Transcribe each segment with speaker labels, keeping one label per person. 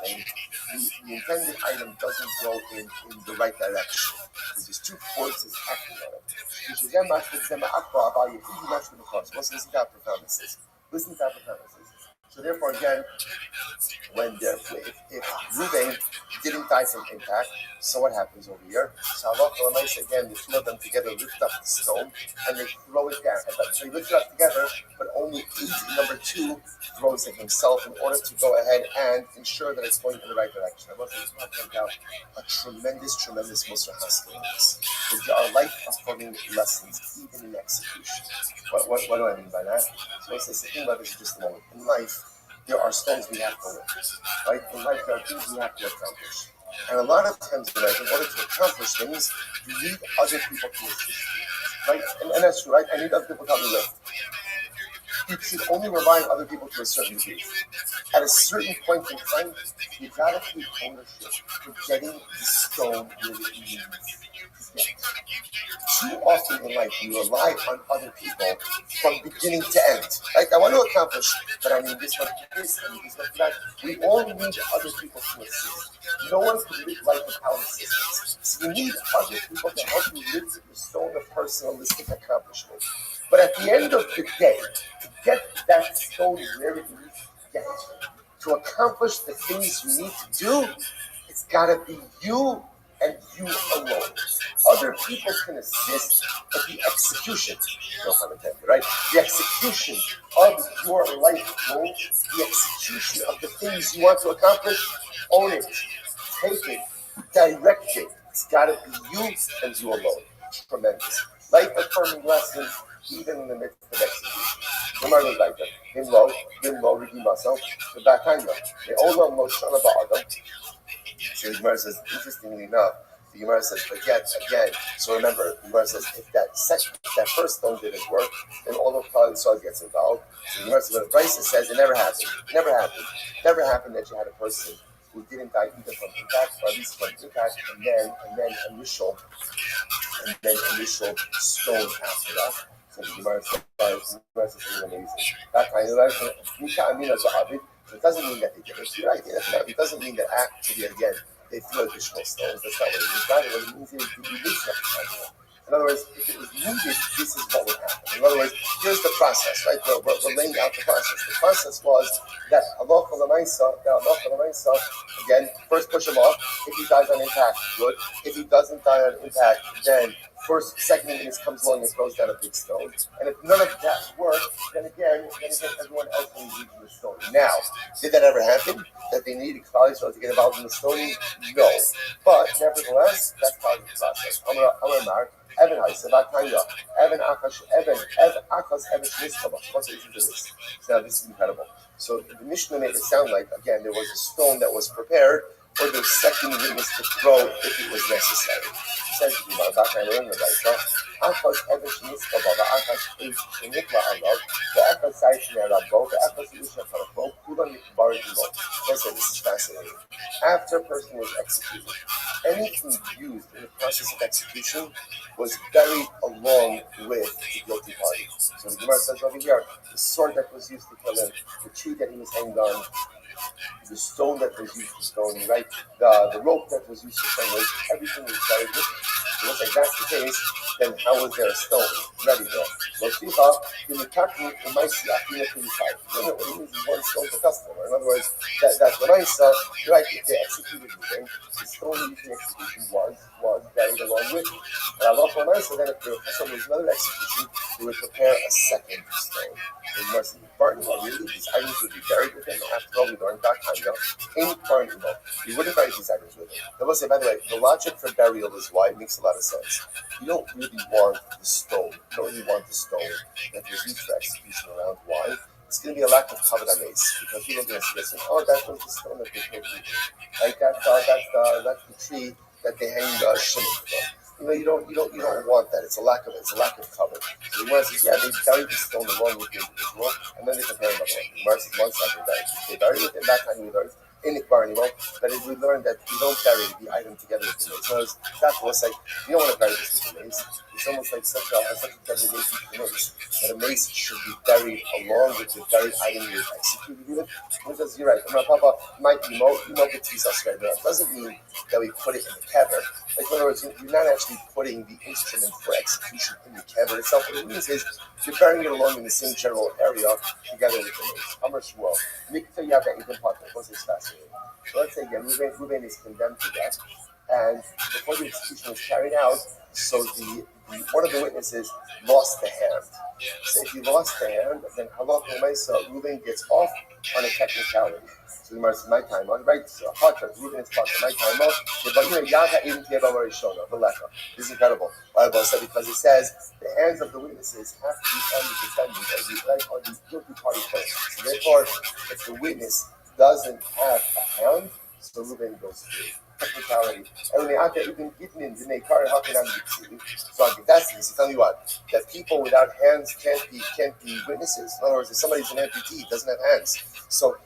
Speaker 1: thing, the intended item doesn't go in the right direction. Because there's two forces acting on it. Listen to how profound this is. Listen to how profound this is. So therefore, again, if Reuben didn't die from impact, so what happens over here? So again, the two of them together lift up the stone and they throw it down. So they lift it up together, but only number two throws it himself in order to go ahead and ensure that it's going in the right direction. I want to point out a tremendous Musar Haskell in this. There are life-affirming lessons even in execution. What do I mean by that? So it says, think about this just a moment. In life, there are stones we have to lift. Right? In life, there are things we have to accomplish. And a lot of times in life, in order to accomplish things, you need other people to assist you. Right? And that's true, right? I need other people to help me lift. You should only rely on other people to a certain degree. At a certain point in time, you gotta take ownership for getting the stone where it needs to get. Too often in life, you rely on other people from beginning to end. Right? I want to accomplish, but I need this one for this, I need this one for that. We all need other people to assist. No one can live life without assistance. So you need other people to help you lift the stone of personalistic accomplishment. But at the end of the day, to get that stone where it needs to get, to accomplish the things you need to do, it's got to be you and you alone. Other people can assist, but the execution, no pun intended, right? The execution of your life goals, the execution of the things you want to accomplish, own it, take it, direct it. It's got to be you and you alone. Tremendous. Life-affirming lessons, even in the midst of execution. Remember like that. Himlo, Rigi Masel, the Bakanya. The Olam Moshana Ba'adam. So the Gemara says, interestingly enough, the Gemara says, but yet again, so remember, the Gemara says, if that first stone didn't work, then all of Kali Yisrael gets involved. So the Gemara says, but Bryson says, it never happened. It never happened. It never happened that you had a person who didn't die either from impact or at least from impact and then initial stone after that. So the Gemara says amazing. That kind of life, so it doesn't mean that they did it right. It doesn't mean that actually, again, they threw additional stones. That's not what it means. What it means is you reach that. In other words, if it was needed, this is what would happen. In other words, here's the process, right? We're laying out the process. The process was that halacha l'maisa, again, first push him off. If he dies on impact, good. If he doesn't die on impact, then second witness comes along and throws down a big stone. And if none of that works, then again everyone else will use the stone. Now, did that ever happen? That they needed Klal Yisrael to get involved in the stoning? No. But nevertheless, that's part of the process. Amar Evan Akash Shmiskaba. What's the reason for this? Now, this is incredible. So the Mishnah made it sound like, again, there was a stone that was prepared for the second witness to throw if it was necessary. Essentially, listen, this is fascinating. After a person was executed, anything used in the process of execution was buried along with the guilty party. So the Gemara says over here, the sword that was used to kill him, the tree that he was hanged on, the stone that was used to stone him, right? The rope that was used to stone him, everything was buried with him. So it's like that's the case, then how was there a stone ready there? Well, in the captain, it might see after what it means is one stone per customer. In other words, that's what I saw. Right, if they executed the thing, the stone used in execution was buried along with it. And Allah for nice, then if there was another execution, they would prepare a second stone. It must be burnt. Really, these items would be buried with him. After all, we learned back in burning them. You wouldn't bury these items with him. I will say, by the way, the logic for burial is why it makes a lot of sense. You don't really want the stone. You don't really want the stone that was used for execution around. Why? It's going to be a lack of kavod ames because people are going to see this and that was the stone that they killed people. Like that's the tree that they hanged Shimon from. You don't want that. It's a lack of cover. So the Gemara says, yeah, they buried the stone along with the individual, and then they prepare another one. The Gemara says, one second, they buried it in that time. in Ikbarnimo, that we learned that we don't bury the item together with the mace. So that was like, you don't want to bury this with the mace. It's almost like such a degradation to the mace. That a mace should be buried along with the very item you're executing with. Because you're right, my papa might be the Jesus right now. It doesn't mean that we put it in the kever. Like, in other words, you're not actually putting the instrument for execution in the kever itself. What it means is you're burying it along in the same general area together with the mace. How much more? You can tell you have that even part. Of course, it's fascinating. So let's say again, Reuben is condemned to death, and before the execution was carried out, so the one of the witnesses lost the hand. So if he lost the hand, then Halach Lemaisa, Reuben gets off on a technicality. So the Gemara my time on, right? So Reuben is part of my time off. This is incredible. Bible said because it says the hands of the witnesses have to be on the defendant or the guilty party first. So therefore, if the witness doesn't have a hand, so Reuben goes through. Technicality. And when they even in the car, how can I be? So that's the case. Tell me what, that people without hands can't be witnesses. In other words, if somebody's an amputee, doesn't have hands, so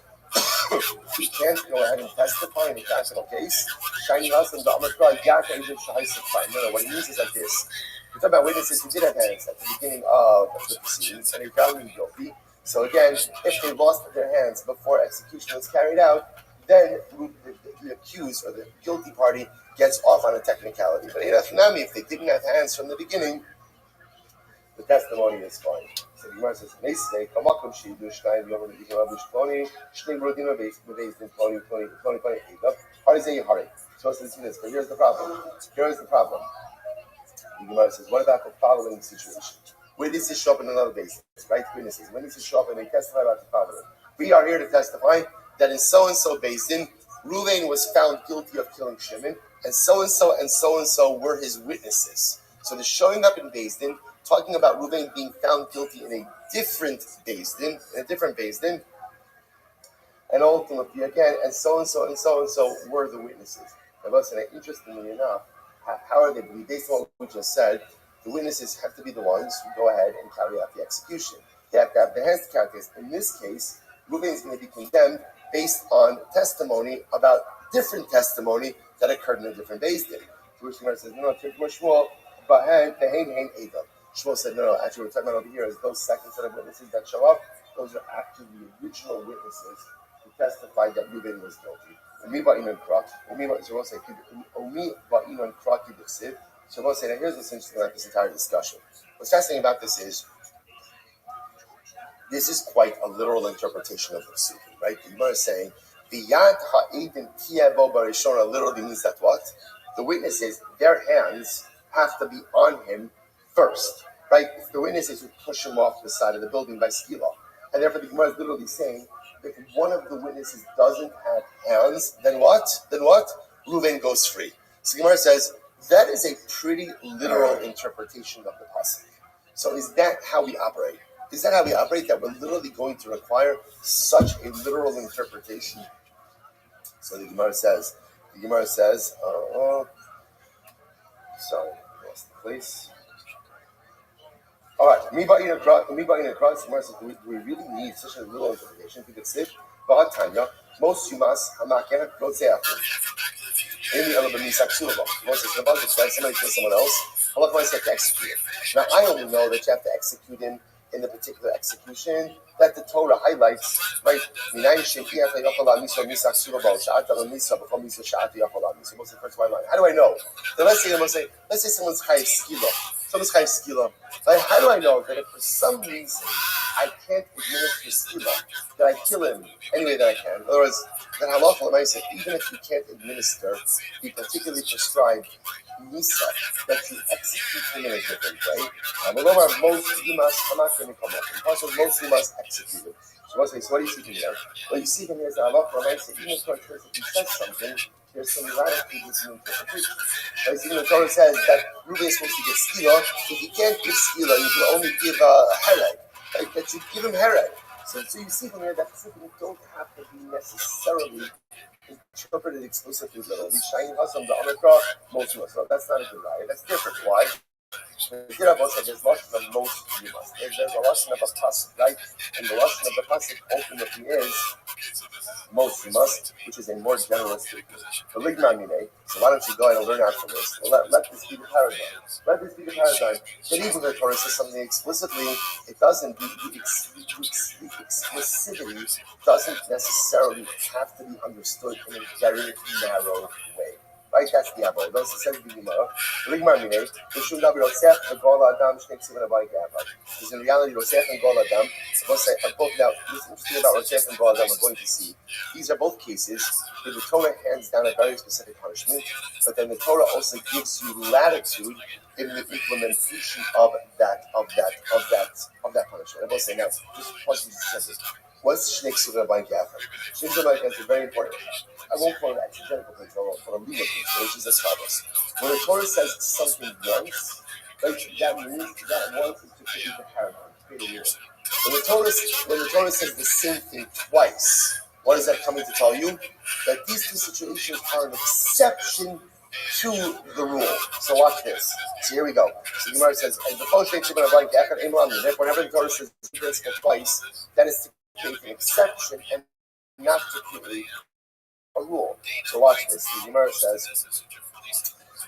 Speaker 1: he can't go ahead and testify in a capital case. Shining us and the Amakra Yaka even Shahai. No, what it means is like this. We're talking about witnesses who did have hands at the beginning of the proceedings, and they found him guilty. So again, if they lost their hands before execution was carried out, then the accused or the guilty party gets off on a technicality. But if they didn't have hands from the beginning, the testimony is fine. So the Gemara says, so here's the problem. The Gemara says, what about the following situation? Witnesses show up in another basis, right? Witnesses show up and they testify about the following. We are here to testify that in so-and-so basin, Reuven was found guilty of killing Shimon, and so-and-so and so-and-so were his witnesses. So they're showing up in Beis Din, talking about Reuven being found guilty in a different Beis Din, and ultimately again, and so-and-so and so-and-so were the witnesses. Now listen, interestingly enough, how are they believed? Based on what we just said, the witnesses have to be the ones who go ahead and carry out the execution. They have to have their hands to carry this. In this case, Reuven is going to be condemned based on testimony about different testimony that occurred in a different Beis Din. Jewish Gemara says, no, Shmuel, Shmuel said, no, actually we're talking about over here is those second set of witnesses that show up, those are actually the original witnesses who testified that Reuven was guilty. So we'll say, now here's what's interesting about this entire discussion. What's fascinating about this is quite a literal interpretation of the psukim, right? The Gemara is saying, "V'yad ha'edim tiyavo barishona" literally means that what? The witnesses, their hands have to be on him first, right? The witnesses would push him off the side of the building by skila, and therefore the Gemara is literally saying, if one of the witnesses doesn't have hands, then what? Reuven goes free. So the Gemara says that is a pretty literal interpretation of the pasuk. So is that how we operate? Is that how we operate? That we're literally going to require such a literal interpretation? So the Gemara says, sorry, I lost the place. All right, me ba'in across. The Gemara says, do we really need such a literal interpretation? Think it's it. But Tanya, most humas hamakeh rotzeach. Amy other than misak sulaba. Most is about this, right? Somebody kills someone else. Allah wants to execute him. Now I only know that you have to execute him in the particular execution that the Torah highlights, right? What's the first line? How do I know? So let's say someone's chayiv skila. Like, how do I know that if for some reason I can't administer skila, that I kill him any way that I can? In other words, that halacha l'maaseh, even if you can't administer the particularly prescribed misa, that you execute him in a different way. Most you must execute it. So what do you see from here? Well, you see from here is that halacha l'maaseh, even if he says something, there's some latitude in some interpretation. Right? So the Torah says that Reuben is supposed to get skila. If you can't give skila, you can only give a hereg. Right? That you give him hereg. So you see from here that you don't have to be necessarily interpreted exclusively literally. Shayin Hasam the Amekra, most of us. No, that's not a good lie. That's different. Why? There's lashon of most yumas. There's a lashon of a pasuk, right? And the lashon of the pasuk ultimately is most you must, which is a more generous statement. The ligmamine, so why don't you go and learn out from this? Well, let this be the paradigm. Let this be the paradigm. That even the Torah says something explicitly, it doesn't, the explicitity doesn't necessarily have to be understood in a very narrow way. Right? That's the Abo. Those who said the Gemara. Ligmamine, because in reality, Rosef and Gol Adam, are both now, what's interesting about Rosef and Gol Adam, we're going to see. These are both cases where the Torah hands down a very specific punishment, but then the Torah also gives you latitude in the implementation of that punishment. I will say now, just pause this sentence. What's Shnei Ksuvah by Gaffer? Shnei Ksuvah is very important. I won't call it accidental control, but a legal control, which is as follows. When the Torah says something once, right, that means that once is to create the paradigm, to create a rule. When the Torah says the same thing twice, what is that coming to tell you? That these two situations are an exception to the rule. So watch this. So here we go. So the Gemara says, whenever the Torah says this twice, that is to create an exception and not to create a rule. So watch this. The Gemara says,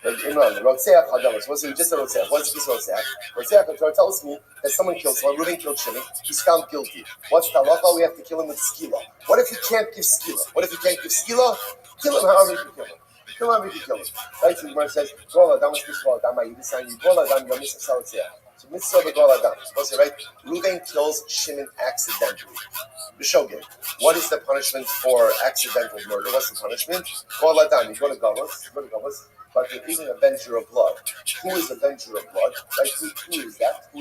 Speaker 1: Rotzeach Hadam. What's it? Just a Rotzeach. What's this Rotzeach? Rotzeach, the Torah tells me that someone killed someone, Reuben killed Shimon, he's found guilty. What's the halacha? We have to kill him with skila. What if you can't give skila? Kill him however you can kill him. Right? So the Gemara says, Gol Adam is Gol Adam, Gol Adam, so mitzvah the Gol Adam. Supposed to say, right? Reuben kills Shimon accidentally. B'shogeg. What is the punishment for accidental murder? What's the punishment? Gol Adam. You go to Gavos, but you're being an avenger of blood. Who is avenger of blood? Right? Who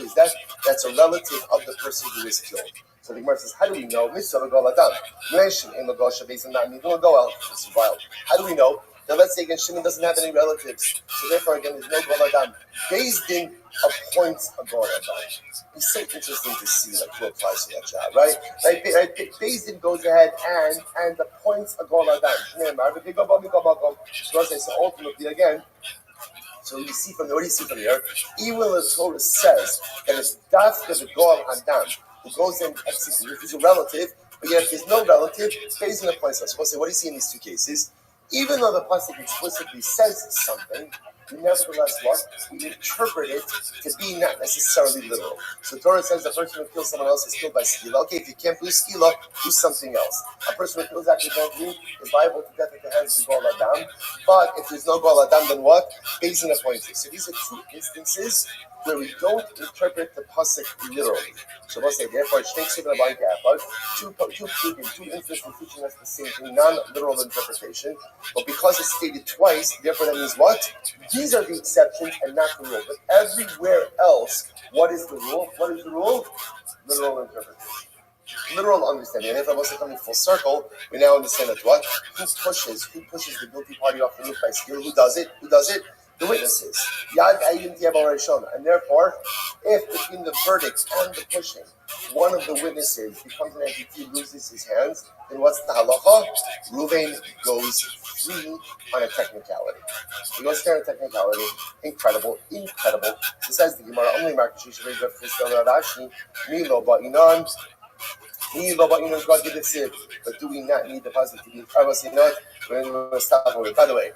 Speaker 1: is that? That's a relative of the person who is killed. So the Gemara says, how do we know? Mitzvah Gol Adam. This is wild. How do we know? Now let's say again, Shimon doesn't have any relatives, so therefore again, there's no Gol Adam. Beis Din appoints a Gol Adam. It's so interesting to see like who applies to that job, right? Beis Din goes ahead and appoints a Gol Adam. So ultimately again, so what do you see from here? Even the Torah says that it's Dafka the Gol Adam who goes and executes. If he's a relative, but yet if there's no relative, Beis Din appoints us. So we'll say, what do you see in these two cases? Even though the pasuk explicitly says something, we nevertheless we interpret it to be not necessarily literal. So the Torah says the person who kills someone else is killed by skila. Okay, if you can't do skila, do something else. A person who kills accidentally is liable to death at the hands of the Gol Adam. But if there's no Gol Adam, then what? Beis Din appoints. So these are two instances where we don't interpret the pasuk literally. So we'll say, therefore, two instances teaching us the same thing, non-literal interpretation. But because it's stated twice, therefore that means what? These are the exceptions and not the rule. But everywhere else, what is the rule? Literal interpretation. Literal understanding. And if I was coming full circle, we now understand that what? Who pushes the guilty party off the roof by skill? Who does it? The witnesses. And therefore, if between the verdict and the pushing, one of the witnesses becomes an amputee, loses his hands, then what's the halacha? Reuven goes free on a technicality. He goes free on a technicality. Incredible. Besides the Gemara, only Markish, very good for Rashi, Milo Ba'inan. But do we not need the positive to be? I will say, no, we're going to stop over. By the way,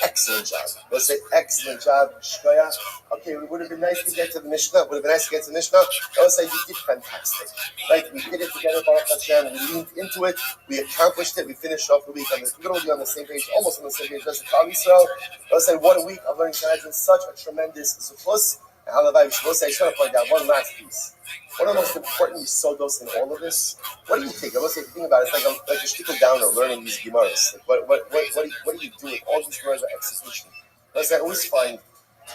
Speaker 1: excellent job. Let's say excellent job. Shkoya. Okay, it would have been nice to get to the Mishnah. I would say you did fantastic. Right? We did it together, Baruch Hashem. We leaned into it. We accomplished it. We finished off the week literally on the same page, almost on the same page as the Kali. So let's say what a week of learning Shana has been such a tremendous zuchus. And Halavai, I just want to point out one last piece. One of the most important yisodos in all of this. What do you think? I was saying, think about it. It's like a shtickle downer learning these gemaras. Like what do you do with all these gemaras of execution? I always find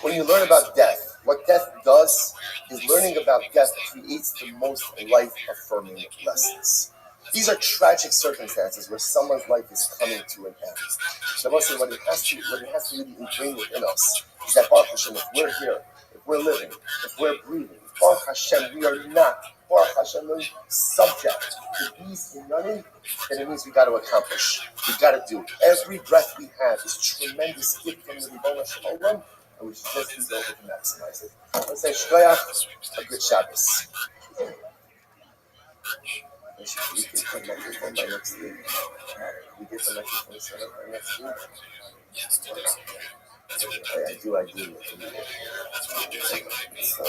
Speaker 1: when you learn about death, what death does is learning about death creates the most life-affirming lessons. These are tragic circumstances where someone's life is coming to an end. So I must say, what it has to really ingrain within us is that Baruch Hashem, if we're here, if we're living, if we're breathing, Baruch Hashem, we are not, Baruch Hashem, subject to these inyanim, then it means we got to accomplish. We got to do. Every breath we have is a tremendous gift from the Ribono Shel Olam, and we should just be able to maximize it. Let's say, Shkoyach, a good Shabbos. We can put microphone by next week. We get the microphone set up by next week. I do. So,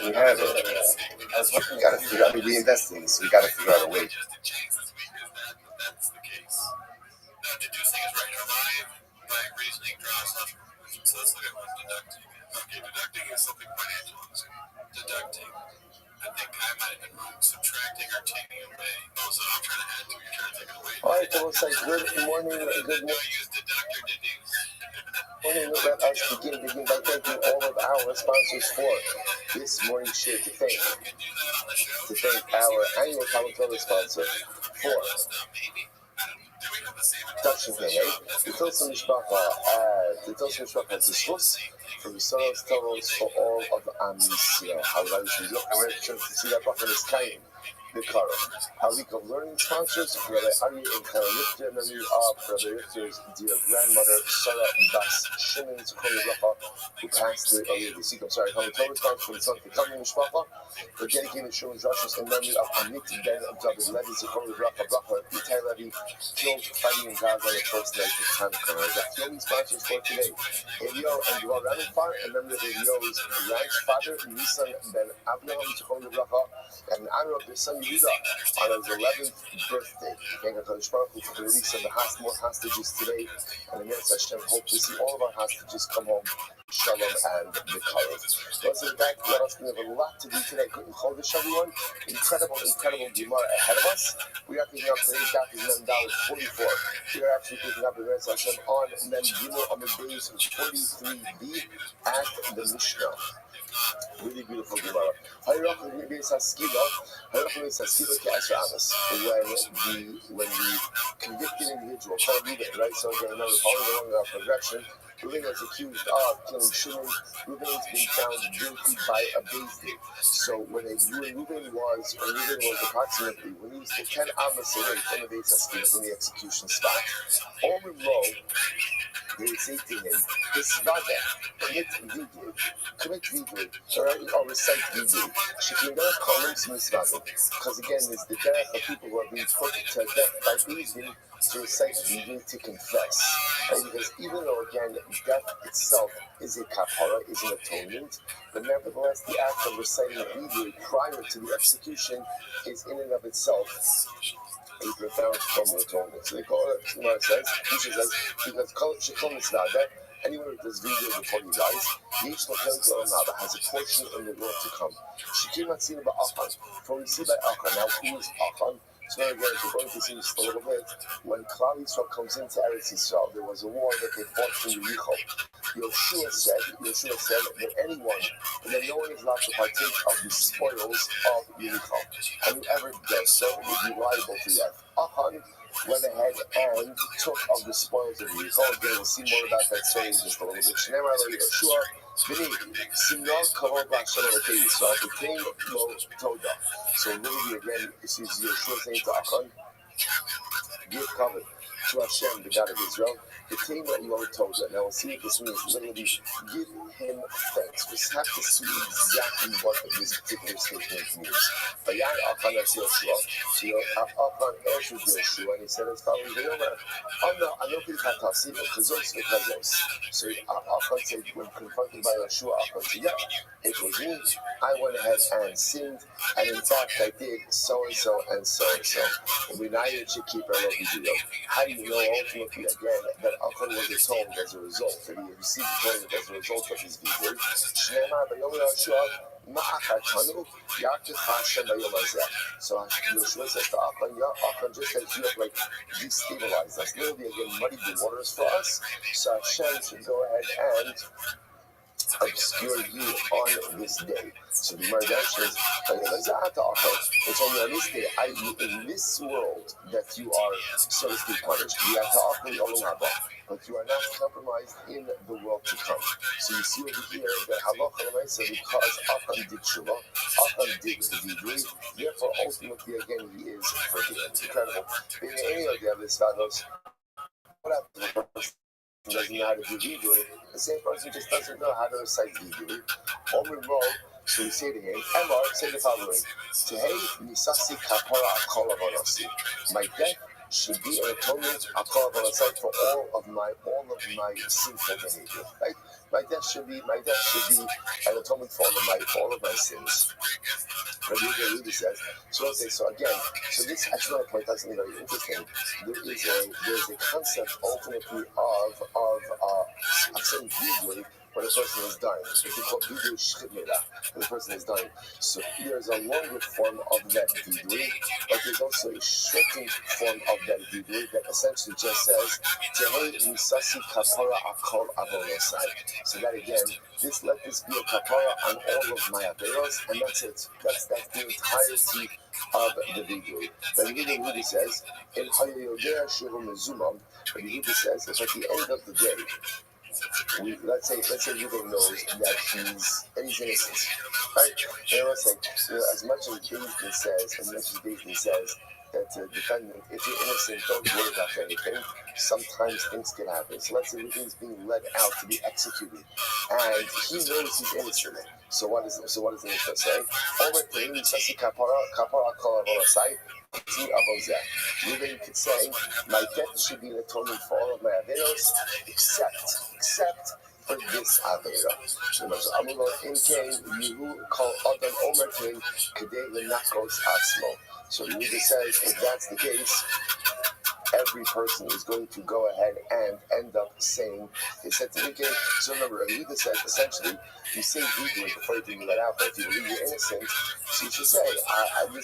Speaker 1: we have it. We gotta figure out. We invest in this. So we gotta figure out a way. Deducing is right or live by reasoning draws up. So let's look at what deducting is. Okay, deducting is something financial. Deducting. I think I might have been wrong. Subtracting or taking away. Oh, so I'm trying to add to it. You're trying to take it away. All right, so it's like good morning, good morning. Use deduct or deduce. Morning, let us begin by thanking all of our sponsors for this morning's share to thank our annual Talmud sponsor for Touching Him, right? The Tilson Mishpacha, the Schluss for the Soros Toros for all of Am Yisrael. How about you look around to see that Bachman is kind? The Kara. Our week of learning sponsors, Rabbi Ari and Kara Richter, memory of Rabbi Richter's dear grandmother, Sarah Bas Shimon, who passed away earlier this week. I'm sorry, Talmud Torah sponsor for the son of the Talmud Mishpacha, for dedicated Shimon Joshua in memory of Amit Ben David Levi, Zichron Bracha Bracha, Itai Levi, killed fighting in Gaza on the first night of Hanukkah. The only sponsors for today, Elio and Dwar Ramenfar, and memory of Elio's grandfather, Nisan Ben Abraham, Zichron Bracha, and in honor of their son Yehuda on his 11th birthday. Thank HaKadosh Baruch Hu for the release of the more hostages today. And in Hashem, hope to see all of our hostages come home. Shalom and the courage. Wasn't that let us we have a lot to do today? Couldn't hold this, everyone. Incredible Gemara ahead of us. We are picking up today's daf is Mem Dalet 44. We are actually picking up the rest of Hashem on Mem Gimel on the days 43b at the Mishnah. Really beautiful Gemara. When the convicted individual, right? So again, remember, following along our progression, Reuben was accused of killing Shimon. Reuben is being found guilty by a Beis Din. So when Reuben was approximately, when he was 10 Amos away from the Beis HaSkila, from the execution spot, all in row, they would say to him, commit vidui, or recite vidui. Because again, there's the death of people who are being put to death by Beis Din to recite vidui to confess. Right? Because even though, again, death itself is a kapara, is an atonement, but nevertheless, the act of reciting vidui prior to the execution is in and of itself a profound form of atonement. So they call it, Gemara says, because Shekom is not that anyone who does vidui before he dies, has a portion in the world to come. For we see by Achan, now who is Achan? So now again, we're going to see this a little bit. When Klal Yisrael comes into Eretz Yisrael, there was a war that they fought for Yericho. Yeshua said that anyone, and that no one is allowed to partake of the spoils of Yericho. And whoever does so will be liable to death. Achan went ahead and took of the spoils of Yericho. Again, we'll see more about that story in just a little bit. Shneimar Yeshua. So literally again, this is Yeshua saying to Achan, give cover to Hashem, the God of Israel, the thing that you are told that. Now we'll see what this means. Literally, give him thanks. We have to see exactly what this particular statement means. But Achan answered Yeshua, and he said as follows, so Achan said, when confronted by Yeshua, Achan said, yeah, it was me. I went ahead and sinned, and in fact I did so and so and so and so. And we now should keep our love video. How do you know ultimately again that Achan was atoned as a result, that he received atonement as a result of his video? So Yeshua says to Achan, Achan, just as you have like destabilized us, literally again muddied the waters for us, so Hashem should go ahead and obscure you on this day. So the Gemara says, it's only on this day, in this world, that you are, so to speak, punished. But you are not compromised in the world to come. So you see over here that halacha because Achan did tshuva, Achan did the vidui, therefore ultimately again he is forgiven. It's incredible. In any of the other stados, what happens? doesn't know how to do vidui, the same person just doesn't know how to recite vidui. So we say to him, Emor, say the following: Tehei nisasi kapara akol avonasi. My death should be an atonement akol avonasi for all of my sinful behavior. Right? My death should be an atonement for all of my sins. Rabbi says. So again. So this I just want to point out something very interesting. There's a concept ultimately of saying vidui when a person is dying. It's called vidui shchimera when the person is dying. So there's a longer form of that vidui, but there's also a shortened form of that vidui that essentially just says Tehei misasi kapara akol avonasai. So that again, let this be a kapara on all of my averos, and that's it. That's the entirety of the vidui. But Yehuda says in Hayayodea Shuvu Mezumam. But Yehuda says if at the end of the day, let's say Yehuda knows that he's innocent, right? And let's say as much as Bezdin says that the defendant, if you're innocent, don't worry about anything. Sometimes things can happen. So let's say he's being led out to be executed, and he knows he's innocent. So what does the Mishnah say? Ruben could say, my death should be an atonement for all of my averos, except for this avera. So Yehuda says, if that's the case, every person is going to go ahead and end up saying they said to Mikkel. So remember, Yehuda says essentially, you say vidui before you can let out, but if you believe you're innocent, so you should say,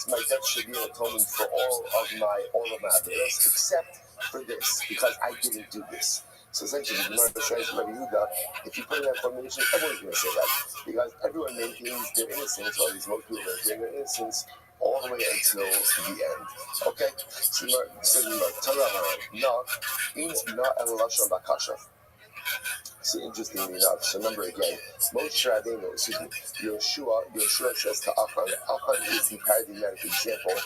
Speaker 1: my death should be an atonement for all of my averos, except for this, because I didn't do this. So essentially, the Gemara says, Rabbi Yehuda, if you put in that formulation, everyone's going to say that, because everyone maintains their innocence, or at least most people maintain their innocence, all the way until the end. Okay? So so interestingly enough, so remember again, Yoshua says to Achan is the paradigmatic example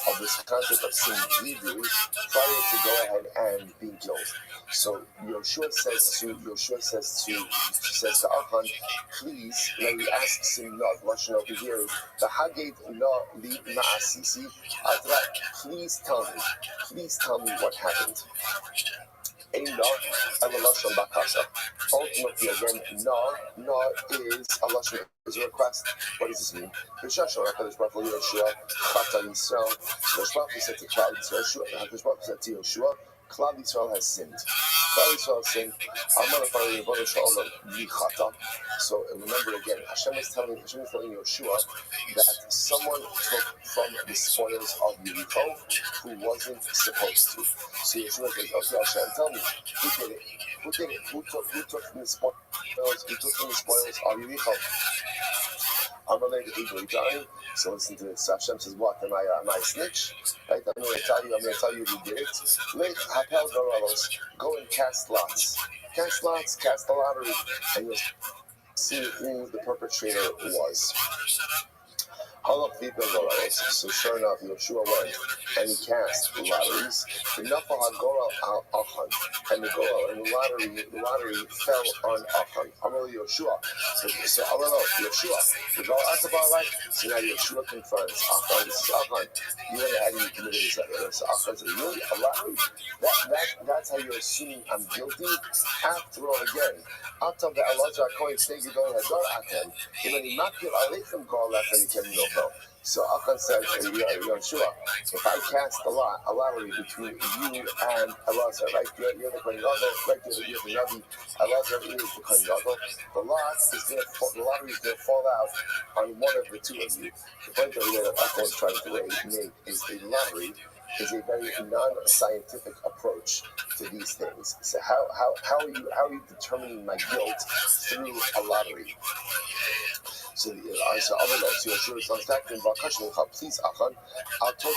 Speaker 1: of this concept of saying vidui prior to go ahead and being killed. So Yoshua says to Achan, please, when he asks him, Lashon over here, the Haged no li ma'asisi, please tell me what happened. Ultimately, again, no is a lashon, is a request. What does this mean? Hakadosh Baruch Hu Yoshua Chata Yisrael. Hakadosh Baruch Hu said to Yoshua, Klal Yisrael has sinned. So remember again, Hashem is telling Yoshua that someone took from the spoils of Yericho who wasn't supposed to. So Yoshua says, okay, Hashem, tell me, who did it? Who took from the spoils? Who took from the spoils of Yericho? I'm related to people dying. So listen to this. So Hashem says, what? Am I a snitch? Right? I'm going to tell you who did it. Go and cast lots. Cast the lottery, and you'll see who the perpetrator was. So sure enough, Yoshua went and he cast the lotteries. And the lottery fell on Achan. Yoshua. So Yoshua, the go out about right. So now Yoshua confronts Achan. This is Achan. You went ahead and you committed this. So Achan said, really? A lottery? That's how you're assuming I'm guilty? After all, again, after the Elijah Cohen stage, you're going to go at him. Even he not kill Aleichem go left and he can no. So Achan said, Yoshua, if I cast a lottery between you and Elazar, right? You're the Kohen Gadol, right? You're the Rabbi. Elazar is the Kohen Gadol. The lottery is going to fall out on one of the two of you. The point that Achan is trying to make is a lottery is a very non-scientific approach to these things. So how are you determining my guilt through a lottery? So Yoshua responds back to him, please, Achan, so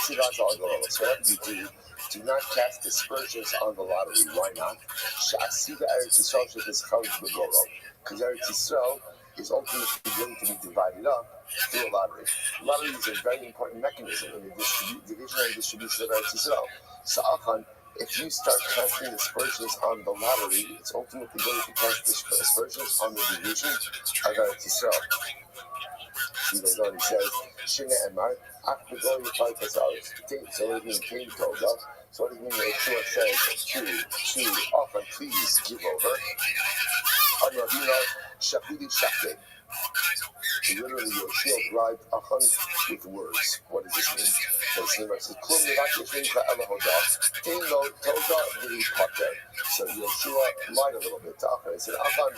Speaker 1: whatever you do not cast dispersions on the lottery. Why not? Because Eretz Yisrael is ultimately going to be divided up through a lottery. Lottery is a very important mechanism in the division and distribution of Eretz Yisrael. So Achan, If you start casting aspersions on the lottery, it's ultimately going to cast aspersions on the division of Eretz Yisrael. He goes on, he says, Shina Emar, Akbegol Yifal Kazaros. So what does it mean? So what does it mean when Yeshua says to often please give over? On Rabina, Shahudi Shakeh. Literally, Yeshua bribed Achan with words. What does this mean? This means says, Klum Nirakish Mincha Elahodah, Ein Lo Toda V'Hi Pater. So Yeshua lied a little bit to Achan. He said, Achan,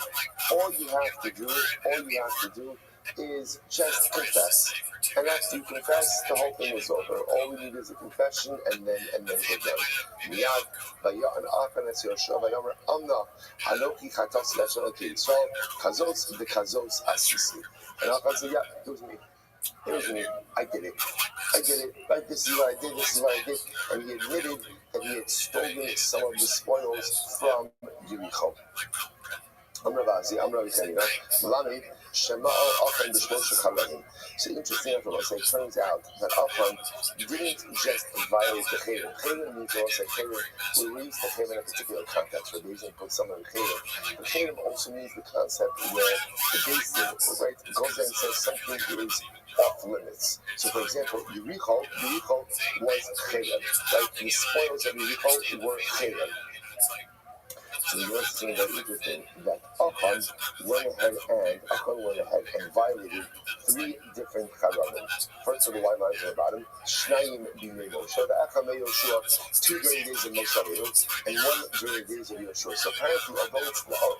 Speaker 1: all you have to do is just confess. And after you confess, the whole thing is over. All we need is a confession, and then we're done. Miyad vaya'an Achan es Yeshua vayomer Amna Anoki Chatos Lashon Elokei Yisrael Kazos v'Kazos Asisi. And Achan said, yeah, it was me. I did it. Right? This is what I did. And he admitted that he had stolen some of the spoils from Yericho. I'm Rabbi, Malami, Shema'al Achan b'shlosh Chalalim. So interesting afterwards, it turns out that Achan didn't just violate the Chayim. Chayim means also Chayim. We use the Chayim in a particular context. Rabbi doesn't put someone in Chayim. But Chayim also means the concept where the base thing, right, goes there and says something is off limits. So, for example, Yericho was Chayim. Right? The spoils of Yericho were Chayim. So the next thing very interesting that Achan went ahead and violated 3 different Charalim. First of the white lines at the bottom, Shnayim b'nei Moshe. The Achan made Yoshua 2 during the days of Moshe Rabbeinu and 1 during the days of Yoshua. So apparently,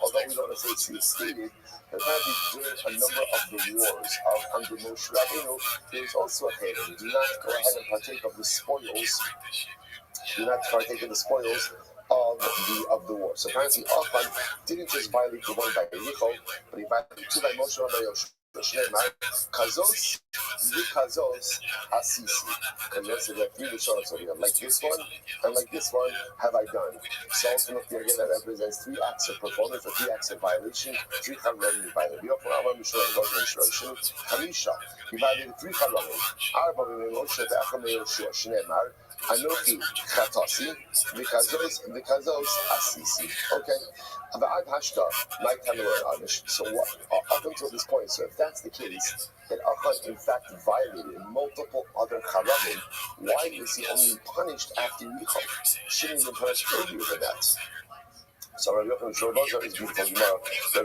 Speaker 1: although we don't necessarily see it stated, apparently during a number of the wars under Moshe Rabbeinu, there was also a Chayim. Do not go ahead and partake of the spoils. Of the war. So apparently Achan didn't just violate the one by Yericho, but he violated 2 by Moshe and by Yoshua. Kazos Asisi. Kazos, there are 3 Rishonos over here. Like this one and like this one have I done. So ultimately again that represents 3 acts of performance or 3 acts of violation. 3 Chalalim you violated. Hamisha. He violated 3 Chalalim. Arba Moshe Achan Yoshua. Shneimar. Anochi Chatasi, because those Asisi. Okay. So what up until this point, so if that's the case, that Achan in fact violated multiple other Charamim, why is he only punished after Yericho? Shouldn't he have been punished earlier than that? So Rabbi Yochanan Shorbaza is beautiful. Rabbi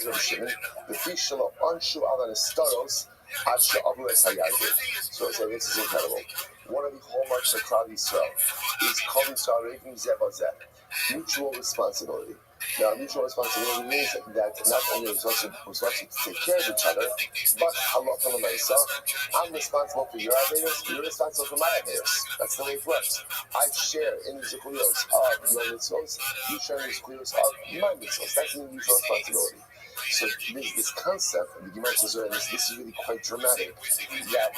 Speaker 1: Yochanan, the fish of Anshu Alan Staros. So this is incredible. One of the hallmarks of Klal Yisrael is Kol Yisrael Reivim Zeh B'Zeh, mutual responsibility. Now, mutual responsibility means that not only are we supposed to take care of each other, but halacha l'maisa, I'm responsible for your averos, you're responsible for my averos. That's the way it works. I share in the zechuyos of your mitzvos, you share in the zechuyos of my mitzvos. That's the mutual responsibility. So there's this concept, and the Gemara says, and this is really quite dramatic, that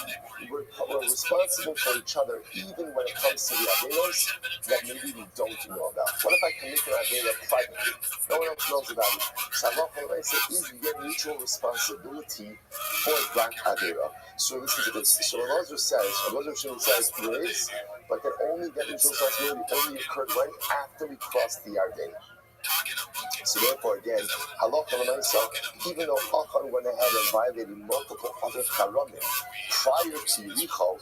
Speaker 1: we're responsible for each other even when it comes to the averos that maybe we don't know about. What if I commit an avera privately? No one else knows about it. So I say, is your mutual responsibility for that avera. So listen to this. So Rabbi says, there is, but that mutual responsibility only occurred right after we crossed the Yarden. So therefore, again, halacha l'maisa, even though Achan went ahead and violated multiple other Charamim prior to Yericho,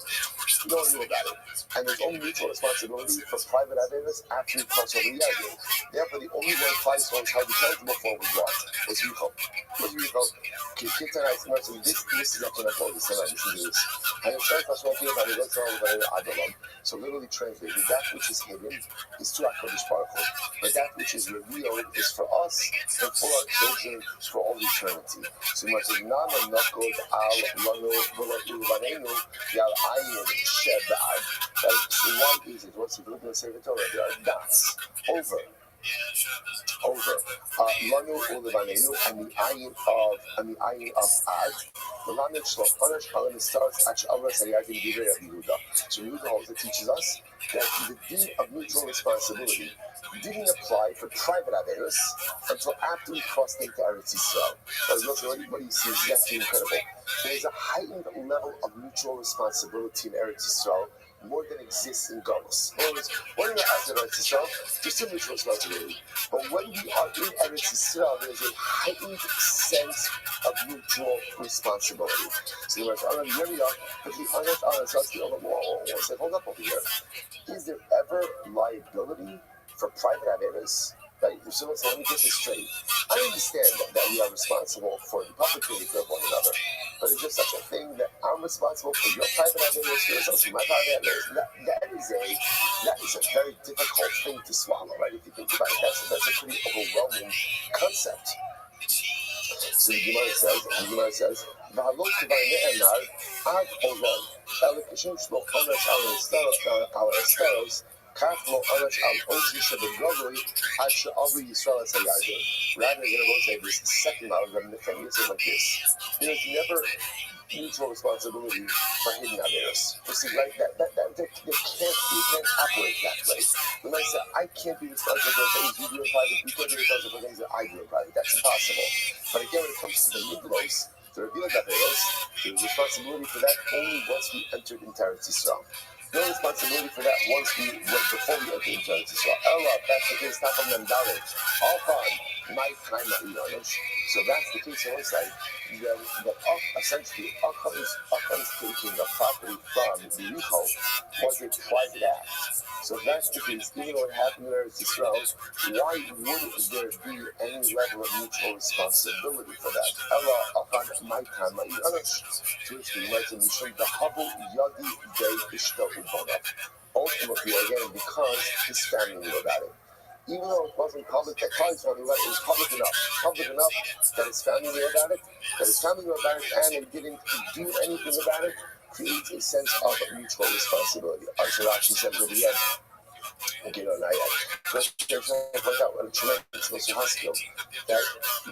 Speaker 1: no one knew about it. And there's only mutual responsibility for private averos after you cross over the Yarden. Therefore, the only one Klal Yisrael was held accountable for was what? Was Yericho. This is actually not called this tonight. Listen to this. So literally translated, that which is hidden is to HaKadosh Baruch Hu, but that which is revealed is for us and for our children for all eternity. So you must say, Nana Nakod Al Lanu V'Lanu Vanenu Yal Ayin Shebad. So what is it? What's the Philippians say? There are dots over. Lanu Ulevanenu and the ayin of Ad. The Lamed Shloch Onesh Kalim starts at Avras Hayagim Divrei Yehuda. So Yehuda also teaches us that the din of mutual responsibility didn't apply for private averos until after we crossed into Eretz Yisrael. What you see is actually incredible. There is a heightened level of mutual responsibility in Eretz Yisrael more than exists in Golos. In other words, when you're outside Eretz Yisrael, there's still mutual responsibility. But when we are in Eretz Yisrael, there's a heightened sense of mutual responsibility. So the Rabbi said, hold up over here. Is there ever liability for private averas? Right? So let me get this straight. I understand that we are responsible for the public behavior of one another, but is there such a thing that I'm responsible for your private averas, for my private averas? That is a very difficult thing to swallow, right? If you think about it, that's a pretty overwhelming concept. So the Gemara says, "V'halot k'var ne'emar ad olam, el k'shem shlo onash al esteros, kach lo onash al osi shebegavri ad she'avri Yisrael es hayarden." Rather than I will say this second model, the mechanism like this. There's never mutual responsibility for hidden averas. You see, right? You can't operate that way. When I say I can't be responsible for things you do in private, you can't be responsible for things that I do in private. That's impossible. But again, when it comes to the miglos, the revealed averas, there's responsibility for that only once we entered into Eretz Yisrael. No responsibility for that before we entered into Eretz Yisrael. Ella, that's the case. Top of them down. All fine. My time at Enosh. So that's the case on one side. Essentially, Achan's taking the property from the Rico was a private act. So if that's the case, even though it happened in Eretz Yisrael, why wouldn't there be any level of mutual responsibility for that? Ella, Achan, my time, my Enosh. To which we might say, Mishum, the Habu Yadi Day Ishto Ubonah. Ultimately, again, because his family knew about it. Even though it wasn't public, that Kali's family, it was public enough that his family knew about it, and they didn't do anything about it, creates a sense of mutual responsibility. Rashi says at the end, okay, no, not yet. Let's point out what a tremendous hospital that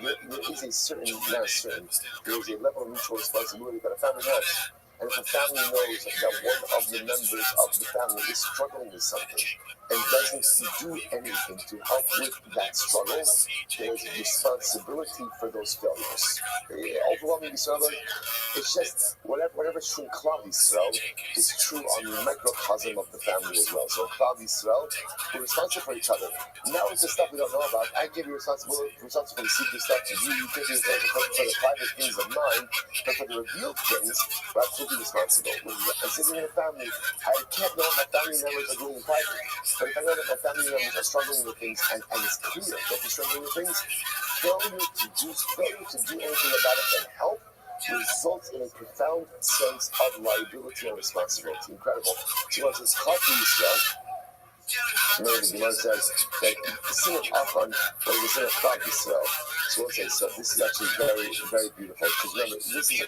Speaker 1: there is a certain, not certain, there is a level of mutual responsibility that a family has. And if a family knows that one of the members of the family is struggling with something and doesn't do anything to help with that struggle, there is a responsibility for those failures. Overwhelmingly so, it's just whatever's true in Klal Yisrael is true on the microcosm of the family as well. So in Klal Yisrael, we're responsible for each other. Now it's the stuff we don't know about. I give you responsibility for the secret stuff to you. You give me responsibility for the private things of mine, but for the revealed things, we're absolutely responsible. I'm sitting in a family. I can't know what my family members are doing in private. But if I know that my family members are struggling with things and it's clear that they're struggling with things, failure to do anything about it and help results in a profound sense of liability and responsibility. Incredible. So once it's caught in Yisrael, remember the Gemara says that the sin of Achan was the sin of Klal Yisrael. So we'll say, so this is actually very, very beautiful. Because remember, this is a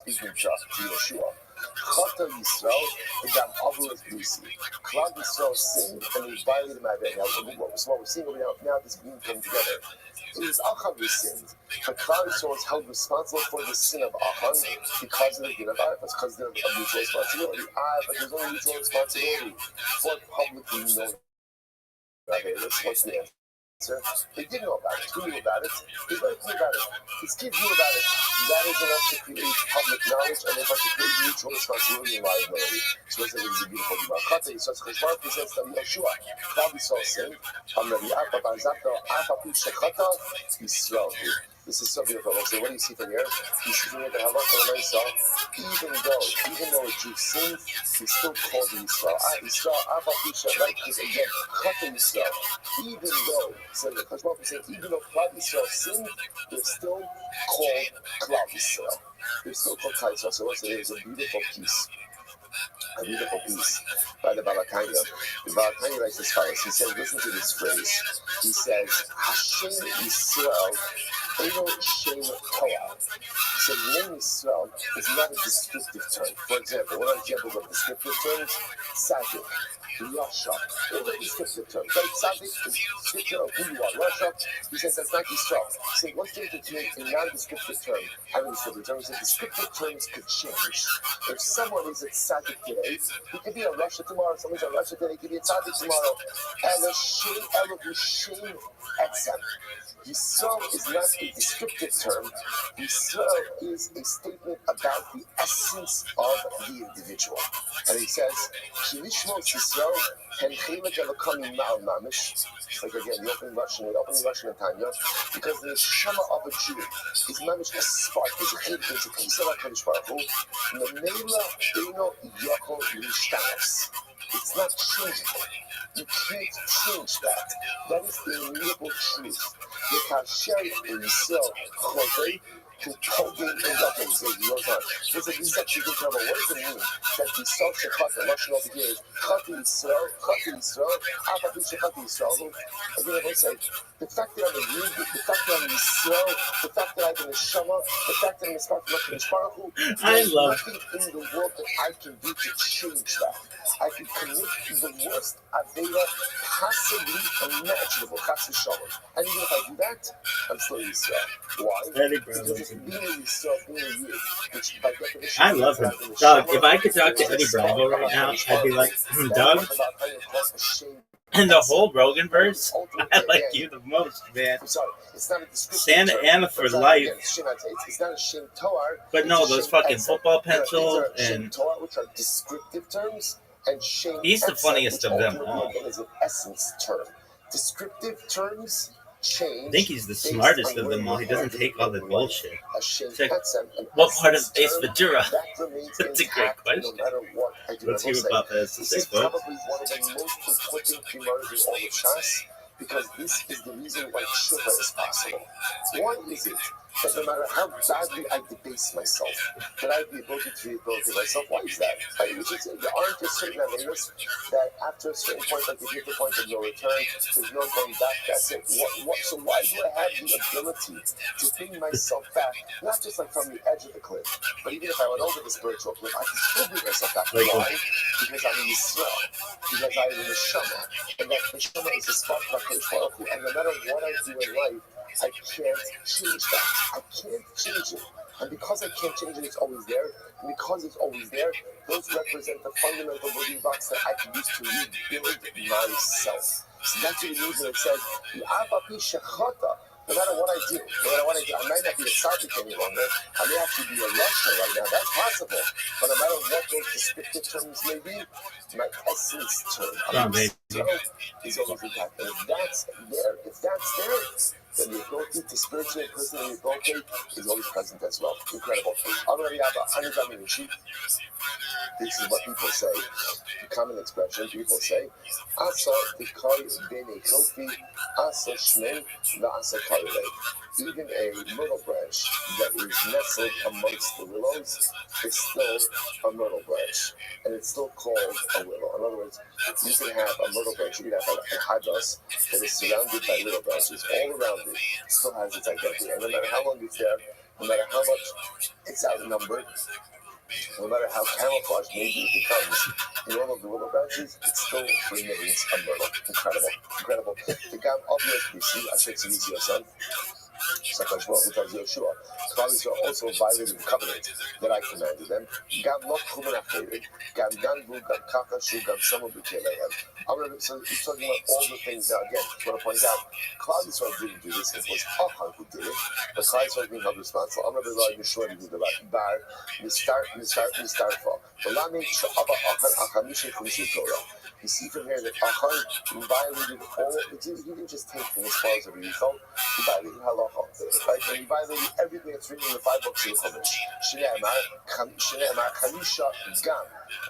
Speaker 1: speaking to Yeshua. Chata Yisrael Gam Avos B'Isi. Klal Yisrael sinned and they violated my bed. Now, what we're seeing over now, this being come together. It is Achan who sinned, but Klal Yisrael is held responsible for the sin of Achan because of the din of Arafas, because of the mutual responsibility. But there's only mutual responsibility for publicly known. What's the answer? They did know about it. Who knew about it? His wife knew about it. His kids knew about it. That is enough to create public knowledge and enough to create mutual responsibility and liability. So it's a beautiful Gemara. Chata Yisrael Cheshvan presents to Yeshua. Klal Yisrael sinned. This is so beautiful. So what do you see from here? You see from here that even though a Jew sinned, he's still called Yisrael. Yisrael, right? Because again, Chata Yisrael. Even though, so the Cheshvan says, even though Klal Yisrael sinned, they're still called Klal Yisrael. They're still called Klal Yisrael. So what's it is a beautiful piece. A beautiful piece by the Balatanya. The Balatanya writes as follows. He says, listen to this phrase. He says, Hashem Yisrael, Eno Shem Toah. He said, the name Yisrael is not a descriptive term. For example, one example of descriptive terms, Tzaddik. Russia. They're very descriptive terms. Right? Tzaddik is descriptive of who you are. Russia, he says that's not Yisrael. So what's the difference between a non-descriptive term and a descriptive term? The descriptive terms could change. If someone is a tzaddik today, he could be a Russia tomorrow. Someone's a Russia today, he could be a tzaddik tomorrow. And a shame, Elohim etzem. Yisrael is not a descriptive term. Yisrael is a statement about the essence of the individual. And he says, Kilishmos Yisrael, Hen Chelek Elokamim Ma'al Mamish. Like again, the opening Russian in Tanya, because the neshama of a Jew is mamish a spark, is a chilek, is a piece of HaKadosh Baruch Hu. Memela Eino Yachol Yishtanos. It's not changeable. You can't change that. That is the immutable truth. The kasher Yisrael Chodei to Poging and Yaakov says he goes on. This is actually good to know. What does it mean that the Yisrael Shechata, Russian over here is Chati Yisrael, Avadu Shechati Yisrael? Again, I will say, the fact that I'm a Yid, the fact that I'm Yisrael, the fact that I'm a Neshama, the fact that I'm a Spark from HaKadosh Baruch Hu, there's nothing in the world that I can do to change that. I can commit the worst Avera possibly imaginable, Chas v'Shalom. And even if I do that, I'm still Yisrael. Why? Because being a Yisrael, being a Yid, which by definition...
Speaker 2: I love him. Doug, if I could talk to Eddie Bravo right now, I'd be like, Doug, and the whole Rogan verse, I like you the most, man.
Speaker 1: I'm sorry, it's not a
Speaker 2: Santa Ana for life.
Speaker 1: It's not a Shem Toar.
Speaker 2: But no, those fucking football pencils and...
Speaker 1: which are descriptive terms, and Shem
Speaker 2: He's the funniest of them all.
Speaker 1: Is an essence term. Descriptive terms change.
Speaker 2: I think he's the smartest of them all. He doesn't take all the bullshit.
Speaker 1: Like,
Speaker 2: what part of Ace Ventura?
Speaker 1: That's
Speaker 2: a great question.
Speaker 1: No matter what I do,
Speaker 2: Let's hear about this.
Speaker 1: This is probably one of the most important primaries in all of Shas, because this is the reason why Tshuva is possible. Why is it that no matter how badly I debase myself, that I have the ability to rehabilitate myself? Why is that? There aren't just certain avenues that after a certain point, like if you hit the point of no return, there's no going back, that's it. So why do I have the ability to bring myself back, not just like from the edge of the cliff, but even if I went over the spiritual cliff, I can still bring myself back. Why? Because I'm a Yisrael, because I'm a Neshama, and that Neshama is a spark of HaKadosh Baruch Hu, and no matter what I do in life, I can't change that. I can't change it. And because I can't change it, it's always there. And because it's always there, those represent the fundamental building blocks that I can use to rebuild myself. So that's what it means when it says, no matter what I do, I might not be a tzaddik any longer. I may actually be a Russia right now. That's possible. But no matter what those descriptive terms may be, my essence term is always intact. And if that's there, then the ability to spiritually and personally rehabilitate is always present as well. Incredible. This is what people say. The common expression people say, Asa Bikar Bene Kofi, Asa Shmen, Asa Karele. Even a myrtle branch that is nestled amongst the willows is still a myrtle branch. And it's still called a willow. In other words, you can have a myrtle branch, you can have a hadas that is surrounded by little branches all around it. It still has its identity. And no matter how long it's there, no matter how much it's outnumbered, no matter how camouflaged maybe it becomes, in all of the willow branches, it still remains a myrtle. Incredible. The Gam obviously, I should see your son. Sakash Baruch tells Yeshua, Klal also violated the covenant that I commanded them. Gam not chumen achered, gam ganvu, gam kakashu, gam samu b'kelehem. So he's talking about all the things that, again, I want to point out, Klal didn't do this, it was Achan who did it, but Klal being held responsible. I'm going to rely on Yeshua to do the bar, mistarfa. The Lamed Sha'aba Achan, Achamishin Kumshu Torah. You see from here that Achan violated all, he didn't just take from his father's of Yisrael, he violated halacha, right? And he violated everything that's written in the 5 books of the Chumash. Shnei Kamisha Gam.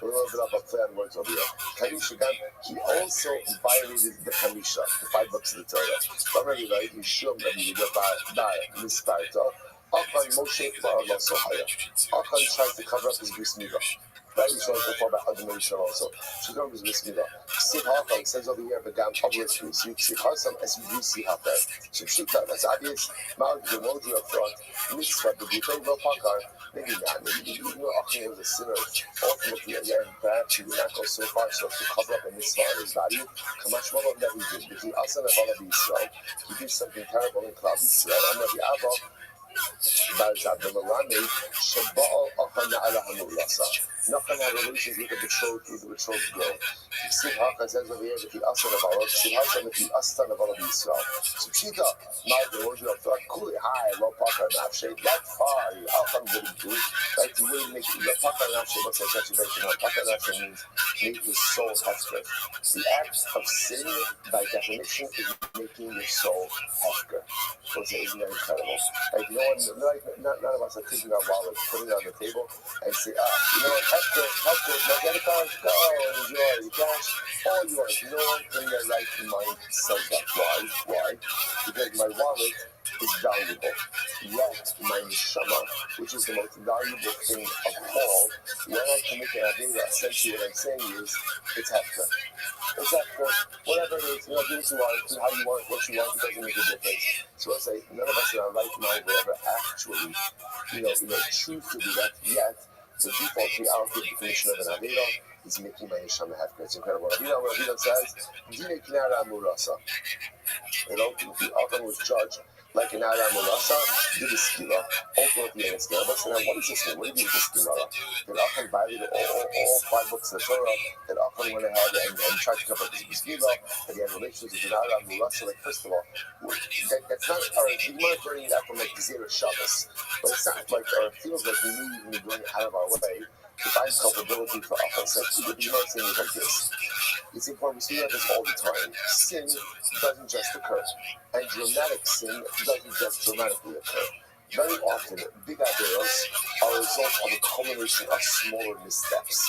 Speaker 1: A little bit of a play on words over here. Kamisha Gam, he also violated the Kamisha, the 5 books of the Torah. Already, right? Yishum Rabbi Bar Misparta. Achan Moshe Bar Allah Sohaya. Achan tries to cover up his bris milah. Right, so it's before about other Mishnah also. She don't use this either. Ksiv Hakam says over here, but down public street. So you Ksiv Hakam as you do see Hakam. So Shita, that's obvious. Mount the Moji up front. Mitzvah, the Butay no Pakar. Maybe not. Maybe even though Achan was a sinner, ultimately, again, perhaps he did not go so far so to cover up a mitzvah on his body. Kamash Malon that he did. But he also never Israel. He did something terrible in Klal Israel. I'm not the Abba. Nothing had relations with the betrothed girl. Ksiv Haka says over here that the Asana Balot, Ksiv Haka with the Asana Balot Israel. So Pshita, Ma'ad Roji of Thought, Kuli high, low Paka Nafshe, that far, Alchan wouldn't do. Like, you wouldn't make the Paka Nafshe, what's the situation? Paka Nafshe means make his soul hefker. The act of sin, by definition, is making your soul hefker. So isn't that incredible? Like, none of us are taking our wallet, putting it on the table, and say, you know what, hefker, no debit card, go and enjoy the cash, all yours. No one in their right mind says that. Why? Because my wallet is valuable. Yet, my neshama, which is the most valuable thing of all, when I commit an avera, essentially what I'm saying is, it's hefker. It's hefker. Whatever it is, do what you want, do how you want, what you want, it doesn't make a difference. So I say, none of us in our right mind will ever actually, choose to do that. Yet, the default reality definition of an avera is making my neshama hefker. It's incredible. Rabbi says, Dine kinara amurasa. If the Achan was judged like an Aram Murasa, did a skila, ultimately in a skila. But now, what does this mean? What do you mean with the skila? That Achan violated all 5 books of the Torah, that Achan went ahead and tried to cover up his skila, that he had relations with an Aram Murasa. Like, first of all, that's not, we might learning that from like Gezerah Shabbos, but it's not like, or it feels like we need even be going out of our way to find culpability for Achan. So the Gemara saying is like this. It's important, we see this all the time. Sin doesn't just occur, and dramatic sin doesn't just dramatically occur. Very often, big averos are a result of a culmination of smaller missteps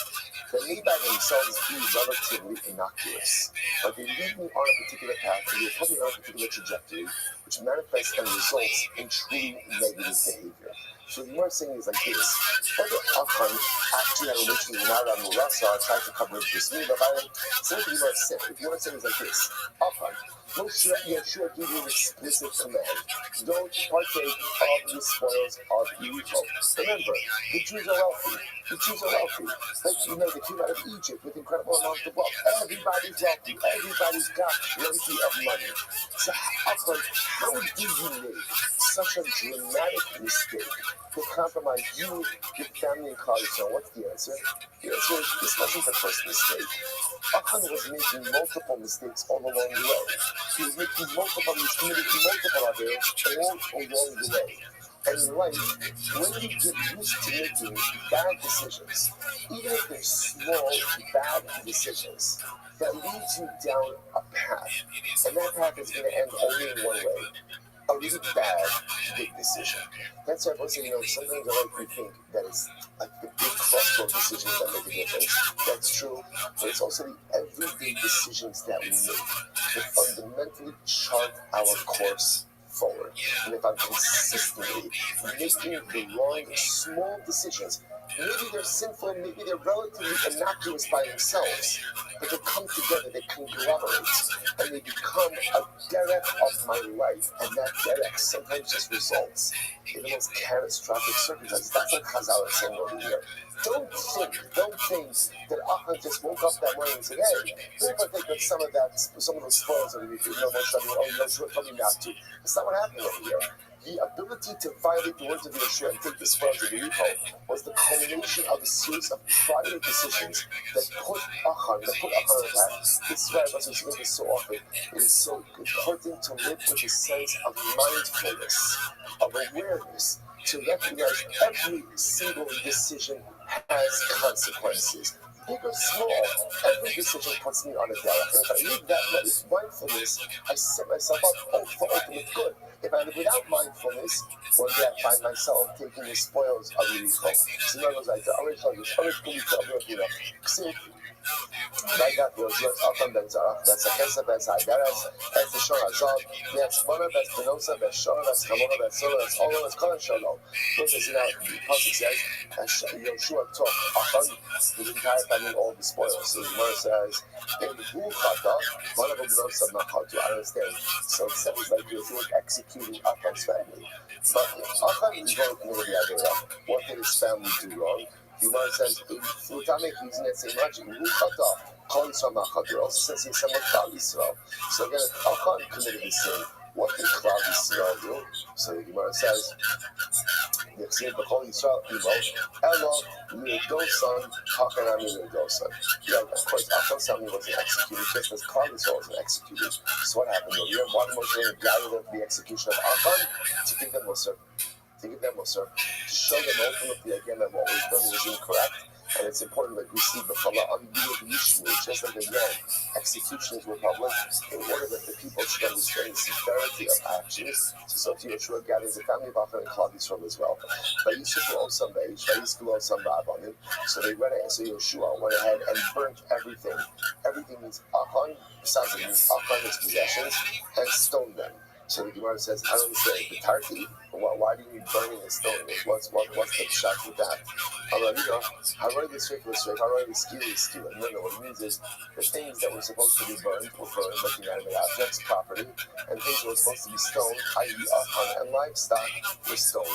Speaker 1: that may by themselves be relatively innocuous, but they lead me on a particular path, and they put me on a particular trajectory, which manifests and results in truly negative behavior. So the Gemara saying is like this: whether Achan actually had a relation with Nara Murasa tried to cover up this need, but so what the Gemara said, the Gemara saying is like this: Achan, Yeshua give you an explicit command. Don't partake of the spoils of evil. Remember, the Jews are wealthy. Like, they came out of Egypt with incredible amounts of wealth. Everybody's wealthy. Everybody's got plenty of money. So, Achan, how do you make such a dramatic mistake to compromise you, your family, and Klal Yisrael? What's the answer? The answer is, this wasn't the first mistake. Achan was making multiple mistakes all along the way. He was committing multiple averos all along the way. And in life, when you get used to making bad decisions, even if they're small, bad decisions, that leads you down a path. And that path is going to end only in one way: a really bad, big decision. That's why I was saying, sometimes in life we think that it's like the big crossroad decisions that make a difference. That's true, but it's also the everyday decisions that we make that fundamentally chart our course forward. And if I'm consistently making the wrong, small decisions, maybe they're sinful, maybe they're relatively innocuous by themselves, but they come together, they conglomerate, and they become a derech of my life, and that derech sometimes just results in the most catastrophic circumstances. That's what Chazal is saying over here. Don't think that Achan just woke up that morning and said, hey, let me take some of those spoils of you know, Yeshua told me not to. That's not what happened over here. The ability to violate the words of Yeshua and take the spoils of Yericho was the culmination of a series of prior decisions that put Achan on the path. This is why I was saying this so often. It is so important to live with a sense of mindfulness, of awareness, to recognize every single decision has consequences. Big or small, every decision puts me on a derech. And if I live that life, mindfulness, I set myself up for ultimate good. If I live without mindfulness, one day I find myself taking the spoils of Yericho. So in other words, like the Right now, Yoshua Akan Ben Zarach, that's a Kesa Ben Saidaras, that's the Shor Azal, that's Mona, that's Penosa, that's Shor, that's Kamona, that's Sola, that's Olo, that's Kolan Shalom. Because as you know, the Pasuk says, Yoshua took Akan, the entire family, all the spoils. So the Gemara says, in the Bukhata, one of the Penosa Nachatu, I understand. So it sounds like Yoshua executing Akan's family. But Akan is going to commit the idea. What did his family do wrong? The Gemara says, Futame, he's in that same logic. Bukhata. Also says in some of Klal Yisrael. So again, Achan committed the sin. What did Klal Yisrael do? So the Gemara says, the Chsiv B'Chol Yisrael Imo Elo Lidosan Hakanam Lidosan. Yeah, of course, Achan's family wasn't executed just as Klal Yisrael wasn't executed. So what happened? You have one Moshe gathered the execution of Achan to give them Musar. To show them ultimately again that what was done was incorrect. And it's important that we see the Chala Anbiyah Yishmu, just like again, executions were public, in order that the people should understand the severity of actions. So Yoshua gathers the family of Achan and Klal Yisrael as well. But Yisrael also beige, Yisrael also Rabbanim. So they went ahead, so Yoshua went ahead and burnt everything. Everything means Achan, besides it means Achan, his possessions, and stoned them. So the Gemara says, I don't understand, the Tarki, why do you need burning and stoning? What's the shot with that? How do this straight, how do this skew? No, what it means is the things that were supposed to be burned were burned, like inanimate objects, property, and things that were supposed to be stoned, i.e. Achan and livestock, were stoned.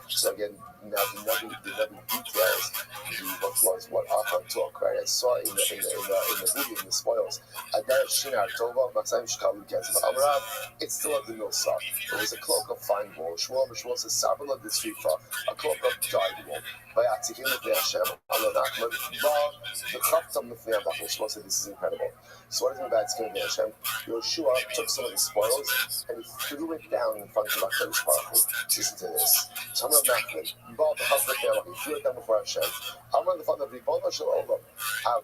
Speaker 1: So again, now the Navi details what Achan took, right? I saw in the booty, in the spoils. It's still at the Milsa. It was a cloak of fine wool. Shmuel says, Sabbalah Disrifa, a cloak of dyed wool. By Atzikim Lefnei Hashem, Allah Nachman, the Chaftam Lefnei Abachim. Shmuel said, this is incredible. So what does it mean by Atzikim Lefnei Hashem? Yoshua took some of the spoils and he threw it down in front of HaKadosh Baruch Hu. Listen to this. So Allah Nachman, he threw it down before Hashem. Amar the father of Ribbon Shel Olam.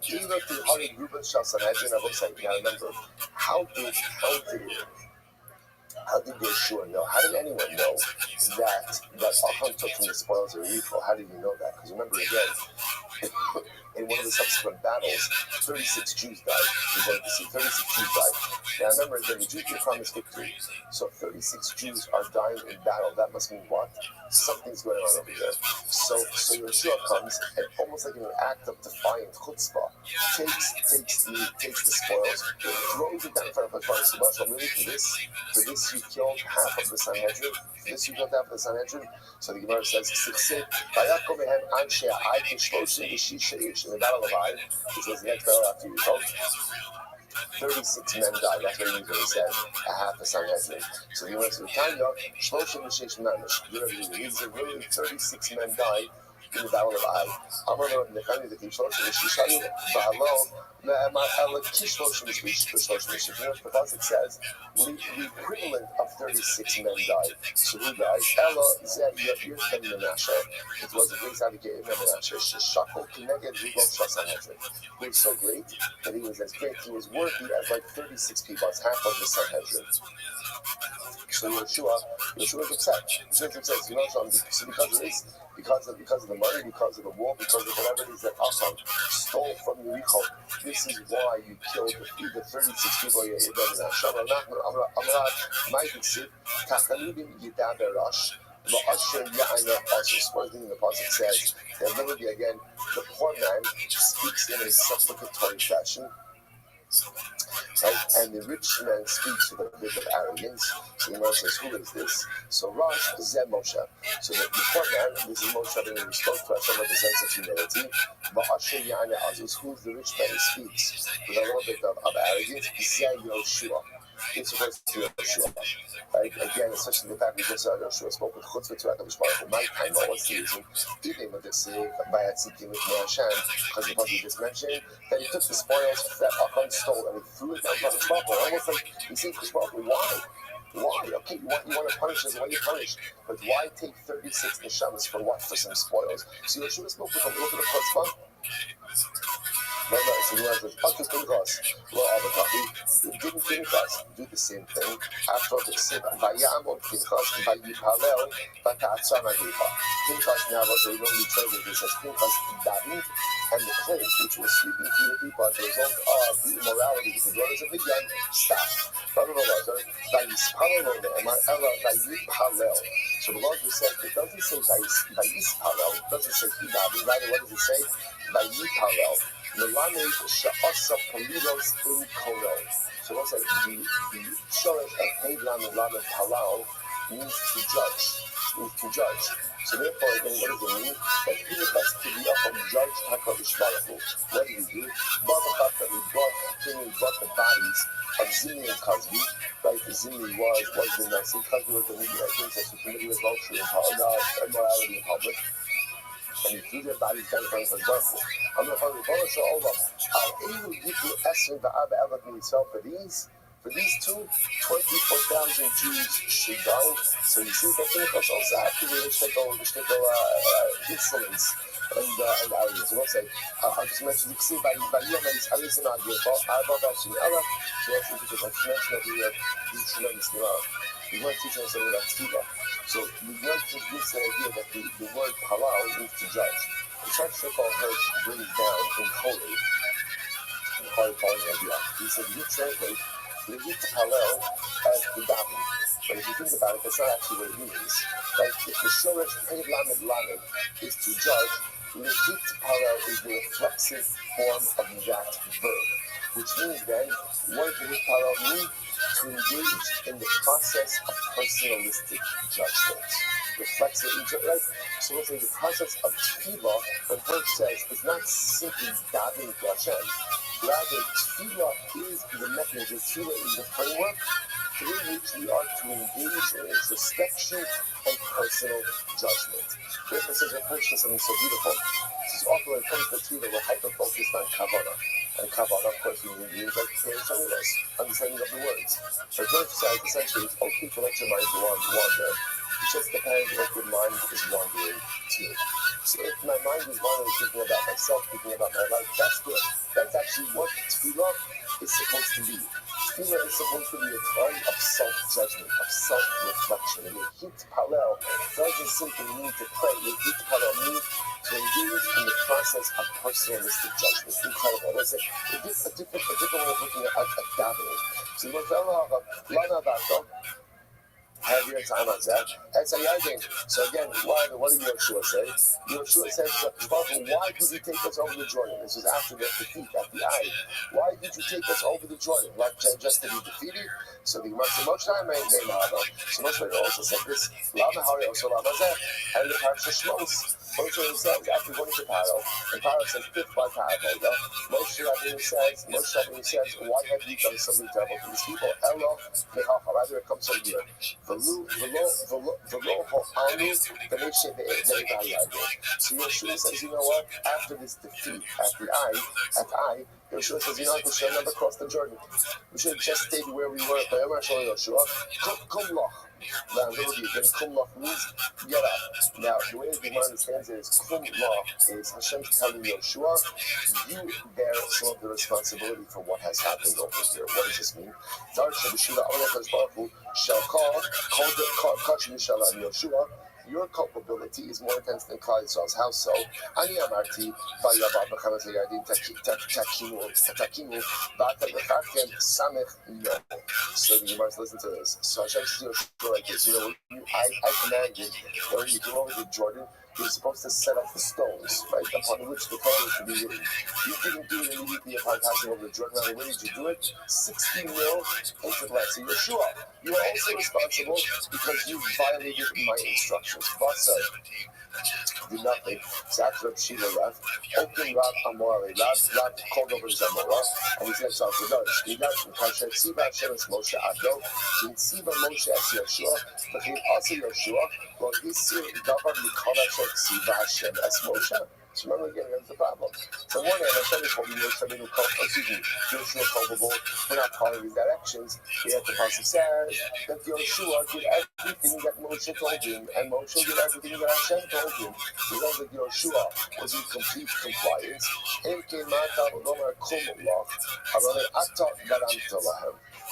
Speaker 1: Even to Hari Ruben Shal Sanhedrin, I will say, you gotta remember, how did Yoshua know? How did anyone know that Achan took from the spoils of Yericho? How did you know that? Because remember again, in one of the subsequent battles, 36 Jews died. We're going to see 36 Jews died. Now remember, the Jews were promised victory. So 36 Jews are dying in battle. That must mean what? Something's going on over there. So Yoshua comes and almost like in an act of defiant chutzpah, takes the spoils, throws it down in front of HaKadosh Baruch Hu. For this you killed half of the Sanhedrin. For this you killed half of the Sanhedrin. So the Gemara says, in the battle of Ai, which was the next battle after Yericho, 36 men died. That's what it means when he said a half a Sanhedrin. So the Gemara says, these are really 36 men died in the battle of Ai. The family that keeps the Pasuk says the equivalent of 36 men died. So who died? It was a great advocate of Menashe, who was so great that he was as great, he was worthy as like 36 people, as half of the Sanhedrin. So Yeshua gets upset. So because of this, because of the money, because of the war, because of whatever it is that Achan stole from Yericho, this is why you killed the 36 people. The Pasuk says that literally again, the poor man speaks in a supplicatory fashion. Right? And the rich man speaks with a bit of arrogance. So the Gemara says, who is this? So Rosh is Moshe. So the poor man, this is Moshe having a response to Hashem with a sense of humility. Who's the rich man who speaks with a little bit of arrogance? Yoshua. It's supposed to be Yoshua. Right? Again, especially the fact we just saw Yoshua spoke with chutzpah to HaKadosh Baruch Hu. My time, what's the reason? He didn't want to say by Atzikim Lefnei Hashem, because the Pasuk just mentioned that he took the spoils that Achan stole and he threw it down to HaKadosh Baruch Hu. Almost like he said, HaKadosh Baruch Hu, why? Why? Okay, you want to punish us, why you punish? But why take 36 neshamas for what? For some spoils? So Yoshua spoke with a little bit of chutzpah. So he was Pinchas, didn't Pinchas do the same thing after the sin? Vayamod Pinchas, Vayipalel, Vatatzana Gefa. Pinchas now also we normally translate this as Pinchas David, and the plague which was sweeping through the people as a result of the immorality with the daughters of Midian stopped. So the Lord just said, it doesn't say Vayispalel, it doesn't say Hidabi, rather what does it say? Vayipalel. Melamed Sha'asa Polilos in Kono. So what's that? The Shoresh of Pedlan and Lamed Palal means to judge. So therefore, again, what does it mean? That Pinchas to be up and judge HaKadosh Baruch Hu. What did he do? Brought the bodies of Zimri and Cosby. Right, the Zimri was the Nazi. Cosby was the Midianite princess who committed adultery and immorality in public. And he threw their bodies down in front of his birthday. I'm going to find the bonus of all of them. For these two, 24,000 Jews should die. So you see that Pinchas also activated insolence and arrogance. So what's that? I just mentioned, you see, by Yemen's Aris and Agir, so what's the mention of the tremendous Nirah. We weren't teaching us something about Tfilah. So we weren't just this idea that the word Palal means to judge. The Church called Hirsch brings down in Holy, following idea. He said, you translate Lehit Palel as the Davi. But if you think about it, that's not actually what it means. Right? If the Shoresh Pei Lamed Lamed is to judge, Lehit Palel is the reflexive form of that verb. Which means then, what does Lehit Palel mean? To engage in the process of personalistic judgment. Reflexive, right? So let's say the process of tefillah, when Hirsch says, is not simply davening to Hashem. Rather, tefillah is the mechanism, tefillah is the framework through which we are to engage in introspection and personal judgment. Therefore, says that Hirsch is something so beautiful. This is often when it comes to tefillah, we're hyper-focused on Kavanah. And Kabbalah, of course, means like understanding of the words. So Hirsch says, essentially, it's okay to let your mind wander. It just depends what your mind is wandering to. So if my mind is wandering, thinking about myself, thinking about my life, that's good. That's actually what tefillah is supposed to be. Tefillah is supposed to be a time of self-judgment, of self-reflection. And Lehit Palel doesn't simply mean to pray. Lehit Palel means to engage in the process of personalistic judgment. Incredible. Let's say a different way of looking at davening. So you want have your time on that. That's a yagging. So again, what did Yeshua say? Yeshua says, why did you take us over the Jordan? This is after the defeat, at the eye. Why did you take us over the Jordan? Like just to be defeated? So the Gemara said, Moshe So Moshe also said this, and the Parsha Shmos. Moshe says, after going to Paro, and Paro says, fifth by Paro, Moshe Rabbeinu says, why have you done something terrible to these people? Elo, rather it comes from here. So Yeshua says, you know what? After this defeat at the eye, Yeshua says, you know what? We should have never crossed the Jordan. We should have just stayed where we were. Kumlach means get up. Now, the way the Gemara understands it is Kumlach is Hashem telling Yeshua, you bear some of the responsibility for what has happened over here. What does this mean? Yeshua, your culpability is more intense than Klal Yisrael's house. So, Ani Amarti, Vayavar B'chamet Le'Yadim Takimu, V'ata L'Chartem Samech No. So the Gemara listen to this. So Hashem says like this. You know, I commanded when you go over to Jordan, you're supposed to set up the stones, right, upon which the Torah should be written. You didn't do it immediately upon passing over the Jordan. Now, when did you do it? 60 mil into the land. So Yeshua, you are also responsible because you violated my instructions. Vasa did nothing. So after Sheila left, open Rab Amore, Rab called over Zamora, and he said, so for those, he got from Kasher, Siva Hashem es Moshe Ado, in Siva Moshe es Yeshua, but he also Yeshua, well, Isir Davar Mikol Hashem Siva Hashem es Moshe. So remember again, that's the problem. So one hand, Hashem is holding Yoshua culpable for not following his directions. Yet the passage says that Yoshua did everything that Moshe told him, and Moshe did everything that Hashem told him. He knows that Yoshua was in complete compliance.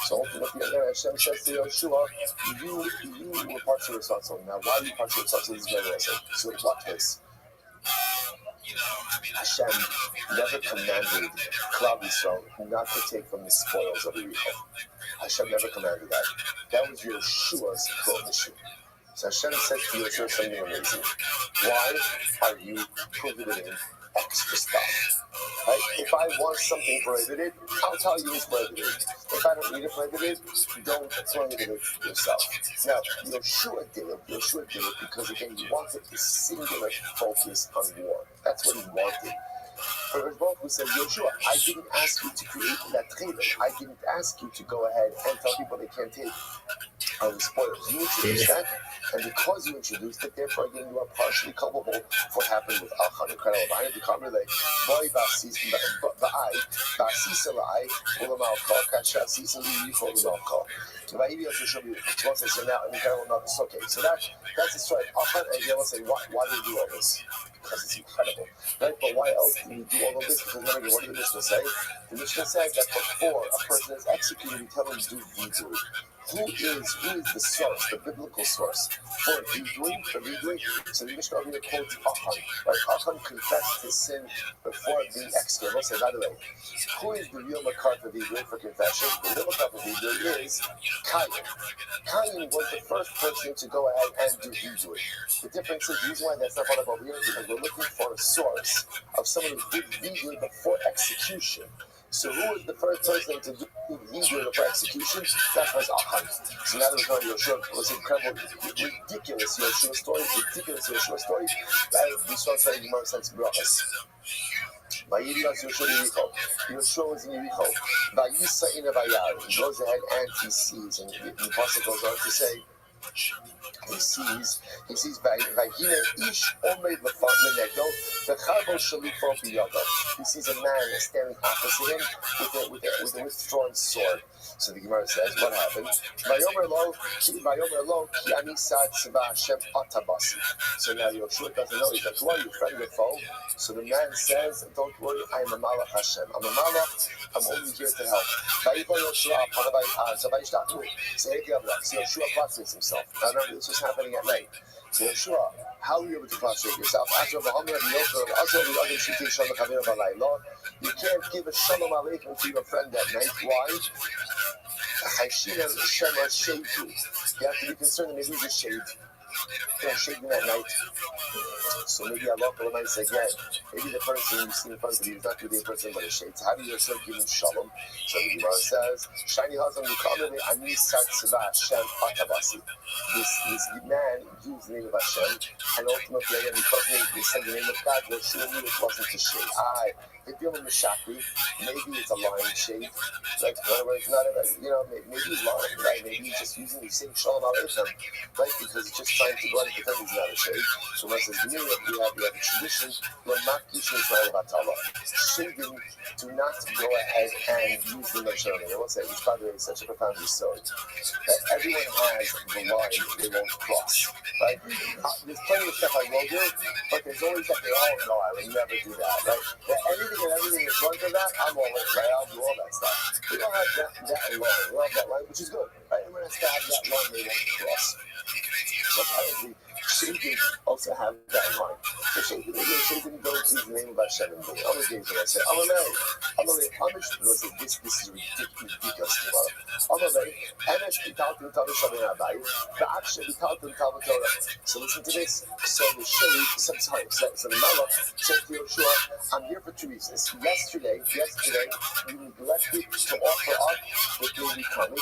Speaker 1: So ultimately, again, Hashem says to Yoshua, you were partially responsible. Now, why are you partially responsible? This is very interesting. So watch this. Hashem never commanded Klal Yisrael not to take from the spoils of Yericho. Hashem never commanded that. That was Yeshua's prohibition. So Hashem said to Yoshua something amazing. Why are you prohibiting extra stuff? Right? If I want something prohibited, I'll tell you it's prohibited. If I don't need it prohibited, don't prohibit it yourself. Now, Yeshua did it because, again, he wanted a singular focus on war. That's what he wanted. For his both, we said, Yeshua, I didn't ask you to create that trailer. I didn't ask you to go ahead and tell people they can't take the spoilers. You introduced that, and because you introduced it, therefore, again, you are partially culpable for what happened with Achan and Karel. I can't relate. Boy, Basisa Lai, Ulamalka, Kasha, Sisa Li, for Ulamalka. So now, and Karel, not okay. So that's the story. Achan, and they will say, why do you do all this? Because it's incredible. Right? But why else do you do all of this? Because remember, what did the Mishnah say? The Mishnah says that before a person is executed, we tell him to do vidui. Who is the source, the biblical source for vidui, for vidui? So the Mishnah over here quotes Achan. Right? Achan confessed his sin before being executed. Let's say, by the way, who is the real makar for vidui, for confession? The real makar for vidui is Cain. Cain was the first person to go ahead and do vidui. The difference is, the reason why that's not part of over here is because we're looking for a source of someone who did vidui before execution. So who is the first person to do vidui before execution? That was Achan. So now that we're going to Yoshua, it was incredible, ridiculous Yoshua story, that we saw today in Gemara since Brachos. Yoshua was in Yericho. Vayisa in a vayar. He goes ahead and he sees, and the apostle goes on to say, he sees Vayhine ish omed lenegdo v'charbo shalifo biyado. He sees a man standing opposite him with a withdrawn sword. So the Gemara says, what happened? Vayomer lo ki ani sad tzva Hashem atabasi. So now Yoshua doesn't know. He's like, who are you, friend or foe? So the man says, don't worry, I am a malach Hashem. I'm a malach. I'm only here to help. So Yoshua prostrates himself. Now remember, this was happening at night. So Yoshua, how are you able to prostrate yourself? You can't give a shalom aleichem to your friend at night. Why? You have to be concerned that maybe he's a shade. Shaking at night. So maybe Allah might say again, maybe the person you see in front of you is not going to be a person but a shade. So how do you yourself give him shalom? So the Gemara says, Shiny Hazam Yukamene Ani Sat Tzva Hashem Atabasi. This man used the name of Hashem, and ultimately, again, because he said the name of God, Yoshua knew it wasn't a shade. They deal with Meshachri, maybe it's a lying shade. Like, in other words, not maybe he's lying, right? Maybe he's just using the same shalom aleichem, right? Because he's just trying to go and pretend he's not a shade. So when it says, we have a tradition, shading, do not go ahead and use the name shalom. I will say, which by the way is such a profound story, that everyone has the line they won't cross, right? There's plenty of stuff I will do, but there's always that no, I would never do that, right? Anything and everything in front of that, I'm all in, right? I'll do all that stuff. We don't have that line. We don't have that line, which is good, right? Everyone has to have that line they won't cross. So apparently, Shaitan also have that line. So Shaitan goes to the name of Hashem and the other things that I say, I'm this is ridiculous. So listen to this. So the shade sometimes, so the Malach said to Yoshua, I'm here for two reasons. Yesterday, you neglected to offer up the daily coming,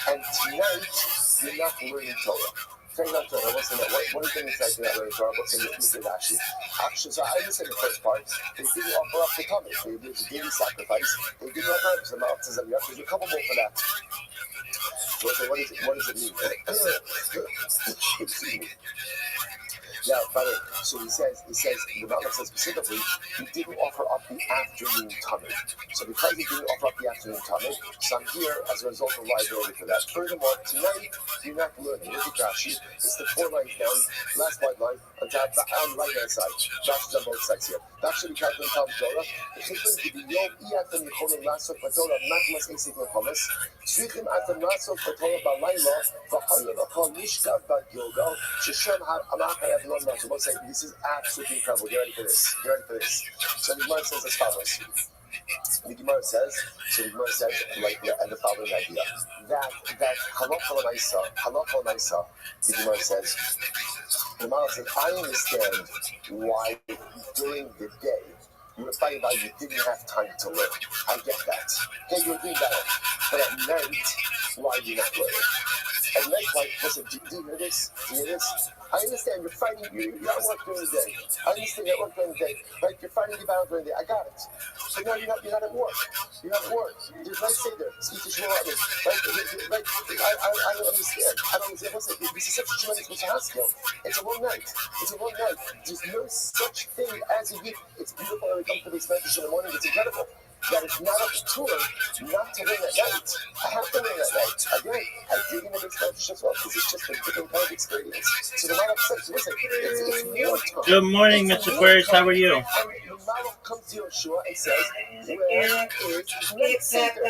Speaker 1: and tonight, you're not learning Torah. What's in that? What is the insight to that learning Torah? What's in it actually? So I understand the first part. They didn't offer up the coming. They did the daily sacrifice. They didn't offer up the Malach says that you have to be culpable for that. So what does it mean? Now, by the way, so he says, the Malach says specifically, he didn't offer up the afternoon tummy. So because he didn't offer up the afternoon tummy, so I'm here as a result of liability for that. Furthermore, tonight, you're not learning. Look at Rashi. It's the 4 lines down, last white line, on the right hand side. Rashi's on both sides here. That should be calculated in Talmud Torah. The Chittim Gidiyom, Iyatam Yicholim Lasok Batorah, Matmas Esik Mechomes, Tzrichim Atam Lasok Batorah Balayla, V'chayim Achal Mishkav Bad Gilgal, Sheshem HaMachai Avlon Matzah. We'll say, this is absolutely incredible. Get ready for this. Get ready for this. So the Gemara says as follows. The Gemara says, like the following idea, that halacha l'maisa, the Gemara says, the Gemara says, I understand why during the day you were fighting about you didn't have time to learn. I get that. Okay, you're doing that. But at night, why are you not learning? At night, like, listen, do you hear this? Do you hear this? I understand you're fighting, you're at work during the day. I understand you're at work during the day. Right? You're fighting your battle during the day. I got it. But no, you're not at work. You're at work. There's nice say there. Speak to Shmuel. Right? I don't understand. Listen, this is such a tremendous skill. It's a long night. There's no such thing as a week. It's beautiful when we come to this meditation in the morning. It's incredible. That it's not up to her not to learn at night. I have to learn at night. Again, I dig into this meditation as well because it's just a different kind of experience. So the Malach says, listen, it's more time.
Speaker 2: Good morning, Mr. Aquarius. How are you?
Speaker 1: And the Malach comes to Yeshua and says, where is night Seder?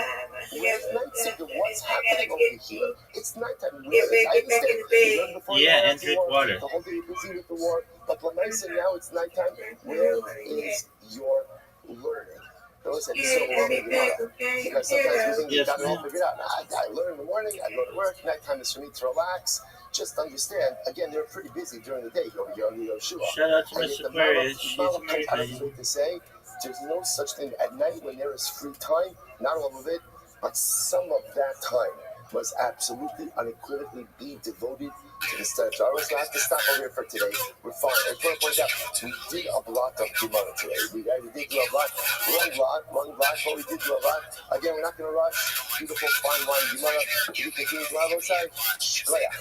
Speaker 1: Where's night Seder? What's happening over here? It's nighttime. Where is I understand.
Speaker 2: Yeah, and drink water.
Speaker 1: The whole day you're busy with the war. But Lamaisa, now it's nighttime. Where is your learning? Listen, this is overwhelming because sometimes we think you got it all figured out. I learn in the morning, I go to work, nighttime is for me to relax. Just understand, again, they're pretty busy during the day over here on the Yeshua.
Speaker 2: Shout out to Mr. Aquarius. She's
Speaker 1: amazing. To say, there's no such thing at night when there is free time, not all of it, but some of that time must absolutely, unequivocally be devoted to the study. So I was going to have to stop over here for today. We're fine. I just want to point out, we did a lot of Gemara today. We did do a lot. Long block, but we did do a lot. Again, we're not going to rush. Beautiful, fine wine Gemara. We continue to have outside. Shkoyach.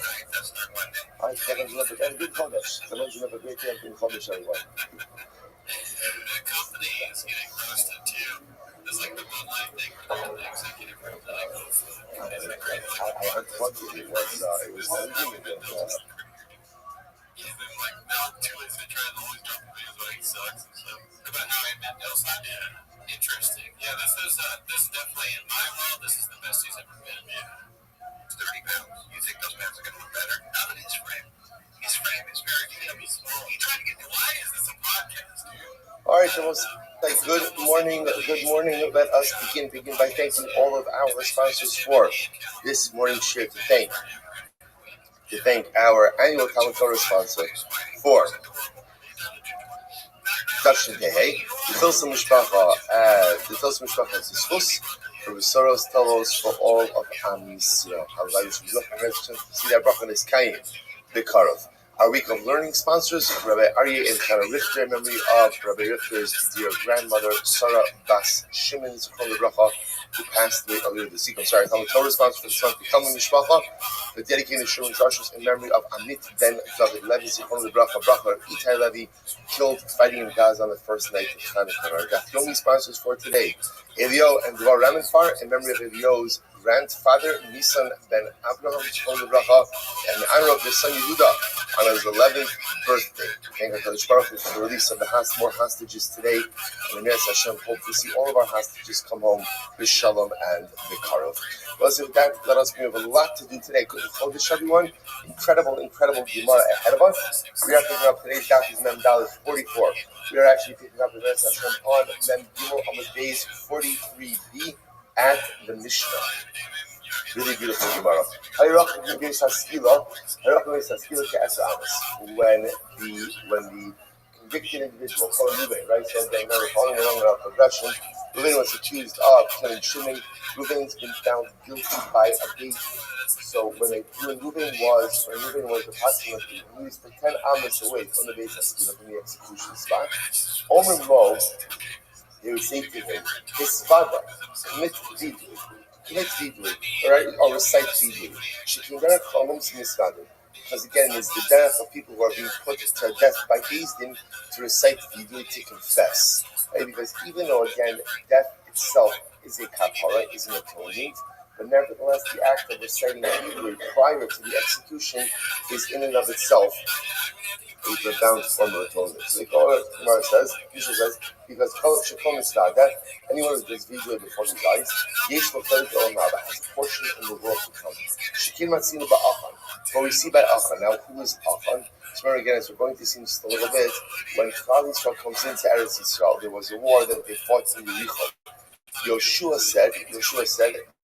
Speaker 1: All right, everyone's going to have a good Chodesh. Everyone's going to have a great day in Chodesh, everyone.
Speaker 3: The company is getting roasted too. It's like the Bud Light thing where the executive room that I go for.
Speaker 1: I unplugged it. It was anything in it.
Speaker 3: Yeah, then like now 2 weeks I tried to always drop videos about it sucks and stuff. About how I met Nelson. Yeah. Interesting. Yeah, this is definitely in my world, this is the best he's ever been. Yeah. 30 pounds. You think those pounds are gonna be better? Not in his frame. His frame is very heavy. He tried to get why is this a podcast, dude?
Speaker 1: All right, so good morning. Let us begin by thanking all of our sponsors for this morning's share. To thank our annual Talmud Torah sponsor for Darshan Tehei, the Tilson Mishpacha Zizchus, for Soros Telos, for all of Am Yisrael. Allah Yisrael, see that bracha is Kayin, Bekarov. Our week of learning sponsors, Rabbi Aryeh and Chana Richter, in memory of Rabbi Richter's dear grandmother, Sarah Bas Shimon, Zichron Bracha, who passed away earlier this week. Talmud Torah sponsor for this month, Becoming Mishpacha, the dedicated Shimon Drashos in memory of Amit Ben David Levi, Zichron Bracha, Itai Levi, killed fighting in Gaza on the first night of Chanukah. Our Gathyomi sponsors for today, Elio and Dvar Ramenfar, in memory of Elio's grandfather, Nisan Ben Abraham, Zichron Bracha, and in honor of his son Yehuda on his 11th birthday. Thank HaKadosh Baruch Hu for the release of more hostages today. And Amiras Hashem, hope to see all of our hostages come home with Shalom and Bekarov. Well, so with that, let us be. We have a lot to do today. Good Chodesh, everyone. Incredible Gemara ahead of us. We are picking up today's daf is Mem Daled 44. We are actually picking up the Amiras Hashem on Mem Gimel on the days 43b at the Mishnah. Really beautiful Gemara. When the convicted individual, called Reuben, right? So they were following along in our progression. Reuben was accused of killing Shimon. Reuben's been found guilty by a baby. So when Reuben was approximately at least 10 amos away from the base of from the execution spot, Omer Lo, they would say to him, his father, commit vidui, right? Or recite vidui. Shekingara cholum smisvadu. because again, it's the derech of people who are being put to death by Bezdin to recite vidui, to confess. Right? Because even though again, death itself is a kapara, is an atonement, but nevertheless, the act of reciting vidui prior to the execution is in and of itself a profound form of atonement. So the Gemara says, Mishnah says, because anyone who does vidui before he dies, yesh has a portion in the world to come. Shekil matzinu ba'achan. But we see by Achan. Now, who is Achan? So remember again, as we're going to see in just a little bit, when Klal Yisrael comes into Eretz Yisrael, there was a war that they fought in Yericho. Yoshua said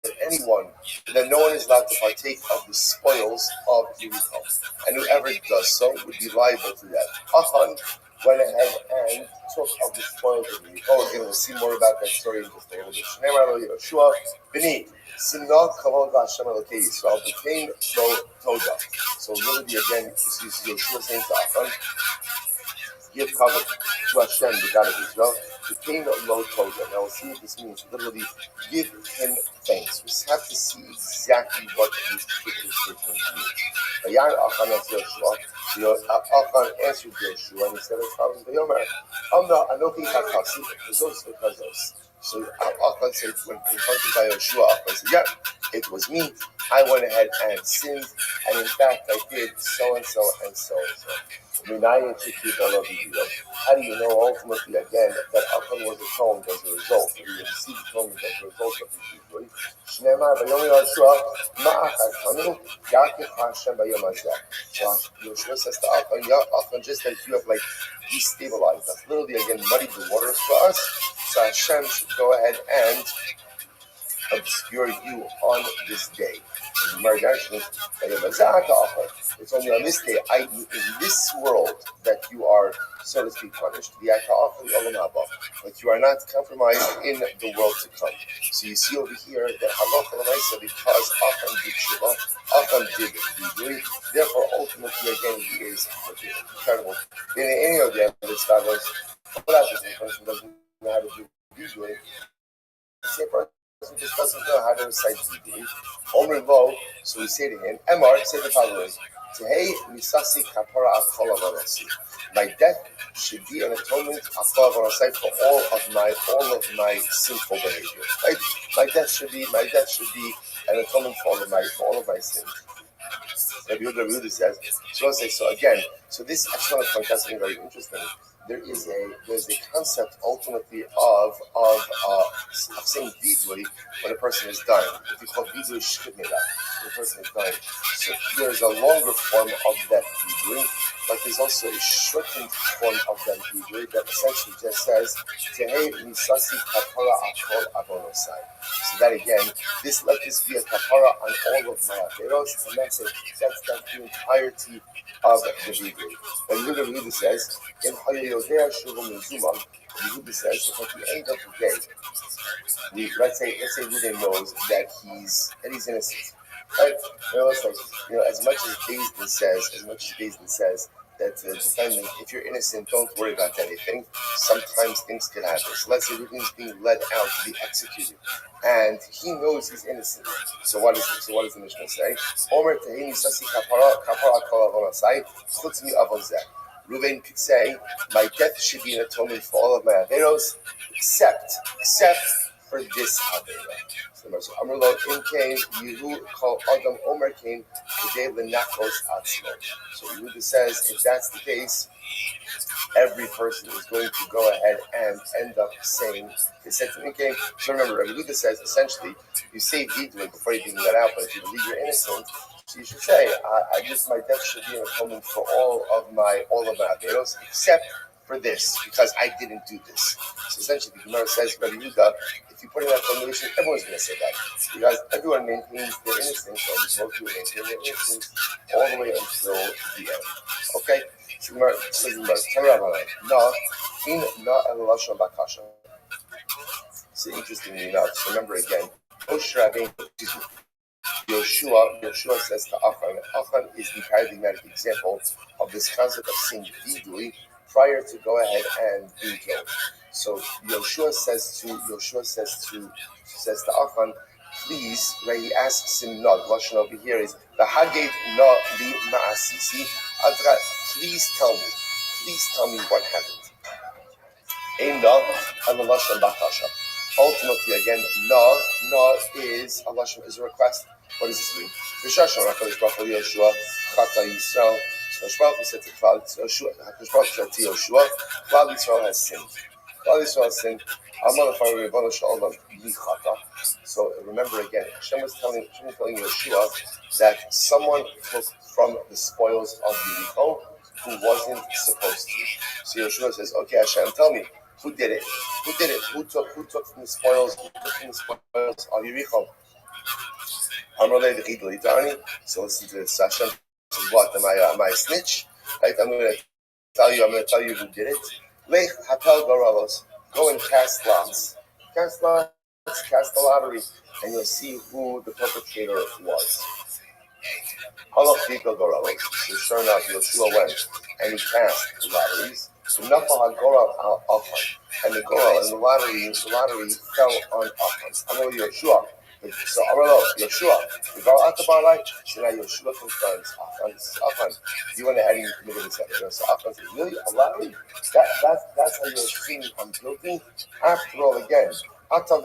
Speaker 1: that no one is allowed to partake of the spoils of Yericho, and whoever does so would be liable to that. Achan went ahead and took of the spoils of Yericho. Again, we'll see more about that story in just a little bit. Shneimar Yoshua B'ni Simna Kavod Hashem Elokei Yisrael became Lo Toda. So literally again, you see Yoshua saying to Achan, give cover to Hashem, the God of Israel, became Lo Toda. Now we'll see what this means. Literally, give him thanks. We have to see exactly what this particular statement means. Achan answered Yoshua and he said, so Achan said, when confronted by Yoshua, Achan said, yeah, it was me. I went ahead and sinned, and in fact I did so and so and so and so. How do you know ultimately again that Achan was atoned as a result? He received atonement as a result of his deed. So Yoshua says to Achan, just as you have like destabilized us, literally again muddied the waters for us, so Hashem should go ahead and obscure you on this day. It's only on this day, i.e. in this world, that you are, so to speak, punished. But you are not compromised in the world to come. So you see over here that because Achan did Shiva, Achan did Vidui, therefore ultimately again he is forgiven. Incredible. In any of the this goes, what happens when a person doesn't know how to do Vidui? The same person just doesn't know how to recite Vidui. Omer Lo, so we say to him, Emar, say the following. My death should be an atonement for all of my sinful behavior. Right? My death should be an atonement for all of my sins. Rabbi Yehuda says, so again, so this I just want to point out something very interesting. There's a concept ultimately of saying vidui when a person is dying. If you call vidui shkidmila, when a person is dying. So there's a longer form of that vidui, but there's also a shortened form of that vidui that essentially just says tehei misasi kapara akol avonosai. So that again, let this be a kapara on all of my averos, and that's the entirety of the vidui. And Yehuda says in Yehuda says that at the end of the day, let's say Yehuda knows that he's innocent, right? As much as Bezdin says that the defendant, if you're innocent, don't worry about anything. Sometimes things can happen. So let's say Yehuda is being led out to be executed, and he knows he's innocent. So what does the Mishnah say? Omer tehini sasi kapara kol avonasai chutz mi avonzeh. Reuven could say, my death should be an atonement for all of my averos, except for this avera. So Amar lo im kain Yehu kol adam omer kain kedei lenakos atzmo. So Yehuda says, if that's the case, every person is going to go ahead and end up saying, they said to me, okay, so remember, Rabbi Yehuda says, essentially, you say vidui before you being let out, but if you believe you're innocent, so you should say, my death should be an atonement for all of my averos, except for this, because I didn't do this. So essentially, the Gemara says, Rabbi Yehuda, if you put in that formulation, everyone's going to say that, because everyone maintains their innocence, or most people maintain their innocence, all the way until the end. Okay? So Gemara says, so interestingly enough, so remember again, Yoshua says to Achan is the paradigmatic example of this concept of saying vidui prior to go ahead and being killed. So Yoshua says to Achan, please, right? He asks him, no, the Lashon over here is, V'haged no li ma'asisi, please tell me what happened. Ein no, and the Lashon bakasha. Ultimately, again, no is a Lashon, is a request. What does this mean? V'shashon HaKadosh Baruch Hu Yoshua, Chata Yisrael, HaKadosh Baruch Hu said to Klal Yisrael, Klal Yisrael has sinned. Klal Yisrael has sinned. So remember again, Hashem was telling Yeshua that someone took from the spoils of Yericho who wasn't supposed to. So Yeshua says, "Okay, Hashem, tell me who did it? Who took from the spoils? Who took from the spoils of Yericho?" So listen to this. Hashem says, "What? Am I a snitch? Right? I'm going to tell you who did it. Lech hapel goralos. Go and cast lots. Cast the lottery, and you'll see who the perpetrator was." So sure enough, Yeshua went and he cast the lotteries. And the lottery fell on Achan. I'm going to Yeshua. So Yeshua, you go out the bar light. So now Yeshua confirms Achan. You went ahead and you committed this action. So Achan says, really, a lottery? That's how you're seeing I'm guilty. After all, again. So Achan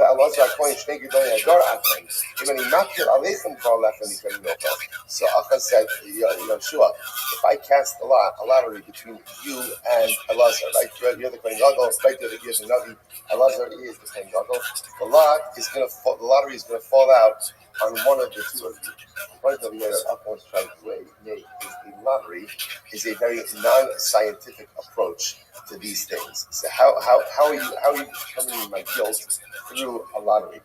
Speaker 1: said, Yeshua, if I cast a lottery between you and Elazar, like you're the Kohen Gadol, right? You're the Navi. Elazar is the Kohen Gadol. The lottery is going to fall out on one of the two of you. The point of the way that Achan was trying to make a lottery is a very non-scientific approach to these things. So how are you determining my guilt through a lottery?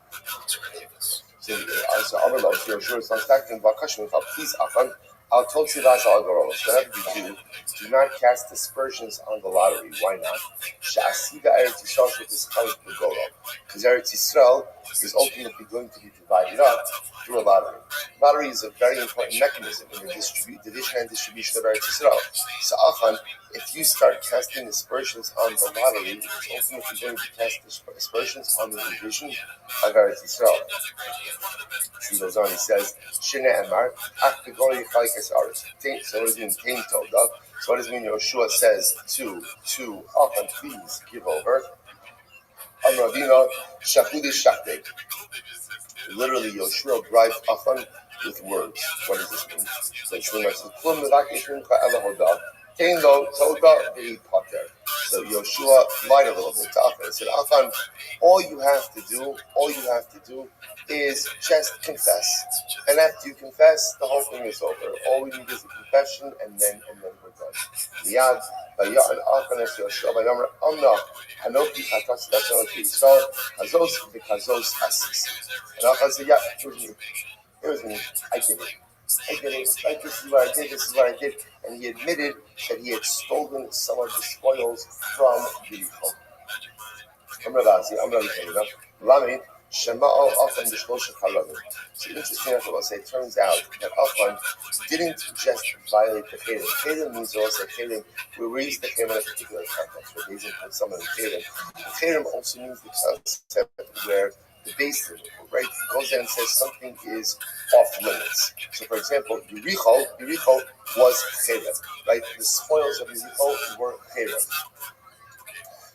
Speaker 1: So Amalok, Yeshua is contacting Bakashim. Please, Achan, I'll tell you that's all girls. Whatever you do not cast aspersions on the lottery. Why not? Sha'asida Eretz Yisrael should this kind of Megoro. Because Eretz Yisrael is ultimately going to be divided up through a lottery. Lottery is a very important mechanism in the division and distribution of Eretz Yisrael. So Achan, if you start casting aspersions on the lottery, it's ultimately going to cast aspersions on the division of Eretz Yisrael. He goes on, he says, Shene Emar, Aktegori Chalikes Aretz. So what does it mean? Tain Toda. So what does it mean? Yeshua says to Achan, please give over. Amravino, Shachudi Shachtek. Literally, Yeshua bribed Achan with words. What does this mean? So Yeshua lied a little bit to Achan and said, Achan, all you have to do is just confess. And after you confess, the whole thing is over. All we need is a confession, and then we're done. Miyad, Vayahan Achan es Yeshua, Vayomer Amna, Hanoki Chatas Datzon Yisrael, Hazos v'Kazos Asis. And Achan said, yeah, it was me. I did it. Like, this is what I did. And he admitted that he had stolen some of the spoils from Yericho. So interesting enough, I'll say, it turns out that Achan didn't just violate the Chelim. Chelim means also Chelim. We raise the Chelim in a particular context. We're raising from someone in Chelim. Chelim also means the concept where the basis, right, goes down and says something is off limits. So, for example, Yericho was Chelim, right? The spoils of Yericho were Chelim.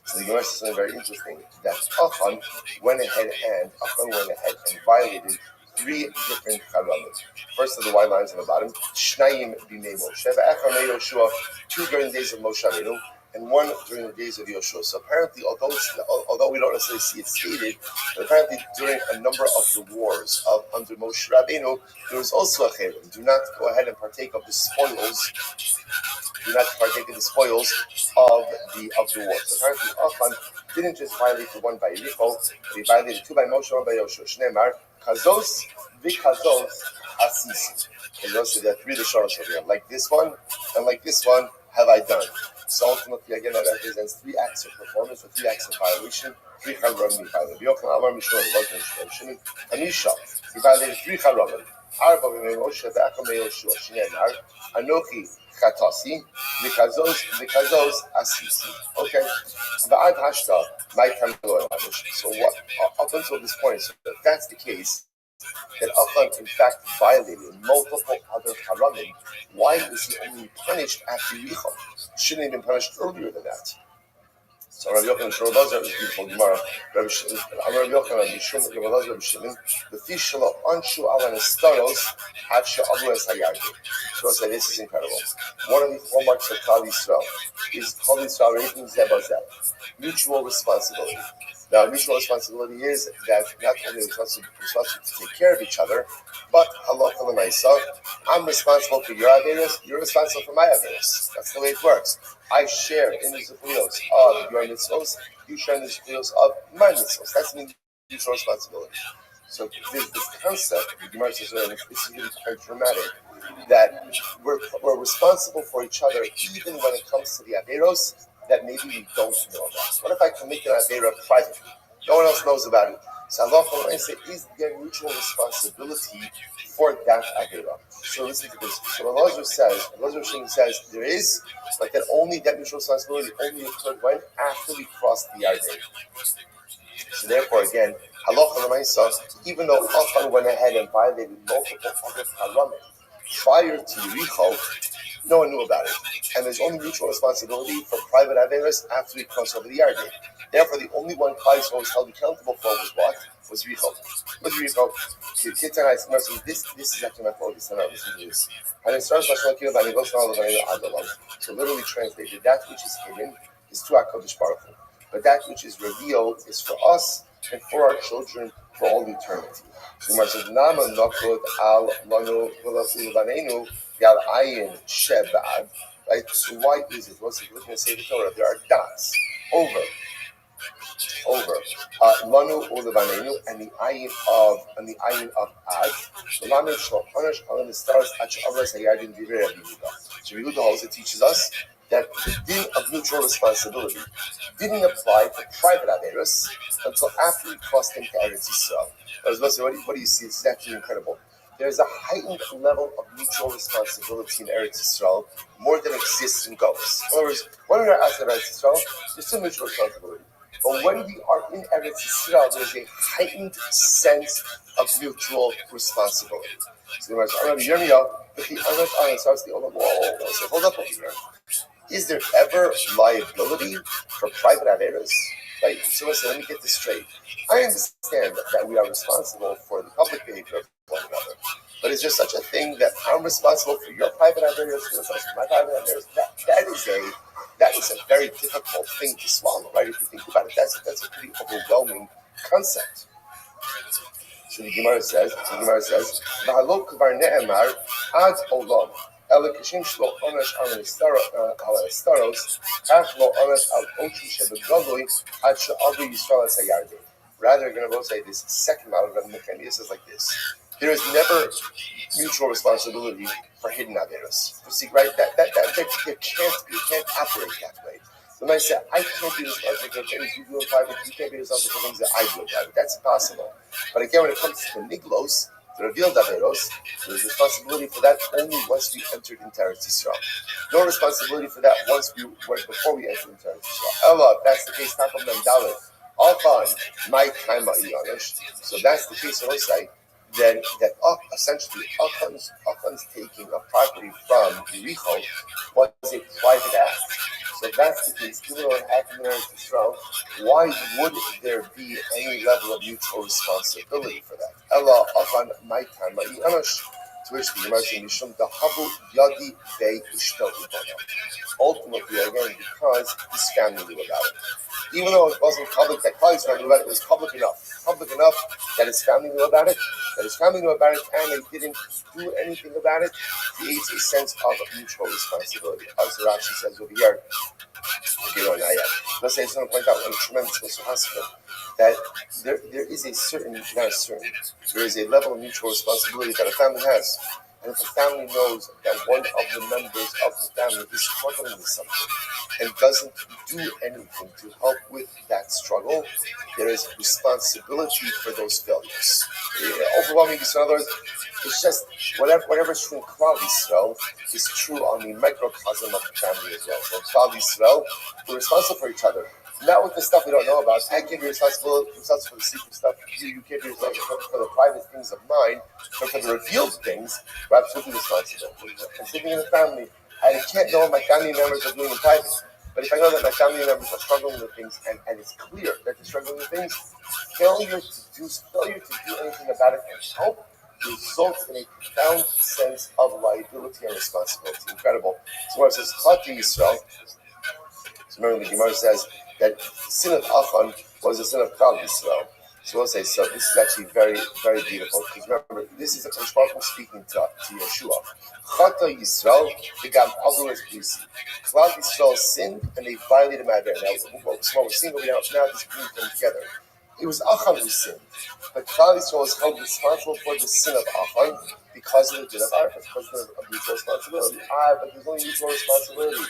Speaker 1: So the Gemara says something very interesting, that Achan went ahead and violated three different charamim. First of the white lines on the bottom, Shnayim b'nei Moshe, ve'echad b'nei Yoshua, 2 during the days of Moshe Rabbeinu, and 1 during the days of Yoshua. So apparently, although we don't necessarily see it stated, but apparently during a number of the wars under Moshe Rabbeinu, there was also a cherim. Do not go ahead and partake of the spoils. Do not partake in the spoils of the war. So apparently, Achan didn't just violate the 1 by Yericho, but he violated 2 by Moshe, 1 by Yoshua. Shneimar, Kazos v'Kazos Asisi. Kazos, so there are 3 Lashonos over here. Like this one, and like this one, have I done. So ultimately, again, that represents 3 acts of performance or 3 acts of violation. 3 charamim he violated. Yochanan Amar Mishmor wasn't Shimon. Anisha, he violated 3 charamim. Arba b'mei Moshe ve'echad b'mei Yoshua. Shneimar, Anochi Chatasi, Vikazos Asisi. Okay. Va'ad Hashta, my time. So what? Up until this point, so if that's the case, that Achan in fact violated multiple other haramim, why is he only punished after Yichol? Shouldn't he have been punished earlier than that? So Rabbi Yochanan Shor Lazar is beautiful Gemara. Rabbi Yochanan Rabbi Shimon Rabbi Lazar Rabbi Shimon the fish shelo anshu ala nestaros ad she'avu es hayardi. So I say this is incredible. One of the hallmarks of Klal Yisrael is Klal Yisrael raising zebazeh, mutual responsibility. Now, mutual responsibility is that not only responsible to take care of each other, but halacha l'maisa, I'm responsible for your averos, you're responsible for my averos. That's the way it works. I share in the zechuyos of your mitzvos, you share in the zechuyos of my mitzvos. That's mutual responsibility. So there's this concept, the Gemara says, this is really quite dramatic, that we're responsible for each other even when it comes to the averos that maybe we don't know about. What if I commit an avera privately? No one else knows about it. So Allah is there mutual responsibility for that avera? So listen to this. So Allah says there is, but that mutual responsibility only occurred when after we crossed the Yarden. So therefore, again, halacha l'maisa, even though Achan went ahead and violated multiple other haramim prior to Yericho, no one knew about it. And there's only mutual responsibility for private averos after we cross over the Yarden. Therefore, the only one Klal Yisrael was held accountable for was what? Was Yericho. With Yericho, this is actually my focus. Listen to this. So literally translated, that which is hidden is to HaKadosh Baruch Hu. But that which is revealed is for us and for our children for all eternity. So Gemara says, Nama nokud al lanu v'lavanenu yal ayin shebad. Right? So why is it? What's it looking at say the Torah? There are dots over lanu ulevanenu and the ayin of ad. The lanu shlo punish on the stars at Shavras Hayadin Divrei Rabbi Yehuda. So Rabbi Yehuda also teaches us that the din of mutual responsibility didn't apply to private averos until after we crossed into Eretz Yisrael. What do you see? It's actually incredible. There's a heightened level of mutual responsibility in Eretz Yisrael more than exists in Golos. In other words, when we are outside Eretz Yisrael, there's still mutual responsibility. But when we are in Eretz Yisrael, there's a heightened sense of mutual responsibility. So the Rabbi Yirmiyah starts the old wall. So hold up over here. Is there ever liability for private averos? Right? So let me get this straight. I understand that we are responsible for the public behavior of one another, but is there such a thing that I'm responsible for your private averos, you're responsible for my private averos? That is a very difficult thing to swallow, right? If you think about it, that's a pretty overwhelming concept. So the Gemara says, "V'halok kvar ne'emar ad olam." Rather, going to both say this second model of the says like this. There is never mutual responsibility for hidden averos. You see, right? That you can't operate that way. When I say I can't be responsible for things you do in private, you can't be responsible for things that I do in private. That's impossible. But again, when it comes to niglos, the revealed averos, there's responsibility for that only once we entered into Eretz Yisrael. No responsibility for that before we entered into Eretz Yisrael. Ella, if that's the case, Takam Mendalit, Alchan, my time Ma'iyanish. So that's the case of Osai, that essentially Achan's taking a property from Yericho was a private act. So if that's the case, even though it happened in Eretz Yisrael, why would there be any level of mutual responsibility for that? Ella Achan my time Ma'iyanish. To which the Gemara says, Mishum Dahavu Yadi Bei Ishto Ibana. Ultimately, again, because his family knew about it. Even though it wasn't public that Klal Yisrael knew about it, it was public enough that his family knew about it, and they didn't do anything about it, creates a sense of mutual responsibility. As Rashi says over here, let's say it's going to point out in a tremendous hospital that there is there is a level of mutual responsibility that a family has. And if a family knows that one of the members of the family is struggling with something and doesn't do anything to help with that struggle, there is responsibility for those failures. Overwhelming, in other words, it's just whatever's true in Klal Yisrael is true on the microcosm of the family as well. So Klal Yisrael, we're responsible for each other. Not with the stuff we don't know about. I can't be responsible for the secret stuff. You can't be responsible for the private things of mine, but for the revealed things, we're absolutely responsible. And sitting in a family, I can't know what my family members are doing in private. But if I know that my family members are struggling with things, and it's clear that they're struggling with things, failure to do anything about it and help results in a profound sense of liability and responsibility. Incredible. So when it says Chati Yisrael, so remember the Gemara says that the sin of Achan was the sin of Klal Yisrael. So we'll say, so this is actually very, very beautiful. Because remember, this is a Kodesh Baruch Hu speaking to Yeshua. Chata Yisrael, the Gam Avru is Brisi. Klal Yisrael sinned and they violated my Now, what we're seeing over now is bringing them together. It was Achan who sinned, but Klal Yisrael was held responsible for the sin of Achan because of the din of Arafat, because of mutual responsibility. But there's only mutual responsibility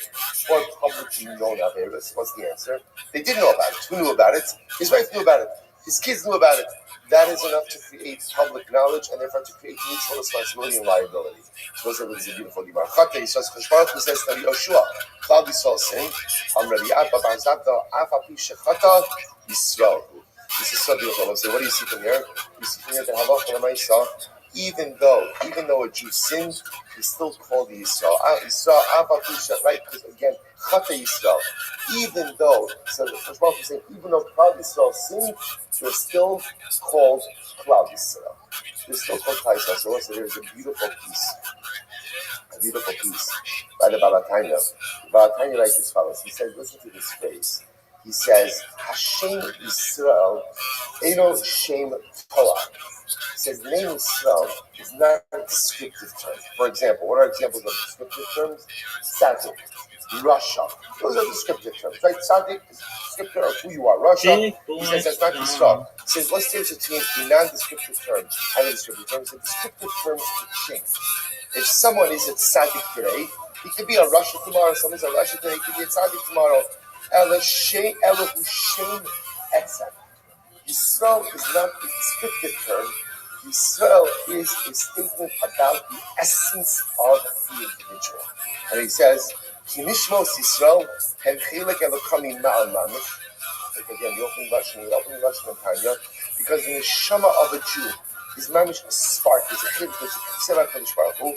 Speaker 1: for publicly known Averis. What's the answer? They did know about it. Who knew about it? His wife knew about it. His kids knew about it. That is enough to create public knowledge and therefore to create mutual responsibility and liability. So this is a beautiful Gemara. Chata Yisrael, Kodesh Baruch Hu says to Yoshua, Klal Yisrael sinned. Rabbi Abba Bar Zabda, Afa Pi Shechata Yisrael. This is so beautiful. So what do you see from here? You see from here that Halacha L'Maisa, even though a Jew sinned, he's still called Yisrael. Yisrael, right? Because again, Chata Yisrael. Even though, so the first one is saying, even though Klal Yisrael sinned, they're still called Klal Yisrael. They're still called Klal Yisrael. So also there's a beautiful piece by the Baal HaTanya. The Baal HaTanya writes as follows. He says, listen to this phrase. He says, Hashem Yisrael, Eino Shem Torah. He says, the name Yisrael is not a descriptive term. For example, what are examples of descriptive terms? Tzaddik, Russia. Those are descriptive terms, right? Tzaddik is a descriptor of who you are. Russia, he says, that's not Yisrael. He says, what's the difference between a non-descriptive term and a descriptive term? So descriptive terms can change. If someone is a tzaddik today, he could be a Russia tomorrow. Someone's a Russia today, he could be a tzaddik tomorrow. Elohim Etzem. Yisrael is not a descriptive term. Yisrael is a statement about the essence of the individual. And he says, Kinishmos Yisrael Hem Chilek Elokamim Ma'al Mamish. Again, the opening Russian and Tanya, because the neshama of a Jew is mamish a spark, is a hint, there's a piece of HaKadosh Baruch Hu.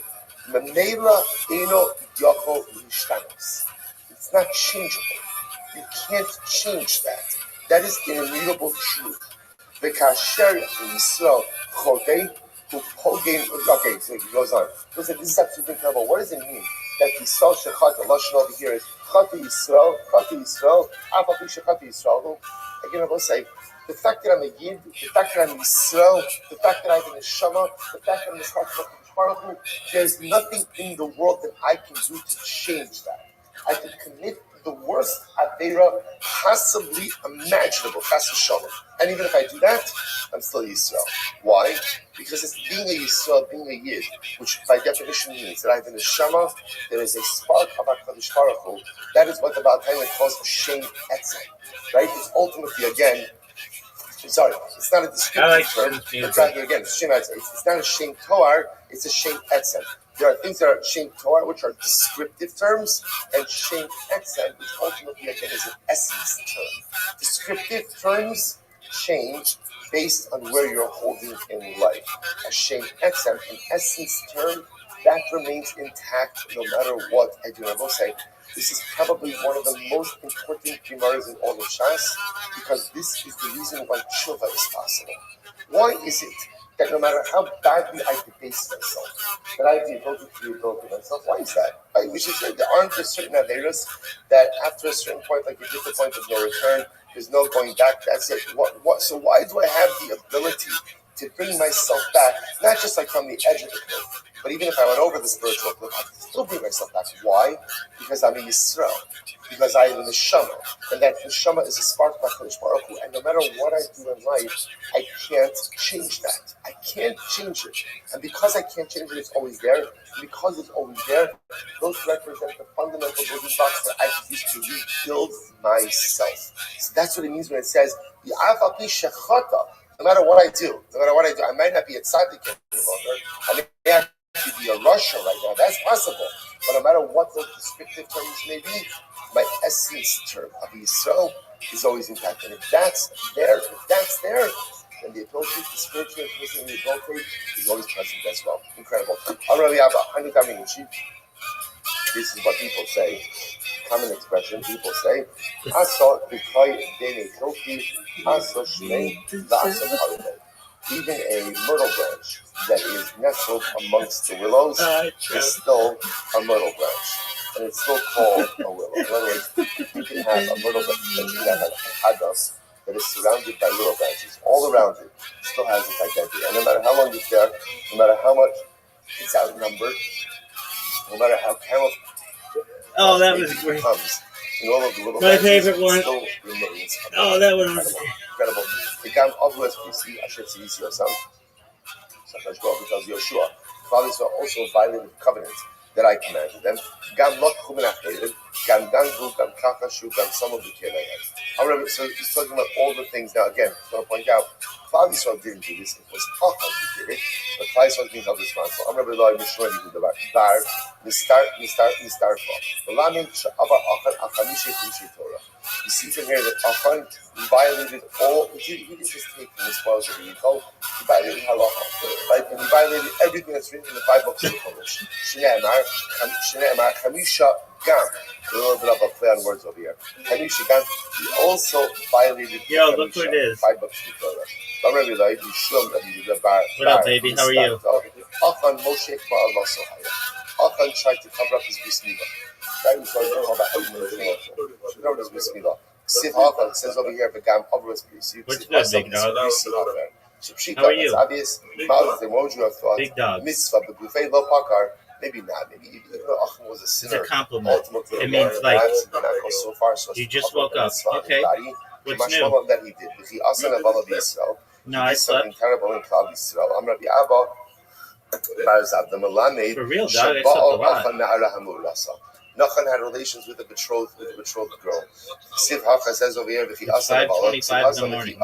Speaker 1: Memela Eino Yachol Yishtanos. It's not changeable. You can't change that. That is an immutable truth. V'kasher Yisrael Chodei Hu Pogem. Okay, so he goes on. So this is absolutely incredible. What does it mean that Yisrael Shechat, the lashon over here is Chata Yisrael, Afa Pi Shechata Yisrael. Again, I will say, the fact that I'm a Yid, the fact that I'm Yisrael, the fact that I have a neshama, the fact that I'm the Baruch Hu, there's nothing in the world that I can do to change that. I can commit the worst Aveira possibly imaginable, Chas v'shalom. And even if I do that, I'm still Yisrael. Why? Because it's being a Yisrael, being a Yid, which by definition means that I have a neshama, there is a spark of HaKadosh Baruch Hu. That is what the Baal HaTanya calls a Shem Etzem. Right? It's ultimately, again, sorry, it's not a descriptive term. Again, it's Shem Etzem. It's not a Shem Toar, it's a Shem Etzem. There are things that are Shem Torah, which are descriptive terms, and Shem Etzem, which ultimately, again, is an essence term. Descriptive terms change based on where you're holding in life. A Shem Etzem, an essence term, that remains intact no matter what I do. I will say, this is probably one of the most important Gemaras in all of Shas, because this is the reason why tshuva is possible. Why is it that no matter how badly I debase myself, that I have the ability to rehabilitate myself? Why is that? Right? Which is that there aren't just certain averas that after a certain point, like you hit the point of no return, there's no going back. That's it. So why do I have the ability to bring myself back, not just like from the edge of the cliff, but even if I went over the spiritual cliff, I can still bring myself back. Why? Because I'm a Yisrael. Because I am a neshama, and that neshama is a spark of HaKadosh Baruch Hu. And no matter what I do in life, I can't change that. I can't change it. And because I can't change it, it's always there. And because it's always there, those represent the fundamental building blocks that I use to rebuild myself. So that's what it means when it says, "Ya'afa pi shechata." No matter what I do, I might not be a tzaddik any longer. I may actually be a Russia right now. That's possible. But no matter what those descriptive terms may be, my essence term of Yisrael is always intact. And if that's there, then the adultery, the spiritual imprisonment, the adultery is always present as well. Incredible. This is what people say. Common expression. People say, even a myrtle branch that is nestled amongst the willows is still a myrtle branch. And it's still called a willow. In other words, you can have a myrtle branch, you can have a hadas that is surrounded by willow branches. All around it still has its identity. And no matter how long it's there, no matter how much it's outnumbered, no matter how camouflaged
Speaker 2: that was great.
Speaker 1: In all of the little
Speaker 2: My favorite one.
Speaker 1: still remains.
Speaker 2: That one was
Speaker 1: incredible. The Gam Avos Bisi, Asher Tzisi Yosam, Sakash Baruch tells Yoshua, fathers are also violated the covenant that I commanded them. Gam not Chumen Achayim, Gam Dangu, Gam Kakashu, Gam Samo B'Kelayim. So he's talking about all the things. Now again, I want to point out, Klal Yisrael didn't do this. It was Chacham who did it, but Klal Yisrael is being held responsible. I'm Rabbi Loi Mishmori who did Bar, Nistar For. Lamin Sha'avar Achan Achamishe Kumshi Torah. You see from here that Achan violated all. He didn't just take from the spoils of Yitro. He violated halacha, right? And he violated everything that's written in the 5 books of the Chumash. Shneimar Chamisha Gam. A little bit of a play on words over here. Chamisha Gam. He also violated.
Speaker 2: Look what it is.
Speaker 1: 5 books of the Torah.
Speaker 2: What up, baby? How are you?
Speaker 1: Achan Moshe K'ma'al Masohaya. Achan tried to cover up his bris milah. Right? We started talking about how his bris milah. Siv Achan says over here, "Begam Avros Bris."
Speaker 2: What's good, big dog? How are you?
Speaker 1: It's obvious.
Speaker 2: Big dog.
Speaker 1: Mitzvah b'gufei lo pakar. Maybe not. Maybe even though Achan was a sinner.
Speaker 2: It's a compliment. It means like you just woke up. Okay. What's new?
Speaker 1: That he did.
Speaker 2: No, I slept.
Speaker 1: Something terrible in Klal Yisrael. I'm Rabbi Abba.
Speaker 2: For real, dog. I slept a lot.
Speaker 1: Nachan had relations with the betrothed girl. Siv Hacha says over here,
Speaker 2: It's 5:25 in the morning.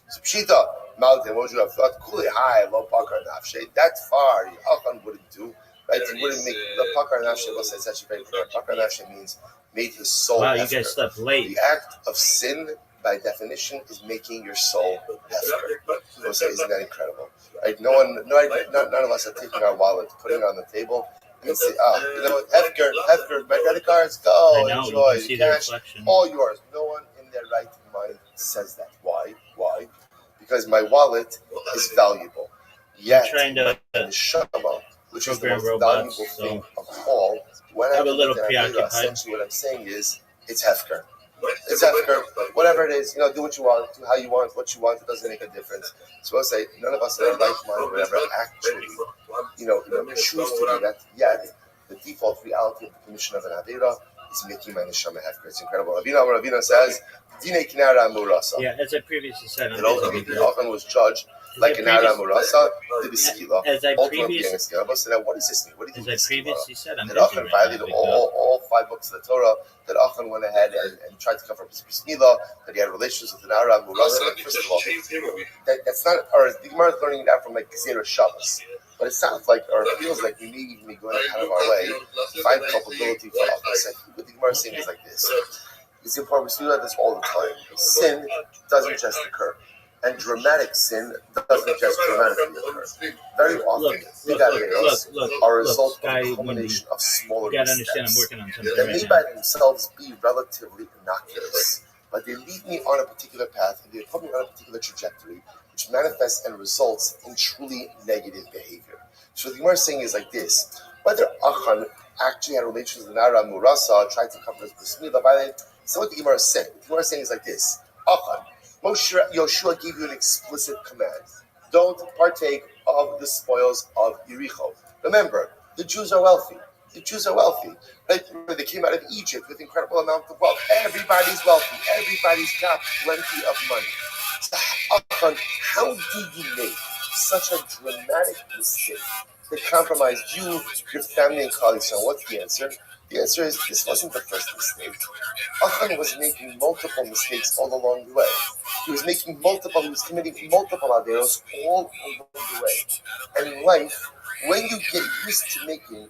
Speaker 1: So Pshita, Maltem, Moju Aflat, Kuli High, Lo Pakar Nafshe. That far, Achan wouldn't do. Right? He wouldn't make the Pakar Nafshe. It's actually very clear. Pakar Nafshe means made his soul.
Speaker 2: Wow, you guys slept late.
Speaker 1: The act of sin, by definition, is making your soul hefker. Isn't that incredible? Right? None of us are taking our wallet, putting it on the table, and say, you know what, hefker, my credit cards, go, enjoy,
Speaker 2: you can see the
Speaker 1: cash,
Speaker 2: reflection.
Speaker 1: all yours. No one in their right mind says that. Why? Because my wallet is valuable. Yet,
Speaker 2: I'm trying to
Speaker 1: the Shama, which is the most
Speaker 2: robots,
Speaker 1: valuable thing of all, when
Speaker 2: I'm a little preoccupied.
Speaker 1: Essentially what I'm saying is, it's hefker. It's hefker. Whatever it is, do what you want, do how you want, what you want. It doesn't make a difference. So I'll say, none of us in our right mind would ever actually, choose to do that. Yet, the default reality of the commission of an Avera is making my neshama hefker. It's incredible. Ravina says, Dine kinara murasa.
Speaker 2: Yeah, as I previously said,
Speaker 1: and ultimately, Achan was judged like an Ara Murasa, the Biskila.
Speaker 2: As I previously
Speaker 1: said, what does this mean? What do you think?
Speaker 2: As I previously said, I'm
Speaker 1: that Achan violated all 5 books of the Torah. That Achan went ahead and tried to cover up his Bismillah. That he had relations with an Ara Murasa. First of all, that's not. Or the Gemara is learning that from like Gezerah Shabbos. But it sounds like, or it feels like we may even be going out of our way to find culpability for Achan. What the Gemara is saying is like this. It's important. We see that this all the time. Sin doesn't just occur. And dramatic sin doesn't just dramatically occur. Very often, big averos are a result of a combination of smaller
Speaker 2: you gotta
Speaker 1: missteps.
Speaker 2: understand, I'm working on something
Speaker 1: They
Speaker 2: right
Speaker 1: may
Speaker 2: now.
Speaker 1: by themselves be relatively innocuous, but they lead me on a particular path and they put me on a particular trajectory, which manifests and results in truly negative behavior. So the Gemara is saying is like this: whether Achan actually had relations with Nara Murasa, tried to cover his Bismillah by it. So what the Gemara is saying? The Gemara is saying is like this: Achan, Yoshua gave you an explicit command. Don't partake of the spoils of Yericho. Remember, the Jews are wealthy. Right? They came out of Egypt with incredible amount of wealth. Everybody's wealthy. Everybody's got plenty of money. So, Achan, how do you make such a dramatic mistake that compromised you, your family, and Klal Yisrael? What's the answer? The answer is, this wasn't the first mistake. Achan was making multiple mistakes all along the way. He was committing multiple averos all along the way. And in life, when you get used to making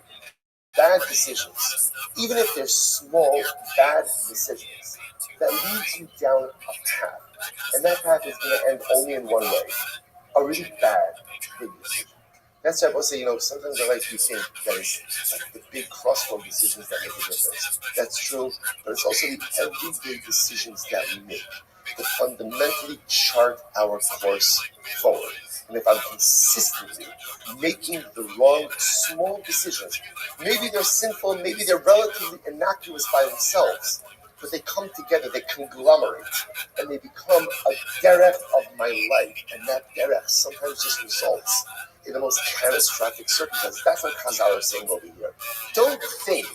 Speaker 1: bad decisions, even if they're small, bad decisions, that leads you down a path. And that path is going to end only in one way, a really bad, big decision. That's why I will say, sometimes I like to think that it's like the big crossroad decisions that make a difference. That's true, but it's also the everyday decisions that we make that fundamentally chart our course forward. And if I'm consistently making the wrong small decisions, maybe they're sinful, maybe they're relatively innocuous by themselves, but they come together, they conglomerate, and they become a derech of my life. And that derech sometimes just results in the most catastrophic circumstances. That's what Chazal are saying over here. Don't think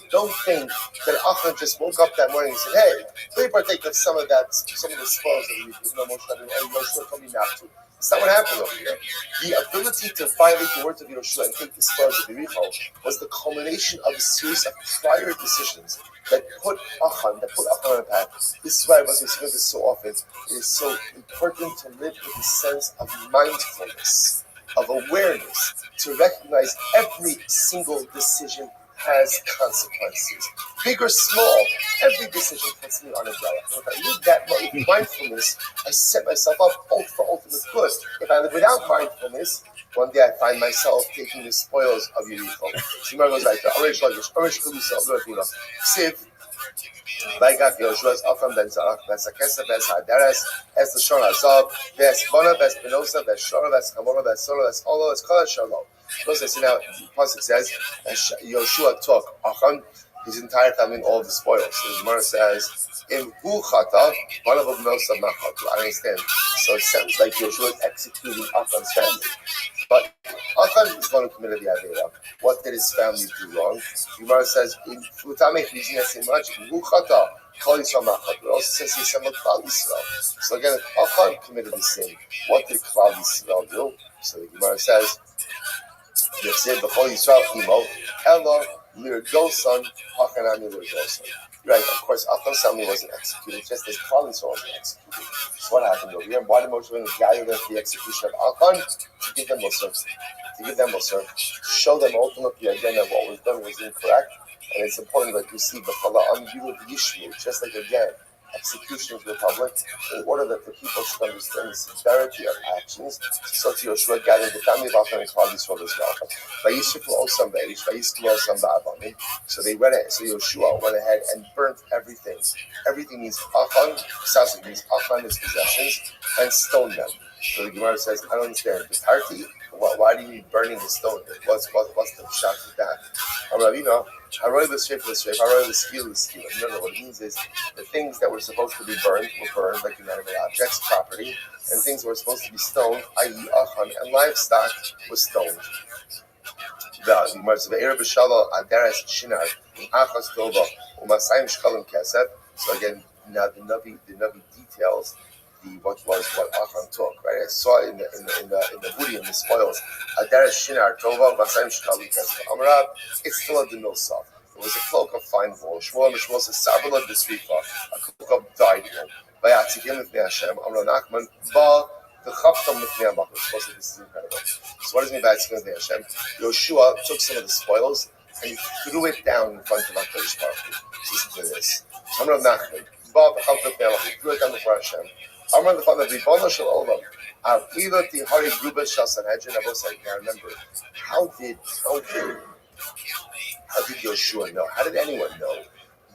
Speaker 1: that Achan just woke up that morning and said, "Hey, let me partake of some of the spoils that we Yoshua told me not to." That's not what happened over here. The ability to violate the words of Yoshua and take the spoils of Yericho was the culmination of a series of prior decisions that put Achan on a path. This is why I was saying this so often. It is so important to live with a sense of mindfulness, of awareness, to recognize every single decision has consequences. Big or small, every decision puts me on a derech. If I live that mindfulness, I set myself up for ultimate good. If I live without mindfulness, one day I find myself taking the spoils of Yericho. Shimon goes like that. Vaygav Yoshua's Afram ben Zarach, Vesakesa, Veshaderes, Es Lashon Azov, Vespona, Vespinosa, Veshora, Veskamora, Vesolo, Vesolo, Veskola Shalom. Because as now, the Pasuk says, Yoshua took Achan, his entire family, and all of the spoils. So the Gemara says, "In Buchata, one of them knows some Nachat." I understand. So it sounds like Yoshua is executing Achan's family. But Achan is the one who committed the Avera. What did his family do wrong? The Gemara says, "In Futamech Bizines Imach, in Buchata, Kol Yisrael Machat." It also says he sent Klal Yisrael. So again, Achan committed the sin. What did Klal Yisrael do? So the Gemara says, "Yosef b'Kol Yisrael imo Elo lirdosan Hachanami lirdosan." Right, of course, Achan's family wasn't executed, just as Klal Yisrael wasn't executed. So what happened over here? Why did Moshe Rabbeinu gather them for the execution of Achan? To give them Musar, to show them ultimately again that what was done was incorrect. And it's important that you see the B'Chala Ambiru Yishmu, just like again, execution of the public, in order that the people should understand the severity of actions. So to Yoshua gathered the family of Achan and Klal Yisrael as well. So they went ahead, so Yoshua went ahead and burnt everything. Everything means Achan, Sasik means Achan, his possessions, and stoned them. So the Gemara says, I don't understand. The party? Why do you need burning the stone? What's the shot with that? Rabbi, I wrote the straight for the straight. I wrote the skill. Remember, what it means is the things that were supposed to be burned were burned, like inanimate objects, property, and things that were supposed to be stoned, i.e., Achan, and livestock, was stoned. So again, now the Navi details what Achan took. Right, I saw in the booty and the spoils. It's still a denilsav. It was a cloak of fine wool. Shmuel says Sabbalah B'Srifa, a cloak of dyed wool. Vayatzikim L'fnei Hashem. Amro Nachman Ba V'Chaptam L'fnei HaMakom. This is incredible. So what does it mean by Vayatzikim L'fnei Hashem? Yoshua took some of the spoils and he threw it down in front of HaKadosh Baruch Hu. Listen to this. Amro Nachman Ba V'Chaptam L'fnei HaMakom. He threw it down before Hashem. Amro the Father Ribono Shel Olam. Now remember, how did Yoshua know? How did anyone know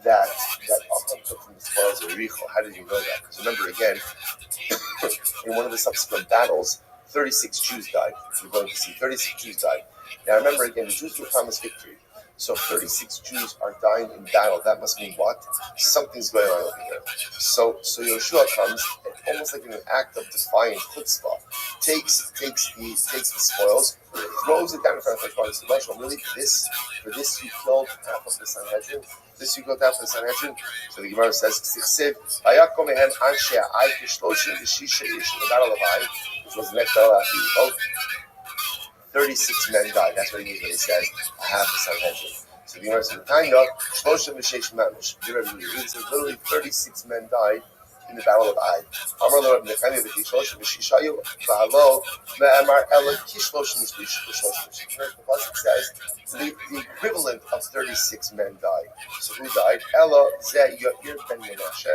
Speaker 1: that Achan took from the spoils of Yericho? How did he know that? Because remember again, in one of the subsequent battles, 36 Jews died. You're going to see 36 Jews died. Now remember again, the Jews were promised victory. So 36 Jews are dying in battle. That must mean what? Something's going on over here. So Yoshua comes, and almost like in an act of defiant chutzpah, takes the spoils, throws it down in front of the Moshe. Really, for this you killed half of the Sanhedrin? This you killed half of the Sanhedrin? So the Gemara says, Vayakom ehen anshe ha'ai k'shloshim v'shisha ish. In the battle of Ai, which was the next battle after Yericho, 36 men died. That's what he means when he says, I have the Sanhedrin. So the Gemara says, Tanya, Shloshim V'Sheish Mamish. It says literally 36 men died in the Battle of Ai. Amar lo Rabbi Nechemia v'Kishloshim v'Shishayu v'Halo ve'Amar Ela Kishloshim v'Shloshim. The pasuk says the equivalent of 36 men died. So who died? Ela Zeh Yair ben Menashe.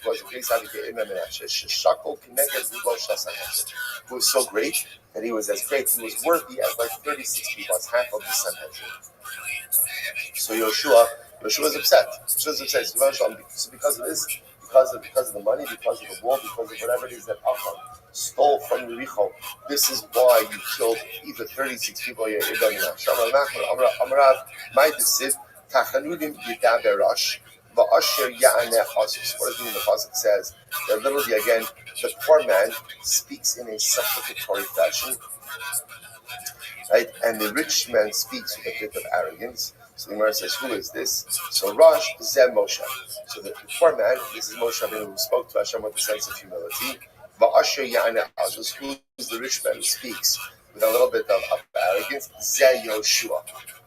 Speaker 1: It was a case of Yair ben Menashe. Sheshakol Kineged Rubo Shasanashe. Who was so great that he was as great. He was worthy as like 36 people, as half of the Sanhedrin. So Yoshua is upset. Yoshua's upset. So because of this, because of the money, because of the wall, because of whatever it is that Achan stole from Yericho, this is why you killed either 36 people or Amarav, my desiv, Tachanudim Yidaberash, Va'asher Ya'aneh Asus. What does it mean? The pasuk says that literally again, the poor man speaks in a supplicatory fashion, right? And the rich man speaks with a bit of arrogance. So the Gemara says, who is this? So Rosh Zeh Moshe. So the poor man, this is Moshe Rabbeinu who spoke to Hashem with a sense of humility. Va'asher Ya'aneh Azus, who is the rich man who speaks with a little bit of arrogance? Zeh Yoshua.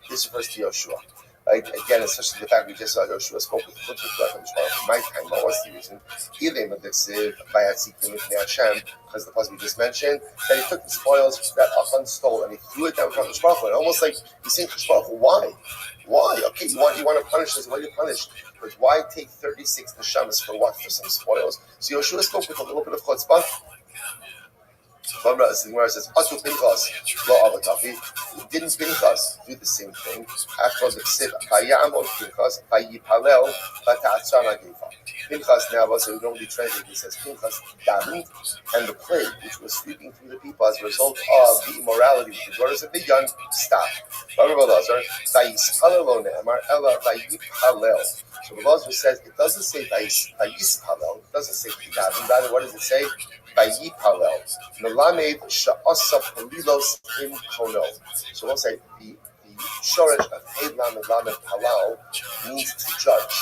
Speaker 1: This refers to Yoshua. Right? Again, especially the fact we just saw Yoshua spoke with the my time. What was the reason? Because the pasuk we just mentioned, that he took the spoils that Achan stole and he threw it down from the Baruch Hu. Almost like he's saying, why? Why? Okay, you want to punish us? Why do you punish? But why take 36 neshamas for what? For some spoils? So Yoshua spoke with a little bit of chutzpah. The Gemara says, Atu Pinchas, lo avatafi. Didn't Pinchas do the same thing? After the Ksiv, Vayamod Pinchas, Vayipalel, Vata'atzana Gefa. Pinchas now, so we don't really translate this as Pinchas davened, and the plague which was sweeping through the people as a result of the immorality with the daughters of the young stopped. Vayispalel ne'emar, Ela Vayipalel. So the Lazar says, it doesn't say Vayispalel, it doesn't say davened, rather what does it say? Vayipalel. Melamed sha'asa palilos in kono. So we'll say the shoresh of Hed Lamed Lamed Palal means to judge.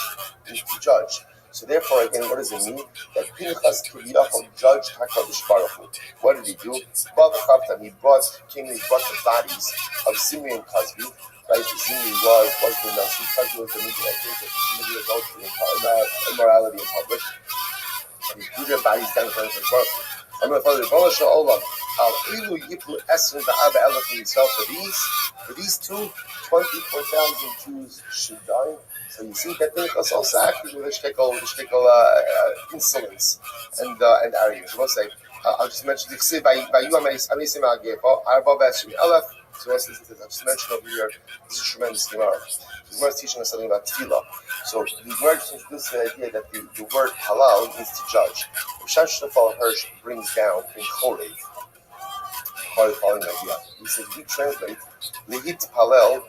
Speaker 1: So therefore, again, what does it mean? That Pinchas Kiviyachol judged HaKadosh Baruch Hu. What did he do? He brought the bodies of Zimri and Cosby. Right, Zimri was the Nasi. Cosby was the media, I think, that committed adultery and immorality in public. And he threw their bodies down in front of his birth. I'm going to follow the Bolasha Olam. For these 24,000 Jews should die. So you see that Pinchas also acted with a shtickle insolence and arrogance. We'll say, I'll just mention the Ksiv by you Amisim Agefo, Arba Vashmi Elef. So let's listen to this. I'll just mention over here, this is a tremendous Gemara. The Gemara is teaching us something about tefillah. So the Gemara just introduces the idea that the word halal means to judge. Shash Nefal Hirsch brings down in Chorev the following idea. He says we translate lehit palel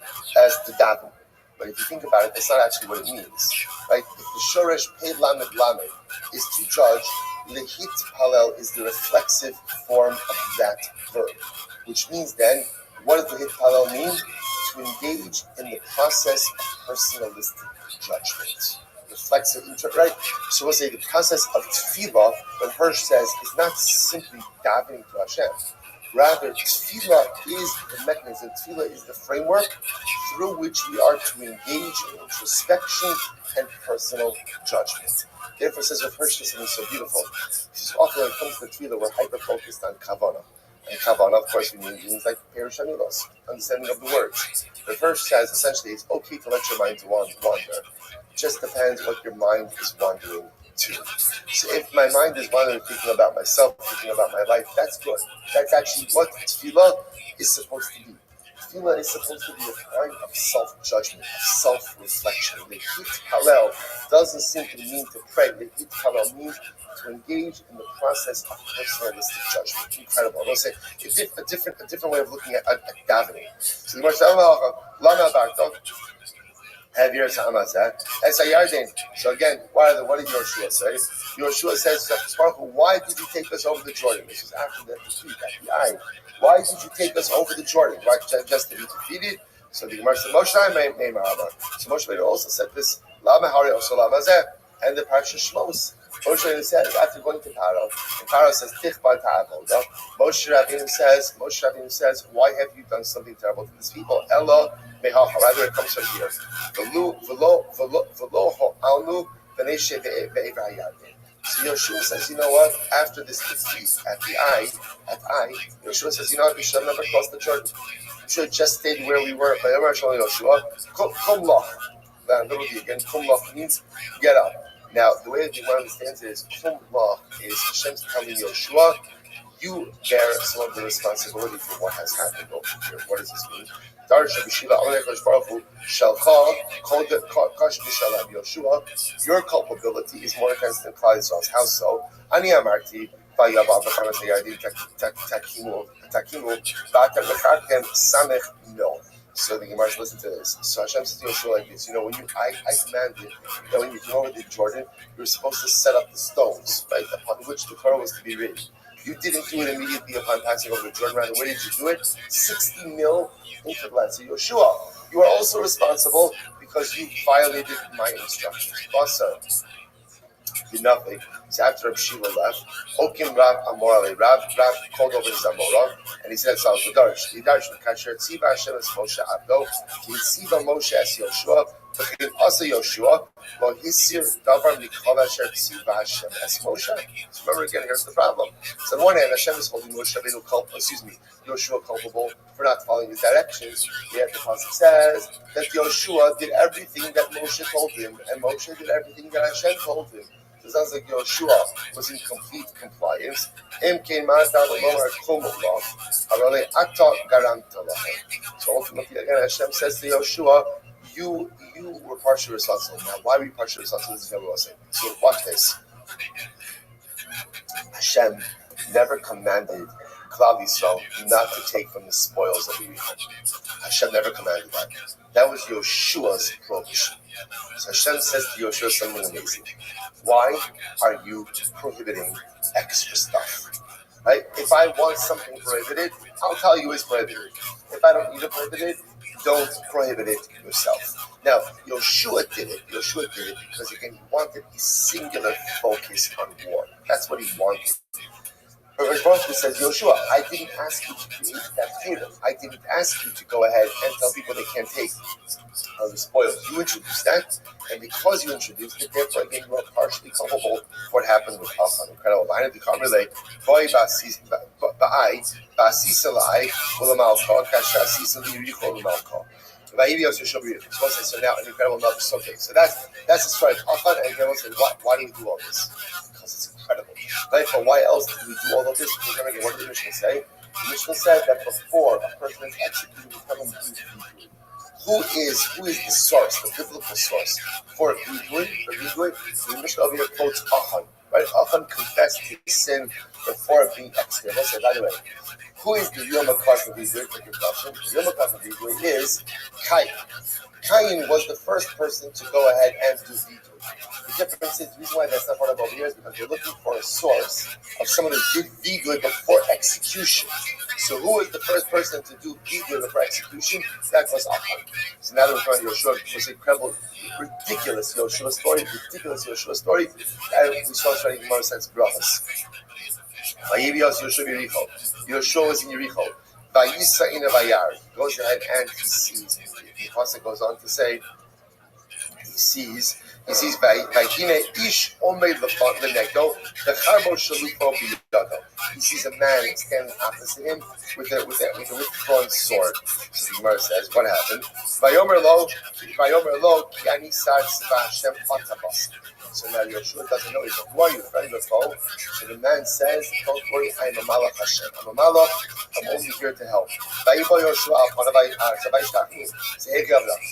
Speaker 1: as to daven. But if you think about it, that's not actually what it means. Right? If the shoresh pei lamed lamed is to judge, lehit palel is the reflexive form of that verb. Which means then, what does lehit palel mean? To engage in the process of personalistic judgment. Reflexive, right? So we'll say the process of tefillah, when Hirsch says, is not simply davening to Hashem. Rather, tefillah is the mechanism, tefillah is the framework through which we are to engage in introspection and personal judgment. Therefore, says Rav Hirsch something so beautiful. Because often when it comes to tefillah, we're hyper-focused on kavanah. And kavanah, of course, means like perush hamilos, understanding of the words. Rav Hirsch says, essentially, it's okay to let your mind wander. It just depends what your mind is wandering to. So if my mind is wandering, thinking about myself, thinking about my life, that's good. That's actually what tefillah is supposed to be. Tefillah is supposed to be a kind of self-judgment, of self-reflection. Lehit palel doesn't simply mean to pray. Lehit palel means to engage in the process of personalistic judgment. Incredible. I'll say a different way of looking at davening. So the Gemara says, so again, what did Yoshua say? Yoshua says, why did you take us over the Jordan? This was after the defeat, at the eye. Why did you take us over the Jordan? Why just to be defeated? So the Gemara said, Moshe Rabbeinu also said this, and the Parsha Shmos. Moshe Rabbeinu says, after going to Paro, and Paro says, Tichba ta'avoda. Moshe Rabbeinu says, why have you done something terrible to these people? Ella mehacha. Rather, it comes from here. So Yoshua says, you know what? After this defeat at Ai, Yoshua says, you know what? We should have never crossed the Jordan. We should have just stayed where we were. But Yoshua, kum loch. Again, kum loch means get up. Now, the way that you understand it is kum loch is Hashem's telling Yoshua, you bear some of the responsibility for what has happened over here. What does this mean? Your culpability is more intense than Klal Yisrael's. How so? Ani amarti no. So the Gemara listen to this. So Hashem says to Yoshua like this, when I commanded that when you came over the Jordan, you were supposed to set up the stones, right, upon which the Torah was to be written. You didn't do it immediately upon passing over the Jordan. Rather, where did you do it? 60 mil into the land. So Yoshua, you are also responsible because you violated my instructions. Also, did nothing. So after Rabbi Shiva left, Okim Rab Amorale, Rab called over his Amorah, and he said, "Salve Darsh, Lidarsh, Kasher Tziva Hashem es Moshe Abdo, Tziva Moshe es Yoshua, V'chein Asa Yoshua, Lo Hisir Davar Mikol Asher Tziva Hashem es Moshe." So remember again, here's the problem. So on one hand, Hashem is holding Yoshua culpable for not following his directions. Yet the pasuk says that Yoshua did everything that Moshe told him, and Moshe did everything that Hashem told him. So it sounds like Yoshua was in complete compliance. So ultimately, again, Hashem says to Yoshua, you were partially responsible. Now, why were you partially responsible? This is what we're saying. So watch this. Hashem never commanded Klal Yisrael not to take from the spoils of Yericho. Hashem never commanded that. That was Yoshua's prohibition. So Hashem says to Yoshua something amazing. Why are you prohibiting extra stuff? Right? If I want something prohibited, I'll tell you it's prohibited. If I don't need it prohibited, don't prohibit it yourself. Now, Yoshua did it because, again, he wanted a singular focus on war. That's what he wanted. But Rabbi says, Yoshua, I didn't ask you to create that favor. I didn't ask you to go ahead and tell people they can't take the spoils. You introduced that, and because you introduced it, therefore, again, you are partially culpable for what happened with Achan. Incredible line of the Kamrele, Boy Ba'ai, Ba'asisalai, Ulamalka, Kashasisali Yuricho Ulamalka. So now an incredible numbers. Okay, so that's the story of Achan, and everyone says, why do we do all this? Because it's incredible. Right? But why else do we do all of this? Because again, what did the Mishnah say? The Mishnah said that before a person is executed, we come and do who is the source, the biblical source for Vidui? The Mishnah over here quotes Achan. Right? Achan confessed his sin before being executed. Let's say, by the way, who is the real Makar of Vidui? Take your question. The real Makar of Vidui is Cain. Cain was the first person to go ahead and do Vidui. The difference is, the reason why that's not part of over here is because you're looking for a source of someone who did Vidui before execution. So who was the first person to do Vidui before execution? That was Achan. So now that we're trying to Yoshua, it was incredible, ridiculous Yoshua story, and we saw trying to make more sense brachas. Yoshua was in Yericho. Vayisa in a vayar. Goes ahead and he sees. The pasuk goes on to say, he sees Vayhine ish omed lenegdo v'charbo shalupo biyado. He sees a man standing opposite him with a withdrawn sword. So the Gemara says, what happened? Vayomer lo ki ani sar tzva Hashem patabas. So now Yoshua doesn't know. He's like, who are you, friend or foe? So the man says, don't worry, I am a malach Hashem. I'm a malach. I'm only here to help. So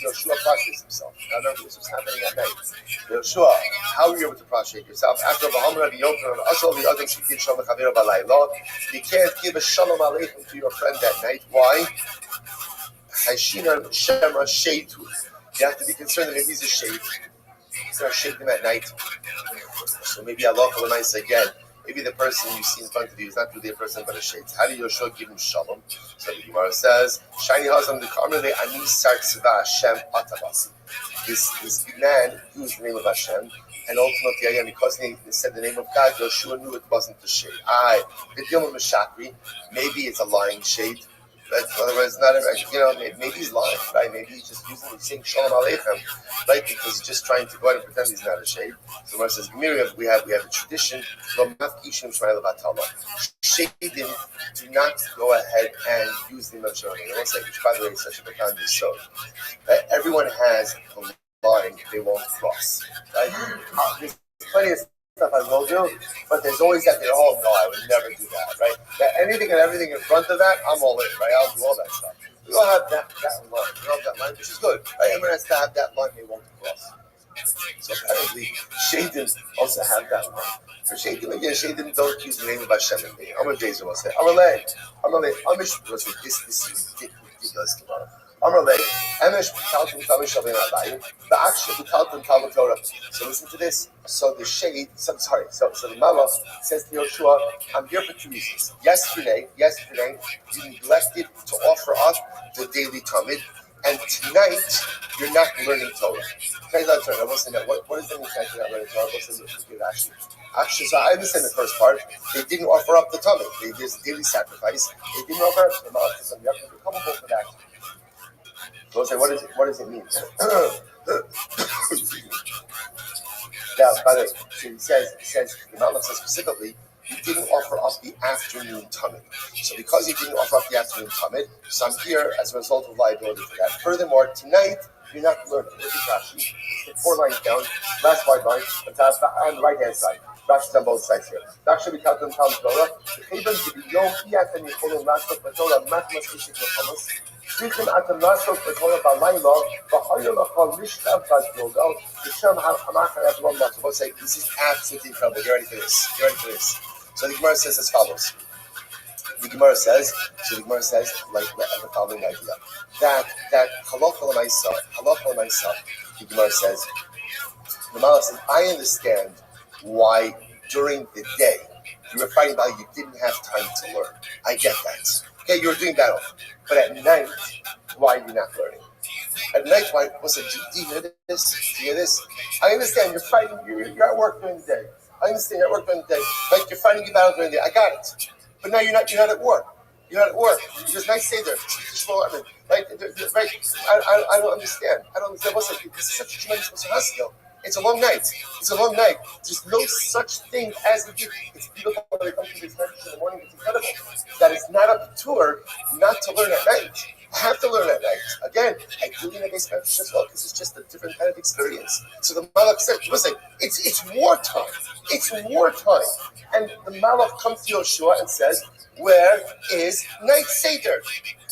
Speaker 1: Yoshua prostrates himself. Now remember, this was happening at night. Yoshua, how are you able to prostrate yourself? After you can't give a shalom aleichem to your friend that night. Why? You have to be concerned that maybe he's a shade. He's going to shake him at night. So maybe Allah Kalamais again. Maybe the person you see in front of you is not really a person but a shade. How do Yoshua give him shalom? So the Gemara says, Shiny Hazam the Karmele Ani Sartzva Hashem Atabasi. This man used the name of Hashem, and ultimately, again, because he said the name of God, Yoshua knew it wasn't the shade. Maybe it's a lying shade. Right? In other words, not every, maybe he's lying, right? Maybe he's just saying Shalom Aleichem, right? Because he's just trying to go out and pretend he's not a shade. So when it says Miriam, we have a tradition. Shadim do not go ahead and use the emotion. I won't say, which by the way is such a profound so. Everyone has a line they won't cross, right? There's plenty of stuff I will do, but there's always that, oh no, I would never do that, right? That anything and everything in front of that, I'm all in, right? I'll do all that stuff. We all have that line, we all have that line, which is good, right? Everyone has to have that line they won't cross. So apparently, Shadim also have that line. For Shadim, again, Shadim don't use the name of Hashem in me. Amar Jason will say, Amalei, Amish, this is ridiculous tomorrow. Amalei, Amish, Taltum, Tamish, Shavin, Abayim, the Aksha, Taltum, Talmud Torah. So listen to this. So the shade, so the Malach says to Yoshua, I'm here for two reasons. Yesterday, you neglected to offer up the daily Talmud, and tonight you're not learning Torah. Okay, that's right. I wasn't know what does that mean? You're not learning Torah. What's the actually? So I understand the first part. They didn't offer up the Talmud. There's a daily sacrifice. They didn't offer up the Malach. You have to be culpable for that. So I'll say, what does it mean? Now, by the way, so he says the Malach says specifically, he didn't offer up the afternoon Talmud. So because he didn't offer up the afternoon Talmud, so I'm here as a result of liability for that. Furthermore, tonight you're not learning. Look at Rashi. It's 4 lines down, last 5 lines, on the right hand side. Rashi's on both sides here. That should be Talmud Torah. The Kevin to be Yom Kiyat and Yicholim Lasok B'Torah Matmas Ishik Nechomas. Shrichim Atam Lasok B'Torah B'Layla B'Hayel Achal Mishkav B'Gilgal B'Shem HaMachar Avlon Matzah. Both say this is absolutely incredible. You're ready for this. So the Gemara says as follows. The Gemara says like the following idea that halakha l'maisa. The Gemara says, the Malach says, I understand why during the day you were fighting about you didn't have time to learn. I get that. Okay, you were doing battle, but at night, why are you not learning? At night, why? Do you hear this? I understand you're fighting. You're at work during the day. I understand you're at work during the day. Like you're fighting your battle during the day. I got it. But now you're not at work. You're not at work. There's nice stay there. Right? I don't understand. What's it? This is such a tremendous skill. It's a long night. There's no such thing as a gift. It's beautiful when it comes to this message in the morning. It's incredible. That it's not up to her not to learn at night. I have to learn at night. Again, I do need a base message as well because it's just a different kind of experience. So the Malach said, listen, it's wartime. It's wartime. And the Malach comes to Yoshua and says, where is Night Seder?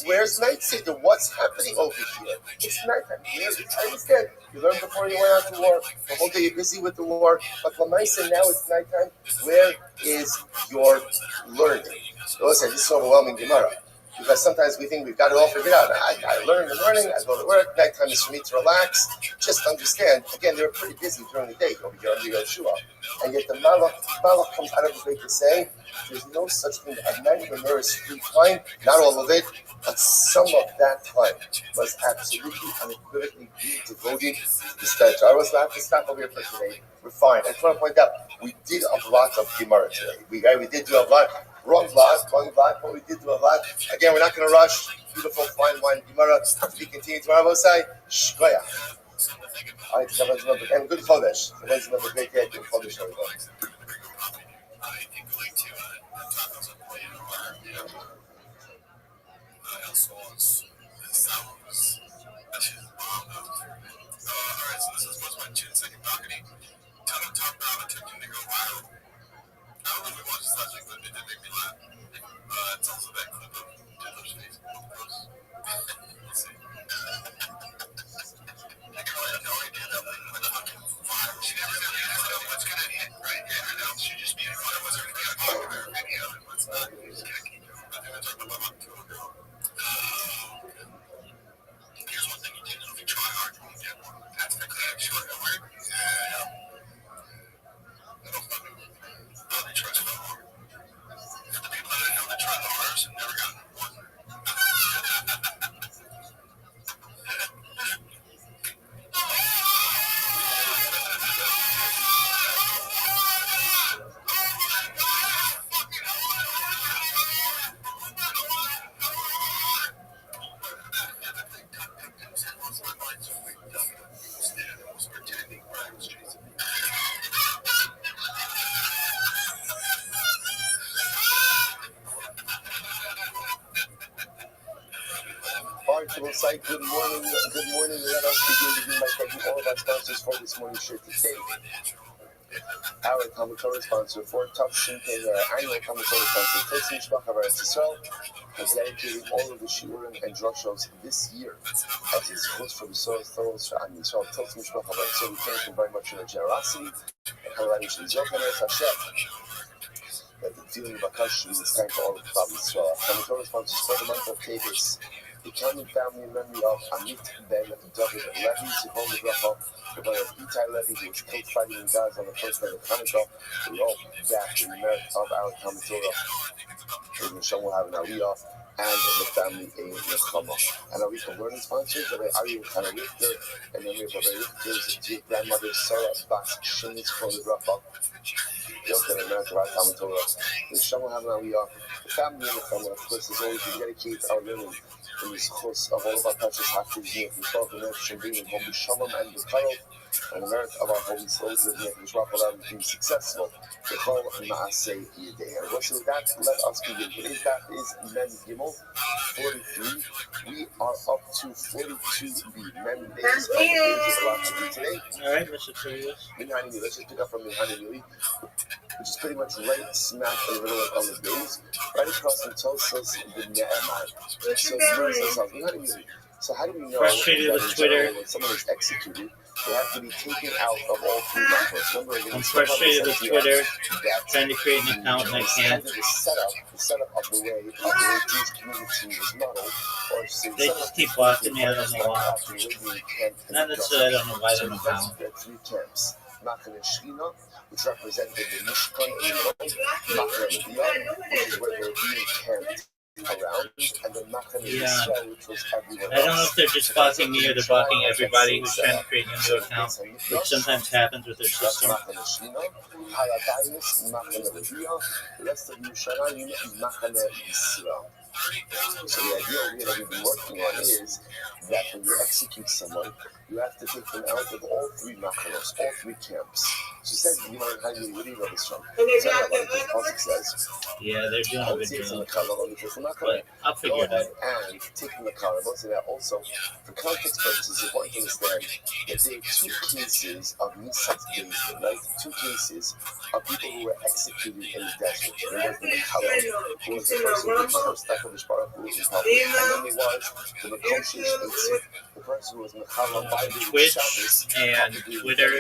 Speaker 1: Where's Night Seder? What's happening over here? It's nighttime. I understand. You learned before you went out to war. The whole day you're busy with the war. But Lamaisa, now it's nighttime. Where is your learning? So listen, this is overwhelming Gemara. Because sometimes we think we've got it all figured out. I learn in the morning, I go to work, nighttime is for me to relax. Just understand, again, they were pretty busy during the day over here under Yeshua. And yet the Malach comes out of his way to say, there's no such thing at night when there is free time, not all of it, but some of that time was absolutely unequivocally being devoted to the study. So I was have to stop over here for today. We're fine. I just want to point out, we did a lot of Gemara today. We did do a lot. Wrong blot, but we did do a lot. Again, we're not going to rush. Beautiful, fine wine, Gemara. To be continued tomorrow. We'll say, Shkoya. All right, and good Chodesh. Today's another great day. Good Chodesh, everybody.
Speaker 3: I don't know if we watched this last week, but it did make me laugh. It's also that clip of Taylor's Facebook post. Let's see. I had no idea that she never really know what's going to hit, right? Yeah, I know. She just be like, what's her popular video and what's not. You just got to keep going. I think I talked about that too ago. Here's one thing you did know. If you try hard, you won't get one. That's the clear short of word. Yeah. I don't fucking really trust no more. The people that I know that try the hardest and
Speaker 1: profitable site. Good morning. Let us begin by thanking all of our sponsors for this morning's shiur today. Our Talmud Torah sponsor for Tafshin Pei, our annual Talmud Torah sponsor, Totzim Shbach of ROTHSCHILD, has dedicated all of the shiurim and drushos this year as his host for the Soros Thoros for Am Yisrael. Totzim Shbach of ROTHSCHILD, we thank him very much for their generosity. That the feeling of Akash is time for all of Klal Yisrael. Talmud Torah sponsors for the month of Teves. The counting family in memory of Amit Ben David Levy, Zichron Livracha, the boy of Itai Levy, who was killed fighting in Gaza on the first night of Hanukkah. We all back in the merit of our Talmud Torah. Hashem will have an Aliyah and the family a Nechama. And our week of learning sponsors are Ari and Chana Richter, and then we have Rabbi Richter's dear grandmother Sarah Bas Shin Zichron Livracha. The ultimate merit of our Talmud Torah. Hashem will have an Aliyah. The family and Nechama, of course, as always, we dedicate our learning in this chus of all of our precious haftiz here from 12 and Nefesh being in Holy Shalom and the Karol, and the merit of our holy souls with Nefesh Raphael and being successful. The Chol Maaseh Yedei. And with that, let us begin. Today's daf is Mem Gimel 43. We are up to 42b. Mem days. There's a lot to do today.
Speaker 2: All right, Mr. Trivius.
Speaker 1: Minhani, let's just pick up from Minhani Nui, which is pretty much right smack in the middle of on the days, right across from Tosos the Ne'eman. So how do we know
Speaker 2: Frustrated with Twitter.
Speaker 1: When someone is executed, they have to be taken out of all three macros?
Speaker 2: I'm frustrated with Twitter, trying to create an account and I can't.
Speaker 1: The setup of the way Jewish community was modeled, or
Speaker 2: They just keep blocking me, I don't know why. Not necessarily, I don't know why they don't know.
Speaker 1: There are three camps. Machane Shechina, which represented the Mishkan in Rome, Machane Leviah, which is where they were being camped around, and the Machane Yisrael, which was everywhere else.
Speaker 2: I don't know if they're just blocking me or they're blocking everybody who's trying to create a new account, which sometimes happens with their system.
Speaker 1: Machane Shechina, Haradayis, Machane Leviah, the rest of Yerushalayim, Machane Yisrael. So the idea that we've been working on is that when you execute someone, you have to take them out of all three machanos, all three camps. So he said, you know, how do you know this from? Says,
Speaker 2: yeah, they're doing a good job. But I'll figure it out.
Speaker 1: And taking the carnivals, and that also, for context purposes, it's important to understand that there are two cases of Nisat David, right? Two cases of people who were executed in the desert. There was the Mekhalel, who was the person who was first stuck of the Shbarach, who was in public. And then there was the Mekoshish, the person who was Mekhalel by the
Speaker 2: Twitch and Twitter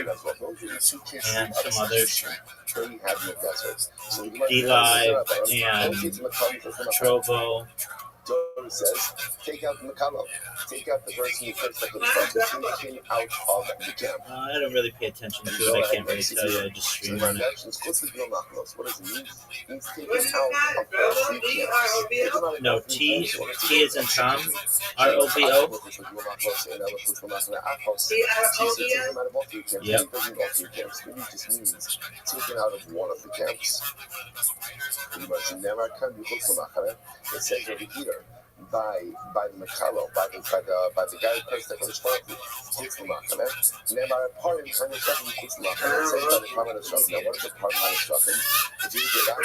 Speaker 2: and some others. Eli and Trovo.
Speaker 1: Torah says, take out the Mekhalel, take out the person who first took the take him out of the camp.
Speaker 2: I don't really pay attention to it. I can't really tell you. I just stream on it.
Speaker 1: What does it mean? It means taking out of all three camps.
Speaker 2: No, T is in Tom. ROBO. Yep.
Speaker 1: It just means taken out of one of the camps. It says over here by the Mekhalel, by the guy who cursed the Chutz L'Machane. Ne'emar Parim Chutz L'Machane. It says by the Parman L'Shachim. Now, what is the Parman L'Shachim? If you look at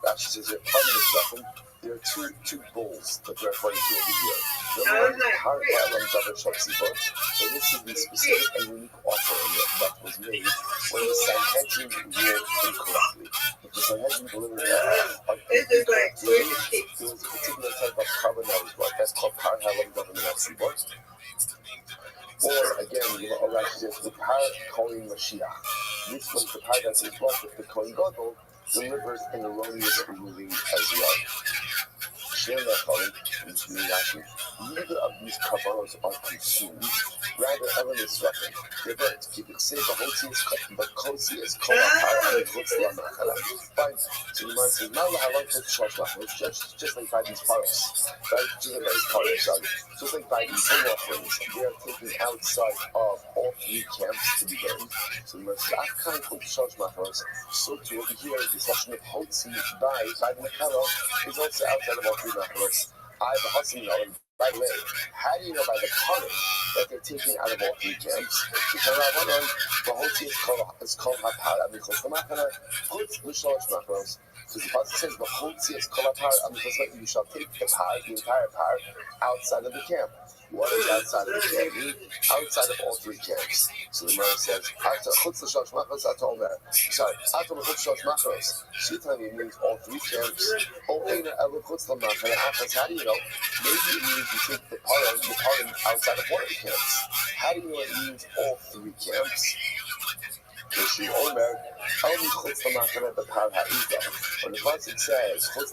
Speaker 1: Rashi says that Parman L'Shachim, there are two bulls that they're referring to over here. Number one, so this is the specific and unique offering that was made when the Sanhedrin ruled incorrectly. If the Sanhedrin delivered incorrectly, there was a particular type of carbon that was brought. That's called Par Halam Government Atzibot. Or again, Rashi says the Par Kohen Mashiach. This was the Par that is brought with the Kohen Gadol delivers an erroneous ruling as well. Neither of these karbanos are consumed, rather Evan is threatened. They're burnt. Keep it safe, but Kosi is called and Chutz L'Machane. Fine. So the man says, just like by these paros, right? Just like by these paros, just like by these sin offerings, they are taken outside of all three camps to be burned. So the man says, so to over here, the session of Hotzi by the Mekhalel is also outside of all three machanos. I have a husband knowing. By the way, how do you know by the Kohen that they're taken out of all three camps? Because the Hotzi is called Hapar, and because the Machane, Chutz L'Shalosh Machanos. Because the Pasuk says the Hotzi is called Hapar, and because you shall take the par, the entire par, outside of the camp. What is outside of the camp? Outside of all three camps. So the Gemara says, sorry, Shitani means all three camps. How do you know? Maybe it means you take the parim outside of one of the camps. How do you know it means all three camps? When the pasuk says you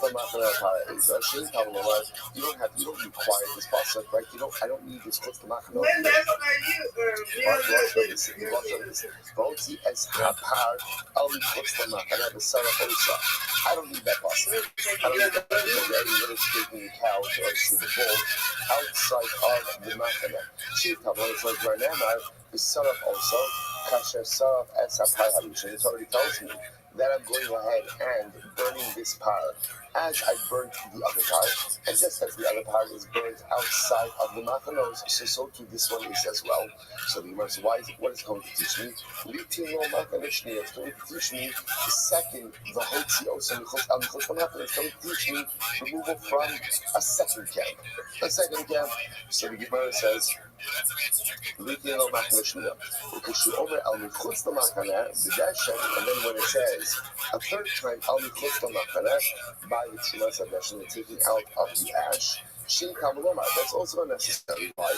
Speaker 1: don't require this pasuk, right? I don't need this chutz l'machana. I don't need that pasuk. I don't need that pasuk. Taking the cow to the bull outside of the machana. It's like Barnamar, the son of also. It already tells me that I'm going ahead and burning this part as I burnt the other part, and just as the other part is burnt outside of the machanos, so too this one is as well. So the Gemara says, what is it going to teach me? It's going to teach me the second, the it's going to teach me removal from a second camp. So the Gemara says, and then when it says a third time by the Tzumas Adashim, taking out of the ash, that's also unnecessary. Why?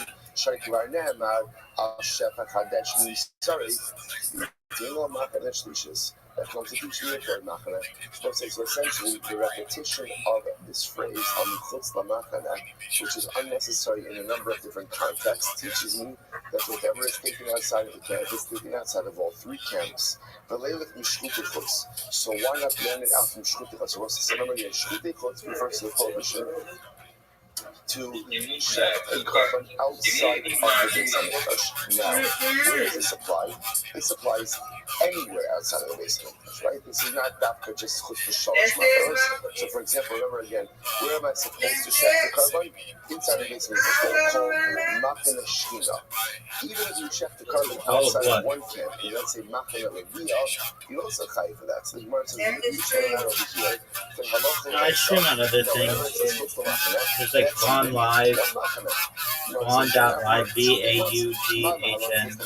Speaker 1: That comes to teach me a third machana. So essentially, the repetition of this phrase on chutz l'machana, which is unnecessary in a number of different contexts, teaches me that whatever is taken outside of the camp is taken outside of all three camps. So why not learn it out from shchutichutz? So remember again, shchutichutz refers to the prohibition to check a carbon outside of the base of the fish. Now, where does this apply? This applies anywhere outside of the base of the fish, right? This is not dafka just chutz b'shalosh makaros. So, for example, remember again, where am I supposed to check the carbon? Inside the base of the fish, called machana shchina. Even if you check the carbon outside of one camp, you don't say machana leviyah, you also chayiv for that. So the Gemara says, you turn around over here.
Speaker 2: I stream on other things. There's like Vaughn Live, Vaughn.live, VAUGHN.live.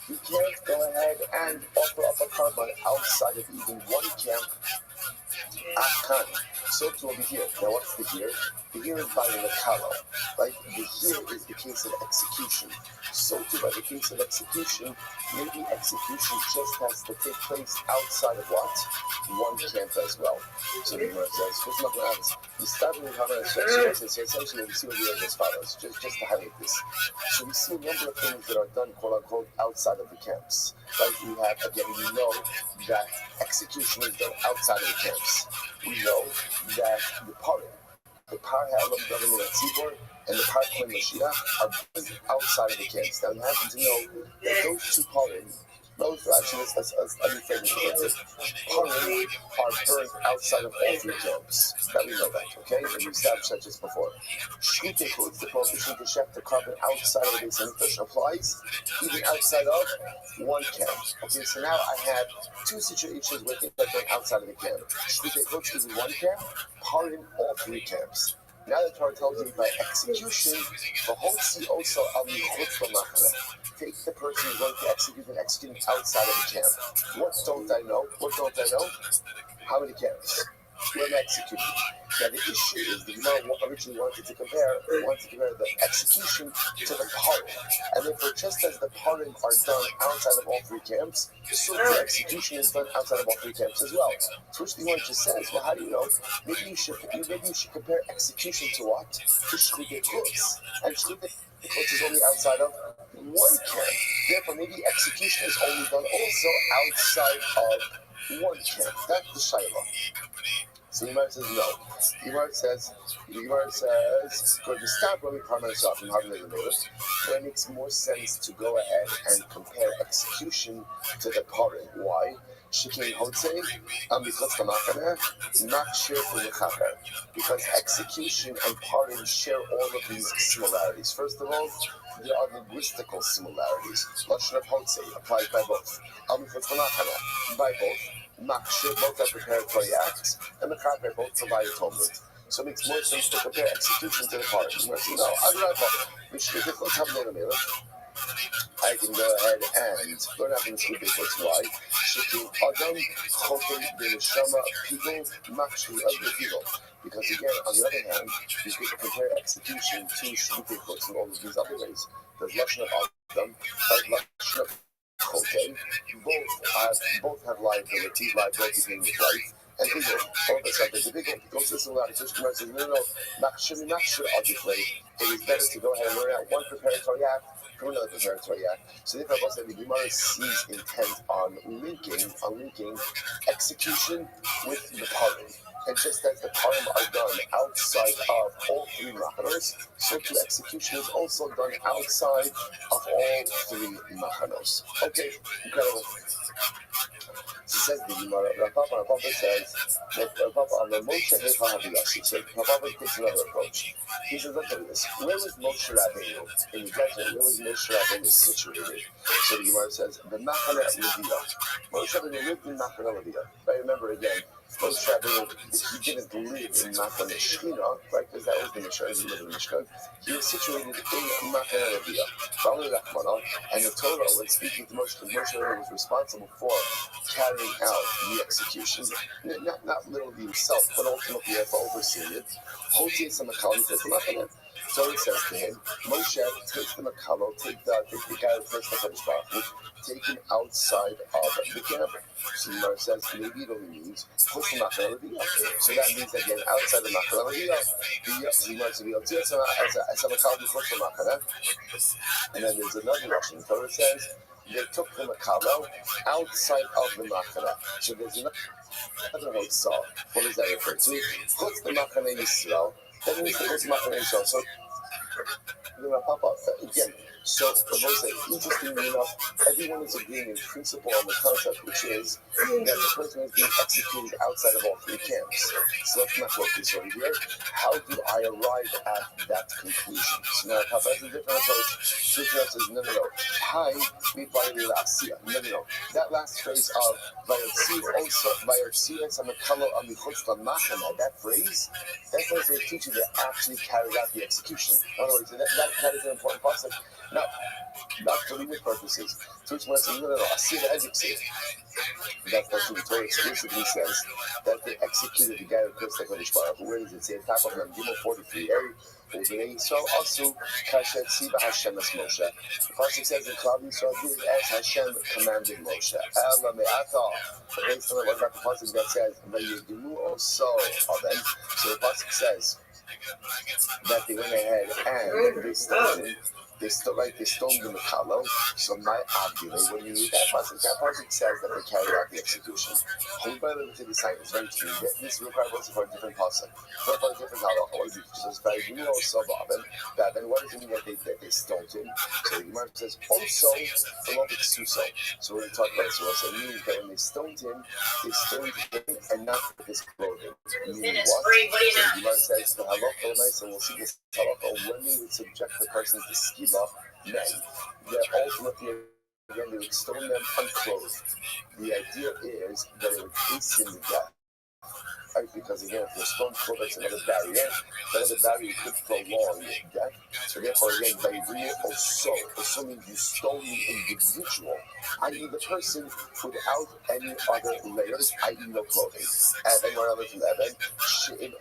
Speaker 1: You can't go ahead and offer up a carbon outside of even one camp. Akan. So to over here. Now what's the here? The here is by the kalo. Right? The here is the case of execution. So too by the case of execution, maybe execution just has to take place outside of what? One camp as well. So the Gemara says, what's not going to happen? We start with so essentially we see what we have as follows, just to highlight this. So we see a number of things that are done, quote unquote, outside of the camps. Right? We have, again, we know that execution is done outside of the camps. We know that the par ha'elam government at Tzibor and the par Kohen Mashiach are done outside of the camps. Now you happen to know that those two parim, those are actually, parim are burned outside of all three camps. That we know that, okay? And we established that just before. Shchutichutz, the prohibition to check the carbon outside of the base of the fish applies even outside of one camp. Okay, so now I have two situations where things are done outside of the camp. Shchutichutz is in one camp, parim all three camps. Now the Torah tells me by execution, v'hotzi also al michutz l'machana. Take the person who's going to execute and execute outside of the camp. What don't I know? How many camps? When executed. Now the issue is the Gemara originally wanted to compare the execution to the parim. And therefore, just as the parim are done outside of all three camps, so the execution is done outside of all three camps as well. To which the Gemara just says, well, how do you know? Maybe you should compare execution to what? To shchutichutz. And shchutichutz is only outside of one camp. Therefore, maybe execution is only done also outside of one camp. That's the shayla. So the Gemara says no. The Gemara says, go to stop when we come myself from having the notice. But it makes more sense to go ahead and compare execution to the parim. Why? Because execution and parim share all of these similarities. First of all, there are linguistical similarities. Lashon of Hotzei applies by both. By both. Both are preparatory acts, and the Mechaber both provide atonement. So it makes more sense to compare execution to the part. You might say, no, I can go ahead and learn out in this group what's why. Shikin Adam, Chokin, Beneshama, people, Makshi, other people. Because again, on the other hand, you can compare execution to Shukei Chutz in all of these other ways. There's Lashon of Adam, Lashon of Chokin, both have liability being with life. And people, all of a sudden, the people goes to listen loud. The Christian says, no, Makshi, obviously, it is better to go ahead and learn out one preparatory act from another preparatory act. So therefore, I said the Gemara sees intent on linking execution with the parim. And just as the parim are done outside of all three machanos, so too execution is also done outside of all three machanos. Okay, incredible. So says the Gemara, Rabbi says that Rabbi Moshe takes another approach. He says, look at this. Where was Moshe Rabbeinu in the desert? Where was Moshe Rabbeinu situated? So the Gemara says, the Machane Leviah. Moshe Rabbeinu lived in Machane Leviah. But remember again, Moshe Rabbeinu, he didn't live in Machane Shechina, right? Because that was the Mishkan. He lived in Mishkan. He was situated in Machane Leviah. And the Torah, when speaking to Moshe, because Moshe Rabbeinu was responsible for carrying out the execution, not literally himself, but ultimately for overseeing it. So he says to him, Moshe, take the makalo, take the guy who first take him outside of the camp. So Gemara says maybe it only means push the Machane Leviah. So that means again outside the Machane Leviah, the Gemara says as a makalo push the Machane. And then there's another Russian. The Torah says they took the makalo outside of the Machane. So there's another Hotzah. What does that refer to? Put the Machane Yisrael. That means the Machane Yisrael. So again, so interestingly enough, everyone is agreeing in principle on the concept, which is that the person is being executed outside of all three camps. So let's not focus over here. How do I arrive at that conclusion? So now Papa has a different approach. Shukra says, no. Hi, be by the Asiya. No. That last phrase of that phrase, that's what they teach you to actually carry out the execution. In other words, that is an important concept. Now, not for legal purposes. So it's when I say, no, I see it as you see it. That's what the Torah explicitly says, that they executed the guy who cursed the Kodesh Baruch Hu. Where does it say? Top of Gimel 43a. So also, Kashet Siba Hashem as Moshe. The pasuk says that Klal Yisrael did as Hashem commanded Moshe. Ela me'ata. Based on what the pasuk that says, Vayidimu also Amen. So the pasuk says that they went ahead and they stoned him. They stoned the Makalo. So my abdulay, when you read that pasuk says that they carried out the execution. However, to the side is very true. This requires also for a different pasuk. For a different halacha. What is it? It says Vayidimu also Amen. Then what does it mean that they stoned him? So the Gemara says also Philopik Suso. So we're going to talk about this. So it means that when they stoned him and not with his clothing. Meaning what? So the Gemara says the halacha, so we'll see this halacha, when they would subject the person to skiba, men, that ultimately again they would stone them unclothed. The idea is that it would hasten the death. Right? Because again, if you're stone clothed, that's another barrier. That other barrier could prolong death. So therefore, again, also means you stone the individual, i.e. the person without any other layers, i.e. no clothing. And one other from Evan, that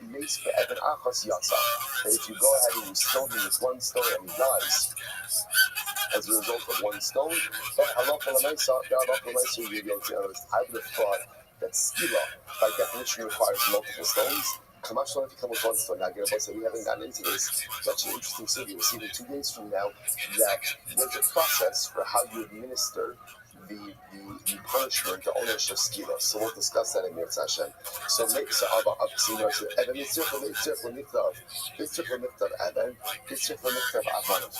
Speaker 1: if you go ahead and you stone him with one stone and he dies as a result of one stone, then I would have thought that skila, by definition, requires multiple stones. Kamash only come with one stone. Now, we haven't gotten into this. It's actually an interesting study. We'll see in 2 days from now that there's a process for how you administer the punishment, the ownership of skila. So we'll discuss that in Mirz Hashem. So make so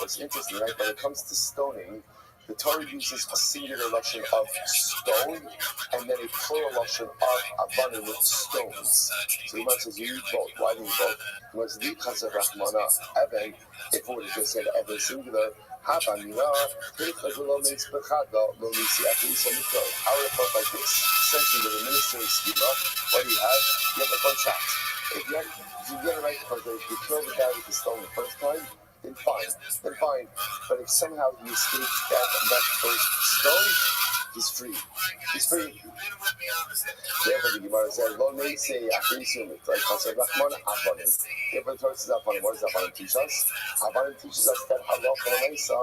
Speaker 1: it's interesting, right? When it comes to stoning, the Torah uses a singular lashon of stone and then a plural lashon of avanim with stones. So the Gemara says you need both. Why do you need both? Because the Chaser Rahmana Evan, if it would have just said Evan singular, how would it have felt like this? Essentially, with the minister of skila, what do you have? You have a contract. If you get it right because if you kill the guy with the stone the first time, then fine. But if somehow he escapes that first stone, he's free. Therefore, the Gemara says, "Lo neisei achrisum," right? Concept Rahman Avanim. Therefore, the Torah says Avanim. What does Avanim teach us? Avanim teaches us that halacha l'meisa.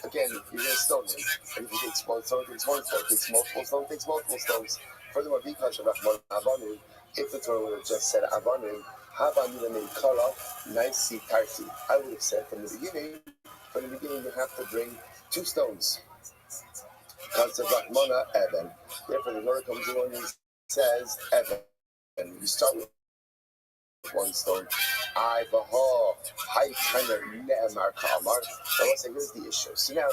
Speaker 1: Again, you're going to stone him, and if he takes one stone, it takes one stone. If he takes multiple stones, it takes multiple stones. Furthermore, because of Rahman Avanim, if the Torah would have just said Avanim, Havanim and Kala, Naisi Tarti. I would have said from the beginning, you have to bring 2 stones. Concept Rahmana Evan. Therefore, the Torah comes along and says Evan. And you start with 1 stone. I baha high kind of ne'emar ka'amar. So let's say here's the issue. So now,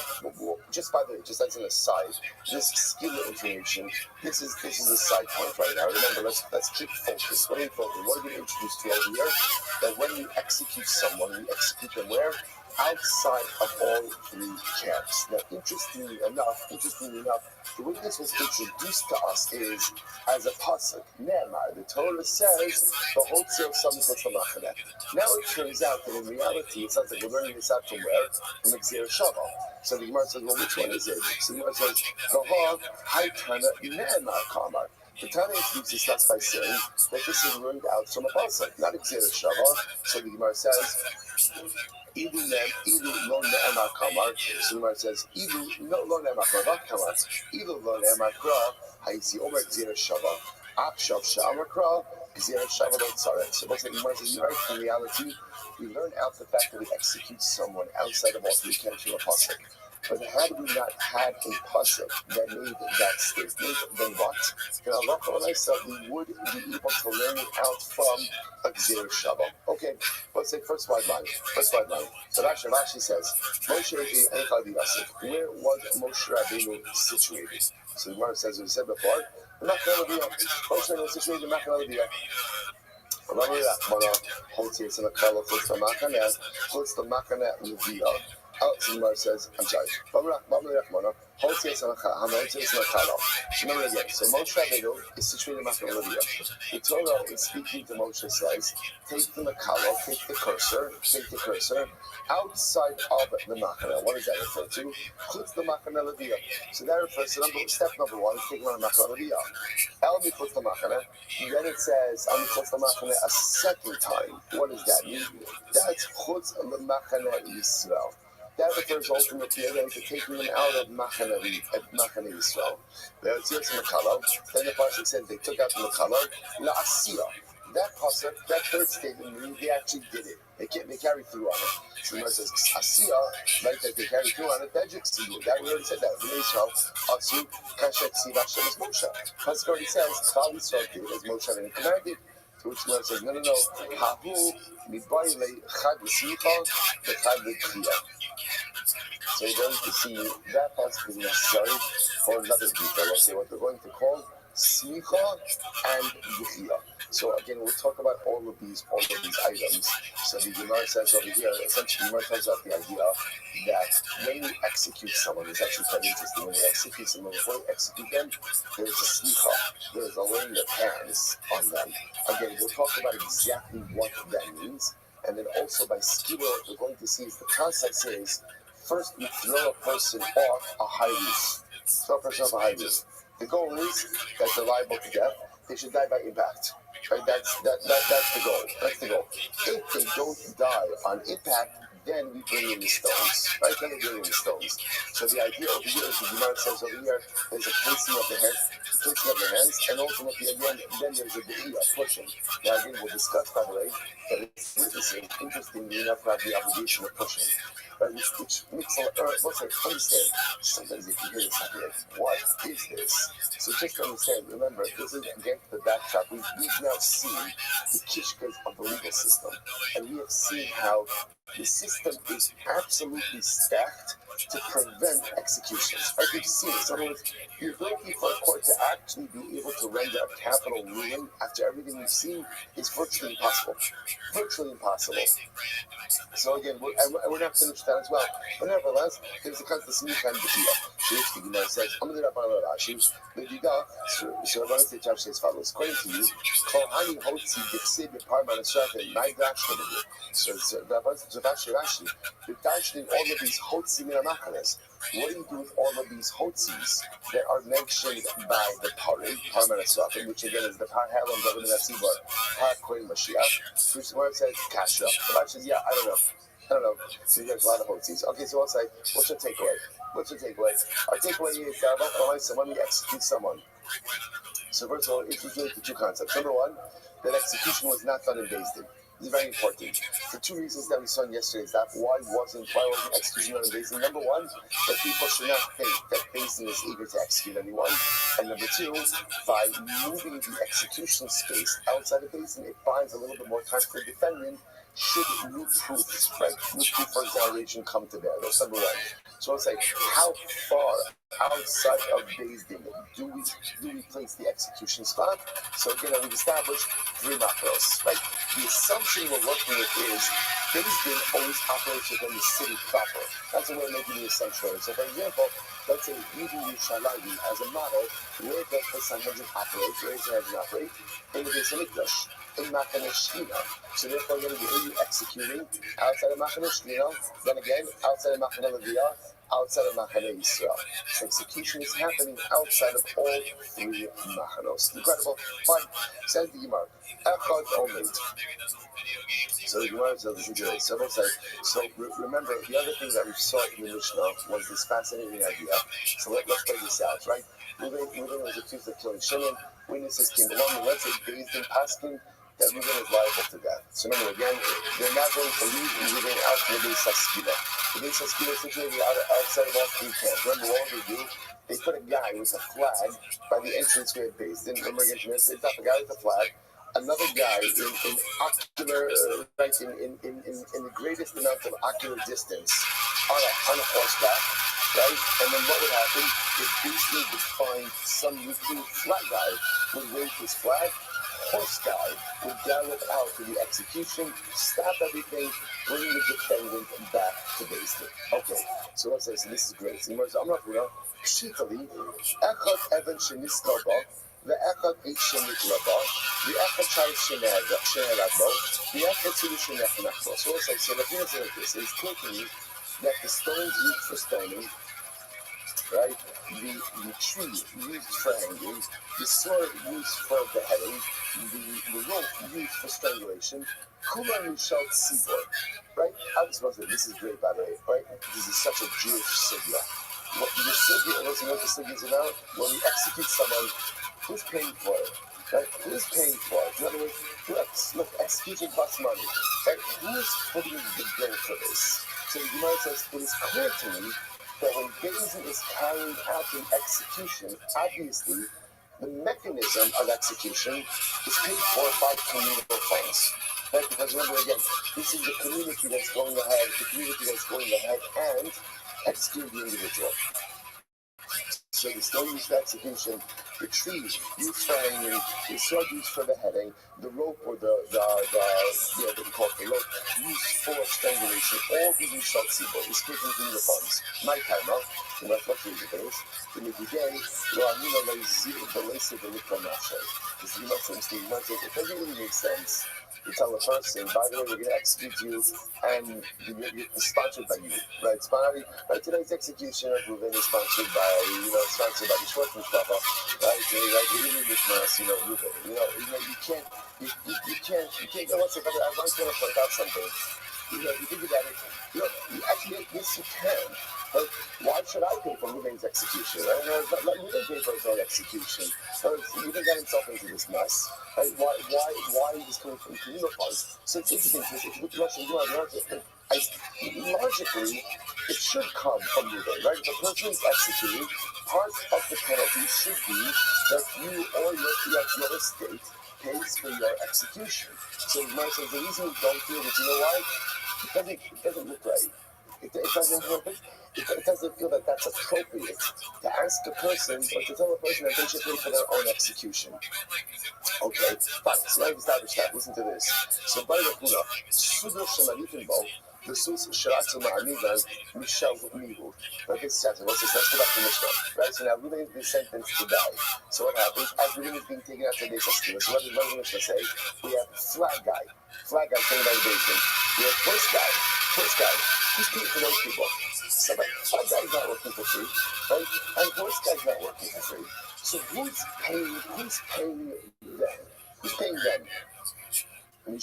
Speaker 1: just by the way, just as an aside, this skill information, this is a side point right now. Remember, let's keep focus. What are we focusing? What are we introduced to over here? That when you execute someone, you execute them where? Outside of all 3 camps. Now, interestingly enough, the way this was introduced to us is as a pasuk. Ne'emar, the Torah says, the whole tzil samikot l'machane. Now it turns out that in reality, it sounds like we're learning this out from where? From Gzeir Shava. So the Gemara says, well, which one is it? So the Gemara says, Gaha, Haitana, Ne'emar Kamar. The Tana introduces us by saying that this is learned out from a pasuk, not Gzeir Shava. So the Gemara says, Idu lo ne'emar kamar. So the Gemara says, Idu lo ne'emar kamar. Idu lo ne'emar kra. Haisi omer gzeir shava. Akshav sha'amar kra. Gzeir shava lo tzaret. So most of the Gemara says, you're right. In reality, we learn out the fact that we execute someone outside of all 3 camps from a pasuk. But had we not had a pasuk that made that statement, then what? Then Allah we would be able to learn it out from a Gzeir Shava. Okay, let's say first wide line. So Rashi says, Moshe where was Moshe Rabbeinu situated? So the Gemara says, as we said before, Moshe was situated in Machane. Rabbi Rachmana holds here in a color for the Machane Levia. So the Gemara says, I'm sorry. Rabbi Rachmana holds here in a color. Remember again. So Moshe Rabbeinu is situated in Machane Levia. The Torah is speaking to Moshe says, take the Makalo, take the cursor outside of the Machane. What does that refer to? Chutz the Machane Levia. So that refers to step number 1, taking on the Machane Levia. El Michutz the Machane. Then it says, El Michutz the Machane a second time. What does that mean? That's Chutz the Machane Yisrael. That refers ultimately again to taking them out of Machane Yisrael. Then the pasuk says they took out the Makalo, La'asiyah. That pasuk, that third statement means they actually did it. They carried through on it. So when it says Asiyah, like that they carried through on it, that we already said that. The Yisrael, Asu, Kashet, Siv, Hashem is Moshe. Pasuk already says, Chal Yisrael did as Moshe had commanded. To which Moshe says, no. Hahu, Mibayile, Chad L'Smicha, Chad L'Kriya. So we're going to see that pasuk is necessary for another detail. Let's say what we're going to call Smicha and Yechiya. So again, we'll talk about all of these items. So the Gemara says over here, essentially, the Gemara tells us the idea that when you execute someone, it's actually quite interesting. When you execute someone, before you execute them, there's a smicha, there's a laying of hands on them. Again, we'll talk about exactly what that means. And then also by skira, what we're going to see is the concept is, first you throw a person off a high roof. The goal is that they're liable to death. They should die by impact. Right? That's the goal. If they don't die on impact, then we bring in the stones. Right? So the idea over here is the Gemara says over here, there's a placing of the hands, and ultimately again, then there's a de'iyah, pushing. Now again, we'll discuss, by the way, that it's witnessing, interestingly enough, have the obligation of pushing. Right, which makes a lot of understand. Sometimes if you hear this, you're like, what is this? So just understand, remember, this is against the backdrop. We've now seen the kishkas of the legal system, and we have seen how the system is absolutely stacked to prevent executions. Right? We've seen this. In other words, the ability for a court to actually be able to render a capital ruling after everything we've seen is virtually impossible. Virtually impossible. So again, we're not finished that as well. But nevertheless, there's a kind of this new kind of deal. The Gemara says, the Dida, so Rabbi says as follows. According to you, Kohani Hotzi Dixid Parman Asrafin, my dash for you. So Rabbi Rashi, you're dashing all of these Hotzi Minamakanes. What do you do with all of these Hotzis that are mentioned by the Parman Asrafin, which again is the Parhalon David Nasibar, Par Kohen Mashiach, which where it says Kasha. The Rashi says, yeah, I don't know. So there's a lot of Hotzis. Okay, so I'll say, what's your takeaway? Our takeaway is that when we execute someone. So first of all, it was really the two concepts. Number one, that execution was not done in Beis Din. This is very important. For two reasons that we saw in yesterday's that why wasn't execution done in Beis Din? Number one, that people should not think that Beis Din is eager to execute anyone. And number two, by moving the execution space outside of Beis Din, it buys a little bit more time for the defendant should new proofs, right? New proof for exoneration come to bear. That's number one. So it's like, how far outside of Beis Din do we place the execution spot? So again, we've established three macros, right? The assumption we're working with is Beis Din always operates within the city proper. That's the way of making the assumption. So for example, let's say even Yerushalayim as a model, where does the Sanhedrin operate? Where does the Sanhedrin operate? In the Beis Hamikdash. In Machane Shchina. So therefore, you're executing outside of Machane Shchina, then again, outside of Machane Leviah, outside of Machane Yisrael. Execution is happening outside of all three Machanos. Incredible. Fine. Says the Gemara. Echad Omed. So the Gemara says this today. So remember, the other thing that we saw in the Mishnah was this fascinating idea. So let's play this out, right? Reuben was accused of killing Shimon. Witnesses came along, and let's say Beis Din asking that Reuben is liable to death. So remember again, they're not going to leave Reuben out to the Beis Haskila. The Beis Haskila is situated outside of all three camps. Remember what they do? They put a guy with a flag by the entrance way of Beis Din. Remember again, they stop a guy with a flag. Another guy in ocular, right, in the greatest amount of ocular distance on a horseback, right? And then what would happen if Beis Din would find some recruit flag guy would wave his flag, horse guy would gallop out to the execution, stop everything, bring the defendant back to Beis Din. Okay, so let's say, so this is great. So I'm not going to Pshitali, Echad Evan Sheniskaba, the Echad Eight Sheniklaba, the Echad Chai Shenelagbo, the Echad Sulu Shenechnachbo. So let's say, so the thing is like this, it's clear to me that the stones used for stoning, right? The tree used for hanging, the sword used for beheading, the rope used for strangulation, Kula Mishal Tzibor, right? I was supposed to say, this is great, by the way, right? This is such a Jewish sigla. What the sigla, listen what the sigla is about? When we execute someone, who's paying for it? Right? Who's paying for it? In other words, look, execution costs money. Right? Who's footing the bill for this? So the Gemara says, it is clear to me that when Beis Din is carrying out an execution, obviously, the mechanism of execution is paid for by communal funds. Right? Because remember again, this is the community that's going ahead, and executing the individual. So the stone used for execution, the tree used for hanging, the sword used for beheading, the rope or the what we call the rope used for strangulation, all these Mishal Tzibor is taken from the funds. My time out, and that's what the days. The Megidei, Lo'amina Le'zir, the Le'zir, the Likra Mashay. This is not something it doesn't really make sense. You tell a person, by the way, we're going to execute you, and it's sponsored by you, right? Today's execution of Reuven is sponsored by the short Mishpapa, right? Reuven, Reuven. You can't, let's say, I was going to point out something. If you think about it, actually, yes, you can. But why should I pay for Reuven's execution? Right? Let Reuven pay for his own execution. Reuven got himself into this mess. Right? Why is this coming from communal funds? So it's interesting because if you look at logically, it should come from Reuven, right? If the person is executed, part of the penalty should be that you or your estate pays for your execution. So Gemara says the reason we don't do it is, you know why? It doesn't look right. it doesn't feel that that's appropriate to ask a person or to tell a person that they should pay for their own execution. Okay, fine. So now you've established that. Listen to this. So by the Kuna, Sudo Shemalitimbo, the Sus Sharatsu Ma'amidan, Michel Mihu. Like this chapter, what's this? Let's go back to Mishnah. Right? So now Reuben is being sentenced to die. So what happens? As Reuben is being taken out to the Beis. So what does the Mishnah say? We have flag guy taken by the Beis. We have first guy. Who's paying for those people? So like, flag guy's not working for free, right? And first guy's not working for free. So who's paying them? Who's paying them? On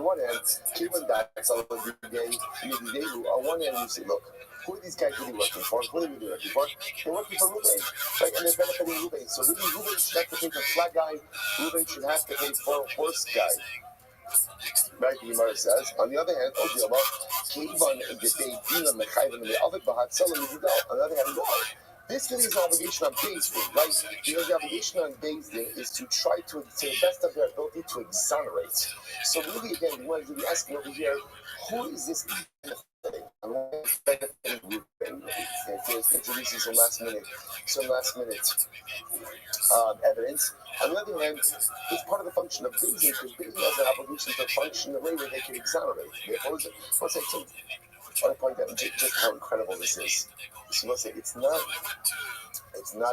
Speaker 1: one hand, on one hand you say, look, who are these guys really working for? What are they really working for? They're working for Reuben, right? And they're benefiting Reuben. So really, Reuben should have to pay for flag guy. Reuben should have to pay for horse guy. Right, the Gemara says. On the other hand, on the other hand, no. This really is an obligation on Beis Din, right? Because the obligation on Beis Din is to try to the best of their ability, to exonerate. So really, again, we want to be asking over here, who is this benefiting? I'm benefiting Reuben. It introduces some last minute evidence. On the other hand, it's part of the function of Beis Din, because Beis Din has an obligation to function in a way where they can exonerate. Therefore, I want to point out just how incredible this is. So let's say it's not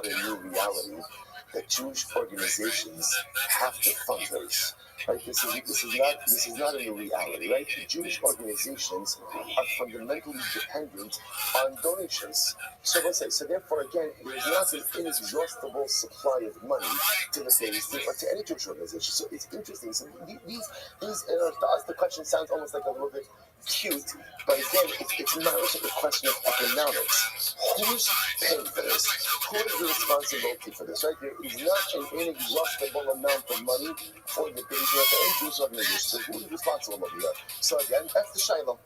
Speaker 1: a new reality that Jewish organizations have to fundraise. Right? This is not a new reality, right? Jewish organizations are fundamentally dependent on donations. So let's say, therefore again, there's not an inexhaustible supply of money to the Beis Din or to any Jewish organization. So it's interesting. So these to us the question sounds almost like a little bit cute, but again, it's not just a question of economics. Who's paying for this? Who has the responsibility for this? Right? There is not an inexhaustible amount of money for the Beis Din or for any Jewish organization. So who is responsible over here? So again, that's the Shiloh.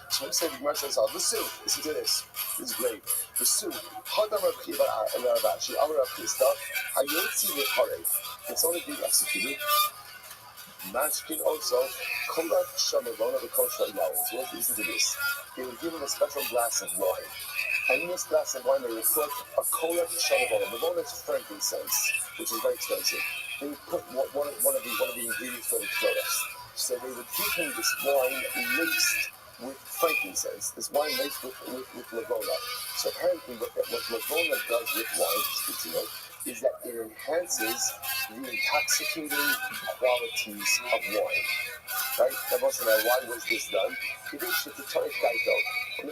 Speaker 1: So we say the Gemara says, listen to this. This is great. The Su, Hadam Rabbi Ravashi, Amar Rabbi Staf, Hayotzi V'Parei. It's only being executed. Masking also, Kolak Shamavona, the Kosher Yawons. Well, listen to this. They would give him a special glass of wine. And in this glass of wine, they would put a Kolak Shamavona. The one is frankincense, which is very expensive. They would put one of the ingredients for the Torah. So they would give him this wine laced with frankincense, this wine laced with Lavona. So apparently what Lavona does with wine, is that it enhances the intoxicating qualities of wine. Right? That wasn't why was this done? When the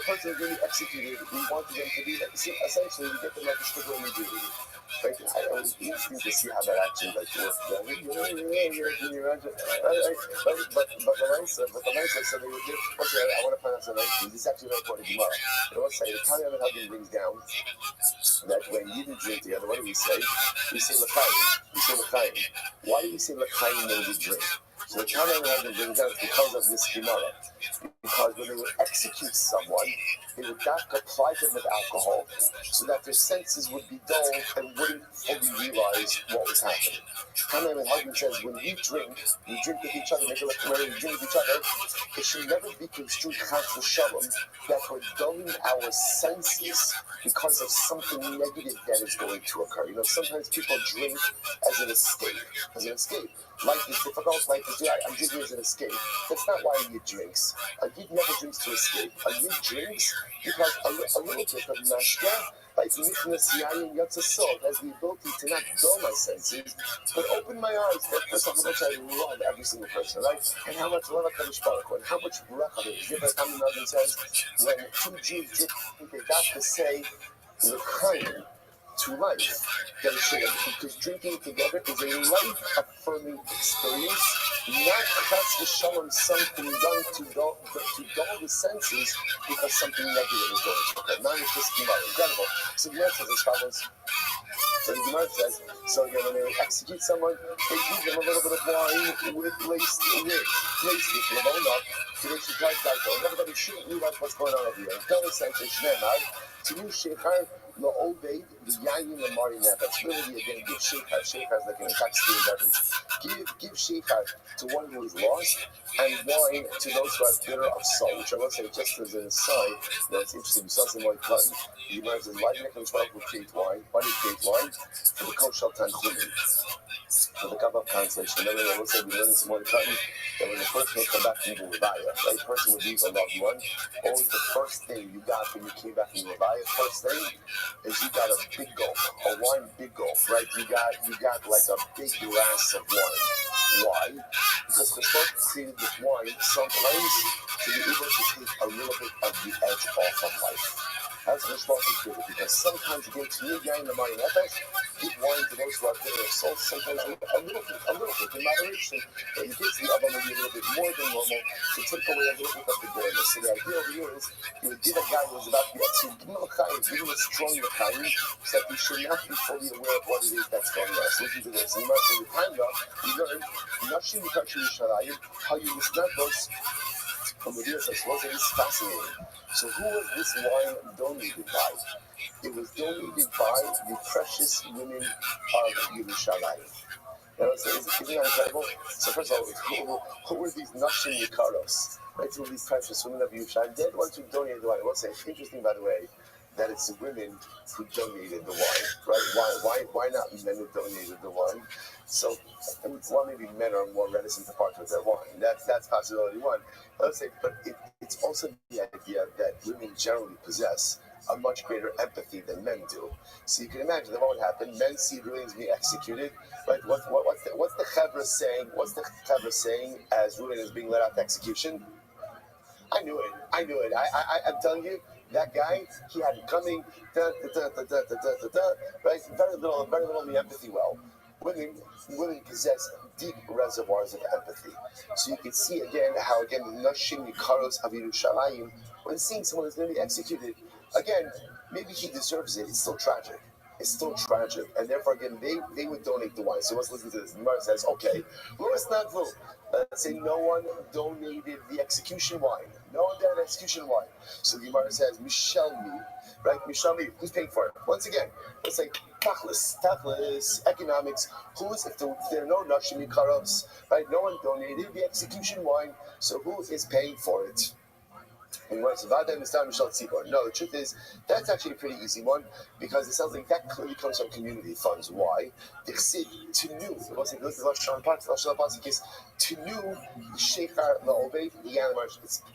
Speaker 1: person is really executed, we wanted them to be, essentially, we get them like a sticker in the duty. Right? I was interesting to see how that actually works. But the Raisa said they would give, I want to find out some nice. This is actually very important Gemara. But let's say the Tanya of Hagin brings down that when you didn't drink together, what do we say? We say L'chaim. Why do we say L'chaim when we drink? So the Tanya of Hagin brings down because of this Gemara. Because when they would execute someone, they would apply them with alcohol so that their senses would be dulled and wouldn't fully realize what was happening. Hanan and Hagin says when we drink with each other, we drink with each other, it should never be construed chas v'shalom that we're dulling our senses because of something negative that is going to occur. Sometimes people drink as an escape. Life is difficult, I'm drinking as an escape. That's not why a Yid drinks. A Yid never drinks to escape. A Yid drinks because a little bit of mashka, like Mishna Yatsa Salt, has the ability to not dull my senses, but open my eyes. That's how much I love every single person, right? And how much love I Kadosh Baruch Hu, and how much bracha there is. Rabbi Nachman says, when two Jews drink, they got to say, L'chaim, to life. Because drinking together is a life-affirming experience, not chas v'shalom something done to dull the senses because something negative is going to occur. Now it's just incredible. So the Gemara says as follows. So the Gemara says, when they execute someone, they give them a little bit of wine with laced with Lavona, so they should try to die. Everybody shouldn't realize what's going on over here. Until they say, to you, Sheikhar, lo obey the yayin the mari nefesh. Literally again, give sheikhar. Sheikhar is like an intoxicating beverage. Give sheikhar to one who is lost, and wine to those who are bitter of soul. Which I will say, just as an aside, that's interesting. We saw some like cotton. The Gemara says, why did Nicholas create wine? Why did he create wine? For the kosher tanchumin. For the Kabbalah translation. Remember, I will say we learned some more cotton that when the person would come back from the Rabbi, right? The person would lose a loved one. Always the first thing you got when you came back from the Rabbi, first thing is you got a big gulp, a wine big gulp, right? You got like a big glass of wine. Why? Because the Cheshbon created this wine sometimes to be able to take a little bit of the edge off of life. That's what Cheshbon created, because sometimes you get to your guy in the mind nefesh, give wine to those who are bitter of soul, sometimes a little bit, in moderation, but you get to the other maybe a little bit more than normal to take away a little bit of the bitterness. So the idea over here is you would give a guy who was about to be executed, give him a chayim, give him a strong chayim, so that he should not be fully aware of what it is that's going on. So listen to this. And you might say, the time we learned, Nashim Yikachim Yishalayim, how you respect those from the Dios as well. It's fascinating. So who was this wine donated by? It was donated by the precious women of Yerushalayim. Isn't that incredible? So first of all, who were these Nashim Yikaros? Right, who were these precious women of Yerushalayim? They're the ones who donated the wine. I will say, it's interesting, by the way, that it's the women who donated the wine, right? Why not men who donated the wine? So, well, maybe men are more reticent to part with their wine. That's possibility one. Let's say, but it's also the idea that women generally possess a much greater empathy than men do. So you can imagine that what would happen. Men see ruins being executed, right? What's the Chevra saying? What's the Chevra saying as ruin is being led out to execution? I knew it. I'm telling you, that guy, he had it coming, right? Very little in the empathy well. Women possess deep reservoirs of empathy. So you can see again how the Nashim Yikaros of Yerushalayim, when seeing someone who's going to be executed, again, maybe he deserves it. It's still tragic. And therefore, again, they would donate the wine. So let's listen to this. The Gemara says, okay, let's not vote. Let's say no one donated the execution wine. No one donated execution wine. So the Gemara says, Mishalmi, right? Mishalmi, who's paying for it? Once again, let's say, Tachlis, economics. If there are no Nashim Yikaros, right? No one donated the execution wine. So who is paying for it? No, the truth is, that's actually a pretty easy one, because it sounds like that clearly comes from community funds. Why? Tenu, Sheikhar La'obed,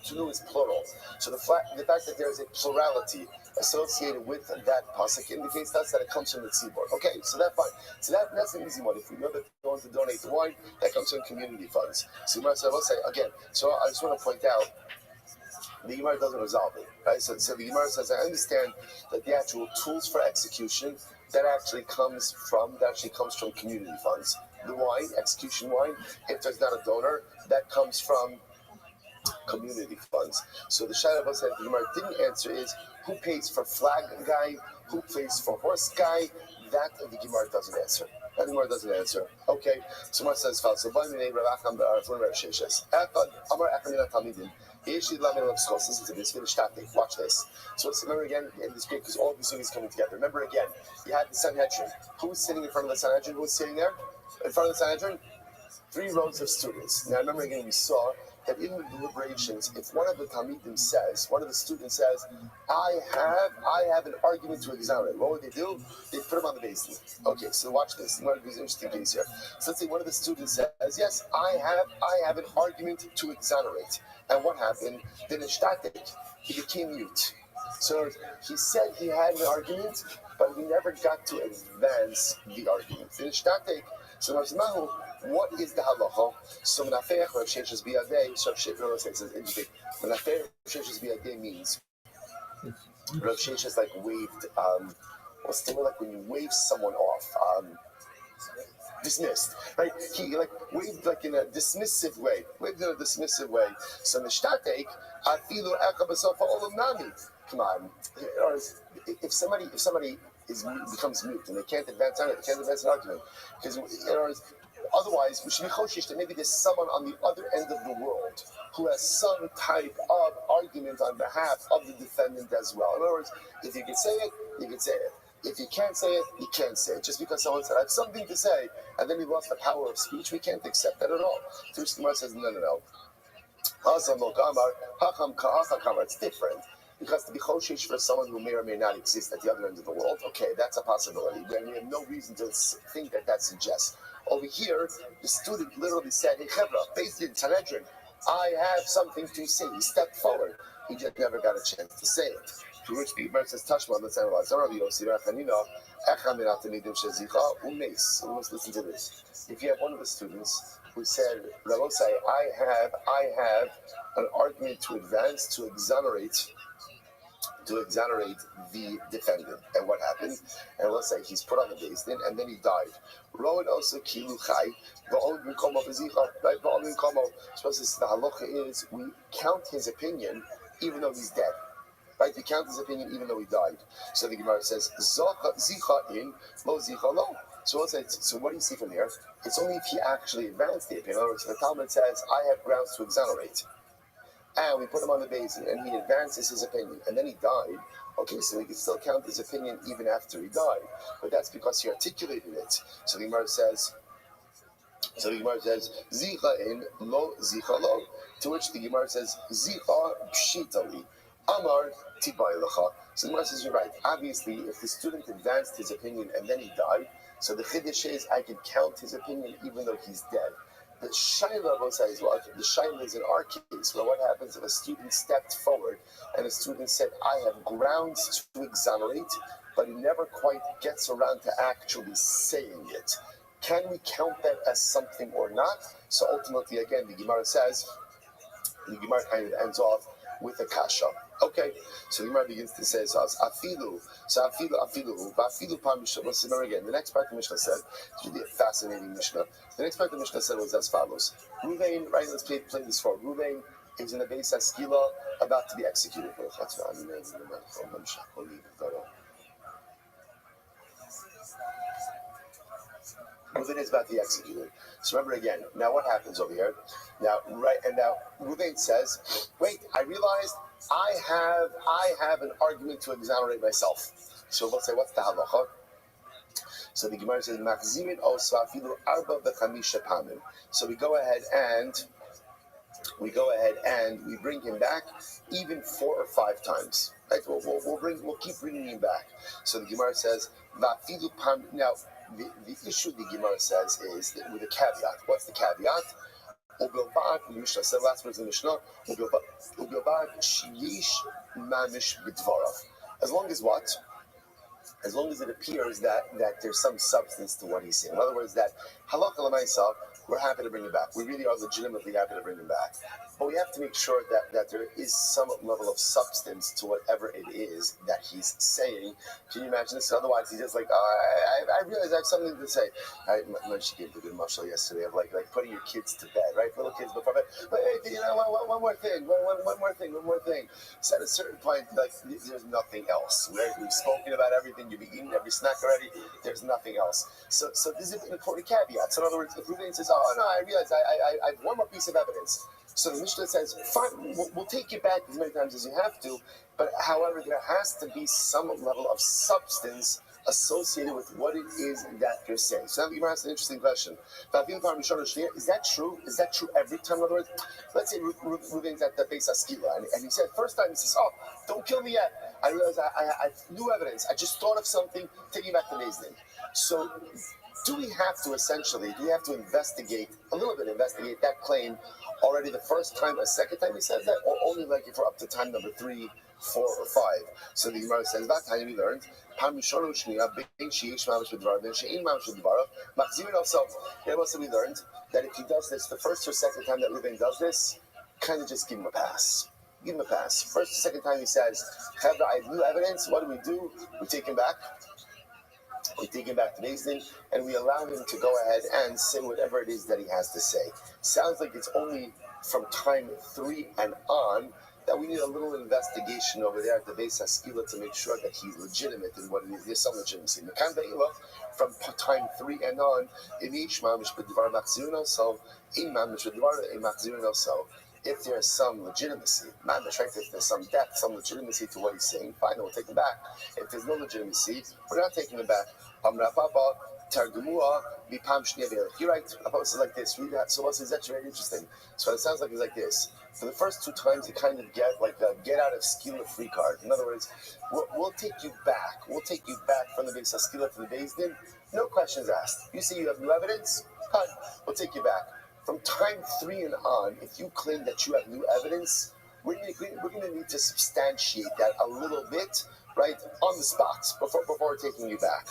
Speaker 1: Tenu is plural. So the fact that there is a plurality associated with that pasuk indicates that it comes from the tzibor. Okay, so that's fine. So that's an easy one. If we know that we want to donate the wine, that comes from community funds. So I will say again. So I just want to point out, the Gemara doesn't resolve it, right? So the Gemara says, I understand that the actual tools for execution that actually comes from community funds. The wine, execution wine, if there's not a donor, that comes from community funds. So the Shaila that the Gemara didn't answer is who pays for flag guy, who pays for horse guy. That the Gemara doesn't answer. That the Gemara doesn't answer. Okay, so Gemara says, so listen to this, watch this. So let's remember again, and it's great because all of these things coming together. Remember again, you had the Sanhedrin. Who was sitting in front of the Sanhedrin? Who was sitting there? In front of the Sanhedrin? 3 rows of students. Now remember again, we saw that in the deliberations, if one of the students says, I have an argument to exonerate, what would they do? They put him on the basin. Okay, so watch this. One of these interesting things here. So let's say one of the students says, yes, I have an argument to exonerate. And what happened? Then he became mute. So he said he had an argument, but he never got to advance the argument. Then so what is the halacha? So Menafeach Rav Sheshes Biyadei, so Rav Sheshes says interesting. Menafeach Rav Sheshes Biyadei means Rav Sheshes like waved. What's the word like when you wave someone off? Dismissed, right? He like waved like in a dismissive way. So nishtatek afilu eka b'sofa olam nami. Come on, if somebody becomes mute and they can't advance an argument, because otherwise we should be choshish that maybe there's someone on the other end of the world who has some type of argument on behalf of the defendant as well. In other words, if you can say it, you can say it. If you can't say it, you can't say it. Just because someone said, I have something to say, and then he lost the power of speech, we can't accept that at all. Tush Gemara says, no. It's different. Because to be choshish for someone who may or may not exist at the other end of the world, okay, that's a possibility. And we have no reason to think that suggests. Over here, the student literally said, hey, Chevra, based in Sanhedrin, I have something to say. He stepped forward. He just never got a chance to say it. To which the Gemara says, Tashma, let's analyze. Rabbi Yossi, so let's listen to this. If you have one of the students who said, Rabbi, I have an argument to advance to exonerate the defendant. And what happened? And let's say he's put on the beis din and then he died. Rowan also kilu chai, right? So the halacha is we count his opinion even though he's dead. Right? We count his opinion even though he died. So the Gemara says, zicha in, lo zicha lo. So what do you see from here? It's only if he actually advanced the opinion. In other words, the Talmud says, I have grounds to exonerate. And we put him on the beis din, and he advances his opinion, and then he died. Okay, so we can still count his opinion even after he died, but that's because he articulated it. So the Gemara says, "Zicha in lo zicha lo." To which the Gemara says, "Zicha pshitali, amar tibay lecha." So the Gemara says, "You're right. Obviously, if the student advanced his opinion and then he died, so the chiddush is I can count his opinion even though he's dead." The shaila is what? The shaila is in our case, where what happens if a student stepped forward and a student said, I have grounds to exonerate, but he never quite gets around to actually saying it. Can we count that as something or not? So ultimately, again, the Gemara kind of ends off with a kasha. Okay, so the Gemara begins to say, afilu, let's remember again, the next part of the Mishnah said, it's really a fascinating Mishnah. The next part of the Mishnah said was as follows. Ruvain, right, let's play this for Ruvain is in the beis haskila about to be executed. Ruvain is about to be executed. So remember again, now what happens over here? Now Ruvain says, wait, I realized I have an argument to exonerate myself. So we'll say, what's the halacha? So the Gemara says, Machzimin osa afilu arba b'chamisha pamim. So we go ahead and we bring him back even 4 or 5 times. Right? We'll keep bringing him back. So the Gemara says, Vafilu pam. Now the issue the Gemara says is that with a caveat. What's the caveat? Said last words in the Mishnah. As long as what? As long as it appears that there's some substance to what he's saying. In other words, that halakha l'maisa, we're happy to bring him back. We really are legitimately happy to bring him back. But we have to make sure that there is some level of substance to whatever it is that he's saying. Can you imagine this? Otherwise, he's just like, I realize I have something to say. She gave the good mashal yesterday of like putting your kids to bed, right? Little kids before bed. But hey, one more thing. So at a certain point, like there's nothing else. We've spoken about everything. You've eaten every snack already. There's nothing else. So this is an important caveat. So in other words, if Ruvain says, oh no, I realize I have one more piece of evidence. So the Mishnah says, fine, we'll take you back as many times as you have to, but however, there has to be some level of substance associated with what it is that you're saying. So now the Gemara asks an interesting question. Is that true? Is that true every time? In other words, let's say Ruvain's at the beis haskila, and he said, first time he says, oh, don't kill me yet. I realize I have new evidence. I just thought of something, taking back the beis din. So do we have to investigate that claim already the first time, a second time he says that, or only like if we're up to time number 3, 4, or 5? So the Gemara says, that time we learned, also we learned that if he does this the first or second time that Ruvain does this, kind of just give him a pass. Give him a pass. First or second time he says, I have new evidence, what do? We take him back. We take him back to beis din, and we allow him to go ahead and say whatever it is that he has to say. Sounds like it's only from time 3 and on that we need a little investigation over there at the beis haskila to make sure that he's legitimate in what it is. There's some legitimacy. From time 3 and on, in each mamish b'dvar machzirno, so in mamish b'dvar in machzirno, so If there's some legitimacy, right? If there's some depth, some legitimacy to what he's saying, fine, we'll take it back. If there's no legitimacy, we're not taking it back. You're right. Papa says like this. Read that. So what's that's very interesting. So it sounds like it's like this. For the first two times, you kind of get like a get out of skila free card. In other words, we'll take you back. We'll take you back from the base of skila to the base din. No questions asked. You say you have new evidence? Fine. We'll take you back. From time 3 and on, if you claim that you have new evidence, we're going to need to substantiate that a little bit, right, on the spot before taking you back.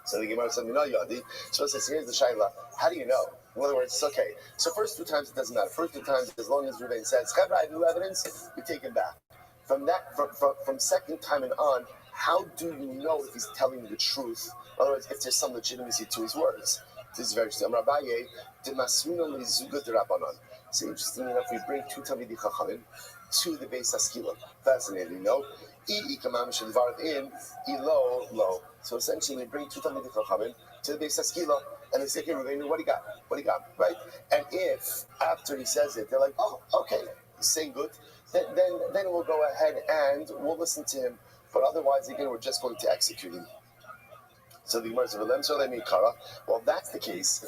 Speaker 1: So the Gemara said, Yadi. So it says, here's the Shaila. How do you know? In other words, okay. So first 2 times it doesn't matter. First 2 times, as long as Reuven says, Chevra, I have new evidence, we take it back. From second time and on, how do you know if he's telling the truth? In other words, if there's some legitimacy to his words. This is very interesting. Rabbi, so interesting enough, we bring 2 Talmidei Chachamim to the Beis HaSkila. Fascinating, no? So essentially, we bring 2 Talmidei Chachamim to the Beis HaSkila, and they say, "Hey, Rebbeinu, what do you got? What do you got?" Right? And if after he says it, they're like, "Oh, okay, he's saying good," then we'll go ahead and we'll listen to him. But otherwise, again, we're just going to execute him. So the Gemara says, well, if that's the case,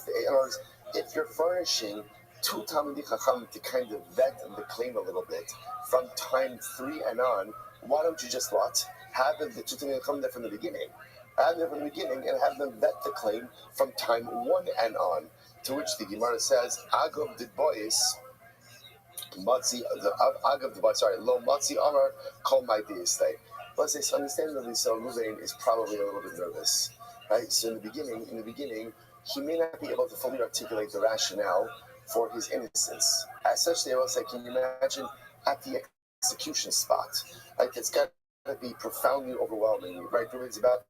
Speaker 1: if you're furnishing 2 Talmidei Chacham to kind of vet the claim a little bit from time 3 and on, why don't you just what? Have the 2 Talmidei Chacham there from the beginning. Have them from the beginning and have them vet the claim from time 1 and on. To which the Gemara says, Agav did boys. Lo Matzi Amar Kol My Deistay. Let's say, so understandably, so Reuven is probably a little bit nervous, right? So in the beginning, he may not be able to fully articulate the rationale for his innocence. As such, they will say, can you imagine at the execution spot? Like, it's got to be profoundly overwhelming, right? Reuven's about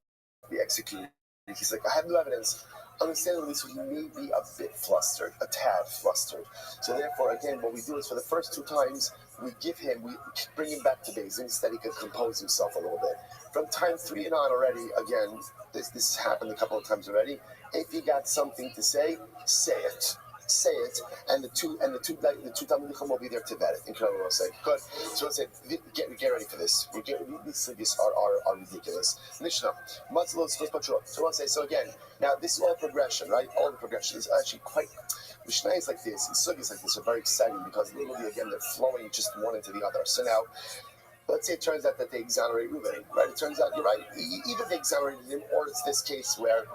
Speaker 1: to be executed. He's like, I have no evidence. Understandably, so he may be a bit flustered, a tad flustered. So therefore, again, what we do is for the first 2 times, we bring him back to base so that he can compose himself a little bit. From time 3 and on already, again, this has happened a couple of times already. If you got something to say it. Say it, and the two Talmidei Chacham will be there to vet it. Incredible, we'll say. Good. So we'll say, get ready for this. These things are ridiculous. Mishnah. So we'll say, so again, now this is all progression, right? All the progression is actually quite. Mishnah is like this, and sugis like this are very exciting because literally, again, they're flowing just one into the other. So now, let's say it turns out that they exonerate Reuven, right? It turns out you're right. Either they exonerated him, or it's this case where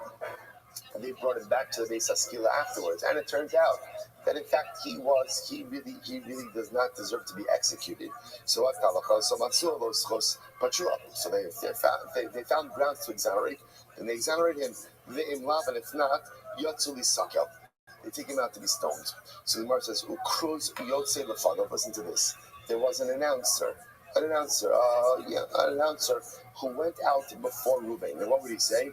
Speaker 1: they brought him back to the Beis HaSkila afterwards, and it turns out that in fact he really does not deserve to be executed. So what? So they found grounds to exonerate, and they exonerate him. And if not, they take him out to be stoned. So the Gemara says, listen to this. There was an announcer who went out before Reuven. And what would he say?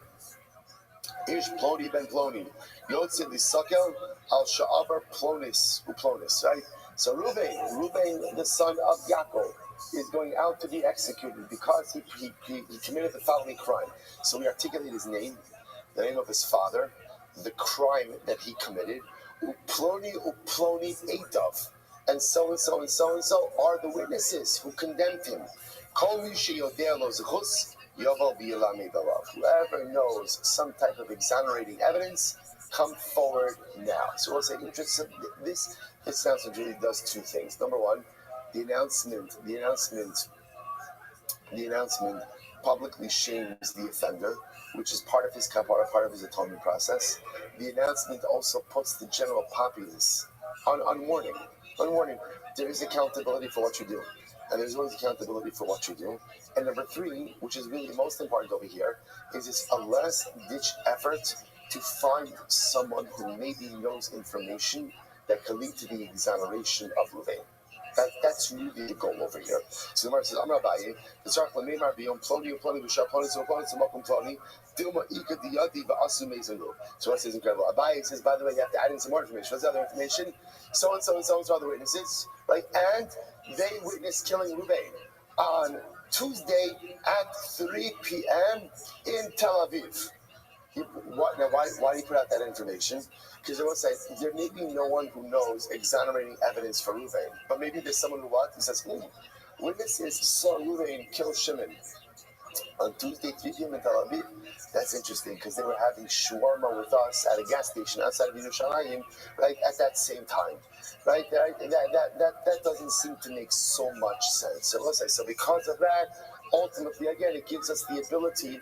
Speaker 1: Ish Ploni ben Ploni. Yotze Lisakel al Sha'abar Plonis, right? So Reuven, the son of Yaakov, is going out to be executed because he committed the following crime. So we articulate his name, the name of his father, the crime that he committed. Uploni Edav. And so and so and so and so are the witnesses who condemned him. Kol mi sheyodeh lo zechus. Whoever knows some type of exonerating evidence, come forward now. So we'll say, this announcement really does 2 things. Number 1, the announcement publicly shames the offender, which is part of his atonement process. The announcement also puts the general populace on warning. There is accountability for what you do. And there's always accountability for what you do. And number 3, which is really the most important over here, is this a last-ditch effort to find someone who maybe knows information that could lead to the exoneration of Reuven. That's really the goal over here. So the Gemara says, Amar Abaye, Tzarach l'meimar b'yom ploni u'ploni v'shar ploni tz'makom ploni dilma ika diyadi v'asu meizanu. So it says incredible. Abaye says, by the way, you have to add in some more information. What's the other information? So and so and so and so are the witnesses, right? And they witnessed killing Reuven on Tuesday at 3 p.m. in Tel Aviv. Why do you put out that information? Because I will say there may be no one who knows exonerating evidence for Ruvain, but maybe there's someone who says, witnesses saw Ruvain kill Shimon on Tuesday, 3 p.m. in Tel Aviv. That's interesting because they were having shawarma with us at a gas station outside of Yerushalayim, right at that same time, right? That doesn't seem to make so much sense. So let's say because of that, ultimately, again, it gives us the ability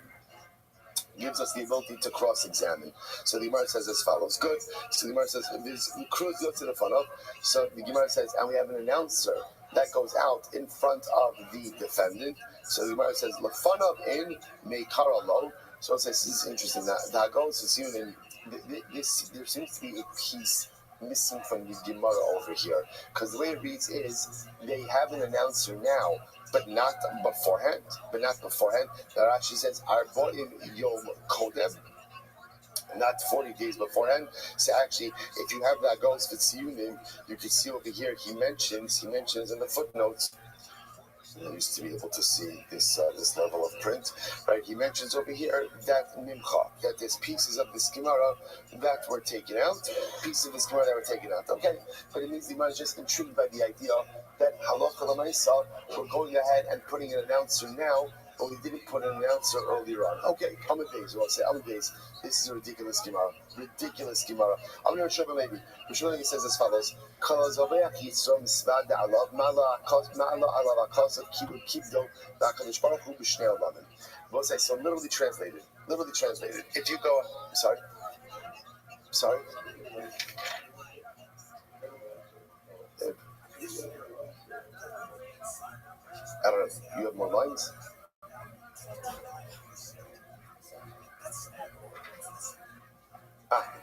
Speaker 1: to cross-examine. So the Gemara says as follows. Good. So the Gemara says, there's Cruz to the front of. So the Gemara says, and we have an announcer that goes out in front of the defendant. So the Gemara says, Lefanav in Meikaralo. So it says, this is interesting. That goes to see this. There seems to be a piece missing from the Gemara over here, because the way it reads is they have an announcer now, but not beforehand. The Rashi says Arboim Yom Kodem, not 40 days beforehand. So actually, if you have that goes for Tziyunim, you can see over here he mentions in the footnotes. I used to be able to see this level of print, right? He mentions over here that Mimcha, that there's pieces of this Gemara that were taken out, okay? But it means the Gemara is just intrigued by the idea that halacha l'maisa, we're going ahead and putting an announcer now, but we didn't put an announcer earlier on. Okay, Amadeus, we'll say Amadeus. This is a ridiculous Gemara. I'm going to show you maybe. He says as follows. We'll say, so literally translated. If you go, sorry. I don't know. You have more lines?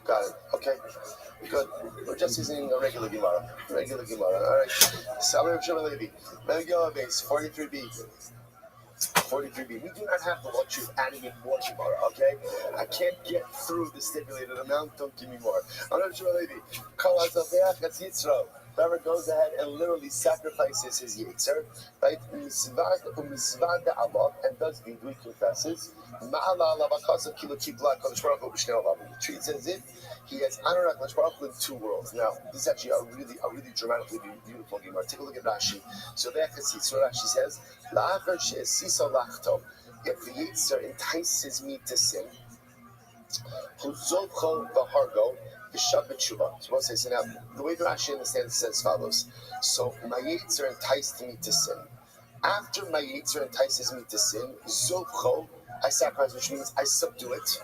Speaker 1: Got it. Okay. Good. We're just using a regular Gemara. All right. Sabar Shema Levi. Megillah base 43b. 43b. We do not have the luxury of adding in more Gemara, okay? I can't get through the stipulated amount. Don't give me more. Sabar Shema Levi. Kol Hazaveach Gatz Yitzro. Whoever goes ahead and literally sacrifices his Yetzer, right? And does indeed confesses. Treats as if he has honored HaKadosh Baruch Hu in two worlds. Now, this is actually a really dramatically beautiful Gemara. Take a look at Rashi. So Rashi says, if the Yetzer entices me to sin, so we'll say, so now, the way Rashi understands it says as follows. So, my Yetzer enticed me to sin. After my Yetzer entices me to sin, Zobcho, I sacrifice, which means I subdue it,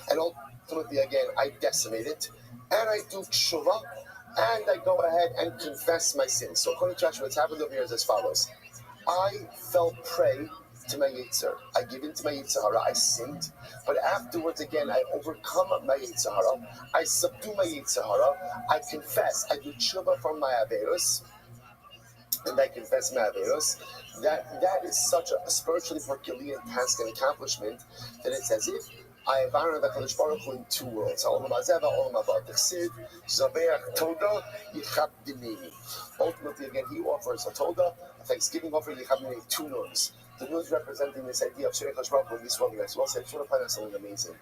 Speaker 1: and ultimately, again, I decimate it, and I do tshuva, and I go ahead and confess my sins. So, according to Rashi, what's happened over here is as follows. I fell prey to my Yetzer. I give in to my Yetzer Hara. I sinned. But afterwards, again, I overcome my Yetzer Hara. I subdue my Yetzer Hara. I confess. I do tshuva from my Averos. And I confess my Averos. That is such a spiritually Herculean task and accomplishment that it's as if I have honored the HaKadosh Baruch Hu in two worlds. Ultimately, again, he offers a Toda, a thanksgiving offering, two norms. The news representing this idea of Shirei HaKadosh Baruch Hu in this world. As well, I just want to find out something amazing.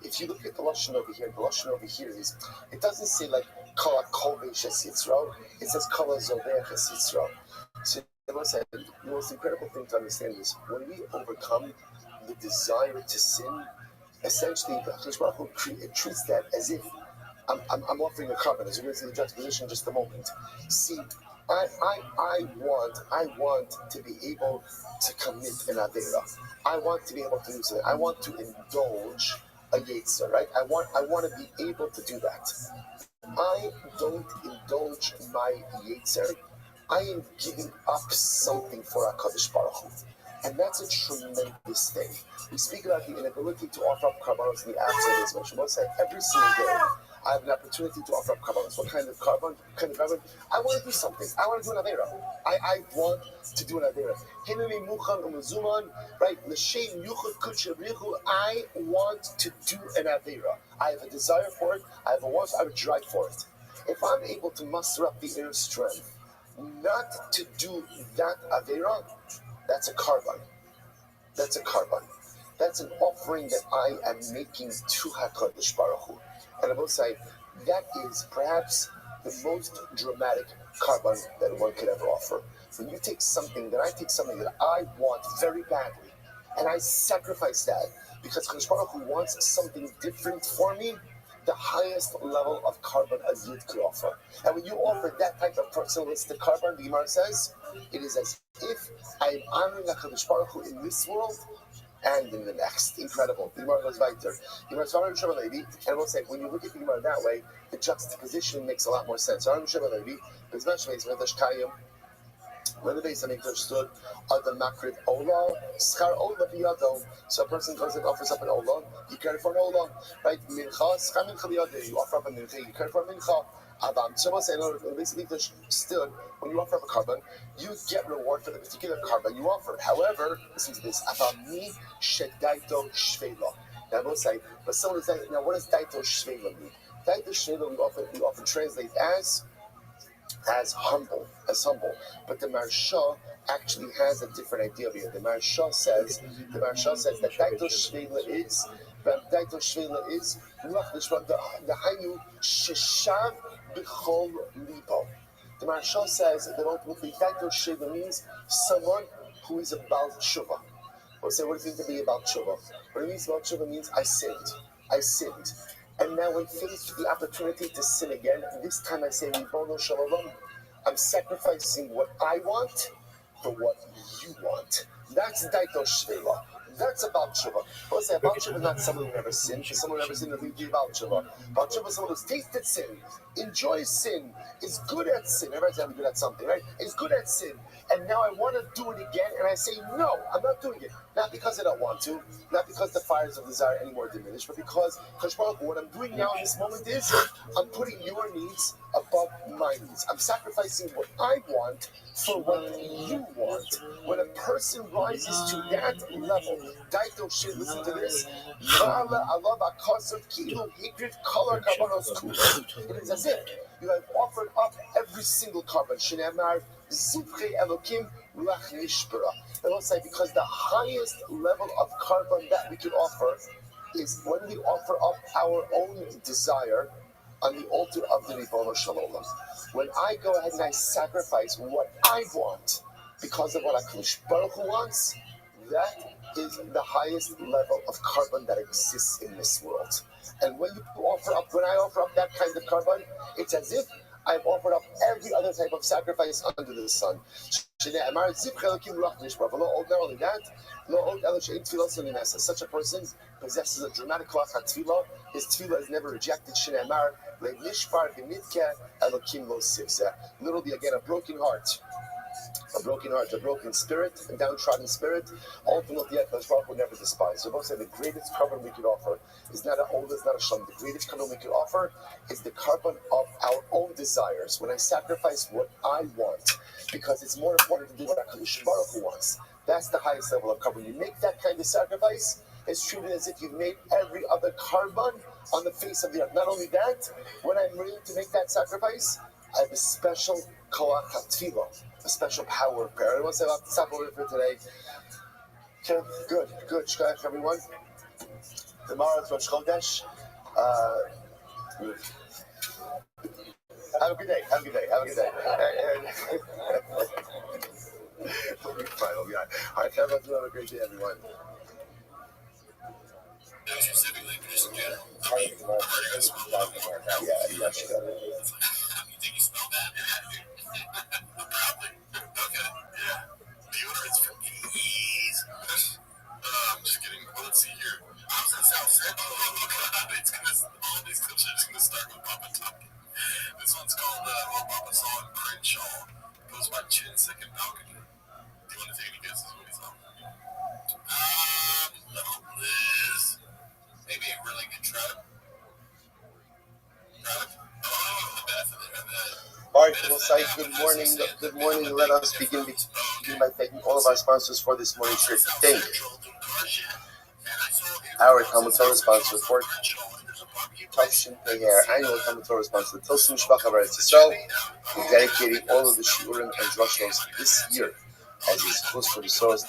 Speaker 1: If you look at the Lashon over here, is, it doesn't say like Kol HaKol Be'Shes Yitzro, it says Kol HaZoveh Ches Yitzro. So the most incredible thing to understand is when we overcome the desire to sin, essentially the HaKadosh Baruch Hu treats that as if I'm offering a carbon, as we're going to see the juxtaposition in just a moment. See, I want to be able to commit an Avera. I want to be able to do something. I want to indulge a Yetzer, right? I want to be able to do that. I don't indulge my Yetzer. I am giving up something for HaKadosh Baruch Hu. And that's a tremendous thing. We speak about the inability to offer up karbanos in the absence of Moshe. We'll say every single day, I have an opportunity to offer up karbanos. What kind of carbon? I want to do something. I want to do an avera. I want to do an avera. Right? I want to do an avera. I have a desire for it. I have a want. I have a drive for it. If I'm able to muster up the inner strength not to do that avera, that's a carbon. That's an offering that I am making to HaKadosh Baruch Hu. And I will say, that is perhaps the most dramatic carbon that one could ever offer. When you take something, that I take something that I want very badly, and I sacrifice that because Kadosh Baruch Hu wants something different for me, the highest level of carbon a Yid could offer. And when you offer that type of personalistic carbon, the Gemara says, it is as if I'm honoring HaKadosh Baruch Hu in this world and in the next. Incredible. The Gemara goes weiter. The Gemara says, and we'll say, when you look at the Gemara that way, the juxtaposition makes a lot more sense. When the Beis Hamikdash stood on the Makrid Ola, Schar Ola biyado. So a person goes and offers up an Ola, you care for an Ola, right? Mincha, Schar Mincha biyado. You offer up a Mincha, you care for a Mincha. So we'll say, in order for the Beis Hamikdash stood, when you offer up a carbon, you get reward for the particular carbon you offered. However, listen to this, Avami Shedaito Shvela. Now we'll say, but someone is saying, now what does Daito Shvela mean? Daito Shvela we often translate as humble, but the Maharsha actually has a different idea here. The Maharsha says that Daito Shvela is the Hayu Sheshav B'chol Libo. The Maharsha says that ultimately Daito Shvela means someone who is a Baal Tshuva. We'll say, what does it mean to be a Baal Tshuva? What it means Baal Tshuva means I sinned. And now when faced with the opportunity to sin again, this time I say, Ribono Shel Olam, I'm sacrificing what I want for what you want. That's Daito Shvela. That's a Baal Tshuva. We'll say a Baal Tshuva is not someone who never sinned. Because someone who never sinned doesn't be a Baal Tshuva. Baal Tshuva is someone who's tasted sin, enjoys sin, is good at sin. Everybody's got to be good at something, right? Is good at sin. And now I want to do it again, and I say, no, I'm not doing it. Not because I don't want to, not because the fires of desire anymore diminish, but because, what I'm doing now in this moment is, I'm putting your needs above my needs. I'm sacrificing what I want for what you want. When a person rises to that level, Daito Shin, listen to this, it is as if you have offered up every single carbon. Zivchei Elokim Ruach Nishbara. And let's say because the highest level of carbon that we can offer is when we offer up our own desire on the altar of the Ribono Shel Olam. When I go ahead and I sacrifice what I want because of what HaKadosh Baruch Hu wants, that is the highest level of carbon that exists in this world. And when I offer up that kind of carbon, it's as if I've offered up every other type of sacrifice under the sun. Not only that, such a person possesses a dramatic koach tefillah. His tefillah is never rejected. Literally, again, a broken heart, a broken spirit, a downtrodden spirit. Ultimately, HaKadosh Baruch Hu never despised. So both say the greatest carbon we could offer is not a old, it's not a shalom. The greatest carbon we could offer is the carbon of our own desires. When I sacrifice what I want, because it's more important to do what HaKadosh Baruch Hu wants. That's the highest level of carbon. You make that kind of sacrifice, it's treated as if you've made every other carbon on the face of the earth. Not only that, when I'm ready to make that sacrifice, I have a special koach tefillah, a special power of prayer. I want to say about the stop over for today. Okay, good. Shkayach, everyone. Tomorrow's Rosh Chodesh. Have a good day. And all right, have a great day, everyone.
Speaker 3: Specifically, just in general.
Speaker 1: Yeah,
Speaker 3: You think you smell that? Probably. Okay, yeah. Deodorant's for ease. I'm just kidding. Let's see here. I was in South Central. All these clips are just going to start with Papa talking. This one's called Old Papa Saw in Crenshaw. Goes by Chin Second Balcony. Do you want to take any guesses what he's on? Little Liz. Maybe a really good trap.
Speaker 1: All right, people say good morning. Let us begin by thanking all of our sponsors for this morning's trip. Thank our Talmud Torah sponsor for Tavshin Pei, our annual Talmud Torah sponsor, Tilsim Shpach of Eretz Yisrael. We're dedicating all of the shiurim and drashos this year as is close for the source.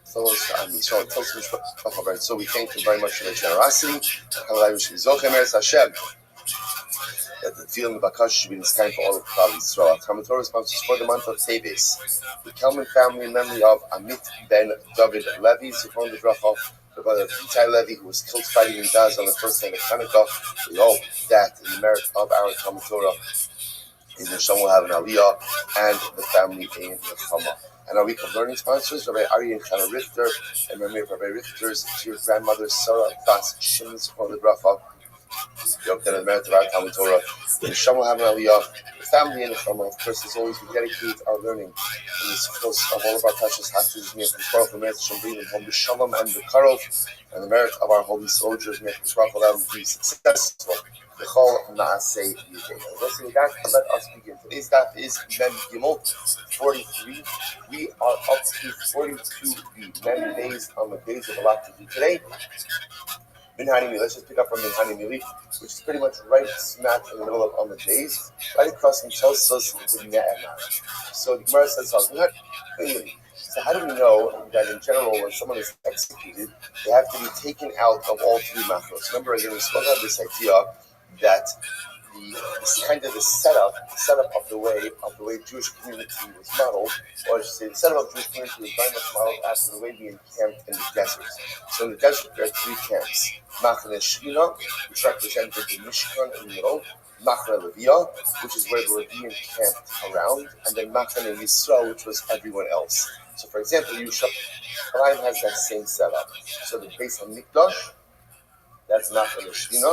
Speaker 1: So we thank him very much for their generosity. That the feeling of Akash should be in this time for all of Klal Yisrael. Talmud Torah sponsors for the month of Teves. The Kelman family in memory of Amit ben David Levi, Zichron Livracha, the brother of Itai Levi, who was killed fighting in Gaza on the first day of Hanukkah. We hope that in the merit of our Talmud Torah, his Neshama will have an Aliyah and the family in Nechama. And our week of learning sponsors, Rabbi Ari and Chana Richter, in memory of Rabbi Richter's dear grandmother, Sarah Bas Shimon Zichron Livracha. We hope that in the merit of our Talmud Torah, the Neshama will have an Aliyah, the family in Nechama. Of course, as always, we dedicate our learning in this course of all of our precious haftarahs, the Baruch Hu, Meretz Shomrim, and Hom B'Shalom and B'Karov, and the merit of our holy soldiers, Meretz Baruch Hu, let them be successful. B'Chol Naaseh Yidei. Let's with that, let us begin. Today's daf is Mem Gimel 43. We are up to 42 Mem days on the days of a lot to do today. Minhani, let's just pick up from Minhani Mili, which is pretty much right smack in the middle of on the days, right across from Chelsos to Ne'emar. So the Gemara says, so how do we know that in general, when someone is executed, they have to be taken out of all three machlos? Remember, again, we spoke about this idea that this kind of the setup of the way Jewish community was modeled, or I should say, the setup of Jewish community was very much modeled after the way we encamped in the desert. So in the desert, there are three camps: Machane Shchina, which represented the Mishkan in the middle; Machane Leviyah, which is where the Rabbi camped around; and then Machane Yisrael, which was everyone else. So, for example, Yerushalayim has that same setup. So the base of Mikdash, that's Machane Shchina,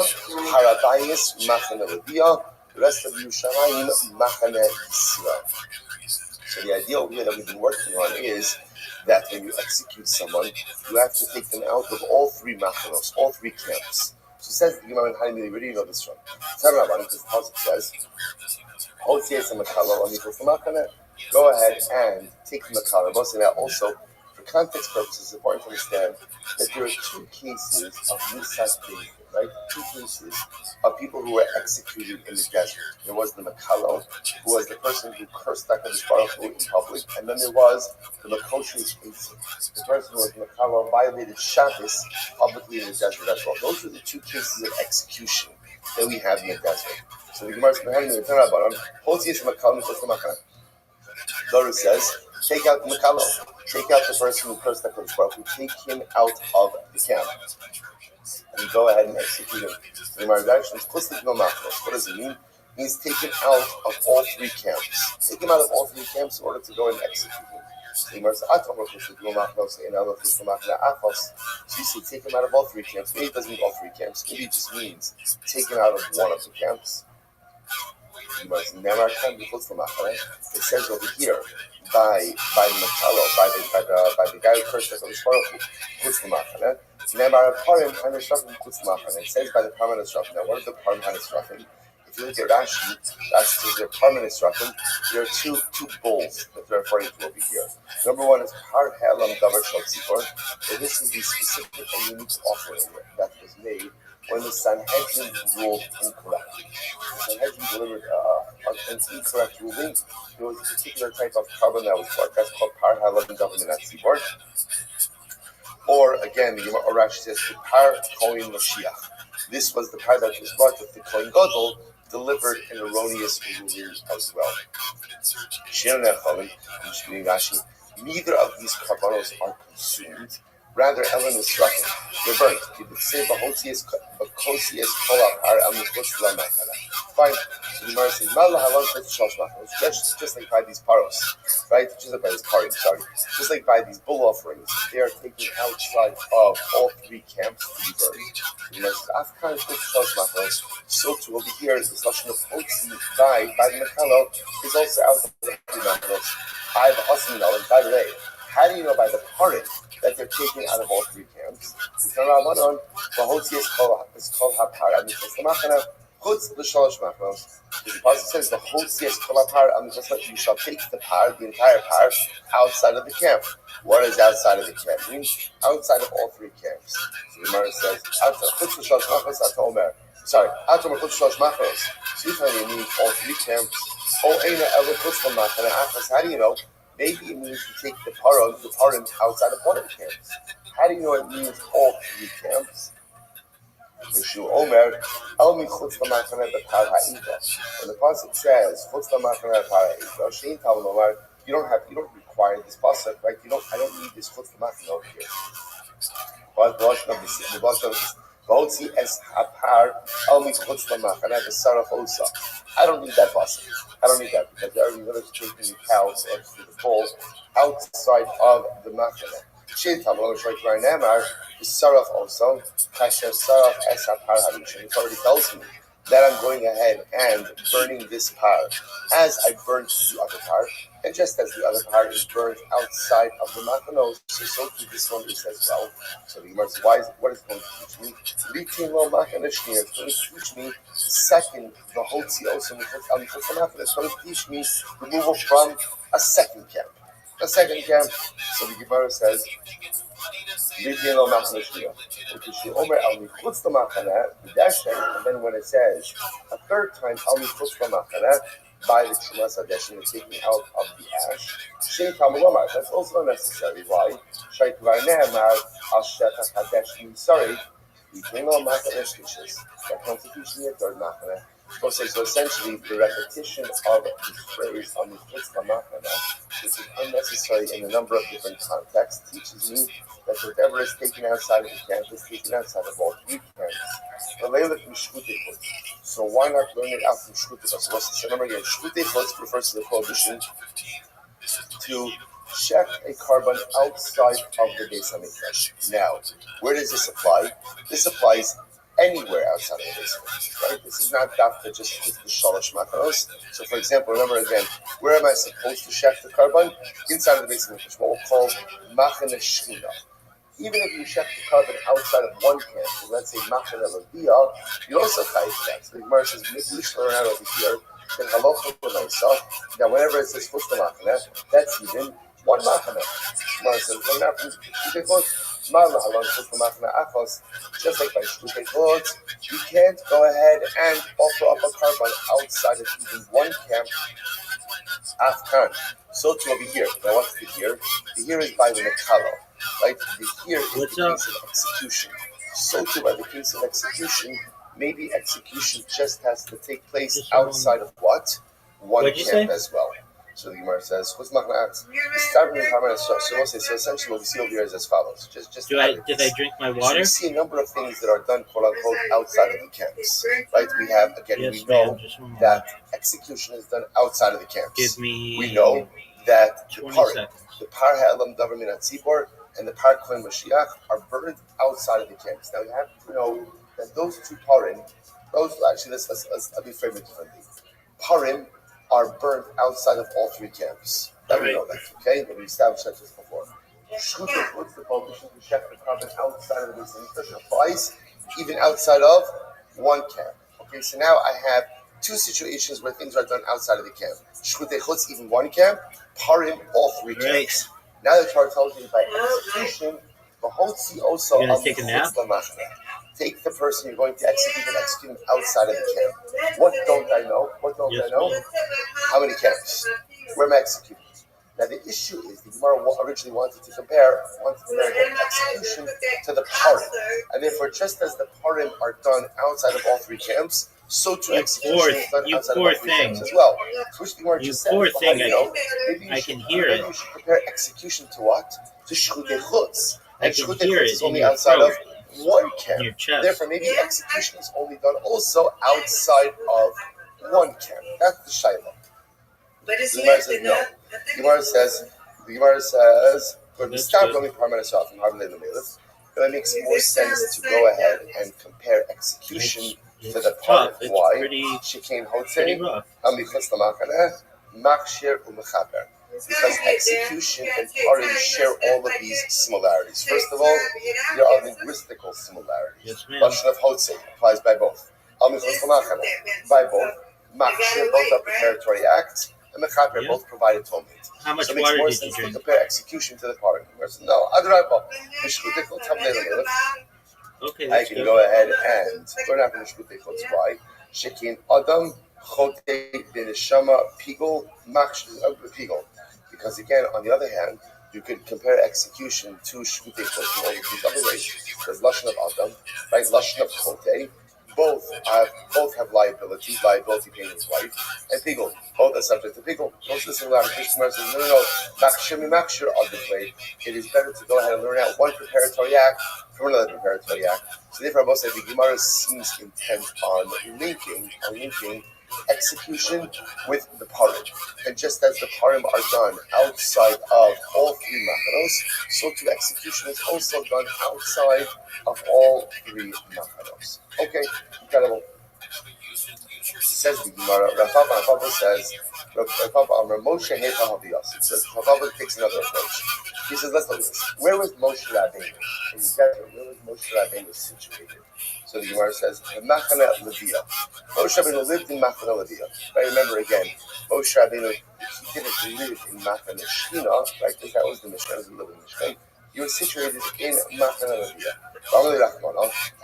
Speaker 1: Harabayis, Machane Leviyah, the rest of Yerushalayim, Machane Yisrael. So the idea over here that we've been working on is that when you execute someone, you have to take them out of all three machanos, all three camps. So it says the Gemara in Hanim, where do you know this from? Because the Pasuk says, go ahead and take the makala. Mostly that also, for context purposes, it's important to understand that there are two cases of Nisat David, right? Two cases of people who were executed in the desert. There was the Makalo, who was the person who cursed HaKadosh Baruch Hu in public, and then there was the Makoshes Eitzim, the person who was Makalo, violated Shabbos publicly in the desert as well. Those are the two cases of execution that we have in the desert. So the Gemara is behind the Torah about them. Doru says, take out the Makalo, take out the person who cursed HaKadosh Baruch Hu, take him out of the camp, and go ahead and execute him. The Gemara says, what does it mean? It means take him out of all three camps. Take him out of all three camps in order to go and execute him. The Gemara says, so you say take him out of all three camps. Maybe it doesn't mean all three camps. Maybe it just means take him out of one of the camps. It says over here by the Makalo, by the guy who cursed HaKadosh Baruch Hu, it says by the Parman Esrafim. Now, what are the Parman Esrafim? If you look at Rashi says they're Parman Esrafim. There are two bowls that they're referring to over here. Number one is Har Helam Davar Shal Tzipor. So this is the specific and unique offering that was made when the Sanhedrin ruled incorrectly. The Sanhedrin delivered an incorrect ruling. There was a particular type of carbon that was brought. That's called Par Halavin Government at Tzibor. Or again, the Rashi says the Par Kohen Mashiach. This was the par that was brought that the Kohen Gadol delivered an erroneous ruling as well. Neither of these karbanos are consumed. Rather, Ellen is stricken. They're burnt. Fine. So the Gemara says, just like by these paros, right? Just like by these parim, just like by these bull offerings, they are taken outside of all three camps to be burned. The Gemara says, so too over here is the lashon of hotzi by the makalo is also out of the three machlos. I have a husband now, and by the way, how do you know by the parim that they're taken out of all three camps? The Hotzi is called Hapar. And because the Machana, Chutz l'shalosh machnos. The Pasuk says the Hotzi is called Hapar. And just like you shall take the entire par, outside of the camp. What is outside of the camp? It means outside of all three camps. So the Gemara says, Chutz l'shalosh machnos ata omer. Sorry, ata omer chutz l'shalosh machnos. So you tell me it means all three camps. O eina elu chutz l'machana achas. How do you know? Maybe it means to take the parim outside of one of the camps. How do you know it means all three camps? Yeshu Omer, El Michutz Lamachane B'Par Ha'ida. When the pasuk says Chutz Lamachane B'Par Ha'ida, Shein Talmud Omar, you don't require this pasuk, right? I don't need this Chutz Lamachane over here. But the Lashon of V'Hotzi Es Hapar El Michutz Lamachane V'Sarach Osa. I don't need that pasuk. I don't need that because they're already taking the cows or the bulls outside of the machane. Shein Talmud Omar Shloik Nemar V'Sarach also. It already tells me that I'm going ahead and burning this par as I burnt the other par, and just as the other par is burnt outside of the machanos, so too this one is as well. So the Gemara says, what is it going to teach me? It's going to teach me the second, the hotzi also, it's going to teach me removal from a second camp. A second camp. So the Gemara says, and then when it says a third time, by the Chumas Hadesh, you're taking out of the ash. That's also unnecessary. Why? Sorry. That constitution is third machana. So essentially, the repetition of this phrase on the Chutzpah machana, which is unnecessary in a number of different contexts, teaches me that whatever is taken outside of the camp is taken outside of all three camps. So why not learn it out from Shkutei? So remember again, Shkutei refers to the prohibition to check a carbon outside of the Beis Hamikdash. Now, where does this apply? This applies anywhere outside of the Beis Hamikdash, right? This is not dafka just with the Shalosh Machanos. So, for example, remember again, where am I supposed to check the carbon? Inside of the Beis Hamikdash, what we'll call Machane Shechina. Even if you check the carbon outside of one camp, so let's say Machane Lodiyah, you also tie to that. So the Gemara says, maybe we should learn out over here that halacha b'noisa, that whenever it says Chutz Lamachane, that's even one machane. Gemara says, learn out from Shkutei Chutz, just like by Shkutei Chutz, you can't go ahead and offer up a carbon outside of even one camp. Afkan. So to over here. Now what's the here? The here is by the Nekalo. Right? The here is the case of execution. So too by the case of execution, maybe execution just has to take place outside of what? One camp as well. So the Gemara says, so essentially what we see over here is as follows.
Speaker 2: Did I drink my water?
Speaker 1: So we see a number of things that are done, quote unquote, outside of the camps. Right? We have, again, we know that execution is done outside of the camps. We know that the par ha'elam davar min hatzibor and the par kohen Mashiach are burned outside of the camps. Now you have to know that those two parim, let's frame it differently. Parim are burnt outside of all three camps. Let me know that, okay? We established that just before. Shkutei Chutz, the prohibition to check the carbon outside of the Beis Hamikdash applies even outside of one camp. Okay, so now I have two situations where things are done outside of the camp. Shkutei Chutz, even one camp. Parim, all three camps. Now the Torah tells me by execution, V'Hotzi also take the person you're going to execute and execute him outside of the camp. What don't I know? I know? How many camps? Where am I executing? Now the issue is the Gemara originally wanted to compare the execution to the parim. And therefore, just as the parim are done outside of all three camps, so too execution is done outside of all three camps as well. So which the Gemara just said,
Speaker 2: I can hear it.
Speaker 1: Maybe you should compare execution to what? To Shkutei Chutz. And Shkutei Chutz is only outside of one camp. Therefore, maybe execution is only done also outside of one camp. That's the shayla. The Gemara says no. The Gemara says, it makes more sense to go ahead and compare execution to the part. Why? Shekain Hotzei, Amichutz Lamachane, Machshir u'Mechaper. Because execution and parim share all of these similarities. First of all, there are linguistical similarities. Lashon of Hotzei applies by both. Amichutz Lamachane, by both. Machshir, both are preparatory acts, and Mechaper, both provide atonement.
Speaker 2: How much
Speaker 1: so it makes
Speaker 2: water
Speaker 1: more
Speaker 2: did
Speaker 1: sense
Speaker 2: you drink?
Speaker 1: to compare execution to the parim. No, Adrabah.
Speaker 2: Okay,
Speaker 1: I can go ahead and learn out from the Shkutei Chutz. Why? Shekin Adam Chotei B'Neshama Pigol Machshir Pigol. Because again, on the other hand, you could compare execution to shvutei chotim or the other way. There's lashon of adam, right? Lashon of chote. Both have liability paying his wife, and pigul. Both are subject to pigul. Most of the similar Krishna says, no, makshir adivlei. It is better to go ahead and learn out one preparatory act from another preparatory act. So therefore, both say the Gemara seems intent on linking execution with the parim. And just as the parim are done outside of all three machanos, so too execution is also done outside of all three machanos. Okay, incredible. Says the Gemara, Rav says, Moshe Hecha Haviyas. It says, Rav takes another approach. He says, let's look at this. Where was Moshe Rabbeinu? In the desert, where was Moshe Rabbeinu situated? So the Gemara says, Machane Leviyah. Moshe Rabbeinu lived in Machane Leviyah. Right, remember again, Moshe Rabbeinu, he didn't live in Machane Shchina, right? Because that was the Mishnah, it was the living Mishnah. He was situated in Machane Leviyah.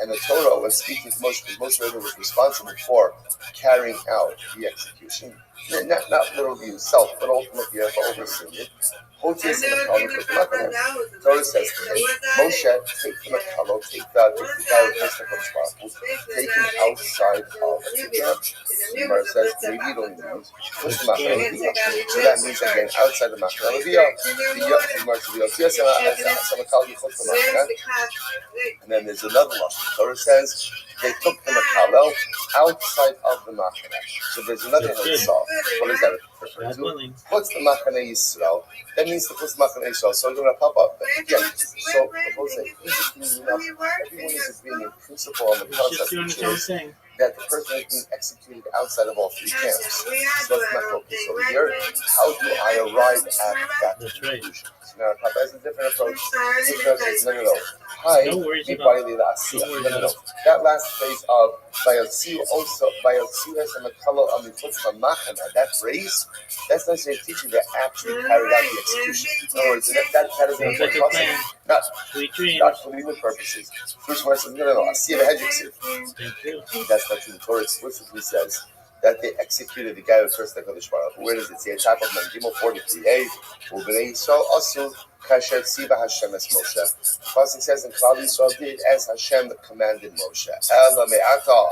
Speaker 1: And the Torah was speaking to Moshe, because Moshe Rabbeinu was responsible for carrying out the execution. Not literally himself, but ultimately for overseeing it. Torah says to him, Moshe, take the makalo, take the guy who takes the responsible, take him outside of the camp. The Gemara says, maybe you don't mean, push the makalo. So that means again, outside the makalo. And then there's another lashon. Torah says, they took the makalo outside of the machane. So there's another halacha. What is that referring to? What's the machane Yisrael? That means the first machane Yisrael. So you're going to pop up again. So interestingly enough, everyone is agreeing in principle on the concept, which is that the person is being executed outside of all three camps. So let's not focus over here. How do I arrive at that conclusion? So now Papa has a different approach. He says, no. Hi, no. That last phrase of Vayotziu also Vayotziu has a makalo on the foot from Machana. That phrase, that's not saying teaching that actually carried out the execution. In other words, that is an important concept. Not for legal purposes. First one says, no. That's not true. The Torah explicitly says that they executed the guy who cursed the Kodesh Baruch Hu. Where does it say? Top of Gimel 43a. Ubnei Yisrael asu kasher tziva Hashem es Moshe. The pasuk says, and Klal Yisrael did as Hashem commanded Moshe. Ela me'ata.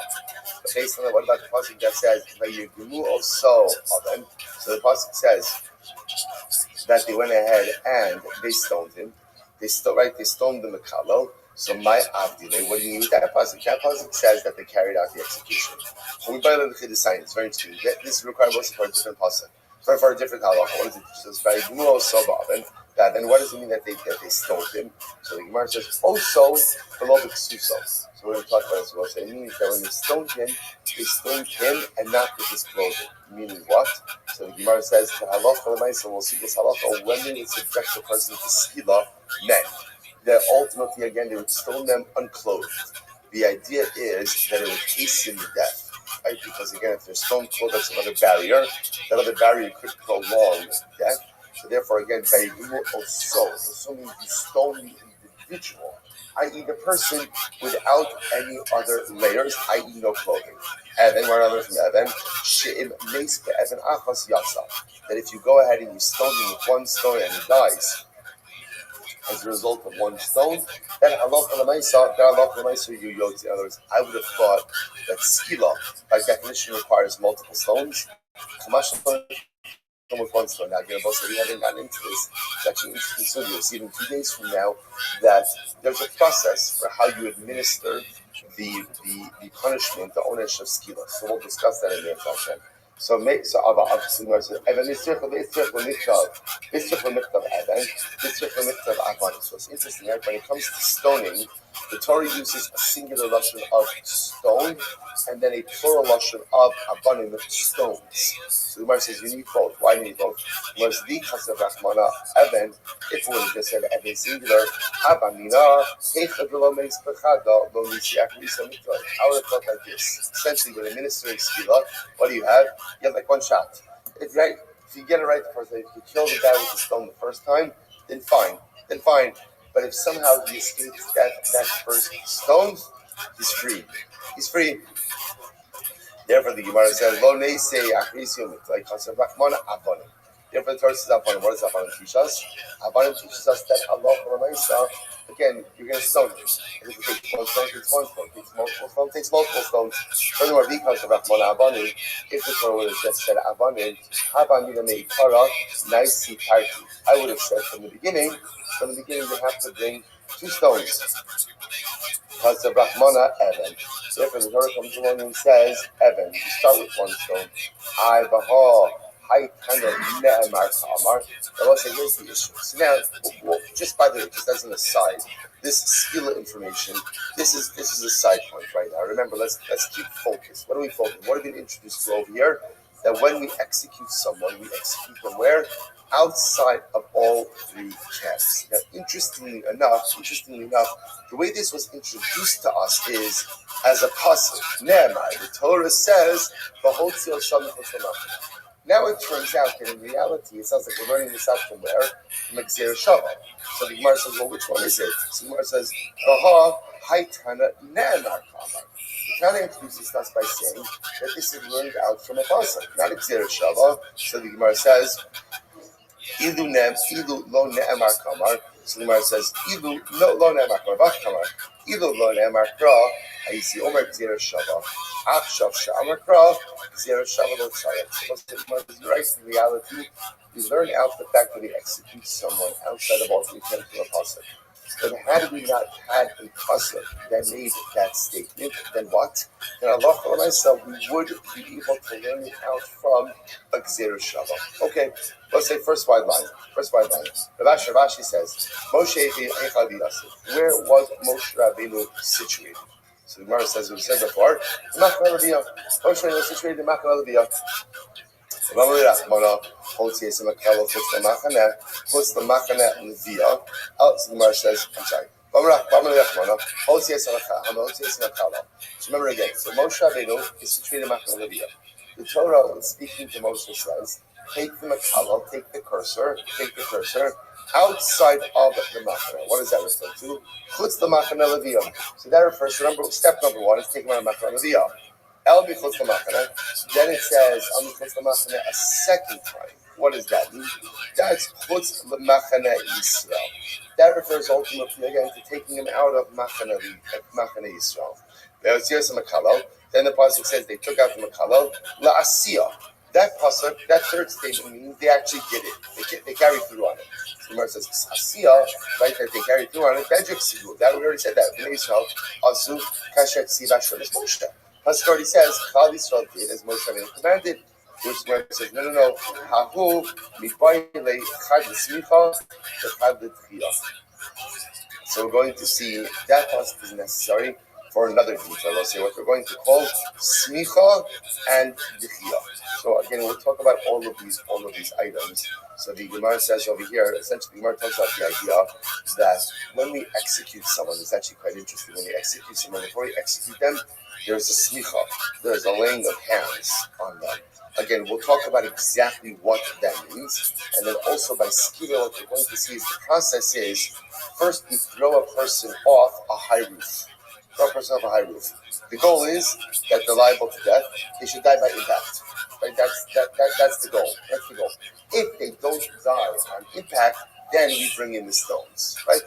Speaker 1: But based on that, what about the pasuk that says vayirgumu oso aven? So the pasuk says that they went ahead and they stoned him. They stoned the Makalo. So my Avdile, what do you mean with that pasuk? That pasuk says that they carried out the execution. When we buy the Chiddush, it's very interesting. This requires also for a different pasuk, for a different halacha. What does it do? So it's and what does it mean that they stoned him? So the Gemara says also below the ksuso. So we're going to talk about this. So it means that when they stoned him and not with his clothing. Meaning what? So the Gemara says the halacha l'maisa. We'll see this halacha when they would subject the person to skila men. That ultimately, again, they would stone them unclothed. The idea is that it would hasten the death, right? Because again, if they're stone clothed, that's another barrier. That other barrier could prolong death. So therefore, again, assuming you stone the individual, i.e. the person without any other layers, i.e. no clothing. Evan, we're another from Evan. That if you go ahead and you stone him with one stone and he dies, as a result of one stone, then halacha l'maisa you yotzi. In other words, I would have thought that skila, by definition, requires multiple stones. Kamash with one stone. Now, again, we haven't gotten into this. It's actually interesting. So you'll see in 2 days from now that there's a process for how you administer the punishment, the onesh of skila. So we'll discuss that in the Hashem. So obviously, so it's interesting, right? When it comes to stoning, the Torah uses a singular lashon of stone and then a plural lashon of abanim, of stones. So the Gemara says you need both. Why do you need both? Because the kasav rachmana even, if we would have just said even singular, abanina heichadlo meis bechada lo nisiach lisa mikra. I would have thought like this. Essentially, when administering skila, what do you have? You have like one shot. If you get it right the first time, if you kill the guy with the stone the first time, then fine. But if somehow he escapes that first stone, he's free. Therefore, the Gemara says, "Lo neisei achrisium like kasav rachmana abonim." Therefore, the Torah says Avanim. What does Avanim teach us? Avanim teaches us that Allah L'Maisa, again, you're going to stone him. If it takes one stone, takes one stone. Takes multiple stones, takes multiple stones. Furthermore, because of Rahman Avanim, if the Torah would have just said Avanim, Avanim Meikara, Naisi Party. I would have said from the beginning, they have to bring two stones. Because of Rahmana, Evan. Therefore, the Torah comes along and says, Evan, you start with one stone. I, Baha, Hai, Kana, Ne'emar, Kamar. But also, here's the issue. So now, just by the way, just as an aside, this skilla information, this is a side point right now. Remember, let's keep focused. What are we focused? What have we been introduced to over here? That when we execute someone, we execute them where? Outside of all three camps. Now, interestingly enough, the way this was introduced to us is as a pasuk. Ne'emar, the Torah says, "V'hotzil shamim v'shamachim." Now it turns out that in reality, it sounds like we're learning this out from where? From Gzeira Shava. So the Gemara says, well, which one is it? So the Gemara says, "V'ha haytana ne'emar kamar." The Tana introduces us by saying that this is learned out from a pasuk, not Gzeira Shava. So the Gemara says, Ilu lo ne'emar kamar. So the Gemara says, Ilu lo ne'emar kamar, vach kamar. Ilu lo ne'emar kra, hayisi omer Gzeira Shava. Achshav she'amar kra, Gzeira Shava lo tzayat. So the Gemara says, you're right, in reality, you learn out the fact that we execute someone outside of all three camps of a pasuk. But had we not had a pasuk that made that statement, then what? Then Allah we would be able to learn it out from a Gzeira Shava. Okay, let's say first wide line. Rashi says, Moshe where was Moshe Rabbeinu situated? So the Gemara says, we said before, Moshe was situated in Machane Leviyah. Puts the machane Leviyah out. So the Gemara says, I'm sorry. So remember again, so Moshe Rabbeinu is situated in Machane Leviyah. The Torah is speaking to Moshe says, take the makala, take the cursor outside of the machane. What does that refer to? Puts the machane Leviyah. So that refers to step number one is taking out machane Leviyah. El Michutz L'Machane. Then it says El Michutz L'Machane a second time. What does that mean? That's Chutz L'Machane Yisrael. That refers ultimately again to taking him out of Machane Yisrael. Then the pasuk says they took out the Makalo La'asiyah. That pasuk, that third statement means they actually did it. They carried through on it. The Gemara says Asiyah, right? That they carried through on it. That we already said that. In Israel, Asu Kashet Sivashon is Moshe. Pasuk already says, Chal Yisrael did as Moshe Rabbeinu commanded, which where it says, no. Hahu mibayile chad l'smicha v'chad l'tchiyah. So we're going to see that pasuk is necessary for another detail. I'll say what we're going to call smicha and d'chiyah. So again, we'll talk about all of these items. So the Gemara says over here, essentially the Gemara talks about the idea that when we execute someone, it's actually quite interesting. When we execute someone, before we execute them, there's a smicha, there's a laying of hands on them. Again, we'll talk about exactly what that means, and then also by skira, what we're going to see is the process is, first we throw a person off a high roof. The goal is that they're liable to death. They should die by impact. Right? That's the goal. If they don't die on impact, then we bring in the stones. Right?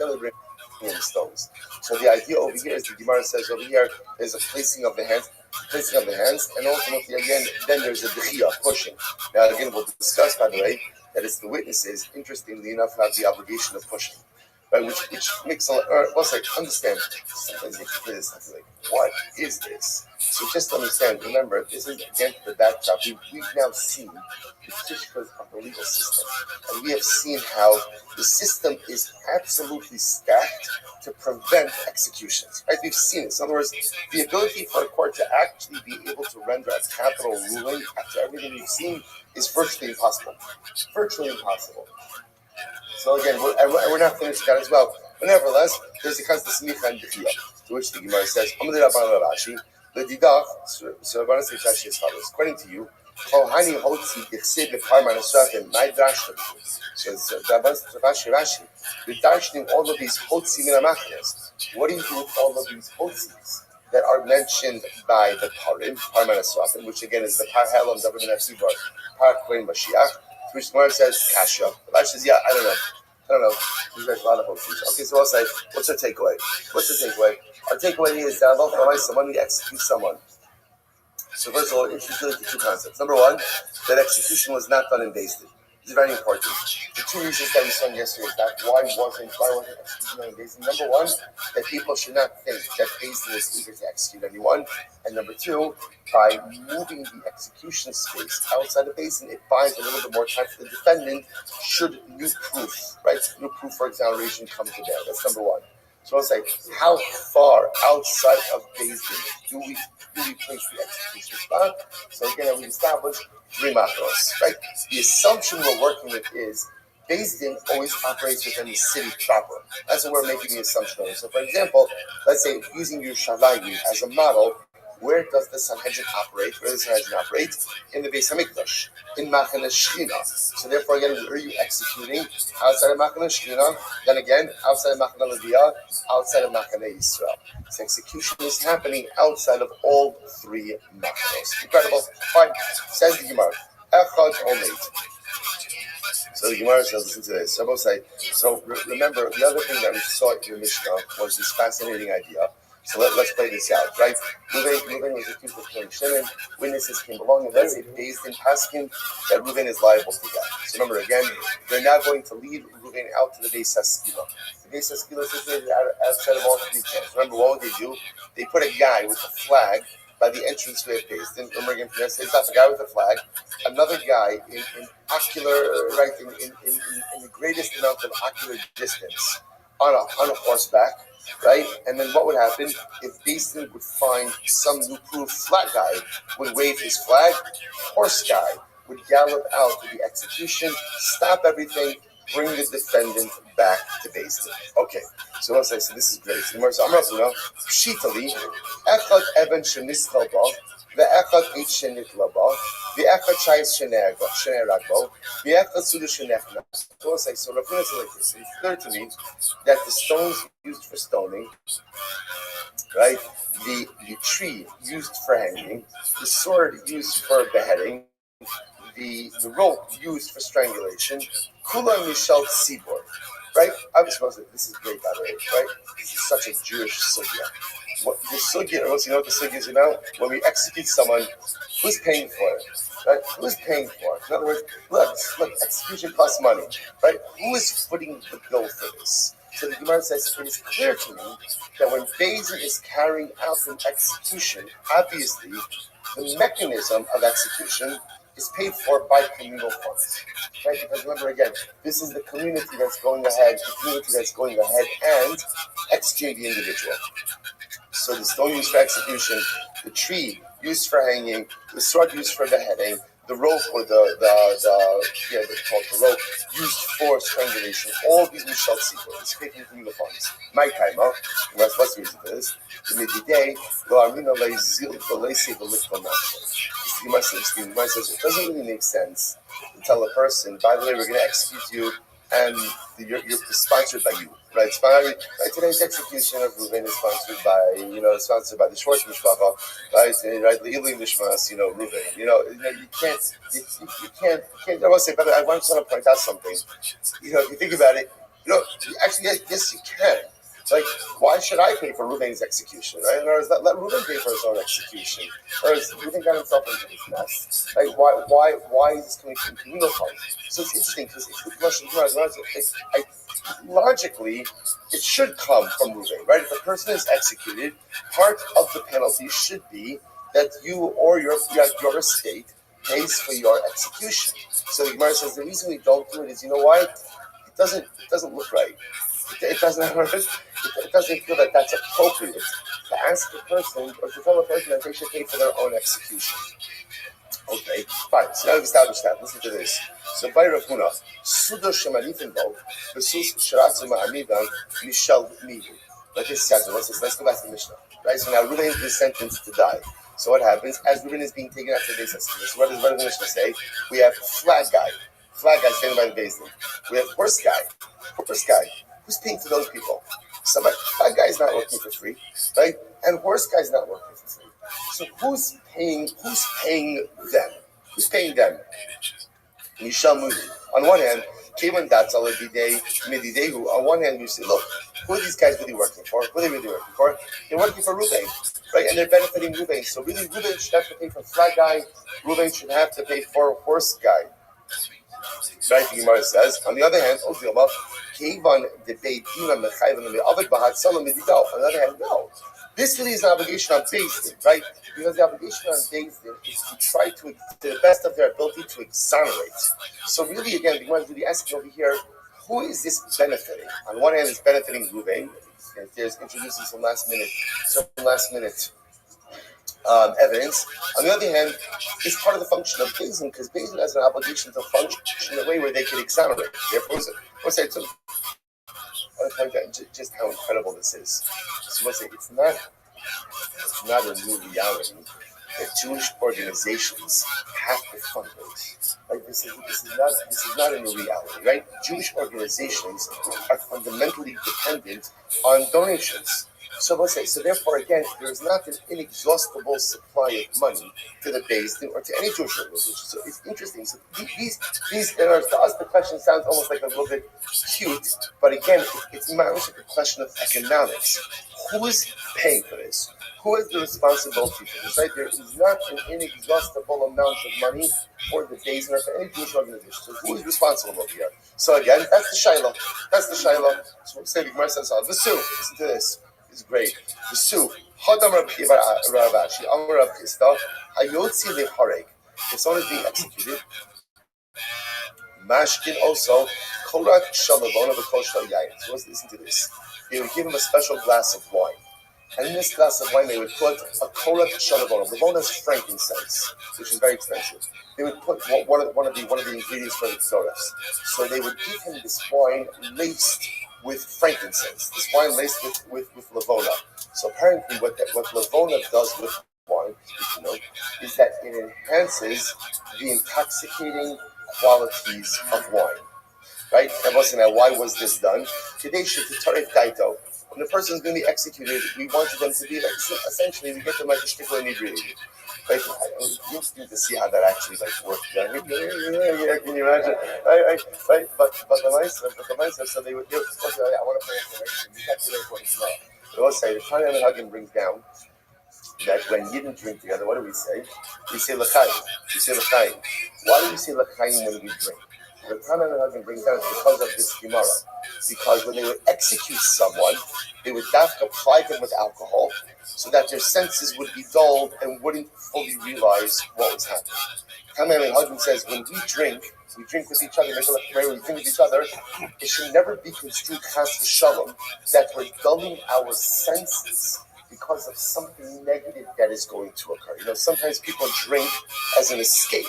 Speaker 1: So the idea over here is the Gemara says over here is a placing of the hands, and ultimately again, then there's a dechiyah, pushing. Now again, we'll discuss, by the way, that it's the witnesses, interestingly enough, have the obligation of pushing. Right, which makes a lot, understand, sometimes you can hear this, like, what is this? So just understand, remember, this is again the backdrop. We've now seen the kishkas of the legal system. And we have seen how the system is absolutely stacked to prevent executions. Right? We've seen it. So in other words, the ability for a court to actually be able to render a capital ruling after everything we've seen is virtually impossible. So again, we're not finished that as well. But nevertheless, there's the case of smicha and dechiyah, to which the Gemara says, so Rabbi says Rashi as follows. According to you, so Rashi, you're darshaning all of these hotzi min hamachnes. What do you do with all of these hotzis that are mentioned by the Parim, Parman Asrafim, which again is the Par Helam, David Nefsibor, Par Kohen Mashiach, which Gemara says kasha. Rashi says, yeah, I don't know. There's a lot of options. Okay, so I'll say, what's our takeaway? Our takeaway is that when we execute someone. So first of all, introduce the two concepts. Number one, that execution was not done in Beis Din. This is very important. The two reasons that we saw yesterday is that why wasn't execution done in Beis Din? Number one, that people should not think that Beis Din is eager to execute anyone. And number two, by moving the execution space outside the Beis Din, it buys a little bit more time for the defendant should new proof for exoneration come to bear. That's number one. So I'll say, how far outside of Beis Din do we place the execution spot? So again, we established 3 machos, right? The assumption we're working with is Beis Din always operates within the city proper. That's what we're making the assumption of. So for example, let's say using Yerushalayim as a model, where does the Sanhedrin operate? Where does the Sanhedrin operate? In the Beis Hamikdash, in Machane Shechina. So therefore, again, where are you executing? Outside of Machane Shechina, then again, outside of Machane Leviah, outside of Machane Yisrael. So execution is happening outside of all 3 machanos. Incredible. Fine. Says the Gemara. Echad Omeid. So the Gemara says, listen to this. So remember, the other thing that we saw in your Mishnah was this fascinating idea. So let's play this out, right? Reuven was accused of killing Shimon. Witnesses came along, and let's say Beis Din asking that Reuven is liable to death. So remember, again, they're now going to lead Reuven out to the Beis HaSkila. The Beis HaSkila is situated outside of all 3 camps. Remember, what would they do? They put a guy with a flag by the entranceway of Beis Din. Remember again, it's not the guy with the flag. Another guy in ocular, right, in the greatest amount of ocular distance on a horseback. Right, and then what would happen if Beis Din would find some new proof? Flag guy would wave his flag, horse guy would gallop out to the execution, stop everything, bring the defendant back to Beis Din. Okay, so let's say, so this is great. So Amrafuna, Pshitali, Echad Eben Shenischal Ba, Ve'echad Eid Shenitla Ba, Ve'echad Shais Sheneragbo, Ve'echad Suda Shenechna. So let's say, so Rafuna says like this. It's clear to me that the stones used for stoning, right? The tree used for hanging, the sword used for beheading, the rope used for strangulation, Kula Mishal Tzibor, right? I'm supposed to, this is great, by the way, right? This is such a Jewish sugya. What the sugya, you know what the sugya is about? When we execute someone, who's paying for it? Right? Who's paying for it? In other words, look, execution costs money, right? Who is footing the bill for this? So the Gemara says, it is clear to me that when Beis Din is carrying out an execution, obviously, the mechanism of execution is paid for by communal funds, right? Because remember again, this is the community that's going ahead, and executing the individual. So the stone used for execution, the tree used for hanging, the sword used for beheading, the rope or the rope used for strangulation. All of these we shall see for. It's taken from the funds. My timer, what's the reason for this? The midday, it doesn't really make sense to tell a person, by the way, we're going to execute you, and you're sponsored by you. Right, today's execution of Reuven is sponsored by the Schwartz Mishpacha, right, the Ilim Nishmas, Reuven. You can't. I want to say, but I want to point out something. If you think about it, actually, yes, you can. Like, why should I pay for Reuven's execution? Right? In other words, let Reuven pay for his own execution. Whereas Reuven got himself into this mess. Like, why is this coming from communal funds? So it's interesting because it's the question. Logically, it should come from Reuven, right? If a person is executed, part of the penalty should be that you or your estate pays for your execution. So the Gemara says the reason we don't do it is, you know why? It doesn't look right. It doesn't feel that that's appropriate to ask a person or to tell a person that they should pay for their own execution. Okay, fine. So now we've established that. Listen to this. So by Rav Huna, Sudo Shemalifin Bo, Besus Shiratzu Ma'amidan, Mishal Mihu. Like this says, let's go back to the Mishnah. Right? So now Reuven is sentenced to die. So what happens? As Reuven is being taken out to the Beis HaSkila, so what does the Mishnah say? We have flag guy standing by the Beis Din. We have horse guy. Who's paying for those people? Flag guy is not working for free, right? And horse guy is not working for free. So who's paying them? Who's paying them? On one hand, on one hand, you say, look, who are these guys really working for? Who are they really working for? They're working for Ruvain, right? And they're benefiting Ruvain. So really, Ruvain should have to pay for fly guy. Ruvain should have to pay for horse guy. Right? The Gemara says. On the other hand, on the other hand, no. This really is an obligation on Beis Din, right? Because the obligation on Beis Din is to try to the best of their ability, to exonerate. So really, again, the Gemara is really asking over here, who is this benefiting? On one hand, it's benefiting Ruvain. There's introducing some last minute evidence. On the other hand, it's part of the function of Beis Din, because Beis Din has an obligation to function in a way where they can exonerate. Therefore, I want to point out just how incredible this is. So let's say it's not a new reality that Jewish organizations have to fundraise. Like this is not a new reality, right? Jewish organizations are fundamentally dependent on donations. So let's say, so therefore, again, there is not an inexhaustible supply of money to the Beis Din or to any Jewish organization. So it's interesting. So these, to us, the question sounds almost like a little bit cute, but again, it's not like a question of economics. Who is paying for this? Who has the responsibility for this? Right? There is not an inexhaustible amount of money for the Beis Din or for any Jewish organization. So who is responsible over here? So again, that's the Shiloh. So say the Gemara says, listen to this. Is great. The Sue, Hadam Rabbi Ravashi, Amar Rabbi Ista, Hayotzi Lehareg. If someone is being executed, Mashkin also, Korat Shalavona Bakoshal Yayin. So let's listen to this. They would give him a special glass of wine. And in this glass of wine, they would put a Korat Shalavona. Lavona is frankincense, which is very expensive. They would put one of the ingredients for the Tzoras. So they would give him this wine laced with frankincense, this wine laced with Lavona. So apparently what Lavona does with wine, is that it enhances the intoxicating qualities of wine. Right? And now, why was this done? Today, when the person is going to be executed, we wanted them to be like, essentially, we get them like a shtickle inebriated. Right? It's interesting to see how that actually worked. Yeah, can you imagine? Right? But the mindset, so they would do. I want to play information. You got to really important to know. They will say the Tanya and Hagen brings down that when you didn't drink together, what do we say? We say l'chaim. Why do we say l'chaim when we drink? The Tanya and Hagen brings down because of this Gemara. Because when they would execute someone, they would apply them with alcohol so that their senses would be dulled and wouldn't fully realize what was happening. Tanya Hagen says when we drink with each other, we drink with each other, it should never be construed chas v'shalom that we're dulling our senses because of something negative that is going to occur. Sometimes people drink as an escape.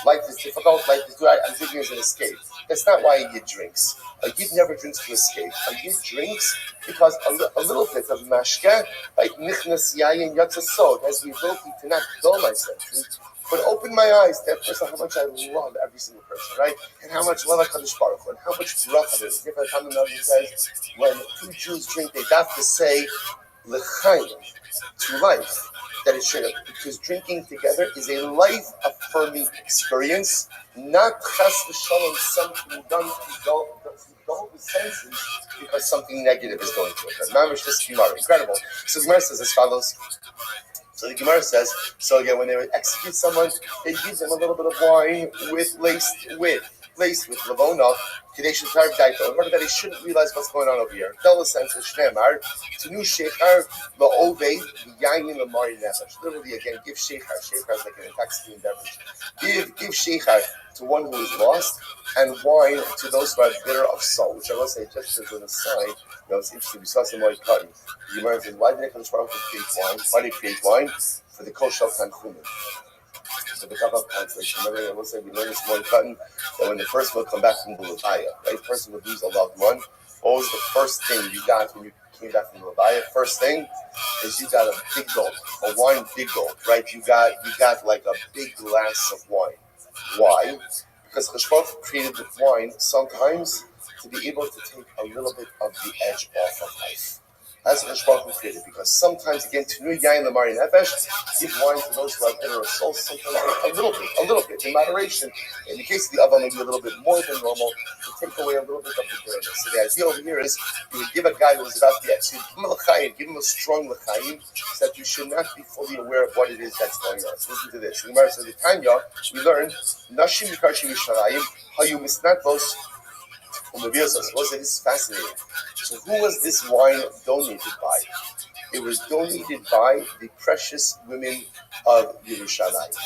Speaker 1: Life is difficult, life is good, I'm drinking as an escape. That's not why a Yid drinks. A Yid never drinks to escape. A Yid drinks because a little bit of mashke, like nichnas yayin yatzasod, has the ability to not dull my senses, but open my eyes to how much I love every single person, right? And how much love HaKadosh Baruch Hu, and how much bracha there is. Different Talmud says when two Jews drink, they have to say l'chaim, to life. That is true, because drinking together is a life-affirming experience, not chas v'shalom, something done to dull the senses because something negative is going to occur. Mamish this Gemara, incredible. So the Gemara says as follows. So the Gemara says, so again, when they would execute someone, they give them a little bit of wine laced with Lavona, Kadesh Tarv Daito, in order that he shouldn't realize what's going on over here. Tell the sense of Shnemar, Tenu Shechar, La'ove, Yayin Lamari Nefesh. Literally, again, give Shechar. Shechar is like an intoxicating beverage. Give Shechar to one who is lost, and wine to those who are bitter of soul. Which I will say, just as an aside, it's interesting. We saw some more cutting. The Gemara says, why did they create wine? Why did they create wine? For the Koshel Tanchumin. So the Kabbal translation. Remember, I will say we learned this one cutting that when the person will come back from the Levaya, right? The person would lose a loved one. What was the first thing you got when you came back from the Levaya? First thing is you got a big gulp, a wine big gulp, right? You got like a big glass of wine. Why? Because Cheshbon created the wine sometimes to be able to take a little bit of the edge off of life. That's what Baruch created, because sometimes, again, Tenu Yain Lamari Nefesh, give wine to those who have bitter souls, sometimes a little bit, in moderation. In the case of the Ava, maybe a little bit more than normal, to take away a little bit of the bitterness. So the idea over here is you would give a guy who is about to be executed, give him a strong l'chaim, so that you should not be fully aware of what it is that's going on. So listen to this. In the Tanya, we learned, Nashim Yikashi Yisharayim, Hayu Misnatvos, this is fascinating. So who was this wine donated by? It was donated by the precious women of Yerushalayim.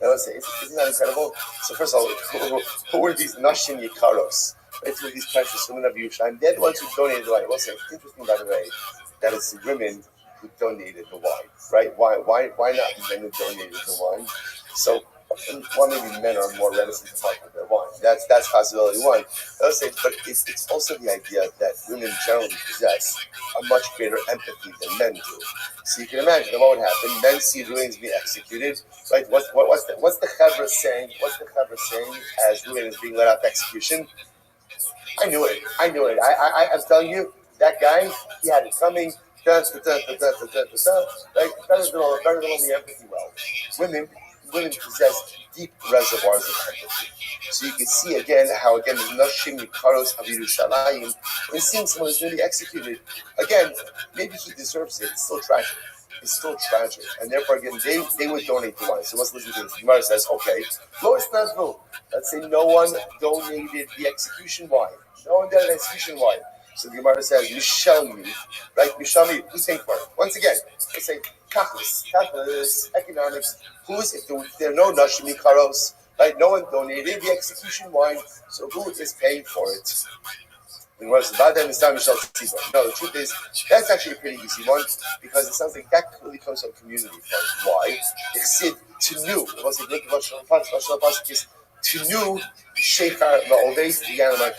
Speaker 1: Now let's say, isn't that incredible? So first of all, who were these Nashim Yikaros? Right, who were these precious women of Yerushalayim? They're the ones who donated the wine. Well, it's interesting, by the way, that it's the women who donated the wine, right? Why not men who donated the wine? So, one, maybe men are more reticent to talk about their wine. That's possibility one. Let's say, but it's also the idea that women generally possess a much greater empathy than men do. So you can imagine what would happen. Men see ruins being executed, right? What's the Chevra saying? What's the Chevra saying as ruin is being let out to execution? I knew it. I'm telling you, that guy, he had it coming. Right? Better than all the empathy well. Women possess deep reservoirs of empathy. So you can see again how the Nashim Yikaros of Yerushalayim, when seeing someone who's really executed, again, maybe he deserves it. It's still tragic. And therefore, again, they would donate the wine. So let's listen to this. The Gemara says, okay, let's say no one donated the execution wine. No one did an execution wine. So the Gemara says, Mishalmi, right? Mishalmi, who's paying for it? Once again, let's say, Kachlis, economics. If there are no Nashim Yikaros, right? No one donated the execution wine, so who is paying for it? No, the truth is, that's actually a pretty easy one, because it sounds like that clearly comes from community funds. Why? Exid Tenu. It was a good Tenu Shechar La'oveis Yanamar.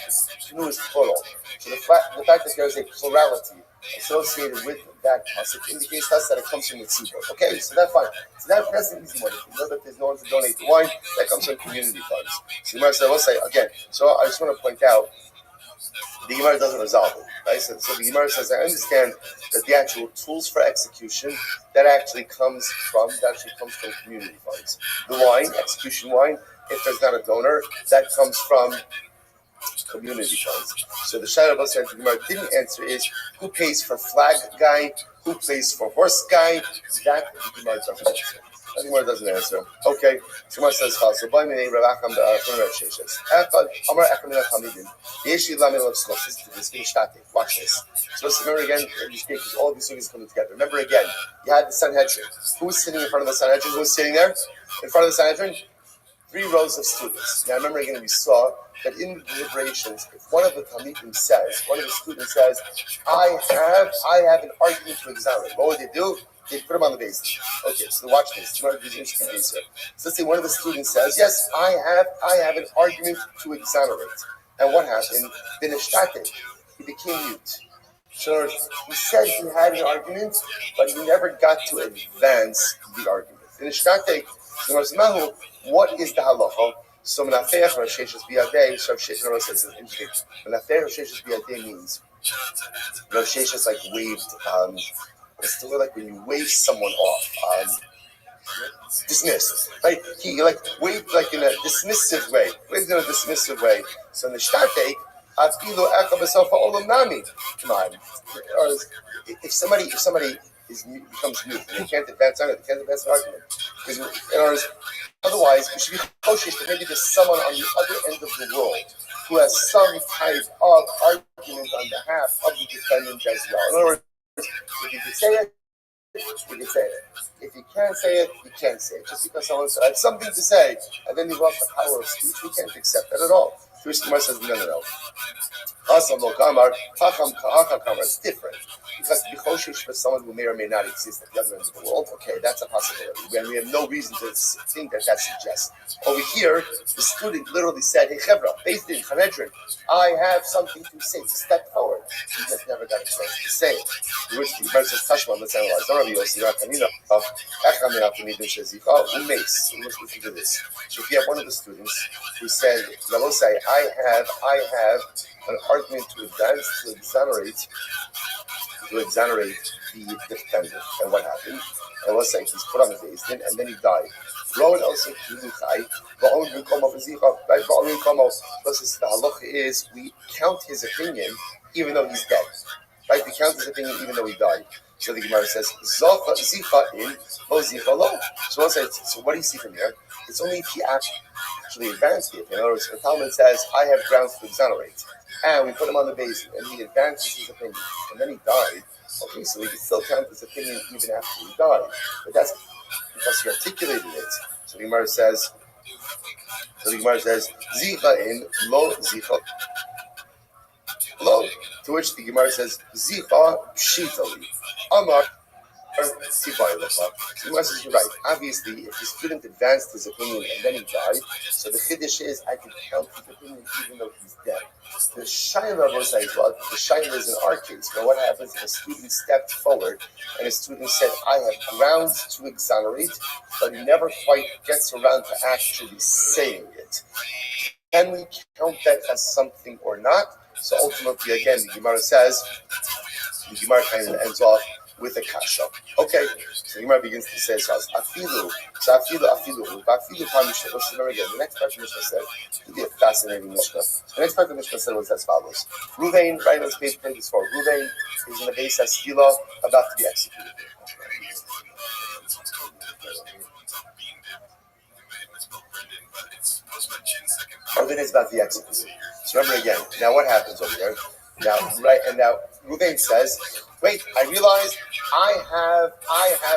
Speaker 1: Tenu is plural. So the fact that there is a plurality associated with that pasuk indicates to us that it comes from the tzibur. Okay, so that's fine. So that's an easy one. If you know that there's no one to donate the wine, that comes from community funds. So the Gemara said, let's say again. So I just want to point out, the Gemara doesn't resolve it, right? So the Gemara says, I understand that the actual tools for execution that actually comes from community funds. The wine, execution wine, if there's not a donor, that comes from community funds. So the Shara Basar the Gemara didn't answer is who pays for flag guy, who pays for horse guy. That the Gemara doesn't answer. The Gemara doesn't answer. Okay, the Gemara says so by me Ravacham the Red Sheshes. Amar Akamina Hamidin. Yeshi Lamil of Skos. This is static. Watch this. So let's remember again, in these cases, all of these things coming together. Remember again, you had the Sanhedrin. Who was sitting in front of the Sanhedrin? Who was sitting there? In front of the Sanhedrin? 3 rows of students. Now remember again, we saw that in the deliberations, if one of the Talmidim says, one of the students says, I have an argument to examine. What would they do? They put him on the base. Okay, so watch this. One of these interesting things here. So let's say one of the students says, yes, I have an argument to exonerate. And what happened? He became mute. So he said he had an argument, but he never got to advance the argument. What is the halacha? So Menafeach Rasheshus Biyadei, Rav Sheshes says it's interesting. Menafeach Rasheshus Biyadei means Rav Sheshes like waved. It's the way like when you wave someone off. Dismissed, right? He like waved like in a dismissive way. Waved in a dismissive way. So in the Shtate, Afilo Akabasofa Olam Nami. Come on. Or if somebody becomes mute and they can't advance on it, they can't advance an argument. Because otherwise, we should be cautious that maybe there's someone on the other end of the world who has some type of argument on behalf of the defendant as well. In other words, if you can say it, you can say it. If you can't say it, you can't say it. Just because someone had something to say, and then you lost the power of speech, we can't accept that at all. Jewish Gemara says, no. It's different. Because to be choshesh for someone who may or may not exist at the other end of the world, okay, that's a possibility. And we have no reason to think that suggests. Over here, the student literally said, hey, Chevra, based in Sanhedrin, I have something to say. Step forward. He just never got a chance to say it. Jewish Gemara says, Tashma, let's analyze. Don't have Yossi, let's listen to this. So if you have one of the students who said, I have an argument to advance, to exonerate to exonerate the defendant. And what happened? And let's say he's put on the Beis Din and then he died. Right? The halacha is we count his opinion even though he's dead. Right? We count his opinion even though he died. So the Gemara says, Zicha in, lo Zicha lo. So what do you see from here? It's only if he actually advanced it. In other words, the Talmud says, I have grounds to exonerate. And we put him on the base, and he advances his opinion. And then he died. Okay, so we can still count his opinion even after he died. But that's because he articulated it. So the Gemara says, Zicha in, lo Zicha lo. To which the Gemara says, Zicha pshitali. Amar Tivai Lacha. So the Gemara says, you're right. Obviously, if the student advanced his opinion and then he died, so the chiddush is I can count his opinion even though he's dead. The Shaila was like, well, the Shaila is in our case. Now, what happens if a student stepped forward and a student said, I have grounds to exonerate, but he never quite gets around to actually saying it? Can we count that as something or not? So ultimately, again, the Gemara says, the Gemara kind of ends off with a kasha. Okay, so the Gemara begins to say, afilu, let's remember again, the next part of the Mishnah said, it'll be a fascinating Mishnah. The next part of the Mishnah said was as follows. Ruvain, right on page 24, Ruvain is in the base as Hila, about to be executed. Ruvain is about to be executed. So remember again, now what happens over there? Now, right, and now Ruvain says, wait, I realized I have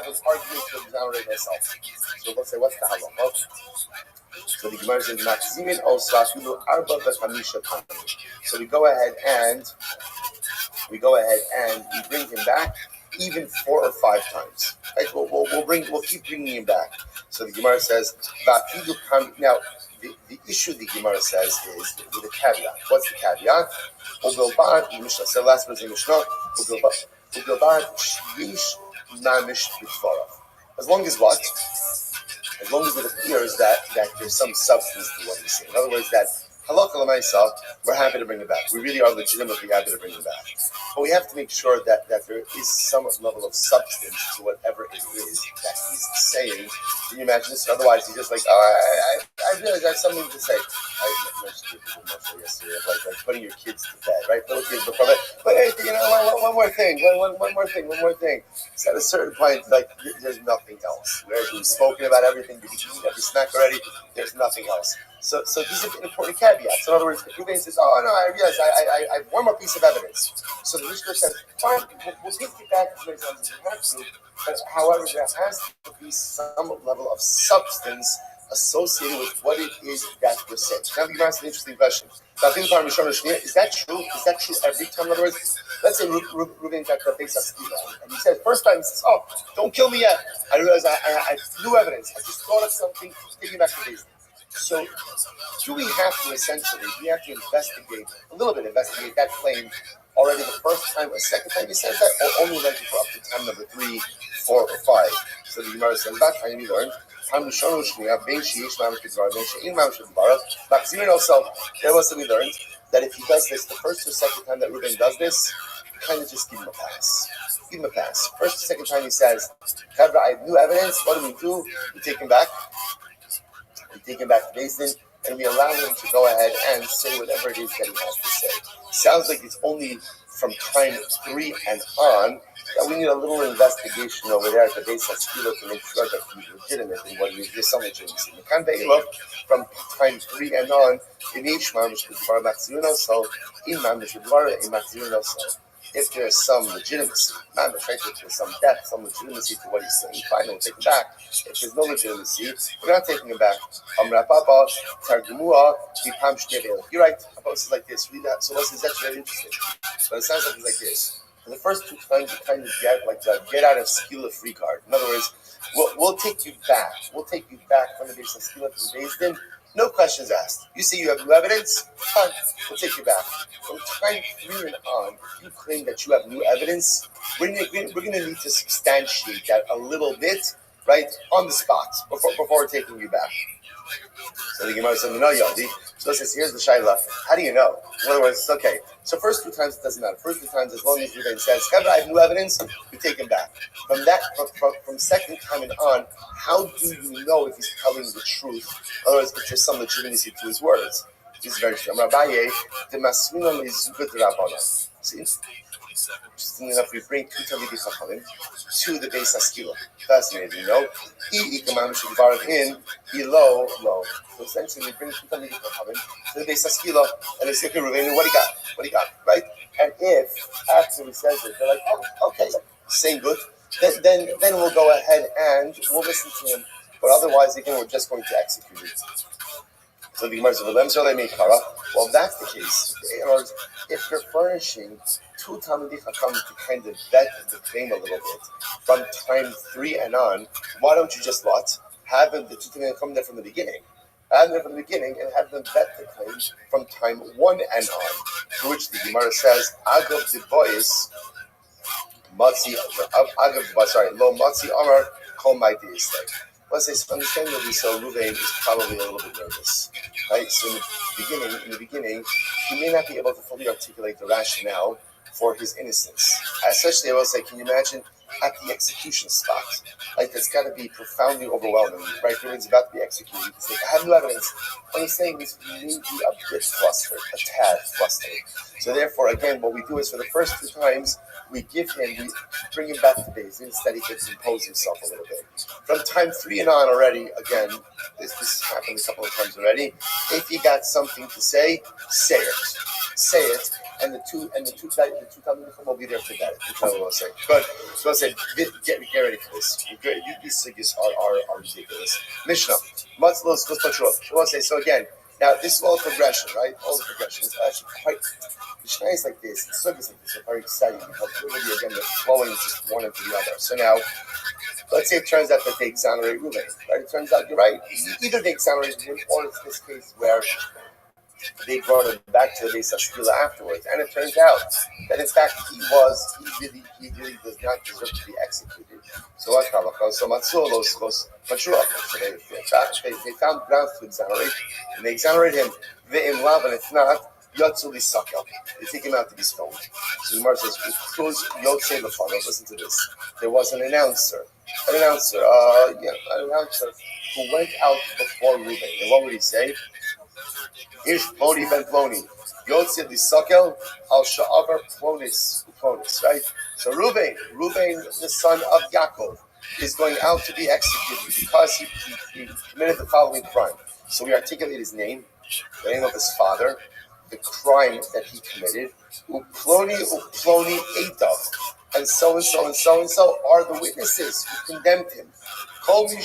Speaker 1: an argument to exonerate myself. So let's say, what's the halacha? So the Gemara says, Maximin osafilu arba v'chamisha tam. So we go ahead and we bring him back even 4 or 5 times. Right? We'll keep bringing him back. So the Gemara says, now the issue the Gemara says is with a caveat. What's the caveat? The Mishnah said last verse in Mishnah. As long as what? As long as it appears that there's some substance to what he's saying. In other words, that halakha l'maisa, we're happy to bring it back. We really are legitimately happy to bring it back. But we have to make sure that there is some level of substance to whatever it is that he's saying. Can you imagine this? Otherwise, he's just like, I realize I have something to say. I mentioned it yesterday, like putting your kids to bed, right? Little kids before bed. But hey, one more thing. So at a certain point, like, there's nothing else. We've spoken about everything. We've eaten every snack already. There's nothing else. So these are important caveats. So in other words, if Ruvain says, oh no, I realize I have one more piece of evidence. So the Mishnah said, fine, we'll take it back as many times as we have to, but however, there has to be some level of substance associated with what it is that we're saying. Now the Gemara asks an interesting question. Is that true? Is that true every time? In other words, let's say Ruvain got the base of and he says, first time he says, oh, don't kill me yet. I realize I have new evidence. I just thought of something, take me back to base. So, do we have to investigate that claim already the first time or second time he says that, or only let it for up to time number 3, 4, or 5? So the Gemara says, that time we learned, there was we learned that if he does this the first or second time that Ruvain does this, kind of just give him a pass. First or second time he says, I have new evidence, what do? We take him back. We take him back to Beis Din, and we allow him to go ahead and say whatever it is that he has to say. Sounds like it's only from time 3 and on that we need a little investigation over there at the Beis HaSkila to make sure that he's legitimate and what there's some legitimacy. From time 3 and on, in each mamish b'dvar machzirino, so in mamish b'dvar in machzirino, so if there's some legitimacy, right? If there's some depth, some legitimacy to what he's saying, fine, we'll take him back. If there's no legitimacy, we're not taking him back. You're right. It's like this. Read that. So that's very interesting. But it sounds like it's like this. For the first 2 times, you kind of get like the get out of skila free card. In other words, we'll take you back. We'll take you back from the base of skila to the Beis Din. No questions asked. You say you have new evidence? Fine, we'll take you back. From time 3 and on, if you claim that you have new evidence, we're going to need to substantiate that a little bit right, on the spot, before taking you back. So the Gemara said, no, Yodi. So it says, here's the Shaila. How do you know? In other words, it's okay. So first 2 times it doesn't matter. First 2 times, as long as Ruben says, I have new evidence, you take him back. From second time and on, how do you know if he's telling the truth? In other words, if there's some legitimacy to his words. This is very true. Rabbi, the Masminon is good Rabbanon. See? Interesting enough, we bring 2 Talmidei Chachamim to the Beis Haskila. Fascinating, you know? Low. So essentially, we bring 2 Talmidei Chachamim to the Beis Haskila, and they say, okay, Ruvainu, what do you got? Right? And if, after he says it, they're like, oh, okay, saying good, then we'll go ahead and we'll listen to him. But otherwise, again, we're just going to execute it. So the Gemara says, well, if that's the case, in other words, if you're furnishing 2 Talmidei Chachamim to kind of vet the claim a little bit from time 3 and on, why don't you just have the 2 Talmidei Chachamim there from the beginning? Have them from the beginning and have them vet the claim from time 1 and on. To which the Gemara says, Agav the boys, Lo Matzi Amar Kol My Deistek. Let's say, understandably so, Ruvain is probably a little bit nervous, right? So in the beginning, he may not be able to fully articulate the rationale for his innocence. Especially, I will say, can you imagine at the execution spot? Like, that's got to be profoundly overwhelming, right? Ruvain's about to be executed. He's like, I have no evidence. What he's saying is, he may be a bit flustered, a tad flustered. So therefore, again, what we do is for the first 2 times, we bring him back to base. Instead, he can compose himself a little bit. From time 3 and on already, again, this has happened a couple of times already. If you got something to say it, and the two Talmudim will be there for that. That's what I'll say. Good. So I'll say, get ready for this. These suggestions are ridiculous. Mishnah. We'll say, so again, now this is all progression, right? All the progression is actually quite. Mishnah is like this. The sugyas like this are very exciting because really, again, they're flowing just one into the other. So now, let's say it turns out that they exonerate Reuben. Right? It turns out you're right. Either they exonerate him, or it's this case where they brought him back to the Beis Haskila afterwards, and it turns out that in fact he really does not deserve to be executed. So what halacha? So matzulos chos matrua. So they found grounds to exonerate, and they exonerate him. Ve'im lav, and if not, yotzu lisakel. They take him out to be stoned. So the Gemara says, "Who's yotzei lefanav?" Listen to this. There was an announcer who went out before Reuben. And what would he say? Ish Ploni ben Ploni. Yotzei lisakel al sha'avar plonis, right? So Reuben, the son of Yaakov, is going out to be executed because he committed the following crime. So we articulate his name, the name of his father, the crime that he committed, uploni etav, and so are the witnesses who condemned him. Whoever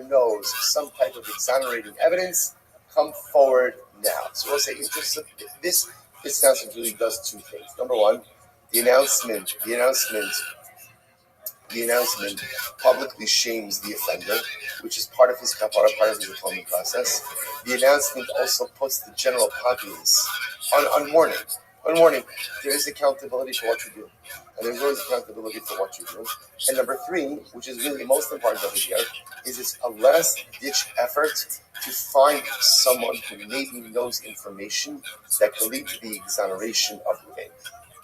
Speaker 1: knows some type of exonerating evidence, come forward now. So we'll say this announcement really does 2 things. Number 1, the announcement publicly shames the offender, which is part of his kapara, part of his atonement process. The announcement also puts the general populace on warning. On warning, there is accountability for what you do. And there's always accountability for what you do. And number 3, which is really most important over here, is it's a last-ditch effort to find someone who maybe knows information that can lead to the exoneration of Ruvain.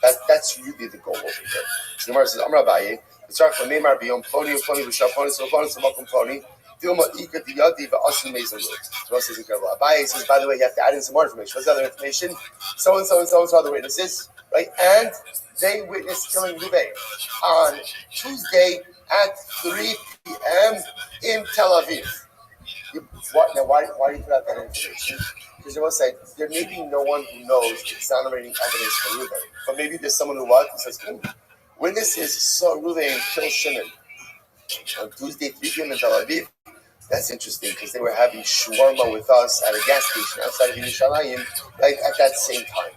Speaker 1: That's really the goal over here. So the Gemara says, Amar Rabbi, Abaye says, by the way, you have to add in some more information. What's the other information? So and so are the witnesses, right? And they witnessed killing Ruvain on Tuesday at 3 p.m. in Tel Aviv. Why do you put out that information? Because I will say, there may be no one who knows exonerating evidence for Ruvain, but maybe there's someone who says, witnesses saw Ruvain kill Shimon on Tuesday, 3 p.m. in Tel Aviv. That's interesting because they were having shawarma with us at a gas station outside of Yerushalayim, right at that same time.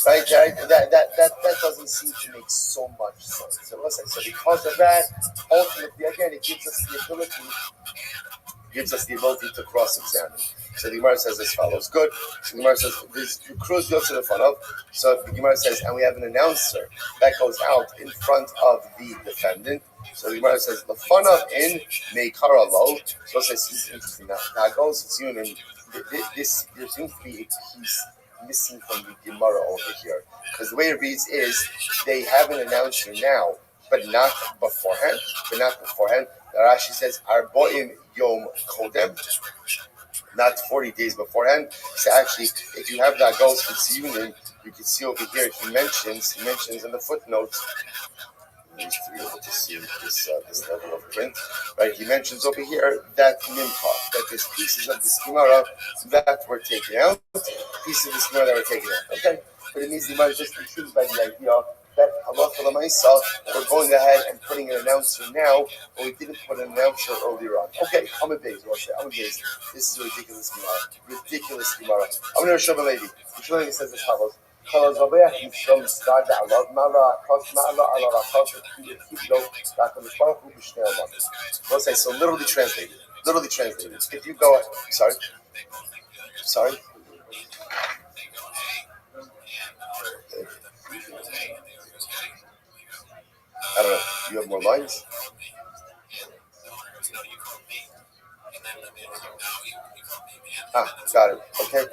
Speaker 1: Right? That doesn't seem to make so much sense. So listen, so because of that, ultimately, again, it gives us the ability to cross-examine. So the Gemara says as follows. Good. So the Gemara says, "This cruise goes to the front of." So the Gemara says, and we have an announcer that goes out in front of the defendant. So the Gemara says, "The fun of in meikara lo." So it says, "This is interesting." Now it goes. It's union. This there seems to be a piece missing from the Gemara over here, because the way it reads is they have an announcer now, but not beforehand. The Rashi says, "Arboim yom kodem," not 40 days beforehand. So actually, if you have that goes for Tziyunim, you can see over here. He mentions in the footnotes. Used to be able to see this level of print, right? He mentions over here that nimcha, that there's pieces of this Gemara that were taken out, pieces of this Gemara that were taken out. Okay, but it means the Gemara is just intrigued by the idea that Allah for the Maisa, we're going ahead and putting an announcer now, but we didn't put an announcer earlier on. Okay, I'm a base. This is a ridiculous Gemara. I'm going to show the lady. The Shulani says as follows. So literally translated. If you go, sorry. I don't know. You have more lines? Got it. Okay.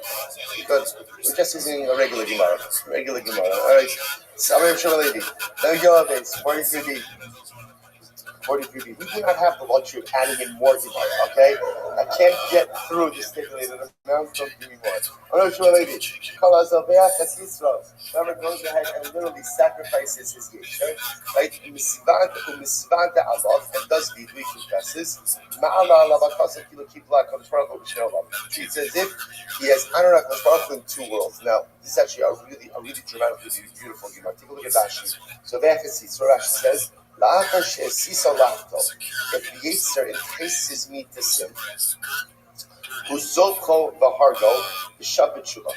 Speaker 1: Good. We're just using a regular Gemara. All right. Samir Shaladi. Let me go, base. 43B. We do not have the luxury of adding in more Gemara, okay? I can't get through the stipulated amount, don't give me more. I'm not sure, lady. Whoever goes ahead and literally sacrifices his yetzer, right? And does the week confesses. It's as if he has Anorak in two worlds. Now, this is actually a really dramatically beautiful Gemara. Take a look at Rashi. So Rashi says, if the Yetzer entices me to sin, Uzoko Bahargo, the Shabbat Shuvah.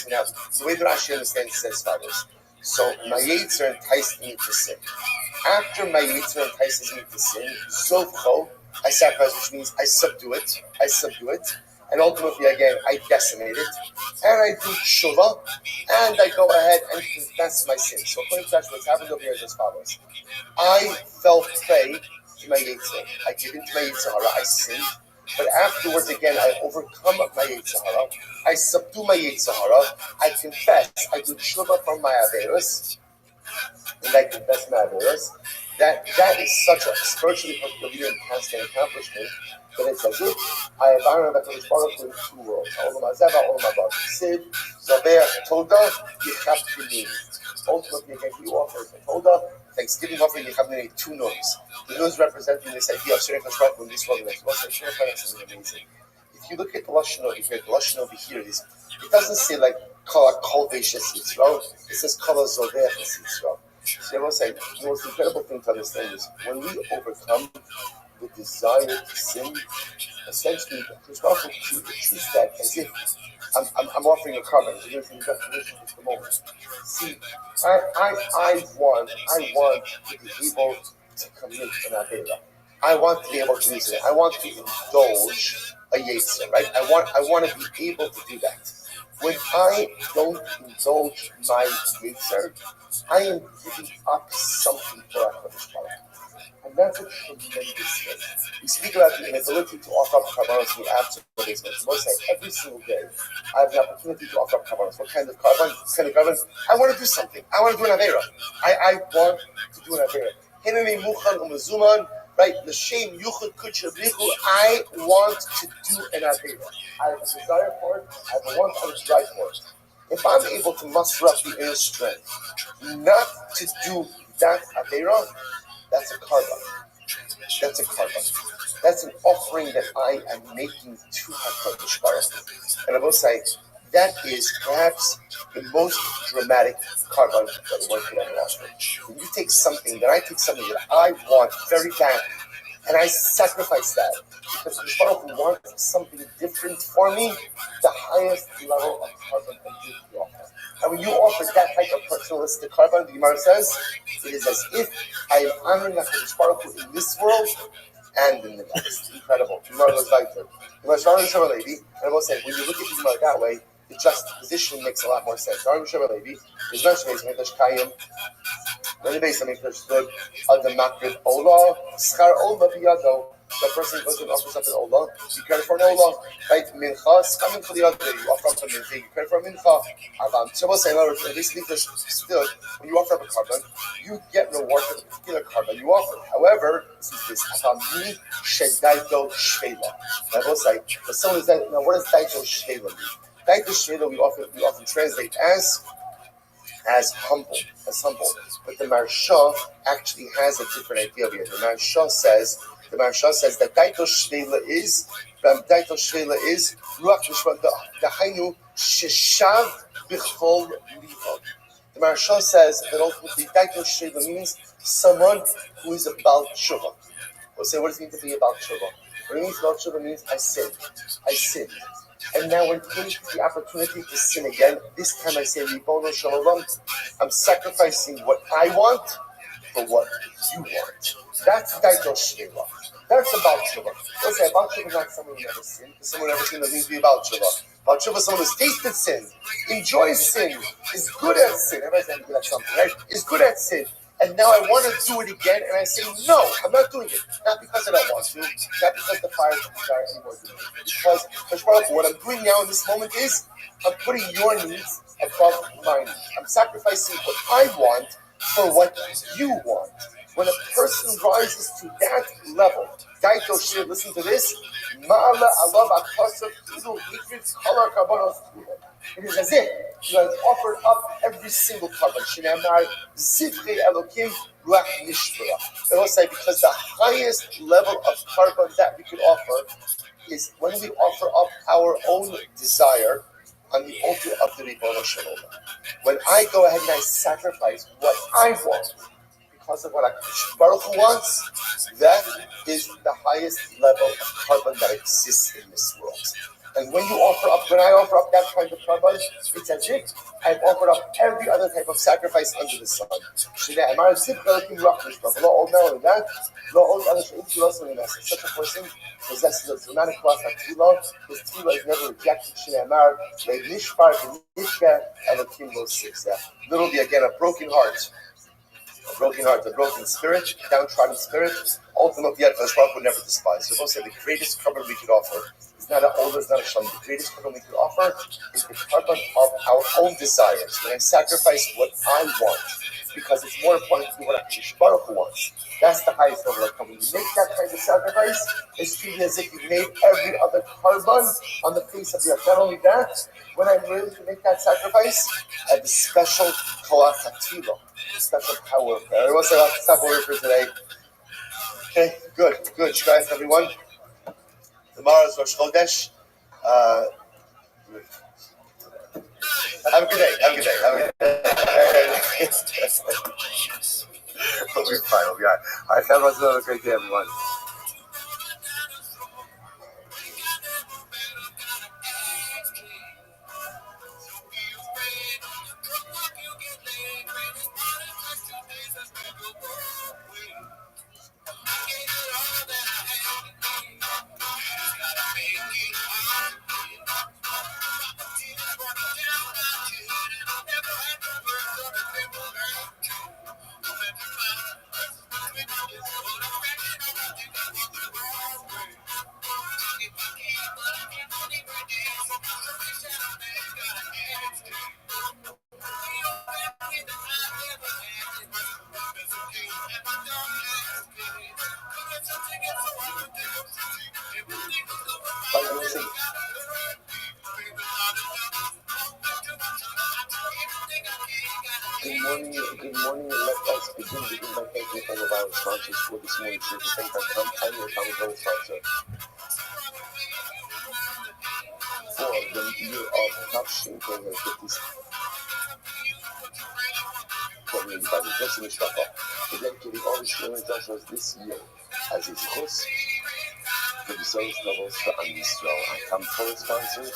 Speaker 1: Now, the way that Rashi understands it says follows. So, my Yetzer enticed me to sin. After my Yetzer entices me to sin, Zoko, I sacrifice, which means I subdue it, and ultimately, again, I decimate it, and I do tshuva, and I go ahead and confess my sin. So, according to Rashi, what's happened over here is as follows. I fell prey to my Yetzer. I give in to my Yetzer Hara, I sin, but afterwards, again, I overcome my Yetzer Hara, I subdue my Yetzer Hara, I confess, I do tshuva from my Averos, and I confess my Averos. That is such a spiritually fulfilling past accomplishment that it's as if I have honored the Baruch Hu in two worlds. Olam Hazeh, Olam Haba. Sid, Zaber, Toda, Yichab Kilim. Ultimately, again, he offers a Toda, Thanksgiving offering, Yichab Kilim, two no's. The no's representing this idea of serving Baruch Hu in this world and next. It's amazing. If you look at the Lashon over here, it doesn't say like Kol Veshes Yitzro. It says Kol Zover Yitzro. So I will say, the most incredible thing to understand is when we overcome the desire to sin, essentially, Baruch treats that as if I'm offering a carbon. I'm using the definition at the moment. See, I want to be able to commit an avera. I want to be able to use it. I want to indulge a yetzer, right? I want to be able to do that. When I don't indulge my yetzer, I am giving up something for HaKadosh Baruch Hu. And that's a tremendous thing. We speak about the inability to offer up karbanos in the absence of this. Most say every single day, I have the opportunity to offer up karbanos. What kind of karbanos? I want to do something. I want to do an avera. I want to do an avera. Hineni muchan umezuman, right? L'shem yuchad kudsha brichu. I want to do an avera. I have a desire for it. I have a want. I have a drive for it. If I'm able to muster up the inner strength not to do that avera, that's a karban. That's an offering that I am making to HaKadosh Baruch Hu. And I will say, that is perhaps the most dramatic karban that one could ever offer. When you take something that I want very badly, and I sacrifice that because the Baruch Hu wants something different for me, the highest level of karban that you can offer. And when you offer that type of personalistic karban, the Gemara says, it is as if I am honoring HaKadosh Baruch Hu in this world, and in the next. Incredible. Gemara goes right there. Gemara Sharon Sheva Levi, and I will say, when you look at the Gemara that way, the juxtaposition makes a lot more sense. Sharon Sheva Levi is mentioned in English Kayim. Then the base of English stood on the Makrid Ola, Schar Ola Biyado. The person goes and offers up an Ola, you credit for an Ola, right? Mincha, Schar for the other day, you offer up a Mincha, you credit for a Mincha. So we'll say, in other words, at least English stood, when you offer up a carbon, you get reward for the particular carbon you offer. However, this is this, Avami Shedaito Shvela. I will say, but someone is that, now what does Daito Shvela mean? Daito Shvela we often translate as humble, But the Maharsha actually has a different idea of it. The Maharsha says that Daito Shvela is Ruach Nishma the Hainu Shishav B'chol Livod. The Maharsha says that ultimately Daito Shvela means someone who is about tshuva. We'll say, what does it mean to be about tshuva? What it means about tshuva means I sinned. And now when faced with the opportunity to sin again, this time I say, Ribono Shalom, I'm sacrificing what I want for what you want. That's Daito Shvela. That's about tshuva. Let's say about tshuva is not someone who never sinned, because someone who never sinned doesn't need to be about tshuva. About tshuva is someone who's tasted sin, enjoys sin, is good at sin. Everybody's good at something, right? Is good at sin. And now I want to do it again, and I say, no, I'm not doing it. Not because I don't want to, not because the fire doesn't desire anymore to do it. Because what I'm doing now in this moment is, I'm putting your needs above my needs. I'm sacrificing what I want for what you want. When a person rises to that level, Daito Shir, listen to this, Ma'ala Allah B'Kosov Kidu Hikrit Kolor Karbonos Tuho. It is as if you have offered up every single carbon. Shinamar Zivri Elokim Ruach Nishbura. It will say because the highest level of carbon that we could offer is when we offer up our own desire on the altar of the Ribono Shalom. When I go ahead and I sacrifice what I want because of what HaKadosh Baruch Hu wants, that is the highest level of carbon that exists in this world. And when I offer up that kind of carbon, it's as if I've offered up every other type of sacrifice under the sun. Such a person possesses a dramatic class of tefillah. His tefillah is never rejected. Literally, again, a broken heart, a broken spirit, downtrodden spirit. Ultimately, HaKadosh Baruch Hu would never despise. So, say the greatest carbon we could offer is not an older, it's not a shalom. The greatest carbon we could offer is the carbon of our own desires. When I sacrifice what I want, because it's more important to do what HaKadosh Baruch Hu wants. That's the highest level of carbon. When you make that kind of sacrifice, it's feeling as if you made every other carbon on the face of the earth. Not only that, when I'm ready to make that sacrifice, I have the special koach hatila, the special power of prayer. Everyone say, I'll stop over for today. Okay, good. Guys, everyone. Tomorrow's Rosh Chodesh. Have a good day. We'll be fine. All right, everyone's have a great day, everyone. Good morning. Let us begin by thanking all of our sponsors for this morning. We thank our Common sponsor for the year of Tafshin 2050. We're dedicating all the students this year as a course for the service levels for Am Yisrael. I come for sponsors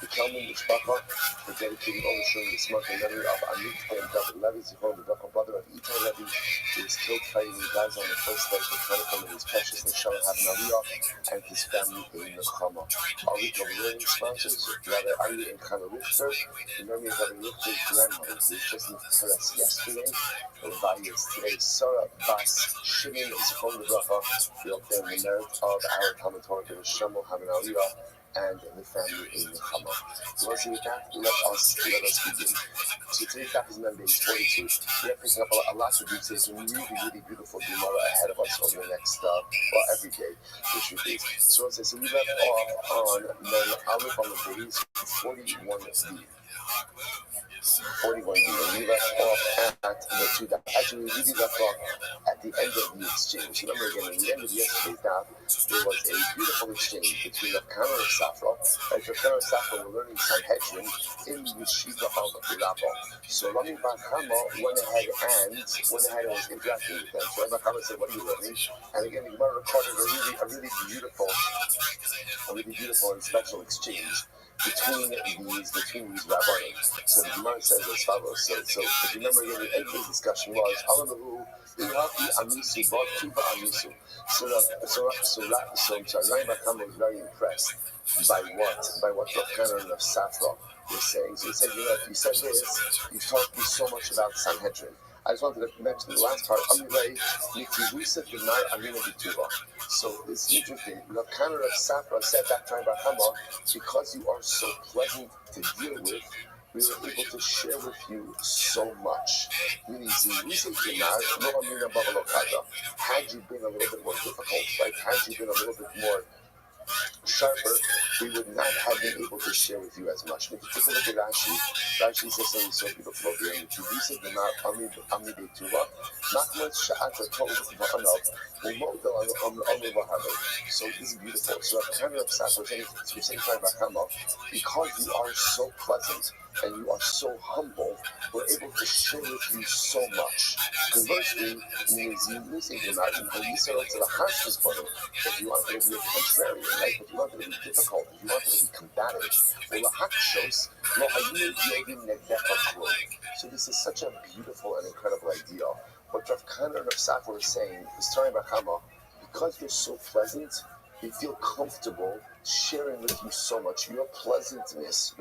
Speaker 1: The Kelman Mishpacha, for dedicating all the showing this month in memory of Amit and David Levy, Zichron Levacha, brother of Itai Levy, who was killed fighting in Gaza on the first day of Hanukkah with his precious Neshama Havin Aliyah and his family in Nechama. Our week of learning sponsors, Rabbi Ari and Chana Richter, in memory of Rabbi Richter's grandmother, who was just in Paris yesterday. Rabbi is today Sarah Bas Shimon Zichron Levacha. We hope them the merit of our Talmud Torah, the Neshama Havin Aliyah, and the family in Nechama. So let's see with that. Let us begin. So today's daf is Monday, 42. We are picking up a lot of details and really beautiful Gemara ahead of us over the next, every day, which we do. So it says, so we left off on Mem Aleph on the days 41b. 41b, and we left off at the two daf. Actually, we really left off at the end of the exchange. Remember again, at the end of yesterday's daf, there was a beautiful exchange between Rav Kana and Safra. As Rav Kana and Safra were learning Sanhedrin in the Yeshiva of Rabbi. So Rabbi Bar Kama went ahead and was interacting with them. So Rabbi Kama said, "What are you learning?" And again, the Gemara recorded a really beautiful and special exchange between these rabbis. So the Gemara says as follows. So if you remember again, the end of the discussion was Alamahu Iraqi Amisu Bar Tuba Amisu. So Rabbi Bar Kama was very impressed by what Rav Kana and Rav Safra were saying. So he said, if you said this, you've taught me so much about Sanhedrin. I just wanted to mention the last part. So it's interesting. Rav Kana and Rav Safra said that time Bar Kama, because you are so pleasant to deal with, we were able to share with you so much. Meaning, had you been a little bit more difficult, right? Had you been a little bit more sharper, we would not have been able to share with you as much. If you take a look at Rashi, Rashi says something so beautiful here. So this is beautiful. So Rav Safra, because you are so pleasant and you are so humble, we're able to share with you so much. Conversely, means you listen to not and you say to the harshest part, if you want to be a contrarian, right? If you want to be difficult, if you want to be combative, so this is such a beautiful and incredible idea. What Rav Kana and Rav Safra were saying is telling Bar Kama, because you're so pleasant, we feel comfortable sharing with you so much. Your pleasantness,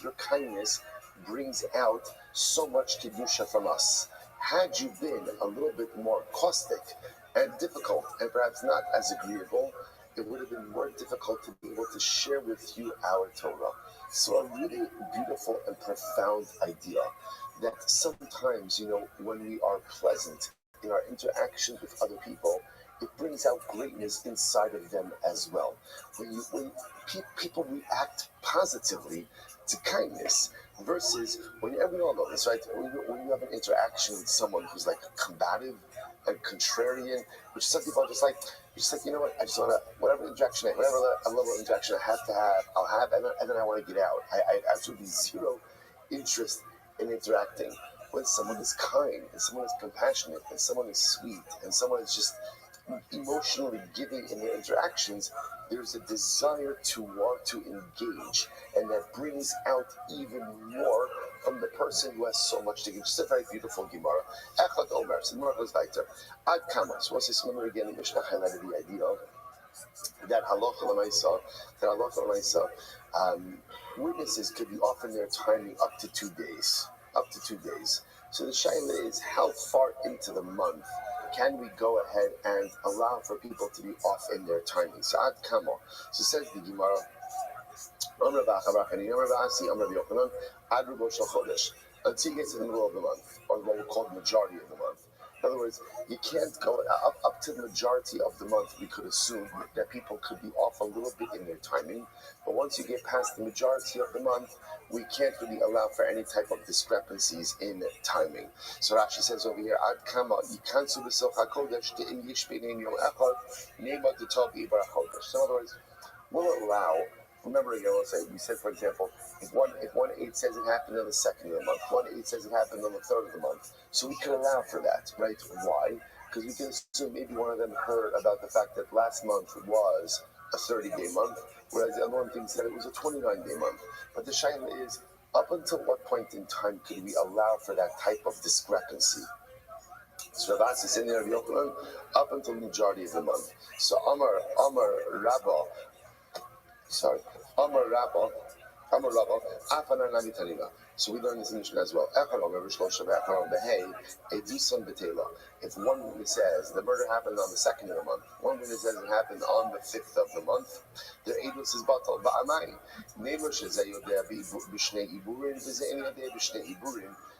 Speaker 1: your kindness brings out so much kedusha from us. Had you been a little bit more caustic and difficult and perhaps not as agreeable, it would have been more difficult to be able to share with you our Torah. So a really beautiful and profound idea that sometimes, when we are pleasant in our interaction with other people, it brings out greatness inside of them as well. When people react positively to kindness versus when we all know this, right? When you have an interaction with someone who's like combative and contrarian, which some people are just like, you know what? I just want to whatever level of interaction I have to have, I'll have, and then I want to get out. I have absolutely zero interest in interacting. When someone is kind and someone is compassionate and someone is sweet and someone is just emotionally giving in their interactions, there's a desire to want to engage, and that brings out even more from the person who has so much to give. Just a very beautiful Gemara. Echad Omer, so the Gemara goes weiter. Ad Kama, so once this remember again, the Mishnah highlighted the idea that halacha l'maisa, witnesses could be offered their timing up to 2 days. So the shaila is, how far into the month can we go ahead and allow for people to be off in their timing? So ad kama. So says the Gemara, until you get to the middle of the month, or what we call the majority of the month. In other words, you can't go up to the majority of the month. We could assume that people could be off a little bit in their timing, but once you get past the majority of the month, we can't really allow for any type of discrepancies in timing. So Rashi says over here, Ad kama yikansu b'soch hakodesh de'im yishbein yom echad ne'ma d'tov ibar hakodesh. So in other words, we'll allow. Remember again, let's say we said, for example, if 1/8 says it happened on the second of the month, 1/8 says it happened on the third of the month, so we can allow for that, right? Why? Because we can assume maybe one of them heard about the fact that last month was a 30-day month, whereas the other one thinks that it was a 29-day month. But the shaila is, up until what point in time could we allow for that type of discrepancy? So Rabbi is in there, Yochanan, up until the majority of the month. So Amar Rabba, Amar Rabba, Afana Nami Tanina. So we learn this in Mishnah as well. If one witness says the murder happened on the 2nd of the month, one witness says it happened on the 5th of the month, their edus is batal.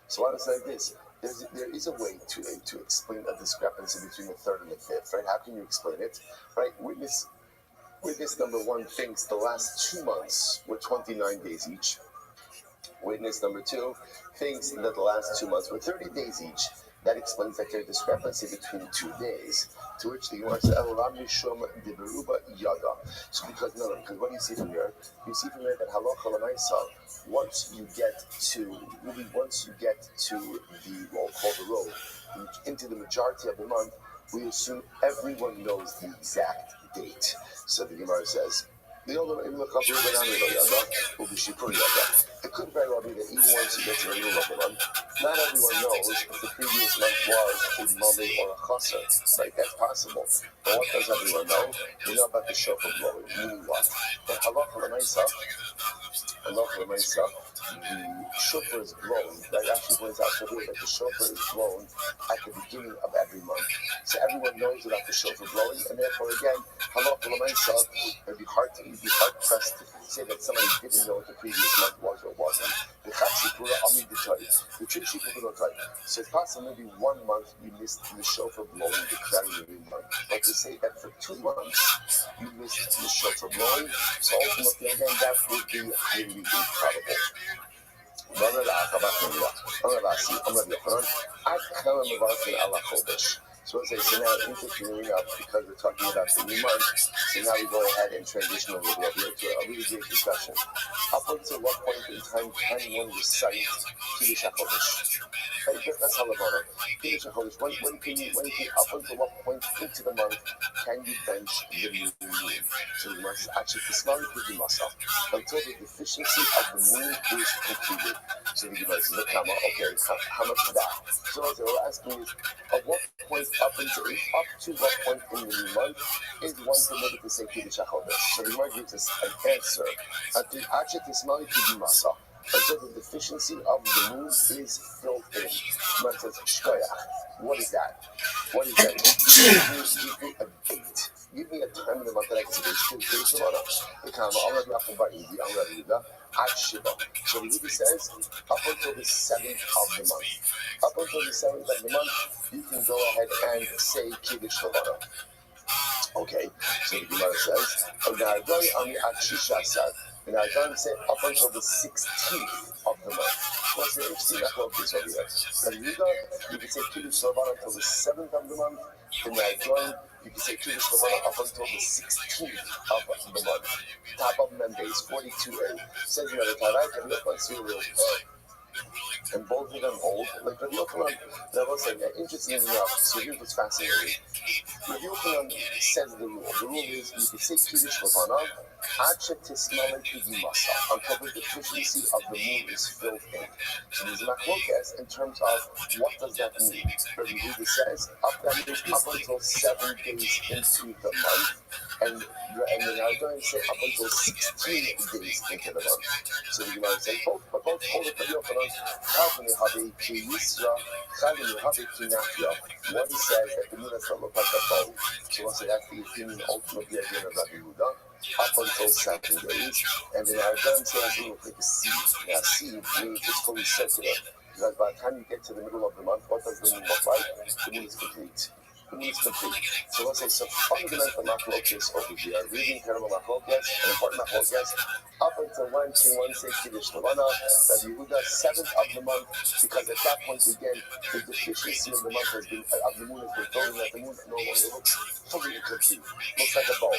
Speaker 1: So why does it like this? There is a way to explain a discrepancy between the 3rd and the 5th, right? How can you explain it? Right? Witness number 1 thinks the last 2 months were 29 days each. Witness number 2 thinks that the last 2 months were 30 days each. That explains that there's a discrepancy between 2 days. To which the Gemara says, so because what do you see from here? You see from here that halacha l'maisa, once you get to the we'll call the road, into the majority of the month, we assume everyone knows the exact date. So the Gemara says, it could very well be that even once you get to the middle of the month, not everyone knows if the previous month was a Monday or a Chasser. Right? That's possible. But what does everyone know? They know about the shofar blowing. Meaning what? But halacha l'maisa, the shofar is blown. That actually points out to here that the shofar is blown at the beginning of every month. So everyone knows about the shofar blowing, and therefore again, halacha l'maisa, it'd be hard pressed to say that somebody didn't know what the previous month was or wasn't. The so it's possible maybe 1 month you missed the shofar blowing, declaring the new month. But to say that for 2 months you missed the shofar blowing, so ultimately again that would be highly improbable. So as I say now, interfering up because we're talking about the new month, so now we go ahead and transition a little bit to a really great discussion. Up until what point in time can one recite Kiddush HaChodesh? That's halabana. Kiddush HaChodesh. When can you, up until what point into the month can you bench the new moon? So you must actually until the deficiency of the moon is completed. So the Gemara says, okay, how much is that? So what we're asking is, at what point up to what point in the new month is one permitted to say Kiddush HaChodesh? So the Gemara gives us an answer. Until the deficiency of the moon is filled in. The Gemara says, Shkoyach. What is that? Give me a date. Give me a time in the month that I can say Kiddush So the Rebbe says, up until the 7th of the month. Up until the 7th of the month, you can go ahead and say Kiddush Levana. Okay, so the Gemara says, and I say up until the 16th of the month. What's the interesting? That's what this over here. You can say Kiddush Levana until the 7th of the month. You can say Kiddush Levana up until the 16th of the month. Top of Mondays, 42A. Says you know the Tarai can look on cereal. And both of them hold. Like Rabbi Yochanan, that was like interesting enough. So here's what's fascinating. Rabbi Yochanan says the rule. The rule is you can say Kiddush Levana until the deficiency of the moon is filled in. So there's a machlokes in terms of what does that mean. Rabbi Yehuda says up until 7 days into the month, and then I'm going to say up until 16 days into the month. So the Gemara says both hold it for Yochanan. One says that the moon has to look like a bow. So one says that's the opinion ultimately again of Rabbi Yehuda. Up until 7 days, and then our gun says we will take a seed. Now, seed means it's fully circular. Because by the time you get to the middle of the month, what does the moon look like? The moon is complete. So let's say some fundamental machlokes over here. Reading terrible machlokes, an important machlokes. Up until when can one say Kiddush Levana? That Yehuda 7th of the month, because at that point again, the deficiency of the month has been of the moon has been filled, that the moon no longer looks fully complete. Looks like a bow.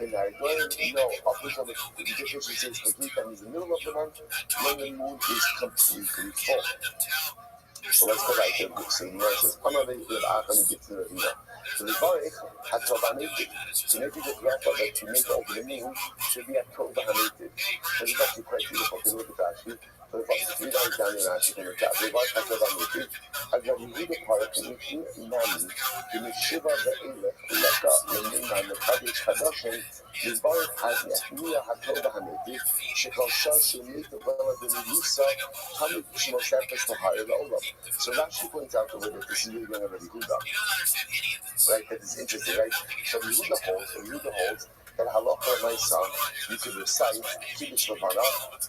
Speaker 1: And I don't know up until the deficiency is complete. That means the middle of the month when the moon is completely full. So let's go right there. So the Gemara says, "Amar Rabbi Acham gets the Ravina." So the Baruch had Tova Hametiv. So maybe the bracha that you make over the moon should be at Tova Hametiv. So it's actually quite beautiful. If you look at Rashi, so if I three lines down in Rashi from the top, the Baruch had Tova Hametiv. Again, you read the part and you hear Nami, the Meshiva ve'elech leka l'minna l'kadosh kadoshim. The Baruch has Yachmiya HaTova Hametiv. Shekol Shah Shumit Vela B'Milusa Hamid Shmo Shefesh L'Hayir L'Olam. So Rashi points out the way that this is really going to be Yehuda. Right, that is interesting, right? So Yehuda holds that halacha ma'isa you could recite Kiddush Levana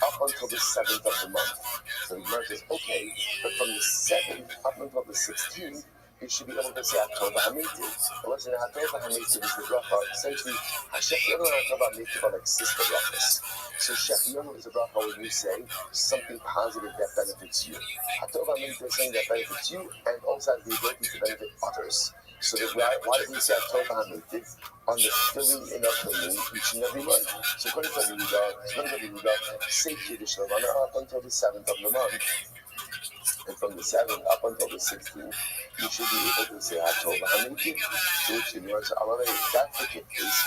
Speaker 1: up until the 7th of the month. So the Gemara says, okay, but from the 7th up until the 16th, you should be able to say HaTova Hametiv. But listen, HaTova Hametiv is the bracha. Essentially, HaShechianu and HaTova Hametiv are like sister brachas. So Shechianu is a bracha when you say something positive that benefits you. HaTova Hametiv is something that benefits you and also has the ability to benefit others. So that why do we say HaTova Hametiv on the filling in of the moon each and every month? So according to Yehuda, say Kiddush Levana up until the 7th of the month. And from the 7th up until the 16th, you should be able to say HaTova Hametiv. To which the Gemara says, if that's the case,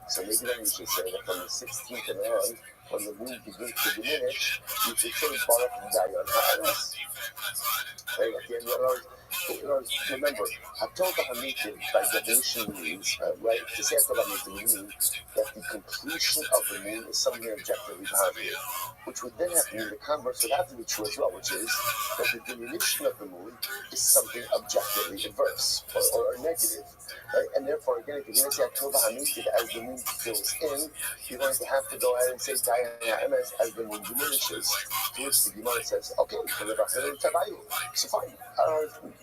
Speaker 1: so maybe then you should say that from the 16th and on, when the moon begins to diminish, you should say Baruch Dayan Ha'aretz. Right, at the end of the remember, HaTova Hametiv by definition means, right, to say HaTova Hametiv means that the completion of the moon is something objectively positive, which would then have to mean the converse would have to be true as well, which is that the diminution of the moon is something objectively adverse or negative. Right? And therefore, again, if you're going to say HaTova Hametiv as the moon fills in, you're going to have to go ahead and say Dayan Ha'emes as the moon diminishes. To which the Gemara says, okay, so fine.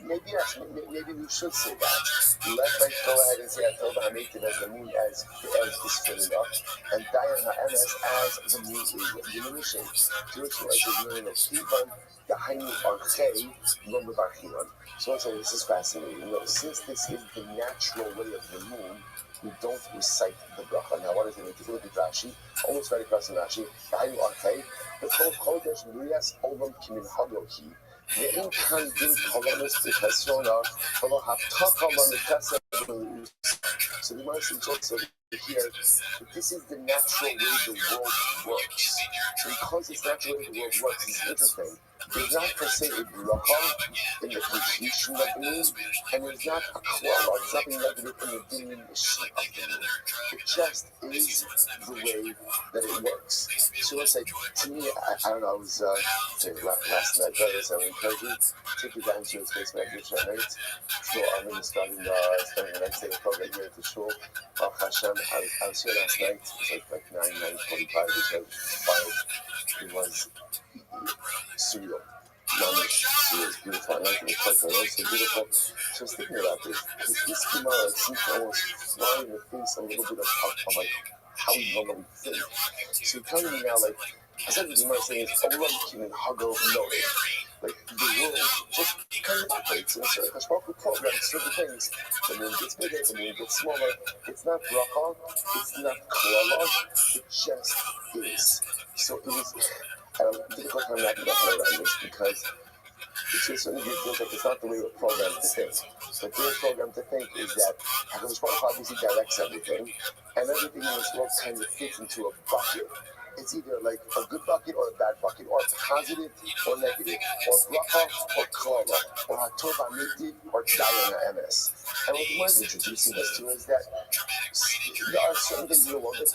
Speaker 1: Maybe yes, maybe we should say that. Let's go ahead and say HaTova Hametiv as the moon as is filling up, and Dayan Ha'emes as the moon is diminishing. To which the Gemara says, so I'll say this is fascinating. Since this is the natural way of the moon, we don't recite the bracha. Now, what does it mean? If you look at Rashi, almost right across in Rashi, Dahainu Archei, the Kol Chodesh Mirias Olam Kimin Hagoki, the Inkan Din Kolonis B'Chasona, V'lo Haptaka L'Nikasa. So the Gemara also here, this is the natural way the world works. Because it's natural way the world works, it's interesting. There's not per se a bracha in the completion of the moon, and there's not a klala, there's nothing negative in the diminution of the moon. It just is the way that it works. So let's say, to me, I don't know, I was last night, brothers, I would encourage you, take your down to your space meditation at night. Sure, I'm going to start spending the next day of the program here at the shul. Hashem, I was here last night, it was like 9:45, which I filed. It was surreal. It was beautiful. I like it quite well. It was so beautiful. So I was thinking about this. Because this Gemara seems to almost fly in the face a little bit of like how we normally think. So you're telling me now, like, I said the Gemara saying it's Olam Kimin Hago Noe. Like, the world just kind of operates in a certain Hashbaruch program, certain things. The moon gets bigger, the moon gets smaller. It's not bracha, it's not klala, it just is. So it was a difficult time wrapping my head around this because it's just certainly feels like it's not the way we're programmed to think. But the way we're programmed to think is that Hashbaruch obviously directs everything, and everything in this world kind of fits into a bucket. It's either like a good bucket or a bad bucket, or positive or negative, or bracha or klala, or HaTova Hametiv or Dayan Ha'emes. And what Gemara is introducing us to is that there are certain things in the world that it's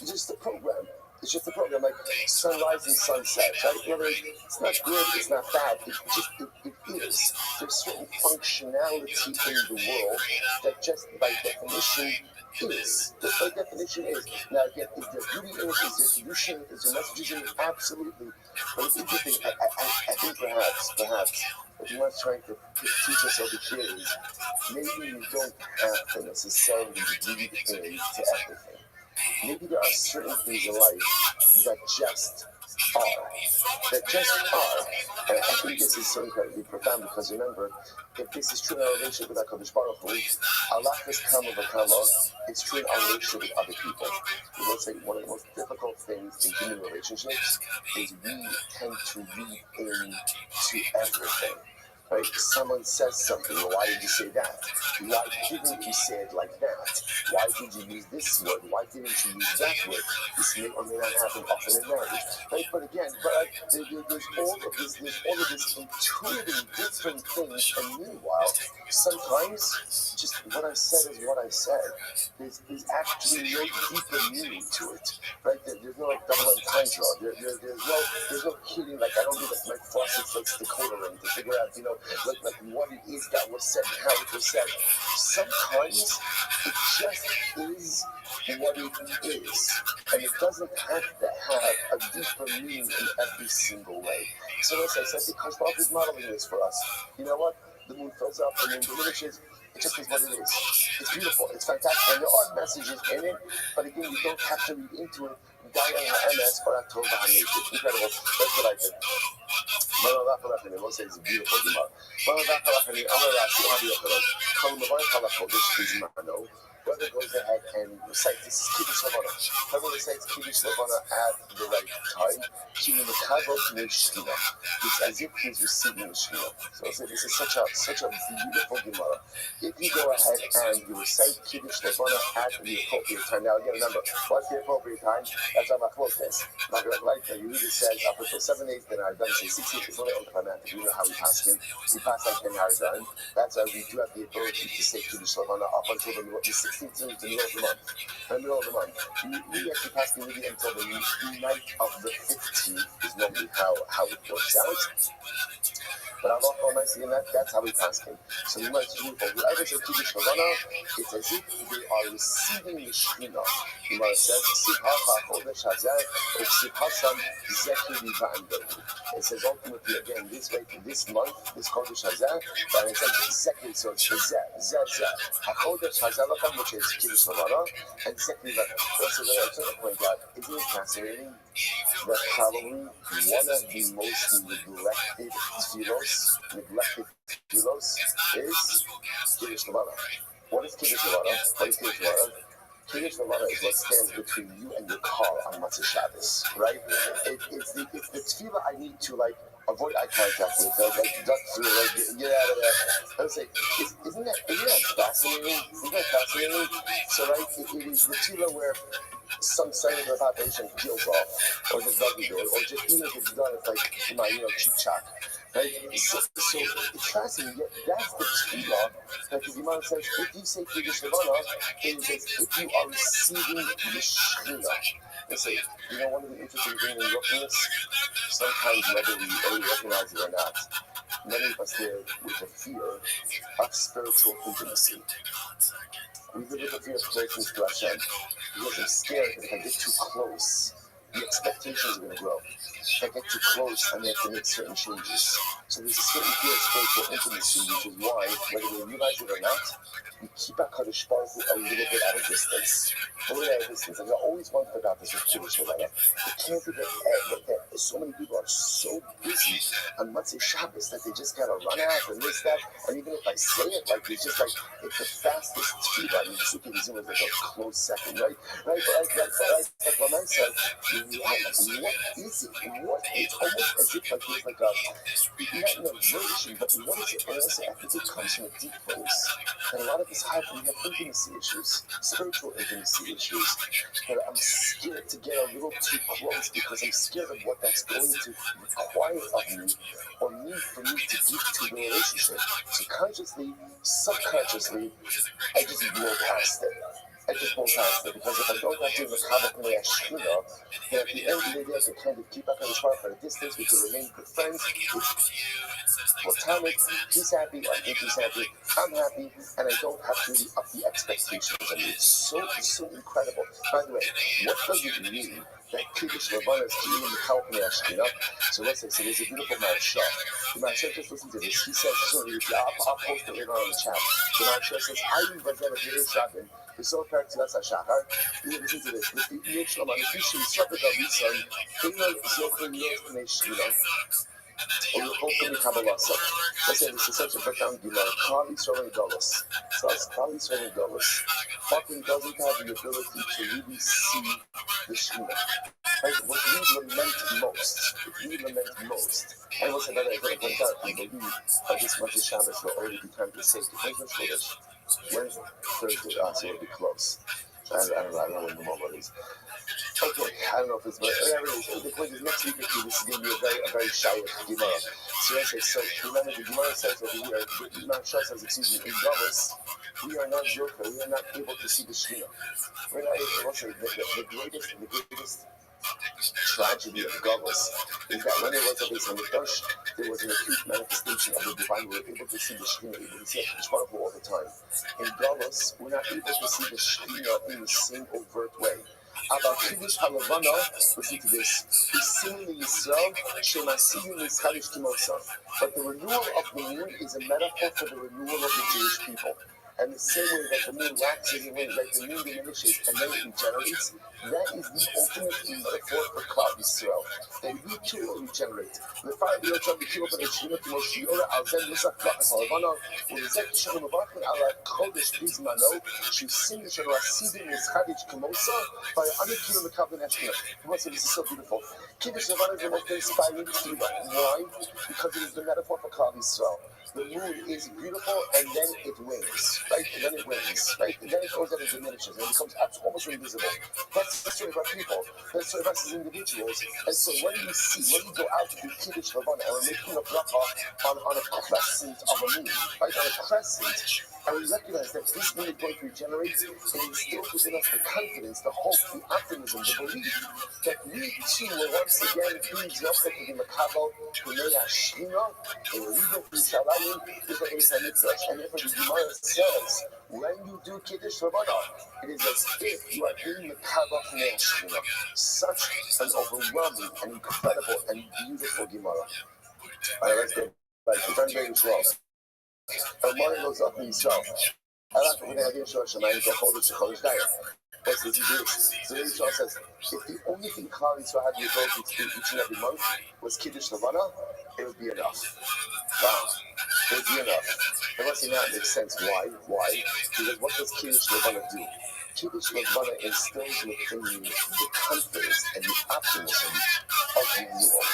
Speaker 1: just a program. It's just a program, like sunrise and sunset, right? In other words, it's not good, it's not bad, it is. There's certain functionality in the world that just by definition is. Just by definition is. Now again, is there beauty in it? Is there solution? Is there messages in it? Absolutely. But it's interesting, I think perhaps what you want trying to teach us over here is maybe you don't have to necessarily read into everything. Maybe there are certain things in life that just are. That just are. And I think this is so incredibly profound because remember, if this is true in our relationship with HaKadosh Baruch Hu, Allah is kama v'kama, it's true in our relationship with other people. We will say one of the most difficult things in human relationships is we tend to read into everything. Right? Someone says something, well, why did you say that? Why didn't you say it like that? Why did you use this word? Why didn't you use that word? This may or may not happen often in marriage. Right? But again, there's all of this intuiting different things, and meanwhile, sometimes just what I said is what I said. There's actually no deeper meaning to it. Right? There's no like double entendre. There's no kidding. Like I don't do like my faucet's like decoder ring to figure out, like what it is that was said and how it was said. Sometimes it just is what it is, and it doesn't have to have a deeper meaning in every single way. So as I said, because Bob is modeling this for us. You know what? The moon fills up, the moon diminishes. It just is what it is. It's beautiful. It's fantastic. And there are messages in it, but again, you don't have to read into it. MS or October incredible. That's what I think. It will say it's a beautiful Gemara. Whoever goes ahead and recites this is Kiddush Levana. Whoever recites Kiddush Levana at the right time, it's as if he's receiving the Shekhinah. So I'll say this is such a beautiful Gemara. If you go ahead and you recite Kiddush Levana at the appropriate time. Now again, remember, what's the appropriate time? That's our Machlokes. You read it says up until 7 days, then I've done say 16 is only on the climatic. You know how we pass him. We pass like 10 hours done. That's why we do have the ability to say Kiddush Levana up until the 16th to the middle of the month. The middle of the month. We actually pass the media until the night of the 15th is normally how it works out. But I'm not nicely in that's how we pass him. So we might do for whoever says Kiddush Levana, it's as if they are receiving the Shekhinah. The Gemara says, it says ultimately again this way to this month, this Chodesh Hazeh, and it says Zekri, so it's Zeh. HaChodesh Hazeh, which is Kiddush Levana, and Zekri Levana. So I just want to point out, isn't it fascinating that probably one of the most neglected tefillos is Kiddush Levana. What is Kiddush Levana? Kiddush Levana is what stands between you and your car on Motzei Shabbos, right? It's the tefillah I need to like avoid eye contact with, like duck through, like get out of there. I would say, isn't that fascinating? So right, it is the tefillah where some segment of the population peels off, or just doesn't do it, or just even if it's done, it's like cheap chop. Right? So it's fascinating. That's the tefillah that the Gemara says. If you say Kiddush Levana, it says if you are receiving the Shekhinah. Let's say, one of the interesting things in looking at this, sometimes whether we recognize it or not, many of us live with a fear of spiritual intimacy. We live with a fear of closeness to Hashem because I'm scared that if I get too close, the expectations are going to grow. If I get too close, I may have to make certain changes. So there's a certain fear of spiritual intimacy, which is why, whether we realize it or not, we keep HaKadosh Baruch Hu a little bit at a distance. And I always wondered about this with Kiddush Levana. It can't be that so many people are so busy on Motzei Shabbos that they just gotta run out and this, that. And even if I say it, like it's just like it's the fastest tefillah. I mean, Sukkot is like a close second, right? Like Raman said, what is it? It's almost as if like there's like not an aversion, but what is it? And I think it comes from a deep place. And a lot of us have intimacy issues, spiritual intimacy issues, that I'm scared to get a little too close because I'm scared of what that's going to require of me or need for me to give to the relationship. So consciously, subconsciously, I just blow past it. Because if I don't have to do the Kabbalah Shekhinah, then at the end of the day, I can kind of keep up on the spot for a distance. We could remain good friends. platonic. He's happy, I think he's happy, I'm happy, and I don't have to really up the expectations. I mean, it's so incredible. By the way, what does it mean that Kiddush Levana is even the Kalpnei Ashkenaz? So let's say, so there's a beautiful Maharsha. The Maharsha, just listen to this. He says, I'll post it later on in the chat. The Maharsha says, I represent a Jewish Shabbat. The so fact that's a Shachar. Listen to this. The Yitch Laman, the Yitch Shabbat of Yisrael, Inel Zokun Yosnei Shvila. Or the whole thing Kabbalah. So let's say this is such a profound Gemara. Kali Yisrael Dolos. So it's Kali Yisrael Dolos. Often doesn't have the ability to really see the Shekhinah. Right? What we lament most, I will say that I don't point out, I believe this much of Shabbos will already be time to say, when Thursday, so it'll be close. I don't know when the moment is. Okay, I don't know if it's, but whatever it is, the point is next week this is going to be a very shy Gemara. So okay, so remember the Gemara says over here, the Imam Shah says, excuse me, in Davos, we are not Joker, we are not able to see the Shekhinah. We're not able to, the greatest tragedy of Gavos is that when it was a base on the Mikdash, there was an acute manifestation of the divine. We were able to see the Shekhinah, able to see it all the time. In Gavos, we're not able to see the Shekhinah in the same overt way. About Kiddush Halavana, listen to this. But the renewal of the moon is a metaphor for the renewal of the Jewish people. And the same way that the moon waxes and wanes, like the moon diminishes and then it regenerates, that is the ultimate metaphor for Klal Yisrael. That we too will regenerate. The fire the Yocham, the Kilo, the Shina, the Moshiora, Alzen, Musa, Klachas, Halavana, Ulizek, Shalom, Mavachman, Ala, Chodesh, Bizmano, Shusim, Shalom, Asidim, Mischadich, Kamosa, by 100 Kilo, the Kabin, Eshkina. This is so beautiful. Kiddush Levana is the most inspiring tefillah. Why? Because it is the metaphor for Klal Yisrael. The moon is beautiful and then it wanes, right? And then it wanes, right? And then it goes and it diminishes and it becomes almost invisible. That's the story of our people. That's the story of us as individuals. And so when we go out to do Kiddush Levana and we're making a bracha on a crescent of a moon, right? On a crescent, and we recognize that this moon is going to regenerate, it instills within us the confidence, the hope, the optimism, the belief that we too will once again be Yosef in the Makabal, B'nei Hashchina, and we go through Shalayim, with the Beis HaMikdash. And therefore the Gemara says, when you do Kiddush Levana, it is as if you are in the Makabal B'nei Hashchina. Such an overwhelming and incredible and beautiful Gemara. All right, let's go. Like, we're very slow. Mari goes up himself. I like when I didn't show Shemayim to hold it to Chodesh Dayah. What's this? So the Yisrael says, if the only thing Klal Yisrael had the ability to do each and every month was Kiddush Levana, it would be enough. Wow. It would be enough. It must not make sense. Why? Because what does Kiddush Levana do? Kiddush Levana instills within you the confidence and the optimism of renewal.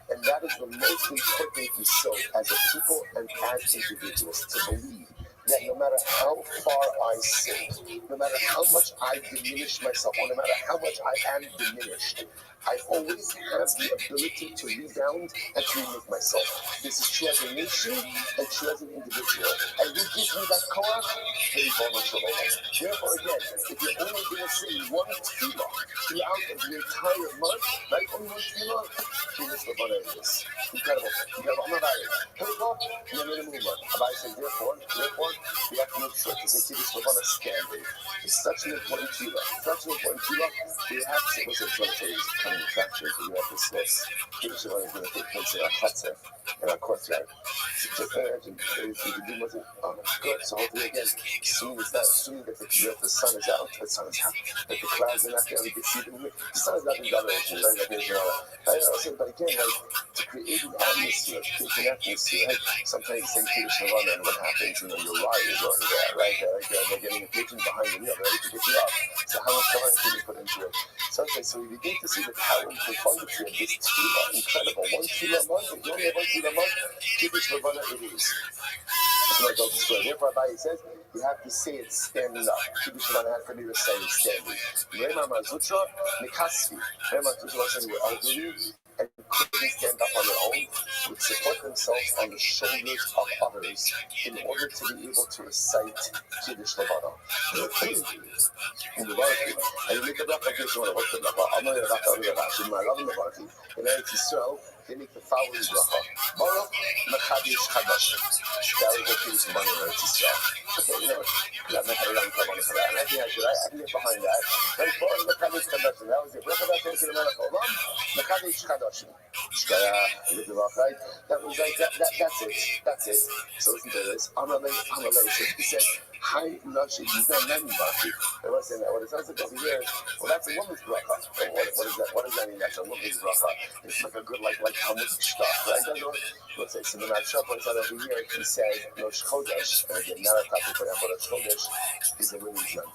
Speaker 1: And that is the most important thing to show as a people and as individuals, to believe that no matter how far I sin, no matter how much I diminish myself, or no matter how much I am diminished, I always have the ability to rebound and to remake myself. This is true as a nation and true as an individual. And who gives me that core? Therefore, again, if you're only going to say one tefillah throughout the entire month, like only one tefillah, Kiddush Levana is incredible. I'm not Rabbi says, therefore, we have to make sure to say Kiddush Levana standing. It's such an important tefillah. We have to say, listen, it's coming to factory, we have this list. Kiddush Levana is going to take place in our chutzner, in our courtyard. So just imagine, if you do nothing, good. So hopefully again, assuming that the sun is out, that the clouds are not there, we can see them. The sun is not in the direction, right? But again, to create an atmosphere, right? Sometimes you say Kiddush Levana and what happens, your ride is already there, right? They're getting the pigeons behind the wheel, ready to get you up. So how much time can you put into it? So we begin to see the power and profundity of this tefillah. Incredible. One tefillah a month, if you only have one tefillah a month, Kiddush Levana it is. That's what I told the story. Therefore, Rabbi says, you have to say it standing up. Kiddush Levana had for me to say it standing. Rema Mazutra, Mikasvi. Rema Mazutra was saying we're elderly and couldn't stand up on their own, would support themselves on the shoulders of others in order to be able to recite Kiddush Levana. And you make a bracha, I'm going to bracha, in Eretz Yisrael, they make the following bracha. Baruch Mechadish Chadashim. That was what he was money in Eretz Yisrael. Okay, you know, that meant a long time on the Quran. I think I can get behind that. Right, Baruch Mechadish Chadashim. That was it. Bracha that came to the Melech Olam. Mechadish Chadashim. Right? That was like that's it. So listen to this. Amalei. So he said, Hi Nashi, he's not letting Baki. They were saying that what it sounds like over here, well that's a woman's bracha. What is that? What does that mean? That's a woman's bracha. It's like a good like Talmud stuff, right? Let's say so the Mashal points out over here, he said Rosh Chodesh, and again not a topic for that, but Rosh Chodesh is a women's Yom.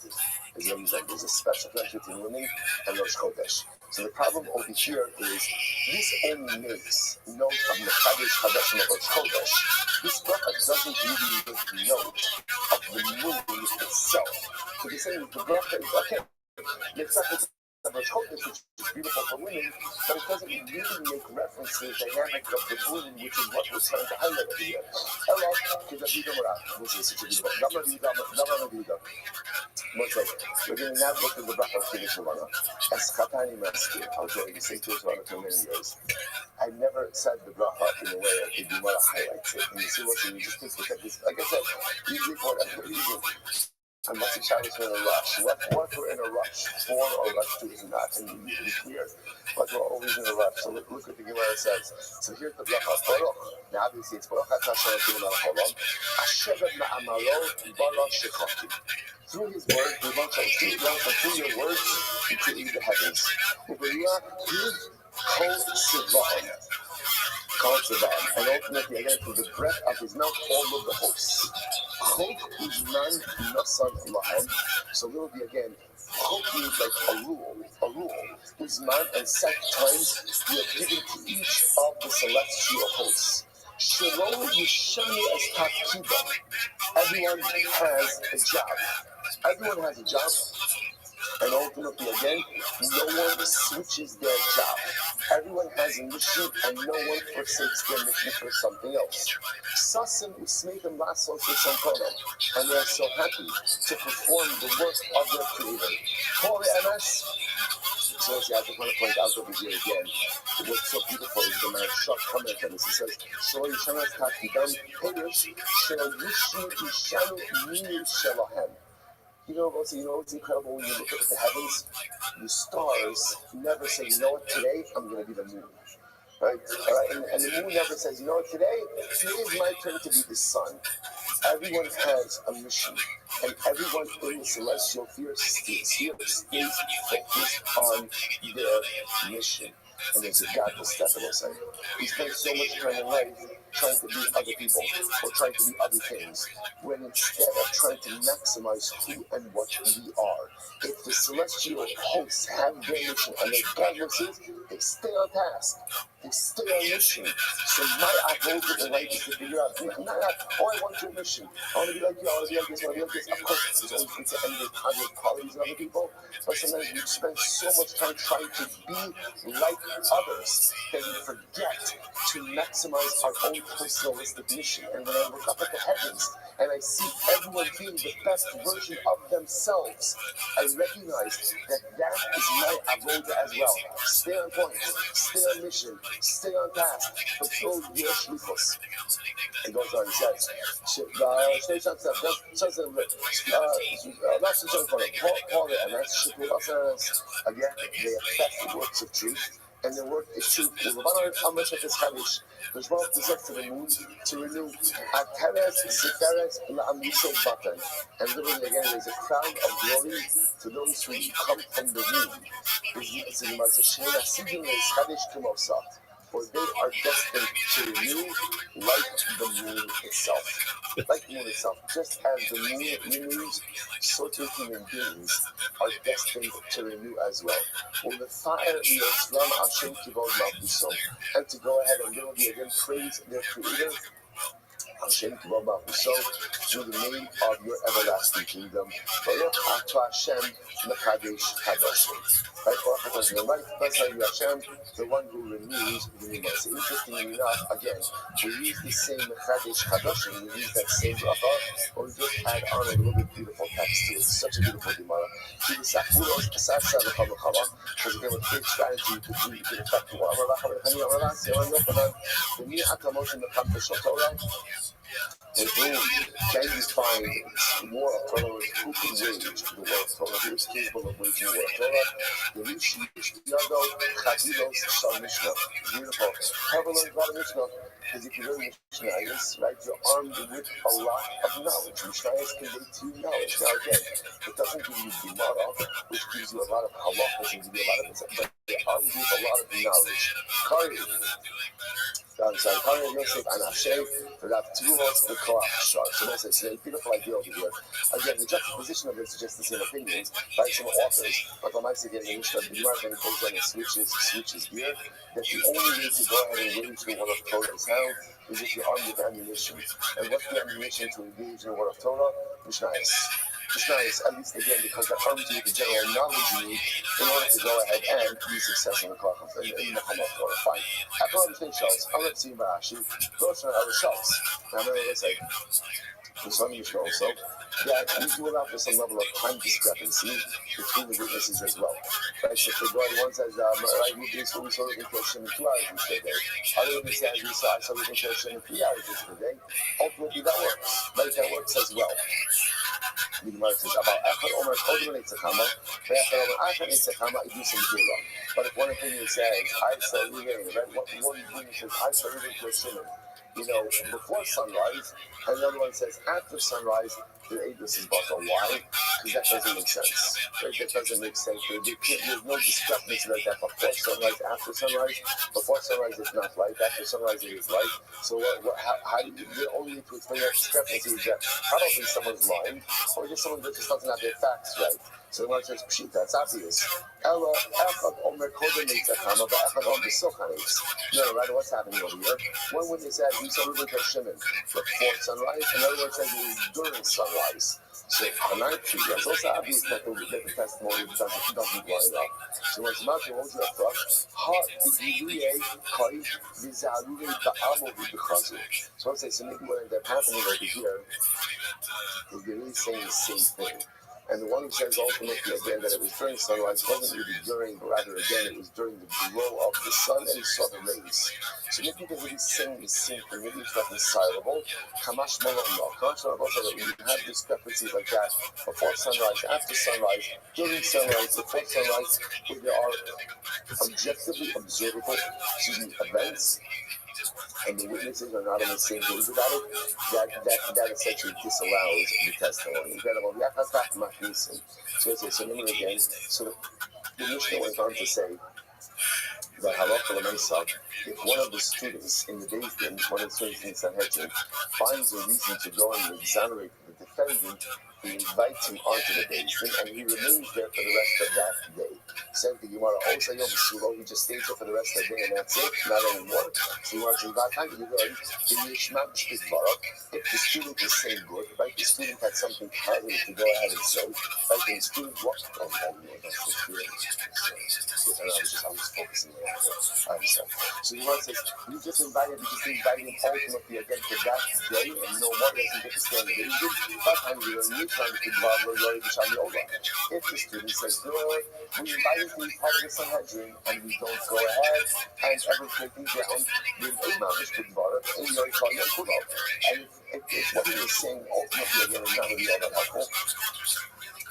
Speaker 1: There's a special connection between women and Rosh Chodesh. So the problem over here is this only makes note of Mechadish Hadashim of Rosh Chodesh. This bracha doesn't really make note of the moon itself. So they're saying the bracha is okay. It's not Rosh Chodesh, which is beautiful for women, but it doesn't really make reference to the dynamic of the moon, which is what we're trying to highlight over here. Hello, which is such a beautiful. One second. We're going to now go through the bracha of Kiddush Levana. Eschatani Maski. I was going to say Kiddush Levana for many years. I never said the bracha in a way that the Gemara highlights it. And you see what you just look at this. Like I said, usually for whatever reason, unless the child is in a rush. What we're in a rush for or rush to is not. And you need to be clear. But we're always in a rush. So look what the Gemara says. So here's the bracha. Baruch. Now obviously it's Baruch Atah Hashem Elokeinu melech haolam. Asher ma'amaro bara shechati. Through his word, through your words, he created the heavens. And ultimately, again, through the breath of his mouth, all of the hosts. So there will be again, Chok means like a rule. Uzman and set times we have given to each of the celestial hosts. Shalom Yishani as Takiba. Everyone has a job. And ultimately, again, no one switches their job. Everyone has a mission, and no one forsakes their mission for something else. Sasim usmeitim lasos v'sankono, and they are so happy to perform the work of their Creator. Holy MS. So I just want to point out over here again, what's so beautiful is the man shot comment on this. He says, "Shlo yishanas takidam peirush shelo yishu ishanu minu shelahem." You know what's incredible when you look at the heavens? The stars never say, you know what, today I'm going to be the moon. Right? And the moon never says, you know what, today is my turn to be the sun. Everyone has a mission, and everyone in the celestial sphere stays focused on their mission. And there's a God to step in and say, we spend so much time in life trying to be other people or trying to be other things, when instead of trying to maximize who and what we are. If the celestial hosts have their mission and their guidance is, they stay on task. They stay on mission. So my avodah in life is to figure out, I want your mission. I want to be like you, I want to be like this, I want to be like this. Of course, there's always going to envy positive qualities in other people, but sometimes we spend so much time trying to be like others that we forget to maximize our own personalistic mission. And when I look up at the heavens and I see everyone being the best version of themselves, I recognize that is my avodah as well. Stay on point, stay on mission, stay on task, fulfill your shlichus. It goes on, he says, again, they affect the works of truth, and the work is truth. There's one possessed to the moon to renew and literally again there's a crown of glory to those who come from the womb. For they are destined to renew like the moon itself. Like the moon itself. Just as the moon renews, so too human beings are destined to renew as well. Well, the fire and to go ahead and literally again praise their Creator, Hashem so through the name of your everlasting kingdom. Baruch Atah Hashem Mekadesh Kadoshim. Right? Right? That's how you Hashem, the one who renews the universe. Interestingly enough, again, we use the same Chadesh Chadashim, we use that same bracha, but we just add on a little bit beautiful text to it. Such a beautiful Gemara. Because again, with great strategy, you could affect the one. And boom, can you find more of Torah who can wage the war of Torah? Who is capable of waging the war of Torah? Beautiful. Have a learned about a Mishnah. Because if you learn Mishnayos, right, you're armed with a lot of knowledge. Mishnayos convey to you knowledge. Now again, it doesn't give you Gemara, which gives you a lot of halachas and give you a lot of insight, but you're armed with a lot of knowledge. Kari Yosef and Hashem, Rav Tuvos the Koach Shar. So that's a beautiful idea over here. Again, the juxtaposition of it suggests the same opinions by some authors, but the Master again, the Mishnah, the Gemara then goes on and switches here, that the only way to go ahead and wage the war of Torah is how is if you're armed with ammunition. And what's the ammunition to engage in the war of Torah? Mishnayos. Mishnayos, at least again, because that arms you with the general knowledge you need in order to go ahead and be successful in the Torah. Fine. After all the things, I'm not seeing Barashi, those are our shells. Now, I'm going to say, there's something you should also, that we do allow for some level of time discrepancy between the witnesses as well. Right? So if the one says, right, we saw the Shim in 2 hours yesterday. Other than says, I saw the Shim in 3 hours yesterday. Ultimately, that works. Right? That works as well. The Gemara says about Echad Omer Kodem Eitzachama, Echad Omer Achad Eitzachama, Idusam Zira. But if one opinion says, I saw you getting, right? One opinion says, I saw you getting to a Shimon, before sunrise, and the other one says after sunrise, the Aedus is bought. Why? Because that doesn't make sense. Right? That doesn't make sense. There's no discrepancy like that before sunrise, after sunrise. Before sunrise, it's not light. After sunrise, it is light. So how do you, the only way to explain that discrepancy is that probably someone's lying, or just someone that just doesn't have their facts right. So the one says, Pshita, that's obvious. Ella, Echad Omer Kodem Eitzachama, but Echad Omer Besochanes. No, right, what's happening over here? One witness says, we saw Reuben Shimon before sunrise, another one says it was during sunrise. So, the night tree, it's also obvious that the testimony doesn't line up. So, when Shemati holds you up front, Hot, B'Yuye, Kai, V'Zarure, Ba'amo, V'Bechazu. So, I'm saying, so maybe what ended up happening over here is they're really saying the same thing. And the one who says ultimately again that it was during sunrise wasn't really during, but rather again it was during the glow of the sun and he saw the rays. So maybe they're really saying the same thing, maybe it's reconcilable. Kamash Malonno. Kamash Malonno said that when you have discrepancies like that before sunrise, after sunrise, during sunrise, before sunrise, where there are objectively observable events, and the witnesses are not on the same page about it, that essentially disallows the testimony. So remember again, so the Mishnah went on to say that halacha l'meisa, if one of the students in the Beis Din, one of the students in Sanhedrin, finds a reason to go and exonerate the defendant, he invites him onto the Beis Din, and he remains there for the rest of that day. Said the Gemara, also Yom Shuro, he just stays there for the rest of the day, and that's it, not anymore. So Gemara says, if the student is saying good, right, the student had something positive to go ahead and say, right, the student walks, I was focusing on that. So Gemara says, you just invited him ultimately again to that day, and no one doesn't get to stay on the day. If the student says, good, we invite him to be part of the Sanhedrin, and we don't go ahead and ever take him down, then and if what he was saying ultimately again is not really all that helpful,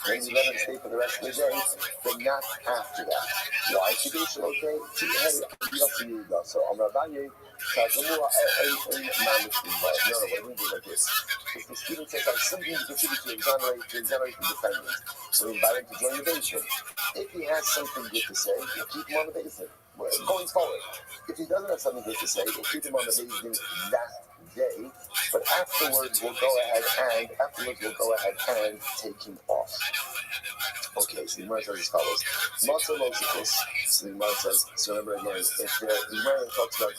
Speaker 1: then you let him stay for the rest of the day, but not after that. Why? So I'm Rabbi, what do we do like this? If the student says, I have something to contribute to exonerate the defendant, so we invite him to join the basement. If he has something good to say, we'll keep him on the basement. Going forward, if he doesn't have something good to say, we'll keep him on the basement that day, but afterwards we'll go ahead and take him off. Okay, so the Gemara says as follows. So the Gemara says, so remember again, if the Gemara talks about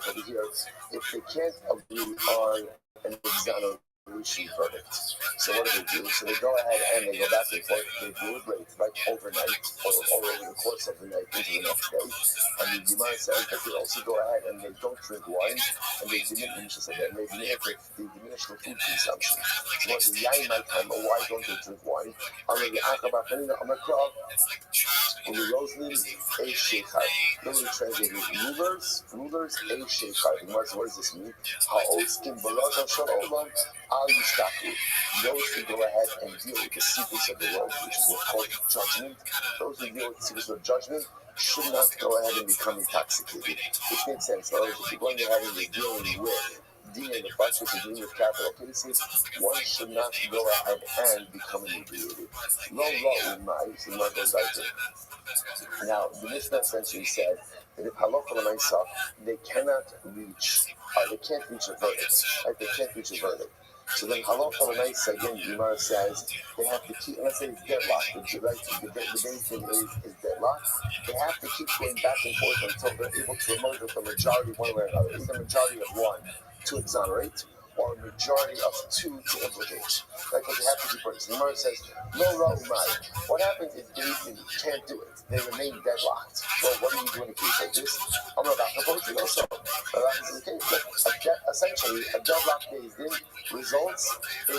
Speaker 1: over here, if they can't agree on an exoneration, verdict. So what do? So they go ahead and they go back and forth. They deliberate like overnight or over the course of the night into the next day. And the Gemara says that they also go ahead and they don't drink wine and they diminish the food consumption. So what's the yain my time? Why don't they drink wine? On the Roslin, a sheikhai. Literally translated rulers, a sheikhai. What does this mean? Ha'oskim b'rosh ha'shalom al yishtaku. Those who go ahead and deal with the secrets of the world, which is what's called judgment, those who deal with the secrets of judgment should not go ahead and become intoxicated. Which makes sense. In other words, if you're going ahead and you're dealing with DNA, the budget, if you're dealing with capital cases, one should not go ahead and become inebriated. No law in my, so one goes out there. Now, the Mishnah essentially said that if halacha l'maisa, they can't reach a verdict. Right? They can't reach a verdict. So then halacha l'maisa, again, Gemara says they have to keep. Let's say it's deadlocked. The basin is deadlocked. They have to keep going back and forth until they're able to emerge with a majority one way or another. Either a majority of one to exonerate, or a majority of two to implicate. Right? Because they have to keep working. So the Gemara says, no ra'umai. What happens if they can't do it? They remain deadlocked. Well, what do you do in a case like this? I'm not supposed to also. Essentially, a deadlock based in results in a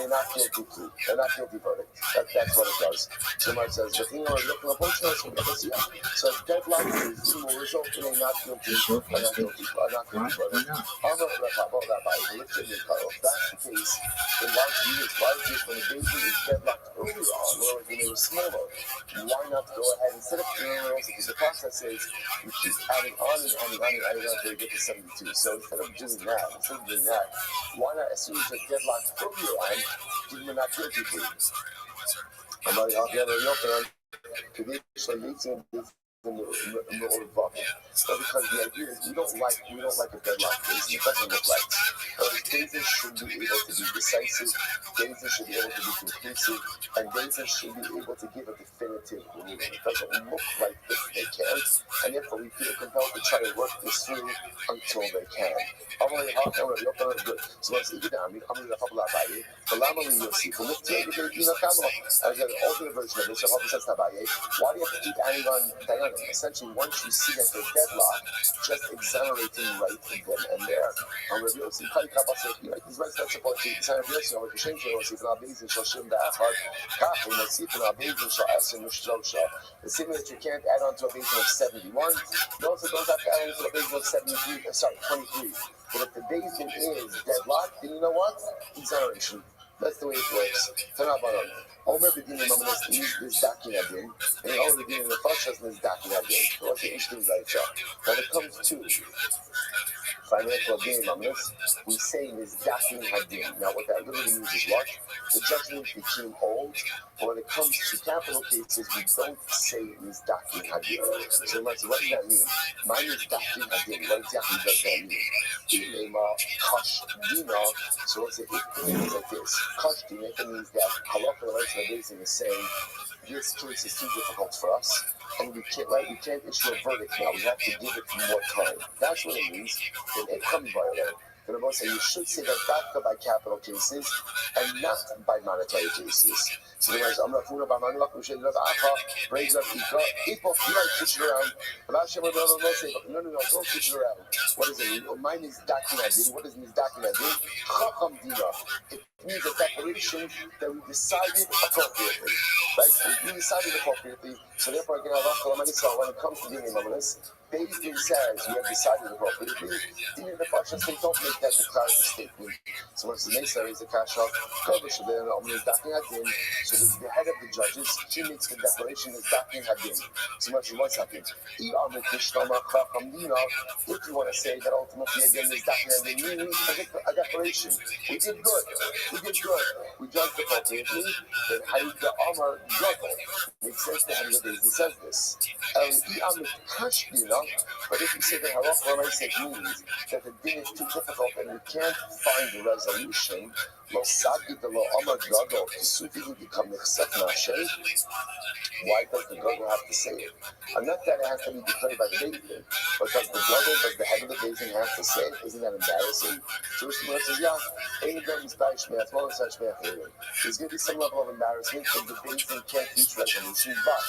Speaker 1: not guilty plea, a not guilty verdict. That's what it does. So the Gemara says, the thing we're looking at, so deadlock based in will result in a not guilty verdict. Rabbi, that's the case. Then why when the baby is deadlocked earlier on, or when it was smaller, why not go ahead instead of because the process is you keep adding on until you get to 72. So instead of doing that, why not as soon as you're deadlocked earlier on, give them a not guilty plea? So because the idea is we don't like a deadlock case. It doesn't look like. Cases should be able to be decisive. Cases should be able to be conclusive, and cases should be able to give a definitive ruling. It doesn't look like they can, and therefore we feel compelled to try to work this through until they can. Good. So let's get down. I'm going to talk about Rabbi. The Lama Yossi. For lift take I got an alternate version of this. Why do you have to keep adding on Diana? Essentially, once you see that they're deadlocked, just exonerating right then and there. Rabbi Yossi, these rights not supposed to be Rabbi Yossi, or Kishen Yossi, and Abizin shall shim da'achad, kach, and Yossi, and Abizin shall asim mushrosha. The same way that you can't add on to a Abizin of 71, you also don't have to add on to a Abizin of 23. But if the Abizin is deadlocked, then you know what? Exoneration. That's the way it works. Omer b'dinim amanas is dakin adin, and Omer b'dinim nefashas is dakin adin. So what's the interesting right now? When it comes to financial gain amanas, we say is dakin hadin. Now what that literally means is what? The judgment became old. But when it comes to capital cases, we don't say is dakin hadin. So what does that mean? Mine is dakin hadin. What exactly does that mean? Kash dina. So let's say it means like this. Kash dina means that halacha the is saying this case is too difficult for us, and we can't issue a verdict now. We have to give it more time. That's what it means. It comes by that. The Rabbi said you should say that dafka by capital cases and not by monetary cases. So the Rabbi says, I'm not fooling about money. We should have Acha, raise up Ika. Ipo, you like push it around. But Hashem will not say, no, don't push it around. What does it mean? Mine is dakin adin. What does it mean dakin adin? Chacham dina. It means a declaration that we decided appropriately. Right? We decided appropriately. So therefore, again, when it comes to being imamness, Beis Din says we have decided appropriately. Even the Pashas, they don't make that declarative statement. So once the Mesa is the Kasha, so the head of the judges, he makes the declaration as Dakin Hadin. So much what's happening. If you want to say that ultimately again is Dakin Hadin, meaning a declaration. We did good. We judged appropriately. Then Hayid the Amar Gadol. Makes sense to have the Beis Din says this. But if you say that halacha l'maaseh means that the din is too difficult and we can't find a resolution, lo sagi de lo amar gadol kisuvili become nechsef na'ashem. Why does the gadol have to say it? And not that it has to be declared by the Bezdin, but does the gadol, does the head of the Bezdin have to say it? Isn't that embarrassing? Jewish Gemara says, yeah, there's going to be some level of embarrassment if the Bezdin can't reach resolution, but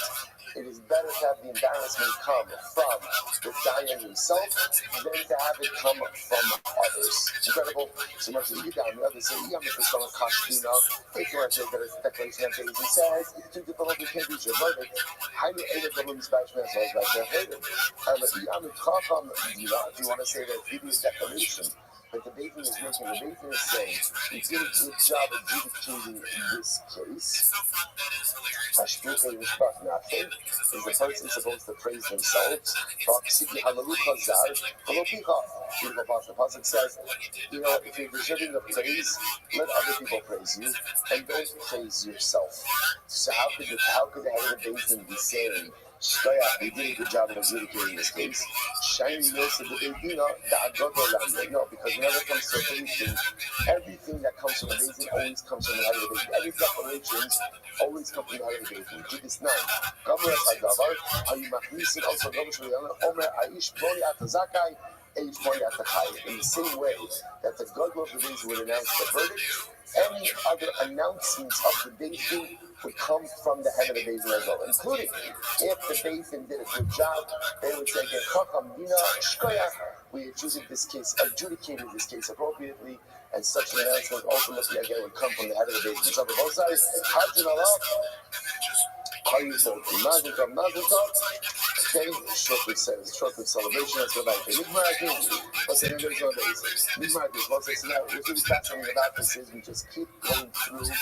Speaker 1: it is better to have the embarrassment come from the Dayan himself than to have it come from others. Incredible. So much as you down, the others say, yeah, Mr. Stone Kashtina, if you want to say that it's a declaration that Bezdin says, it's too difficult, you can't reach your verdict. How do you end up with Spashman as well as If you want to say that it is a declaration, but the Bezdin is making, the Bezdin is saying, we did a good job adjudicating this case. Hashpuche Mishpach Nafeh, is the person supposed to praise themselves? The Pasuk says, you know, if you're deserving of praise, let other people praise you, and don't praise yourself. So how could the head of the Bezdin be saying, we did a good job of adjudicating this case? Shiny nose of the Bezdina, no, because whenever it comes to a Bezdin, everything that comes from the Bezdin always comes from the head of the Bezdin. Every declaration always comes from the head of the Bezdin. To this night, Gamra Sagavar, are you Machnisin also Gamra Omer Aish Boni Atazakai, Aish Boni Atakai. In the same way that the Gadol of the Bezdin would announce the verdict, any other announcements of the Bezdin would come from the head of the Bezdin as well, including if the Bezdin did a good job, they would say, we adjudicated this case appropriately, and such an announcement ultimately again would come from the head of the Bezdin. So the both sides, okay, short celebration, let's go back to Nigmar. Let's say there's no basis. Nigmar, let's say now, what's really fascinating about this is we just keep going through the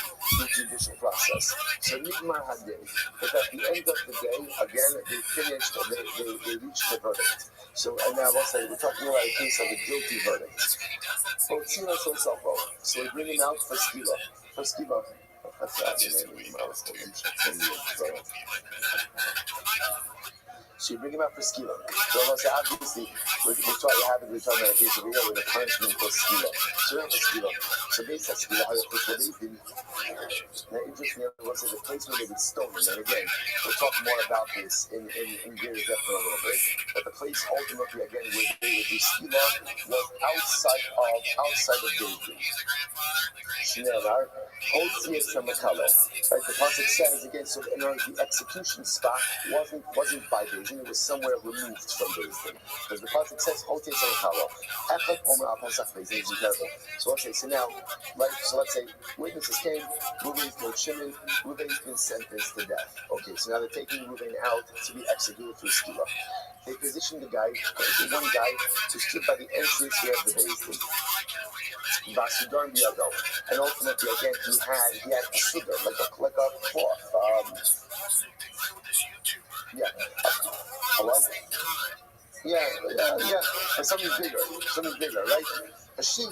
Speaker 1: judicial process. So Nigmar Hadin, but at the end of the day, again, they finished, they reached the verdict. So, and now we'll say, we're talking about a case of a guilty verdict. So we bring him out for Skila. So you bring him out for skila. So obviously, we're talking about a case over here with a punishment for skila. So we have a skila. So based on skila, how the place where they did. Now, interestingly, was the place where they did stoning. And again, we'll talk more about this in greater depth in a little bit. But the place ultimately, again, where they would do skila was outside of David. Right? The Pasuk says again, so in order the execution spot wasn't by Bezdin, it was somewhere removed from Bezdin. Because the Pasuk says, so let's say, so now, right, so let's say witnesses came, Reuben's killed Shimon, Reuben's been sentenced to death. Okay, so now they're taking Reuben out to be executed through skila. They positioned the one guy to stood by the entrance here of the Bezdin. And ultimately, again, he had a sugar, like a cloth. And something bigger, right? A sheep,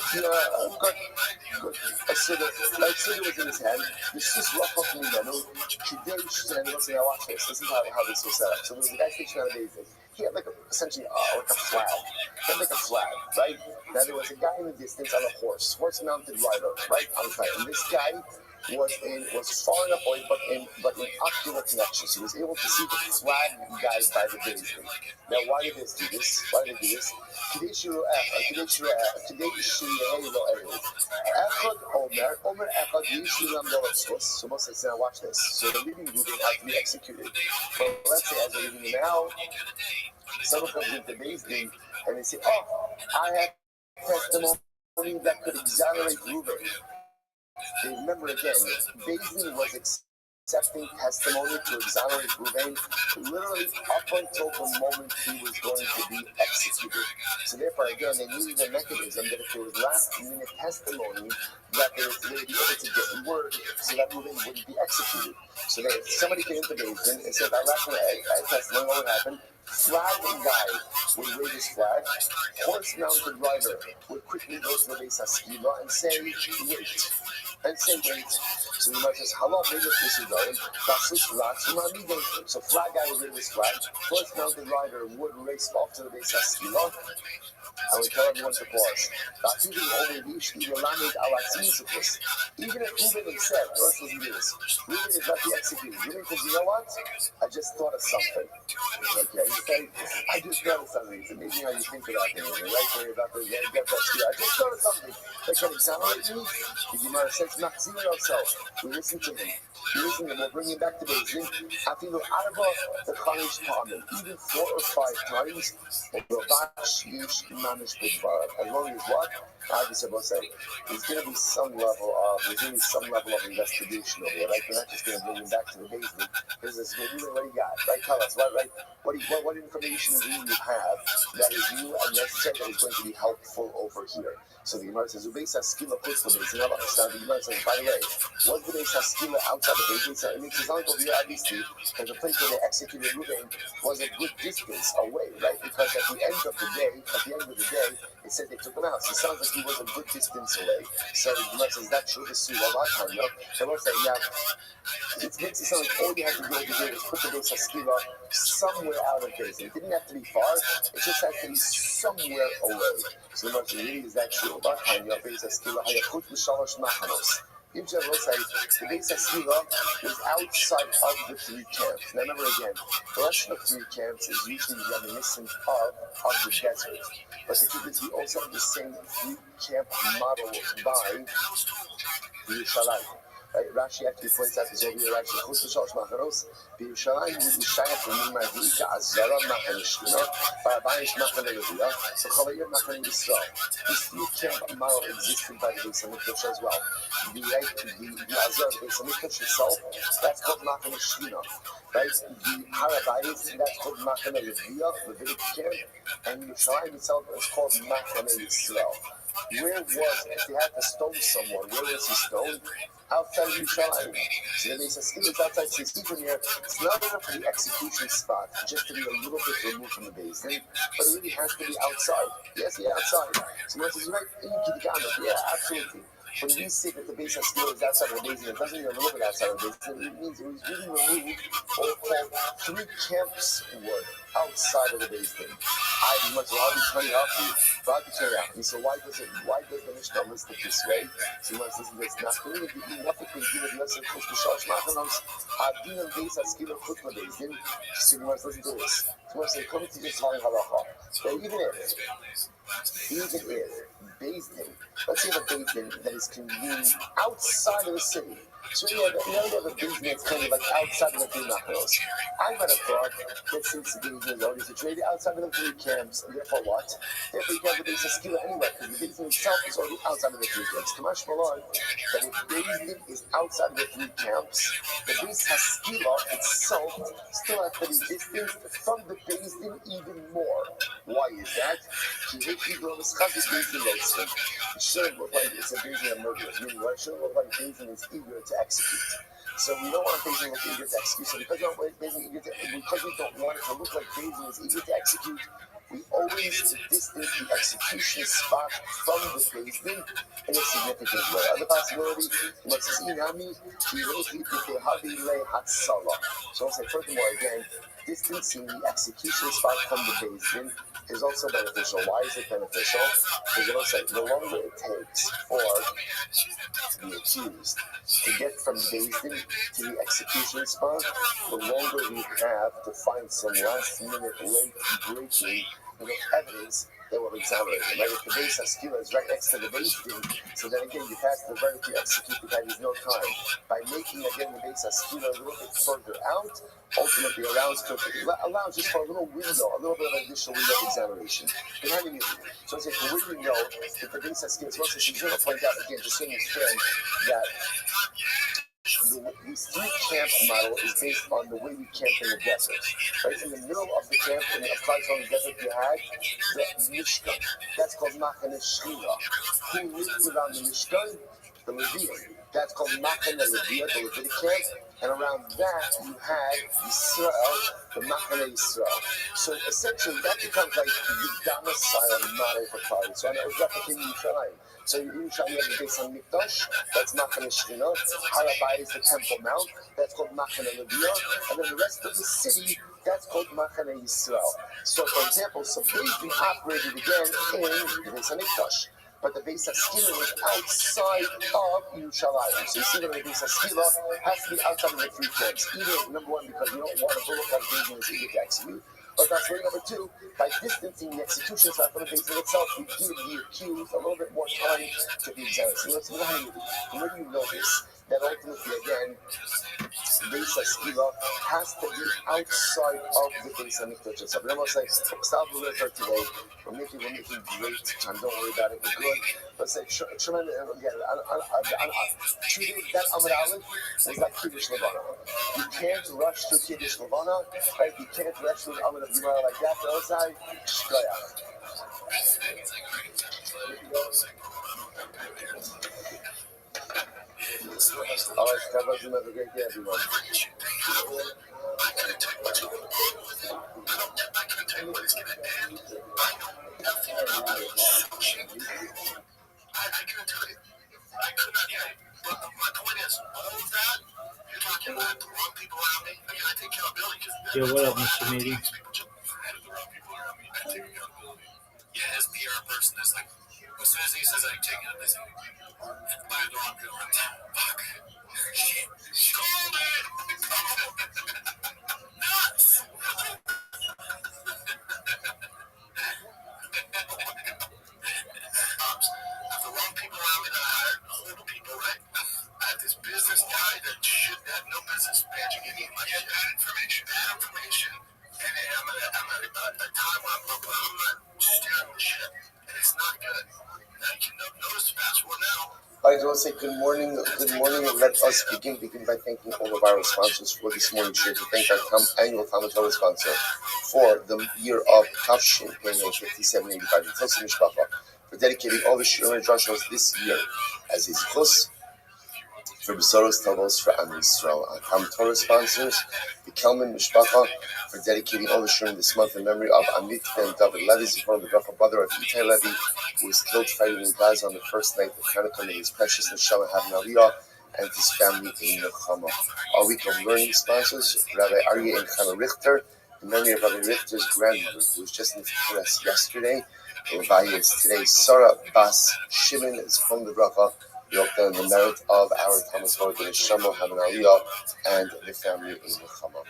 Speaker 1: good. A sugar, like sugar was in his hand. The sis rough up in the middle. She did, and he was saying, watch this. This is how this was set up. So there was a guy stationed out of David. He had essentially like a flag. He had like a flag, right? Now there was a guy in the distance on a horse-mounted rider, right? On the side. And this guy was far enough away, but in ocular connection. So he was able to see the flag guys by the Bezdin. Now, why did they do this? So Moses said, now watch this. So the leading group had to be executed. But let's say as they're leaving him out, someone comes into Bezdin and they say, I have testimony that could exonerate Reuben. Remember again, Bezdin was accepting testimony to exonerate Reuben literally up until the moment he was going to be executed. So therefore, again, they needed a mechanism that if there was last-minute testimony, that they would be able to get word so that Reuben wouldn't be executed. So that if somebody came into Bezdin and said, I testimony, what would happen? Flag guy would wave his flag, horse-mounted rider would quickly go to the base of Skila and say, wait. And same thing. So the Gemara says, "Halal made this disregard. Basus flats from Amigay." So flag guy was in this flag. First mounted rider would race off to the base of Skila. I would tell everyone to pause. Even if Reuben had said, let's listen to this. Reuben is not the executed. Reuben says, you know what? I just thought of something. Okay, you say, I just thought of something. It's amazing how you think about things. Right there about the get that skill. I just thought of something that can exonerate me. The Gemara says, Machzir yourself. We listen to him. We listen to him. We'll bring him back to Beijing. Afilu Arba, the Chalish Ta'amim. Even 4 or 5 times, Rovash Yish Manish Bidbar. As long as what? Obviously, say, there's going to be some level of investigation over it, right? We're not just going to bring him back to the basement. This is what you got, right? Tell us, right? What information do you have that is new and necessary that is going to be helpful over here? So the Gemara says, "Ubeisa skila puts the base." Now, the Gemara says, by the way, was the base skila outside the base? I mean, it's not over here, obviously, because the place where they executed Reuben was a good distance away, right? Because at the end of the day, it said they took him out. So it sounds like he was a good distance away. So the Gemara says, "That's true." The Gemara says, "Yeah." It makes it sound like all you had to do over here is put the base skila somewhere out of base. It didn't have to be far. It just had to be somewhere away. So the Gemara says, "Really, is that true?" Your base skila hayakut l'shalosh machanos. In general, say the base skila was outside of the 3 camps. Now remember again, the rest of the 3 camps is usually reminiscent of the desert. But the truth is, we also have the same 3-camp model by Yerushalayim. Right? Rashi actually points out this over here. Rashi, Chutz l'shalosh machanos. Yerushalayim would be shayach to Mimadi to Azara Machane Shkina, Barabayish Machane Leviyah, so Chalayir Machane Yisrael. This 3-camp model existed by the Beis HaMikdash as well. The Azara, the Beis HaMikdash itself, that's called Machane Shkina. Right? The Harabayis, that's called Machane Leviyah, Levitic camp, and Yerushalayim itself is called Machane Yisrael. Where was it? If they had to stone someone, where was he stoned? Outside of Yerushalayim. So the Beis HaSkila is outside. So it's not enough for the execution spot just to be a little bit removed from the basin, but it really has to be outside. Yes, outside. So when it says, right, yeah, absolutely. When we say that the Beis HaSkila is outside of the basin, it doesn't mean a little bit outside of the basin. It means it was really removed or called 3 camps worth outside of the basin. I much rather turn it off you. And so why does the Mishnah list it this way? So you want to listen to this. Nothing can do with less than Chutz l'shalosh machanos. Adin and Beis HaSkila chutz l'beis. So you want to listen to this. So you want to say, come to this line halacha. That even if Beis Din, let's say the Beis Din that is convened outside of the city. So you have a Beis Din that's kind of like outside of the 3 machanos. I might have thought that since the Beis Din is already situated outside of the 3 camps, and therefore what? Therefore you have the Beis HaSkila anyway, because the Beis Din itself is already outside of the 3 camps. Kamash Malon, that if Beis Din is outside of the 3 camps, the Beis HaSkila itself still has to be distant from the Beis Din even more. Why is that? It shouldn't look like it's a Beis Din of murderers. Meaning, it shouldn't look like Beis Din is eager to execute. So we don't want Beis Din to look eager to execute. So because we don't want it to look like Beis Din is eager to execute, we always distance the execution spot from the Beis Din in a significant way. Other possibility, so I'll say furthermore again, distancing the execution spot from the Beis Din is also beneficial. Why is it beneficial? Because it'll say the longer it takes for the accused to get from Beis Din to the execution spot, the longer we have to find some last-minute late breaking evidence that will exonerate him. Right? If the Beis HaSkila is right next to the Beis Din, so then again you pass the verdict to execute the guy. There's no time. By making again the Beis HaSkila a little bit further out, ultimately allows just for a little window, a little bit of an additional window of examination. So it's like the window that the Beis HaSkila is supposed to point out again, just saying his friend that this 3-camp model is based on the way we camp in the desert. Right in the middle of the camp, in the applied on the desert, you had the Mishkan. That's called Machane Shkina. Who lives around the Mishkan? The Leviyah. That's called Machane Leviyah, the Levitic camp. And around that, you had Yisrael, the Machane Yisrael. So essentially, that becomes like the domicile model for Klal Yisrael. And it was replicating Yerushalayim. So in Yerushalayim, you have the base on Mikdash, that's Machane Shechina. Rabbi is the Temple Mount, that's called Machane Leviah. And then the rest of the city, that's called Machane Yisrael. So for example, suppose we operated again in the base on Mikdash. But the base of Skila was outside of Yerushalayim. So you see that the base of Skila has to be outside of the three camps. Either, number one, because you don't want to look like dangerous either to execute, or that's way number two, by distancing the execution side from the base itself, you give the accused a little bit more time to be examined. So let's move on. Where do you notice that ultimately, again, the base of Skila has to be outside of the base of Mikdash itself. And I'm going to say, stop the liver today. We're making great time. Don't worry about it. We're good. But say, tremendous. Again, treating that Amud Aleph is like Kiddush Levana. You can't rush to Kiddush Levana, right? You can't rush to the Amud of Gemara like that. The other side, Shkoyach. All right, God bless you. Have a great day, everyone.
Speaker 3: I couldn't do it. I could not get it. But my point is, all of that, you're talking about the wrong people around me. I mean, I take accountability because...
Speaker 2: Yo, what up, Mr. Meaty?
Speaker 3: I had the wrong people around me. I take accountability. Yeah, his PR person is like, as soon as he says I'm taking it, they say, I have the wrong people around me. Fuck. Shit. Scolded! Nuts! The wrong people around me that I hired, horrible people, right? I have this business guy that should have no business managing any of my bad information. And I'm at a time where I'm not steering the ship, and it's not good. Now you can notice fast forward now.
Speaker 1: I just want to say good morning, and let us begin by thanking all of our sponsors for this morning. Sure to thank our annual Talmud Torah sponsor for the year of Tafshin 5785, the Tosim Mishpacha, for dedicating all the Shiurim and Drashos this year as his chus for Besoros Tavos for Am Yisrael. Our Talmud Torah sponsors, the Kelman Mishpacha, for dedicating all the Shiurim this month in memory of Amit ben David Levi, the brother of Itai Levi, who was killed fighting in Gaza on the first night of Hanukkah. May his precious Neshama have an Aliyah, and his family in Nechama. Our week of learning sponsors, Rabbi Aryeh and Chana Richter, in memory of Rabbi Richter's grandmother, who was just in the press yesterday. Rabbi is today Sarah Bas Shimon is from the bracha. We hope that in the merit of our Talmud Torah, the Neshama have an Aliyah, and the family in Nechama.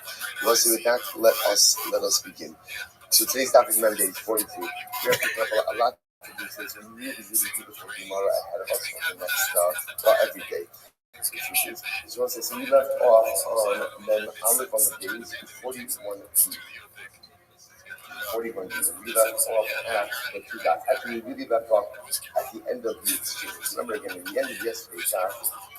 Speaker 1: Mostly with that, let us begin. So today's topic is Memday 42. We are picking up a lot to do today. It's a really beautiful Gemara ahead of us for the next, every day. So we left off on Mem Aleph on the days 41b. 41b. We left off at the two dots. Actually, we really left off at the end of the exchange. Remember again, at the end of yesterday's dot,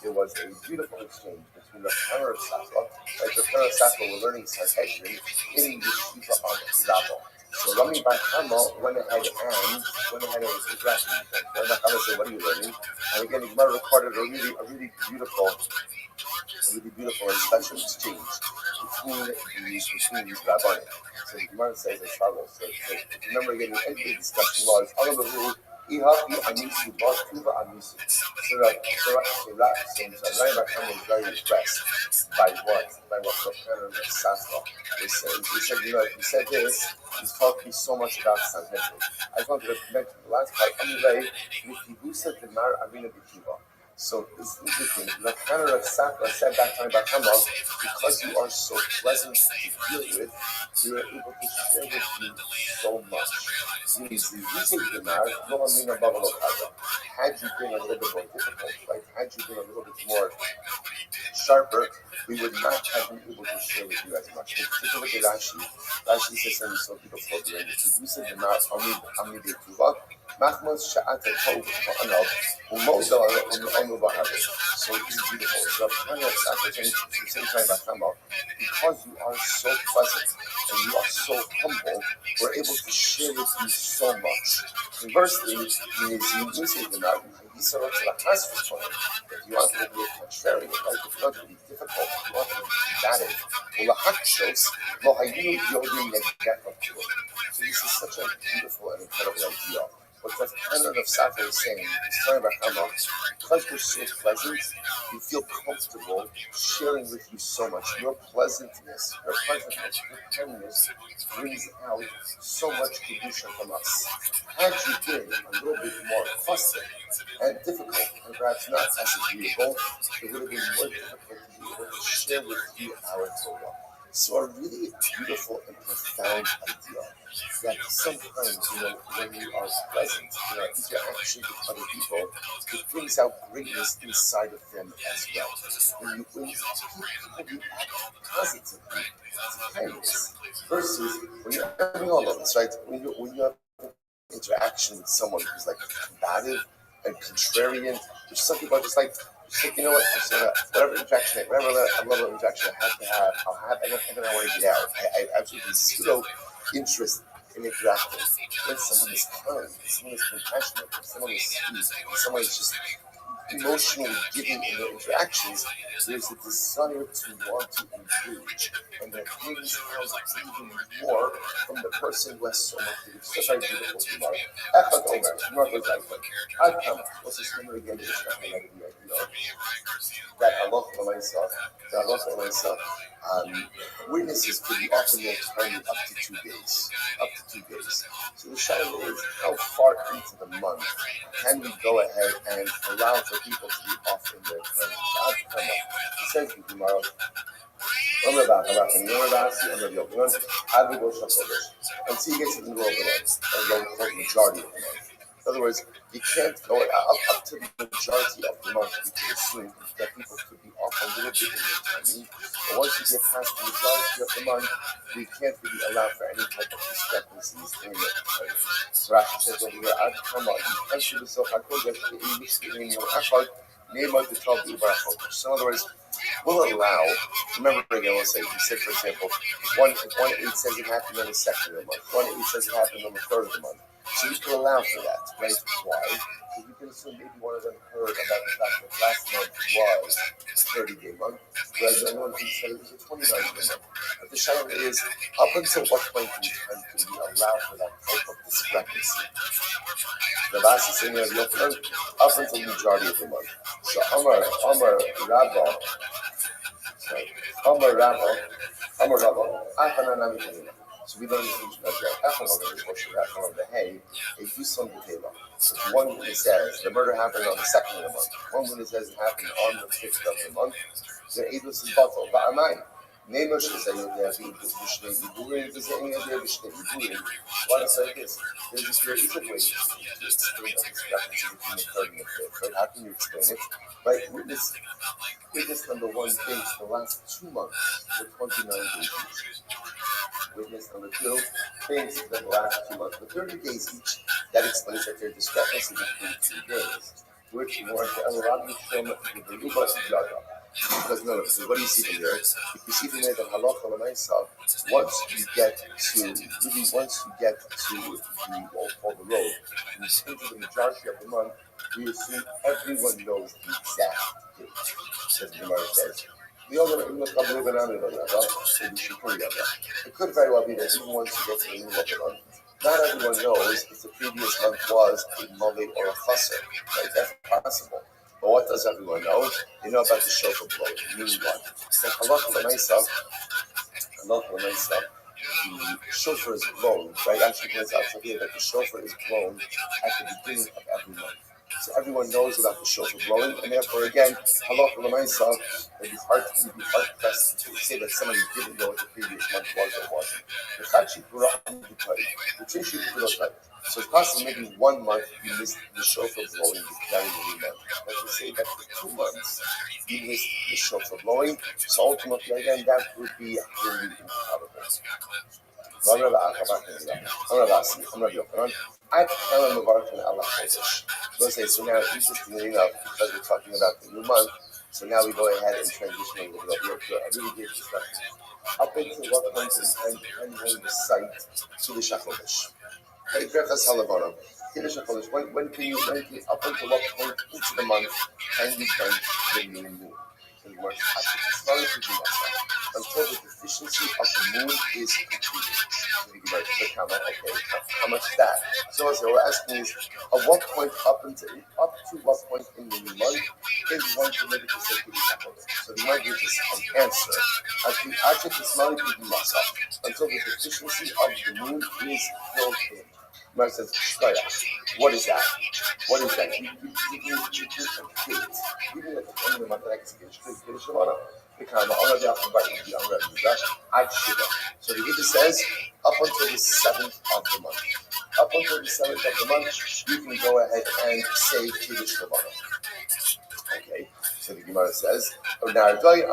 Speaker 1: there was a beautiful exchange between the Hammer of Safa, like the Hammer of Safa were learning Sanhedrin in the Shiva of Zava. So Rami Bar Hama went ahead and addressed him. Rabbi Hama said, "What are you learning?" And again, Gemara recorded a really beautiful and special exchange between these rabbis. So the Gemara says as follows. So remember again, the end of the discussion was Alabahu Ihapi Anisu Bar Tuba Anisu. So Rabbi Bar Hama was very impressed by what the Hammer of Safa. He said this. He's talking so much about Sanhedrin. I just wanted to mention the last part. Anyway, Mitibusa Demar Arina Bikiva. So it's interesting. The Hammer of Safa said that time about Hama, because you are so pleasant to deal with, you are able to share with you so much. Had you been a little bit more difficult, like had you been a little bit more sharper, we would not have been able to share with you as much. Take a look at Rashi. Rashi says something so beautiful here. You said the Mar Amid Betuva, Mahmud Sha'at Tov Anab, Umoda Anubahav. So this is beautiful. So kind of at the same time because you are so pleasant and you are so humble, we're able to share with you so much. Conversely, you say the Mar. If you want to be contrarian, right? If you want to be difficult, if you want to Ulahakshos, Lo Hayinu Yodim Negekatu. So this is such a beautiful and incredible idea. What the canon of Safra is saying is telling about how because you're so pleasant, we feel comfortable sharing with you so much. Your pleasantness, your kindness brings out so much kedusha from us. Had you been a little bit more fussy and difficult, and perhaps not as agreeable, it would have been more difficult to be able to share with you our Torah. So a really beautiful and profound idea that sometimes, when you are present in our interaction with other people, it brings out greatness inside of them as well. When people react positively to kindness, versus when you're having all of this, right? When you have interaction with someone who's like combative and contrarian, which some people are just like, you know what, whatever interaction, whatever level of interaction I have to have, I'll have, and then I want to get out. I absolutely zero interest in interacting. When someone is kind, when someone is compassionate, when someone is sweet, when someone is just emotionally giving in their interactions, there's a desire to want to engage, and that brings out even more from the person who has so much to do. Such a beautiful tomorrow. Echad Omer, Mark goes like that. I'd come. What's this number again? That Allah for myself, witnesses could be often their time up to 2 days. So the shadow is how far into the month can we go ahead and allow for people to be off in their time? He says in tomorrow, until you get to the middle of the month, or the majority of the month. In other words, you can't go up to the majority of the month. You can assume that people could be off a little bit in their timing. But once you get past the majority of the month, we can't really allow for any type of discrepancies in the timing. So Rashi says over here, I'd come out, you punch yourself, I told you, in your effort, name out the 12 Ibrahim. So in other words, we'll allow, remember again, let's say, you said, for example, one 8 says it happened on the second of the month, 1 8 says it happened on the third of the month. So you can allow for that, right? Why? Because you can assume maybe one of them heard about the fact that last month was a 30-day month, whereas the other one said it was a 29-day month. But the shadow is, up until what point in time can we allow for that type of discrepancy? The last is saying that up until the majority of the month. So Amar Rabba, so we don't use the hey, if you son if one witness says the murder happened on the second of the month, one witness says it happened on the 5th of the month, then Edus is bottle, but am I? Name us say you have to Iburim, does any of their Iburim? Why is like this? There's this very easy way to explain the discrepancy between the 3rd and the 5th, right? How can you explain it? Right, witness number 1 thinks the last 2 months were 29 days each. Witness number 2 thinks that the last 2 months were 30 days each. That explains that there's discrepancy between 2 days, which more to Rabbi from the Ruba Yaga. Because notice, what do you see from here? If you see from there that halacha l'maisa, once you get to the road, and you into the majority of the month, we assume everyone knows the exact date. As the Gemara says. It could very well be that even once you get to the middle of the month, not everyone knows if the previous month was a Monday or a Chasser. Right? That's possible. But what does everyone know? They know about the shofar blowing. Meaning what? That halacha l'maisa, the shofar is blown, right? Actually, points out here that the shofar is blown at the beginning of every month. So everyone knows about the shofar blowing, and therefore, again, halacha l'maisa, it'd be hard pressed to say that somebody didn't know what the previous month was or wasn't. So it's possible maybe 1 month you missed the shofar blowing during the new month. But to say that for 2 months you missed the shofar blowing, so ultimately, again, that would be really incompatible. Okay, so now, interestingly enough, because we're talking about the new month, so now we go ahead and transition a little bit. I really gave this reference. Up until what point in time can we recite Kiddush HaChodesh? Okay, Berachas Halavana. Kiddush HaChodesh. When can you, up until what point into the month can you bench the new moon? So you want to do that. until the deficiency of the moon is completed. So you can the comma, okay, how much is that? So what we're asking is, at what point up to what point in the new month is one permitted to say Kiddush HaKodesh? So the Gemara gives us an answer. As the object is money to be masa, until the deficiency of the moon is filled in. Gemara says, what is that? What is that? You can date. Even at the end of the month, like Kiddush Shemana. So the Gita says, up until the 7th of the month. Up until the 7th of the month, you can go ahead and say Kiddush Shemana. Okay, so the Gemara says, Nardoim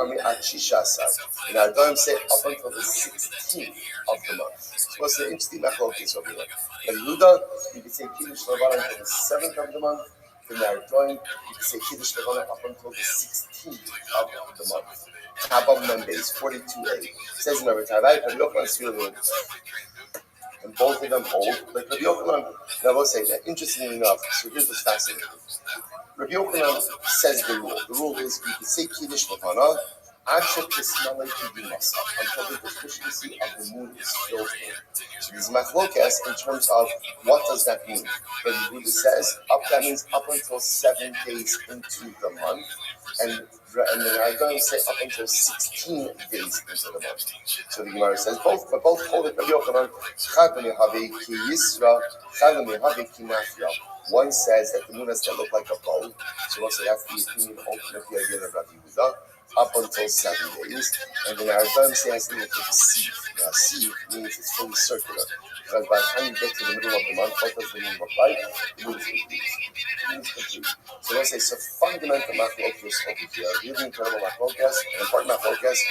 Speaker 1: say up until the 16th of the month. So what's the interesting machlokes over here? In Luda, you can say Kiddush Shemana until the 7th of the month. In Nardoim, you can say Kiddush Shemana up until the 16th of the month. Tabam Members 42a says in Rabbi Rabbi Yochanan, and both of them hold. Like Rabbi Yochanan, I will say that interestingly enough, so here's what's fascinating. Rabbi Yochanan says the rule. The rule is you can say Kiddush Shemana until the deficiency of the moon is filled in. So there's machlokas in terms of what does that mean. But the Buddha says that means up until 7 days into the month, and then I'm going to say up until 16 days into the month. So the Gemara says both hold it. Rabbi Yochanan, one says that the moon has to look like a bow. So we'll say that's the opinion ultimate the idea of Rabbi Yehuda. Up until 7 days, and then our Rabbi says it looks like a sieve. Now, sieve means it's fully circular, because by the time you get to the middle of the month, what does the moon look like? The moon is complete. So let's say, so fundamental machlokes over here, really incredible machlokes, an important machlokes,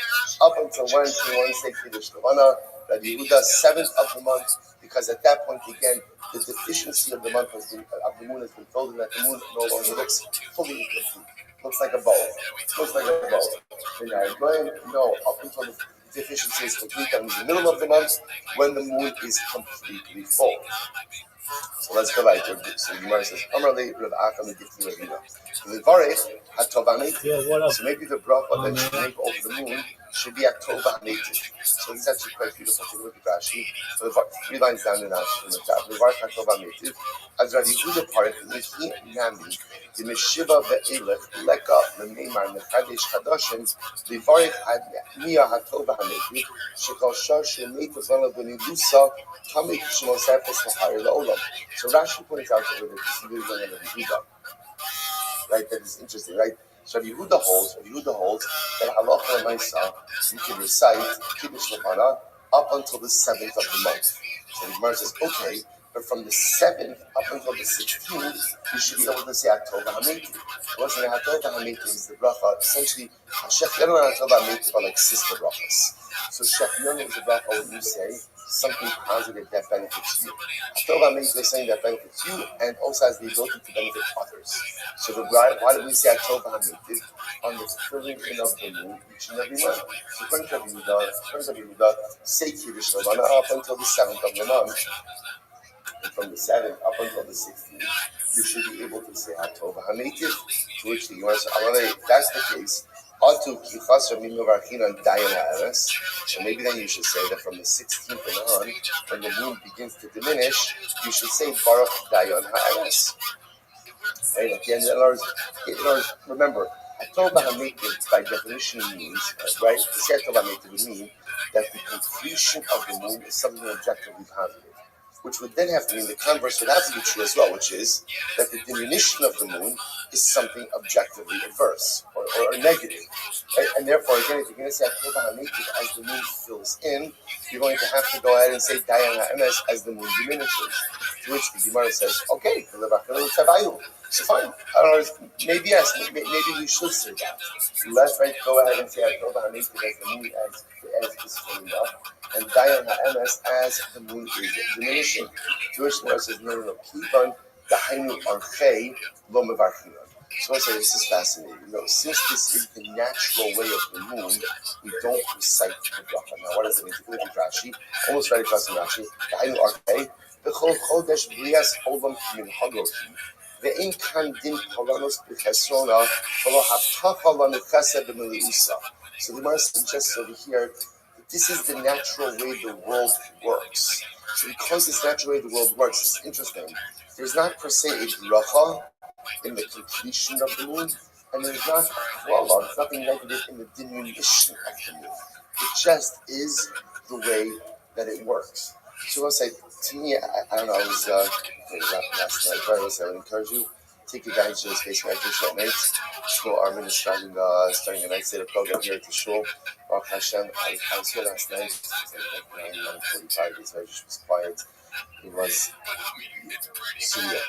Speaker 1: up until when one say Kiddush Levana, Rabbi Yehuda, 7th of the month, because at that point again, the deficiency of the month of the moon has been filled, and that the moon no longer looks fully complete. Looks like a bowl. Looks like a bowl. And up until the deficiency is complete, that means the middle of the month when the moon is completely full. So let's go back to it. So the Gemara says, so maybe the bracha that you make over the moon should be October native. So this is actually quite beautiful. Take a look at Rashi. So the 3 lines down in Rashi from the top. The Vark October native. As Rabbi Yehuda part, Mihi Nami, the Meshiva ve'elech, Leka, Lemeimar, Mechadesh Chadashim, the Vark Mia October native, Shekal Shar Shemeit Vela Benilusa, Tamik Shemosafis Lahar Laolam. So Rashi points out over there, this is really going to be Yehuda. Right, that is interesting, right? So Rabbi Yehuda holds that halacha l'maisa you can recite Kiddush Levana up until the 7th of the month. So the Gemara says, okay, but from the 7th up until the 16th, you should be able to say October Hameti. What's the October Hameti is the bracha. Essentially, Shechianu and October Hameti are like sister brachas. So Shechianu is the bracha when you say something positive that benefits you. October Hameti is saying that benefits you and also has the ability to benefit others. So why do we say October Hameti on the filling in of the moon each and every month? So according to Rabbi Yehuda, say Kiddush Levana up until the 7th of the month. And from the 7th up until the 16th, you should be able to say October Hameti. To which the Gemara says, if that's the case, so maybe then you should say that from the 16th and on, when the moon begins to diminish, you should say Baruch Dayan Ha'eres. Right? At the end of remember, October Hameti by definition means, right? To say October Hameti would mean that the completion of the moon is something objectively positive. Which would then have to mean the converse would have to be true as well, which is that the diminution of the moon is something objectively adverse or negative. Right? And therefore, again, if you're going to say October Hameti as the moon fills in, you're going to have to go ahead and say Dayan Ha'emes as the moon diminishes. To which the Gemara says, okay, so fine. I don't know, maybe yes, maybe we should say that. Let's go ahead and say October Hameti as the moon as is filling up. And Dayan Ha'emes as the moon is diminishing. Jewish Gemara says, no, Kivan, the Hainu Archei, Lo Mevarchinon. So I say, this is fascinating. Since this is the natural way of the moon, we don't recite the bracha. Now, what does it mean? To look at Rashi, almost right across from Rashi, the Hainu Archei, the Chol Chodesh Brias Olam Min Hagotim. Ve'in kan din polanos b'chesrona, v'lo haftacha lanu chesed b'meliusa. So the Gemara suggests over here that this is the natural way the world works. So because this natural way the world works, it's interesting. There's not per se a bracha in the completion of the moon, and there's not klala, there's nothing negative in the diminution of the moon. It just is the way that it works. So I'll say, to me, I don't know, I was last night, but I would encourage you, take advantage of this space meditation at night. Shul Armin is starting a night Seder program here at the Shul. Baruch Hashem, I was here last night. It was like 9:45, his meditation was quiet. It was Syria,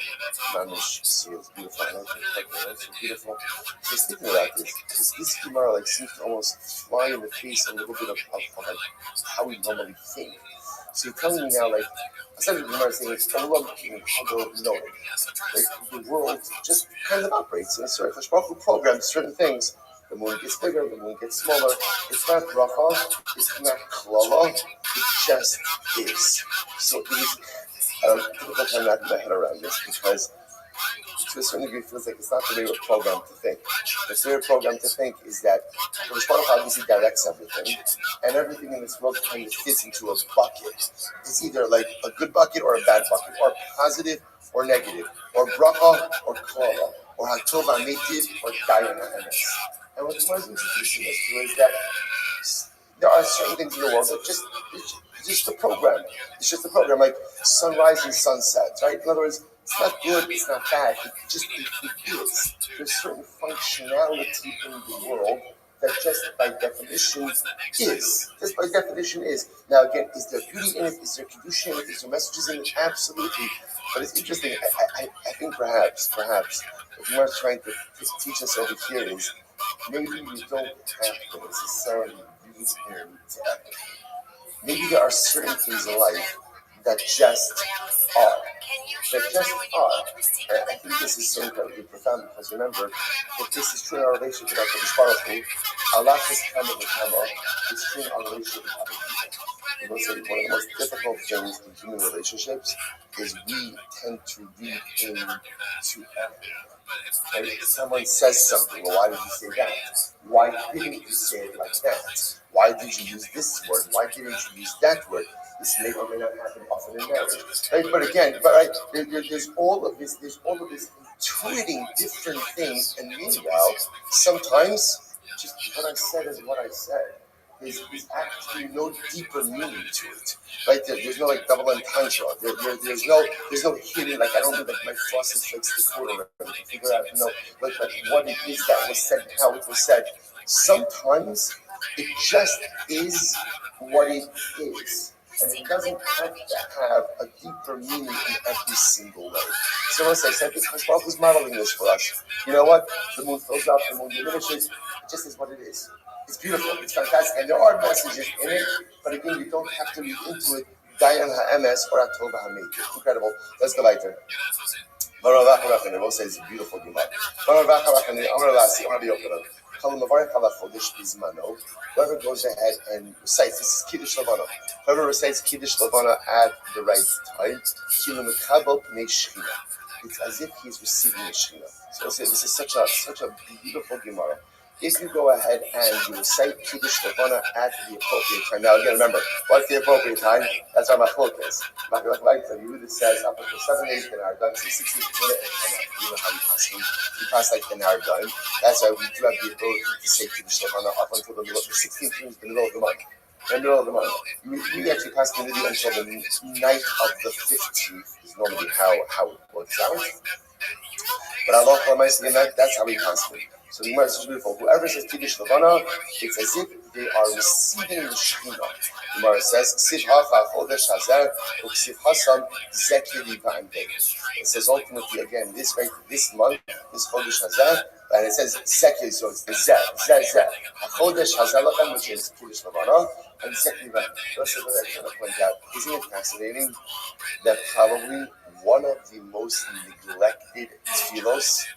Speaker 1: Mamish, Syria, it's beautiful. I like it, it's beautiful. So I was thinking about this, because this Gemara like seems to almost fly in the face a little bit of like how we normally think. So you're telling me now, like, instead of the Gemara saying it's Olam Hagol Noah, like the world just kind of operates in a certain Baruch Hu programs certain things. The moon gets bigger, the moon gets smaller. It's not bracha, it's not klala, it just is. So it is difficult time wrapping my head around this because to a certain degree it feels like it's not the way we're programmed to think. The way we're programmed to think is that the Baruch Hu obviously directs everything, and everything in this world kind of fits into a bucket. It's either like a good bucket or a bad bucket, or positive or negative, or bracha or klala, or hatov ha'metiv or dayan ha'emes. And what the Gemara is introducing us to is that there are certain things in the world that it's just a program. It's just a program, like sunrise and sunsets, right? In other words, it's not good, it's not bad. It is. There's certain functionality in the world that just by definition is. Just by definition is. Now again, is there beauty in it? Is there kedusha in it? Is there messages in it? Absolutely. But it's interesting. I think perhaps what Gemara is trying to teach us over here is maybe you don't have to necessarily read into everything. Maybe there are certain things in life that just are. That just are. And I think this is so incredibly profound because remember, if this is true in our relationship with our Baruch Hu, Allah is Kama V'Kama is true in our relationship with other people. You know, so one of the most difficult things in human relationships is we tend to read into everything. Right? Someone says something, well, why did you say that? Why didn't you say it like that? Why did you use this word? Why didn't you use that word? This may or may not happen often in marriage. Right? But again, there's all of this intuiting different things, and meanwhile, sometimes just what I said is what I said. There's actually no deeper meaning to it, right? There's no like double entendre. There's no hidden, like I don't need like my frosted flakes to quarter to figure out, like what it is that was said and how it was said. Sometimes it just is what it is. And it doesn't have to have a deeper meaning in every single way. So as I said, this Baruch Hu's modeling this for us. You know what? The moon fills up, the moon diminishes. It just is what it is. It's beautiful. It's fantastic. And there are messages in it, but again, you don't have to read into it. Dayan ha'emes or hatov ha'metiv. Incredible. Let's go later. The Rabbi says it's beautiful. Whoever goes ahead and recites, this is Kiddush Levana. Whoever recites Kiddush Levana at the right time, it's as if he's receiving the Shekhinah. So this is such a beautiful Gemara. If you go ahead and you recite Kiddush Levana at the appropriate time. Now again, remember, what's the appropriate time? That's our machlok is. The Yehuda says up until 7 days the Nahar done, so 16th minute, and you know how we pass him. We pass like the Nahar done. That's why we do have the ability to say Kiddush Levana up until the middle of the 16th minute, the middle of the month. The middle of the month. We actually pass the middle until the night of the 15th is normally how it works out. But Allah, that's how we pass it. So the Gemara is so beautiful. Whoever says Kiddush Levana, it's as if they are receiving the Shekhinah. The Gemara says, Ksiv hacha chodesh hazer, uksiv hasam zekili v'amdei. It says ultimately again, this month, this chodesh hazer, and it says zekili, so it's the zeh. Chodesh hazer lachem, which is Kiddush Levana, and zekili v'amdei. That's what I want to point out. Isn't it fascinating that probably one of the most neglected tefillos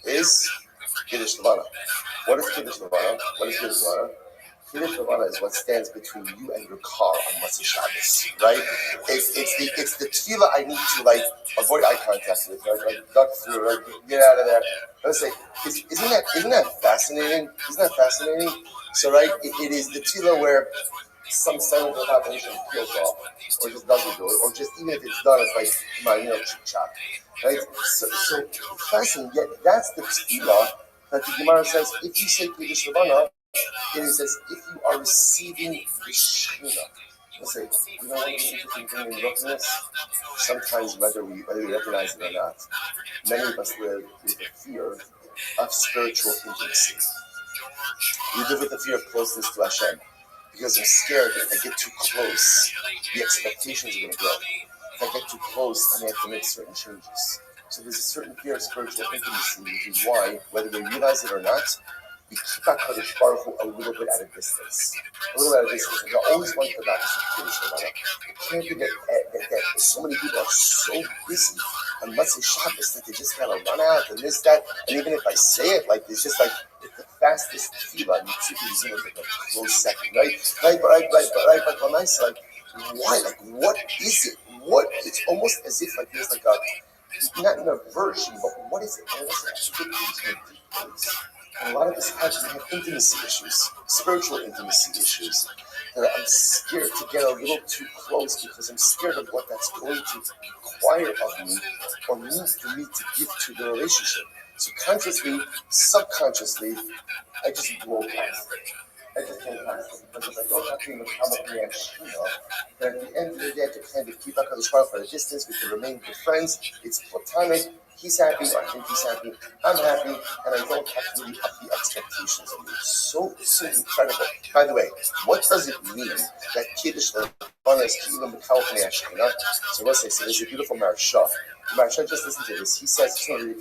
Speaker 1: is Kiddush Levana. What is Kiddush Levana? Kiddush Levana is what stands between you and your car on Motzei Shabbos, right? It's the tefillah I need to like avoid eye contact with, right? Like duck through, like get out of there. I was like, isn't that fascinating? Isn't that fascinating? So right, it is the tefillah where some silent population peels off, or just doesn't do it, or just even if it's done, it's like, come on, chip chop, right? So fascinating. Yet that's the tefillah that the Gemara says. If you say Kiddush Levana, it is as if you are receiving the Shekhinah. Let's say, one of the interesting things in Ruchnis, sometimes whether we recognize it or not, many of us live with the fear of spiritual intimacy. We live with the fear of closeness to Hashem. Because I'm scared that if I get too close, the expectations are going to grow. If I get too close, I may have to make certain changes. So there's a certain fear of spiritual intimacy, which is why, whether we realize it or not, we keep HaKadosh Baruch Hu a little bit at a distance. A little bit at a distance. And I always wonder about this with Kiddush Levana. I can't forget that so many people are so busy on Motzei Shabbos that they just gotta run out and this, that. And even if I say it, like, it's just like, it's the fastest tefillah. You see these like a close second, right? But when I say, like, why? Like, what is it? It's almost as if, like, there's like a, not an aversion, but what is it? And a lot of this has to have intimacy issues, spiritual intimacy issues. That I'm scared to get a little too close because I'm scared of what that's going to require of me or mean for me to give to the relationship. So consciously, subconsciously, I just blow past it. I just came past it because I don't have to even come up here and that at the end of the day, I can kind of keep HaKadosh Baruch Hu at a distance. We can remain good friends. It's platonic. He's happy, I think he's happy, I'm happy, and I don't have to really up the expectations of you. So incredible. By the way, what does it mean that Kiddush Levana is Ki'ilim B'Kal Pnei Hashchina? So let's say, so there's a beautiful Maharsha. The Maharsha, just listen to this. He says,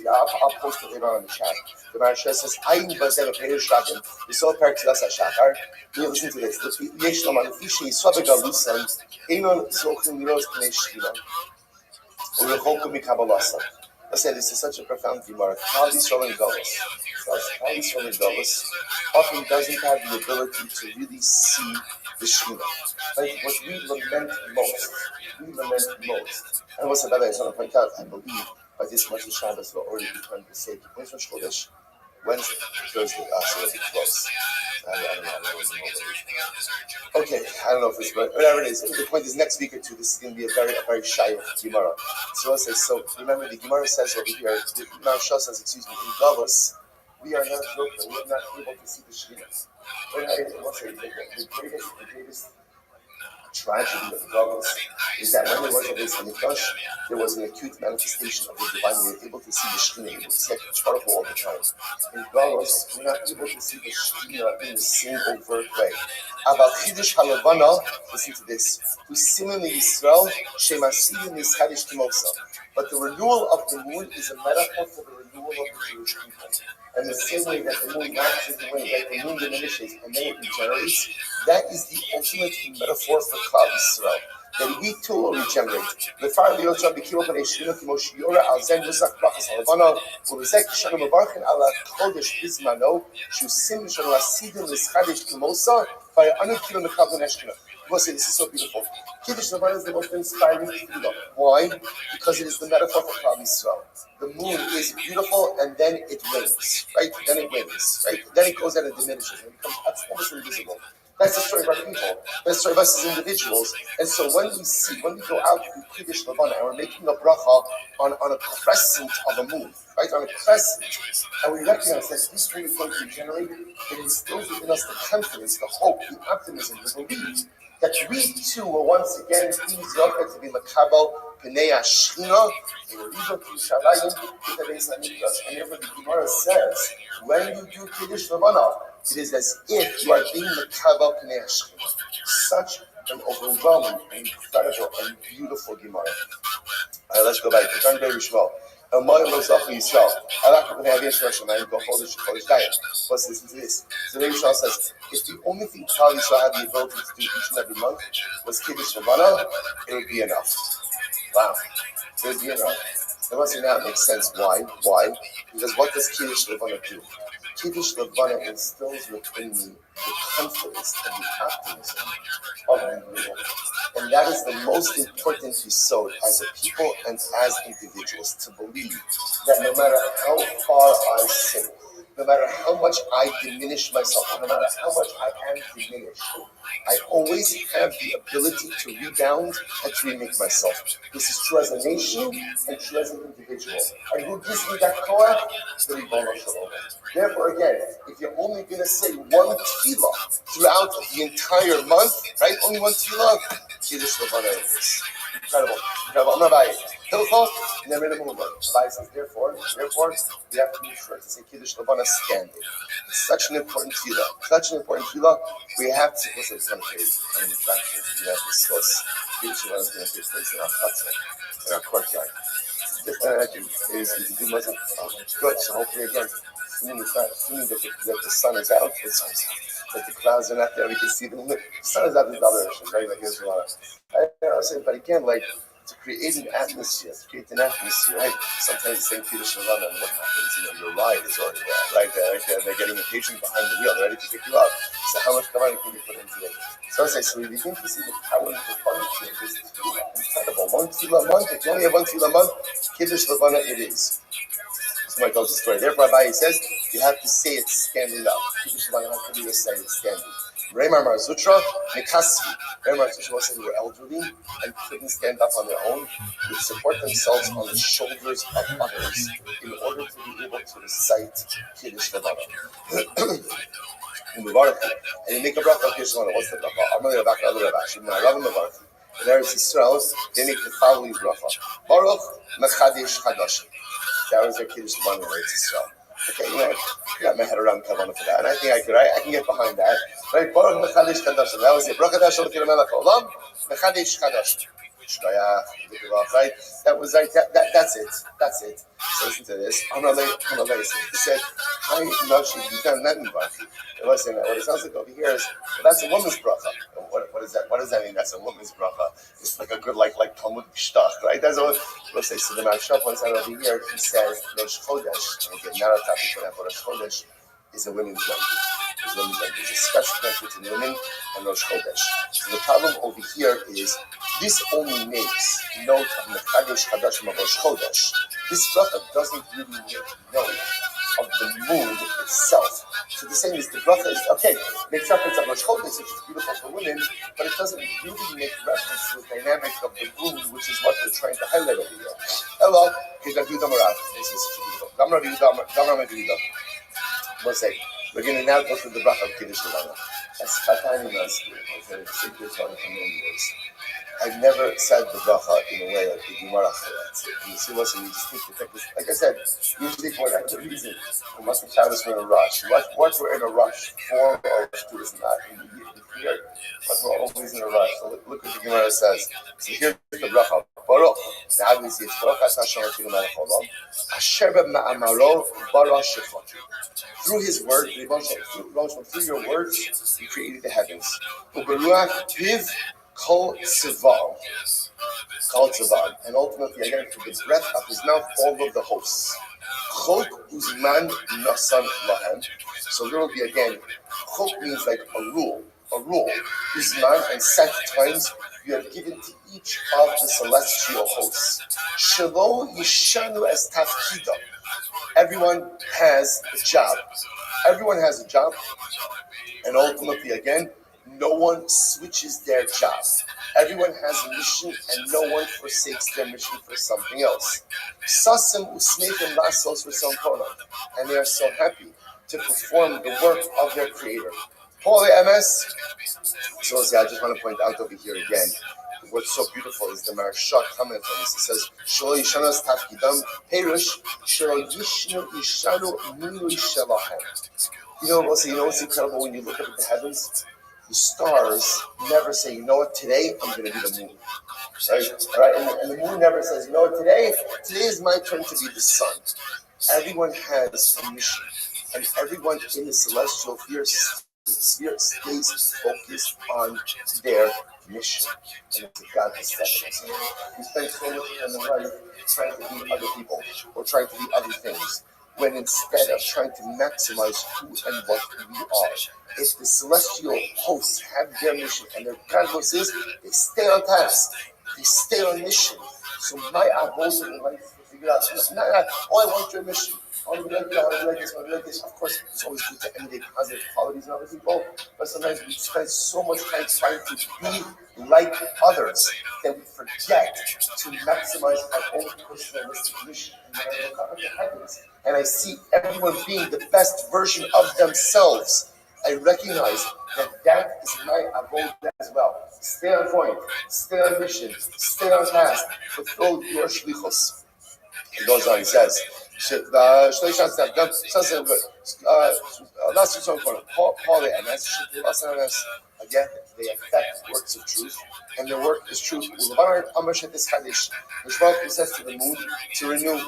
Speaker 1: I'll post it later on in the chat. The Maharsha says, Ayin Bazel Peirush Rabin, Yisrael Perak Tzilas HaShachar. Listen to this. Yesh Lomar Lefishi Yisrael Begalusan, Einon Tzorchim Liros Pnei Shchina, U'Rechokum Mikabalasam. I said this is such a profound Gemara. Klal Yisrael and Galus. Klal Yisrael and Galus often doesn't have the ability to really see the Shekhinah. Like what we lament most. And what's another I just want to point out, I believe by this much of Shabbos will already be turned to say Rosh Chodesh, Wednesday, Thursday, so it'll be close. I don't know. Okay, I don't know if it's right. Whatever it is. The point is, next week or two, this is going to be a very shy Gemara. So let's say, so remember, the Gemara says over here, the Maharsha says, in Davos, we are not broken. We're not able to see the Shekhinah. We're not able to say the greatest tragedy of Davos is that when there was a Beis Hamikdash, there was an acute manifestation of the divine. We were able to see the Shekhinah, able to see HaKadosh Baruch Hu all the time. In Davos, we're not able to see the Shekhinah in the same overt way. About Kiddush HaLevana, listen to this. Who Simen Yisrael, Shemasidim Yishadish Timosa. But the renewal of the moon is a metaphor for the renewal of the Jewish people. And the same way that the moon waxes and wanes, like the moon diminishes and then it regenerates, that is the ultimate metaphor for Klal Yisrael. That we too will regenerate. The fire of the Yotzah became open a Shina Kimoshiyora al Zen Musak Brachas Halavana, Ulizek Shana Mavarchin ala Kodesh Bizmano, Shusim Shana Lasidim Lischadish Kimosa, by Anu Kilo Mekablan Eshkina. We'll say this is so beautiful. Kiddush Levana is the most inspiring tefillah. Why? Because it is the metaphor for Klal Yisrael. The moon is beautiful and then it wanes, right? Then it wanes, right? Then it goes out and diminishes and becomes almost invisible. That's the story of our people. That's the story of us as individuals. And so when we go out through Kiddush Levana and we're making a bracha on a crescent of a moon, right? On a crescent, and we recognize that this moon is going to regenerate, it instills within us the confidence, the hope, the optimism, the belief that we too will once again be Zocher to be Makabel Pnei Hashchina in Riva Yerushalayim with the Beis Hamikdash. And therefore the Gemara says, when you do Kiddush Levana, it is as if you are being Makabel Pnei Hashchina. Such an overwhelming, incredible, and beautiful Gemara. All right, let's go back. Turn very Shmuel. Listen to this. So Rabbi says, if the only thing Klal Yisrael had the ability to do each and every month was Kiddush Levana, it would be enough. Wow. It would be enough. And once now it makes sense. Why? Because what does Kiddush Levana do? Kiddush Levana instills within me the confidence and the optimism of renewal. And that is the most important episode as a people and as individuals, to believe that no matter how far I sin, no matter how much I diminish myself, no matter how much I am diminished, I always have the ability to rebound and to remake myself. This is true as a nation and true as an individual. And who gives me that koach? The Ribono Shel Olam. Therefore, again, if you're only going to say one tefillah throughout the entire month, right? Only one tefillah, Kiddush Levana is incredible. Incredible. I'm Rabbi. Hilchot, and then minimum Rabbi says, therefore, we have to be sure to say Kiddush Levana standing. It's such an important tefillah. We have to, listen, it's going to create kind of attraction. We have to discuss Kiddush Levana is going to take place in our chutzah, in our courtyard. Is a good Muslim. Good. So hopefully again, assuming that the sun is out, that the clouds are not there, we can see them. The sun is out, there's other issues, right? Like there's a lot of, but again, like to create an atmosphere, right? Sometimes the same Kiddush Levana, and what happens, your ride is already there, right? They're getting impatient behind the wheel, they're ready to pick you up. So how much kavanah can you put into it? So I say, so we begin to see the power of the function of this incredible. One tefillah a month, if you only have one tefillah a month, Kiddush Levana it is. Somebody tells the story. Therefore, Rabbi says, you have to say it standing up. Kiddush Levana has to be recited standing. Remar Marzutra, Mikasvi. Remar Marzutra was who were elderly and couldn't stand up on their own, would support themselves on the shoulders of others in order to be able to recite Kiddush Levana. And you make a bracha Kiddush Levana. What's the bracha? Amalei Rabak Elu Rabak. Shemina Rav Mevarchi. In Eretz Yisrael, they make the following bracha: Baruch Mechadish Chadash. That was their Kiddush Levana in Eretz Yisrael. Okay, got my head around kavanah for that, and I think I can get behind that. Right, Baruch Mechadish Chadash. That was it. Bracha Dash Elokim Melech Olam Mechadish Chadash. Right? That was like that's it. So listen to this. He said, "Hi, Nashi, you done that in Bracha." Listen, what it sounds like over here is that's a woman's bracha. What is that? What does that mean? That's a woman's bracha. It's like a good like Talmud Shtach, right? That's what. Let's say. So the Maharsha points out over here. He says Rosh Chodesh. And again, not a topic for that, but Rosh Chodesh is a women's language. There's a special connection between women and Rosh Chodesh. So the problem over here is this only makes note of Mechadish Chadashim of Rosh Chodesh. This bracha doesn't really make note of the moon itself. So the same is the bracha is okay, makes reference of Rosh Chodesh, which is beautiful for women, but it doesn't really make reference to the dynamic of the moon, which is what we're trying to highlight over here. Hello, this is beautiful. One second. We're going to now go through the bracha of Kiddush Levana. That's Fatani Maski. Okay, the secret one for many years. I've never said the bracha in a way like the Gemara says. You see, listen, you just need to take this. Like I said, usually for whatever reason, we must have found us in a rush. What we're in a rush for or to is not immediately clear, but we're always in a rush. So look what the Gemara says. So here's the bracha. Baruch. Now obviously it's Baruch Hashem Elokeinu Melech Olam. Asher b'ma'amaro bara shefot. Through his word, through your words, he created the heavens. Uberuach piv kol tzivar. And ultimately, again, through the breath of his mouth, all of the hosts. Chok uzman nasan lahem. So literally, again, chok means like a rule. Uzman, and set times you have given to each of the celestial hosts. Shelo yishanu es tafkida. Everyone has a job. And ultimately, again, no one switches their job. Everyone has a mission, and no one forsakes their mission for something else. Sasim usmeitim lasos v'samkona, and they are so happy to perform the work of their Creator. Paul MS. So I just want to point out over here again. What's so beautiful is the Maharsha comment on this. It says, "Shelo yishanas tafkidam perush shelo yishanu minui shelahem." You know what's incredible when you look up at the heavens? The stars never say, "You know what? Today I'm going to be the moon." Right? And the moon never says, "You know what? Today is my turn to be the sun." Everyone has a mission, and everyone in the celestial sphere stays focused on their mission. And it's a God that's stepping us. We spend so much time in life trying to be other people or trying to be other things. when instead of trying to maximize who and what we are. If the celestial hosts have their mission and their pragmos is, they stay on task, they stay on mission. So my avodah in life is to figure out, oh, I want your mission. I want to be like that, I want to be like this, I want to be like this. Of course, it's always good to emulate positive qualities in other people, but sometimes we spend so much time trying to be like others that we forget to maximize our own personalistic mission. And I see everyone being the best version of themselves. I recognize that is my avodah as well. Stay on point, stay on mission, stay on task, fulfill your shlichus. He goes on, he says, again, they affect works of truth, and their work is truth. He says to the moon to renew.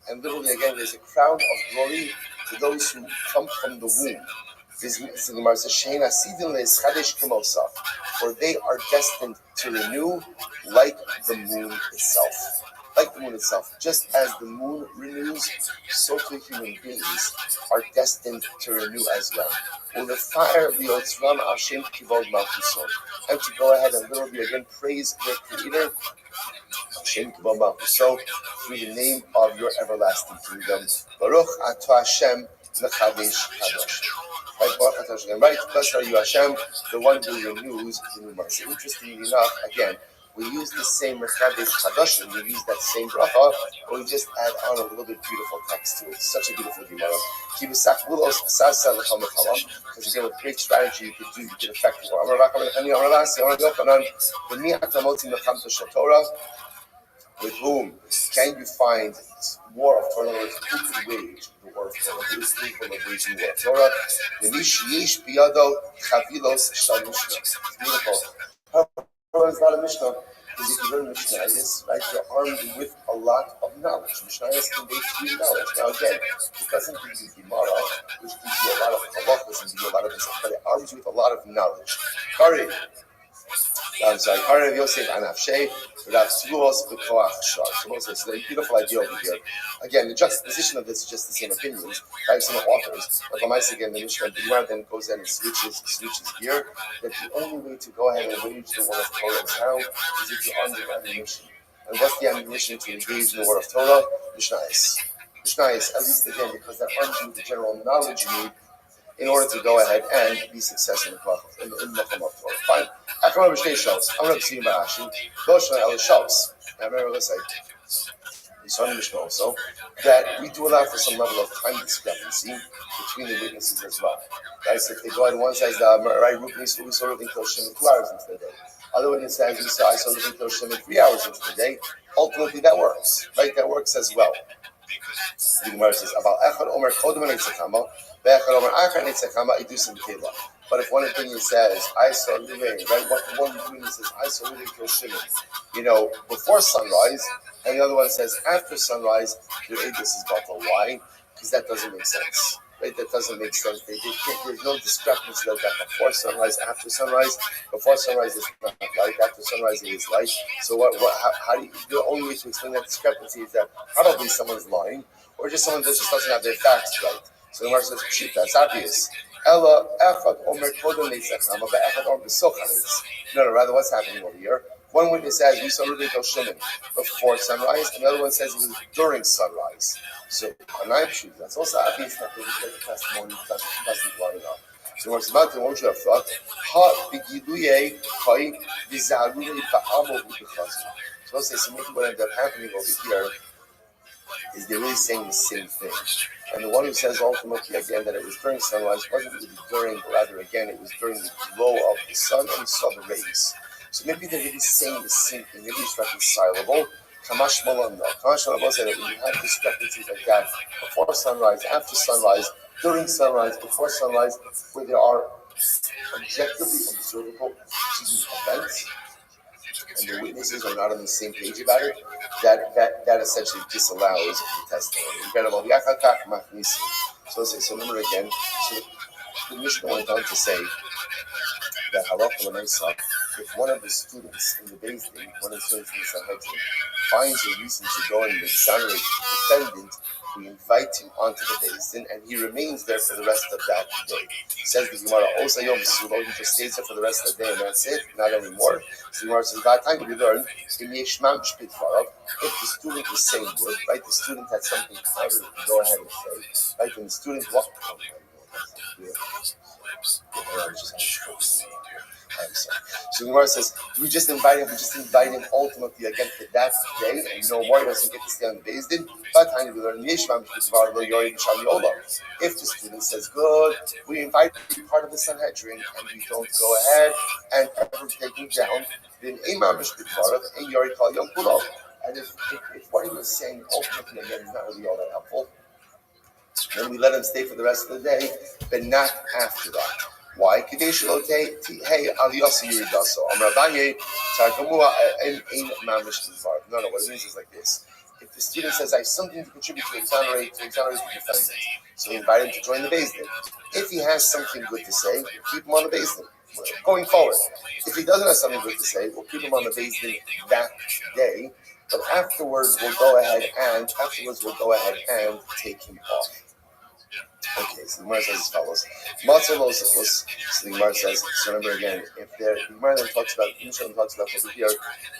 Speaker 1: And literally, again, there's a crown of glory to those who come from the womb. For they are destined to renew like the moon itself. Like the moon itself. Just as the moon renews, so too human beings are destined to renew as well. And to go ahead and literally again praise their Creator, so through the name of your everlasting kingdom. Baruch atah Hashem Mechadesh Kadosh. Right, blessed are you Hashem, the one who renews the new month. Interestingly enough, again, we use the same Mechadesh Kadosh, and we use that same bracha, but we just add on a little bit beautiful text to it. It's such a beautiful Gemara. Because again, with great strategy you could do, you could affect people. With whom can you find war of Torah? Who could wage the war of Torah? Who is capable of waging war of Torah? It's beautiful. Torah is not a Mishnah, because if you learn Mishnayos, right, you're armed with a lot of knowledge. Mishnayos conveys you knowledge. Now again, it doesn't give you Gemara, which gives you a lot of halachos and gives you a lot of this, but it arms you with a lot of knowledge. Kari Yosef Anafshe, so the beautiful idea over here. Again, the juxtaposition of this is just the same opinions by some authors. But Lamais again, the Mishnah then goes in and switches gear. That the only way to go ahead and wage the war of Torah now is if you're on the ammunition. And what's the ammunition to engage in the war of Torah? Mishnayos, at least again, because that arms you with the general knowledge you need in order to go ahead and be successful in the Macham of Torah. Fine. I'm going to see Barashi. I remember this, we saw in the Mishnah also, that we do allow for some level of time discrepancy between the witnesses as well. Guys, if they go ahead, one says, right, we saw Ruben kill Shimon 2 hours into the day. Other witness says, I saw Ruben kill Shimon 3 hours into the day. Ultimately, that works, right? That works as well. The Gemara says, about Echad Omer Kodem Netzachama, Be'echad Omer Achar Netzachama, Idusim Kela. But if one opinion says, I saw Ruben, right? One opinion says, I saw Ruben kill Shimon, before sunrise, and the other one says, after sunrise, your Idus is Batal. Why? Because that doesn't make sense. Right? That doesn't make sense. There's no discrepancy like that. Before sunrise, after sunrise. Before sunrise is not light. After sunrise it is light. So how do you, the only way to explain that discrepancy is that probably someone's lying, or just someone that just doesn't have their facts right. So the Gemara says, "Shit, that's obvious." No, rather, what's happening over here? One witness says we saw Ruben kill Shimon before sunrise, and the other one says it was during sunrise. So, that's also obvious that the testimony doesn't line up. So, what's about the one should have thought, so let's say, so maybe what ended up happening over here is they're really saying the same thing. And the one who says ultimately again that it was during sunrise wasn't really during, but rather again it was during the glow of the sun and we saw the rays. So maybe they're really saying the same thing, maybe it's reconcilable. Kamash Malan, no. Kamash Malan said that when you have discrepancies like that before sunrise, after sunrise, during sunrise, before sunrise, where there are objectively observable events, and the witnesses are not on the same page about it, that essentially disallows the testimony. So remember again, so the Mishnah went on to say that halakha l'maisa if one of the students in the Beis Din, one of the students in the Sanhedrin, finds a reason to go and exonerate the defendant, we invite him onto the Beis Din, and he remains there for the rest of that day. Says the Gemara, Osayom Sulo, he just stays there for the rest of the day, and that's it, not anymore. So the Gemara says, by the time we learn, if the student is saying good, right, the student had something positive to go ahead and say, right, and the student walked. So the Gemara says, we just invite him ultimately again for that day, and no more, he doesn't get to stay on the Beis Din. But we learn if the student says good, we invite him to be part of the Sanhedrin, and we don't go ahead and ever take him down. Then and if what he was saying ultimately again is not really all that helpful, then we let him stay for the rest of the day, but not after that. Why? No, what it means is like this. If the student says, I have something to contribute to exonerate the defendant, so we invite him to join the Beis Din. If he has something good to say, we'll keep him on the Beis Din. Going forward, if he doesn't have something good to say, we'll keep him on the Beis Din that day, but afterwards we'll go ahead and take him off. Okay, so the Gemara says as follows. So the Gemara says, so remember again, if the Gemara then talks about over here,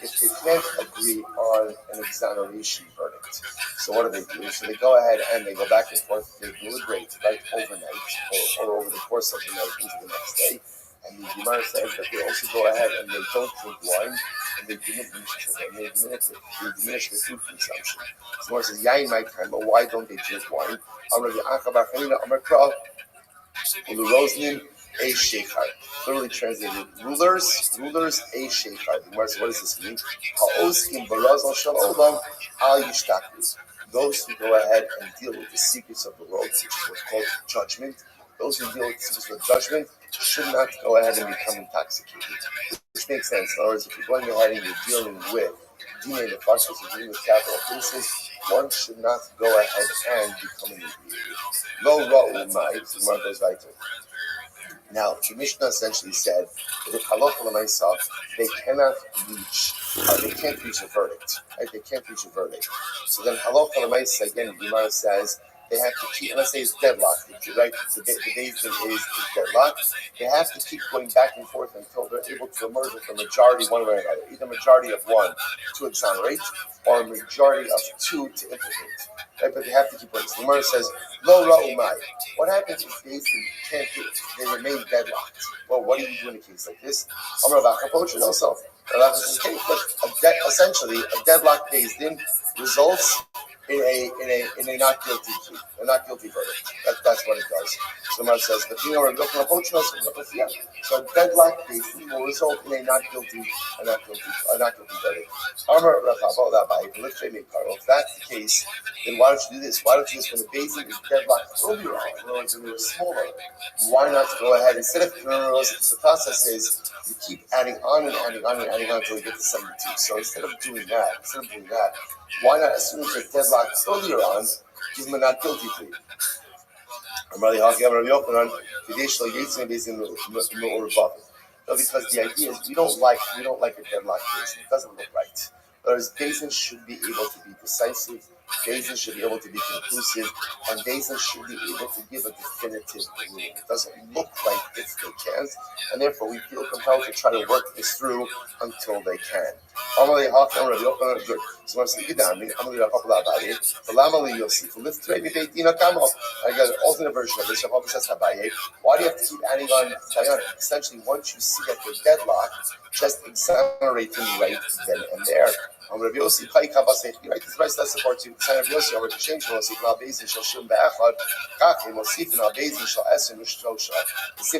Speaker 1: if they can't agree on an exoneration verdict. So what do? So they go ahead and they go back and forth, they deliberate right overnight or over the course of the night into the next day. And the Gemara says that they also go ahead and they don't drink wine and they diminish the food consumption. So the Gemara says, Yain my time, but why don't they drink wine? Literally translated, rulers, a sheikhar. What does this mean? Those who go ahead and deal with the secrets of the world, which is what's called judgment, those who deal with the secrets of judgment should not go ahead and become intoxicated. Which makes sense. In other words, if you're going ahead and you're dealing with demon the process of dealing with capital cases, one should not go ahead and become an inebriated. Lo ra'u mai, the Gemara goes weiter. Now, the Mishnah essentially said that if halacha l'maisa, they can't reach a verdict. Right? They can't reach a verdict. So then halacha l'maisa, again, the Gemara says, they have to keep, let's say it's deadlocked, right? The Beis Din is deadlocked. They have to keep going back and forth until they're able to emerge with a majority one way or another. Either a majority of one to exonerate or a majority of two to implicate. Right? But they have to keep going. So the Gemara says, Lo ra'u mai. What happens if Beis Din can't do it? They remain deadlocked. Well, what do you do in a case like this? Amar Rabbi approach it also. Essentially, a deadlocked Beis Din results in a not guilty plea, a not guilty verdict. That's what it does. So the Gemara says, so a deadlock case will result in a not guilty verdict. If that's the case, then why don't you do this? Why don't you just when the Beis Din is deadlocked earlier on, in other words, when they were smaller, why not go ahead instead of the process is you keep adding on until you get to 72. So instead of doing that, why not, as soon as they're deadlocked earlier on, give them a not guilty plea? No, because the idea is we don't like a deadlock case. It doesn't look right. Whereas Beis Din should be able to be decisive, Beis Din should be able to be conclusive, and Beis Din should be able to give a definitive ruling. It doesn't look like if they can't, and therefore we feel compelled to try to work this through until they can. So I'm going to say, I got an alternate version of this. Why do you have to keep adding on Dayan? Essentially, once you see that they're deadlocked, just exonerate them right then and there. Rabbi Yossi, right? This verse does support you. Rabbi Yossi, over to change the same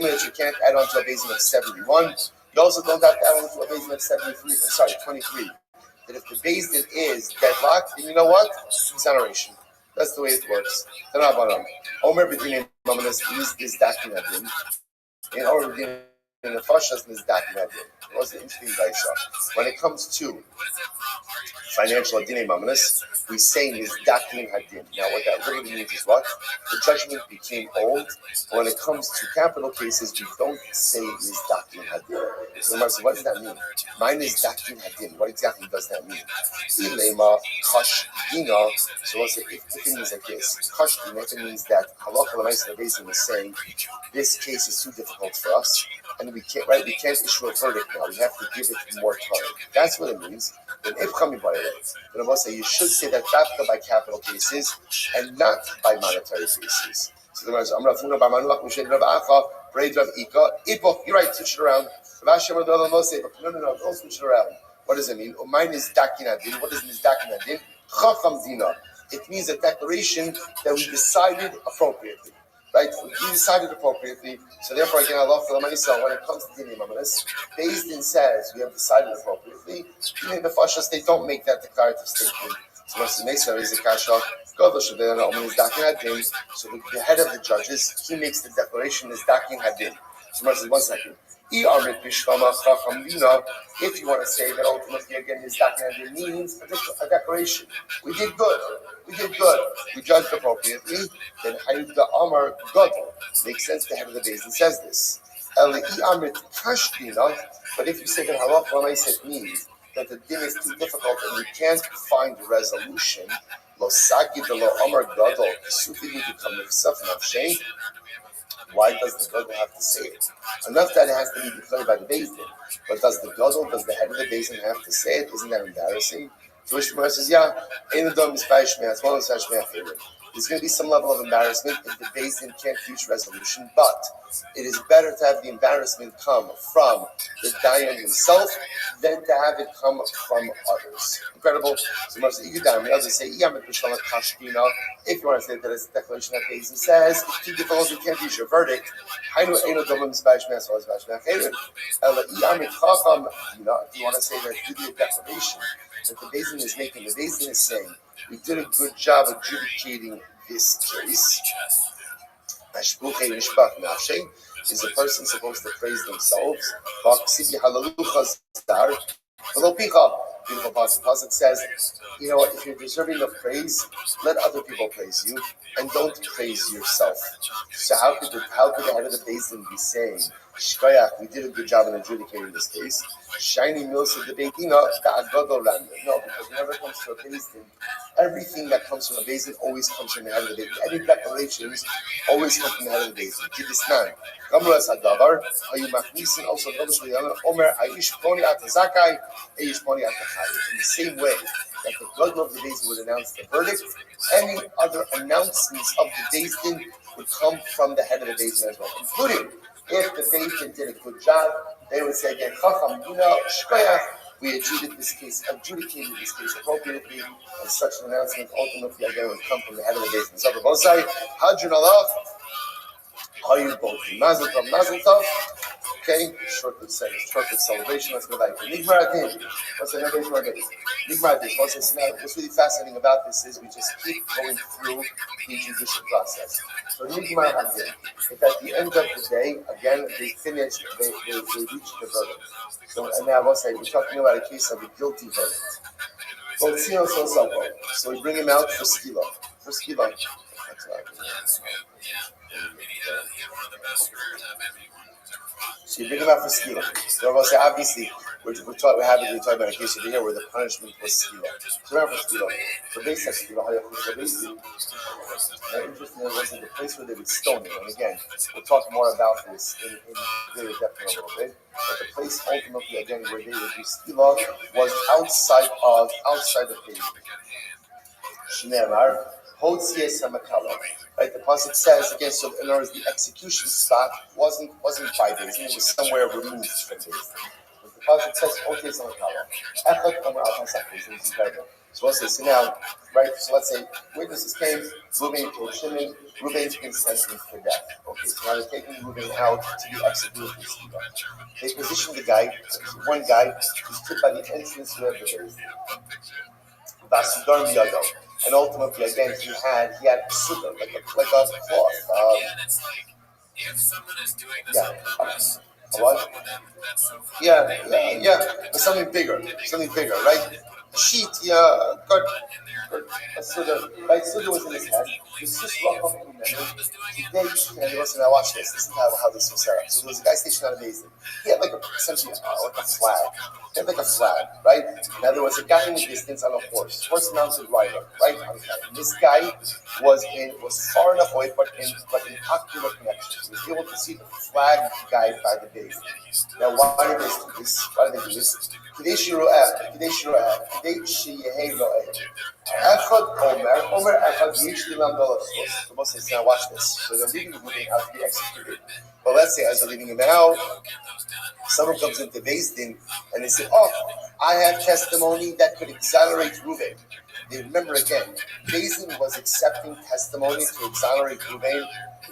Speaker 1: way that you can't add on to a Beis Din of 71, you also don't have to add on to a Beis Din of 23. That if the Beis Din is deadlocked, then you know what? Exoneration. That's the way it works. Omer b'dinei mamanas is dakin adin. In order in the Fashas Nizdakin Hadin. It was an interesting Gaisa. When it comes to financial Adine Mamanis, we say Nizdakin Hadin. Now, what that really means is what? The judgment became old. When it comes to capital cases, we don't say Nizdakin Hadin. So, what does that mean? Mine is Dakin Hadin. What exactly does that mean? Ilema Kash Dina. So, let's say if it means like this, Kash Dina, it means that Halakha Lamaisa Basin is saying this case is too difficult for us, and we can't issue a verdict now. We have to give it more time. That's what it means. Then if coming by it, then I will say you should say that dafka by capital cases and not by monetary cases. So the words Amra Funa Barmanuach Mushed Rav Acha, Braid Rav Ika, Ipoch, you're right, switch it around. No, don't switch it around. What does it mean? Mine is Dakin Adin. What does it mean Dakin Adin? Chacham Dina. It means a declaration that we decided appropriately. Right? We decided appropriately. So therefore, again, Allah for the money. So when it comes to Dini Mamanis, Beis Din says we have decided appropriately. Even the Fashas, they don't make that declarative statement. So once the Mesa is a kasha, so the head of the judges, he makes the declaration is Dakin Hadin. So once 1 second. If you want to say that ultimately again his Dakin means a declaration. We did good. We judged appropriately. Then Hayud the Amar Gadol makes sense. The head of the Beis Din says this. But if you say that Halach Lamaisek means that the din is too difficult and we can't find a resolution, Lo Sagi the Lo Amar Gadol Sufi would become Nefsaf Nafshay. Why does the Gadol have to say it? Enough that it has to be declared by the Beis Din. But does the Gadol, does the head of the Beis Din have to say it? Isn't that embarrassing? So Ishmael says, yeah, there's going to be some level of embarrassment if the Beis Din can't reach resolution, but it is better to have the embarrassment come from the Dayan himself than to have it come from others. Incredible. So the others say, if you want to say that it's a declaration that Beis Din says, if too difficult, you can't use your verdict. If you want to say that you do a declaration that the Beis Din is making, the Beis Din is saying, we did a good job adjudicating this case. Is a person supposed to praise themselves? Beautiful Pasuk says, you know what, if you're deserving of praise, let other people praise you, and don't praise yourself. So how could the head of the Beis Din be saying, Shkoyach, we did a good job in adjudicating this case? Shiny mills of the Beit Din, no, because whenever it comes to a Beis Din, everything that comes from a Beis Din always comes from the head of the Beit Din. Any declarations always come from the head of the Beit Din. Kibisnan. Gamras Hadavar, Hayu Machnisin, also Gamras Hadavar, Omer, Aish Poni Atazakai, Aish Poni Atachai. In the same way that the Gadol of the Beis Din would announce the verdict, any other announcements of the Beis Din would come from the head of the Beis Din as well, including if the Beis Din did a good job, they would say again, Chacham Dina Shkoyach, we adjudicated this case appropriately, and such an announcement ultimately again would come from the head of the Beis Din. So the Bosai, Hadron Allah, how you both Mazel Tov. Okay, short celebration. Let's go back to Nigmar Adin. What's another word? Nigmar Adin. What's really fascinating about this is we just keep going through the judicial process. So Nigmar Adin. If at the end of the day, again, they finished, they reached the verdict. So, and now we'll say we're talking about a case of a guilty verdict. So we bring him out for skila. That's right.
Speaker 3: Yeah, that's good. Yeah, he had one of the best careers I've ever
Speaker 1: So you bring him out for skila. So we'll say obviously we're talking about a case over here where the punishment was skila. So we're out for skila. So based on skila, interesting was the place where they would stone him. And again, we'll talk more about this in greater depth in a little bit. But the place ultimately again where they would do skila was outside of the cave. Shneimar, Hotzieh Samakala. Right, the pasuk says again. So in other words, the execution spot wasn't by Beis Din; it was somewhere removed from Beis Din. But the pasuk says Hotzieh Samakala. Echad Amar Al Pasach. This is incredible. So let's say now, right? So let's say witnesses came. Reuben killed Shimon. Reuben's been sentenced to death. Okay, so now they're taking Reuben out to be executed. They positioned the guy. One guy who's put by the entrance to the Beis Din. And ultimately, again, he had a sugar, like a cloth.
Speaker 3: And it's like, if someone is doing this on purpose,
Speaker 1: What? Yeah. But something bigger, right? A sheet, yeah, good. So the was in his head. It's just rough up in memory. Today, listen, now watch this. This is how this was set up. So there was a guy stationed on a basin. He had like essentially like a flag. He had like a flag, right? Now there was a guy in the distance on a horse-mounted rider, right? Okay. And this guy was far enough away, but in ocular connection. He was able to see the flag guy by the basin. Now why did they do this? כדי שיראה, כדי שיהיה רואה. אחד אומר, אחד יש לי למדו לחוס. The Muslims now watch this. So they're leaving the moving out to be executed. But let's say as they're leaving him out, someone comes into Beis Din and they say, oh, I have testimony that could exonerate Reuven. They remember again, Beis Din was accepting testimony to exonerate Reuven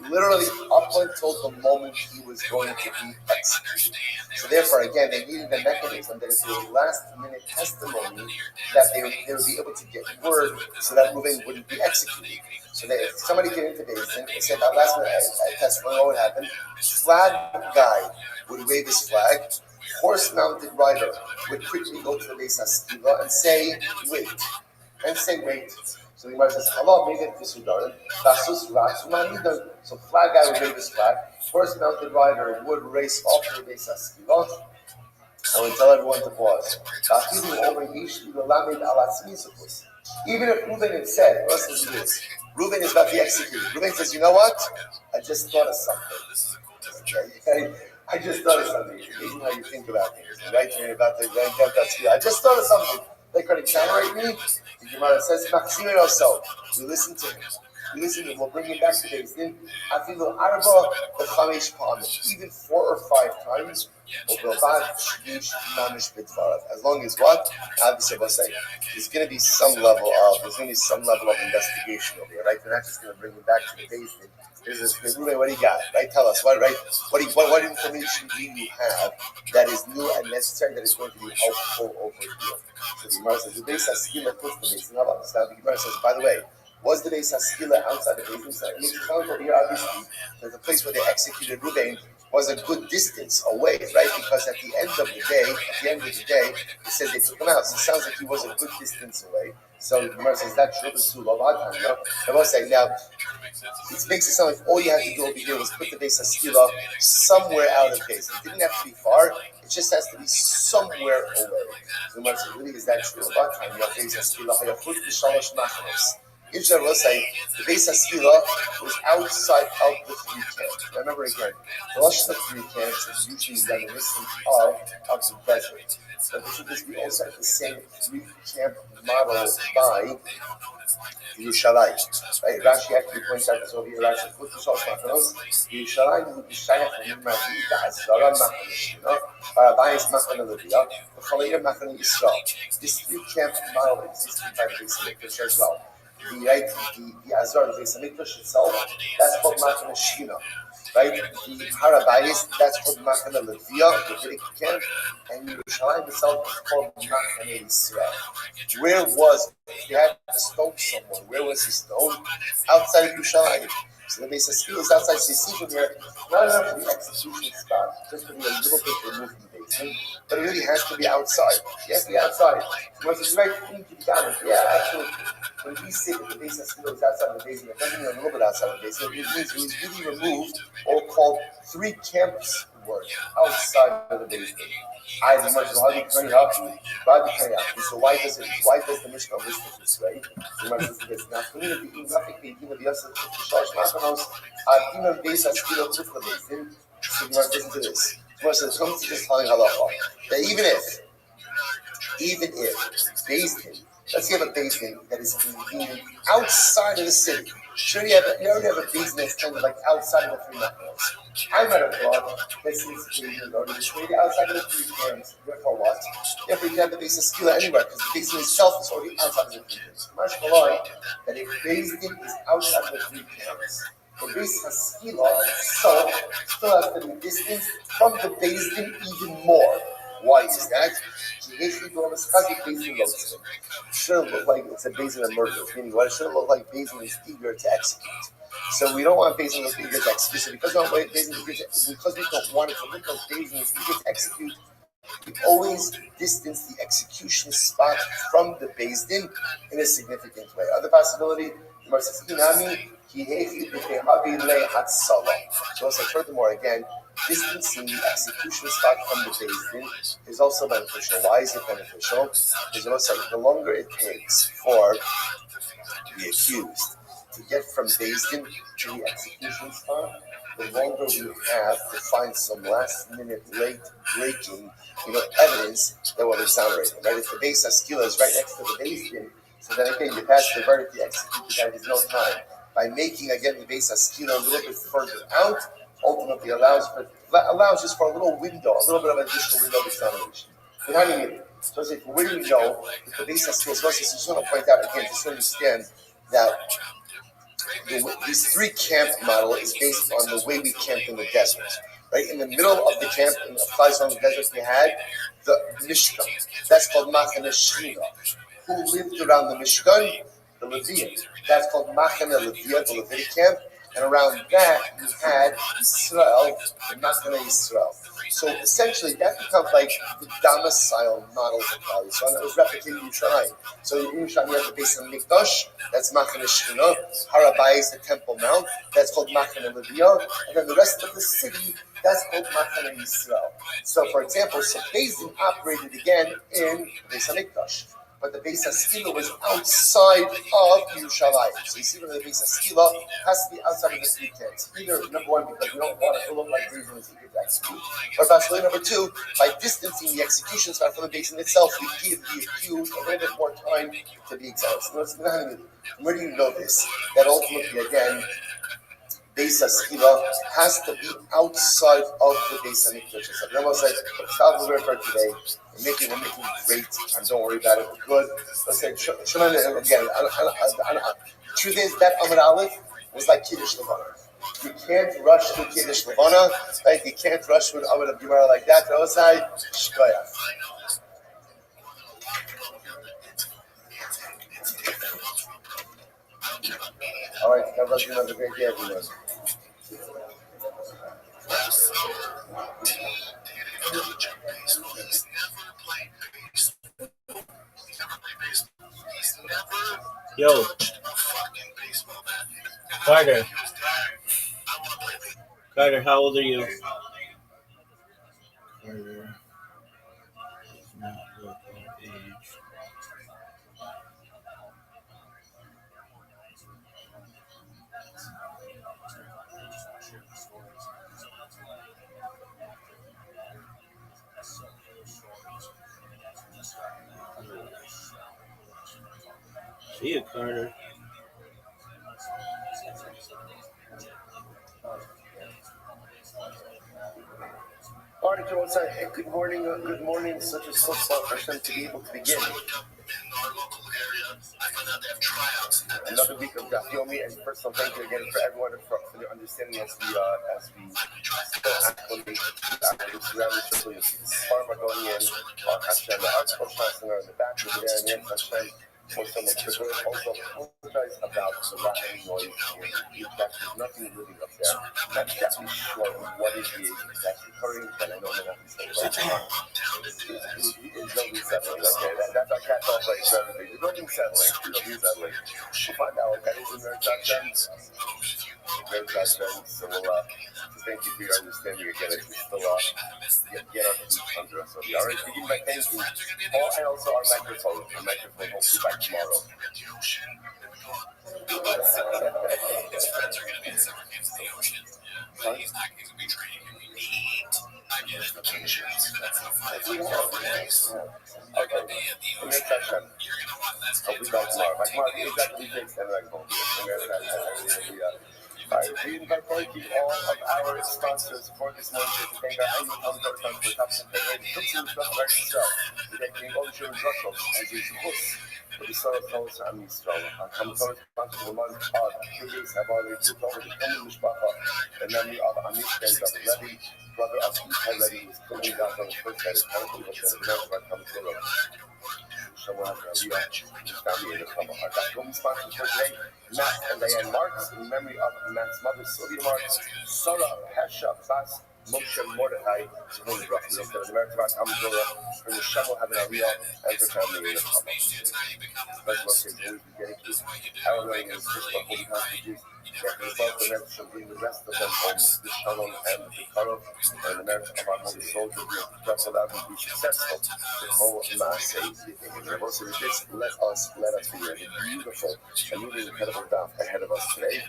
Speaker 1: literally up until the moment he was going to be executed. So therefore, again, they needed a mechanism that if there was last-minute testimony, that they would be able to get word so that Reuven wouldn't be executed. So that if somebody came into Beis Din and said, last-minute testimony, what would happen? Flag guy would wave his flag. Horse-mounted rider would quickly go to the Beis HaSkila and say, wait. So the Gemara says, Allah made it disregarded. So flag guy would wave his flag. Horse-mounted rider would race off to the Beis HaSkila and would tell everyone to pause. Even if Reuven had said, listen to this, Reuven is about to be executed. Reuven says, you know what? I just thought of something. Okay? I just thought of something. It's amazing how you think about things. Right? You're about to I just thought of something. They could exonerate me. The Gemara says, we listen to him. We'll bring him back to Beis Din. Even 4 or 5 times. As long as what? There's going to be some level of investigation over here, right? They're not just going to bring him back to the Beis Din. What do you got? Right? Tell us. Right? What information do you have that is new and necessary that is going to be helpful over here? So the Gemara says, the Beis HaSkila puts the Beis Din. The Gemara says, by the way, was the Beis HaSkila outside the Beis Din? So it makes it sound over here, obviously, that the place where they executed Reuven was a good distance away, right? Because at the end of the day, it says they took him out. So it sounds like he was a good distance away. So the Gemara says that's true, but it's too long time, you know? I will say now, it makes it sound like all you had to do over here was put the Beis HaSkila somewhere out of Beis Din. It didn't have to be far. It just has to be somewhere away. So the Gemara says, really, is that true? About time, you have Beis HaSkila, hayachut b'shalosh machanos. Israel will say the Beis HaSkila was outside of the 3 camps. Remember again, the 3 camps is usually reminiscent of the desert. But the truth is, we also have the same 3-camp model by Yerushalayim. Right? Rashi actually points out this over here. Rashi puts the Shalosh Machanos. Yerushalayim would be Shayach from Mimrahi, the Azara Machanoshina, Barabayis Machanolivia, the Chaleira Machano Yisrael. This 3-camp model existed by the Beis HaMikdash as well. The Azar, the Beis HaMikdash itself, that's called Machane Shina. Right? The Harabayis, that's called Machane Levia, the Davidic camp, and Yerushalayim itself is called Machane Yisrael. Where was he had to stone someone? Where was he stoned? Outside of Yerushalayim. So the Beis HaSkila is outside. So you see from here, not enough to be execution spot, just to be a little bit removed from the basement, but it really has to be outside. It has to be outside. Once it's right, you need to be honest. Yeah, actually. When we say that the Beis HaSkila is outside of the basement, it doesn't mean a little bit outside of the basement. It means it was really removed, or called 3 camps work outside of the basement. So why does the Mishnah list it this way? The Mishnah says this. Now, so listen to this. The Mishnah comes to this telling halacha that even if Beis Din, let's say you have a Beis Din that is convenient outside of the city. Sure, you already have a Beis Din that's kind of like outside of the 3 miles. I might have thought that since the Beis Din is already situated outside of the 3 camps, therefore what? Therefore, you can have the Beis HaSkila anywhere because the Beis Din itself is already outside of the 3 camps. Mashmallah, that if Beis Din is outside of the 3 camps, the Beis HaSkila itself still has to be distant from the Beis Din even more. Why is that? It shouldn't look like it's a Beis Din of murder. Meaning, what it shouldn't look like Beis Din is eager to execute. So we don't want Beis Din to execute. Because we don't want Beis it to look like Beis Din to execute, we always distance the execution spot from the Beis Din in a significant way. Other possibility, the Gemara says, "Inami ki hechi b'tehavi le'hatzala." So also, furthermore, again, distancing the execution spot from the Beis Din is also beneficial. Why is it beneficial? Because also, the longer it takes for the accused to get from Beis Din to the execution spot, the longer we have to find some last-minute late breaking, evidence that will exonerate him. Right? If the Beis Haskila is right next to the Beis Din, so then again you pass the verdict, you execute the guy. There's no time. By making again the Beis Haskila a little bit further out, ultimately allows just for a little window, a little bit of an additional window of exoneration. But how do you mean it? So it's like, where do you know if the Beis Haskila is? So I just want to point out again, just to understand that this three-camp model is based on the way we camped in the desert. Right in the middle of the camp, in the place on the desert, we had the Mishkan. That's called Machane Shchina. Who lived around the Mishkan? The Levium. That's called Machane Leviya, the Levitic camp. And around that, we had Israel, the Machane Israel. So essentially, that becomes like the domicile model of Klal Yisrael. That was replicated in Yerushalayim. So in Yerushalayim, you have the base of Mikdash, that's Machane Shchina. Harabai is the Temple Mount, that's called Machane Leviya. And then the rest of the city, that's called Machane Yisrael. So, for example, Beis Din operated again in the Beis Hamikdash, but the Beis Haskila was outside of Yerushalayim. So you see, when the Beis Haskila has to be outside of the three camps. Either number one, because we don't want it to look like Beis Din is executed, or possibly number two, by distancing the execution spot from the Beis Din itself, we give the accused a little bit more time to be executed. Where do you know this? That ultimately, again, Beis Haskila has to be outside of the Beis Hamikdash. So the Rebbe said, "Stop the for today. We're making great, and don't worry about it. We're good." Let's say, again. Truth is that Amud Aleph was like Kiddush Levana. You can't rush to Kiddush Levana, right? You can't rush with Amud of Gemara like that. The Rebbe said, "Shkoyach." All right, God bless you. Have a great day, everyone.
Speaker 2: Yo, Carter, how old are you? Carter, not look at age. See you, Carter.
Speaker 1: All right, Joel, good morning, such a spot for Hashem to be able to begin. Another week of Daf Yomi, and personal thank you again for everyone for their understanding as we still acclimate to the surrounding circle. You see the farmer going in, Hashem, the arts are in the back over there, and Hashem. Also apologize about the rattling noise here. There's nothing living up there. Not exactly sure what it is exactly occurring, but I know that I'm saying it's building settling. Okay, that's our cat all place for everything. The building settling. We'll find out what that is in their touchdown. So we'll thank you for your understanding again as we still get our feet under us. So we already begin by thanking all and also our microphone. Our microphone hopefully by tomorrow. We invite all of our sponsors for this morning to thank our annual sponsor for top support. We thank the Ocean Russell as his host for the Solar Fellows Am Yisrael. Our sponsor for the month of Kiddush have already took over the Kiddush Mishpacha, the memory of Amish and Rabbi Rabbi, brother of Yitzhak Rabbi, who is putting down on the first head of Kiddush and the next one comes to Hashem will have an aliyah. His family in the Kama. That will be sponsored for today. Matt and Diane Marks, in memory of Matt's mother, Sylvia Marks, Sarah Pesha Bas Moshe Mordechai, to whom is roughly looked at as American about Amazora, for the Shem will have an aliyah, and her family in the Kama. Let's look at who is beginning to our learning is just about holy hostages. That the result of the merit shall bring the rest of them home, the Shalom and the Bikaro, and the merit of our holy soldiers will just allow them to be successful. The whole Maaseh, and also with this, let us figure the beautiful and really incredible daf ahead of us today.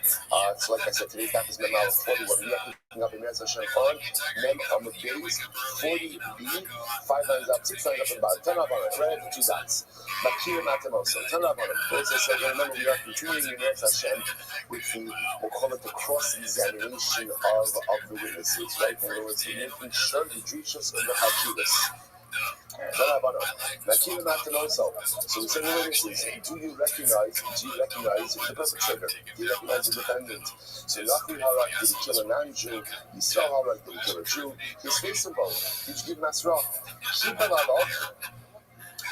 Speaker 1: So like I said, today's daf is Memal 41. We are picking up in Mezah Shem on Mem Amud Beis 40b, 5 lines up, 6 lines up, and about 10 up on it, red, 2 dots. Makir Matamoso, 10 up on it. Also, so remember, we are continuing in Mezah Shem with the, we'll call it the cross-examination of the witnesses, right? In other words, we're making sure the drishos of the Hakidas. So we say the witnesses, do you recognize the perpetrator? Do you recognize the defendant? So Yachid Harak, did he kill a non-Jew? Yisrael Harak, did he kill a Jew? His face and both. Did you give him Asra? Kibbal Alok,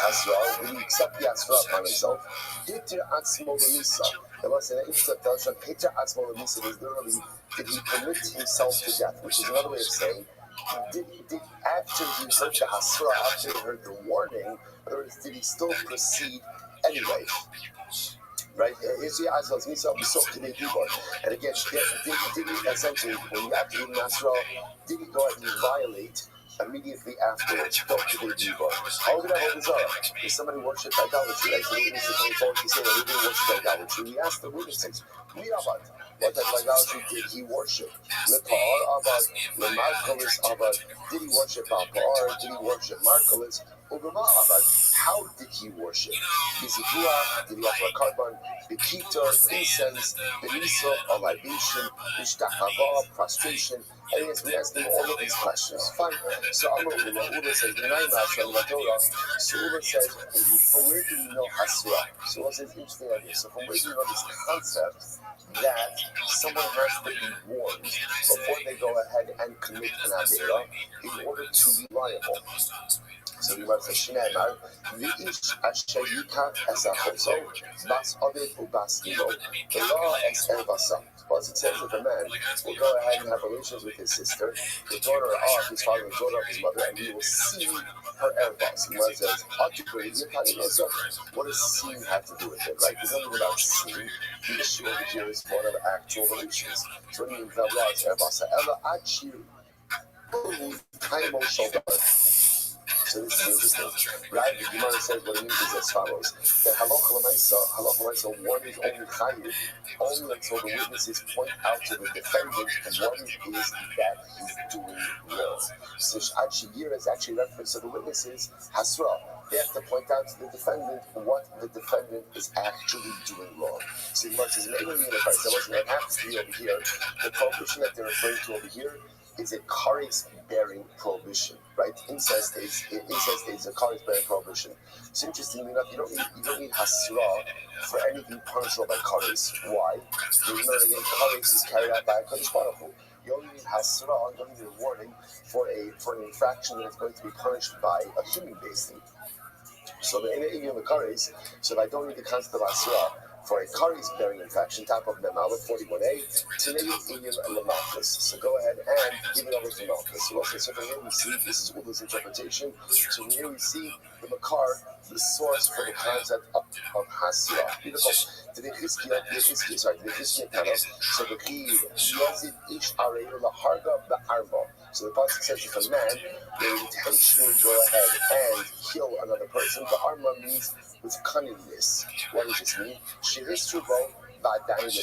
Speaker 1: Asra, will you accept the Asra upon himself? Hitir Atzmo Lemisa. There was an instant that Hitir Atzmo Lemisa is literally, did he commit himself to death, which is another way of saying, did after he heard the Hasra, after he heard the warning, in other words, did he still proceed anyway? Right? And again, did he essentially, when you have to do Nasra, did he go ahead and violate immediately afterwards? How would I hold his arm? If somebody worshipped idolatry, right? So the witnesses came forward to say that he didn't worship idolatry. We asked the witnesses, what type of idolatry did he worship? Lepa'ar Abad, Lemarkalis Abad. Did he worship Ba'ar? Did he worship Markalis? Ubama Abad. How did he worship? Bizikua, did he offer a carbon? Bikita, incense, Benisa, a libation, Ishtachava, prostration. And yes, we asked him all of these questions. Fine. So Ula says, so Ula says, from where do you know Hasra? So Ula says, interesting idea. So from where do you know this concept that someone has to be warned before they go ahead and commit an Avera in order to be liable? So the Gemara says, Shneimar, V'ish asher yikach es achoso, bas aviv ubas imo, v'lo es erbasa. Well, as it says that the man will go ahead and have relations with his sister, the daughter of his father, and the daughter of his mother, and he will see her erbas. The Gemara says, what does seeing have to do with it, right? There's nothing about seeing. The issue over here is one of actual relations. So what do you mean, v'lo es erbasa? Ela achir, kaimo shobar. So this is interesting, right? The Gemara says what it means is as follows: that halacha l'maisa, one is only chayiv only until the witnesses point out to the defendant what is that he's doing wrong. So Shad Shigir is actually reference to the witnesses hasra. They have to point out to the defendant what the defendant is actually doing wrong. So the Gemara says maybe in the price that happens to be over here. The prohibition that they're referring to over here is a kares-bearing prohibition, right? Incest is a kares-bearing prohibition. It's interesting enough, you don't need hasra for anything punishable by kares. Why? Because again, kares is carried out by a kadosh baruch hu. You only need hasra, you only need a warning for an infraction that is going to be punished by a human-based thing. So the kares, so if I don't need the concept of hasra for a kares-bearing infraction, top of Memala 41a, Tanei Inyam Lamalchus. So go ahead and give it over to Malchus. So from here we see, this is Ula's interpretation. So from here we see the Makar, the source for the concept of Hasra. Beautiful. So the Chiv, Yazid Ish Arei Laharga Ba'arba. So the pasuk says if a man will intentionally go ahead and kill another person, the arma means with cunningness. What does this mean? Shehistruvo ba'dayin,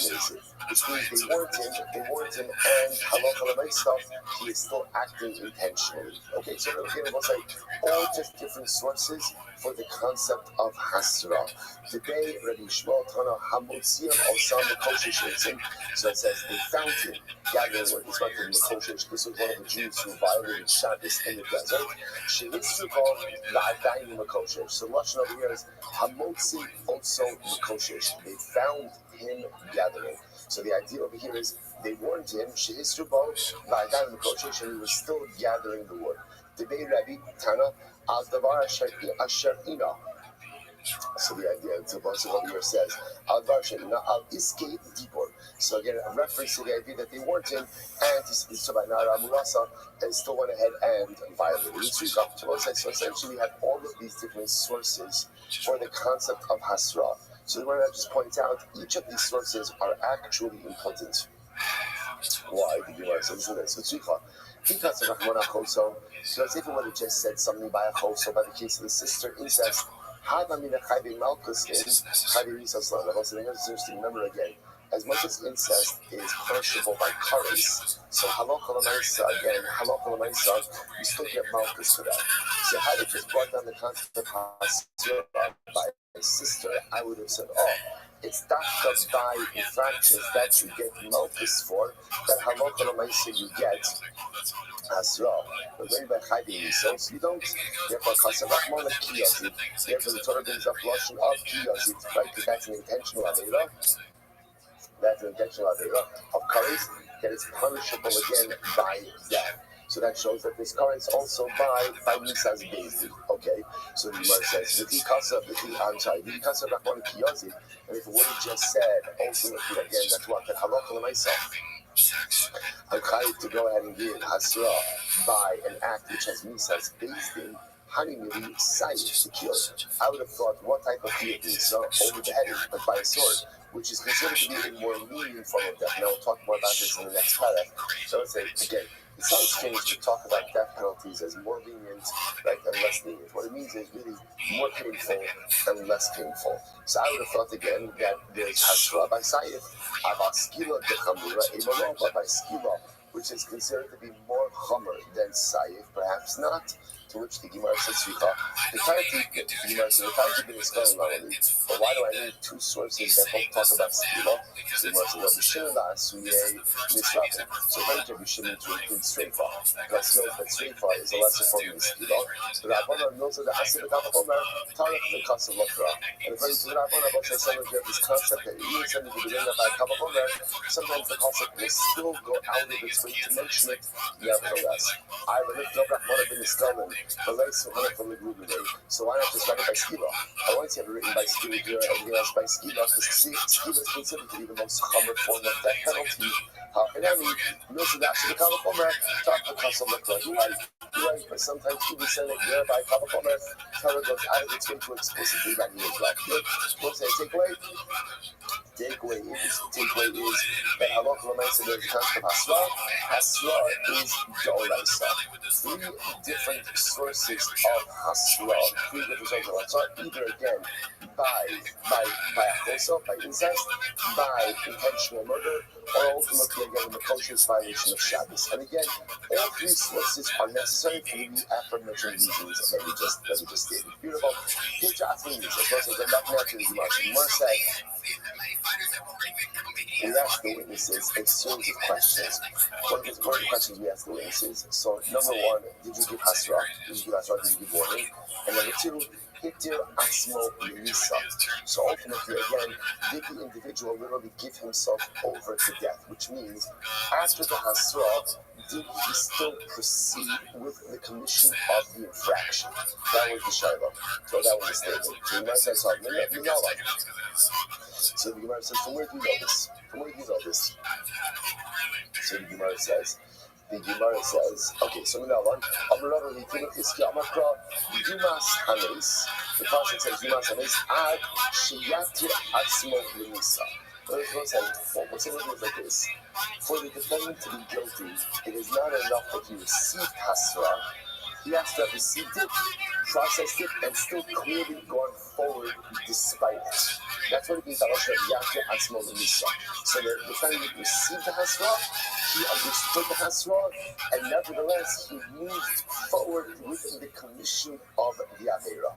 Speaker 1: which means they warned him, and halacha l'maisa, he is still acting intentionally. Okay, so we'll say all just different sources for the concept of hasra. Today, Rabbi Shmuel Tana Hamotziyam Osam Mekoshesh. So it says they found him gathering with his mother Mekoshesh. This was one of the Jews who violated Shabbos in the desert. Shehistruvo ba'dayin Mekoshesh. So Lashon over here is Hamotzi Otso Mekoshesh. They found him gathering. So the idea over here is they warned him, Shehistrubo ba'dayin Mekoshesh, and he was still gathering the wood. Today, Rabbi Tana Al Davar Asher Ina. So the idea, it's a bunch of what Yer says, Al Barshin, Al Iske Dibor. So again, a reference to the idea that they weren't in, and so by Nara Murasa, and still went ahead and violated it. So essentially, we have all of these different sources for the concept of Hasra. So we want to just point out, each of these sources are actually important. Why? The Gemara says this. Because of Rahman Achoso, so as if it would have just said something by Achoso, by the case of the sister incest, remember again, as much as incest is punishable by kares, so halakha l'maisa, again, halakha l'maisa, you still get malchus for that. So had it just brought down the concept of hasira by a sister, I would have said, oh, it's dafka by infractions that you get malchus for, that halakha l'maisa you get hasra. But when by chayim so you don't. Therefore, kasavach mon kiyazit. Therefore, the Torah brings up lashon of kiyazit, right? Because that's an intentional avera. That's an intentional avera of kares that is punishable again by death. So that shows that this current also by Misa's basis. Okay, so the Gemara says, I'm sorry, and if it would have just said, ultimately again, that's what, that halakha l'maisa, I'm trying to go ahead and give hasra by an act which has Misa's based in Hanimili Sayif to kill. I would have thought, what type of kill is over the head, but by a sword, which is considered to be a more lenient form of death. Now we'll talk more about this in the next paragraph. So let's say, again, it sounds strange to talk about death penalties as more lenient, right, and less lenient. What it means is really more painful and less painful. So I would have thought again that there's hasra by Sayif, abaskila de chamura imaloba by skila, which is considered to be more chomer than Sayif, perhaps not. To which the Gemara says, the Gemara says, but why do I need two sources that both talk about skila? So the Gemara says, so Rabbi Shimon to include streifa, because knows that streifa is a lesser form of skila. The Rabbanan knows that the Asir B'Kavachomer, Tarek the Kasav Lokra. And according to the Rabbanan, about some of this concept that even something to begin by Kavachomer, sometimes the concept will still go out of its way to mention it, nevertheless. I will lift up Rahman bin Iskalim. So why not just write it by skila? I want to have it written by skila here and everything else by skila, because skila is considered to be the most common form of death penalty. And I mean, most of that should become a former talk to Kasam Lekla. You're right, but sometimes people say that you're by Kavachomer, Torah goes out of its way to explicitly write it like what's the takeaway? Takeaway is that halakha l'maisa there's a concept of hasra. Hasra is doraisa. Three different sources of hasra. Either again by achosa, by incest, by intentional murder, or ultimately again the kosher's violation of Shabbos. And again, all three sources are necessary for the aforementioned reasons that we just stated. Beautiful. Page means as well as the back now to the Gemara said, we ask the witnesses a series of questions. One of the questions we ask the witnesses. So number one, did you give hasra? Did you give hasra? Did you give warning? And number two, hitir asmo l'misa. So ultimately, again, did the individual literally give himself over to death? Which means, after the hasra, did he still proceed with the commission of the infraction? That was the shayla. So that was the statement. So you might say, so the Gemara says, from where do you know this? From where do you know this? So the Gemara says, okay, so we know one. The Pasuk says, Yumas Hanes, Ad Shiyatir Atzmo L'Misa. What's in it is like this. For the defendant to be guilty, it is not enough that he received hasra. He has to have received it, processed it, and still clearly gone forward despite it. That's what it means. So the defendant received the hasra, he understood the hasra, and nevertheless he moved forward with the commission of the avera.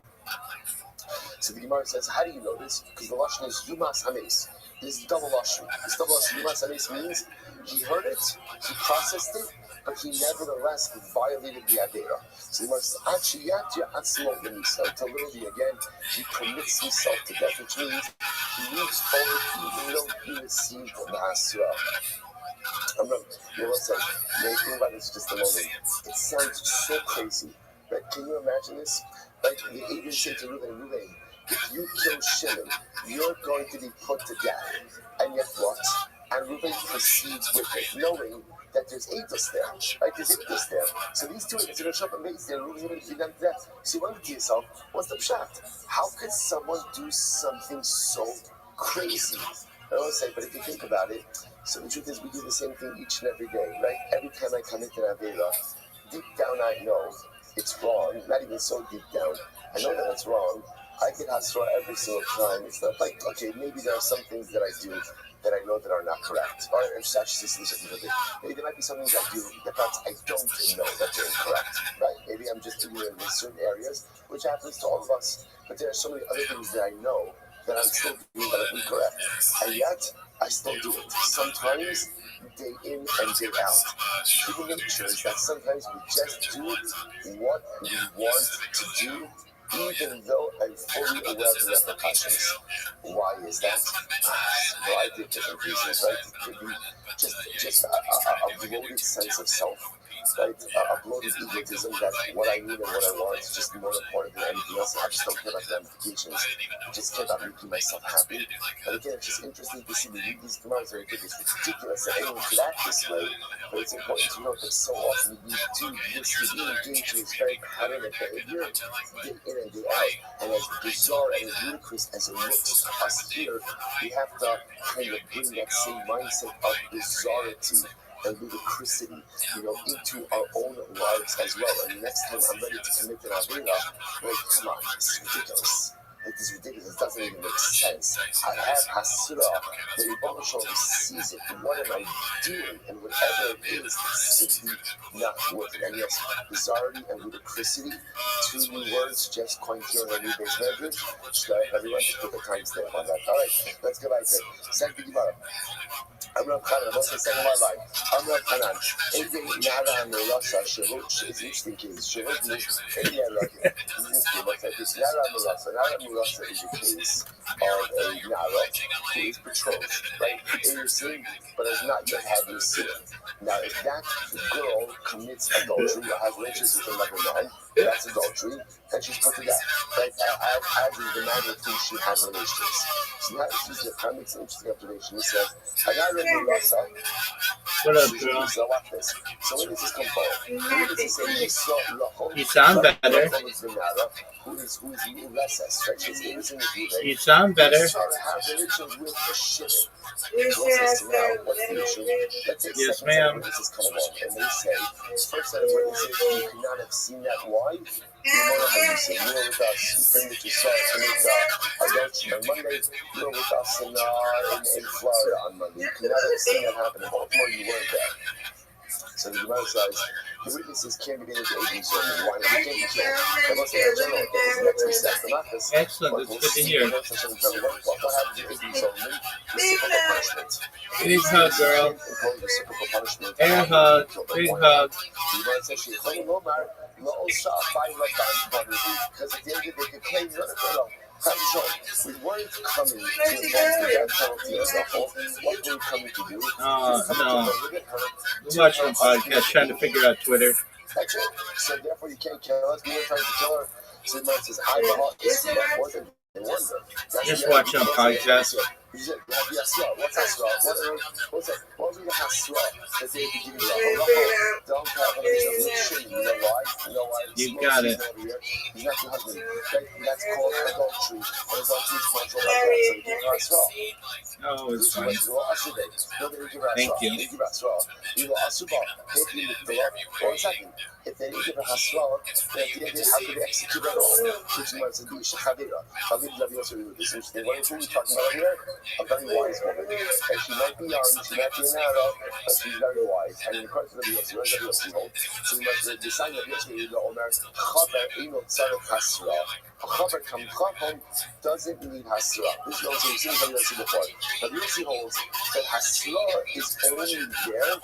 Speaker 1: So the Gemara says, how do you know this? Because the lashon is yumas hames. This double lashon. This double lashon yumas hames means he heard it, he processed it, but he nevertheless violated the avera. So the Gemara says, until literally again he commits himself to death, which means he moves forward even though he received the hasra. Think about this just a moment. It sounds so crazy, right? Can you imagine this? Like the Abel said to Reuben, if you kill Shimon, you're going to be put to death. And yet what? And Reuben proceeds with it, knowing that there's Eidos there, right? There's Eidos there. So these two Eidos are going to show up and make there, Reuben's going to be them to death. So you wonder to yourself, what's the pshat? How could someone do something so crazy? I always say, but if you think about it, so the truth is we do the same thing each and every day, right? Every time I come into an Avera, deep down I know it's wrong, not even so deep down. I know that it's wrong. I get Hasra every single time. It's not like, okay, maybe there are some things that I do that I know that are not correct. Or maybe there might be some things I do that I don't know that they're incorrect, right? Maybe I'm just ignorant in certain areas, which happens to all of us. But there are so many other things that I know that I'm still doing that are incorrect. And yet, I still do it. Sometimes, day in and day out. Human nature is that sometimes we just do what we want to do, even though I'm fully aware of the repercussions. Why is that? A variety of different reasons, right? It could be just a bloated sense of self, right? A bloated egotism that what I need and what I want is just more important than anything else. I just don't care about the ramifications. I just care about making myself happy. But again, it's just interesting to see me read these commands where I think it's ridiculous that anyone could act this way. But it's important to know that so often we do this, we engage in this very pattern of behavior day in and day out. And as bizarre and as ludicrous as it looks to us here, we have to kind of bring that same mindset of bizarrety and ludicrosity, into our own lives as well. And next time I'm ready to commit an Avera, like, come on, this is ridiculous. Like, this is ridiculous. It doesn't even make sense. I have Hasra. The Rebbe Shalom sees it. What am I doing? And whatever it is, it's simply not worth it. And yes, bizarrety and ludicrosity, two new words just coined here in our new base measures. Everyone just put the timestamp on that. All right, let's go back to Second Gemara. I'm Rav Chanan, what's the second one like? I'm Rav Chanan. Ede Nara Merasa Shirut, it's interesting case. Shirut means Ede Nara. This Nara Merasa. Nara Merasa is a case of a Nara who is betrothed, right? Innocent, but has not yet had the sin. Now, if that girl commits adultery or has relations with another man, that's adultery, and she's put to death. Right? As is the man with whom she has relations. So now, this is an interesting observation. He says, I got rid of Rasa.
Speaker 2: What up, girl?
Speaker 1: So watch this. So when does this come forward?
Speaker 2: You sound better.
Speaker 1: Who is Lesses, right? She's innocent with you, right?
Speaker 2: You sound better.
Speaker 1: She's trying to have relations with the Shimon. What's the issue? Let's say
Speaker 2: Yes,
Speaker 1: second set of
Speaker 2: ma'am.
Speaker 1: witnesses come along, and they say, first set of witnesses, you could not have seen that. Why? You know how you say, you were with us, you think that you saw us commit adultery on Monday, you were with us in Florida on Monday. You could not have seen that happen in Baltimore, you weren't there. So the Gemara says, the witnesses can't be into agents or why they can't be killed. They must be in general, because next we set them up.
Speaker 2: Excellent, that's good to hear.
Speaker 1: What happens to agents only? Reciprocal punishment.
Speaker 2: Big hug, girl.
Speaker 1: Reciprocal punishment.
Speaker 2: Air hug, big hug.
Speaker 1: The Gemara says, because at the end of the day, they claim no. We weren't coming to involve the death penalty as a whole. What were we coming to do?
Speaker 2: No. I'm watching a podcast trying to figure out Twitter.
Speaker 1: That's it. So therefore, you can't kill us. We were trying to kill her. So the man says, I know this is more than wonder.
Speaker 2: Just watching a podcast.
Speaker 1: What's Hasra? What's that? What was the Hasra that they be giving you? Don't have a shame. You know why?
Speaker 2: You got it.
Speaker 1: He's not your husband. That's called adultery. And adultery is controlled by God. So you give her Hasra.
Speaker 2: Oh, it's fine. Thank you.
Speaker 1: What's happening? If they didn't give her Hasra, then how could they execute her all? Which means to be Shechadira. I'll give you this interesting. What are we talking about here? A very wise woman. And she might be young, she might be an arrow, but she's very wise. And in accordance to the Yossi, where's the Yossi hold? So we must decide that Yossi will Omer, Chaber Eino Tzarek Hasra. A Chaber Kam Chachom doesn't need Hasra. This Yossi, we've seen the Yossi before. But Yossi holds that Hasra is only there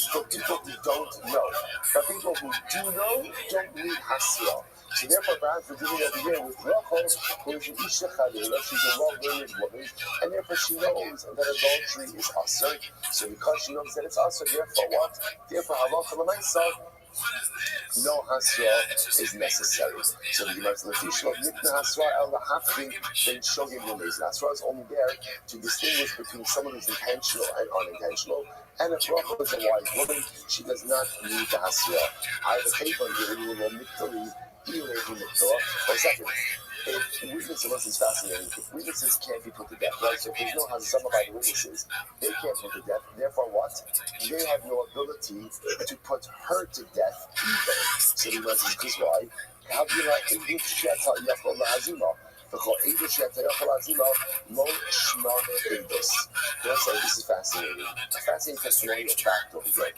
Speaker 1: for people who don't know. But people who do know don't need Hasra. So therefore, perhaps we're dealing over here with Rachel, who is an Isha Chalila, she's a well-learned woman, and therefore she knows that adultery is asur. So because she knows that it's asur, therefore what? Therefore, halacha l'maisa, no hasra is necessary. So the Gemara says, hasra el hafkin ben shogim lumis. Hasra is only there to distinguish between someone who's intentional and unintentional. And if Rachel is a wise woman, she does not need the hasra. Either paper or second. If witnesses, this is fascinating. If witnesses can't be put to death, right? So if there's no hazama by the witnesses, they can't put to death. Therefore, what? They have no ability to put her to death either. So the message is why? How do you like English Sheta Yachol Hazima? Because English Sheta Yachol Hazima, Lo Shma Indus. This is fascinating. A fascinating testimonial fact over here.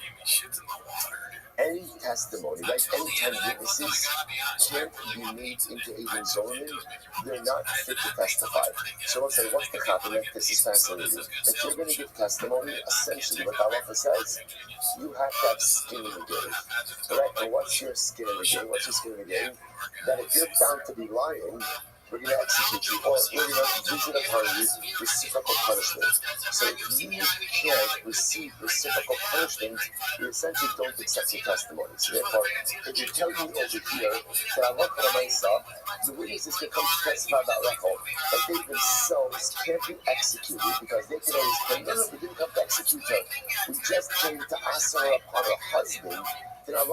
Speaker 1: Any testimony, right? Any 10 witnesses can't be made into a zoning. They're not fit to testify. So I'll say, what's the compliment? This is fascinating. If you're going to give testimony, essentially what Allah says, you have to have skin in the game. Right? And what's your skin in the game? What's your skin in the game? That if you're found to be lying, we're going to execute you, or we're going to visit upon you reciprocal punishment. So if you can't receive reciprocal punishment, you essentially don't accept your testimony. So therefore, if you tell me over here that the witnesses can come to testify about Rachel, but they themselves can't be executed because they can always claim, no, we didn't come to execute her. We just came to ask her upon her husband. Then that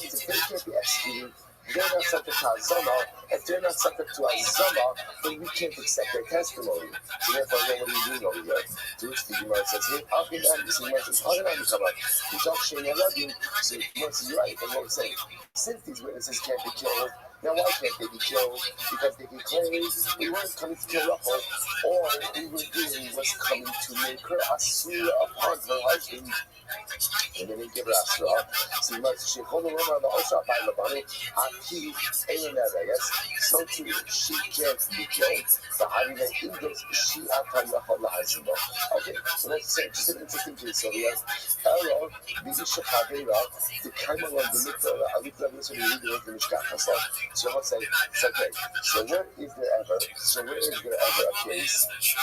Speaker 1: means if they can't be executed, they're not subject to Azama. If they're not subject to Azama, then we can't accept their testimony. So therefore, what are you doing over here? To which the Gemara says, hey, how can that be? So the Gemara says, how can that come up? So the Gemara says, you're right. And what we're saying, since these witnesses can't be killed, now why can't they be killed? Because they can claim we weren't coming to kill Rachel. All we were doing was coming to make her asura upon her husband. And then they give her asura. So you might say, hold on, the Osha by Labani, Aki, Ayanaragas, so too she can't be killed. The Harina English, she Ataya Holahazima. Okay, so let's say, just an interesting case. So we have Ero, Bidisha Kavera, the Kaimon of the Mikra, Alipra, the Mishka. So let's say, it's okay. So where is there ever a case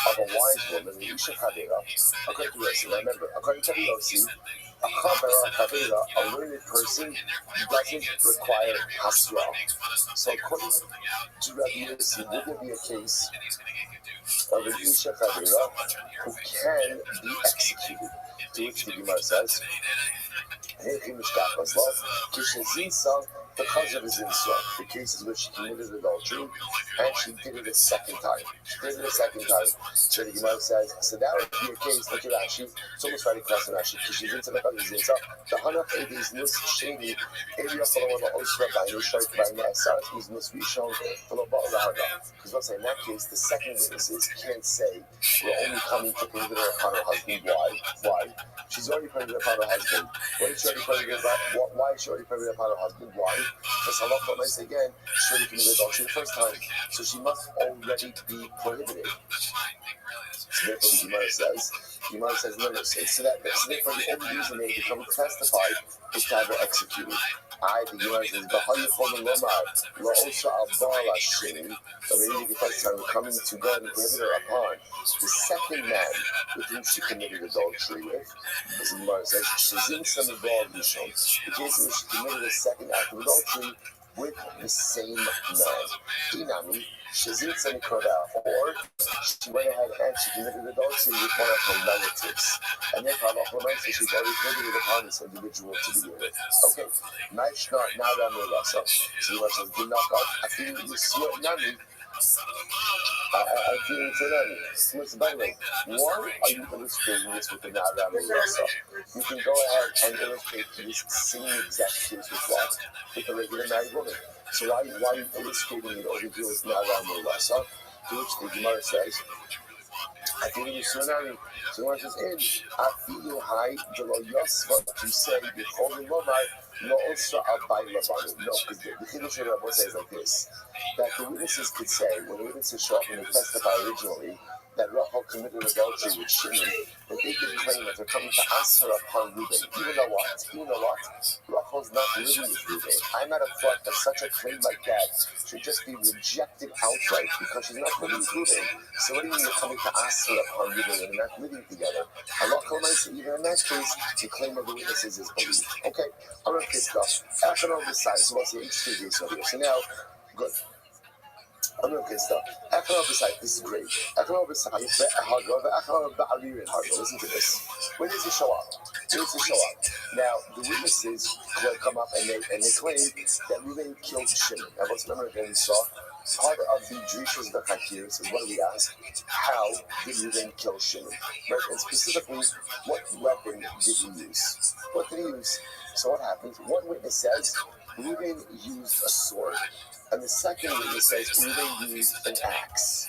Speaker 1: of a wise woman, Isha Kavera, according to Yossi, remember, according to Yossi, a Kavera, a learned person, doesn't require Hasra. So according to Rabbi Yossi, would there be a case of an Isha Kavera who can be executed? To which the Gemara says, because of his insult, the cases which she committed adultery, and she did it a second time. So the Gemara says, so that would be a case, look at Rashi, it's almost right across in Rashi, because she didn't say about his insult. The Hanaf Edi is Nus Shady, area following the Osra by Nushar by Nasar, is Nus Rishon, because let's say in that case, the second witnesses can't say, we're only coming to prohibit her upon her husband. Why? She's already prohibited upon her husband. Why is she already prohibited upon her husband? Why? Because halacha might say again, she already committed adultery the first time, so she must already be prohibited. So therefore, the Gemara says, no. So therefore, the only reason they become to testify is to have her executed. The Gemara says, the first time coming to God and prohibit her upon the second man with whom she committed adultery with. As the Gemara says, the case in which she committed a second act of adultery with the same man. Inami, or she went ahead and she committed adultery with one of her relatives. And therefore, Allah says she's already prohibited upon this individual to be with. Okay, nice, not now that I'm with us. So you want to do knock out. I feel you sweat Nami. I feel it's Nami. Listen, by the way, why are you illustrating this with the Naram Rasa? You can go ahead and illustrate this same exact case with what? With a regular married woman. So why are you illustrating it over here with Naram Rasa? To which the Gemara says, I feel you Nami. So when it says, I feel you high, the Lord Yosva to say, the Holy Lomai, no, also by Labani. No, because the Kiddush of Rabbi says like this, that the witnesses could say, when the witnesses show up and they testify originally, that Rachel committed adultery with Shimon, that they could claim that they're coming to answer upon Reuben. Even though what? Rachel's not living with Reuben. I might have thought that such a claim like that should just be rejected outright because she's not living with Reuben. So what do you mean you're coming to answer upon Reuben when they're not living together? Allah Kalamaisa, even in that case, the claim of the witnesses is believed. Okay, I'm going to pick up. After all this side, so what's the interesting case over here? So now, good. I'm going to pick up. After all this side, this is great. After all this side, listen to this. When does it show up? Now, the witnesses will come up and they claim that Reuben killed Shimon. Now, let's remember again, we saw part of the Drishas B'Chakir is what we ask, how did Reuben kill Shimon? Right? And specifically, what weapon did he use? What did he use? So what happens? One witness says Reuben used a sword. And the second witness says Reuben used an axe.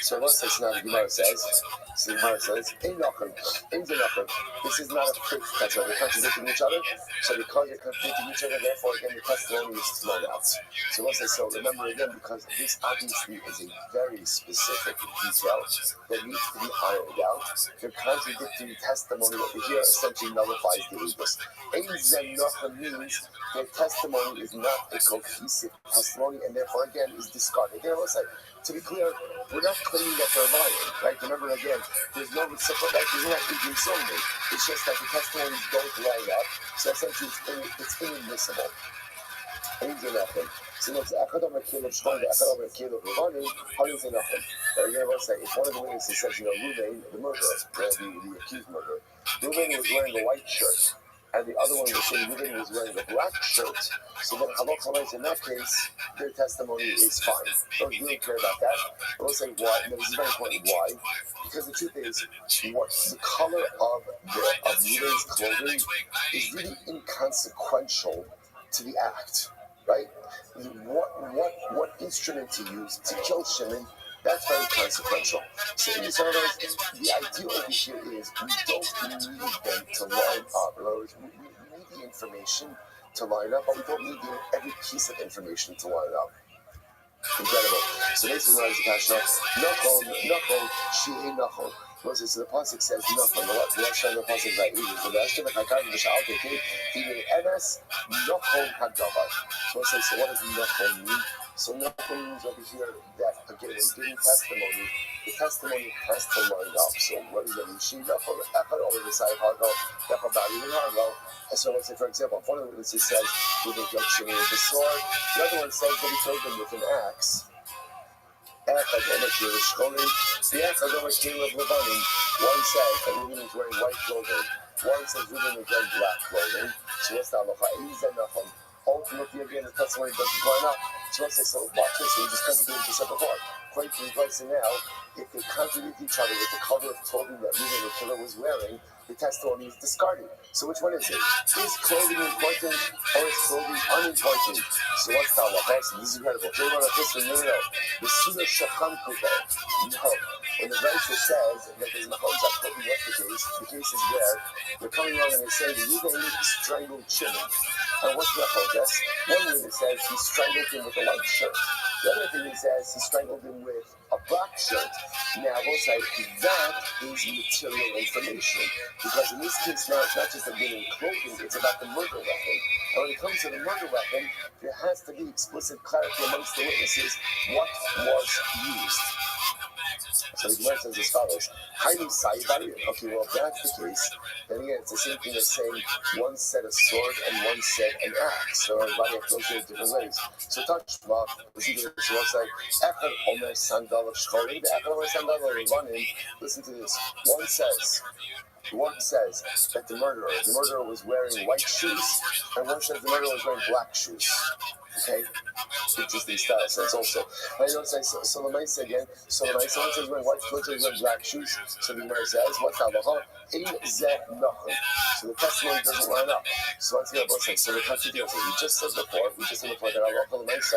Speaker 1: So let's say now the Gemara says, this is not a proof that they're contradicting each other. So because they're contradicting each other, therefore again the testimony is thrown out. So let's say so. Remember again, because this obviously is a very specific detail that needs to be ironed out. The contradictory testimony over here essentially nullifies the Aegis. Means their testimony is not a cohesive testimony, and therefore again is discarded. Again, let's say, to be clear, we're not claiming that they're lying, right? Remember again, there's no reciprocal, like, there's not inconsolable. It's just that the testimonies don't line up, so essentially it's inadmissible. So let's say, how do you say nothing? Again, let's say, if one of the witnesses says, Reuben, the murderer, the accused murderer, Reuben was wearing a white shirt, and the other one was saying Reuben was wearing a black shirt, so then in that case, their testimony is fine. Don't really care about that. But let's say why. No, this is very important. Why? Because the truth is, what the color of Reuben's clothing is really inconsequential to the act, right? What instrument to use to kill Shimon, that's very consequential. So in these words, the idea over here is we don't need them to line up. In other words, we need the information to line up, but we don't need every piece of information to line up. Incredible. So basically, when I was a pastor, Nachon, Shehi Nachon. Moses, so the pasuk says Nachon. The last time the pasuk is like Eden. So the last time the Chakar the Shal Keke, Eden Emes, Nachon Hadavar. So what does Nachon mean? So Nachon means over here that again, when giving testimony, the testimony has to line up. So what does that mean? She Nachon Echad over the side Hargo, Echad Bari Hargo. And so let's say, for example, if one of the witnesses says we didn't kill Shimon with a sword, the other one says that he killed him with an axe. One says that Reuben is wearing white clothing. One says Reuben is wearing black clothing. So what's the halacha? Ultimately, again, the testimony doesn't line up. So let's say, so watch this. So we just contradict what we said before. Quite now, if they contradict each other with the color of clothing that Reuben the killer was wearing, the testimony is discarded. So which one is it? Is clothing important or is clothing unimportant? So what's the halacha? So this is incredible. No. The Sunnah Shachan Kubo. No. When the verse says that there's Mahon Zakot, what's the case is where they're coming along and they're saying Reuben strangled Shimon. And what's the Chodesh? One witness says he strangled him with a white shirt. The other thing he says he strangled him with a black shirt. Now, we'll say that is material information. Because in this case now, it's not just about getting clothing, it's about the murder weapon. And when it comes to the murder weapon, there has to be explicit clarity amongst the witnesses what was used. So the Gemara says as follows: okay, well, if that's the case, then again, it's the same thing as saying one said a sword and one said an axe. So everybody approaches it different ways. So touch Bob, so what's like Echad Omer Sandal of Shchorim, the Echad Omer Sandal of Revanim. Listen to this. One says that the murderer was wearing white shoes, and one says the murderer was wearing black shoes. Okay? Interesting style sense also. I don't say so the mice again. So the mice, someone says wearing white clothes, wearing black shoes. So the Gemara says, what's halacha? So the testimony doesn't line up. So let's get both sides. So the contradiction. We just said before that halacha the mice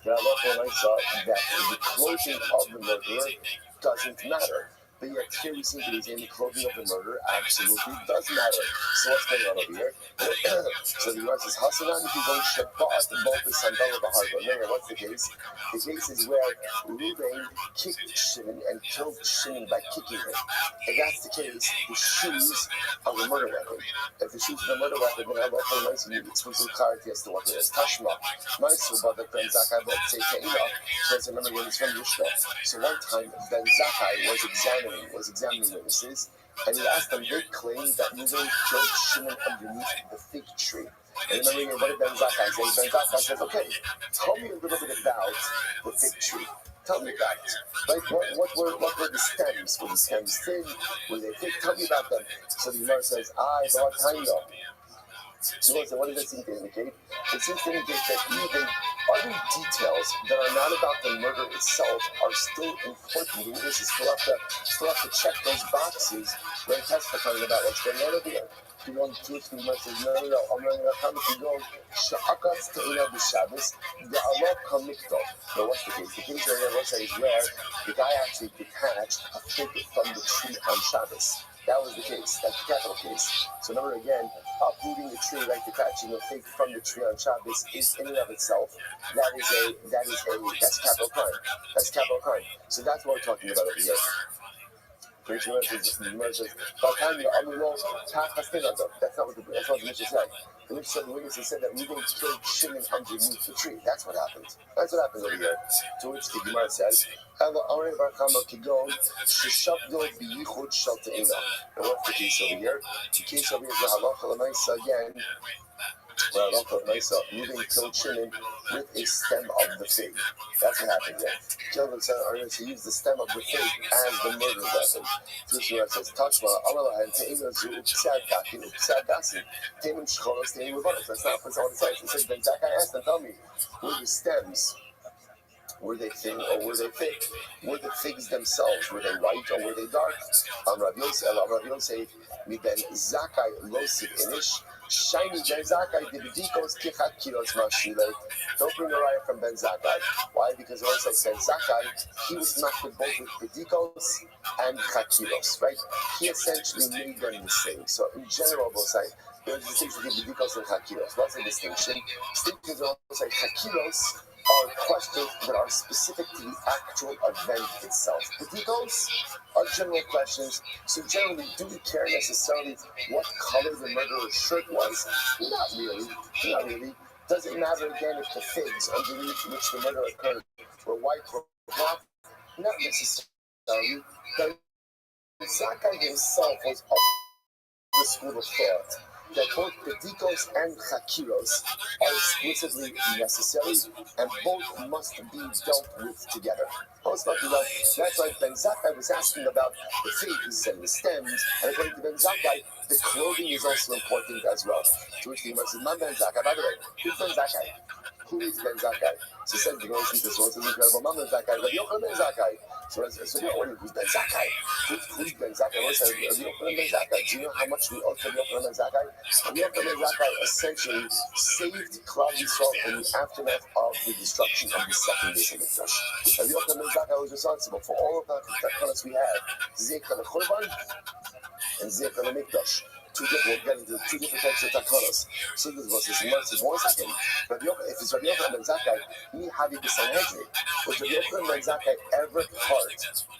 Speaker 1: that the clothing of the murderer doesn't matter. But yet here we see that he's in the clothing of the murder. Absolutely does matter. So what's going on over here? So the Gemara says, Hasanan if you go Shabbat and both the sandal of the heart. Remember, what's the case? The case is where Reuben kicked Shimon and killed Shimon by kicking him. If that's the case, the shoes are the murder weapon. If the shoes are the murder weapon, then I love how nice you need exclusive clarity as to what it is. Tashma, Maisu, but the Ben Zakkai, but say Te'ila, says remember when it's from Mishnah. So one time, Ben Zakkai was examining witnesses, and he asked them, they claim that Reuben killed Shimon underneath the fig tree. And remember, what did Ben Zakkai say? Ben Zakkai says, okay, tell me a little bit about the fig tree. Tell me about it. Like, what were the stems? Were the stems thin? Were they thick? Tell me about them. So the Gemara says, brought time up. So what does that seem to indicate? It seems to indicate that even other details that are not about the murder itself are still important. The witnesses still have to check those boxes when testifying about what's going on over here. You want to teach me much as no, I'm running out of time to go. Sha'akas te'ina b'Shabbos, the Allah kamikto. Now what's the case? The case where the say is where the guy actually detached a fig from the tree on Shabbos. That was the case. That's the capital case. So remember again, uprooting the tree, like detaching a fig from the tree on Shabbos, is in and of itself. That's capital crime. That's capital crime. So that's what we're talking about over here. That's not what the Mishnah said. The witnesses said that Reuben killed Shimon underneath the tree. That's what happened. That's what happened over here. To which the Gemara says, and what's the case over here? The case over here is the halacha l'maisa again. Well, Reuben killed Shimon with a stem of the fig. That's what happened there. Killed him, to use the stem of the fig as the murder weapon. Tishra says, Tashma, Allah, and Te'im Zu, Psad Dakin, Psad Dasin, Te'im Shcholos, Te'im Revolos. That's not what it says. It says, Ben Zakkai asked them, tell me, were the stems, were they thin or were they thick? Were the figs themselves, were they white or were they dark? Rabbi Yosef, Mi Ben Zakkai Losiv Inish, Shiny Ben Zakkai, the Bedikos, Kichat Kilos Mashile. Don't bring a riot from Ben Zakkai. Why? Because it also says Ben Zakkai, he was knocked with both with Bedikos and Chakilos, right? He essentially made them the same. So in general, both sides, there's a distinction between Bedikos and Chakilos. What's the distinction? Distinctions are also like Chakilos are questions that are specific to the actual event itself. Bedikos are general questions, so generally, do we care necessarily what color the murderer's shirt was? Not really. Does it matter again if the figs underneath which the murder occurred were white or black? Not necessarily. The Zakkai himself was of the school of thought that both Bedikos and Chakiros are exclusively necessary and both must be dealt with together. That's why Ben Zakkai was asking about the figs and the stems, and according to Ben Zakkai, the clothing is also important as well. To which the Gemara says, "Man Ben Zakkai." By the way, who's Ben Zakkai? Who is Ben Zakkai? So said the Gemara says, "This is incredible." Man Ben Zakkai, Rabbi Yochanan Ben Zakkai. So who's Ben Zakkai? Who's Ben Zakkai? What says Rabbi Yochanan Ben Zakkai? Do you know how much we owe to Rabbi Yochanan Ben Zakkai? Rabbi Yochanan Ben Zakkai essentially saved Klal Yisrael in the aftermath of the destruction of the second Beis Hamikdash. Rabbi Yochanan Ben Zakkai was responsible for all of the takanas we have. Zikr al-Churban and Zikr al-Mikdash. We'll get into two different types of takanas. So this was his mercy. 1 second. If it's Rabbi Yochanan Ben Zakkai, he had the Sanhedrin. Was Rabbi Yochanan Ben Zakkai ever part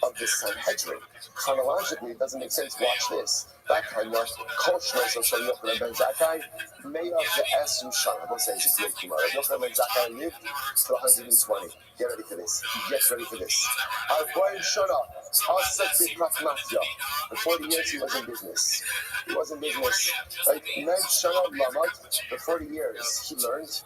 Speaker 1: of the Sanhedrin? Chronologically, it doesn't make sense. Watch this. Back time, Kol Shnos of Rabbi Yochanan Ben Zakkai, May of the Esu Shana. I won't say it's a great Gemara. Rabbi Yochanan Ben Zakkai lived to 120. Get ready for this. Get ready for this. Arboim Shana, Asek B'Pragmatia. For 40 years, he was in business. Like Ned Shana Lamad, for 40 years, he learned.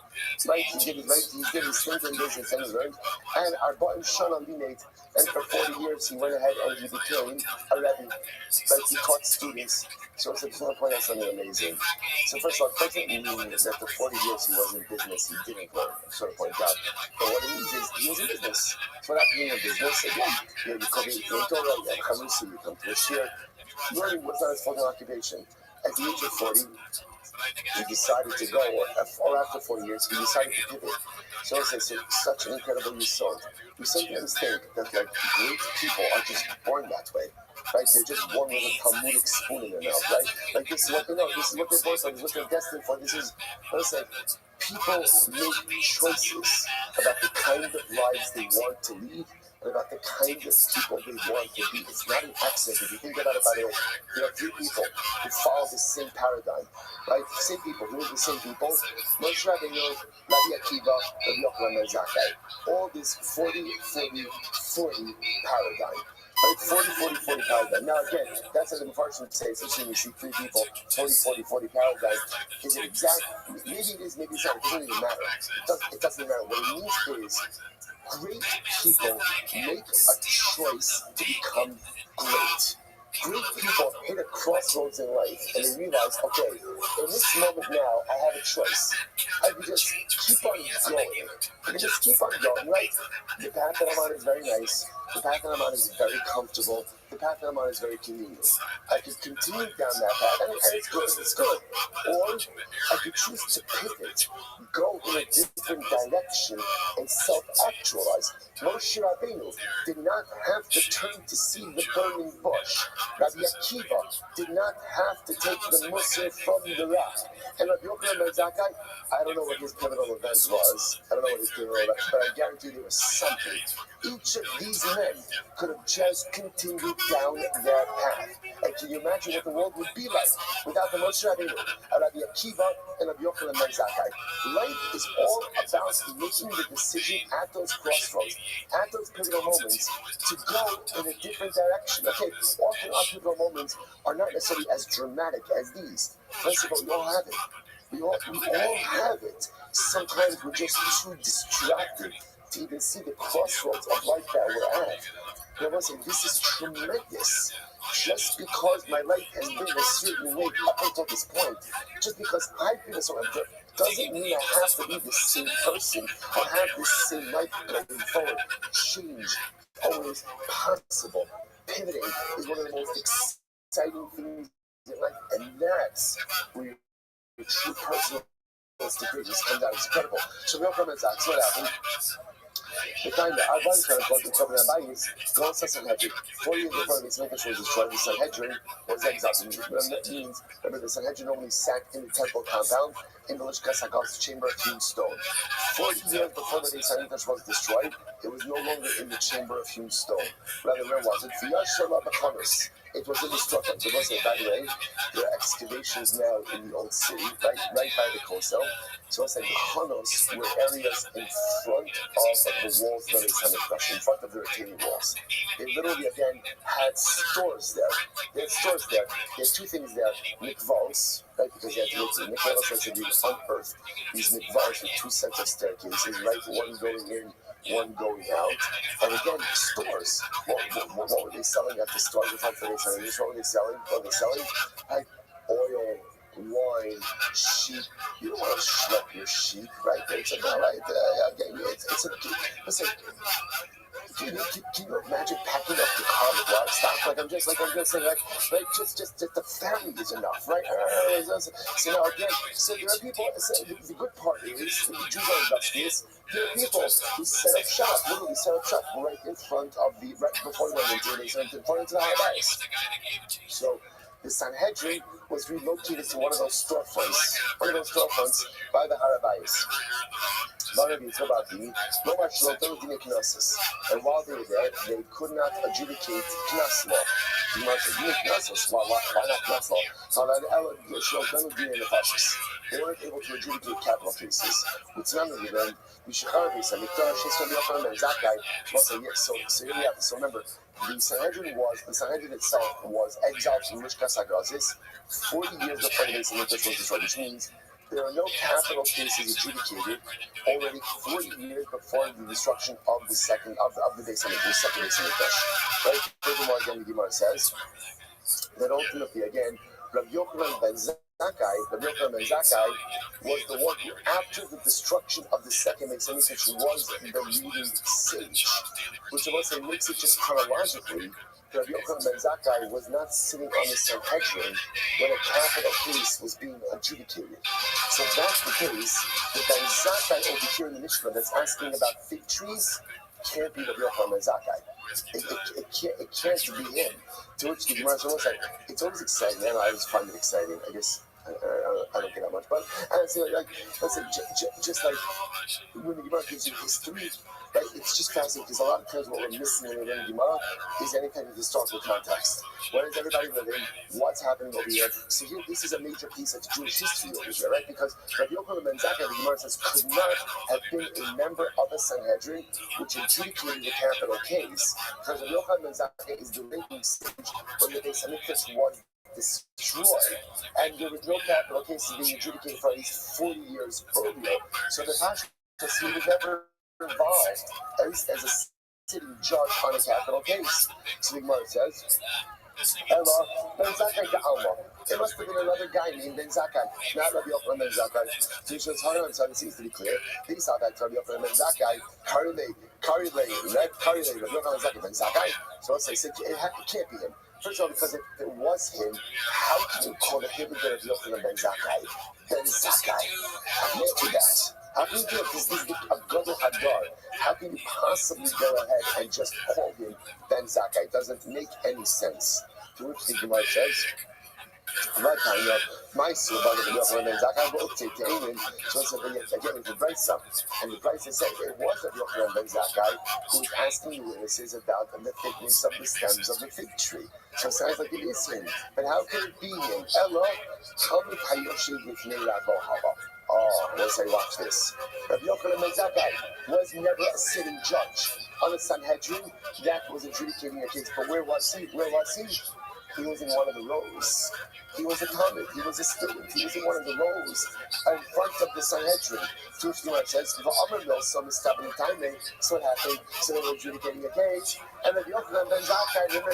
Speaker 1: Right, he did his things in business and he learned. And Arboim Shana Linate, and for 40 years, he went ahead and he became a Rabbi. Like he taught students. So it's a point out something amazing. So first of all, it doesn't mean that the 40 years he was in business, he didn't learn. I'm sort of point out. But what it means is he was in business. So what happened in business? Again, you come to Torah, you have Chamusi, you come to a shir. Learning was not his full-time occupation. At the age of 40, he decided to go, or after 40 years, he decided to pivot. So it's such an incredible result. We sometimes think that like great people are just born that way. right? They're just born with a Talmudic spoon in their mouth, right? Like this is what they know. This is what they're born for. This is what they're destined for. This is, listen, people make choices about the kind of lives they want to lead and about the kind of people they want to be. It's not an accident. If you think about it, by the way, there are three people who follow the same paradigm, right? Same people. Who are the same people? Moshe Rabbeinu, Rabbi Akiva, Rabbi Yochanan ben Zakkai. All this 40-40-40 paradigm. Right? 40-40-40 paradigm. Now again, that's what the Mepharshim say, especially when you see three people, 40-40-40 paradigm. Is it exact? Maybe it is, maybe it's not. It doesn't even matter. It doesn't matter. What it means is great people make a choice to become great. Great people hit a crossroads in life and they realize, okay, in this moment now, I have a choice. I can just keep on going. I can just keep on going, right? The path that I'm on is very nice. The path that I'm on is very comfortable. The path that I'm on is very convenient. I could continue down that path, and it's good. Or I could choose to pivot, go in a different direction, and self-actualize. Moshe Rabbeinu did not have to turn to see the burning bush. Rabbi Akiva did not have to take the Musar from the rock. And Rabbi Yochanan ben Zakkai, I don't know what his pivotal event was. I don't know what his pivotal event, but I guarantee there was something. Each of these men could have just continued down their path. And can you imagine what the world would be like without the Moshe Rabbeinu, Rabbi Akiva, and Rabbi Yochanan ben Zakkai? Life is all about making the decision at those crossroads, at those pivotal moments, to go in a different direction. Okay, often our pivotal moments are not necessarily as dramatic as these. First of all, we all have it. We all have it. Sometimes we're just too distracted to even see the crossroads of life that we're at. And I was saying, this is tremendous. Just because my life has been a certain way up until this point, just because I've been a certain way, doesn't mean I have to be the same person or have the same life going forward. Change always possible. Pivoting is one of the most exciting things in life, and that's where your true personal greatness comes out. It's incredible. So real comments, that's what happened. The time that our body current was covered in Abayis, no Sanhedrin. 40 years before the Sanhedrin was destroyed, the Sanhedrin was exiled. That means, remember, the Sanhedrin only sat in the temple compound in the Lishkas HaGal's chamber of hewn stone. 40 years before the Sanhedrin was destroyed, it was no longer in the chamber of hewn stone. Rather, where was it? It was in the storefront. It wasn't, by the way, there are excavations now in the old city, right by the Kosel. So it's like the Hanos were areas in front of the walls that is in front of the retaining walls. They literally, again, had stores there. They had stores there. There's two things there. Mikvahs, right? Because they had to make the mikvahs, so they unearthed these mikvahs with two sets of staircases, right? One going in, one going out. And again, stores. What were they selling at the store? What were they selling? What were they selling? Like oil, wine, sheep. You don't want to schlep your sheep, right? It's like, all right, it's a, listen, can you imagine packing up the car with livestock? I'm just saying, right, just the family is enough, right? So now again, so there are people, so the good part is, the Jews are industrious, there are people who set up shop, literally set up shop right in front of right before they went into it, in front of the Harabais. So the Sanhedrin was relocated to one of those storefronts by the Harabais. And while they were there, they could not adjudicate Knas law. Why not Knas law? They weren't able to adjudicate capital cases. So remember, the Sanhedrin itself was exiled from Lishkas HaGazis 40 years before the Beis Hamikdash was destroyed, which means there are no capital cases adjudicated already 40 years before the destruction of the second of the Beis Hamikdash, the second Beis Hamikdash. Right? Furthermore, again, the Gemara says that ultimately, again, Rabbi Yochanan ben Zakkai was the one who, after the destruction of the second Beis Hamikdash, was the leading sage, which I must say makes it just chronologically. Rabbi Yochanan ben Zakkai was not sitting on the Sanhedrin when a capital case was being adjudicated. So if that's the case, the Ben Zakkai over here in the Mishnah that's asking about fig trees can't be Rabbi Yochanan ben Zakkai. It can't be him. To which the Gemara says, it's always exciting. I always find it exciting. I guess I don't get that much, but and it's like just like when the Gemara gives you history, right? It's just fascinating because a lot of times what we're missing when we're learning Gemara is any kind of historical context. Where is everybody living? What's happening over here? So here, this is a major piece of Jewish history over here, right? Because Rabbi Yochanan ben Zakkai, the Gemara says, could not have been a member of a Sanhedrin which adjudicated the capital case, because Rabbi Yochanan ben Zakkai is the linking stage when the Beis Hamikdash was destroyed, and there was no capital cases being adjudicated for at least 40 years earlier. So the Pasha says he was never involved, at least as a sitting judge on a capital case. So the Gemara says, Ella, Ben Zakkai Ga'alma. It must have been another guy named Ben Zakkai, not Rabbi Yochanan ben Zakkai. So he says, hold on, so it seems to be clear. He saw that Rabbi Yochanan ben Zakkai, Rabbi Yochanan ben Zakkai ben Zakkai. So let's say it can't be him. First of all, because if it was him, how can you call the hypocrite of Yochanan ben Zakkai Ben Zakkai? How can you do that? How can you do it? Because this is a Gadol Hadar. How can you possibly go ahead and just call him Ben Zakkai? It doesn't make any sense. To which the Gemara says, my kind of my soul, but the Yochanan ben Zakkai will take the Amen. So it's again with the Brisa, and the Brisa said it was the Yochanan ben Zakkai who was asking witnesses about the thickness of the stems of the fig tree. So it sounds like it is him, but how can it be him? Ella, oh, let's say, watch this. Rabbi Yochanan ben Zakkai was never a sitting judge on a Sanhedrin that was adjudicating a case. But where was he? He was in one of the rows. He was a talmid. He was a student. He was in one of the rows in front of the Sanhedrin. To which the Gemara says, so what happened? So they were adjudicating a case. And Rabbi Yochanan ben Zakkai, remember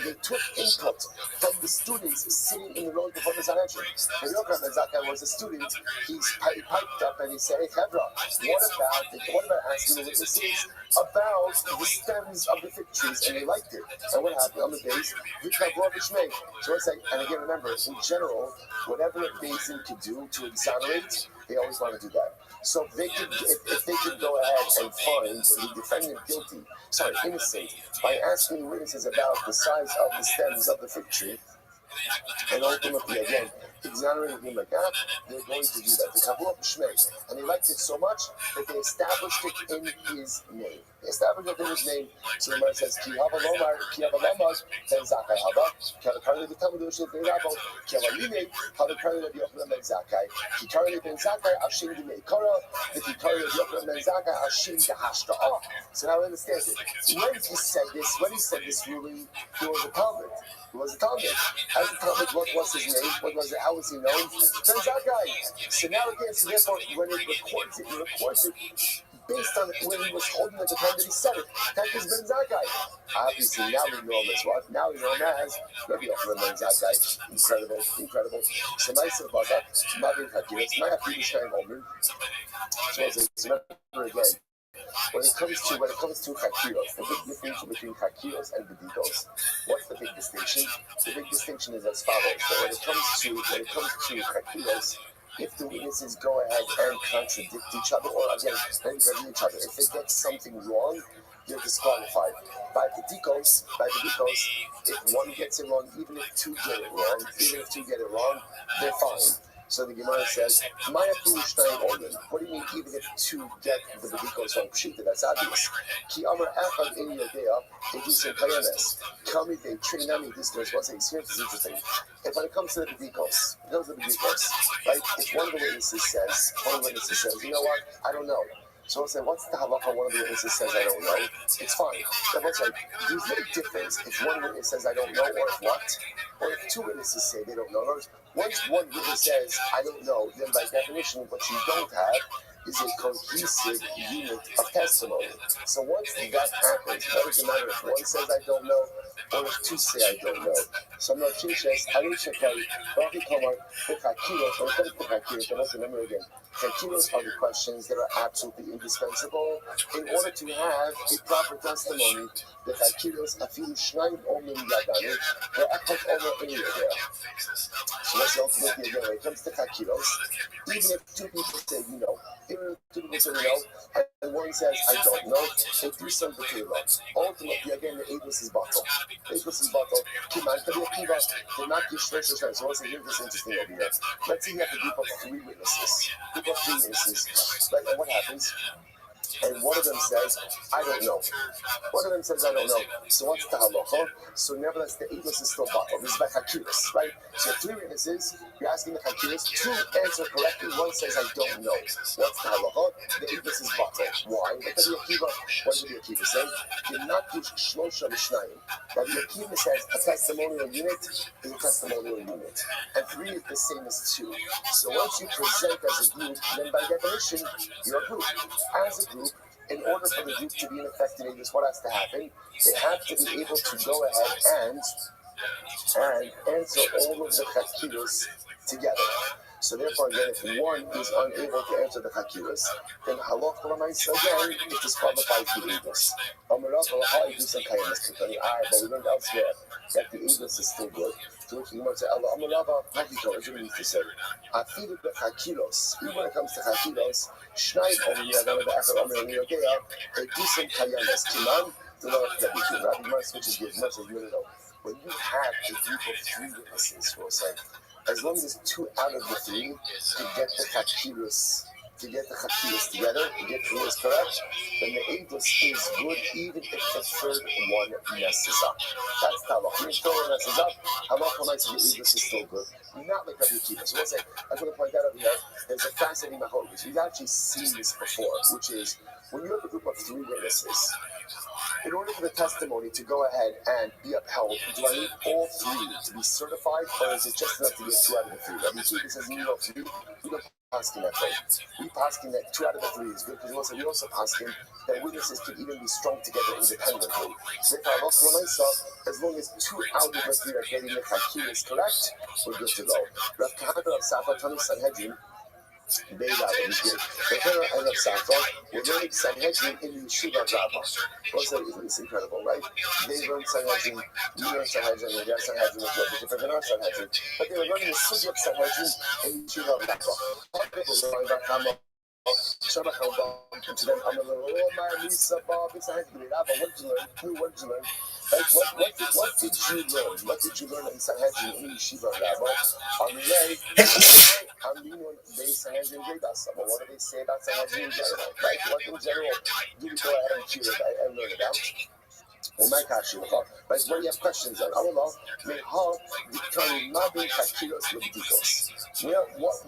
Speaker 1: they took input from the students sitting in the rows before the Sanhedrin. Rabbi Yochanan ben Zakkai was a student. He piped up and he said, hey, Hebra, what about asking the witnesses about the stems of the fig trees? And they liked it. And what happened on the days? So it's like, and again, remember, in general, whatever a Basin could do to exonerate, they always want to do that. So if they could go ahead and find the defendant innocent, by asking witnesses about the size of the stems of the fig tree, and ultimately, again, exonerating him like that, they're going to do that. The Kabbalah Shmei, and they liked it so much that they established it in his name. They established it in his name. So the Gemara says, Ki hava lomar, ben Zakkai hava, ki hava karli v'tamid u'shel v'rabo, ki hava linei, hava karli Rabbi Yochanan ben Zakkai, ki karli ben Zakkai ashim d'mei kara, ki karli Rabbi Yochanan ben Zakkai ashim d'hashka'ah. So now we understand it. When he said this ruling, he was a talmid. He was a talmid. As a talmid, what was his name? What was it? How was he known? Ben Zakkai. So now again, so therefore, when it records it based on when he was holding at the time that he said it. That is Ben Zakkai. Obviously, now we know him as what? Now we know him as Rabbi Yochanan ben Zakkai. Incredible. So nice about that. Mother Hakiras, my Hakiras Omer. So remember again. When it comes to chakiros, the big distinction between chakiros and bedikos, what's the big distinction? The big distinction is as follows. So when it comes to chakiros, if the witnesses go ahead and contradict each other, or again, contradict each other, if they get something wrong, they're disqualified. By bedikos, if one gets it wrong, even if two get it wrong, they're fine. So the Gemara says, what do you mean even if two get the bedikos wrong? Pshita, that's obvious. Ki amar echad in yodea, edusei kayanes. Kami de trinami, this is interesting. If when it comes to the bedikos, right? If one of the witnesses says, you know what, I don't know. So we'll say, what's the halakha? One of the witnesses says, I don't know. It's fine. So it's like, there's no difference if one witness says, I don't know, or if what? Or if two witnesses say they don't know. Once one witness says, I don't know, then by definition, what you don't have is a cohesive unit of testimony. So once that happens, it doesn't matter if one says, I don't know, or if two say, I don't know. So no chinches, I didn't check out, Rabbi Komar, the chakiros, or the chakiros, but let's remember again, chakiros are the questions that are absolutely indispensable in order to have a proper testimony. The chakiros, afilu shnayim omim yadani, the echad omer in yodea. So let's ultimately again, when it comes to chakiros, even if two people say, two people say no, and one says, I don't know. They do some Batila. Ultimately, again, the Eidos is bottle. Eidos is bottle. Kiman Kabi Akiva, they're not Gishresh. So what's the here's this interesting over here. Let's say you have a group of 3 witnesses. Like, and what happens? And one of them says, I don't know. One of them says, I don't know. So what's the halacha? So nevertheless, the Eidos is still bottle. This is by Hakiris, right? So 3 witnesses, you're asking the Hakiris, 2 answer correctly, 1 says, I don't know. What's the halacha? The Eidos is bottle. Why? What did Rabbi Akiva say? You're not use shlosha l'shnayim. Rabbi Akiva says a testimonial unit is a testimonial unit. And 3 is the same as 2. So once you present as a group, then by definition, you're a group. As a group, in order for the group to be in effect in Eidos, what has to happen? They have to be able to go ahead and answer all of the chakiros together. So therefore, again, if one is unable to answer the chakiros, then halach l'maisa again, it disqualifies the Eidos. But we learned elsewhere that the Eidos is still good. So we can say, Allah, Amalava, Hakiko, is what we need to say. Afidu the chakiros, even when it comes to chakiros, Shnai Omer, the Echad Omer, and Yodea, a decent kayanas, Kiman, the Lord of the Rabbi Mars, which is good, much of you know. When you have a group of 3 witnesses, we'll say, as long as 2 out of the 3 to get the chakiros together, to get the list correct, then the Eidos is good even if the 3rd one messes up. That's the halacha. If the 3rd one messes up, halacha might say the Eidos is still good. Not like Rabbi Akiva. So we'll say, I'm going to point that over here. There's a fascinating machlokes. We've actually seen this before, which is when you have a group of 3 witnesses, in order for the testimony to go ahead and be upheld, do I need all 3 to be certified, or is it just enough to get 2 out of the 3? Rabbi Akiva says, you know, we don't paskin that way. We paskin that 2 out of the 3 is good, because we also paskin that witnesses could even be strung together independently. So if I look for myself, as long as 2 out of the 3 are getting the chakiros correct, we're good to go. Rav Kahana of Safa Tanu Sanhedrin, we're learning Sanhedrin in the Yeshiva Rabbi. It's incredible, right? They learned Sanhedrin, we learned Sanhedrin, and their Sanhedrin was a little bit different than our Sanhedrin. But they were learning the Sugi of Sanhedrin in the Yeshiva Rabbi. Shabbat to them, I'm a little, oh my Lisa Bob, it's a Sanhedrin. Rabbi, what did you learn? What did you learn? Like, what did you learn? What did you learn in Sanhedrin in the Yeshiva Rabbi? I'm leaning they Sanhedrin great us. But what do they say about Sanhedrin in general? Right? What in general do we go ahead and cheer it and learn about? Well, my question, like, what do you have questions on? Allah, may how determine Mabin Chakiros Leviticos.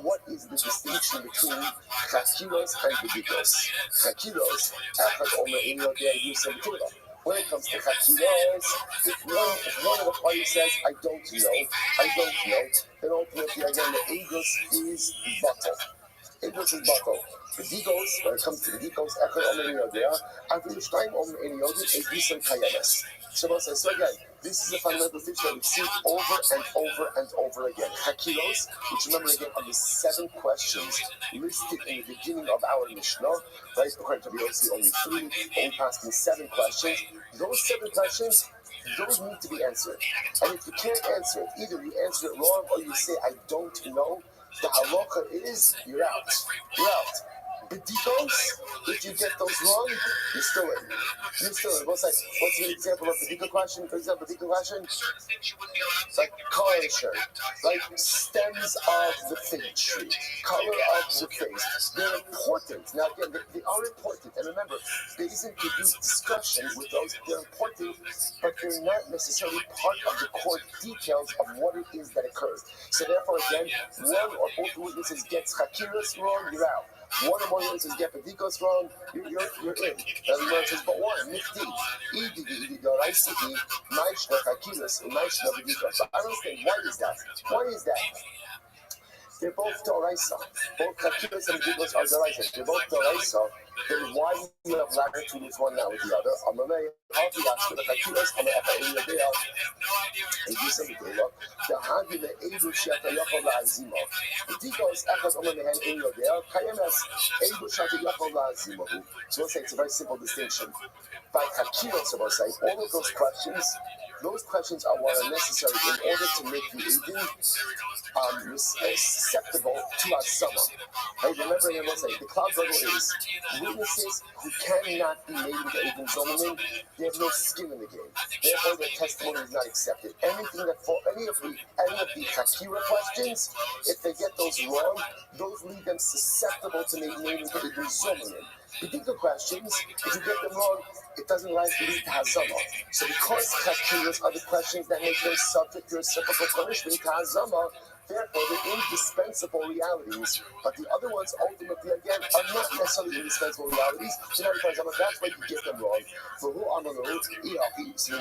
Speaker 1: What is the distinction between Chakiros and Leviticos? Chakiros, Echad Omer in Yodea Yusuf Tiva. When it comes to chakiros, if one of the parties says, I don't know, then ultimately, again, the Eidos is bottle. Eidos is bottle. The Digos, when it comes to the Digos, Echad Omer in Yodea, Avil Shtayim Omer in Yodea, a decent kayanes. So again, this is a fundamental thing that we see over and over and over again. Chakiros, which remember again are the 7 questions listed in the beginning of our Mishnah, right? According to BOC, only 3, only asking 7 questions. Those 7 questions, those need to be answered. And if you can't answer it, either you answer it wrong or you say, I don't know, the halacha is, you're out. You're out. Bedikos, if you get those wrong, you're still in. What's an example of a Bedika question? For example, Bedika question, like color shirt, like stems of the fig tree, color of the face. They're important. Now again, they are important. And remember, Beis could do discussion with those. They're important, but they're not necessarily part of the core details of what it is that occurs. So therefore, again, one or both witnesses gets chakiros wrong, you're out. One or more witnesses get Bedikos wrong, you're in. And the word says, but one, Mikti, Idi, Raisiki, Maishna, Chakiros, and Maishna Bedikos. So I understand, why is that? They're both Doraisa. Both Chakiros and Bedikos are Doraisa. They're both Doraisa. Then why do you have latitude with one now with the other? Amalei, how do you ask for the Chakiros, and the Ephraim, and do something to look. The Hagi, the Edu Shata Yakola Azimo. The Tikos, Echas Omanahan in Yodea, Kayamas, Edu Shata Yakola Azimo. So we'll say it's a very simple distinction. By Chakiros, we'll say all of those questions Those questions are what are necessary in order to make the Eden susceptible to our summer. Hey, remember, I was saying, the cloud level is witnesses who cannot be made into Eden Zomanim. They have no skin in the game. Therefore, their testimony is not accepted. Anything that for any of the Hakira questions, if they get those wrong, those leave them susceptible to being made into Eden Zomanim. The deeper questions, if you get them wrong, it doesn't lead to Hazama. So because Hakiras are the questions that make them subject to reciprocal punishment, Hazama, therefore they're indispensable realities. But the other ones ultimately, again, are not necessarily indispensable realities. So now, for example, that's why you get them wrong. For who Amaru, Iahi, so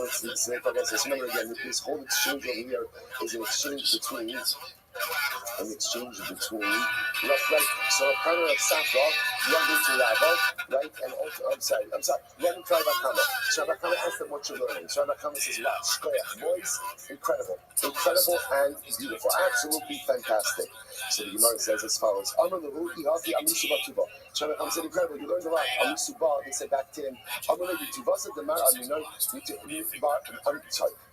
Speaker 1: it's like I said, remember again, this whole exchange over here is an exchange between right? So a kind of Safra, running to Rabbi, right? And also, I'm sorry, running to Rabbi Kama. So Rabbi Kama asked them what you're learning. So Rabbi Kama says, wow, Shkoyach, boys, incredible and beautiful, absolutely fantastic. So the Gemara says as follows: Amar Lehu Ihafi Amishu Batuba. So Rabbi Kama said, incredible, you learned a lot. Amishu Ba, they said back to him, Amar Lehu Tuvasa Demar Aminon,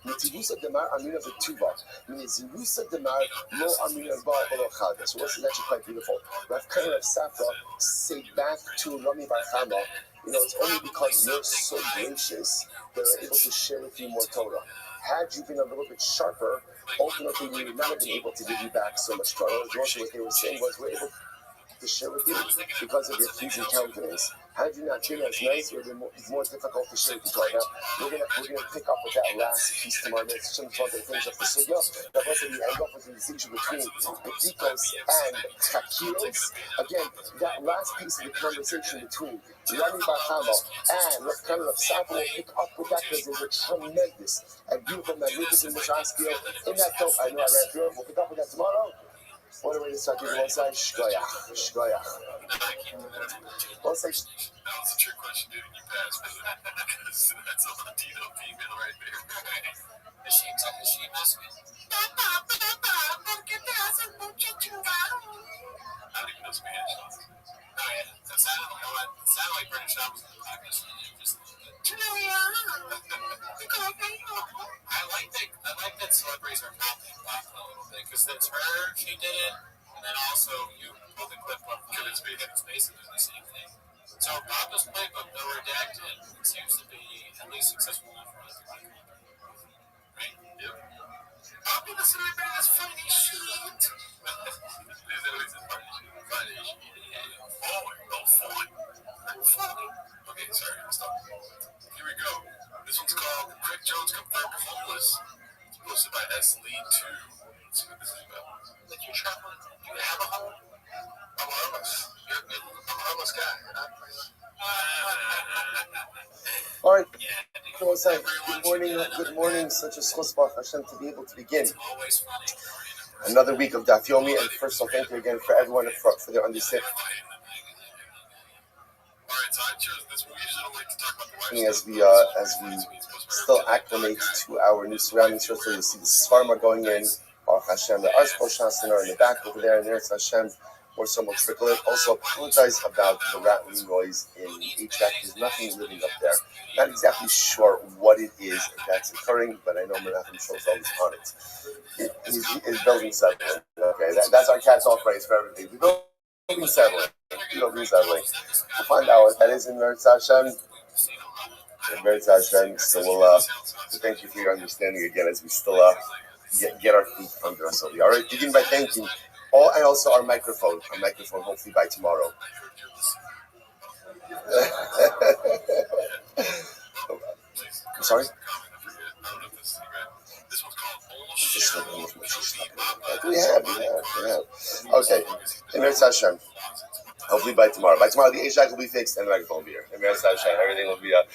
Speaker 1: Mitivusa Demar Aminon Vituba, Mitivusa Demar Lo Aminon Ba Bolochada. So this is actually quite beautiful. Rav Kain of Safra say back to Rami Bar Chama, it's only because you're so gracious that we're able to share with you more Torah. Had you been a little bit sharper, ultimately we would not have been able to give you back so much Torah. Also, what they were saying was we're able to share with you because of your pleasing countenance. Had you not been as nice, it would have been more difficult to share with you. Now, we're gonna pick up with that last piece tomorrow. It's some fun to finish up the sugya. That was we end up with the distinction between B'dikos and Chakiros. Again, that last piece of the conversation between Rami Bar Chama and Rav Kain of Safra will pick up with that because there's a tremendous and beautiful, magnificent Mishaskil in that dope. I know I ran through it. We'll pick up with that tomorrow. What are we going to start giving one side? Shkoyach. One side.
Speaker 3: That was a trick question, dude. You passed, brother. That's a Latino female right there. Is she Mexican? I don't even know Spanish. Oh, yeah. That sounded like British. I was just a little bit. I like that celebrates our family a little bit because that's her. She did it, and then also you pulled the clip up because it's basically the same thing. So Papa's playbook, though redacted, seems to be at least successful enough for us to like it. Right? Yep. Papa the celebrity is funny shit. There's always a funny shit. Funny shit. Forward. Okay, sorry, I'll stop. Here we go. This one's called Craig Jones Confirmed Homeless. It's posted by S. Lee 2. Let's see what this is about. Like you're traveling, you have a home? I'm homeless. I'm a homeless guy.
Speaker 1: All right. Good morning. Such a schosbach Hashem to be able to begin another week of Daf Yomi. And first of all, thank you again for everyone for their understanding. As we still acclimate to our new surroundings, first you'll see the Svarma going in, Baruch Hashem, the Arshkoshas are in the back over there, and there's Hashem, more so much trickle it. Also apologize about the rattling noise in HVAC. There's nothing living up there. Not exactly sure what it is that's occurring, but I know Menachem shows always on it. It's building settling. Okay, that's our catch-all phrase for everything. The building settling. We'll find out what that is in Meretz Hashem. So we'll thank you for your understanding again as we still get our feet under us. All right, begin by thanking all and also our microphone hopefully by tomorrow. I'm sorry? We have. Okay, in Meretz Hashem. Hopefully by tomorrow. By tomorrow, the HVAC will be fixed and the microphone will be here. And everything will be up.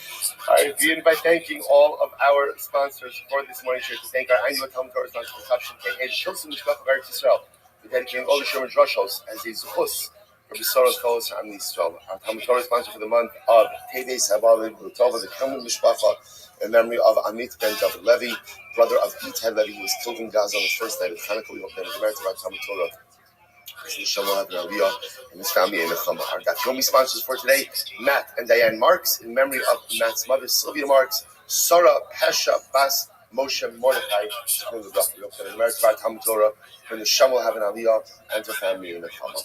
Speaker 1: All right, begin by thanking all of our sponsors for this morning's show. To thank our annual Talmud Torah sponsor for Tafshin Kei Shilson Mishpach of Eretz Yisrael. We're dedicating all the Sherman Droshos as a zuchus for Besoros Kolos Am Yisrael. Our Talmud Torah sponsor for the month of Teves Habalim Lutova, the Talmud Mishpacha, in memory of Amit Ben David Levi, brother of Itai Levi, who was killed in Gaza on the first night of Hanukkah. We hope that is the merit of our Talmud Torah So the show will have an aliyah in this family in the Chama. Our Dafyomi sponsors for today, Matt and Diane Marks, in memory of Matt's mother, Sylvia Marks, Sarah Pesha Bas Moshe Mordechai, the merit of our Talmud Torah, when the Sham will have an aliyah and her family in the Chama.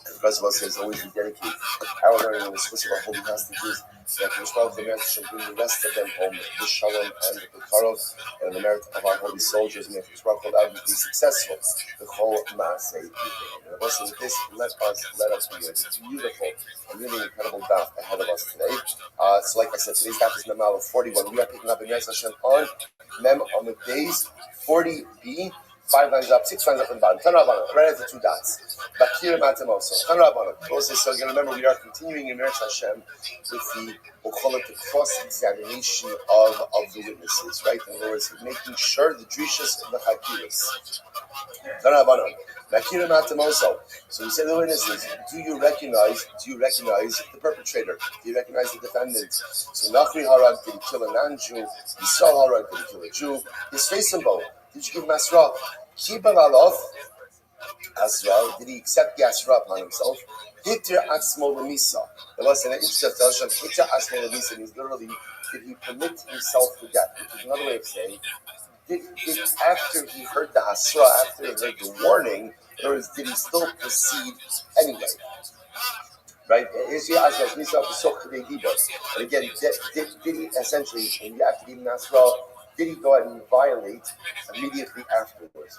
Speaker 1: And the rest of us says always we dedicate our learning in the Swiss of our holy hostages, that the Mishpah of the America shall bring the rest of them home, the Shalom and the Karov, and the merit of our holy soldiers, and the Mishpah of the be successful, the whole Maaseh. And of us with this, let us be a beautiful and really incredible daf ahead of us today. So like I said, today's daf is Mem Aleph 41. We are picking up in Yez Hashem on Mem on the days 40b. 5 lines up, 6 lines up and bottom. Tanrabanan, right at the 2 dots. Bakir Matemoso. Tanrabanan. So you remember we are continuing in Eretz Hashem with the, we'll call it the cross-examination of the witnesses, right? In other words, making sure the drishas of the Hakiras. Tanrabanan. Bakir Matemoso. So we say to the witnesses, do you recognize the perpetrator? Do you recognize the defendant? So Nachri Harag, did he kill a non-Jew? Yisrael Harag, did he kill a Jew? His face and bone. Did you give him Asra? Kibal Alof Asra. Did he accept the Asra upon himself? Hitir Atzmo Lemisa. There was an interesting Telsham. Hitir Atzmo Lemisa means literally, did he permit himself to death? Which is another way of saying, did after he heard the Asra, after he heard the warning, in other words, did he still proceed anyway? Right? And again, did he essentially, when you have to give him Asra, did he go ahead and violate immediately afterwards?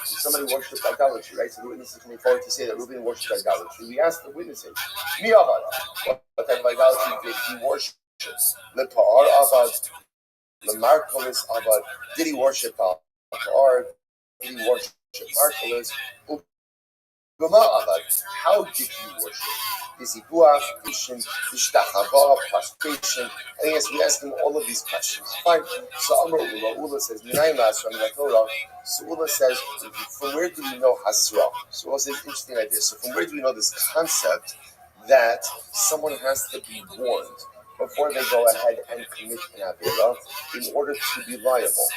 Speaker 1: Somebody worshipped idolatry, right? So the witness is coming forward to say that Reuben worshipped idolatry. We asked the witnesses, what type of idolatry did he worship? Lepa'ar Avad, Lemarkolis Avad. Did he worship Pa'ar? Did he worship Markolis? How did you worship? Is he buach, Christian, Ishtachava, prostration? And yes, we ask him all of these questions. Fine. So Amr Ula says, so Ula says, from where do we know Hasra? So Ula says, interesting idea. So from where do we know this concept that someone has to be warned before they go ahead and commit an Avera in order to be liable?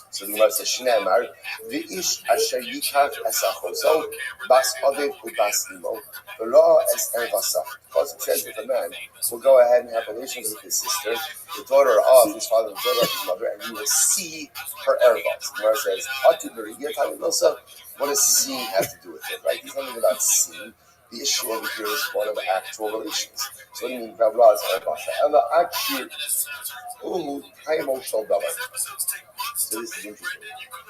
Speaker 1: So the Gemara says, "Shneimar v'ish asher yikach esachoso bas aviv ubas imo v'ra es ervasa." Because it says that the man will go ahead and have relations with his sister, the daughter of his father, the daughter of his mother, and he will see her ervas. The Gemara says, "What does seeing have to do with it?" Right? He's not even about seeing. The issue over here is one of actual relations. So what do you mean, V'ra es ervasa? Ela actually, taimo shel davar. So this is interesting.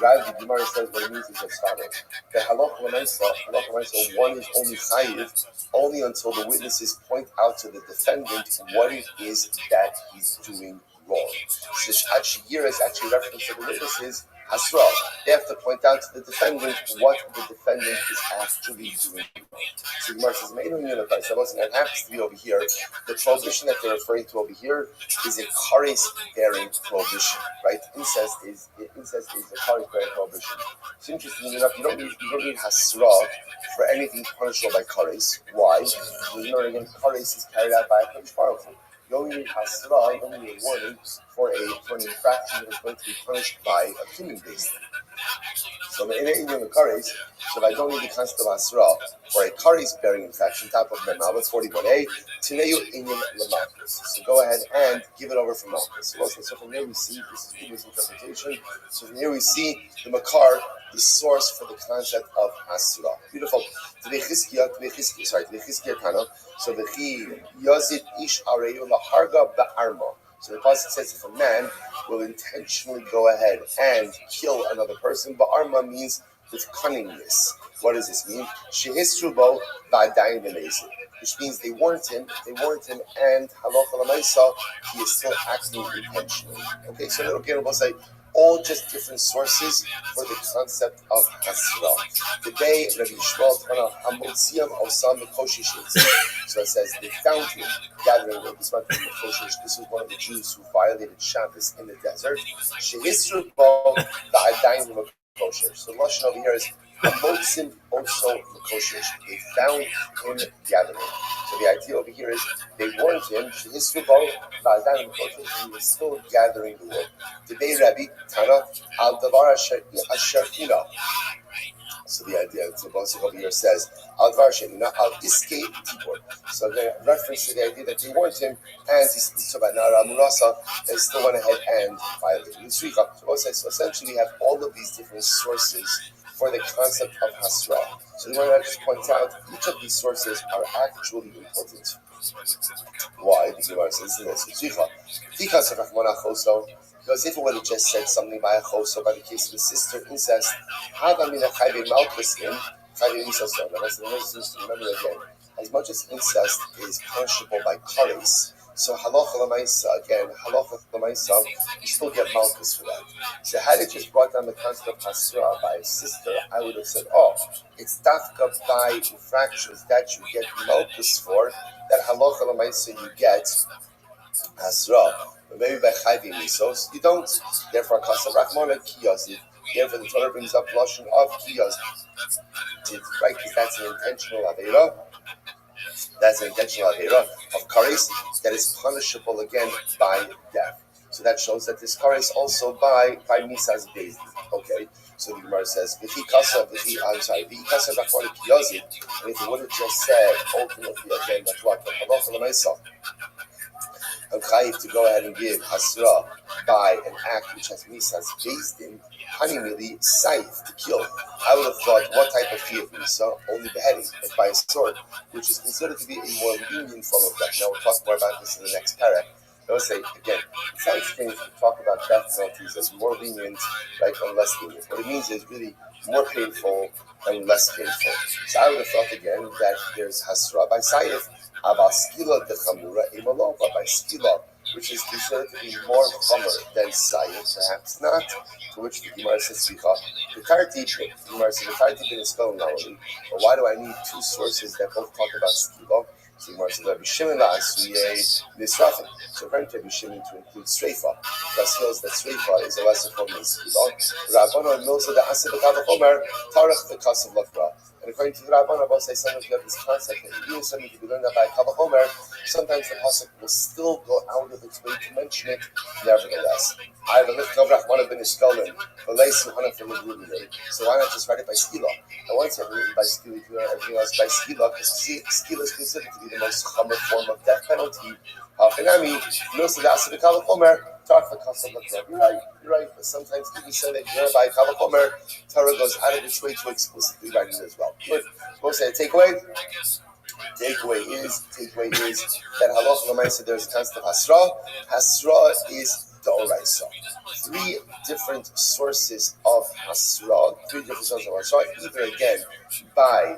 Speaker 1: Rabbi, the Gemara says what it means is as follows. The halach l'maisa, one is only chayiv only until the witnesses point out to the defendant what it is that he's doing wrong. So Shashir is actually reference to the witnesses. Hasra, they have to point out to the defendant what the defendant is actually doing. So the Gemara says, it happens to be over here. The prohibition that they're referring to over here is a kares-bearing prohibition, right? Incest is a kares-bearing prohibition. It's interesting enough. You don't need hasra for anything punishable by kares. Why? Because again, kares is carried out by a Kadosh Baruch Hu. You only need hasra, you only need a warning for an infraction that is going to be punished by a human being. So in the kares, so if I don't need the concept of hasra for a kares-bearing infraction, top of Mem Aleph 41a, Tineu Inyan Lamalchus. So go ahead and give it over for Malchus. So from here we see, this is Uber's interpretation, so from here we see the Makar, the source for the concept of hasra. Beautiful. So the Yazid Ish Areyu Laharga Ba'arma. So the pasuk says if a man will intentionally go ahead and kill another person, ba'arma means with cunningness. What does this mean? Shehisrubo ba'adayin b'mezid, which means they warned him, and halacha l'maisa, he is still acting intentionally. Okay, so again, we'll say all just different sources for the concept of hasra. Today, Rabbi Yishmael Tana Hamotziam Osam Mekoshish. So it says they found him gathering with this Mekoshish. This was one of the Jews who violated Shabbos in the desert. Shehisru Bo Ba'adayin Mekoshish. So the lashon over here is Hamotsim also Makoshish. They found him gathering. So the idea over here is they warned him, his Rubal, he was still gathering the wood. Today, Rabbi, Tana, Al Davar Asherina. So the idea, so Bosik over here says, Al Davar Asherina, Al Iske Tibor. So the reference to the idea that they warned him, and he spoke about Nara Murasa, they still went ahead and violated the Srika. So essentially, we have all of these different sources for the concept of Hasra. So we want to just point out each of these sources are actually important. Why? The Gemara says this. Because if it would have just said something by a choso, by the case of a sister incest, remember again, as much as incest is punishable by kares, so halacha l'maisa, again, halacha l'maisa, you still get malchus for that. So had it just brought down the concept of hasra by a sister, I would have said, oh, it's dafka by infractions that you get malchus for, that halacha l'maisa you get hasra. But maybe by chayvim misos, you don't. Therefore, kasa rachmana kiyazid. Therefore, the Torah brings up lashon of kiyazid, right? Because that's an intentional avera. That's an intentional avera of kares that is punishable again by death. So that shows that this kares also by misas beis. Okay. So the Gemara says, "V'hi kasa rachmana kiyazid." And if it would have just said ultimately again that what the halacha l'maisa, I'm chayiv to go ahead and give hasra by an act which has misas based in honeymoon saif to kill. I would have thought what type of chiyuv misa? Only beheading, if by a sword, which is considered to be a more lenient form of death. Now we'll talk more about this in the next paragraph. I would say again, it sounds strange to talk about death penalties as more lenient, right, and less lenient. What it means is really more painful and less painful. So I would have thought again that there's hasra by saif. Abaskila de Chamura Imalova by Skila, which is considered to be more chomer than Sayid, perhaps not. To which the Gemara says, the entire teaching, the Gemara says, the entire teaching is spelled normally. But why do I need two sources that both talk about Skila? So the Gemara says, Rabbi Shimon la'asuye nisrafim. So according to Rabbi Shimon, to include Sreifa, that feels that Sreifa is a lesser form than Skila. Rabbanon knows that the Asib Chomer Tarach the Kasav Lakra. And according to the Rabban, Rabbi say sometimes you have this concept that even something can be learned by Kavah Homer, sometimes the pasuk will still go out of its way to mention it, nevertheless. I have a lift of Rahman bin Ishkalim, so why not just write it by Skila? And once I've written by Skila, you learn everything else by Skila, because Skila is considered to be the most common form of death penalty. Hafenami, Milsa Dasa the Kavah Homer, talk the Kasav Lakra. You're right, but sometimes even say that you're by Kavah Homer, Torah goes out of its way to explicitly write it as well. But we'll say a takeaway. Takeaway is that halacha l'maisa there's a concept of hasra. Hasra is d'oraisa. Three different sources of hasra. Either again by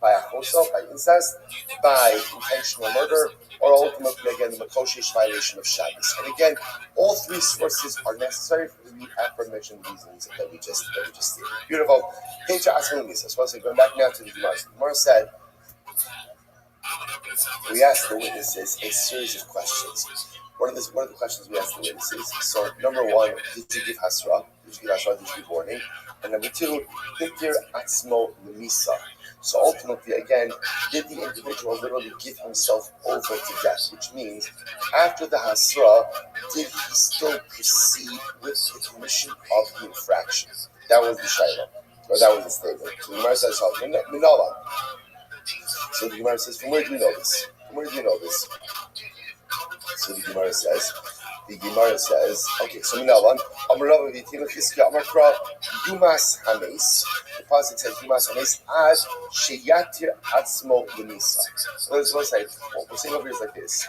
Speaker 1: a chosa, by incest, by intentional murder, or ultimately again the makoshish violation of Shabbos. And again, all three sources are necessary for the aforementioned reasons that we just stated. Beautiful. So going back now to the Gemara. The Gemara said, we asked the witnesses a series of questions. One of the questions we asked the witnesses. So number one, did you give hasra? Did you give warning? And number two, hitir atzmo lemisa. So ultimately, again, did the individual literally give himself over to death? Which means, after the hasra, did he still proceed with the commission of the infraction? That was the shayla, or that was the statement. So the Gemara says, Minala. So the Gemara says, from where do you know this? So the Gemara says, okay, so Minavan, Amarav Vitina Chiska Amakra, Yumas Hames. The pasuk says Yumas Hames ad Sheyatir Atzmo Lemisa. So let's say, what we're saying over here is like this.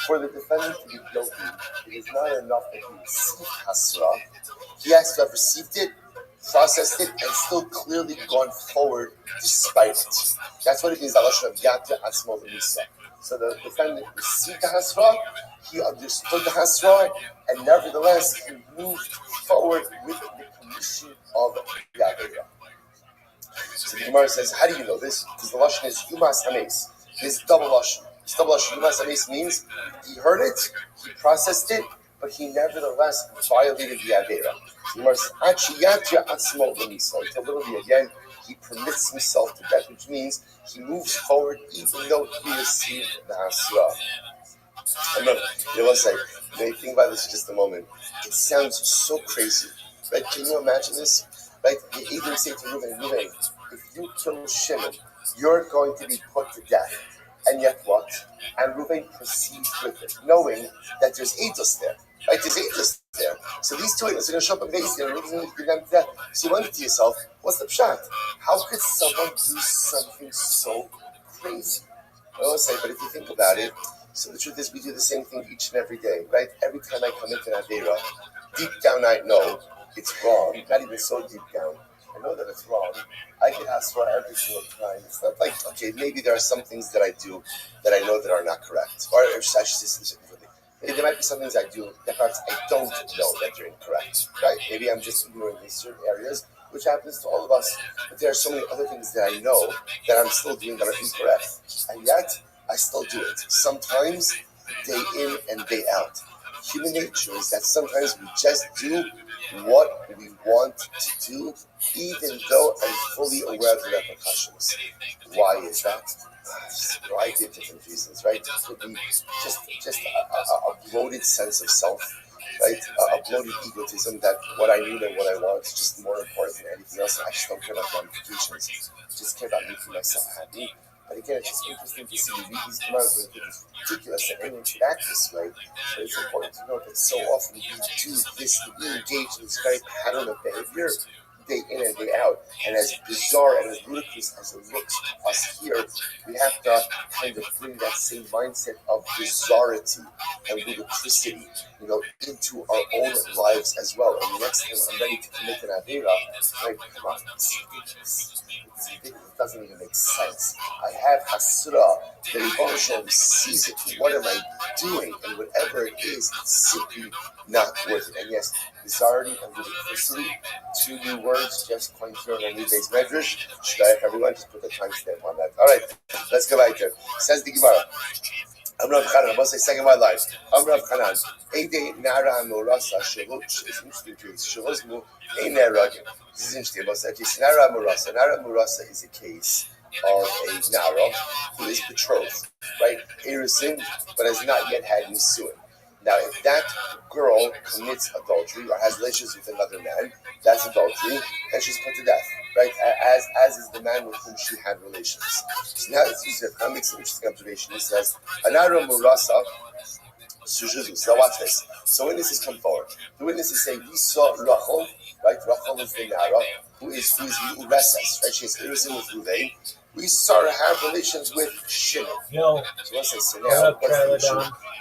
Speaker 1: For the defendant to be guilty, it is not enough that he received Hasra. He has to have received it, processed it, and still clearly gone forward despite it. That's what it means, Alashon of Yatir Atzmo Lemisa. So the defendant received the hasra, he understood the hasra, and nevertheless he moved forward with the commission of the avera. So the Gemara says, how do you know this? Because the lashon is yumas hames. This double lashon. Yumas hames means he heard it, he processed it, but he nevertheless violated the avera. So the Gemara says, until literally again, he permits himself to death, which means he moves forward even though he received the Hasra. I'm not, one second. Think about this for just a moment. It sounds so crazy, right? Can you imagine this? Right? They even say to Reuven, if you kill Shimon, you're going to be put to death. And yet what? And Reuven proceeds with it, knowing that there's angels there. Right? There's angels there. So these two angels are going to show up in days and Reuven's going to be them to death. So you wonder to yourself, what's the pshat? How could someone do something so crazy? I always say, but if you think about it, so the truth is we do the same thing each and every day, right? Every time I come into an Avera, deep down I know it's wrong, not even so deep down. I know that it's wrong. I get Hasra every single time. It's not like, okay, maybe there are some things that I do that I know that are not correct. Or I should say differently. Maybe there might be some things I do that perhaps I don't know that they're incorrect, right? Maybe I'm just ignoring in certain areas, which happens to all of us. But there are so many other things that I know that I'm still doing that are incorrect. And yet, I still do it. Sometimes, day in and day out. Human nature is that sometimes we just do what we want to do, even though I'm fully aware of the repercussions. Why is that? A variety of different reasons, right? It could be just a bloated sense of self, right? A bloated egotism that what I need and what I want is just more important than anything else. I just don't care about ramifications. I just care about making myself happy. But again, it's just interesting to see we read these commands and think it's ridiculous that anyone should act this way. But it's important to know that so often we do this, we engage in this very pattern of behavior day in and day out. And as bizarre and as ludicrous as it looks to us here, we have to kind of bring that same mindset of bizarrety and ludicrousity, into our own lives as well. And the next time I'm ready to commit an Avera, like, come on, it's ridiculous. It doesn't even make sense. I have Hasra, the Rebbe Shalom sees it. What am I doing? And whatever it is, it's simply not worth it. And yes, bizarrety and ludicrousity, 2 new words just coined here on a new base medrash. Shkayach, everyone, just put the timestamp on that. All right, let's go back there. Says the Gemara. I'm Rav Chanan. I'm going to say second one live. I'm Rav Chanan. Eide Nara Morasa Shevuch is interesting to Shevuzmu Ein Neragim. This is interesting. About that. Nara Morasa. Nara Morasa is a case of a Nara who is betrothed, right? Erusin, but has not yet had Nisuin. Now, if that girl commits adultery or has relations with another man, that's adultery, and she's put to death, right? As is the man with whom she had relations. So now it makes an interesting observation. He says, Anara Murasa Sujuzu. Now watch this. So witnesses come forward. The witnesses say, we saw Rachel, right? Rachel is the Nara, who is Uresas, right? She has Erusin with Ruvain. We saw her have relations with Shimon.
Speaker 2: Yo,
Speaker 1: so let's say, so now,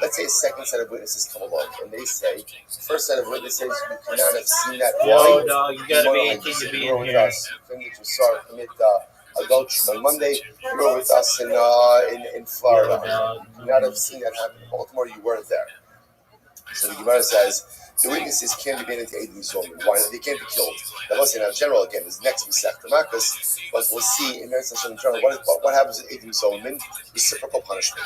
Speaker 1: let's say a second set of witnesses come along, and they say, first set of witnesses, you cannot have seen that
Speaker 2: yo, dog, you gotta be 18 to be in here.
Speaker 1: You saw her commit adultery on Monday. You were with us in Florida. You cannot have seen that happen in Baltimore. You weren't there. So the Gemara says, the witnesses can't be made into Eidim Zolman. Why? They can't be killed. That was in general, again, is next Masech Tamakas, but we'll see in Eretz Hashem in general what happens with Eidim Zolman, reciprocal punishment.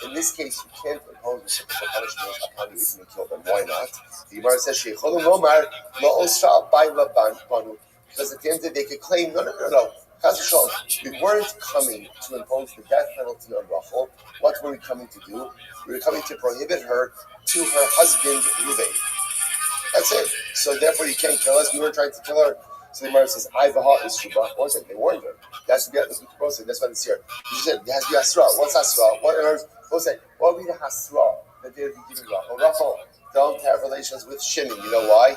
Speaker 1: In this case, you can't impose reciprocal punishment upon the Eidim and kill them. Why not? The Gemara says, Sheicholum Romar, La'osra Baila Banu, because at the end of the day, they could claim, no. We weren't coming to impose the death penalty on Rachel. What were we coming to do? We were coming to prohibit her to her husband, Ruvain. That's it. So therefore, you can't kill us. We weren't trying to kill her. So the Gemara says, "I v'ha is shubah." What's it? They warned her. That's why it's here. She said, "There has to be hasra." What's hasra? What's it? What would be the hasra that they would be giving Rachel? Rachel, don't have relations with Shimon. You know why?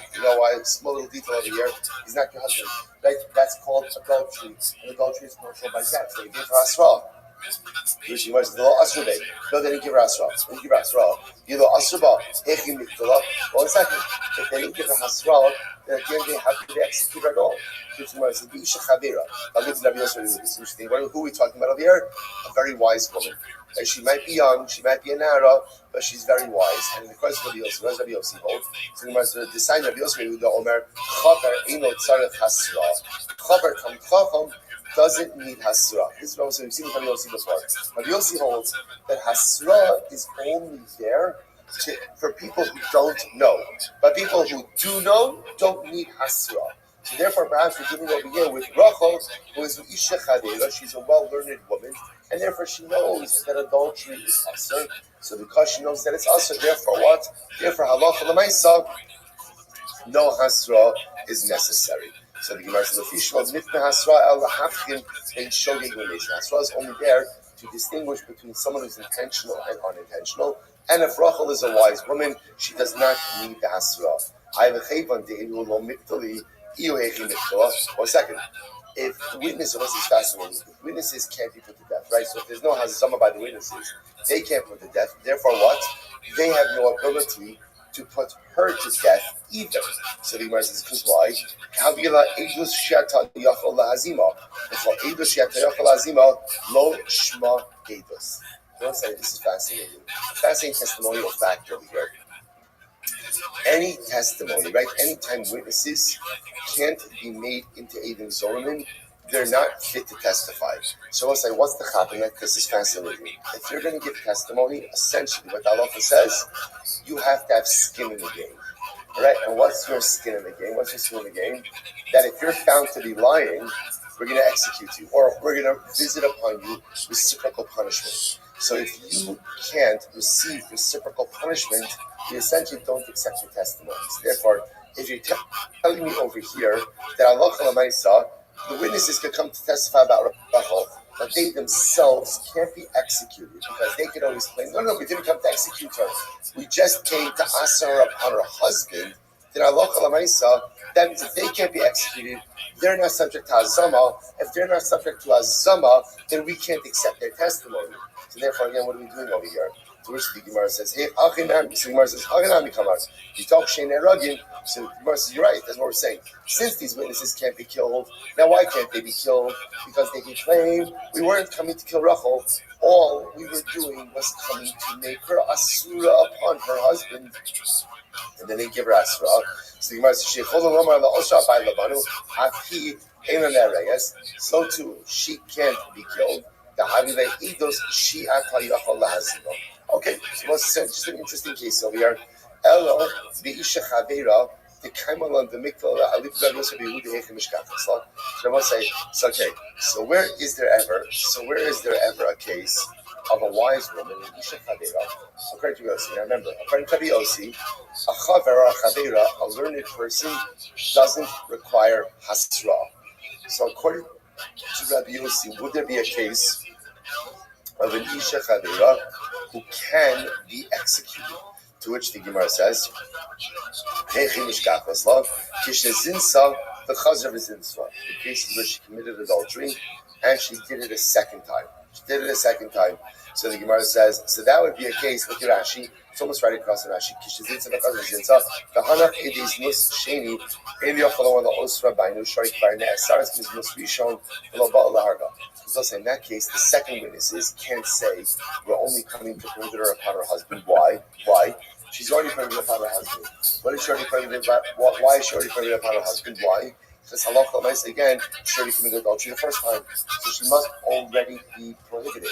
Speaker 1: Small little detail over here. He's not your husband. Right? That's called adultery. And adultery is controlled by death. So you give her hasra. Which was the Asra. No, they didn't give her Asra. They didn't give her Asra. You know, Asra, Hechim Miktula. 1 second. If they didn't give her Asra, then at the end they have to execute her at all. Which was the Isha Chavira. I'll get to Rabbi Yosef with this interesting. Who are we talking about over here? A very wise woman. And she might be young, she might be a Nara, but she's very wise. And in the course of Rabbi Yosef, what does Rabbi Yosef hold? So the Gemara says, the sign of Rabbi Yosef with the Omer, Chaver Eino Tzarech Hasra. Chaver Kam Chacham doesn't need Hasra. This is what we've seen with Rabbi Yossi before. Rabbi Yossi holds that Hasra is only there for people who don't know. But people who do know don't need Hasra. So therefore, perhaps we're dealing over here with Rachel, who is an Isha Chadera. She's a well-learned woman, and therefore she knows that adultery is asur. So because she knows that it's asur, therefore what? Therefore, halacha l'maisa, no hasra is necessary. So the Gemara says, hasra is only there to distinguish between someone who's intentional and unintentional. And if Rachel is a wise woman, she does not need the hasra. 1 second. If the witness, this is fascinating, if witnesses can't be put to death, right? So if there's no hazama by the witnesses, they can't put to death. Therefore, what? They have no ability to put her to death either. So the Gemara says, because why? Lo shma edus. This is fascinating. Fascinating testimonial fact over here. Any testimony, right? Anytime witnesses can't be made into Eidim Zoranim, they're not fit to testify. So I'll say, what's the chapping? This is fascinating. If you're going to give testimony, essentially what Allah says, you have to have skin in the game. All right? And what's your skin in the game? What's your skin in the game? That if you're found to be lying, we're going to execute you, or we're going to visit upon you reciprocal punishment. So if you can't receive reciprocal punishment, you essentially don't accept your testimonies. Therefore, if you're telling me over here that Allah L'maisa, the witnesses could come to testify about Rachel, but they themselves can't be executed because they could always claim, no, we didn't come to execute her. We just came to ask her upon her husband. Then Allah L'maisa, that means if they can't be executed, they're not subject to Azama. If they're not subject to Azama, then we can't accept their testimony. So therefore, again, what are we doing over here? To which the Gemara says, hey, Achinam. So the Gemara says, Achinam Kamar. You talk Shein Eragin. So the Gemara says, you're right. That's what we're saying. Since these witnesses can't be killed, now why can't they be killed? Because they can claim we weren't coming to kill Rachel. All we were doing was coming to make her asura upon her husband. And then they give her asura. So the Gemara says, so too, she can't be killed. Okay, so let's say just an interesting case over here. Ella, the Isha Chavera, the Kaimalan, the Mikvah, Alif Gagos, the Yehuda Hechem Mishkafas. So I want to say, so okay, so where is there ever a case of a wise woman, Isha Chavera, according to Yossi? Now remember, according to Yossi, a Chavera, a learned person, doesn't require Hasra. So according to Rabbi Yossi, would there be a case of an Isha Chavera who can be executed? To which the Gemara says, the case where she committed adultery and she did it a second time. So the Gemara says, so that would be a case, look at Rashi, it's almost right across the Rashi. So in that case, the second witnesses can't say, we're only coming to prohibit her upon her husband. Why? She's already prohibited upon her husband. What is she already prohibited about? Why is she already prohibited upon her husband? Why? Because halacha l'maisa, again, she already committed adultery the first time. So she must already be prohibited.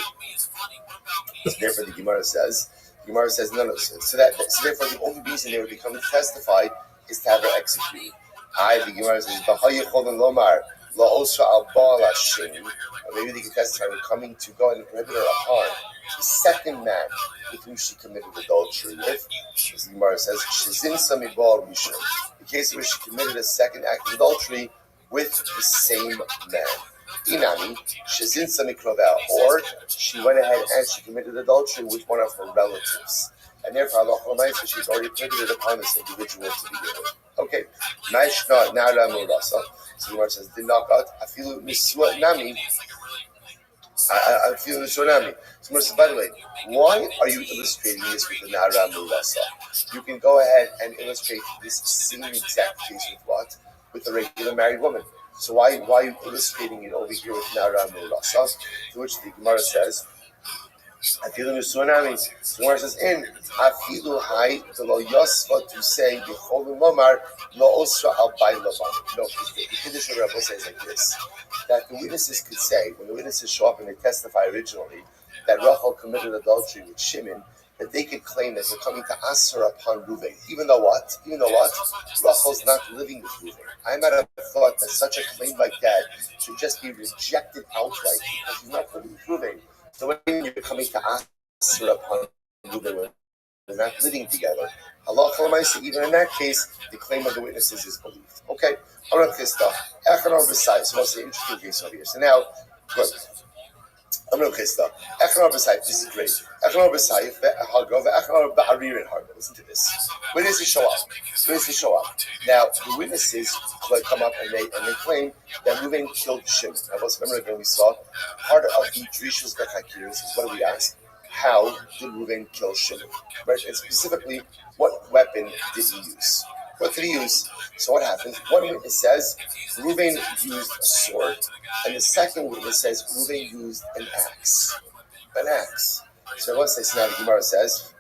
Speaker 1: So therefore, the Gemara says, no. So therefore, the only reason they would be coming to testify is to have her executed. The Gemara says, or maybe they can testify we're coming to go and prohibit her upon the second man with whom she committed adultery with. As the Gemara says, the case where she committed a second act of adultery with the same man. Inami, or she went ahead and she committed adultery with one of her relatives. And therefore, Allah she's already prohibited upon this individual to begin with. Okay. So the Gemara says, Afilu Niswa Nami. So by the way, why are you illustrating this with the Nara Murasa? You can go ahead and illustrate this same exact case with what? With a regular married woman. So why are you illustrating it over here with Nara Murasa? To which the Gemara says, Afilu Niswa Nami. The Gemara says, in Afilu Hai Lo Yosva to say Becholim Lomar Lo Osra Al Bay Lavan. No, the condition Rabbi says like this. That the witnesses could say, when the witnesses show up and they testify originally, that Rachel committed adultery with Shimon, that they could claim that they're coming to Aser upon Reuven, even though what? Rachel's not living with Reuven. I might have thought that such a claim like that should just be rejected outright because she's not living with Reuven. So when you're coming to Aser upon Reuven when they're not living together, Allah even in that case, the claim of the witnesses is believed. Okay, so what's the interesting case over here? So now, good. This is great. Listen to this. Witnesses show up. Now, the witnesses come up and they claim that Reuven killed Shimon. Now, let's remember when we saw part of the Drishus Bechakir is what do we ask? How did Reuven kill Shimon? Right? And specifically, what weapon did he use? What did he use? So what happens? One witness says Reuven used a sword, and the second witness says Reuven used an axe. An axe. So let's say, so now the Gemara says,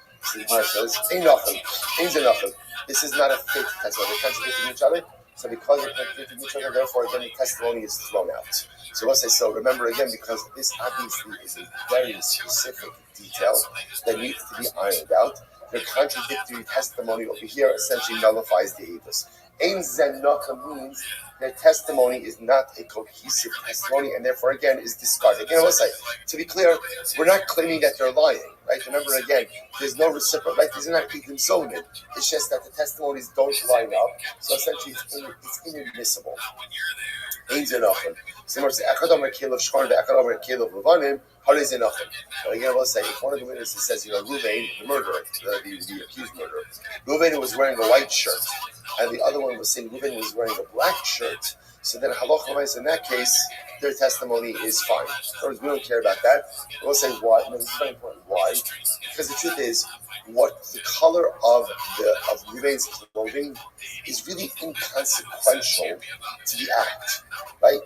Speaker 1: this is not a fake testimony. They're contradicting each other. So because they're contradicting each other, therefore then the testimony is thrown out. So let's say, so remember again, because this obviously is a very specific detail that needs to be ironed out. The contradictory testimony over here essentially nullifies the Eidos. Ein Zenocha means their testimony is not a cohesive testimony and therefore again is discarded. Again, let's say, to be clear, we're not claiming that they're lying, right? Remember again, there's no reciprocal, right? These are not Eidim Solomon. It's just that the testimonies don't line up. So essentially it's inadmissible. Ein Zenocha. Similar to Echad Omer Kelev Shchor, the Echad Omer Kelev Levanim, Harei Zenocha. But again, let's say, if one of the witnesses says, Reuven, the murderer, the accused murderer, Reuven was wearing a white shirt, and the other one was saying Reuven was wearing a black shirt, so then halacha in that case, their testimony is fine. In other words, we don't care about that. We'll say why. No, it's very important. Why? Because the truth is, what the color of Reuven's clothing is really inconsequential to the act, right?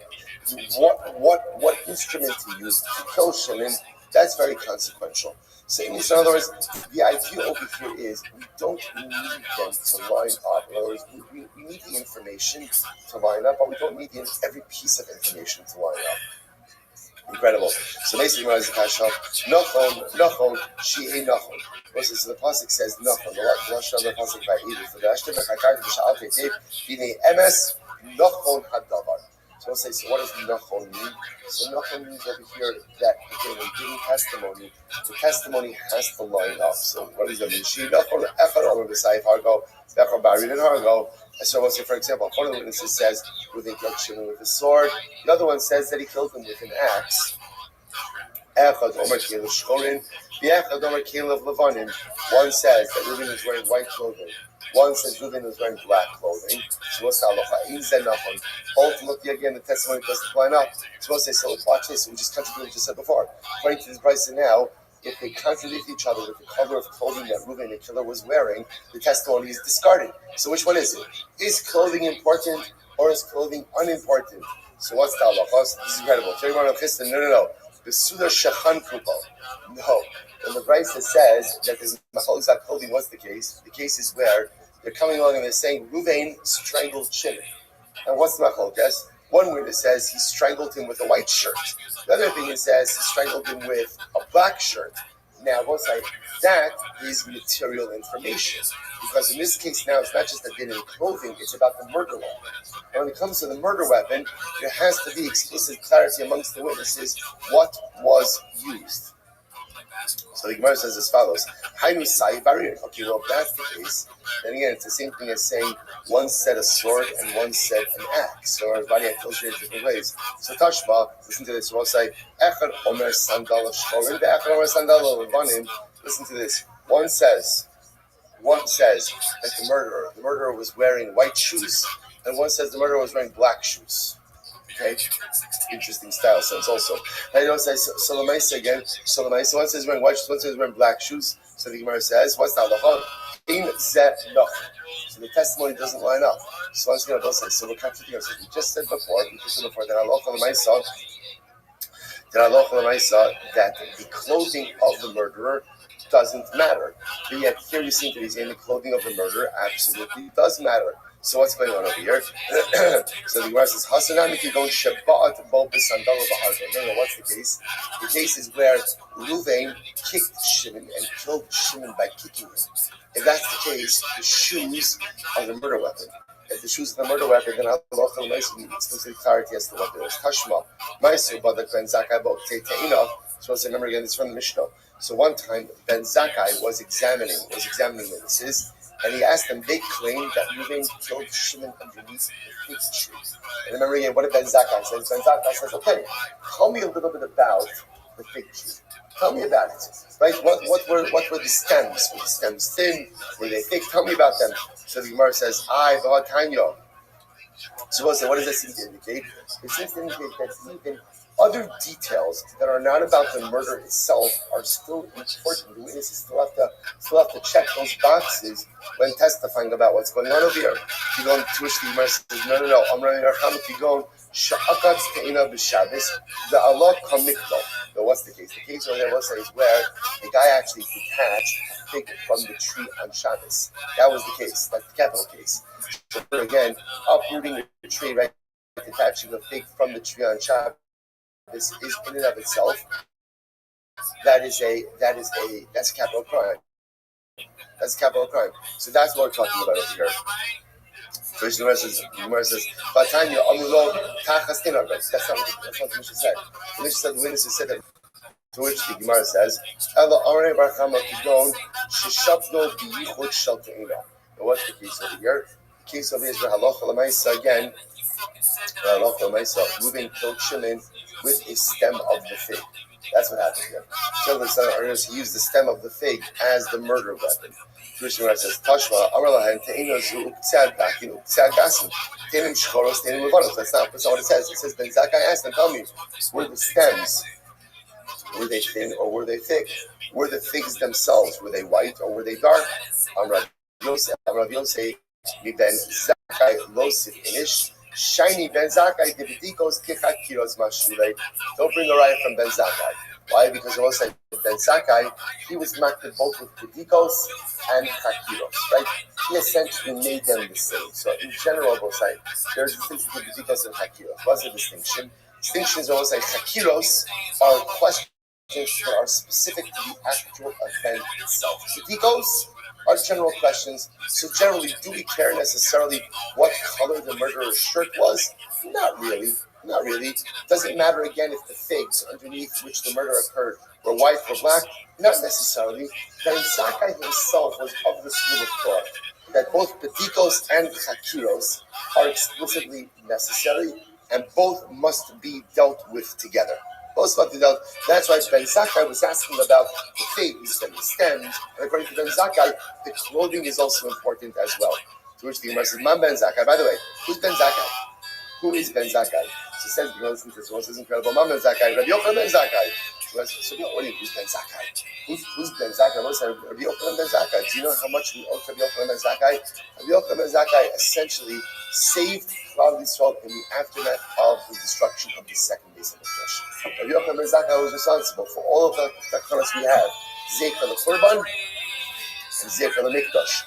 Speaker 1: What instrument he used to kill Shimon, that's very consequential. So in other words, the idea over here is we don't need them to line up. In other words, we need the information to line up, but we don't need every piece of information to line up. Incredible. So basically, when I was kasha, Nachon, Shihei Nachon. So the pasuk says Nachon. The lashon of the pasuk by either for the Ashtem Chakar to Sha'al Tetev B'nei Emes Nachon Hadavar. So we'll say, so what does Nachon mean? So Nachon means over here that again, when giving testimony, the testimony has to line up. So what does that mean? Nachon Echad Omer B'Sayif Hargo, Echad Barid and Hargo. So we'll say, for example, one of the witnesses says Reuven killed Shimon with a sword. The other one says that he killed him with an axe. Echad Omer Kelev Shchorin, the Echad Omer Kelev Levanim. One says that Reuven was wearing white clothing. One says Reuven was wearing black clothing. So what's the halacha? Ein Zen Nachon. Ultimately, again, the testimony doesn't line up. So we'll say, so watch this. We just contradict what we just said before. According to this price now, if they contradict each other with the color of clothing that Reuven, the killer, was wearing, the testimony is discarded. So which one is it? Is clothing important or is clothing unimportant? So what's the halacha? This is incredible. No. The Suda Shechan Kupo. No. And the Bryce that says that this Machalizat clothing was the case is where they're coming along and they're saying Reuven strangled Shimon. And what's the Machal? Guess? One witness says he strangled him with a white shirt. The other thing it says he strangled him with a black shirt. Now, once that is material information. Because in this case now, it's not just that they didn't clothing, it's about the murder weapon. And when it comes to the murder weapon, there has to be explicit clarity amongst the witnesses what was used. So the Gemara says as follows: Hainu Sai Barir. Okay, well, if that's the case, then again, it's the same thing as saying one said a sword and one said an axe. So everybody had illustrated in different ways. So Tashma, listen to this. We'll say Echad Omer Sandal of Shchorim, Echad Omer Sandal of Levanim. Listen to this. One says that the murderer was wearing white shoes, and one says the murderer was wearing black shoes. Okay, interesting style sense also. I don't say Solomais again. Solomais. One says wearing white shoes, one says wearing black shoes. So the Gemara says, what's the halacha? In zeh noch. So the testimony doesn't line up. So once again, say, so we're contradicting ourselves. We just said before that halacha l'maisa that the clothing of the murderer doesn't matter. But yet here you seem to be saying the clothing of the murderer absolutely does matter. So what's going on over here? So the Gemara says, Hasanam Kigon Shabbat Bo B'Sandal B'Harba. No, what's the case? The case is where Ruvain kicked Shimon and killed Shimon by kicking him. If that's the case, the shoes are the murder weapon. If the shoes are the murder weapon, then Allah needs explicit clarity as to what there is. Tashma, Maisu, Badak Ben Zakkai, Bo Te'ina. So let's remember again, it's from the Mishnah. So one time, Ben Zakkai was examining witnesses, and he asked them, they claimed that Reuven killed Shimon underneath the fig tree. And remember again, what did Ben Zakkai say? Ben Zakkai says, okay, tell me a little bit about the fig tree. Tell me about it. Right? What were the stems? Were the stems thin? Were they thick? Tell me about them. So the Gemara says, V'Hatanyo. So we'll say, what does this seem to indicate? It seems to indicate that even other details that are not about the murder itself are still important. The witnesses still have to check those boxes when testifying about what's going on over here. You go to which the Gemara says, no. I'm running our comment. You go, Sha'akatz Te'ina B'Shabbos, the Allah Kamikto. So what's the case? The case over there, we'll say, is where the guy actually detached a fig from the tree on Shabbos. That was the case. That's the capital case. So again, uprooting the tree, right? Detaching the fig from the tree on Shabbos. This is in and of itself. That's a capital crime. That's a capital crime. So that's what we're talking about over here. So the Gemara says, "Vatanya amulo tachas tinar." That's not what the Mishnah said. The Mishnah said the witnesses said that. To which the Gemara says, "Ela arei barchama kidon sheshapno biyichud shel te'ina." Now what's the case over here? The case over here is where halacha l'maisa again. Halacha l'maisa, Reuven killed Shimon with a stem of the fig. That's what happened here. So he used the stem of the fig as the murder weapon. Krishna says, Tashma, Amralahan, Te'ino Zu, Uksad Bakin, Uksad Gasim, Tenim Shchoros, Tenim Levanos. That's not what it says. It says, Ben Zakkai asked them, tell me, were the stems, were they thin or were they thick? Were the figs themselves, were they white or were they dark? Amrav Yosef, Ben Zakkai, Losif Inish, Shiny Ben Zakkai, Dibitikos, Kichat Kiros Mashulei. Don't bring a riot from Ben Zakkai. Why? Because it was like Ben Zakkai, he was marked both with Pedikos and Chakiros, right? He essentially made them the same. So in general, both sides, there's a distinction between Pedikos and Chakiros. What's the distinction? Distinction is always like Chakiros are questions that are specific to the actual event itself. Pedikos are general questions. So generally, do we care necessarily what color the murderer's shirt was? Not really. Not really. Does it matter again if the figs underneath which the murder occurred were white or black? Not necessarily. Ben Zakkai himself was of the school of thought that both pedikos and chakiros are explicitly necessary and both must be dealt with together. Both must be dealt. That's why Ben Zakkai was asking about the figs and the stems. And according to Ben Zakkai, the clothing is also important as well. To which the Gemara says, Man Ben Zakkai. By the way, who's Ben Zakkai? Who is Ben Zakkai? She says, listen to this one, this is incredible. Man Ben Zakkai, Rabbi Yochanan Ben Zakkai. So what do you mean, who's Ben Zakkai? Who's Ben Zakkai? Listen, Rabbi Yochanan Ben Zakkai. Do you know how much we owe to Rabbi Yochanan Ben Zakkai? Rabbi Yochanan Ben Zakkai essentially saved Klal Yisrael in the aftermath of the destruction of the second base of the Mikdash. Rabbi Yochanan Ben Zakkai was responsible for all of the takanas we have. Zecher the Korban and Zecher the Mikdash.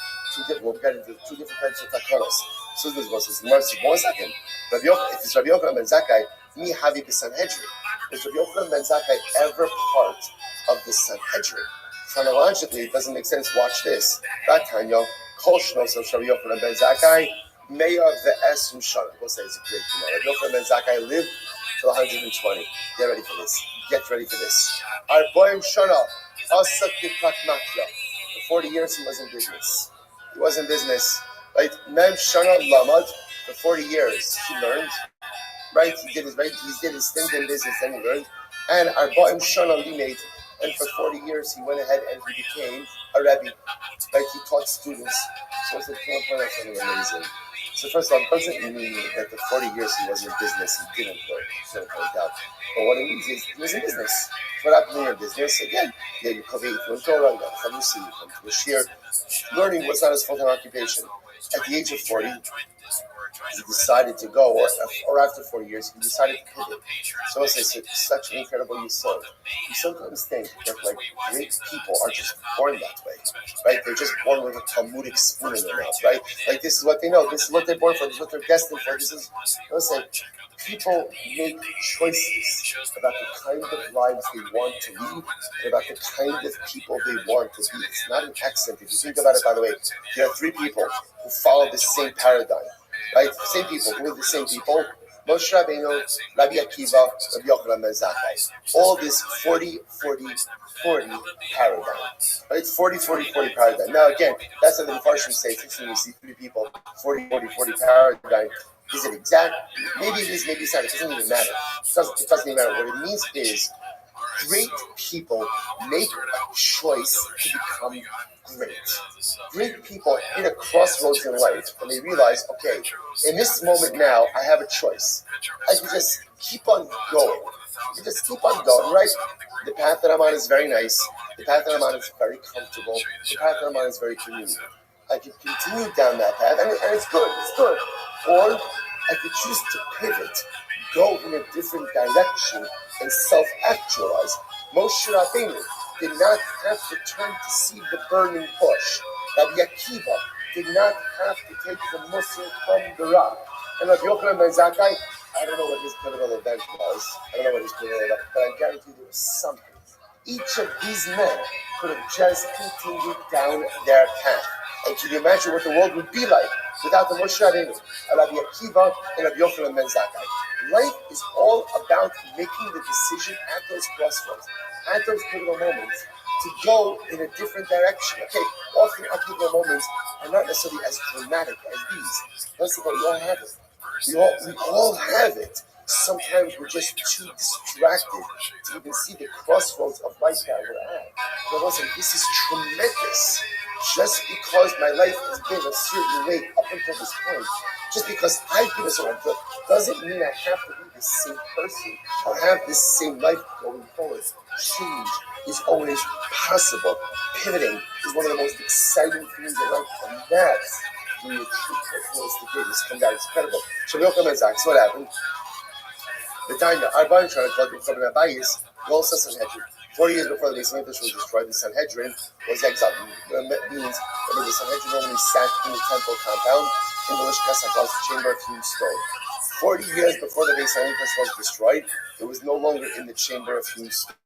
Speaker 1: We'll get into two different kinds of takanas. So this was 1 second. If it's Rabbi Yochanan Ben Zakkai, mi havi b'Sanhedrin. Is Rabbi Yochanan Ben Zakkai ever part of the Sanhedrin? Chronologically, it doesn't make sense. Watch this. Vatanya, kol shnos of Rabbi Yochanan Ben Zakkai, meya ve'esum shana. We'll say it's a great tomorrow. Rabbi Yochanan Ben Zakkai lived till 120. Get ready for this. Get ready for this. Arboim shana, asak diklat makya. For 40 years, he was in business. He was in business. Right? Mem shana lamad. For 40 years, he learned, right? He did his stint in business and he learned. And Arba'im Shana Limed, and for 40 years, he went ahead and he became a Rabbi. Right? He taught students. So it's something amazing. So first of all, it doesn't mean that the 40 years he was in business, he didn't learn. So doubt. But what it means is he was in business. What happened in your business? Again, you come to a Torah, you come to see, you come to a shir. Learning was not his full-time occupation. At the age of 40, he decided to go, or after 4 years, he decided to pivot. So it's such an incredible yisod. You sometimes think that like great people are just born that way, right? They're just born with a Talmudic spoon in their mouth, right? Like this is what they know, this is what they're born for, this is what they're destined for. This is, people make choices about the kind of lives they want to lead, and about the kind of people they want to be. It's not an accident. If you think about it, by the way, there are 3 people who follow the same paradigm, right? Same people. Who are the same people? Moshe Rabbeinu, Rabbi Akiva, Rabbi Yochanan ben Zakkai. All this 40, 40, 40 paradigm. Right? It's 40, 40, 40 paradigm. Now again, that's what the Mepharshim say. It's interesting, we see 3 people, 40, 40, 40 paradigm. Is it exact? Maybe it is, maybe it's not. It doesn't even matter. It doesn't even matter. What it means is great people make a choice to become great. Great people hit a crossroads in life and they realize, okay, in this moment now, I have a choice. I can just keep on going. You just keep on going, right? The path that I'm on is very nice. The path that I'm on is very comfortable. The path that I'm on is very convenient. I can continue down that path, and it's good, Or I could choose to pivot, go in a different direction, and self-actualize. Moshe Rabbeinu did not have to turn to see the burning bush. Rabbi Akiva did not have to take the Musar from the rock. And Rabbi Yochanan ben Zakkai, I don't know what his pivotal event was. But I guarantee there was something. Each of these men could have just continued down their path. And can you imagine what the world would be like without the Moshe Rabbeinu, Rabbi Akiva, and Rabbi Yochanan ben Zakkai? Life is all about making the decision at those crossroads, at those pivotal moments, to go in a different direction. Okay, often our pivotal moments are not necessarily as dramatic as these. First of all, we all have it. We all have it. Sometimes we're just too distracted to even see the crossroads of life that we're at. But listen, this is tremendous. Just because my life has been a certain way up until this point, just because I've been a certain way, doesn't mean I have to be the same person or have this same life going forward. Change is always possible. Pivoting is one of the most exciting things in life, and that's when you truth performance the greatest comes out. It's incredible. So what happened? The time that Rabbi tried to collect from Rabbi Gol Sanhedrin. 40 years before the Beis Hamikdash was destroyed, the Sanhedrin was exiled. It means that the Sanhedrin normally sat in the temple compound in the Lishkas HaKos, the chamber of hewn stone. 40 years before the Beis Hamikdash was destroyed, it was no longer in the chamber of hewn stone.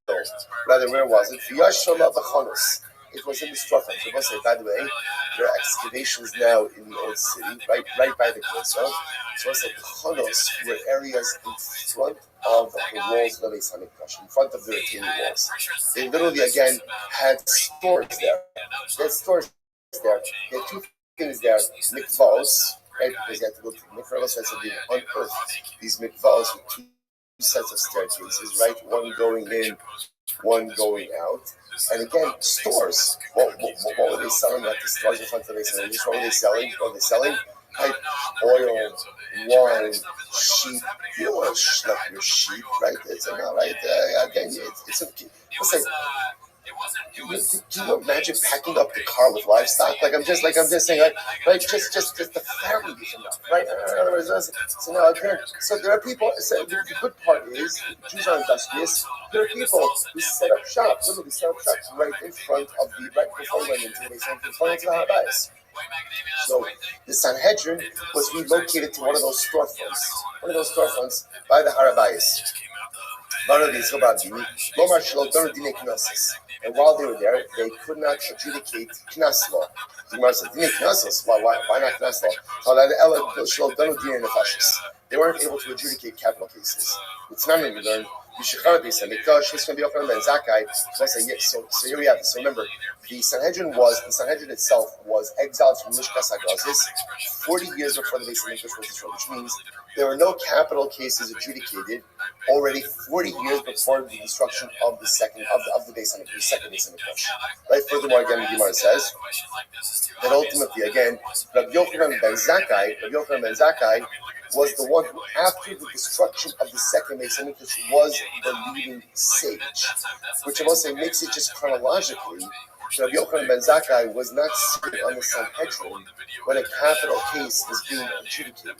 Speaker 1: Rather, where was it? It was in the storefront. I must say, by the way, there are excavations now in the old city, right by the Knesset. So I said, Chonos were areas in front of the walls of the Beis Hamikdash, in front of the retaining walls. They literally, again, had stores there. They had stores there. They had 2 things there, mikvahs, right? Because they had to go to the mikvah, so they unearthed these mikvahs with 2 sets of staircases, right? One going in, one going out. And again, stores. What were they selling at the stores in front of the Beis Hamikdash? What were they selling? Like oil, wine, sheep. You don't want to schlep your sheep, right? It's not right. Again, it's like. Can you imagine packing up the car with livestock? I'm just saying, right? Just the family is enough, right? In other words, so now again, so there are people. So the good part is Jews are industrious. There are people who set up shop, literally set up shops right in front of right before we went into the Rabbi. So the Sanhedrin was relocated to one of those storefronts by the Harabayas. And while they were there, they could not adjudicate Knas law. The Gemara said, why not Knas law? They weren't able to adjudicate capital cases. It's not we learned. So here we have it. So remember, the Sanhedrin itself was exiled from Lishkas HaGazis 40 years before the Beis Hamikdash was destroyed, which means there were no capital cases adjudicated already 40 years before the destruction of the second Beis Hamikdash. Right? Furthermore, again, the Gemara says that ultimately, again, Rabbi Yochanan ben Zakkai was the one who, after the destruction of the second Beis Hamikdash was believing sage, which I will say makes it just chronologically. Rabbi Yochanan ben Zakkai was not sitting on the Sanhedrin when a capital case was being adjudicated.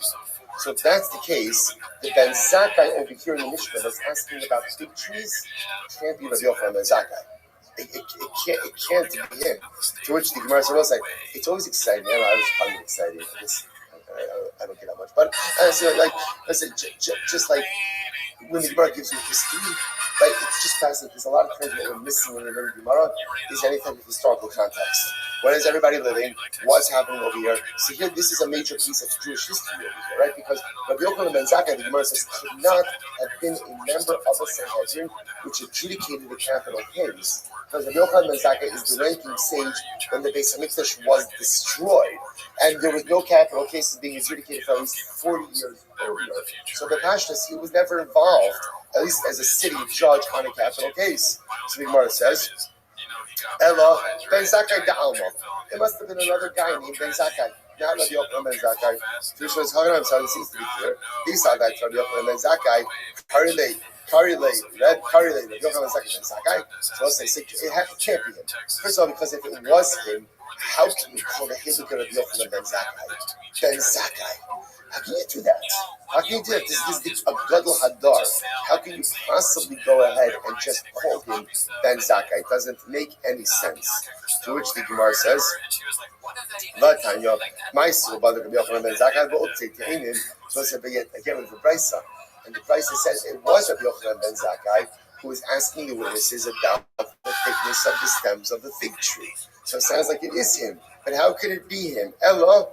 Speaker 1: So if that's the case, the Ben Zakkai over here in the Mishnah that's asking about fig trees can't be Rabbi Yochanan ben Zakkai. It can't be him. To which the Gemara says, it's always exciting. I was probably excited. I don't get that much, but so like I said, just like when the Gemara gives you history, right? It's just fascinating because a lot of times what we're missing when we learn Gemara is any type of historical context. When is everybody living? What's happening over here? So here, this is a major piece of Jewish history over here, right? Because Rabbi Yochanan ben Zakkai, the Gemara says, could not have been a member of the Sanhedrin which adjudicated the capital case. Because Rabbi Yochanan ben Zakkai is the ranking sage when the Beis Hamikdash was destroyed, and there was no capital cases being adjudicated for at least 40 years earlier. So the Pashtus, he was never involved, at least as a city judge on a capital case. So the Gemara says, Ella ben Zakkai da'alma. It must have been another guy named Ben Zakkai, not Rabbi Yochanan ben Zakkai. This was Haganam, so it seems to be clear. He saw that Rabbi Yochanan ben Zakkai, Rabbi Yochanan ben Zakkai. So let's say it can't be him. First of all, because if it was him, how can you call the Hizuk of Rabbi Yochanan ben Zakkai? Ben Zakkai. How can you do that? How can you do that? This is a Gadol Hadar. How can you possibly go ahead and just call him Ben Zakkai? It doesn't make any sense. To which the Gemara says, so it's again with the Brisa. And the Brisa says it was Rabbi Yochanan ben Zakkai who was asking the witnesses about the thickness of the stems of the fig tree. So it sounds like it is him. But how could it be him? Ella,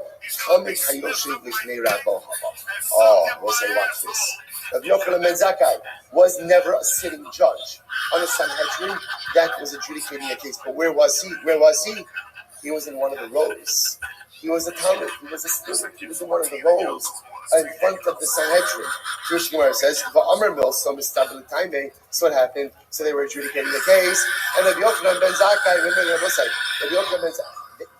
Speaker 1: oh, we'll say, watch this. Rabbi Yochanan ben Zakkai was never a sitting judge on the Sanhedrin that was adjudicating a case. But where was he? He was in one of the rows. He was a Talmud. He was a student. He was in one of the rows in front of the Sanhedrin. Jewish Gemara says, so what happened? So they were adjudicating the case, and Rabbi Yochanan ben Zakkai,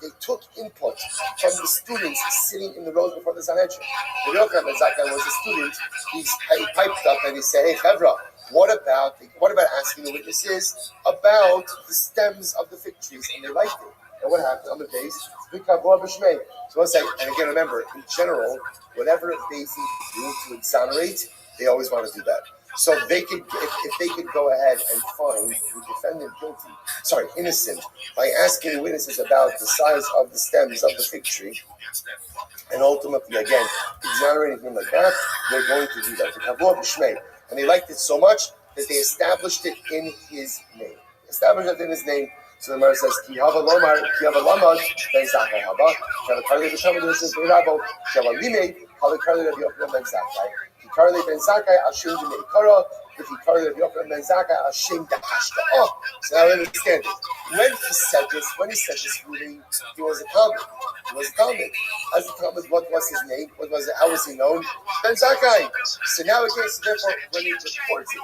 Speaker 1: they took input from the students sitting in the rows before the Sanhedrin. Rabbi Yochanan ben Zakkai was a student. He piped up and he said, "Hey, Chevra, what about asking the witnesses about the stems of the fig trees?" And they liked it. And what happened on the base? So let's say, and again, remember, in general, whatever they do to exonerate, they always want to do that. So they could, if they could go ahead and find the defendant innocent, by asking the witnesses about the size of the stems of the fig tree, and ultimately, again, exonerating him like that, they're going to do that. And they liked it so much that they established it in his name. So the Gemara says, Ki hava lamad ben Zakkai haba. Ki hava karli b'shamad says v'rabo. Ki hava limei hava karli Rabbi Yochanan ben Zakkai. Ki karli ben Zakkai Hashem d'mei kara. If he karli Rabbi Yochanan ben Zakkai Hashem d'hashka. Oh, so now I understand it. When he said this ruling, he was a Talmud. As a Talmud, what was his name? How was he known? Ben Zakkai. So now again, so therefore, when he reports it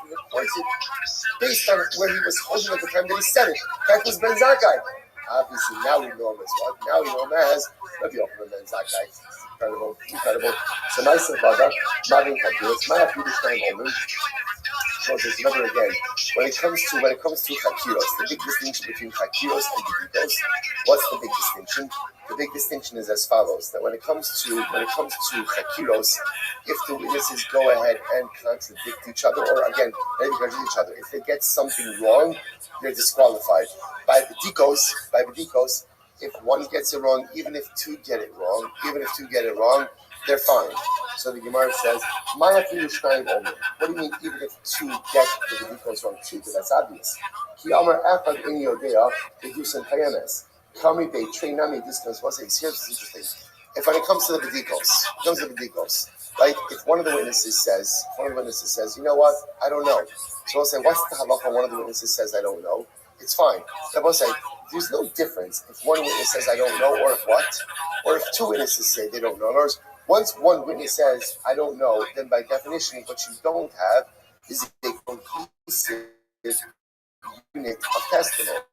Speaker 1: based on where he was holding at the time that he said it. That was Ben Zakkai. Obviously, now we know him as what? Now we know him as Rabbi Yochanan ben Zakkai. Incredible. So nice of Bada, Mavin Chakiros, Maya Fidishtain Omen. So remember again, when it comes to Chakiros, the big distinction between Chakiros and Beditos, what's the big distinction? The big distinction is as follows: that when it comes to Chakiros, if the witnesses go ahead and contradict each other, or again, maybe contradict each other, if they get something wrong, they're disqualified. By Bedikos, if one gets it wrong, even if two get it wrong, they're fine. So the Gemara says, Maya Fidishtain Omen. What do you mean, even if two get the Bedikos wrong? Two, that's obvious. Ki Amar Echad in Yodea, Bedusan Kayanes. Kami Be Trainami Discos was here's interesting. If when it comes to the Bedikos, right? If one of the witnesses says, you know what, I don't know. So we'll say, what's the halacha? One of the witnesses says, I don't know. It's fine. Then we'll say, there's no difference if one witness says, I don't know, or if what? Or if two witnesses say they don't know. In other words, once one witness says, I don't know, then by definition, what you don't have is a cohesive unit of testimony.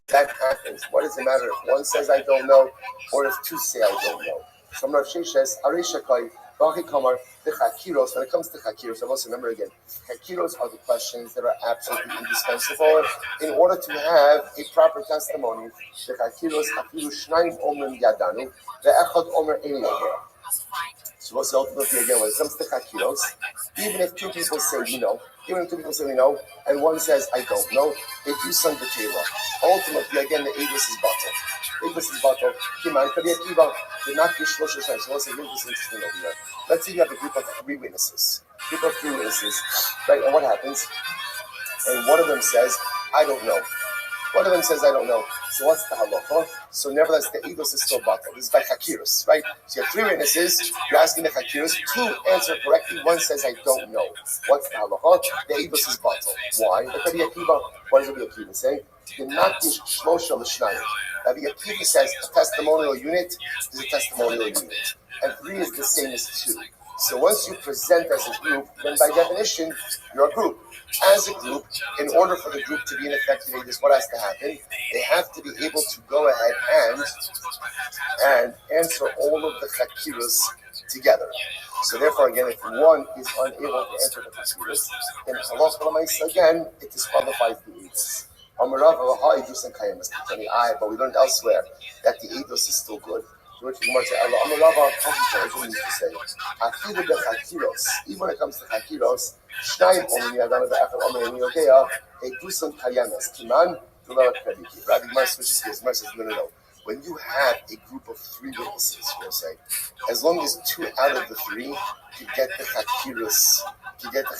Speaker 1: That happens. What does it matter if one says I don't know or if two say I don't know? So Rav Sheshes, Areshakai, The chakiros, when it comes to chakiros, I must remember again, chakiros are the questions that are absolutely indispensable in order to have a proper testimony. The chakiros, afilu shnayim omer yadanu, ve'echad omer ein yodea. So ultimately, again, when it comes to chakiros, even if two people say we know, and one says I don't know, they do some detail. Ultimately, again, the Avis is bottle. Kiman Kadiakiva, the Nakish Rosh Hashanah. So let's say this is interesting over here. Let's say you have a group of three witnesses. Right? And what happens? And one of them says, I don't know. So what's the halacha? So nevertheless, the eidos is still batal. This is by chakiros, right? So you have three witnesses. You're asking the chakiros. Two answer correctly. One says, I don't know. What's the halacha? The eidos is batal. Why? What does Rabbi Akiva say? Rabbi Akiva says a testimonial unit is a testimonial unit, and three is the same as two. So once you present as a group, then by definition, you're a group. As a group, in order for the group to be an effective aidus, what has to happen? They have to be able to go ahead and answer all of the chakiros together. So therefore, again, if one is unable to answer the chakiros, then halacha again, it disqualifies the aidus. But we learned elsewhere that the aidus is still good. Even when it comes to chakiros, Rabbi switches gears. Says, no. When you have a group of three witnesses, we'll say, as long as two out of the three can get the chakiros together,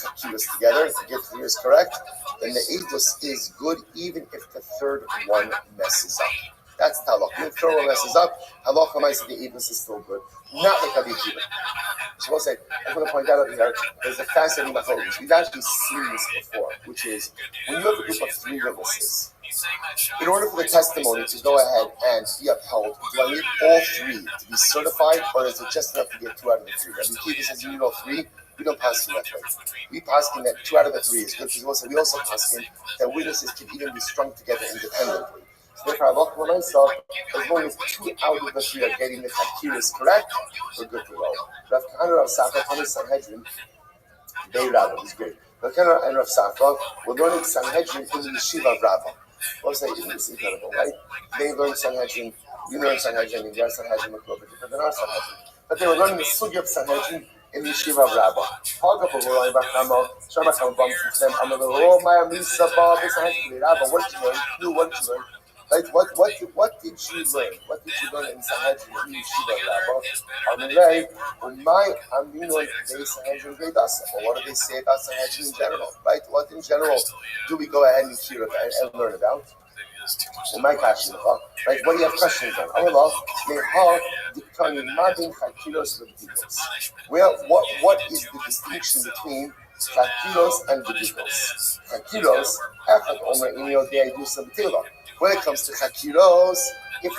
Speaker 1: to get three is correct, then the aidus is good, even if the third one messes up. That's the halacha. If the third one messes up, halacha might say the aidus is still good. Not like Rabbi Akiva. So we'll say, I'm going to point out over here, there's a fascinating machlokes. We've actually seen this before, which is, when you have a group of three witnesses, in order for the testimony to go ahead and be upheld, do I need all three to be certified, or is it just enough to get two out of the three? Rabbi Akiva says you need all three. We don't pass in that way. We pass in that two out of the three is good, because we also pass in that witnesses can even be strung together independently. So therefore, as long as two out of the three are getting the chakiros correct, we're good to go. Rav Kahana Rav Safra, Sanhedrin, they Rabbi is great. Rav Kahana and Rav Safra were learning Sanhedrin in the yeshiva of Rabbi. What's that? It's incredible, right? They learned Sanhedrin, you learn Sanhedrin, and their Sanhedrin look a little bit different than our Sanhedrin. But they were learning the sugya of Sanhedrin in the yeshiva of Rabbi. What did you learn? What did you learn? Right? What did you learn? What did you learn in Sanhedrin in the yeshiva of Rabbi? What do they say about Sanhedrin in general? Right? What in general do we go ahead and hear about and learn about? My question, right? What do you have questions on? Well, what is the distinction between chakiros and bedikos? Chakiros, when it comes to chakiros, if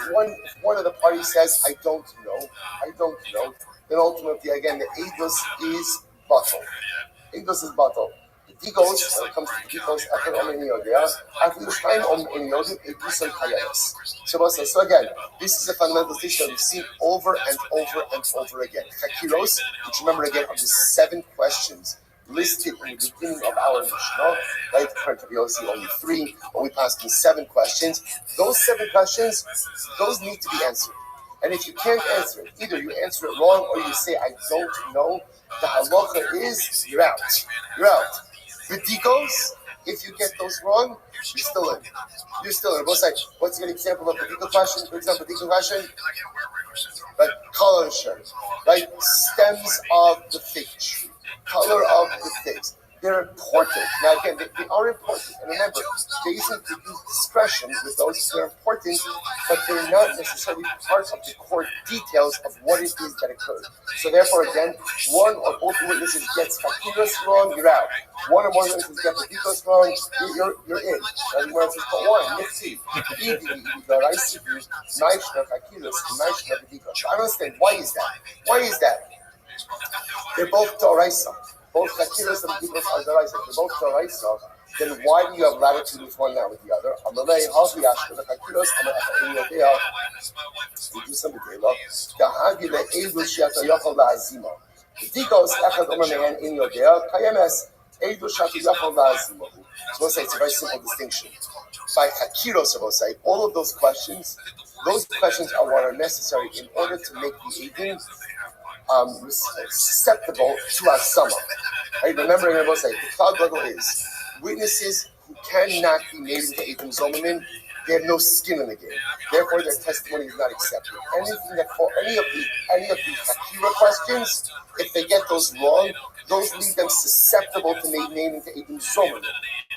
Speaker 1: one of the parties says, I don't know, then ultimately, again, the aidus is batal. The digos, when it comes to digos, so again, this is a fundamental issue that we've seen over and over and over again. Chakiros, which remember again are the 7 questions listed in the beginning of our Mishnah, right? Currently, we only see only 3, but we passed in 7 questions. Those 7 questions, those need to be answered. And if you can't answer it, either you answer it wrong or you say, I don't know, the halacha is, you're out. Bedikos, if you get those wrong, you're still in. Both sides. What's a good example of a bediko question? For example, bediko question, right? Color shirt, right? Stems of the fig tree. Color of the figs. They're important. Now again, they are important. And remember, they usually use discretion with those. They're important, but they're not necessarily part of the core details of what it is that occurred. So therefore, again, one or both witnesses gets chakiros wrong, you're out. One or more witnesses get bedikos wrong, you're in. And when it says, but one, let's see. I don't understand. Why is that? They're both Toraisa. Both chakiros and bedikos are Toraisa. They're both Toraisa. Then why do you have latitude with one, not with the other? Dikos echad omer me'en in yodea kayemes eidu shatu yachol la'azimahu. So we'll say it's a very simple distinction. By hakiros, I will say all of those questions are what are necessary in order to make the edim susceptible to asama. Right? Remember, I will say the cloud level is witnesses who cannot be made into edim zomamin. They have no skin in the game. Therefore, their testimony is not accepted. Anything that for any of the hakira questions, if they get those wrong, those leave them susceptible to being made into edim zomamin.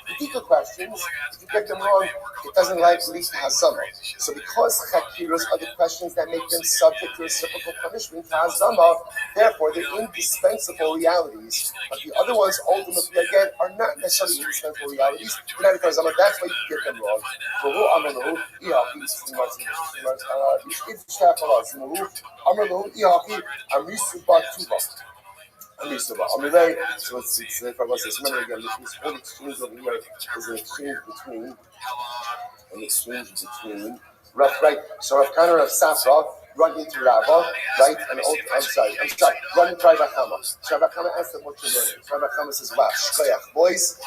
Speaker 1: The deeper questions, if you get them wrong, it doesn't likely to hazama. So because chakiras are the questions that make them subject to reciprocal punishment to hazama, therefore they're indispensable realities. But the other ones ultimately, again, are not necessarily indispensable realities. They're not because that's why you get them wrong. So it's remember again, this whole exchange over here is an exchange between right. So Rav Kana Rav Safra run into Rabba, right? And I'm sorry, run into Rav Chama. So Rav Chama asked them what you're learning. So Rav Chama says, wow, shkoyach, boys,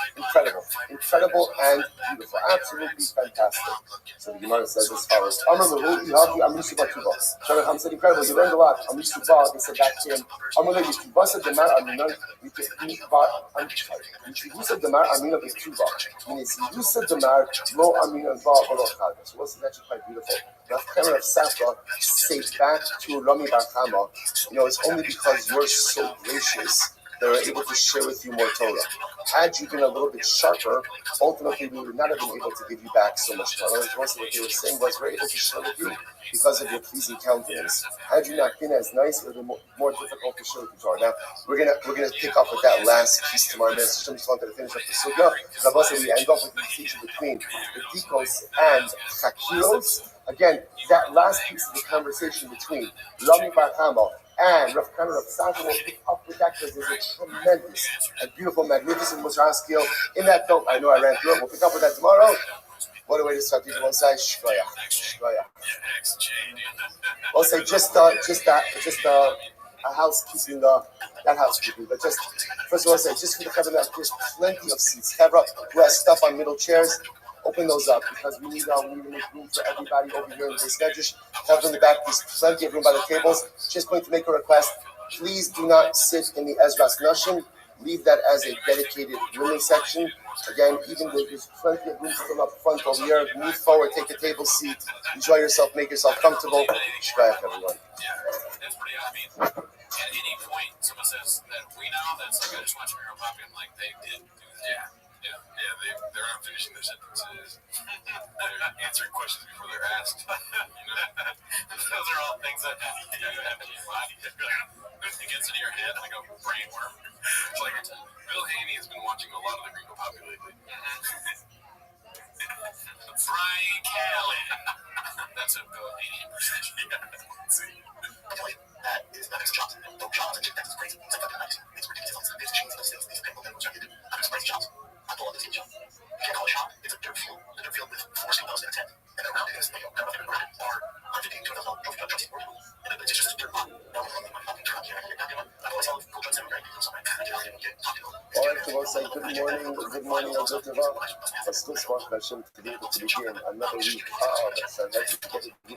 Speaker 1: incredible and beautiful, absolutely fantastic. So the Gemara says as follows: Amar Lehu Ihaki Amrisu Batuba. So Rav Chama said, incredible, you learned a lot. Amrisu Ba, they said back to him, Amar Lehu Yitubasa Demar Aminan Yitubasa Demar Aminan Bituba. Meaning Yusa Demar Lo Aminan Ba Velo Chad. So this is actually quite beautiful. Rav Chama of Safra says back to Rami Bar Chama, it's only because you're so gracious that we're able to share with you more Torah. Had you been a little bit sharper, ultimately we would not have been able to give you back so much Torah. What they were saying was we're able to share with you because of your pleasing countenance. Had you not been as nice, it would have been more difficult to share with you Torah. Now we're gonna pick up with that last piece tomorrow. I just wanted to finish up the sugya. Rabbi said we end off with the distinction between the dikos and chakiros. Again, that last piece of the conversation between Rami Bar Chama and Rav Kana Rav Safra will pick up with that because there's a tremendous and beautiful, magnificent Musar skill in that film. I know I ran through it. We'll pick up with that tomorrow. What a way to start. People will say shkoyach. We'll say just a housekeeping, not housekeeping, but just first of all, say just for the Chavra, there's plenty of seats. Chavra who has stuff on middle chairs. Open those up because we need to make room for everybody over here in the schedule. Have in the back, there's plenty of room by the tables. Just going to make a request. Please do not sit in the Ezras Nashim. Leave that as a dedicated women's section. Again, even though there's plenty of room still up front over here, move forward, take a table seat, enjoy yourself, make yourself comfortable. Shkayach, everyone.
Speaker 3: That's pretty, at any point, someone says that we know that's like, I just want you to pop in, like they did do that. They're not finishing their sentences. They're answering questions before they're asked. Those are all things that you have in your mind. It gets into your head like a brain worm. It's like Bill Haney has been watching a lot of the Gringo Poppy lately. Brian Kelly. That's a Bill Haney impersonation. See. That is jobs. No jobs. That's crazy. It's like night. It's ridiculous. It's cheese. It's people that will check it. I'm just crazy jobs. I pull up the team shop. You can't call it a shop. It's a dirt field. A dirt field with 4 steel wells in a tent. And around it is nothing but granite or 115 to a level. And it's just a dirt lot.
Speaker 1: All right, so we'll say good morning, and good Tova. Let's do Shabbat Hashem to be able to begin another week of Sunday.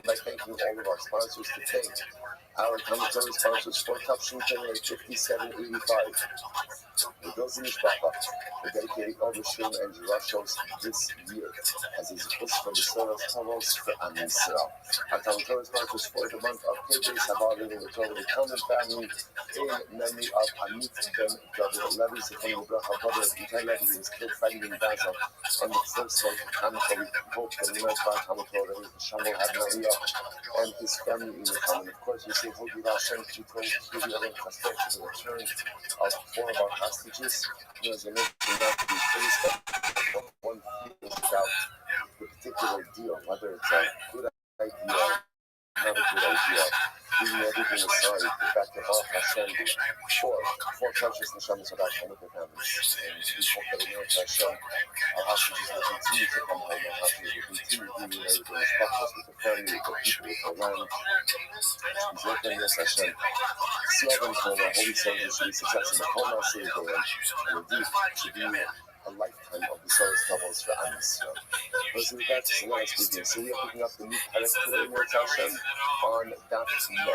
Speaker 1: By thanking all of our sponsors today. Our commentary sponsors for Top Shooting 5785. The Bills in Mishpacha. We're dedicating all the Shem and Jerah shows this year as is push for the soil of Tavos for Am Yisrael. Our commentary sponsors for the month of Kiddush Sabah living with Torah, the Talmud family in memory of Amit Ben David Levy, Zichron Bracha, brother of Yitai Levy, who was killed fighting in Gaza on the first month of Hanukkah. We hope that the next part of Hanukkah, that his Neshama had Maria and his family in the common. Of course, we say, Holy Hashem, to the return of 4 of our hostages. As I mentioned, not to be faced, but one feels about the particular deal, whether it's a good idea, not a good idea, leaving everything aside, the fact that all Hashem, four precious neshamas of our Hanukkah families, and we hope that in Hashem, our hostages will continue to come home, our hostages will continue to be united with us, with the family, with the people, with the land. Yes, Hashem. Holy soldiers should be successful. And indeed, should be a lifetime of the Soros Kavos for Amis. Those are the best, so now speaking. So we are picking up the new Parak today, Mirz Hashem, on Daf Mem.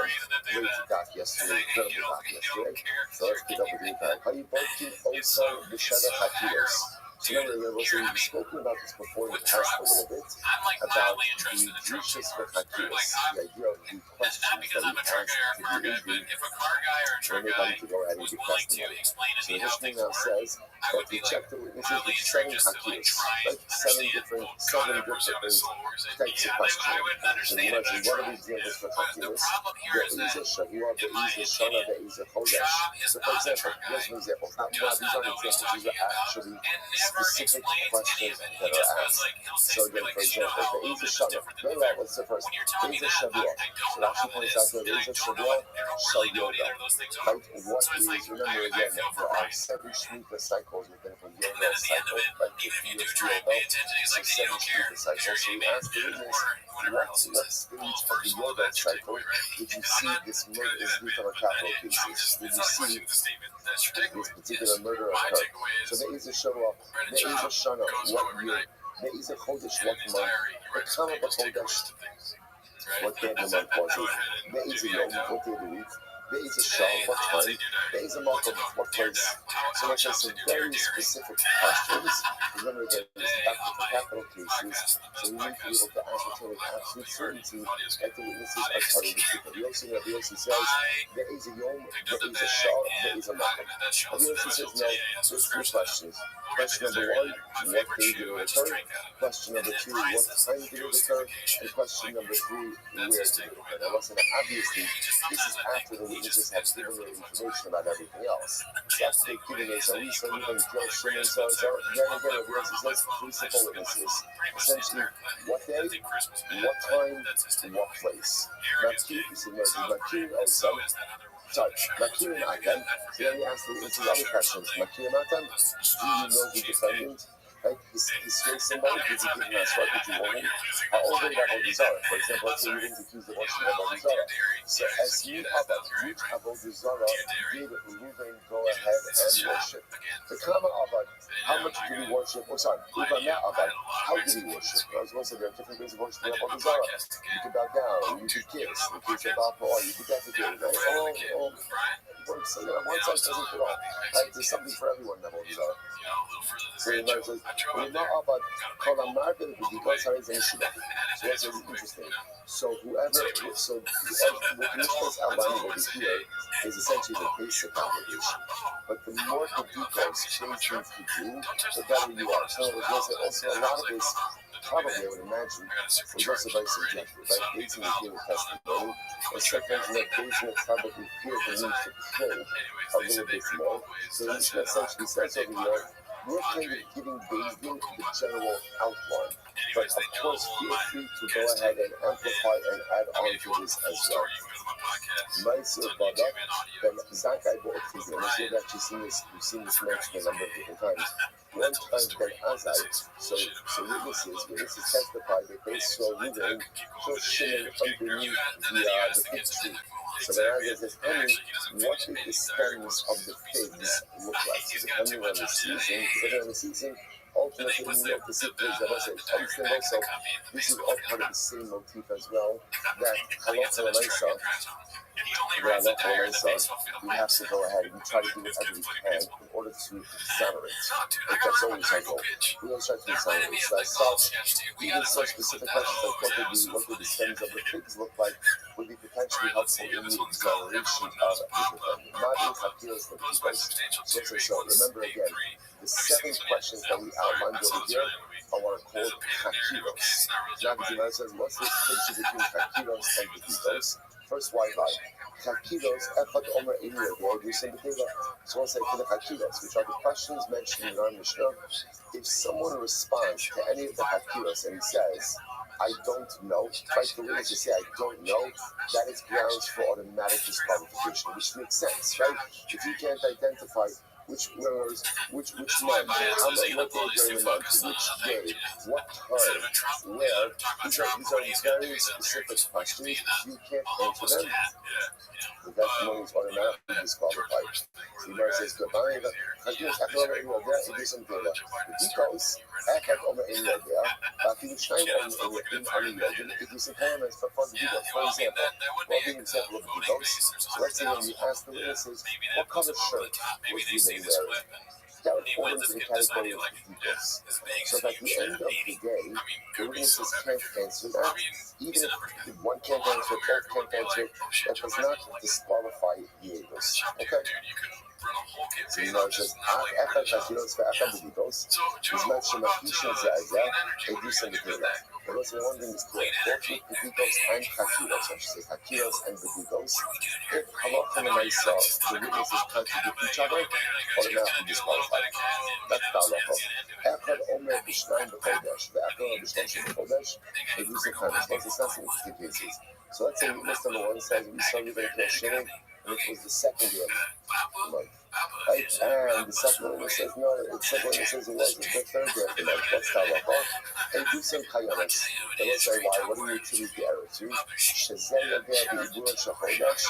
Speaker 1: Great Daf yesterday, incredible Daf yesterday. So let's pick up with the new Parak. How you both also the Sheva Hakidos. So remember, we've spoken about this before in the past a little bit, about the Jushas V'Chakiros, the idea of the questions that we ask to the Indian when they're going to go ahead and give testimony. So the Mishnah now says that we check the witnesses with 7 Hakiros, like 7 different types of questions. So you imagine, what are the examples for Hakiros? There is a Shavua, there is a Shana, there is a Chodesh. So for example, here's an example. Now, these aren't examples, these are actually specific questions that are asked. So again, for example, there is a Shana. Very well, what's the first? There is a Shavua. So it actually points out that there is a Shavua, Shavyoda. Right? What is, remember again, there are 7 Shemitah cycles within a Yoda cycle, like 50 years Yoda, so 7 Shemitah cycles. So we ask the witness, what stage of the Yoda cycle did you see this murder, this lethal capital cases? Did you see this particular murder occur? So there is a Shavua, there is a Shana, what year? There is a Chodesh, what month? The Kama B'Chodesh, what day of the month was it? There is a Yom, what day of the week? There is a Shah, what time? There is a Malcolm, what place? So let's have some very specific questions. Remember that this is back to the capital cases, so we need to be able to ascertain with absolute certainty that the witnesses are telling the truth. Rabbi Yossi says, there is a Yom, there is a Shah, there is a Malcolm. Rabbi Yossi says, no, there's 3 questions. Question number 1, what day did it occur? Question number 2, what time did it occur? And question number 3, where did it occur? Now listen, obviously, this is after the witnesses have given their information about everything else. So after they've given their Zalisa, even Joe Shimon, so then again, Rabbi Yossi says 3 simple witnesses. Essentially, what day, what time, what place. Makir, he said, Makir also. Sorry, Makir and Atem. So then we ask the other questions. Makir and Atem, do you know the defendant? Like, is he somebody? Did he give him a swipe? Did you want him? How old are you about Zara? For example, let's say you didn't accuse the worship of Avodah Zara. So as you Avodah Zara, did Reuven go ahead and worship? The Kama Avad, how much did he worship? Oh, sorry, Uvana Avad, how did he worship? I was going to say there are different ways of worshiping Avodah Zara. You could bow down, you could kiss, you could say Bapa, you could defecate, right? Works, so one size doesn't fit all. Right? There's something for everyone in Avodah Zara. So the Gemara says, "We're not about called a market because there is an issue." So that's interesting. So whoever, so what the Mishnah's outlining over here is essentially the basic obligation. But the more the details change things to do, the better you are. So it was also a lot of this. Probably, I would imagine, was also very subjective, right? Basing the human testimony, and sometimes that basement probably feels the need to probe a little bit more. So this essentially says over here, we're kind of giving Bezdin the general outline. But of course, feel free to go ahead and amplify and add on to this as well. Nice Bada, then Zakai Bo'otiz, and we've actually seen this mentioned a number of different times. One time then Azai, so witnesses testified that they saw Reuven put Shimon underneath the fig tree. So the Azai says, tell me, what did the stems of the figs look like? So depending on the season, ultimately, we know the situation also. Understand also, this is all part of the same motif as well, that Halacha L'Maisa, we have to go ahead and try to do whatever we can in order to exonerate. Like that's always our goal. We always try to exonerate. So I saw even such specific questions like what would the stems of the pigs look like would be potentially helpful in the exoneration of the defendant. Not in Chakiros, but because so remember again, the 7 questions that we outlined over here are what are called Chakiros. Now the Gemara says, what's the distinction between Chakiros and Beditos? First, why lie? Chakiros, Echad Omer Inyer, or do something. So I'll say for the Chakiros, which are the questions mentioned in our Mishnah, if someone responds to any of the Chakiros and he says, I don't know, right? The way to say I don't know, that is grounds for automatic disqualification, which makes sense, right? If you can't identify which month, how much, what day during the month, which day, what time, where. These are very specific questions. You can't answer them. The testimony is automatically disqualified. So the Gemara says, "Goodbye." Because Echad Omer Ein Yodea, Vafilu Shnayim Omer Ein Yodim. It is an element for the details. For example, well, give an example of the details. So let's say when you ask the witnesses, what color shirt was he wearing? That would fall into the category of details. So at the end of the day, the witnesses can't answer that. Even if one can't answer, both can't answer, that does not disqualify the others. Okay? So you know, it says, Echad Vafilos ve'Echad B'Didos, is mentioned Makisha Zayzah, Edus and B'Didos. But let's say one thing is clear, both with B'Didos and Chakiros, I should say, Chakiros and B'Didos, if Halacha and Maisa, the witnesses contradict each other, automatically disqualified. That's the Halacha. Echad Omer B'Shnayim B'Chodesh, ve'Echad Omer B'Shloshin B'Chodesh, Edus and Chakiros. It's not significant cases. So let's say witness number one says, we saw you very close, and it was the second year of the month. Right? And the second one says, no, the second one says it wasn't the third year of the month. That's Halacha. And do some Kayanis. And let's say why. What do you attribute the error to? Shazeh Yodea B'Ibur Shachodesh.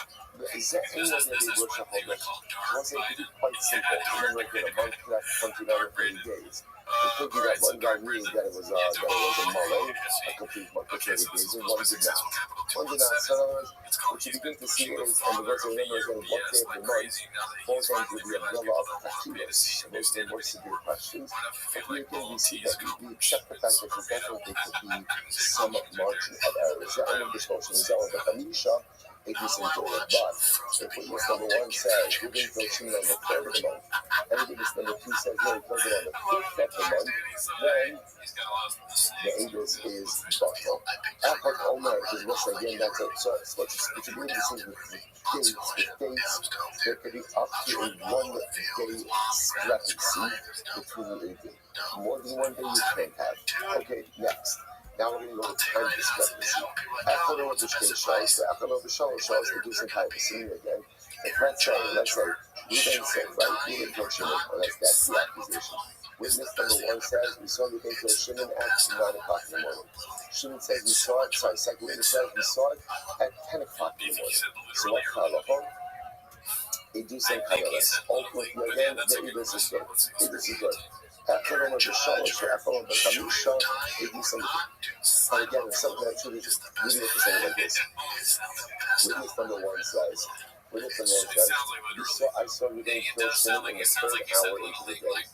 Speaker 1: Is there any Yodea B'Ibur Shachodesh? Let's say it could be quite simple. Remember, like a month left, 29 days. It could be that one guy knew that it was a mole, a complete month of 30 days, and one did not. One did not. So in other words, what you begin to see is, and the verse remember is that one day of the month falls under the umbrella of Hakilos. So those are more severe questions. But here again, we see that we accept the fact that there definitely could be some margin of error. Is that one of the discussions? Is that one of the Hamisha? It is enjoyable. But if witness number one says, we're going to go on the third of the month, and witness number two says, no, we're going on the fifth of the month, then the English is bottle. Echad Omer is what's again, that's it. So what you really see with dates, there could be up to a 1 day discrepancy between the day. More than 1 day you can't have. Okay, next. Now we're going to go to time discrepancy. After the ROTHSCHILD shows, after the ROTHSCHILD shows, we do some kind of scene again. If let's say, we then say, right, we didn't kill Shimon, that's the accusation. Witness number one says, we saw the day kill Shimon at 9 o'clock in the morning. Shimon says we saw it, second witness says we saw it at 10 o'clock in the morning. So what's Halacha? They do some Kayanis. Ultimately, again, the Idris is good. Idris is good. After the Shalosh, after the Kamisha, they do something. And again, it's something that truly just really look the same like this. Witness number one says, I saw you going to kill Shimon in the third hour into the day.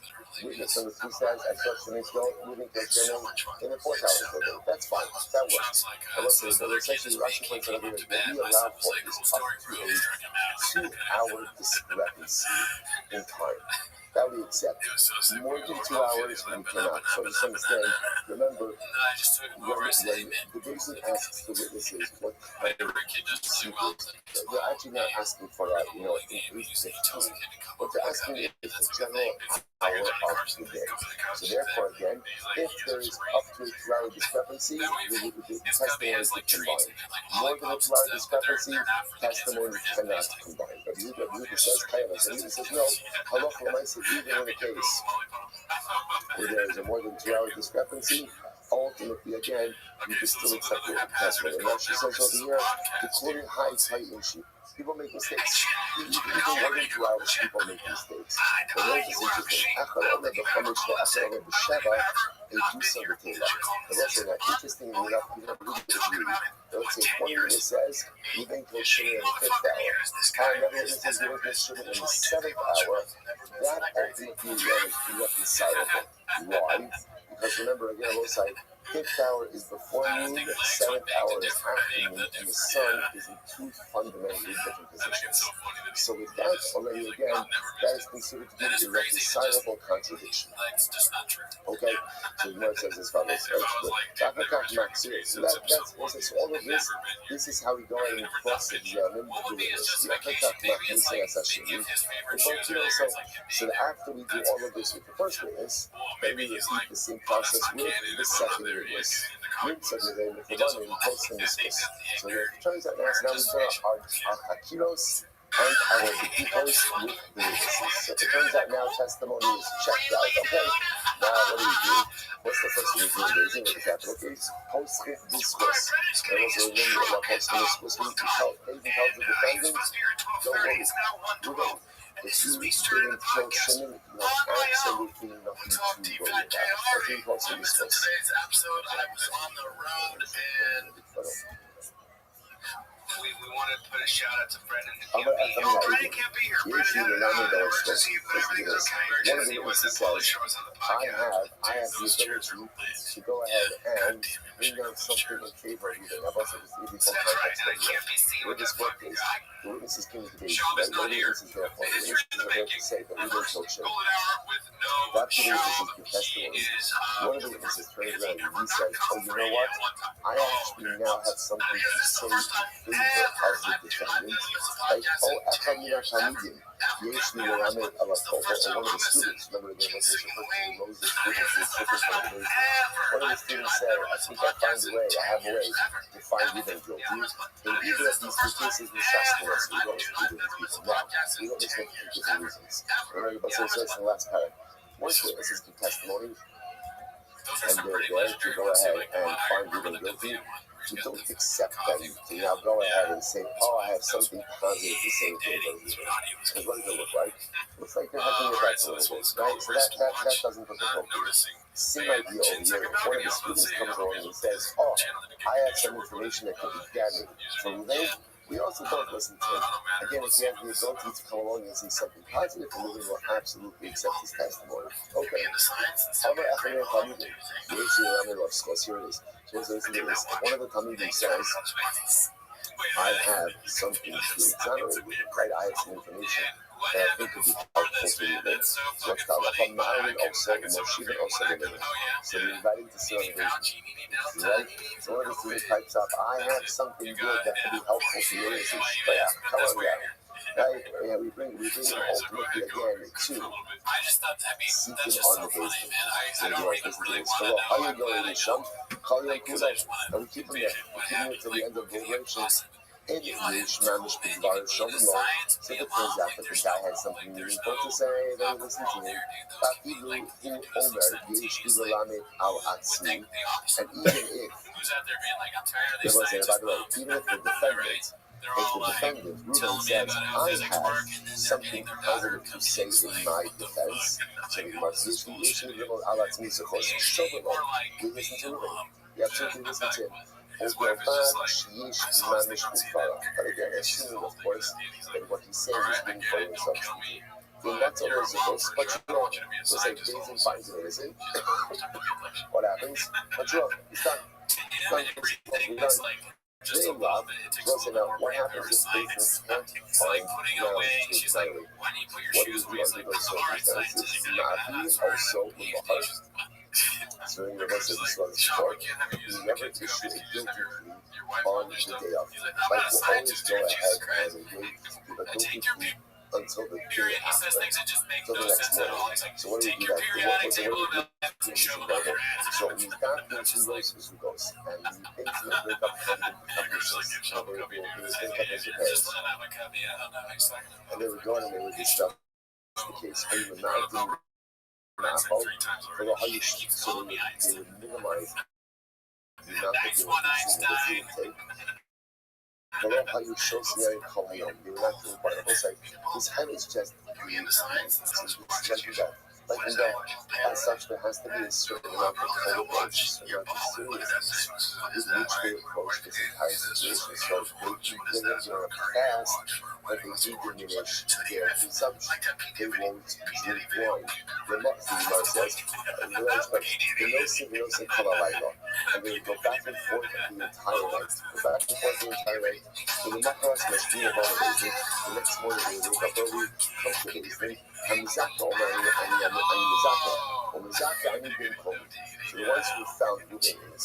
Speaker 1: Witness number two says, I saw Shimon moving to Shimon in the fourth hour into the day. That's fine. That works. But let's say, but essentially, Rashi points out that we allow for is up to a 2-hour discrepancy in time. That we accept. More than 2 hours, we cannot. So just understand, remember, when the person asks the witnesses what kind of secret, they're actually not asking for that, in 15. What they're asking is the general hour of the day. So therefore, again, if there is up to a 2-hour discrepancy, the testimony could combine. More than a 2-hour discrepancy, testimony cannot combine. But Yehuda says, and Yehuda says, no, Halacha L'maisa, even in the case where there is a more than 2-hour discrepancy, ultimately, again, you can still accept the testimony. And what she says over here, declaring high issue. People make mistakes. Even more than 2 hours, people make mistakes. But here's this interesting. Echad Omer B'Chodesh ve'Echad Omer B'Sheva, they do some of the Torah. And also, now, interestingly enough, you don't really agree. Let's say one witness says, we think we'll Shimon in the 5th hour. And another witness says, we think we'll Shimon in the 7th hour. That ultimately is irreconcilable. Why? Because remember, again, we'll say, 5th hour is before noon, 7th hour is after noon, and the sun is in two fundamentally different positions. So with that, already again, that is considered to be an irreconcilable contradiction. Okay? So the Gemara says as follows. So that's all of this is how we go ahead and cross-examine the witness. So that after we do all of this with the first witness, then we repeat the same process with the second witness. So it turns out now we've done our Hakiros, and our depots with the witnesses. So it turns out now testimony is checked out. Okay, now what do we do? What's the first thing we do? Raising with the capital case, post-script discourse. And also remember what post-script discourse means. We tell the defendant, don't worry, we're going. If you didn't kill Shimon, you have absolutely nothing to worry about. I think post-script discourse.
Speaker 3: Today's episode, I was on the road and we wanted to put a shout out to Brendan. Brendan can't be here. Brendan had an emergency, but everything's okay. Emergency wasn't published shows on the podcast.
Speaker 1: I have the ability to go ahead and bring down something in favor of you. I've also just even
Speaker 3: That's right, and I can't be seen with that fucking guy.
Speaker 1: the witnesses came to debate.
Speaker 3: Sean is not here.
Speaker 1: Witnesses therefore.
Speaker 3: It is here in the making.
Speaker 1: Say that we
Speaker 3: The
Speaker 1: don't
Speaker 3: first
Speaker 1: show shit.
Speaker 3: golden hour with no
Speaker 1: That
Speaker 3: Sean.
Speaker 1: witness is
Speaker 3: He
Speaker 1: testimony.
Speaker 3: is
Speaker 1: One of the witnesses turned around and he said, "Oh, you know what? I actually now have something to say in favor of the defendant. Like, oh, Echamina Talmidim, Yesh me Melamed ala Kol." One of the students, remember the name was the person who Moses students who was sitting from the basement. One of the students said, "I think I find a way. I have a way to find you them guilty. In either of these two cases, we trust the rest. We don't listen to these people. No, we don't listen to different reasons." Remember, but so it says in the last paragraph. Once witnesses give testimony, and they're going to go ahead and find you them guilty, you don't accept them to now go ahead and say, "Oh, I have something positive to say to you." Because what does it look like? It looks like they're having your back a little bit, right? So that doesn't put the focus. Same idea over here. One of the students comes along and says, "Oh, I have some information that could be gathered from them." We also don't listen to him. Again, if you have the ability to come along and say something positive, then we will absolutely accept his testimony. Okay. However, after the Talmudim, the issue of the discourse, here it is. So let's listen to this. One of the Talmudim says, "I have something to exonerate you, right? I have some information that I think could be helpful to you. What's the Lacham Ma'arin also, and Moshiva also the So we invite him to sit on the vision. Right? So one of the students types up, "I have something good that could be helpful to you." This is come on, yeah. Right? Yeah, we bring him ultimately again to seek him on the basement. So you like listen to this. So how you going to Sham? Call you Kudos. And we keep him there. We keep him until the end of the deliberations. And Yesh Mamish Bidvar Shom Law. So it turns out that the guy had something meaningful to say. They listen to him. Fafilu Hu Omer Yesh Bidvar Al Atzmi. And even if there was by the way, even if the defendant, Reuben says, "I have something positive to say in my defense," so we must usually give Al Atzmi Zechos Shom Law. We listen to Reuben. We absolutely listen to him. But again, assuming, of course, that what he's saying is being for himself. Then that's always supposed, but you know, so say days and finds it, is it? What happens? But you know, it's done. We're done. Today, Rob, so say now, what happens if patients can't find grounds to exonerate? What do you do under those circumstances? Navi also in the heart. So in the rest of the sluggish court, we never issue a guilty plea on the day of. Like we'll always go ahead and wait to give a guilty plea until the day after, until the next morning. So what do we do that? So we've got the two rows of Zugos, and we basically break up from the publishers. So we'll break up into pairs. And they would go and they would discuss the case. And you would not do how you should, so they would minimize the amount of that they would take. Below how you show Sierra Colleon, they were not doing part of it. Like, his head is just like in that, as such, there has to be a certain amount of collaboration, a certain amount of seriousness with which they approach this entire situation. So they keep giving their fast, but they do diminish their consumption. They won't drink wine. The next thing Mar says, they don't say Kalalayla. And they would go back and forth the entire night. So the Makaras must be about it. The next morning they wake up early, come to the evening, and Mizaka or Mizaka and being cold. So the ones who found Reuben is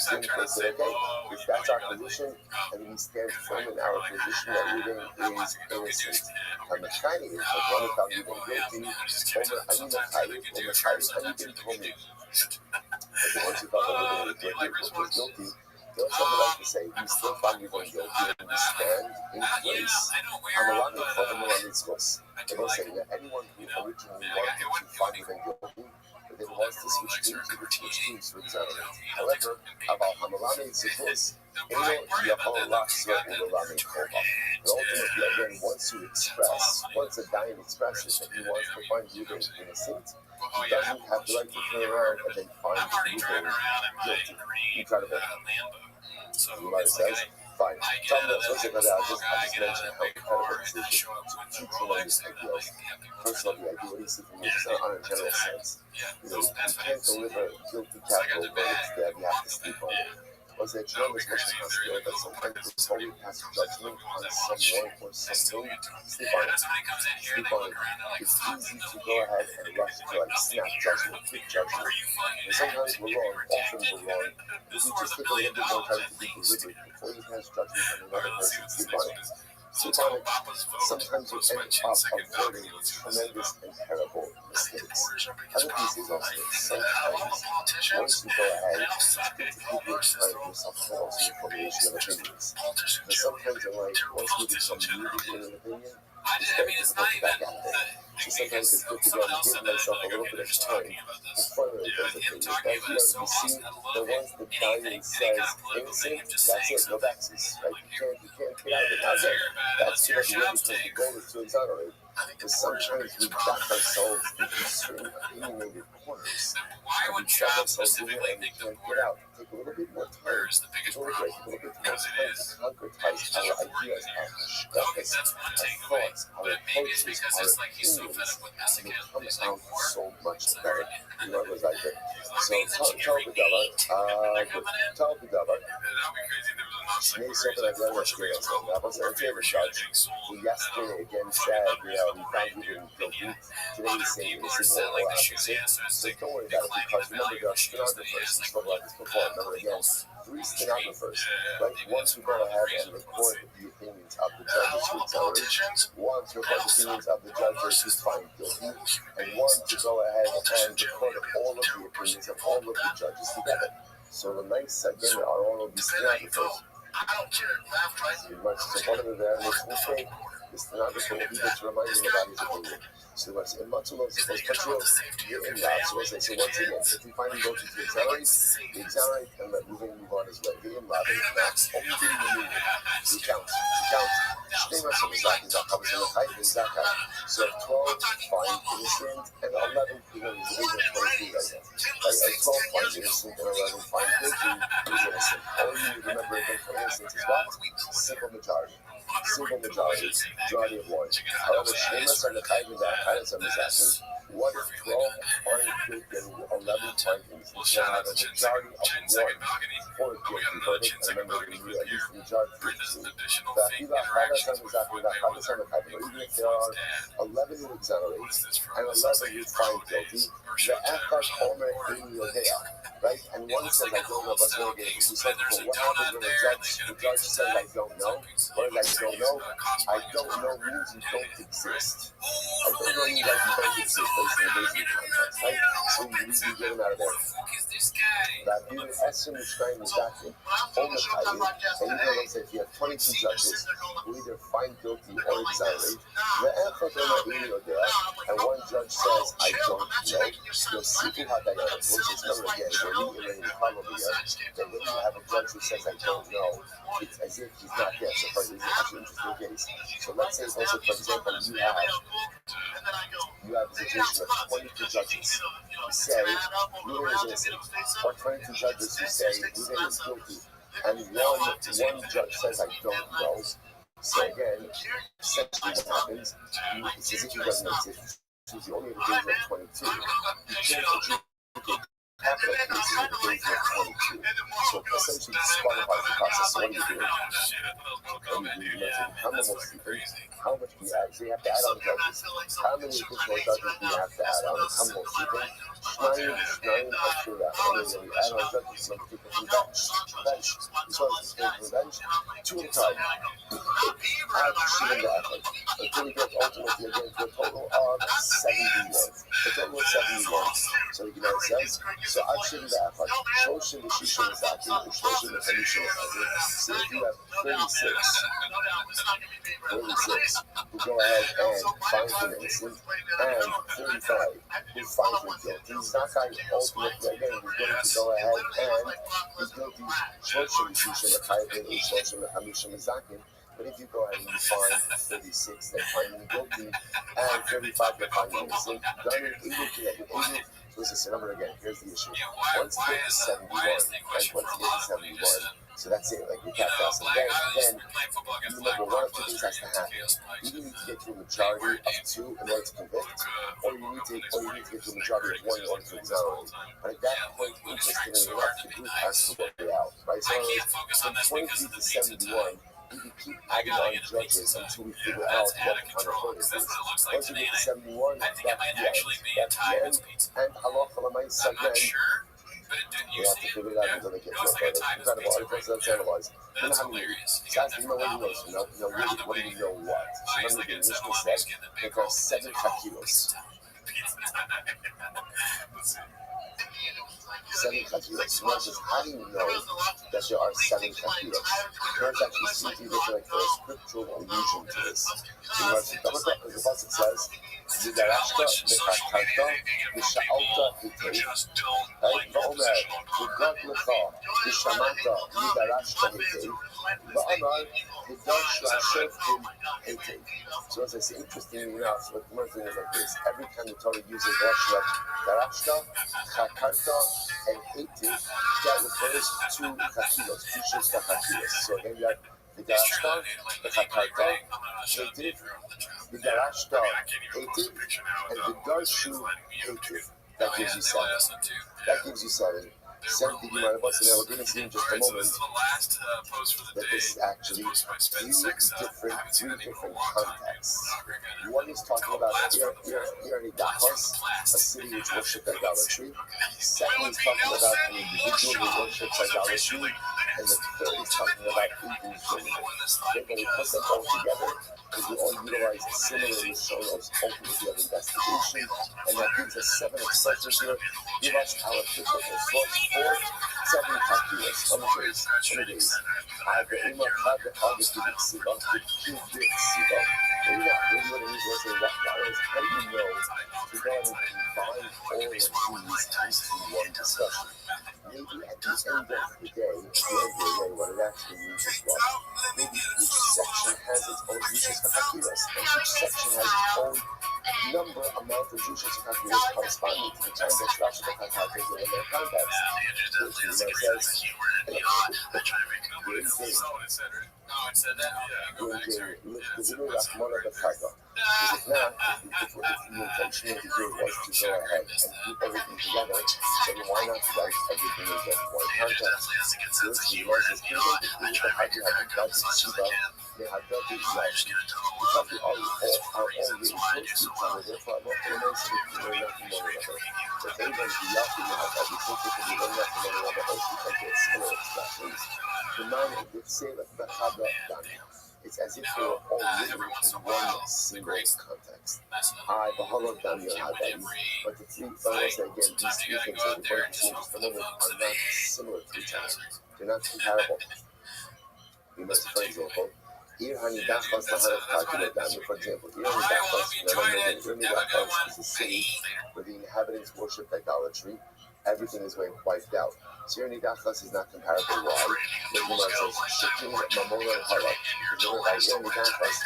Speaker 1: then they say, okay, if that's our position, and we stand firm in our position that Reuben is innocent. And the Chinese is like one who found Reuben guilty, but the ones who thought Reuben was guilty, They also would like to say, we still find you going guilty and we stand in place. Hamalami for the mitzvahs. They will say that anyone who originally wanted to find you guilty, but then wants to switch teams, you could switch teams to exonerate. However, about Hamalami tzivos, and ultimately, again, once a Dayan expresses that he wants to find Ruben innocent, he doesn't have the right to turn around and then find Ruben guilty. Incredible. Umar says, fine. I'll just mention how incredible it is to two tremendous ideals. First of all, the ideal is on a general sense. You can't deliver guilty capital verdicts that you have to sleep on it. Was a tremendous mission hospital that sometimes before we pass judgment on someone or something, sleep on it. Sleep on it. It's easy to go ahead and rush to snap judgment, quick judgment. And sometimes we're wrong, often we're wrong. We just take a little bit more time to be deliberate before you pass judgment on another person. Sleep on it. Sleep on it. Sometimes you end up avoiding tremendous and terrible mistakes. Other pieces also, sometimes once you go ahead, it's good to keep your time for yourself and also your formulation of opinions. But sometimes in life, once you become rooted in an opinion, it's very difficult to back out there. So sometimes it's good to go and give myself a little bit of time to formulate those opinions. But you see, the ones that Diane says innocent, that's it, no backsies. Right? You can't get out of it. That's it. That's too much because the goal is to exonerate. Because sometimes we back ourselves into certain opinionated corners, and we shove ourselves in there and we can't get out. Take a little bit more time to deliberate, a little bit more time to concretize our ideas, our shkakas, our thoughts, our approaches, our opinions, and it comes out so much better. You know, it was like that. So, tell the Dabar, Shnei Sofer Aglan Ashkei Yosef. That was our favorite judge, who yesterday again said, we found you guilty. Today he's saying this is all opposite. So don't worry about it, because remember, there are stenographers. We spoke about this before. Remember again, 3 stenographers, right? One to go ahead and record the opinions of the judges who exonerate, one to record the opinions of the judges who find guilty, and one to go ahead and record all of the opinions of all of the judges together. So the nice, again, are all of these stenographers. Pretty much, so one of the variables will say, the stenographer will be able to remind him about his opinion. So what's in Matsulo is supposed to you're in that. So once again, if we finally go to the exonerate and let Ruben move on his way. Get in Rabbi, that's only thing you need. We count. Shnei Rasul Zaki, Zakab is in the height, and Zakab. So 12 find innocent, and 11 people is the 23 right now. Like 12 find innocent, and 11 find guilty is innocent. All you need to remember again for innocent is what? Simple majority. Majority of one. However, Shnei Rasul on the height and that. What if 12 find guilty and 11 find innocent? You have a majority of 1 for a guilty verdict. And remember, we need at least a majority of 2. Even if there are 11 who exonerate and 11 who find guilty, the Echad Homer in Yodea, right? And one says, I don't know, but what happens when the judge says, I don't know? What does I don't know? I don't know means you don't exist. I don't know means that you don't exist based on the basic context, right? So you get him out of there. Rabbi Esrim Yisrael Muzakim, Omer Chayim, and you know, let's say if you have 22 judges who either find guilty or exonerate, the Echad Homer in Yodea, and one judge says, I don't know, you'll see who had that other voice. Remember again, we're reiterating the problem here, that when you have a judge who says, I don't know, it's as if he's not there. So, for example, it's actually an interesting case. So, let's say also, for example, you have a situation of 22 judges who say Ruben is innocent, or 22 judges who say Ruben is guilty, and one judge says, I don't know. So, again, essentially what happens, it's as if he doesn't exist. He's the only individual of 22. You can't adjudicate capital cases in the days of 22. So essentially disqualifies the process. So what do you do? You mentioned how much do you actually have to add on judges? How many additional judges do you have to add on? How much do you think? Nine, I'm sure that. And then when you add on judges, some people from the bench. This one is from the bench. 2 at a time. Add shooting the effort. Until we get ultimately again to a total of 71. A total of 71. So you know what it says? So add shooting the effort. Shloshim V'Shishim Zakim, Shloshim V'Chamishim Zakim. So if you have 36, who go ahead and find him innocent, and 35 who find him guilty, he's not going to ultimately, again, he's going to go ahead and he's guilty. Shloshim V'Shishim Zakim, Shloshim V'Chamishim Zakim. But if you go ahead and you find 36 that find him guilty, and 35 that find him innocent, done it, so this is the number again. Here's the issue. Once you get to 71, so that's it. Like we kept us, and then remember one of two things has to happen. You need to get to a majority of 2 in order to convict, or you need to get to a majority of 1 in order to exonerate. But at that point, interestingly enough, the group has to work it out, right? So from 23 to 71. We can keep adding on judges until we figure out what kind of vote it is. Once we get to 71, that's the end. And halacha l'maisa again, we have to figure it out until they get to a vote. Incredible articles, let's analyze. You know how many, so ask me, what do you know? So what do you know what? So remember the Mishnah said, there are 7 chakiros. 7 chakiros. So how do you know that there are 7 chakiros? Parents actually seem to be looking like for a scriptural allusion to this. The Pasuk says, "V'darashta v'chakarta v'sha'alta hitei." Right? V'omer v'gad lecha v'shamata v'darashta hitei. V'amar v'dash la'ashevtim hitei. So as I say, interestingly enough, what the Gemara is like this: every time the Torah uses Rashi of darashta, chakarta, and hitei, that refers to chakiros, teachers for chakiros. So again, you have the darashta, the chakarta, hated, the darashta, hated, and the darshu, hated. That gives you 7. That gives you 7. 7 the Gemara Bus, and we're going to see in just a moment that this is actually 3 different contexts. One is talking about Iranidachos, a city which worshipped idolatry. Second is talking about an individual who worships idolatry. And the third is talking about individualism. They're going to put them all together because we all utilize similar mishonos ultimately of investigation. And that gives us 7 expressions here. Give us our typical source for 7 chakiros. How many days? I have the Ima Chad, the August, the Siva, the Q, the Siva. Maybe not really what it is, what's the rock wires. How do you know to go and combine all of these into one discussion? Maybe at the end of the day, what it actually means is what? Maybe each section has its own uses for chakiros, and each section has its own amount of uses for chakiros corresponding to the time that Rashi and chakiros are in their context. Which is what it says. Because if not, if the intention of the group was to go ahead and keep everything together, then why not write everything in just one context? So it's the Moses Kingdom, the Kingdom, the Hajj, the Shiva, the Hajj, the Hajj. Because we all are already close to each other, therefore I'm not going to mention it to learn nothing one another. But they don't be laughing at everything that can be learned nothing one another, else we can get similar expressions. The man would say that the Hajj, it's as if they were all written in one single context. But the 3 photos, again, these 3 things that we're going to see in just a moment are not similar to each other. They're not comparable. We must, for example, for example, Iranidachos is a city where the inhabitants worship idolatry. Everything is wiped out. So Iranidachos is not comparable. Why? The Gemara says, Shekin, Mamona, and Halak. Because by Iranidachos,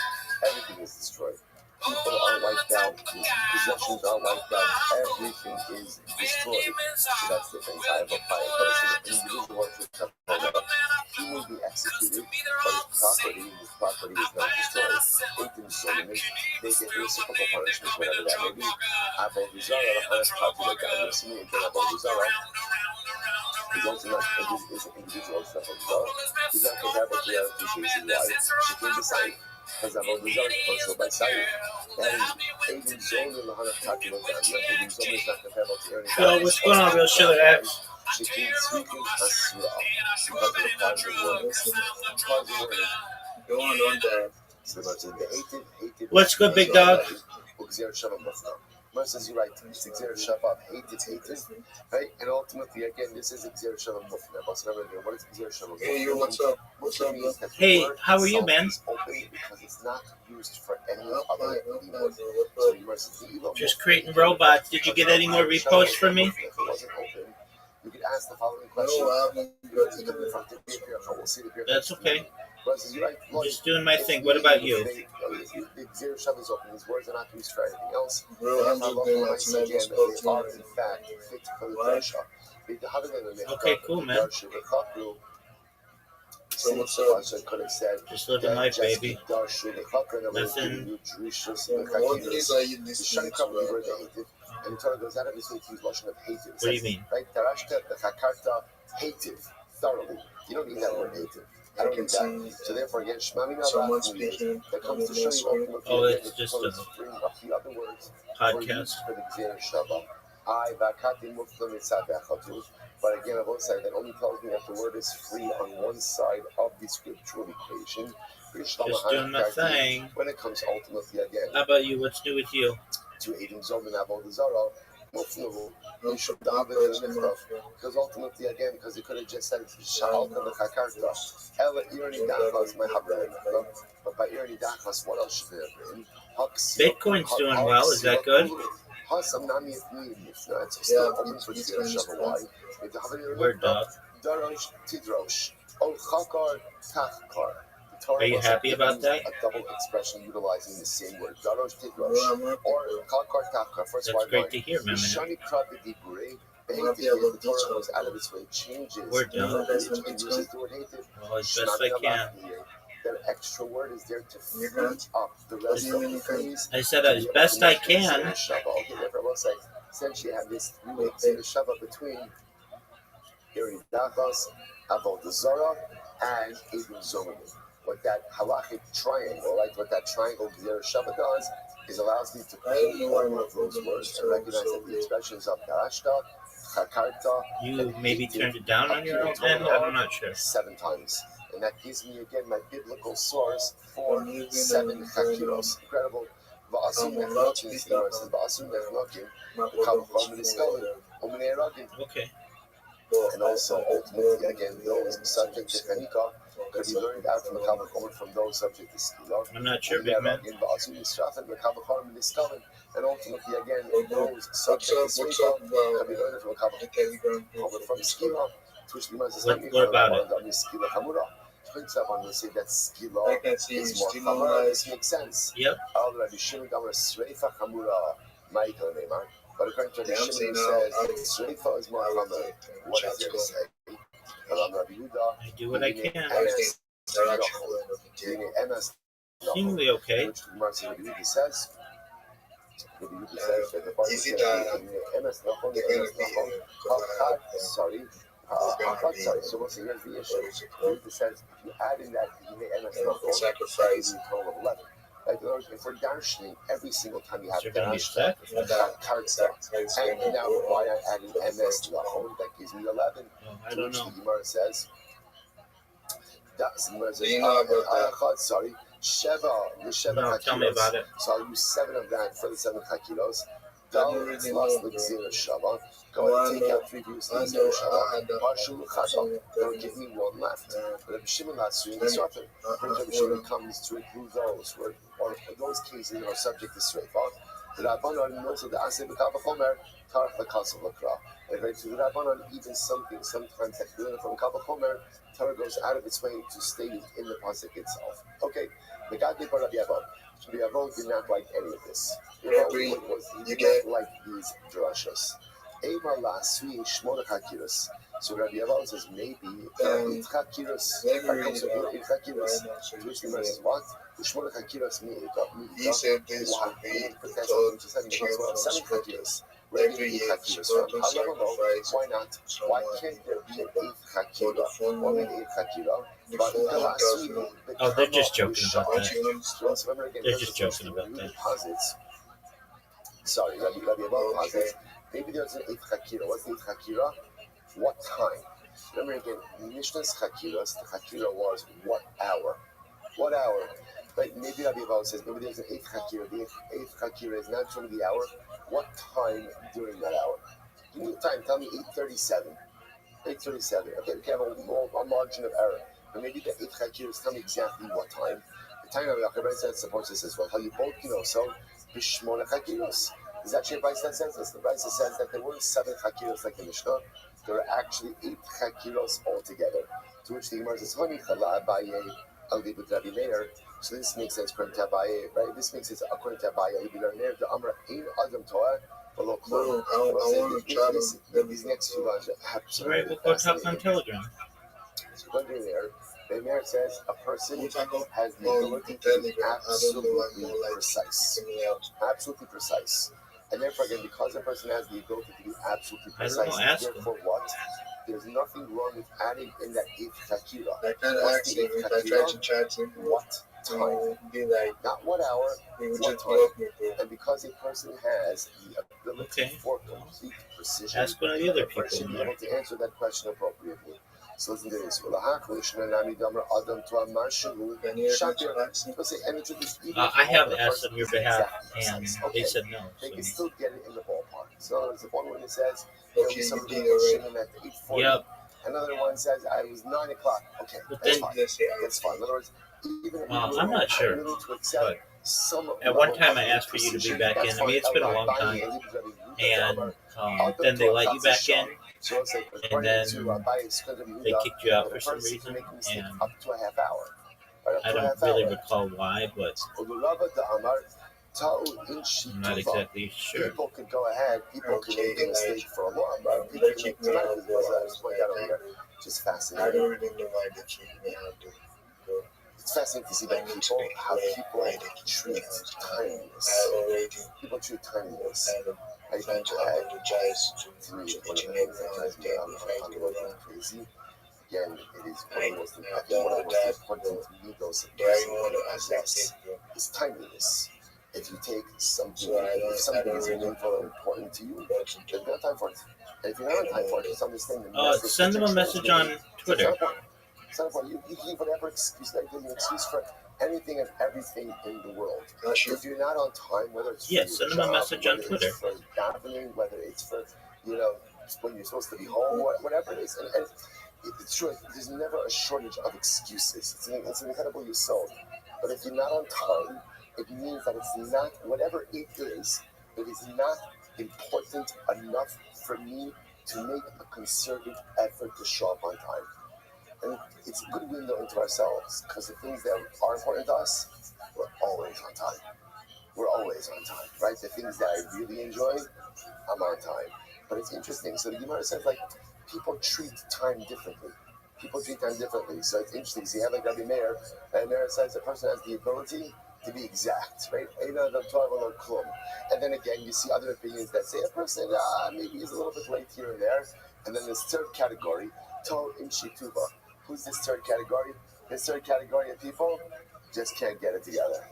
Speaker 1: everything is destroyed. People are wiped out, possessions are wiped out, everything is destroyed. So that's the thing. I have a person, an individual wants to he may be executed, but his property is not destroyed. They get reciprocal punishment, whatever that may be. Abu Zara, he's also not is an individual stuff of Zara. He's not comparable to the other 2 cases. Why? She can decide. Because Abu Zara is controlled by Sayyid. And Aiden Zone in the Hanaf Taki was done. Aiden Zone is not comparable to Ernie.
Speaker 2: Yo, what's going on, real shit?
Speaker 1: She can sweeping Hasura because of the positive word.
Speaker 2: Go on,
Speaker 1: So much in the hated.
Speaker 2: What's good, big dog?
Speaker 1: Gemara says you're right. It's Xer Shabbat, hated, right? And ultimately, again, this is Xer Shabbat Mufna. But remember again, what is Xer Shabbat?
Speaker 4: Hey, yo, what's up? What's up, bro?
Speaker 2: Hey, how are you, man?
Speaker 1: It's open because it's not used for any other limud. So Gemara says the
Speaker 2: Just creating robots. Did you get any more reposts from me?
Speaker 1: If it wasn't open, you could ask the following question.
Speaker 4: No, I haven't got to do
Speaker 1: We'll see the
Speaker 2: That's okay.
Speaker 1: you're right.
Speaker 2: I'm just doing my thing. What about you?
Speaker 1: The Xer Shabbat is open. These words are not used for anything else.
Speaker 4: Bro, I'm just doing my thing.
Speaker 1: Again, they are in fact fit for the Darsha.
Speaker 2: Okay, cool, man.
Speaker 4: So what's up?
Speaker 1: I could have said,
Speaker 2: Just living life, baby. Listen.
Speaker 4: What days are you listening to, bro?
Speaker 1: And the Torah goes out of his way to use Lashon of hated.
Speaker 2: What do you mean?
Speaker 1: Right? Darashta, the Chakarta, hated, thoroughly. You don't need that word hated. I don't need that. So therefore, again, Shmamina
Speaker 4: Someone speaking
Speaker 1: that comes to show you ultimately.
Speaker 2: Oh, it's just a
Speaker 1: bring up the other words
Speaker 2: podcast.
Speaker 1: for the Xer Shabbat. But again, I will say that only tells me that the word is free on one side of the scriptural equation.
Speaker 2: Just doing my thing.
Speaker 1: When it comes ultimately again.
Speaker 2: How about you? What's new with you?
Speaker 1: To Aiden Zoman Avodah Zarah, you should daven in the because ultimately again, because he could have just said Sha'alta v'chakarta, Ela irni dachas my habran, but by irni dachas, what else should there have been?
Speaker 2: Bitcoin's doing well. Is that good?
Speaker 1: Hasam nami it's still open for Xer Shabbat.
Speaker 2: Word dog.
Speaker 1: Darosh tidrosh, ol chakar tachkar.
Speaker 2: Are you happy about that?
Speaker 1: A double expression utilizing the same word. Darosh tidrosh or chakar tachkar. First
Speaker 2: That's great to hear, man.
Speaker 1: Shani krab dibure. The Torah goes out of its way, changes.
Speaker 2: Word dog.
Speaker 1: It uses the word hated.
Speaker 2: Well, as best I can.
Speaker 1: That extra word is there to free up the rest of the phrase.
Speaker 2: I said as best I can.
Speaker 1: Okay, therefore, we'll say, since you have this Shabbat between Eri Dachas, Avodah Zarah, and Ibn Zomim. What that halachic triangle, right? What that triangle Xer Shabbat does is allows me to put all of those words and recognize that the expressions of Darashta, Chakarta,
Speaker 2: You maybe turned it down on your own end? I'm not sure.
Speaker 1: 7 times. And that gives me again my biblical source for 7 chakiros. Incredible.
Speaker 2: Okay.
Speaker 1: And also, ultimately, again, those subject to Chanika could be learned out from the Kavachomer from those subject to Skila.
Speaker 2: I'm not sure, big man.
Speaker 1: And ultimately, again, those subject to Skila could be learned from the Kavachomer from Skila.
Speaker 2: What about it?
Speaker 1: When we say that skila is more chamura, this makes sense.
Speaker 2: Yep.
Speaker 1: But according to Rabbi Shimon, says Sreifa is more chamura. What is there to say?
Speaker 2: I do what I can. Seemingly okay.
Speaker 1: Which Rabbi says.
Speaker 4: Is it
Speaker 1: sorry. Sorry, so once here's the issue. It says if you add in that
Speaker 4: sacrifice,
Speaker 1: total of 11. Like in other words, if we're darshaning every single time you have
Speaker 2: You're gonna be
Speaker 1: darshta,
Speaker 2: sacrificed.
Speaker 1: and now why not adding ms to the home? That gives me 11.
Speaker 2: I don't know.
Speaker 1: The Gemara says. Sorry. Sheva, the Sheva
Speaker 2: No,
Speaker 1: Hakilos.
Speaker 2: tell me about it.
Speaker 1: So I'll use 7 of that for the 7 Hakilos. Dal plus the Xer Shabbat. Go ahead and take out 3 views of Xer Shabbat. Partial Chazal. That'll give me 1 left. But Rabbi Shimon last week, Rabbi Shimon comes to include those or those cases that are subject to Sreifa. The Rabbanon knows that the Aseh B'Kavachomer Tarach L'Kasov L'Kra. And right to the Rabbanon, even sometimes that you learn from Kavachomer, Torah goes out of its way to state it in the pasuk itself. Okay, the God gave Rabbi Avon. Rabbi Avon did not like any of this. He did not like these drashas. Eva la sui shmona chakiros. So Rabbi Avon says maybe it chakiros. Comes with it chakiros. Which means what? The shmona chakiros me.
Speaker 4: He said this would be told children of
Speaker 1: 7 chakiros.
Speaker 4: every year total sacrifice.
Speaker 1: Why not? Why can't there be an 8th chakira or an 8th chakira? But the last week,
Speaker 2: Oh, they're just joking about that.
Speaker 1: They're
Speaker 2: just joking about that.
Speaker 1: Sorry, Rabbi Abba posits. Maybe there's an 8th chakira. What's the 8th chakira? What time? Remember again, Mishnah's chakiras, the chakira was what hour? What hour? Right? Maybe Rabbi says maybe there's an eighth chakira. The eighth chakira is not showing the hour. What time during that hour? Give me the time. Tell me 8:37. 8:37. Okay, we can have a margin of error. But maybe the eighth chakira is telling me exactly what time. The time of Rabbi said supports this as well. How you both, so bishmona chakiros. There's actually a Brisa that says this. The Brisa says that there weren't 7 chakiros like in Mishnah. There were actually 8 chakiros altogether. To which the Gemara says, "Honey chala Abaye al dibut Rabbi Meir." So this makes sense according to Abaye, right? This makes sense according to Abaye al dibut Rabbi Meir. The Amra ein adam Torah below klum.
Speaker 4: I want to try to
Speaker 1: these next few lines are
Speaker 2: All
Speaker 1: absolutely
Speaker 2: right, we'll go talk on Telegram.
Speaker 1: So going through there, Rabbi Meir says a person has the
Speaker 4: on
Speaker 1: ability to be
Speaker 4: Telegram. I don't know
Speaker 1: absolutely
Speaker 4: why more like
Speaker 1: precise.
Speaker 4: me out.
Speaker 1: Absolutely precise. And therefore, again, because a person has the ability to be absolutely
Speaker 2: I don't know,
Speaker 1: precise,
Speaker 2: ask
Speaker 1: therefore what? There's nothing wrong with adding in that eighth chakira.
Speaker 4: I kind of
Speaker 1: What's
Speaker 4: asked
Speaker 1: the
Speaker 4: him
Speaker 1: eighth
Speaker 4: if I tried to
Speaker 1: chakira?
Speaker 4: chat him.
Speaker 1: What time?
Speaker 4: Be like,
Speaker 1: Not what hour,
Speaker 4: he would
Speaker 1: what
Speaker 4: just
Speaker 1: time.
Speaker 4: block me, bro.
Speaker 1: And because a person has the ability
Speaker 2: Okay.
Speaker 1: for complete precision,
Speaker 2: Ask one of the other
Speaker 1: the person should
Speaker 2: people
Speaker 1: be
Speaker 2: in there.
Speaker 1: able to answer that question appropriately. So listen to this.
Speaker 4: Can you ask him?
Speaker 2: I have asked on your behalf, and they said no.
Speaker 1: They can
Speaker 2: So.
Speaker 1: still get it in the ballpark. So there's one witness says,
Speaker 4: Okay, you did already.
Speaker 1: at 8:40.
Speaker 2: Yep.
Speaker 1: Another one says, I was 9 o'clock. Okay,
Speaker 2: But
Speaker 1: that's
Speaker 2: then-
Speaker 1: fine.
Speaker 4: Let's say I
Speaker 1: That's fine. In other words, even if
Speaker 2: Well,
Speaker 1: we
Speaker 2: I'm not sure,
Speaker 1: willing to accept
Speaker 2: but
Speaker 1: some
Speaker 2: at one
Speaker 1: level
Speaker 2: time
Speaker 1: of
Speaker 2: I asked for you to be
Speaker 1: precision,
Speaker 2: back
Speaker 1: that's
Speaker 2: in. I mean, it's been a long
Speaker 1: fine.
Speaker 2: time, and then they let you back in,
Speaker 1: So it's like,
Speaker 2: and then
Speaker 1: they
Speaker 2: they kicked you out for some reason, and
Speaker 1: up to a half hour. Right, up
Speaker 2: I
Speaker 1: to a
Speaker 2: don't
Speaker 1: half
Speaker 2: really
Speaker 1: hour.
Speaker 2: recall why, but I'm not exactly sure.
Speaker 1: People could go ahead, people can make a mistake for a long, but people
Speaker 4: They
Speaker 1: can
Speaker 4: kick
Speaker 1: make
Speaker 4: me out
Speaker 1: tonight,
Speaker 4: of the
Speaker 1: just point out over here, just
Speaker 4: I
Speaker 1: fascinating.
Speaker 4: don't really know why they kick me out, dude. Bro,
Speaker 1: It's fascinating to see that people, how people treat timeliness.
Speaker 4: I already
Speaker 1: People treat timeliness.
Speaker 4: kind of
Speaker 1: I
Speaker 4: trying to
Speaker 1: had
Speaker 4: apologize to
Speaker 1: three
Speaker 4: each
Speaker 1: of one of
Speaker 4: and
Speaker 1: the
Speaker 4: every
Speaker 1: things that
Speaker 4: one
Speaker 1: drives
Speaker 4: of
Speaker 1: me
Speaker 4: them
Speaker 1: on
Speaker 4: if I
Speaker 1: the
Speaker 4: do
Speaker 1: road
Speaker 4: wrong.
Speaker 1: crazy. Again, it is one of the most,
Speaker 4: I
Speaker 1: I think one of the most
Speaker 4: that,
Speaker 1: important needles
Speaker 4: Do I even want to accept
Speaker 1: possess
Speaker 4: it, bro?
Speaker 1: is timeliness. If you take something,
Speaker 4: So I don't-
Speaker 1: if something
Speaker 4: I don't
Speaker 1: is
Speaker 4: really
Speaker 1: meaningful and important to you,
Speaker 4: But to
Speaker 1: then
Speaker 4: do
Speaker 1: you have time for it. And if you're not on time for it, just understand the message.
Speaker 2: Send them a
Speaker 1: that you're
Speaker 2: message on
Speaker 1: transmitting.
Speaker 2: Twitter.
Speaker 1: It's not important. You can give whatever excuse, like give an excuse for anything and everything in the world.
Speaker 4: not sure.
Speaker 1: If you're not on time, whether it's for
Speaker 2: Yeah,
Speaker 1: your
Speaker 2: send them a
Speaker 1: job,
Speaker 2: message on
Speaker 1: whether
Speaker 2: Twitter.
Speaker 1: it's for davening, whether it's for when you're supposed to be home, whatever it is, and it's true. There's never a shortage of excuses. It's an incredible yourself. But if you're not on time, it means that it's not whatever it is not important enough for me to make a concerted effort to show up on time. And it's a good window into ourselves, because the things that are important to us, we're always on time. We're always on time, right? The things that I really enjoy, I'm on time. But it's interesting. So the Gemara says, like, people treat time differently. People treat time differently. So it's interesting. So you have like Rabbi Meir, and Meir says the person has the ability to be exact, right? And then again, you see other opinions that say a person maybe is a little bit late here and there. And then this third category, to in shituva. Who's this third category? This third category of people just can't get it together.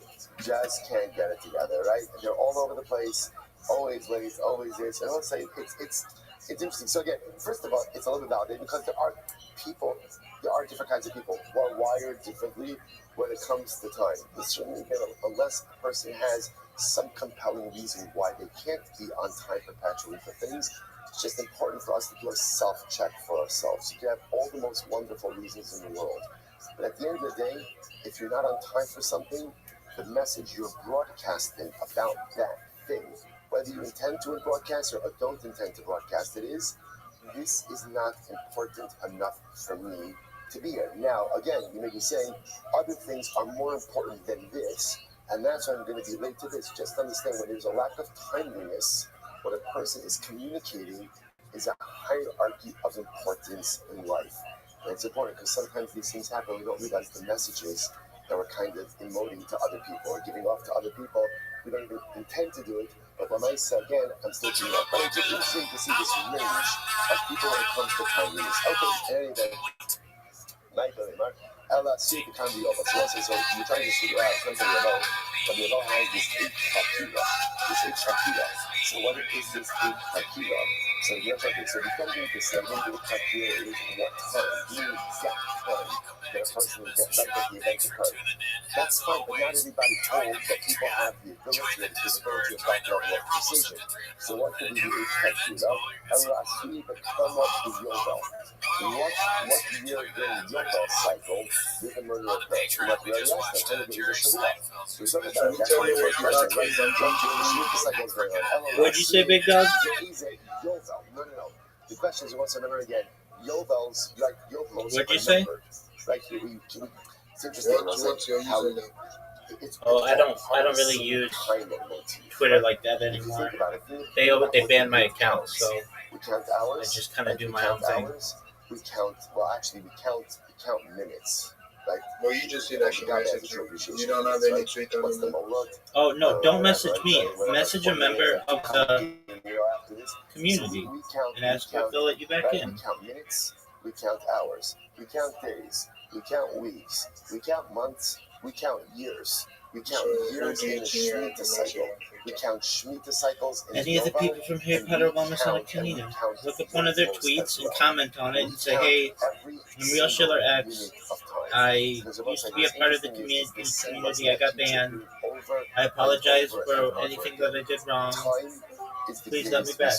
Speaker 1: Just can't get it together, right? They're all over the place, always late, always this. And I'll say it's interesting. So again, first of all, it's a little bit validated because there are different kinds of people who are wired differently when it comes to time. There's certainly, unless a person has some compelling reason why they can't be on time perpetually for things, it's just important for us to do a self-check for ourselves. You can have all the most wonderful reasons in the world, but at the end of the day, if you're not on time for something, the message you're broadcasting about that thing, whether you intend to broadcast or don't intend to broadcast it, is this is not important enough for me to be here. Now, again, you may be saying other things are more important than this, and that's why I'm going to be late to this. Just understand, when there's a lack of timeliness, what a person is communicating is a hierarchy of importance in life. And it's important because sometimes these things happen, we don't realize the messages that we're kind of emoting to other people or giving off to other people. We don't even intend to do it, but when I say again, I'm still doing that. But it's interesting to see this range of people when it comes to timeliness. Okay, anyway. Ella, see the kind of over. So you're trying to figure out something about, but the law has this 8 chakira. So what is this 8 chakira? So yes, okay, so depending the segment of the criteria is what time, the exact time that a person will get like that the event occurred. That's fine, but not everybody holds that people have the ability or the capability of that level of precision. So what could be the H-Kakira? Rashi Bekamot Yovel. What year during Yovel cycle did the murder occur? What year last time? When it was a Shavua. So we're talking about that 21st person, right? The cycle is going on.
Speaker 2: What'd you say, Big Dog?
Speaker 1: Yovel. No. The question is, once remember again, Yovels, like Yovels,
Speaker 2: What'd you say?
Speaker 1: Right here, it's interesting.
Speaker 4: What's your username?
Speaker 2: I don't really use Twitter like that anymore. They banned my account, so
Speaker 1: we count hours.
Speaker 2: I just kind of do my own thing.
Speaker 1: We count minutes. Like,
Speaker 4: well, you just did actually message you. You don't have any tweet on it.
Speaker 2: Oh no! Don't message me. Message a member of the community and ask if they'll let you back in.
Speaker 1: We count minutes. We count hours. We count days. We count weeks. We count months. We count years. We count years in a Shemitah cycle. We count Shemitah cycles.
Speaker 2: Any of the people from Harry Potter Wellness on Canino, look up one of their tweets and comment on it and say, hey, I'm Real Schiller X. I used to be a part of the community. I got banned. I apologize for anything that I did wrong. Please let me back.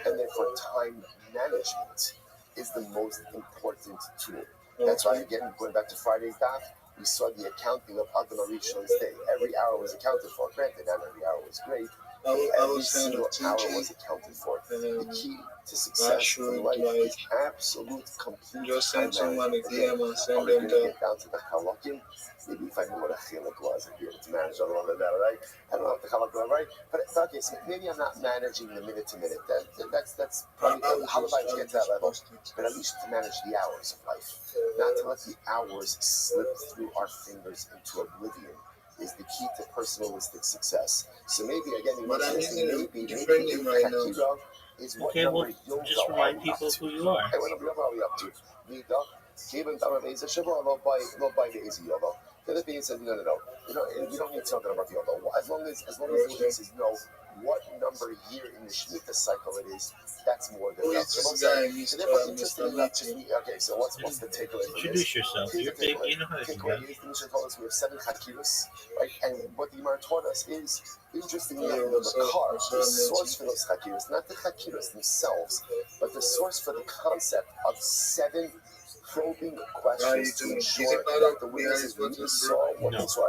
Speaker 1: And therefore, time management is the most important tool. That's why, again, going back to Friday's daf, we saw the accounting of Adam Arishon's day. Every hour was accounted for. Granted, not every hour was great. Every single hour was accounted for. The key to success in life is absolute, complete
Speaker 4: Just
Speaker 1: time
Speaker 4: send someone a
Speaker 1: management.
Speaker 4: DM and send
Speaker 1: Are we
Speaker 4: them
Speaker 1: going to
Speaker 4: the.
Speaker 1: get down to the halakim? Maybe if I knew what a chiluk was, I'd be able to manage a lot of that, right? I don't know what the halakim are, right? But okay, so maybe I'm not managing the minute to minute. That's probably how about to get to that level? But at least to manage the hours of life, not to let the hours slip through our fingers into oblivion, is the key to personalistic success. So maybe again, you
Speaker 4: But
Speaker 1: want
Speaker 4: I'm
Speaker 1: to say
Speaker 4: using defending right now.
Speaker 1: Kakira is what
Speaker 2: Okay, well,
Speaker 1: number you'll
Speaker 2: just
Speaker 1: go
Speaker 2: remind
Speaker 1: up
Speaker 2: people
Speaker 1: to.
Speaker 2: who you are.
Speaker 1: Hey, what number are we up to? Vida, Kevin Taraveza Shabbat, not by the easy Yobo. The other thing said, no. You don't need something about the Yobo. As long as the witnesses know what number year in the Shemitah cycle it is, that's more than enough. Okay, so what's the takeaway from this?
Speaker 2: Introduce yourself. You're big. You know how to do
Speaker 1: Takeaway
Speaker 2: that.
Speaker 1: is the Mishnah told us we have 7 Chakiros, right? And what the Gemara taught us is, interestingly enough, the source for those Chakiros, not the Chakiros themselves, but the source for the concept of 7 probing questions to ensure that the witnesses really saw what they saw,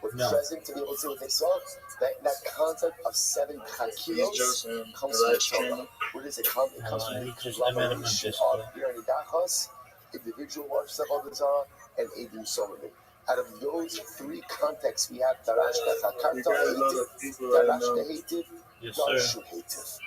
Speaker 1: were present to be able to see what they saw. That concept of 7 Chakiros comes from the Torah. Where does it come? It comes from the collaboration of Dachos, individual watch Avodah Zarah, and Edim Solomon. Out of those 3 contexts, we have Darashta Chakarta Heitiv, Darashta Heitiv, Darshu Heitiv.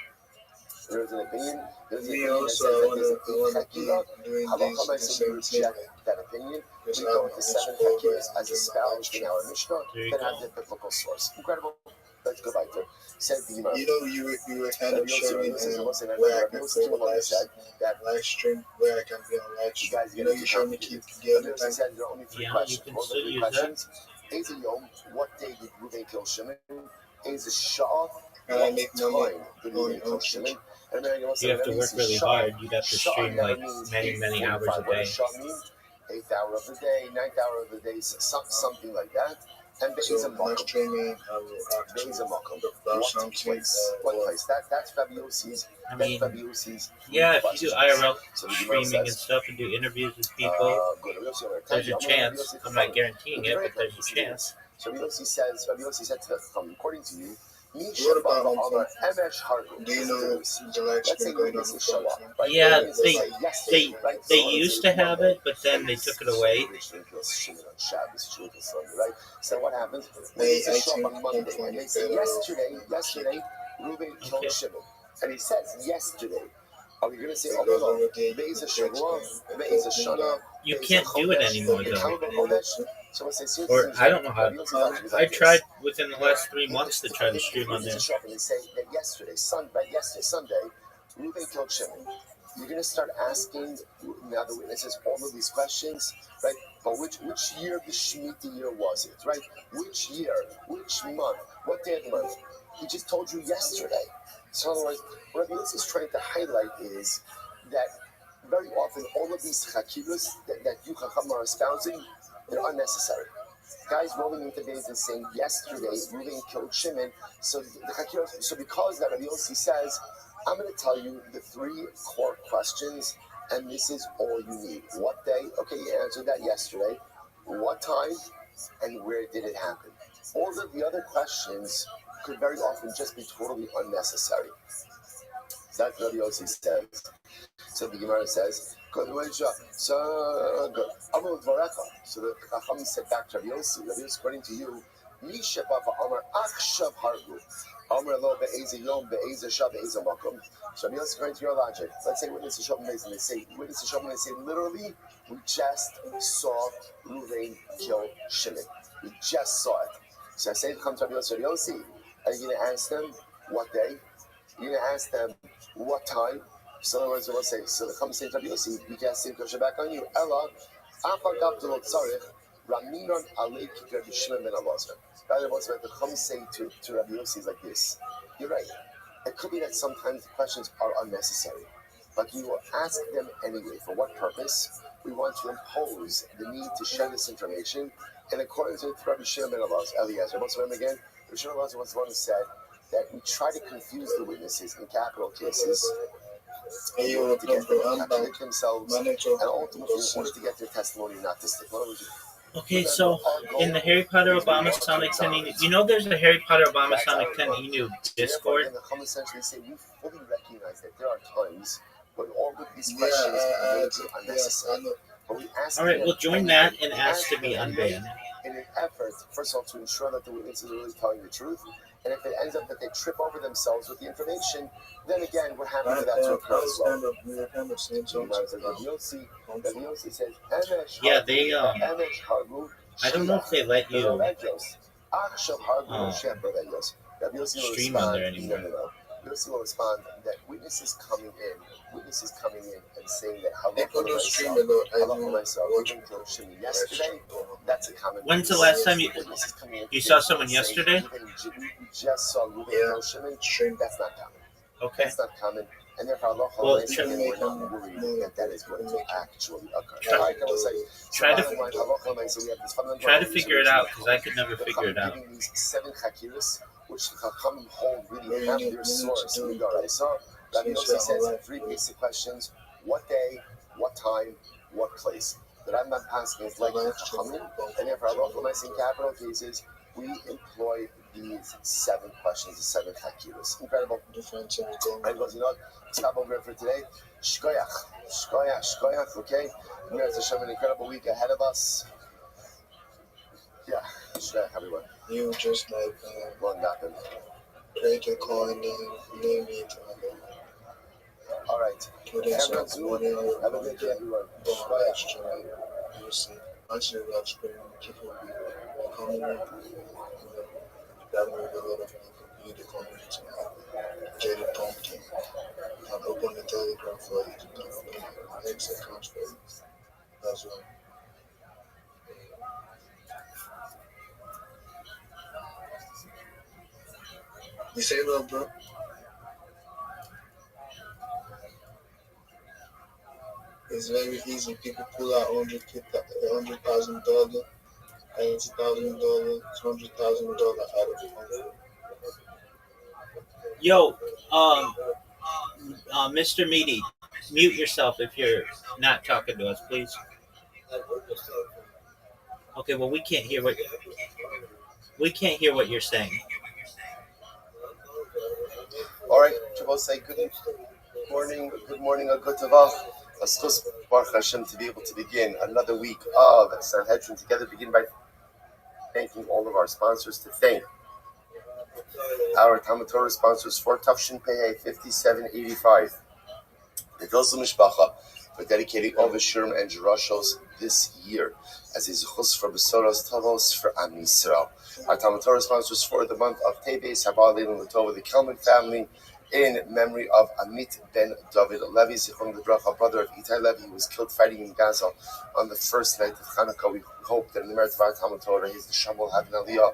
Speaker 1: There's an opinion that says that there's an Chakira. Halacha Ma'aseh, we reject that opinion. We go into 7 Chakiras as established in our Mishnah that have the biblical source. Incredible. Let's go back there. Said the Gemara.
Speaker 4: You were kind of showing where I can see that live stream, where I can be on live stream. You showed me keep together.
Speaker 1: There are only 3 questions. What are the 3 questions? Is a Yom, what day did Reuven kill Shimon? Is a Shah,
Speaker 4: and I make no money
Speaker 1: did Reuven kill Shimon?
Speaker 2: You have to work really hard. You'd have to stream like many hours a day.
Speaker 1: What does Shah mean? 8th hour of the day, 9th hour of the day, something like that. And there is a makom. There is a makom. What place? That's Rabbi Yossi's.
Speaker 2: Yeah, if you do IRL streaming and stuff and do interviews with people, there's a chance. I'm not guaranteeing it, but there's a chance.
Speaker 1: So Rabbi Yossi said to them, according to you,
Speaker 4: what about do you know the live stream going on?
Speaker 2: Yeah, they used to have it, but then they took it away.
Speaker 1: So what happens? They show up on Monday and they say, yesterday, Reuven killed Shimon. And he says, yesterday. Are we going to say, oh no, Be'ez Shavua, Be'ez Shana?
Speaker 2: You can't do it anymore, though. Or I don't know how. I tried within the last 3 months to try to stream on there.
Speaker 1: They say that yesterday, Sunday, Reuven killed Shimon. You're going to start asking now the witnesses all of these questions, right? But which year of the Shemitah year was it, right? Which year? Which month? What day of the month? He just told you yesterday. So in other words, what Rabbi Yossi is trying to highlight is that very often all of these chakiras that you Chacham are espousing, they're unnecessary. Guys rolling into days and saying yesterday Reuven killed Shimon. So the chakiras, so because that Rabbi Yossi says, I'm going to tell you the 3 core questions, and this is all you need. What day? Okay, you answered that yesterday. What time? And where did it happen? All of the other questions could very often just be totally unnecessary. That's what Rabbi Yossi says. So the Gemara says, so the Chacham said back to Rabbi Yossi, according to you, so Rabbi Yossi, according to your logic, let's say witness Hashem is, and they say witness Hashem, and they say literally, we just saw Reuven kill Shimon. We just saw it. So I say, come to Rabbi Yossi, are you going to ask them what day? You're going to ask them what time? So in other words, we'll say, so the Chacham saying to Rabbi Yossi, we can't say kosher back on you. Ella, Raminon Alei Rabbi Shimon ben Elazar. The Chacham saying to Rabbi Yossi is like this. You're right. It could be that sometimes the questions are unnecessary, but we will ask them anyway. For what purpose? We want to impose the need to share this information. And according to Rabbi Shimon ben Elazar, what's his name again? Rabbi Shimon ben Elazar was the one who said that we try to confuse the witnesses in capital cases in order to get them to contradict themselves, and ultimately in order to get their testimony not to stick.
Speaker 2: Okay, so in the Harry Potter Obama Sonic 10 you know there's a Harry Potter Obama Sonic 10 Enu Discord?
Speaker 1: And the Chacham essentially say we fully recognize that there are times when all of these questions may be unnecessary. But we ask
Speaker 2: Alright, we'll join that and ask to be unbanned.
Speaker 1: In an effort, first of all, to ensure that the witnesses are really telling the truth. And if it ends up that they trip over themselves with the information, then again, we're happy for that to occur as well. Rabbi Yossi says,
Speaker 2: yeah, they, I don't know if they let you stream on there anymore.
Speaker 1: No. Yossi will respond that witnesses coming in and saying that halacha myself, even killed Shimon yesterday, that's a common.
Speaker 2: When's the last time you saw someone yesterday?
Speaker 1: We just saw Reuven kill Shimon. That's not common.
Speaker 2: Okay.
Speaker 1: That's not common. And therefore, we're not worried that is going to actually occur.
Speaker 2: Try to figure it out, because I could never figure it out.
Speaker 1: These 7 chakiras, which the Chacham hold really have their source in the Yoraisa. Rabbi Yossi says 3 basic questions: what day, what time, what place. The Rambam asking is like the Chachamim, and therefore, in capital cases, we employ these 7 questions, the 7 chakiras. Incredible. And goes, stop over here for today. Shkoyach, okay? There's an incredible week ahead of us. Yeah, shkoyach, everyone.
Speaker 4: You just create a coin and name it.
Speaker 1: All right. Everyone's have a good day, everyone.
Speaker 4: You see, actually, that's pretty much coming in. That will be a lot of people the community. Jaded Pumpkin. I'll open the Telegram for you to download my X account for you as well. You say that, bro? It's very easy. People pull out $100,000, $80,000, $200,000 out of it.
Speaker 2: Yo, Mr. Meaty, mute yourself if you're not talking to us, please. Okay, well we can't hear what you're saying.
Speaker 1: All right, Shabbos say good morning, or good tavach. Astos Baruch Hashem to be able to begin another week of Sanhedrin together. Begin by thanking all of our sponsors. To thank our Talmud Torah sponsors for Tafshin Pei 5785. The Vilsa Mishpacha for dedicating all the Shurim and Jerushos this year as a zuchus for Besoros Tavos for Am Yisrael. Our Talmud Torah sponsors for the month of Teves, Habal Leilun Latova, the Kelman family, in memory of Amit ben David Levi, Zichron Libracha, brother of Itai Levi, who was killed fighting in Gaza on the first night of Hanukkah. We hope that in the merit of our Talmud Torah, his neshama will have an aliyah,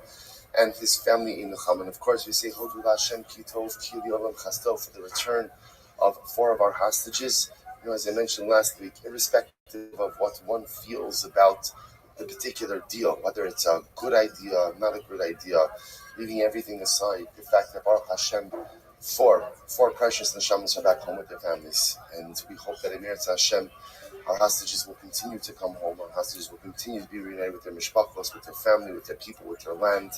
Speaker 1: and his family in Nucham. And of course, we say Hodu Hashem Ki Tov Ki Olam Chasdo for the return of 4 of our hostages. As I mentioned last week, irrespective of what one feels about the particular deal, whether it's a good idea, not a good idea, leaving everything aside, the fact that Baruch Hashem, four precious neshamas are back home with their families, and we hope that in Eretz Hashem, our hostages will continue to come home. Our hostages will continue to be reunited with their mishpachos, with their family, with their people, with their land.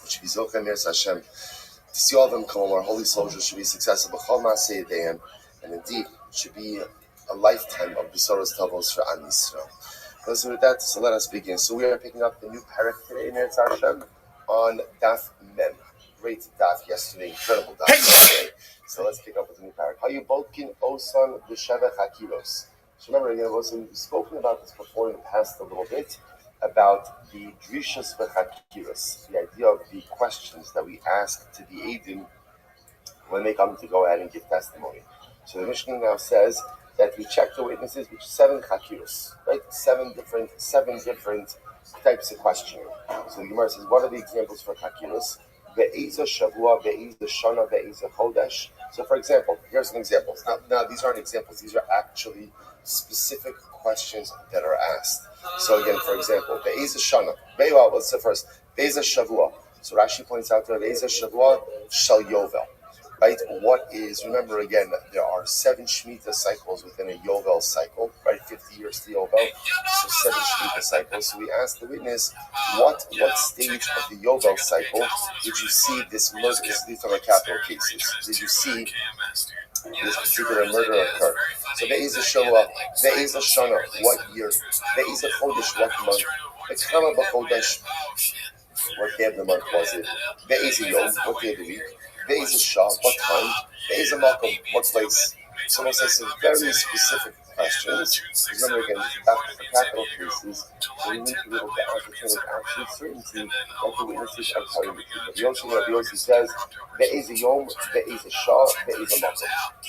Speaker 1: Which should be Zocha in Eretz Hashem. To see all of them come home, our holy soldiers should be successful. B'chol Maaseh Yedeihem, and indeed, it should be a lifetime of Besoros Tavos for Am Yisrael. Listen with that, so let us begin. So we are picking up the new parak today in Eretz Hashem on Daf Mem. Great daf yesterday, incredible daf yesterday. So let's pick up with the new parak. How you bolkin osan b'shevach hakiros. So remember, we've spoken about this before in the past a little bit, about the drishas v'chakiros, the idea of the questions that we ask to the Eidim when they come to go ahead and give testimony. So the Mishnah now says that we check the witnesses with 7 chakiros, right? Seven different types of questioning. So the Gemara says, what are the examples for chakiros? Ve'eza shavua, ve'eza shana, ve'eza chodesh. So for example, here's an example. Now these aren't examples, these are actually specific questions that are asked. So again, for example, ve'eza shana. Let's say first, ve'eza shavua. So Rashi points out there, ve'eza shavua shal yovel. Right? Remember again, there are 7 Shemitah cycles within a Yovel cycle, right? 50 years to Yovel, so 7 Shemitah cycles. So we asked the witness, what stage of the Yovel cycle did you see this murder, these are capital cases, did you see this particular murder occur? So Ve'eza Shavua, Ve'eza Shana, what year? Ve'eza Chodesh, what month? V'kama b'Chodesh, what day of the month was it? Ve'eza Yom, what day of the week? Ve'eza Shah, what time? Ve'eza Makom, what place? So we'll say some very specific questions. Remember again, for capital cases, we need to be able to ascertain with absolute certainty that the witnesses are telling the truth. Rabbi Yossi says, Ve'eza Yom, Ve'eza Shah, Ve'eza Makom.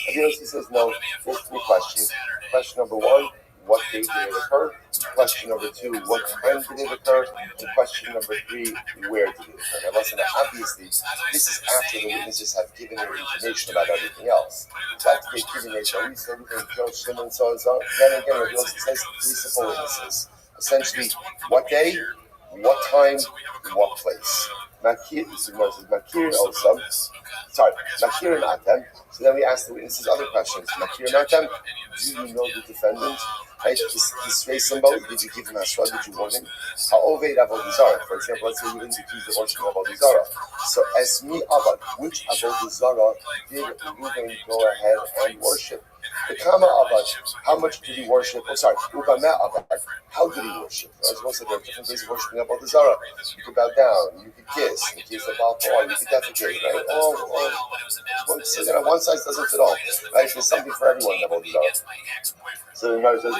Speaker 1: Rabbi Yossi says, no, there's 3 questions. Question number 1, what day did it occur? Question number 2, what time did it occur? And question number 3, where did it occur? Now listen, obviously, this is after the witnesses have given their information about everything else. After they've given their everything, Joe, Shimon, so and so, then again, Rabbi Yossi says 3 simple witnesses. Essentially, what day, what time, what place. Makir and Atem. So then we ask the witnesses other questions. Makir and Atem, do you know the defendant? Right? This race symbol, did you give him a shot? Did you warn him? Ha'oved avodah zarah. For example, let's say you didn't accuse the worship of avodah zarah. So as mi avad, which avodah zarah did Reuben go ahead and worship? The Kama avad, how much did he worship? Ubama avad, how did he worship? As well said, there are different ways of worshiping avodah zarah. You could bow down, you could kiss, in case of Baal Pa'al, you could defecate, right? One size doesn't fit all, right? There's something for everyone in avodah zarah. So the Gemara says,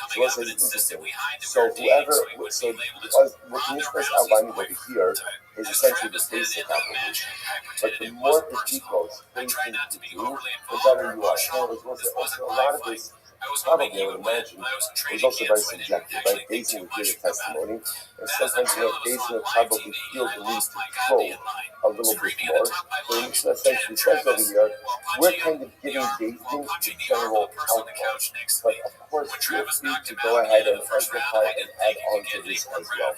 Speaker 1: so what says interesting. So what the Mishnah is outlining over here is essentially the basic application. But the more particulars things to do, the better you are. So also a lot of this, probably I would imagine, is also very subjective, right? Based on the clear testimony, and sometimes based on probably feel the need to probe a little bit more. So the Mishnah essentially says over here, we're kind of giving basing the general outcome, but of course feel free to go ahead and amplify and add on to this as well.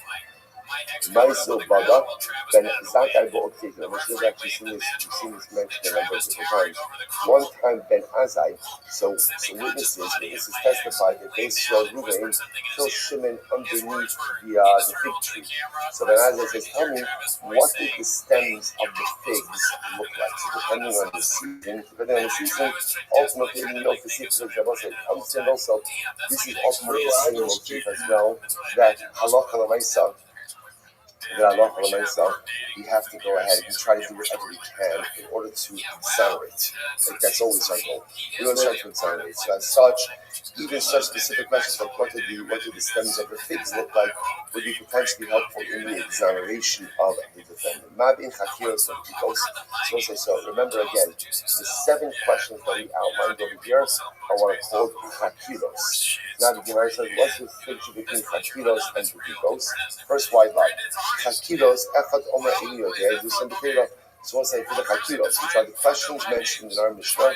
Speaker 1: Maiso Bada, then Zakai Bo'oktik, which we've actually seen this mentioned a number of different times. One time Ben Azai, so witnesses testified that they saw Reuben kill Shimon underneath the fig tree. So Ben Azai says, tell me, what did the stems of the figs look like? So depending on the season, ultimately, for Sifra Jabasa, understand also, this is ultimately the same motif as well, that Halakha Lamaisa, we have to go ahead and try to do whatever we can in order to exonerate. Like that's always our goal. We always try to exonerate. So as such, even such specific questions like what do the stems of the figs look like would be potentially helpful in the exoneration of the defendant. So remember again, the 7 questions that we outlined over here are what are called chakiros. Now the Gemara says, what's the distinction between chakiros and bedikos? First white line. Chakiros, echad omer ini yodeh, yusem b'teira. So we'll say for the chakiros, which are the questions mentioned in our Mishnah,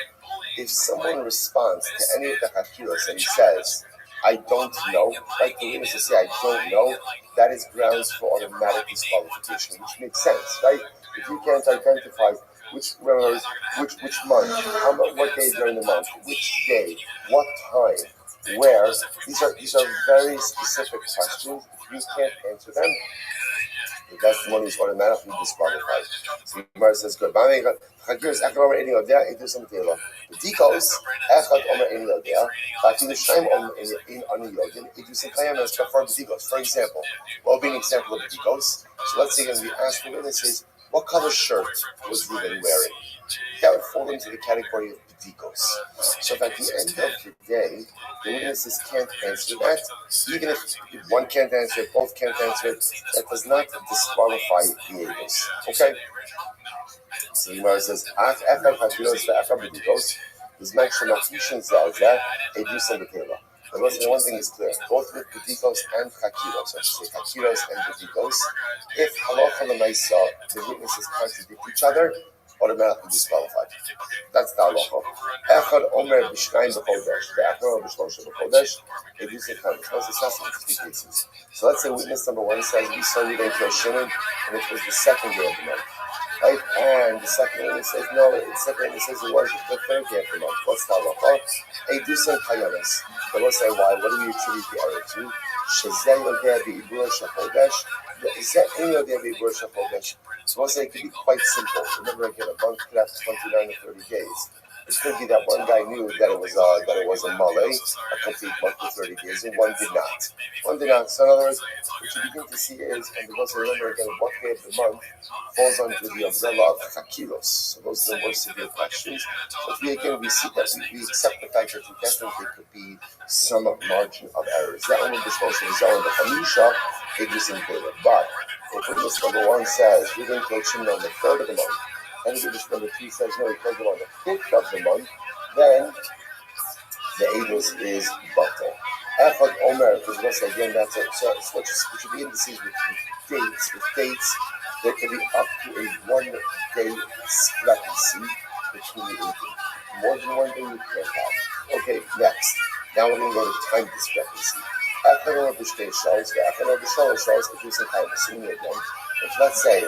Speaker 1: if someone responds to any of the chakiros and he says, I don't know, like the witness to say, I don't know, that is grounds for automatic disqualification, which makes sense, right? If you can't identify which month, what day during the month, which day, what time, where, these are very specific questions. If you can't answer them, the testimony is automatically disqualified. So the Gemara says, good. Chakiros, echad omer ini yodeh, idusam b'teira. Bedikos, echad omer ini yodeh, v'afilu shnayim omer ini yodeh, idusam kayemes before bedikos. For example, what would be an example of bedikos? So let's say we ask the witnesses, what color shirt was Reuben wearing? That would fall into the category of bedikos. So if at the end of the day, the witnesses can't answer that, even if one can't answer it, both can't answer it, that does not disqualify the Eidos. Okay? So the Gemara says, "Echad chakiros ve'echad bedikos." This makes sure Machshin says that Eidos and Betela. But one thing is clear: both with bedikos and chakiros, I should say chakiros and bedikos, if halacha l'maisa the witnesses contradict each other, automatically disqualified. That's the halacha. Echad omer b'shnayim b'chodesh, ve'echad omer b'shlosha b'chodesh. Eidos and chakiros. Let's discuss it in 3 cases. So let's say witness number 1 says we saw you didn't kill Shimon, and it was the 2nd day of the month. Right? And the second witness says no, the second witness says it was the 3rd day of the month. What's the halacha? Eidos and chakiros. But we'll say why? What do we attribute the error to? Shezeh yodeh b'ibur shachodesh. Zeh ein yodeh b'ibur shachodesh. So we'll say it could be quite simple. Remember again, a month could have 29 to 30 days. It could be that one guy knew that it was a malay, a complete month of 30 days, and one did not. So in other words, what you begin to see is, and we also remember again, what day of the month falls under the umbrella of chakiros. So those are the more severe questions. But we see that we accept the fact that there definitely could be some margin of errors. That one was supposed to result in the Hamisha, it was in favor. But if witness number 1 says we didn't kill Shimon on the 3rd of the month, and witness number 2 says no, he killed him on the 5th of the month, then the Eidos is batal. Echad omer, because once again, that's it. So it should be indices with dates. With dates, there can be up to a 1-day discrepancy between the 18. More than 1 day you can't have. Okay, next. Now we're going to go to time discrepancy. Echad omer b'shtei shalos, ve'echad omer b'shalosh shalos, producing time. Assuming again, if let's say,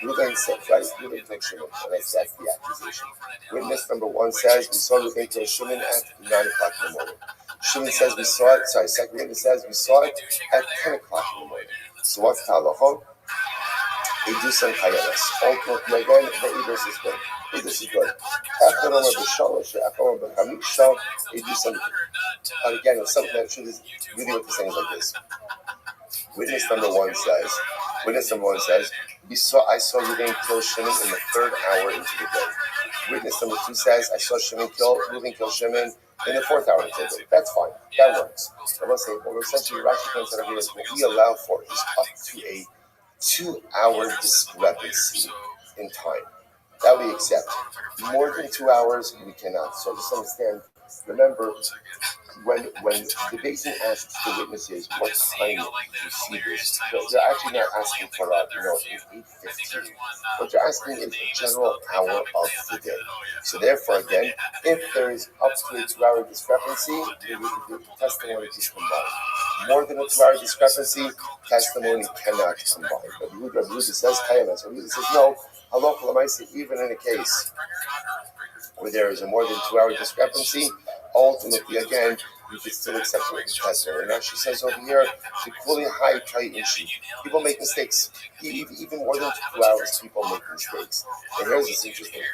Speaker 1: Reuben said, right, Reuben took Shimon, and that's the accusation. Witness number 1 says, we saw Reuben kill Shimon at 9 o'clock in the morning. Shimon says we saw it, second witness says we saw it at 10 o'clock in the morning. So what's the halacha? Eidos and chakiros. Ultimately again, the Eidos is good. Eidos is good. Echad omer b'shalosh, echad omer b'chamisha, Eidos and but again, it's something that should really what the saying is like this. Witness number 1 says, I saw Reuben kill Shimon in the 3rd hour into the day. Witness number 2 says, I saw Reuben kill Shimon in the 4th hour into the day. That's fine. That works. But let's say, essentially, Rashi points out here is what we allow for is up to a 2-hour discrepancy in time. That we accept. More than 2 hours, we cannot. So just understand, remember, when the Basin asks the witnesses what time you see this, they're actually not asking for 8:15. What they're asking is a general hour of the day. So therefore, again, if there is up to a 2-hour discrepancy, the testimony is combined. More than a 2-hour discrepancy, testimony cannot combine. But Rabbi says chayamas. Rabbi says no. Halacha l'maisa, even in a case where there is a more than 2-hour discrepancy, ultimately, again, you can still accept the testimony. Now she says over here, people make mistakes. Even more than 2 hours, people make mistakes. And here's this interesting. They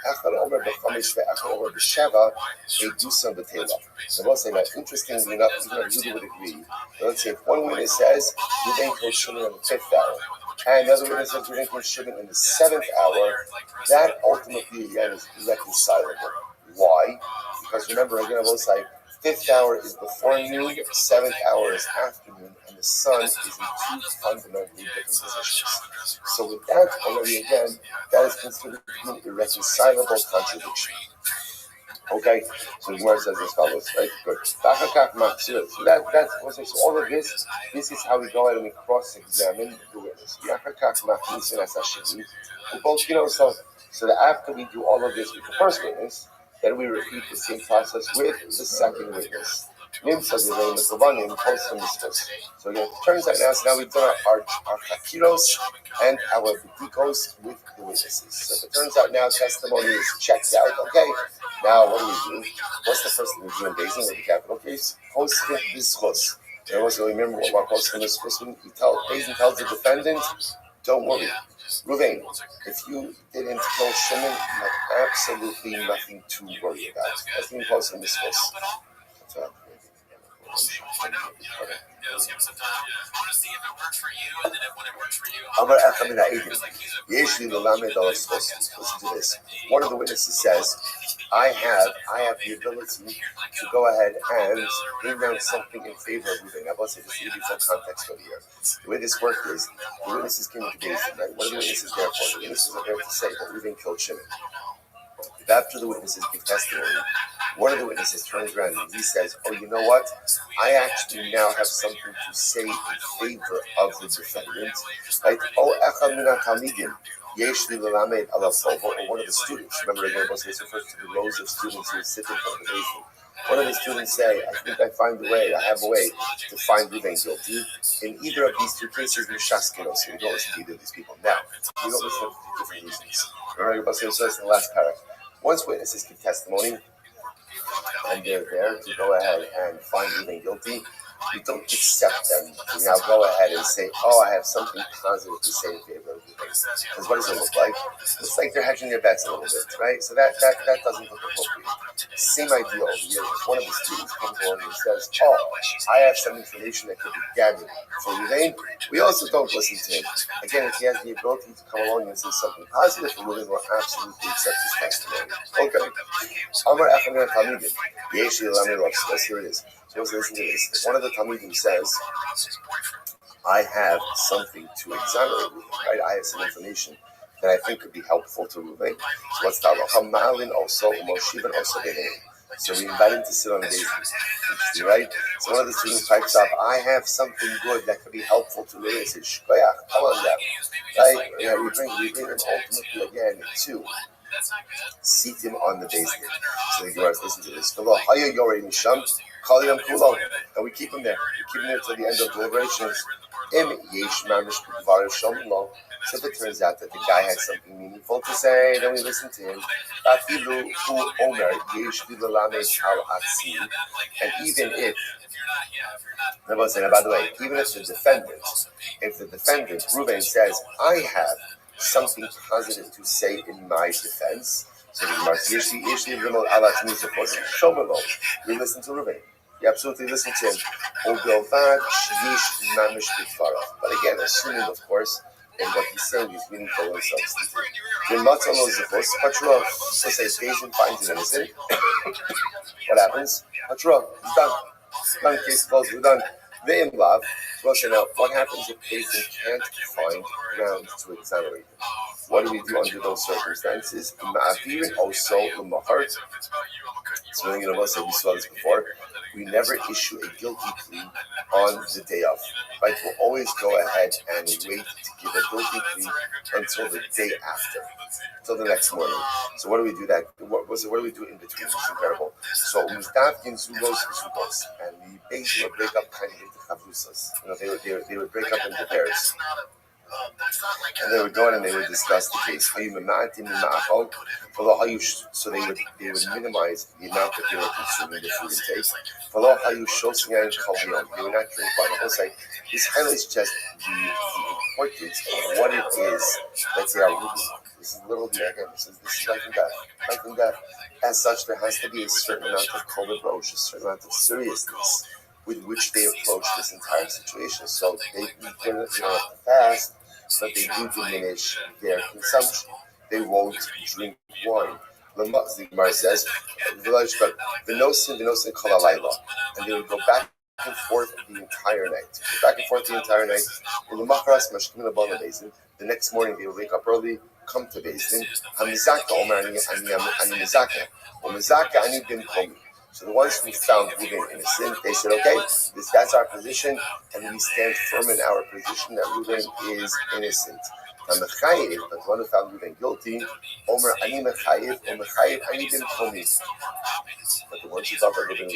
Speaker 1: do some betela. So let's say that interestingly enough, even if you would agree, let's say if one witness says, you didn't kill Shimon on the 5th hour, and the other witness says drinking shouldn't in the 7th hour, that ultimately again is irreconcilable. Why? Because remember, again, on both sides, 5th hour is before noon, 7th hour is afternoon, and the sun is in two fundamentally different positions. So with that already, again, that is considered an irreconcilable contradiction. Okay, so the Gemara says as follows, right? Good. So that's all of this. This is how we go ahead and we cross-examine the witness. So that after we do all of this with the first witness, then we repeat the same process with the second witness. So again, it turns out now we've done our chakiros and our bedikos with the witnesses. So it turns out now testimony is checked out. Okay, now what do? What's the first thing we do in Beis Din with the capital case? Poskim bischos. And also remember what poskim bischos means. Beis Din tells the defendant, don't worry, Ruvain, if you didn't kill Shimon, you have absolutely nothing to worry about. That's the poskim bischos.
Speaker 3: We'll see. We'll find out. Okay. Yeah, let's give him some time. I want to see if it works for you, and then when it works for you,
Speaker 1: listen to this. One of the witnesses says, I have the ability to go ahead and bring down something in favor of Reuben. Now, let's say just to give you some context over here. The way this worked is the witnesses came to Beis Din, right? What are the witnesses there for? The witnesses are there to say that Reuben killed Shimon. If after the witnesses give testimony, one of the witnesses turns around and he says, oh, you know what? I actually now have something to say in favor of the defendant. Right? Oh, echad min ha-talmidim, yesh li lelamed alav tov, or one of the students. Remember, again, this refers to the rows of students who sit in front of the basement. One of the students say, I think I have a way to find Reuben guilty. In either of these two cases, we're shaskinos, so we don't listen to either of these people. Now, we don't listen to different reasons. Remember, Rabbi says in the last paragraph, once witnesses give testimony, and they're there to go ahead and find Reuben guilty, we don't accept them to now go ahead and say, oh, I have something positive to say in favor of Reuben. Because what does it look like? It's like they're hedging their bets a little bit, right? So that doesn't look appropriate. Same idea over here. One of the students comes along and says, oh, I have some information that could be gathered for Reuben. We also don't listen to him. Again, if he has the ability to come along and say something positive for Reuben, we'll absolutely accept his testimony. Okay. Amar Echamir Talmidim. Here it is. So listen to this. One of the Talmidim says, I have something to exonerate Reuben, right? I have some information that I think could be helpful to Reuben. So what's that? Hamalin also, Moshivan also Benin. So we invite him to sit on the basement. Interesting, right? So one of the students pipes up, I have something good that could be helpful to Reuben. He says, Shkoyach, come on down. Right? Yeah, we bring him ultimately again to seat him on the basement. So the Gemara listen to this. And we keep him there. We keep him there till the end of deliberations. So if it turns out that the guy had something meaningful to say, then we listen to him. And even if, by the way, even if the defendant, Reuben says, I have something positive to say in my defense, so the Gemara says, we listen to Reuben. You absolutely listen to him. But again, assuming, of course, that what he's saying is meaningful and substantive. So say Beis Din finds him innocent. What happens? He's done. Done, case closed, we're done. Well, so now, what happens if Beis Din can't find ground to exonerate him? What do we do under those circumstances? Also, in my heart, so many of us, we saw this before, we never issue a guilty plea on the day of. Right? We'll always go ahead and wait to give a guilty plea until the day after, until the next morning. So what do we do that? What do we do in between? It's incredible. So and the Beis Din would break up kind of into chavusas. They would break up into pairs. And they would go in and they would discuss the case. So they would minimize the amount that they were consuming the food intake. They would not drink by the whole site. This highlights just the importance of what it is that they are reading. This is literally, again, this is life and death. Life and death. As such, there has to be a certain amount of kol v'rosh, a certain amount of seriousness with which they approach this entire situation. So they have to fast, but they do diminish their consumption. They won't drink wine. The Gemara says, "V'nosin kol halayla," and they would go back and forth the entire night. Back and forth the entire night. In the Machras Mashkim Labana Basin, the next morning they would wake up early, come to Basin. Hamizaka Omer Ani Mizaka. Or Mizaka Ani Bin Komi. So the ones who found Reuben innocent, they said, okay, that's our position, and we stand firm in our position that Reuben is innocent. But the one who found Reuben guilty, Omer Ani Mechayev, or Mechayev Ani Bin Komi. But the ones who thought that Reuben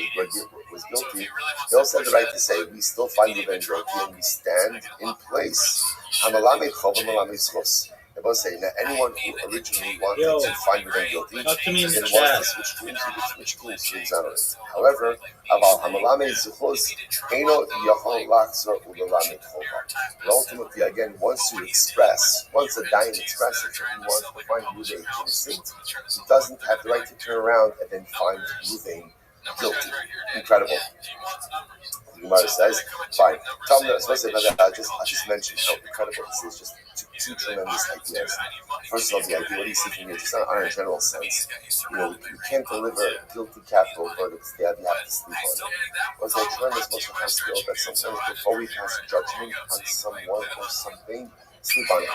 Speaker 1: was guilty, they also had the right to say, we still find Reuben guilty, and we stand in place. Hamalame Chov, Hamalame Schos. They both say that anyone who originally wanted to find Reuben guilty then wants to switch tools to exonerate. However, ultimately, again, once a dying expresses that he wants to find Reuben innocent, he doesn't have the right to turn around and then find Reuben guilty. Incredible. The Gemara says, fine. Tell me, I just mentioned how incredible this is. Just two tremendous ideas. First of all, the idea, what do you see from here? Just on a general sense, you can't deliver guilty capital verdicts. You have to sleep on it. What's that tremendous motion has skill that sometimes before we pass judgment on someone or something, sleep on it.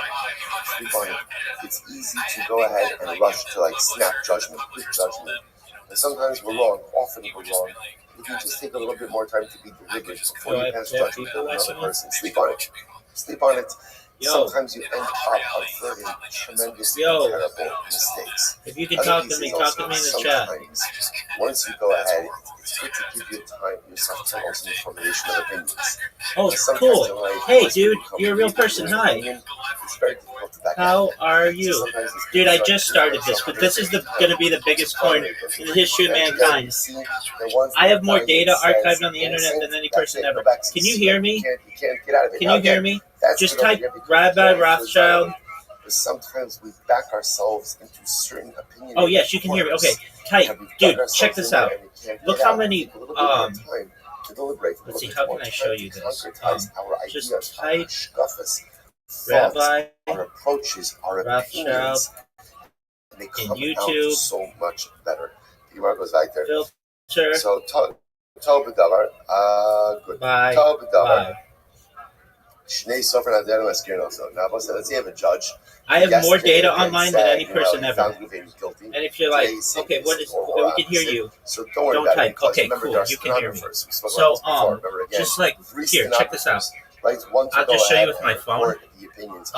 Speaker 1: It's easy to go ahead and rush to snap judgment, quick judgment. And sometimes we're wrong. Often we're wrong. If you just take a little bit more time to be deliberate before you pass judgment on another person, sleep on it. Sometimes you end up averting tremendously terrible mistakes.
Speaker 2: If you can talk to me in the chat.
Speaker 1: Once you go ahead, it's good to give yourself time also in the formulation of opinions.
Speaker 2: Oh, cool. Hey, dude, you're a real person. Hi.
Speaker 1: It's very difficult to back
Speaker 2: How are you? Dude, I just started this, but this is going to be the biggest point in the history of mankind. I have more data archived on the internet than any person ever. Can you hear me? Can you hear me? Just type Rabbi Rothschild.
Speaker 1: Sometimes we back ourselves into certain opinions.
Speaker 2: Oh, yes, you can hear me. Okay, type. Dude, check this out. Look how many... let's see, how can I show you this? Just type Rabbi Rothschild in YouTube.
Speaker 1: So much better. The URL goes right there.
Speaker 2: Filter.
Speaker 1: So, $12. Good.
Speaker 2: Bye.
Speaker 1: $12. Let's say you have a judge.
Speaker 2: I have more data online than any person ever. And if you're like, okay, we can hear you.
Speaker 1: So
Speaker 2: don't type. Okay, cool. You can hear me. So, just like, here, check this out. I'll just show you with my phone. Just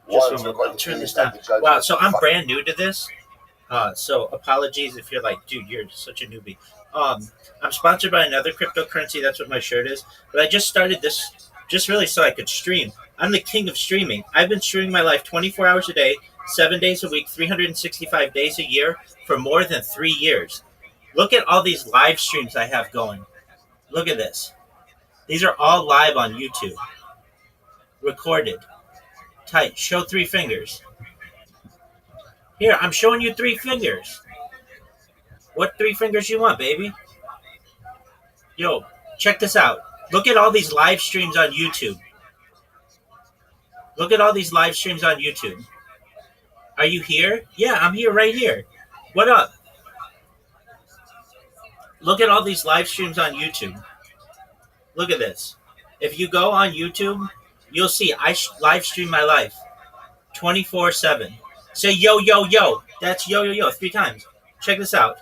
Speaker 2: one moment. Turn this down. Wow, so I'm brand new to this. So apologies if you're like, dude, you're such a newbie. I'm sponsored by another cryptocurrency. That's what my shirt is. But I just started this just really so I could stream. I'm the king of streaming. I've been streaming my life 24 hours a day, 7 days a week, 365 days a year for more than 3 years. Look at all these live streams I have going. Look at this. These are all live on YouTube. Recorded. Type. Show 3 fingers. Here, I'm showing you 3 fingers. What 3 fingers you want, baby? Yo, check this out. Look at all these live streams on YouTube. Look at all these live streams on YouTube. Are you here? Yeah, I'm here right here. What up? Look at all these live streams on YouTube. Look at this. If you go on YouTube, you'll see I live stream my life 24/7. Say yo, yo, yo. That's yo, yo, yo 3 times. Check this out.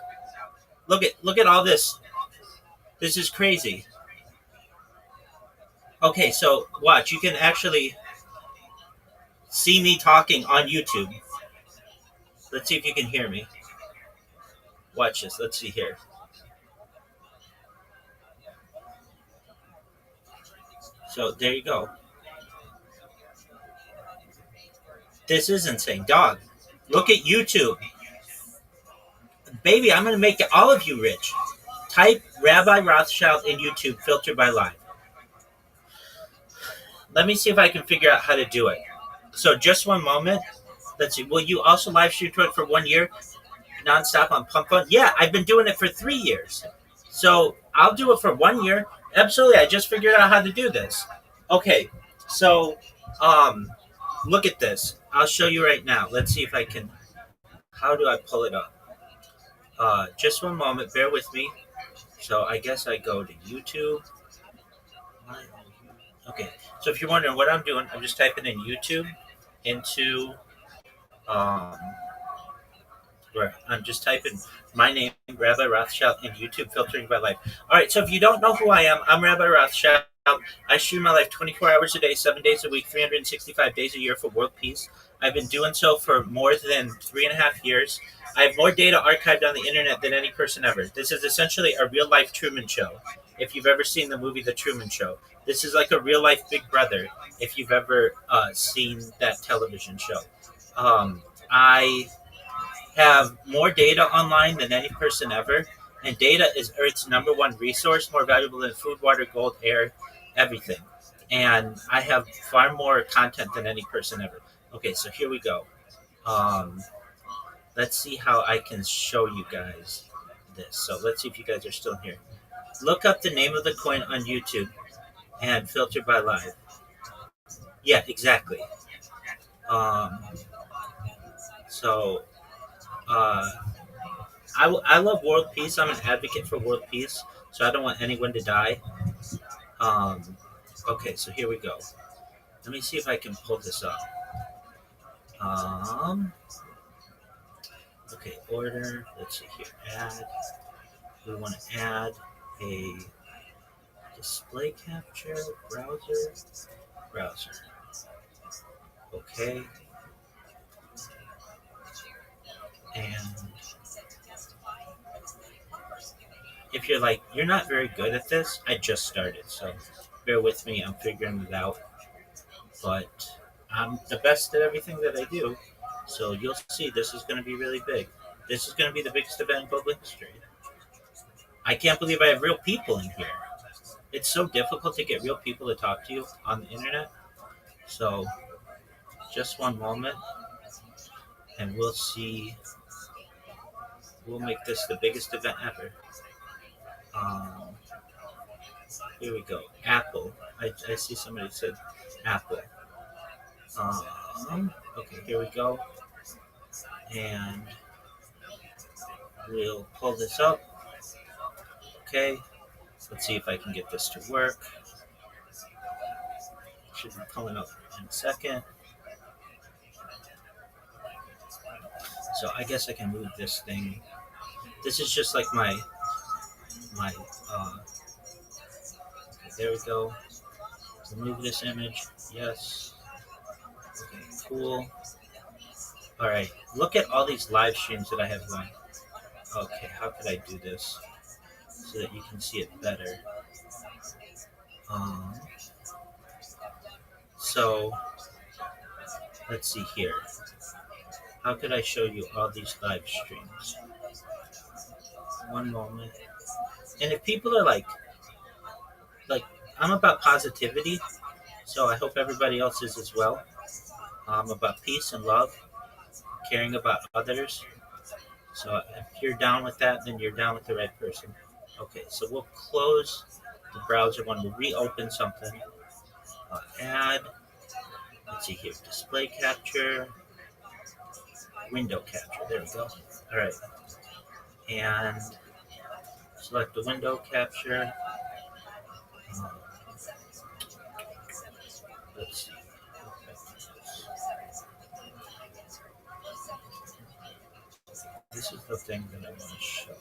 Speaker 2: Look at all this. This is crazy. Okay, so watch. You can actually see me talking on YouTube. Let's see if you can hear me. Watch this. Let's see here. So there you go. This is insane. Dog, look at YouTube. Baby, I'm going to make all of you rich. Type Rabbi Rothschild in YouTube, filtered by live. Let me see if I can figure out how to do it. So just one moment. Let's see. Will you also live stream to it for 1 year? Nonstop on Pump Fund? Yeah, I've been doing it for 3 years. So I'll do it for 1 year. Absolutely. I just figured out how to do this. Okay. So Look at this. I'll show you right now. Let's see if I can. How do I pull it up? Just one moment. Bear with me. So I guess I go to YouTube. Okay. So if you're wondering what I'm doing, I'm just typing in YouTube into um, where I'm just typing my name, Rabbi Rothschild, and YouTube filtering by life. All right. So if you don't know who I am, I'm Rabbi Rothschild. I stream my life 24 hours a day, 7 days a week, 365 days a year for world peace. I've been doing so for more than 3.5 years. I have more data archived on the internet than any person ever. This is essentially a real life Truman Show. If you've ever seen the movie The Truman Show, this is like a real life Big Brother. If you've ever seen that television show, I have more data online than any person ever, and data is Earth's number one resource, more valuable than food, water, gold, air, everything. And I have far more content than any person ever. Okay, so here we go. Um, let's see how I can show you guys this. So let's see if you guys are still here. Look up the name of the coin on YouTube and filter by live. Yeah, exactly. Um, so uh, I love world peace. I'm an advocate for world peace, so I don't want anyone to die. Um, okay, so here we go. Let me see if I can pull this up. Um, okay, order. Let's see here. Add. We want to add a display capture browser. Browser. Okay. And if you're like, you're not very good at this, I just started, so bear with me. I'm figuring it out. But I'm the best at everything that I do. So you'll see this is going to be really big. This is going to be the biggest event in global history. I can't believe I have real people in here. It's so difficult to get real people to talk to you on the internet. So just one moment and we'll see. We'll make this the biggest event ever. Um, here we go. Apple. I see somebody said Apple. Okay, here we go. And we'll pull this up. Okay. Let's see if I can get this to work. Should be pulling up in a second. So I guess I can move this thing. This is just like my okay, there we go. Remove this image. Yes. Okay, cool. Alright. Look at all these live streams that I have going. Okay, how could I do this so that you can see it better? So let's see here. How could I show you all these live streams? One moment. And if people are like I'm about positivity, so I hope everybody else is as well. I'm about peace and love, caring about others. So if you're down with that, then you're down with the right person. Okay, so we'll close the browser one. We'll reopen something. Add. Let's see here. Display capture. Window capture. There we go. All right. And select the window capture. Let's see. This is the thing that I want to show.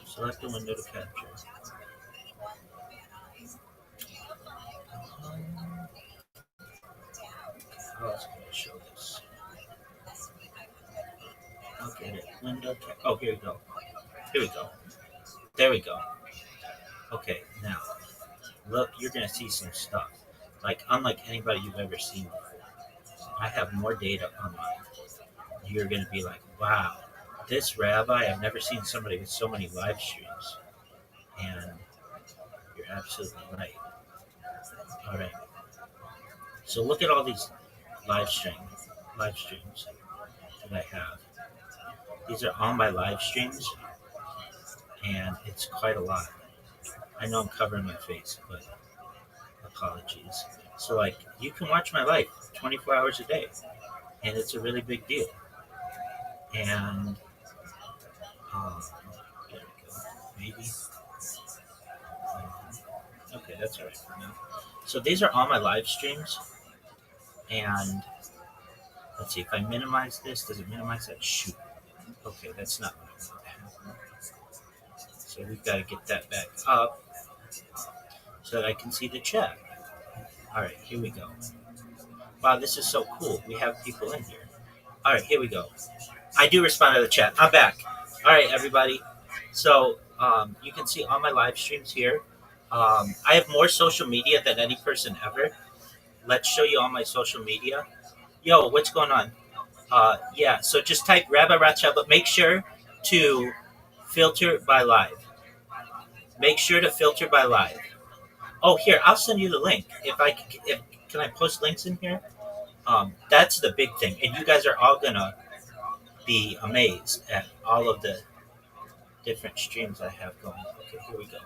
Speaker 2: Select the window to capture. How else can I show this? Okay, window. Oh, here we go. Here we go. There we go. Okay, now look, you're gonna see some stuff like unlike anybody you've ever seen before. I have more data on mine. You're gonna be like, wow, this rabbi, I've never seen somebody with so many live streams. And you're absolutely right. All right. So look at all these live streams that I have. These are all my live streams, and it's quite a lot. I know I'm covering my face, but apologies. So, like, you can watch my life 24 hours a day, and it's a really big deal. And, there we go. Maybe. Okay, that's all right for now. So, these are all my live streams, and let's see if I minimize this. Does it minimize that? Shoot. Okay, that's not what I want to happen. So, we've got to get that back up so that I can see the chat. All right, here we go. Wow, this is so cool. We have people in here. All right, here we go. I do respond to the chat. I'm back. All right, everybody. So you can see all my live streams here. I have more social media than any person ever. Let's show you all my social media. Yo, what's going on? Yeah, so just type Rabbi ROTHSCHILD, but make sure to filter by live. Make sure to filter by live. Oh, here, I'll send you the link. If can I post links in here? That's the big thing, and you guys are all gonna be amazed at all of the different streams I have going. Okay, here we go.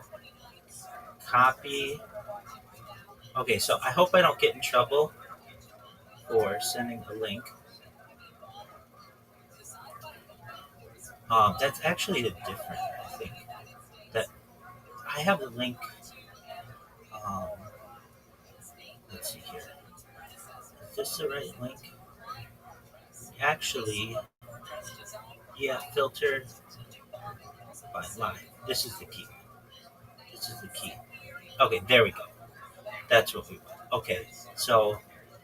Speaker 2: Copy. Okay, so I hope I don't get in trouble for sending a link. That's actually the different. I think that I have the link. Um, let's see here. Is this the right link? Actually, yeah, filter by live. This is the key. This is the key. Okay, there we go. That's what we want. Okay, so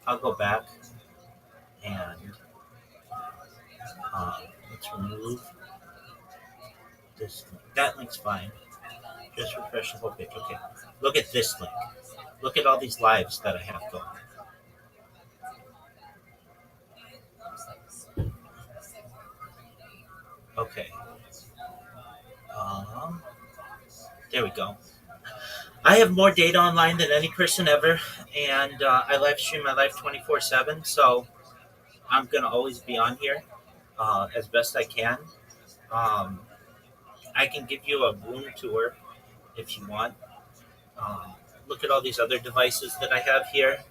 Speaker 2: I'll go back and let's remove this link. That link's fine. Just refresh the whole page. Okay, look at this link. Look at all these lives that I have going. Okay. There we go. I have more data online than any person ever, and I live stream my life 24/7. So I'm gonna always be on here as best I can. Um, I can give you a room tour if you want. Look at all these other devices that I have here,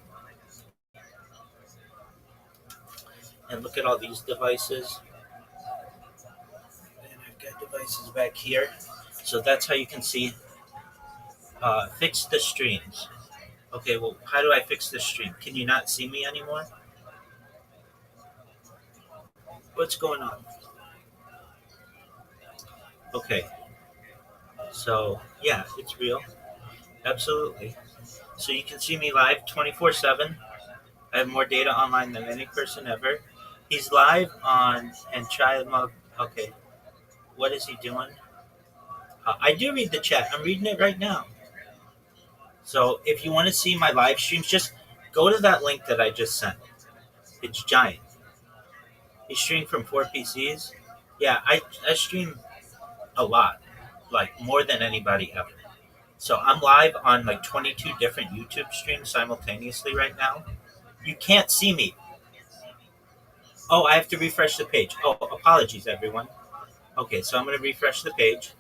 Speaker 2: and look at all these devices. And I've got devices back here, so that's how you can see. Fix the streams. Okay, well, how do I fix the stream? Can you not see me anymore? What's going on? Okay. So, yeah, it's real. Absolutely. So you can see me live 24/7. I have more data online than any person ever. He's live on and try mode. Okay. What is he doing? I do read the chat. I'm reading it right now. So if you want to see my live streams, just go to that link that I just sent. It's giant. He streamed from 4 PCs. Yeah, I stream a lot, like more than anybody ever. So I'm live on like 22 different YouTube streams simultaneously right now. You can't see me. Oh, I have to refresh the page. Oh, apologies, everyone. Okay, so I'm going to refresh the page.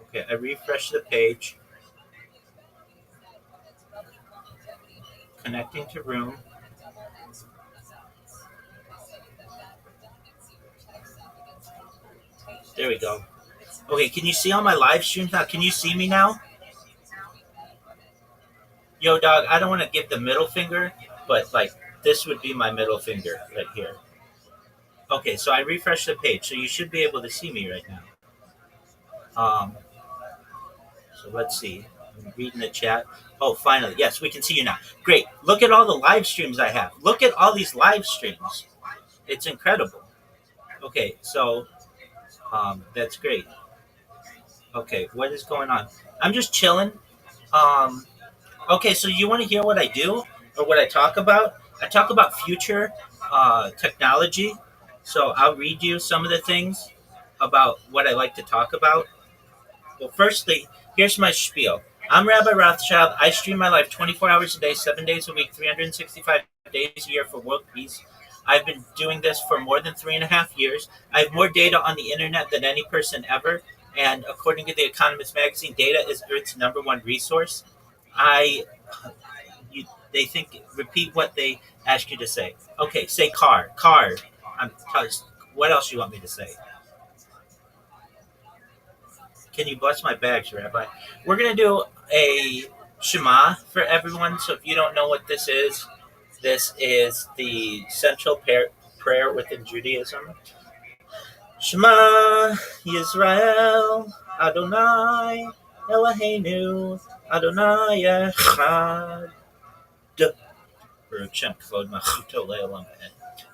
Speaker 2: Okay, I refresh the page. Connecting to room. There we go. Okay, can you see all my live streams now? Can you see me now? Yo, dog, I don't want to give the middle finger, but like this would be my middle finger right here. Okay, so I refreshed the page, so you should be able to see me right now. So let's see. I'm reading the chat. Oh, finally. Yes, we can see you now. Great. Look at all the live streams I have. Look at all these live streams. It's incredible. Okay, so that's great. Okay, what is going on? I'm just chilling. Okay, so you want to hear what I do or what I talk about? I talk about future technology. So I'll read you some of the things about what I like to talk about. Well, firstly, here's my spiel. I'm Rabbi Rothschild. I stream my life 24 hours a day, 7 days a week, 365 days a year for world peace. I've been doing this for more than 3.5 years. I have more data on the internet than any person ever. And according to The Economist magazine, data is Earth's number one resource. I, you, they think, repeat what they ask you to say. Okay, say car, car. I'm, what else do you want me to say? Can you bless my bags, Rabbi? We're going to do a Shema for everyone. So if you don't know what this is the central prayer within Judaism. Shema Yisrael Adonai Eloheinu Adonai Echad.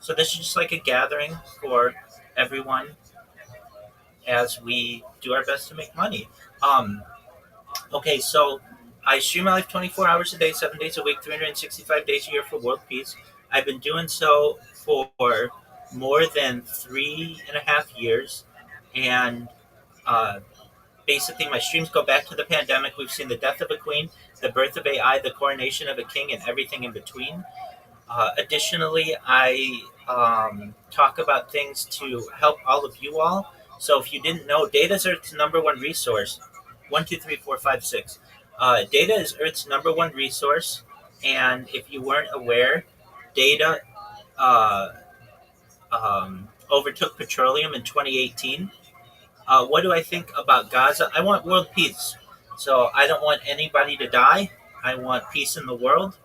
Speaker 2: So this is just like a gathering for everyone as we do our best to make money. Okay, so I stream my life 24 hours a day, 7 days a week, 365 days a year for world peace. I've been doing so for more than 3.5 years. And basically, my streams go back to the pandemic. We've seen the death of a queen, the birth of AI, the coronation of a king, and everything in between. Additionally, I talk about things to help all of you all. So if you didn't know, data is Earth's number one resource. 1, 2, 3, 4, 5, 6. Data is Earth's number one resource. And if you weren't aware, data overtook petroleum in 2018. What do I think about Gaza? I want world peace. So I don't want anybody to die. I want peace in the world.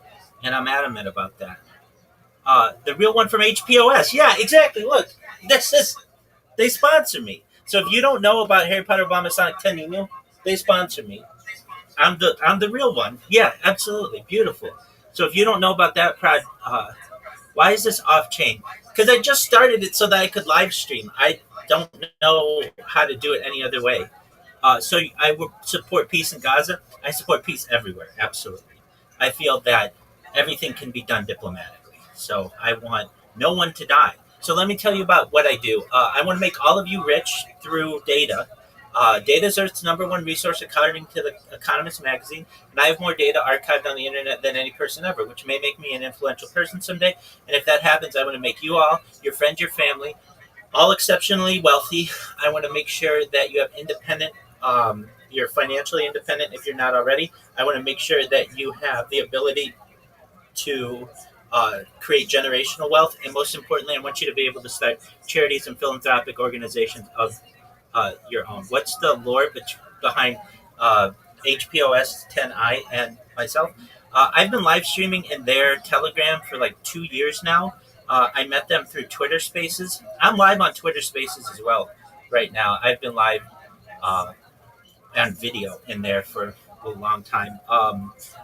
Speaker 2: And I'm adamant about that. The real one from HPOS. Yeah, exactly. Look, they sponsor me. So if you don't know about Harry Potter Obama Sonic 10 email, they sponsor me. I'm the real one. Yeah, absolutely. Beautiful. So if you don't know about that, why is this off chain? Because I just started it so that I could live stream. I don't know how to do it any other way. So I will support peace in Gaza. I support peace everywhere. Absolutely. I feel that everything can be done diplomatically. So I want no one to die. So let me tell you about what I do. I want to make all of you rich through data. Data is Earth's number one resource according to The Economist magazine, and I have more data archived on the internet than any person ever, which may make me an influential person someday. And if that happens, I want to make you all, your friends, your family, all exceptionally wealthy. I want to make sure that you have independent, you're financially independent if you're not already. I want to make sure that you have the ability to create generational wealth. And most importantly, I want you to be able to start charities and philanthropic organizations of your own. What's the lore behind HPOS 10i and myself? I've been live streaming in their Telegram for like 2 years now. I met them through Twitter Spaces. I'm live on Twitter Spaces as well right now. I've been live on video in there for a long time.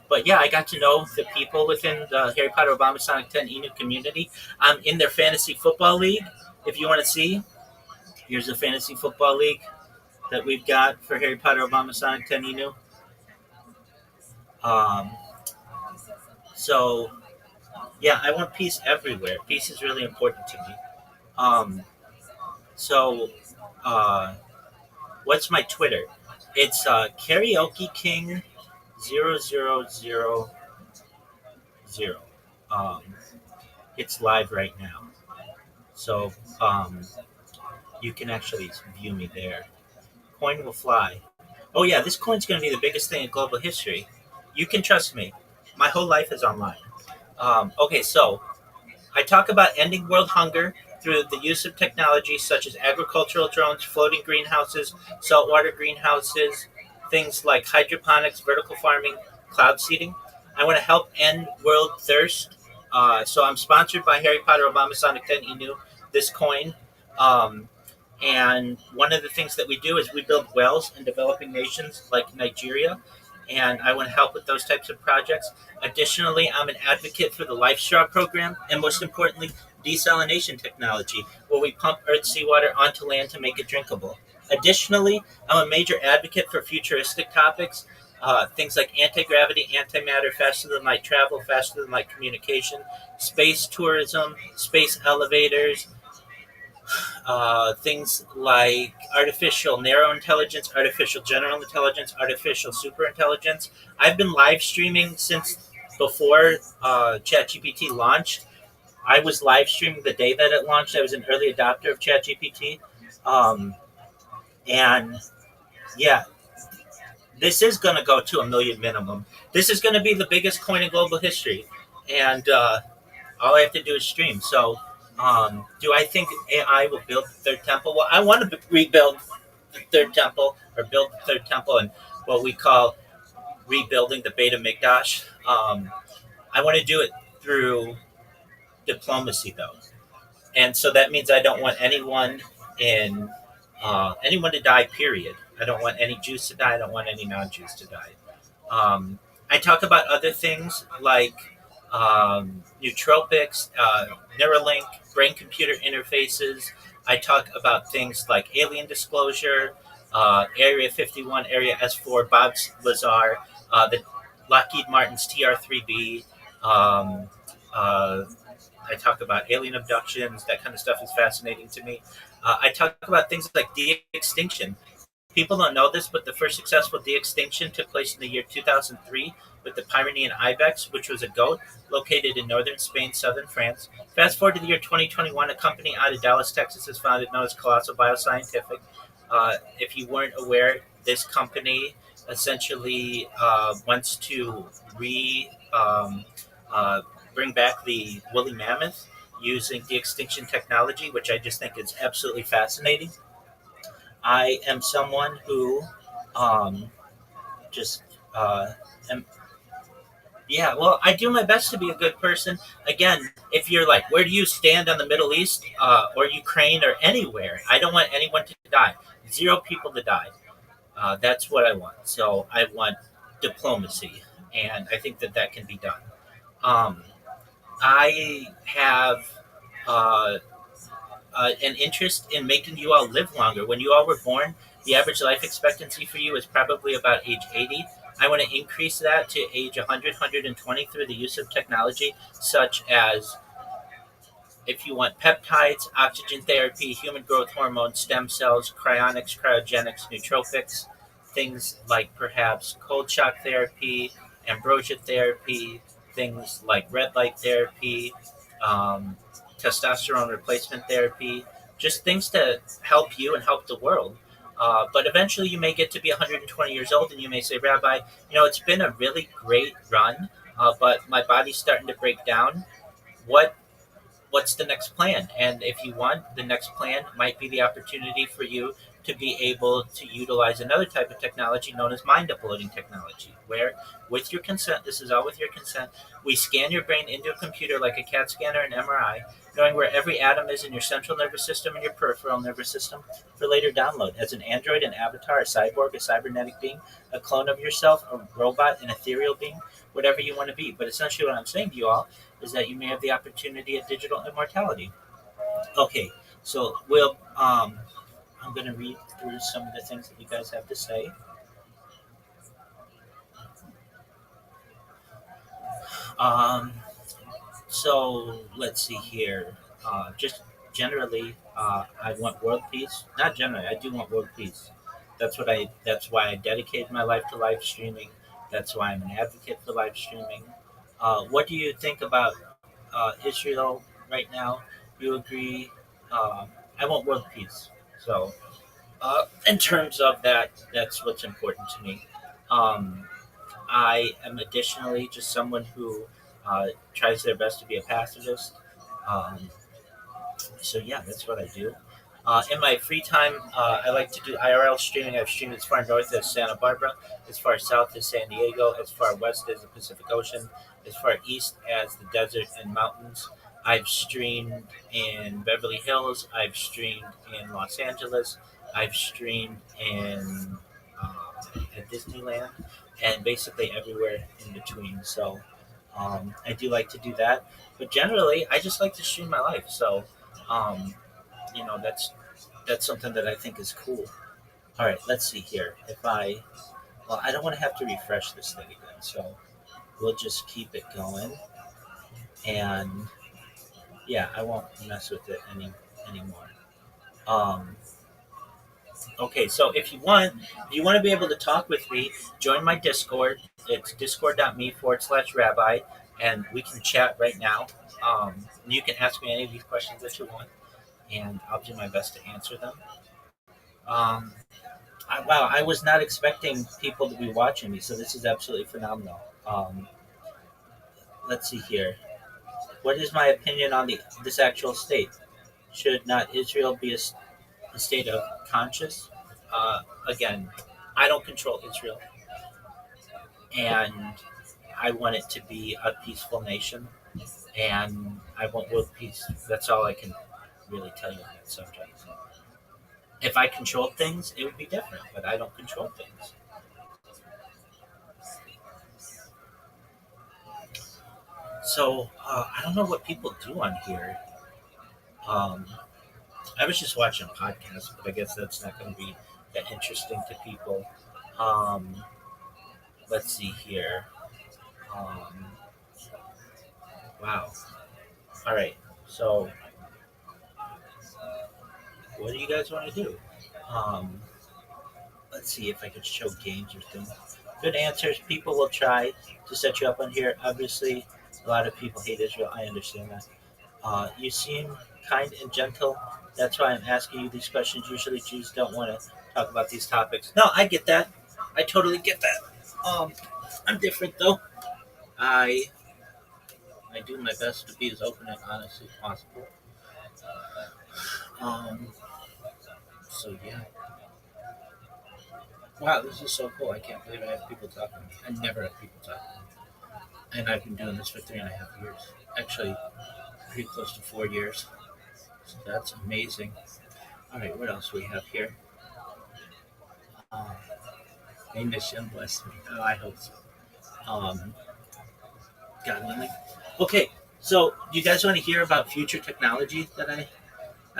Speaker 2: But yeah, I got to know the people within the Harry Potter Obama Sonic 10 Inu community. I'm in their fantasy football league. If you want to see, here's the fantasy football league that we've got for Harry Potter Obama Sonic 10 Inu. So yeah, I want peace everywhere. Peace is really important to me. So what's my Twitter? It's Karaoke King 0000. It's live right now, so you can actually view me there. Coin will fly. Oh yeah, this coin's going to be the biggest thing in global history. You can trust me. My whole life is online. Okay, so I talk about ending world hunger through the use of technology such as agricultural drones, floating greenhouses, saltwater greenhouses, things like hydroponics, vertical farming, cloud seeding. I want to help end world thirst. So I'm sponsored by Harry Potter Obama Sonic 10 Inu, this coin. And one of the things that we do is we build wells in developing nations like Nigeria. And I want to help with those types of projects. Additionally, I'm an advocate for the Life Straw program, and most importantly, desalination technology, where we pump Earth's seawater onto land to make it drinkable. Additionally, I'm a major advocate for futuristic topics, things like anti-gravity, antimatter, faster than light travel, faster than light communication, space tourism, space elevators, things like artificial narrow intelligence, artificial general intelligence, artificial super intelligence. I've been live streaming since before ChatGPT launched. I was live streaming the day that it launched. I was an early adopter of ChatGPT. Um, and yeah, this is going to go to 1 million minimum. This is going to be the biggest coin in global history. And all I have to do is stream. So, do I think AI will build the third temple? Well, I want to rebuild the third temple or build the third temple and what we call rebuilding the Beta Mikdash. I want to do it through diplomacy, though. And so that means I don't want in anyone to die. Period. I don't want any Jews to die. I don't want any non-Jews to die. Um, I talk about other things like nootropics, Neuralink, brain-computer interfaces. I talk about things like alien disclosure, Area 51, Area S4, Bob's Lazar, the Lockheed Martin's TR-3B. Um, uh, I talk about alien abductions. That kind of stuff is fascinating to me. I talk about things like de-extinction. People don't know this, but the first successful de-extinction took place in the year 2003 with the Pyrenean ibex, which was a goat located in northern Spain, southern France. Fast forward to the year 2021, a company out of Dallas, Texas, is founded known as Colossal Bioscientific. If you weren't aware, this company essentially wants to uh, bring back the woolly mammoth using de-extinction technology, which I just think is absolutely fascinating. I am someone who um, just am, yeah. Well, I do my best to be a good person. Again, if you're like, where do you stand on the Middle East or Ukraine or anywhere? I don't want anyone to die. Zero people to die. That's what I want. So I want diplomacy, and I think that that can be done. Um, I have uh, an interest in making you all live longer. When you all were born, the average life expectancy for you is probably about age 80. I want to increase that to age 100, 120 through the use of technology such as if you want peptides, oxygen therapy, human growth hormone, stem cells, cryonics, cryogenics, nootropics, things like perhaps cold shock therapy, ambrosia therapy, things like red light therapy, um, testosterone replacement therapy, just things to help you and help the world. But eventually, you may get to be 120 years old, and you may say, Rabbi, it's been a really great run, but my body's starting to break down. What what's the next plan? And if you want, the next plan might be the opportunity for you to be able to utilize another type of technology known as mind uploading technology, where, with your consent, this is all with your consent, we scan your brain into a computer like a CAT scanner and MRI, knowing where every atom is in your central nervous system and your peripheral nervous system for later download as an android, an avatar, a cyborg, a cybernetic being, a clone of yourself, a robot, an ethereal being, whatever you want to be. But essentially, what I'm saying to you all is that you may have the opportunity of digital immortality. Okay, so I'm going to read through some of the things that you guys have to say. Um, so let's see here. Just generally, I want world peace. Not generally, I do want world peace. That's why I dedicated my life to live streaming. That's why I'm an advocate for live streaming. What do you think about Israel right now? You agree? I want world peace. So, in terms of that, that's what's important to me. Um, I am additionally just someone who tries their best to be a pacifist. Um, so yeah, that's what I do. In my free time, I like to do IRL streaming. I've streamed as far north as Santa Barbara, as far south as San Diego, as far west as the Pacific Ocean, as far east as the desert and mountains. I've streamed in Beverly Hills. I've streamed in Los Angeles. I've streamed in at Disneyland, and basically everywhere in between. So I do like to do that, but generally, I just like to stream my life. So um, that's something that I think is cool. All right, let's see here. I don't want to have to refresh this thing again, so we'll just keep it going. And yeah, I won't mess with it anymore. Um, okay, so if you want to be able to talk with me, join my Discord. It's discord.me/rabbi, and we can chat right now. You can ask me any of these questions that you want, and I'll do my best to answer them. Um, wow, I was not expecting people to be watching me, so this is absolutely phenomenal. Let's see here. What is my opinion on this actual state? Should not Israel be a state of conscious? Again, I don't control Israel, and I want it to be a peaceful nation, and I want world peace. That's all I can really tell you on that subject. If I controlled things, it would be different, but I don't control things. So I don't know what people do on here. Um, I was just watching a podcast, but I guess that's not going to be that interesting to people. Um, let's see here. Um, wow. All right. So, what do you guys want to do? Um, let's see if I could show games or things. Good answers. People will try to set you up on here. Obviously, a lot of people hate Israel. I understand that. You seem kind and gentle. That's why I'm asking you these questions. Usually, Jews don't want to talk about these topics. No, I get that. I totally get that. I'm different though. I I do my best to be as open and honest as possible. Um, so yeah. Wow, this is so cool. I can't believe I have people talking to me. I never have people talking to me. And I've been doing this for 3.5 years. Actually, pretty close to 4 years. So that's amazing. All right, what else do we have here? Um, May Hashem bless me. Oh, I hope so. Um, God willing. Okay, so do you guys want to hear about future technology that I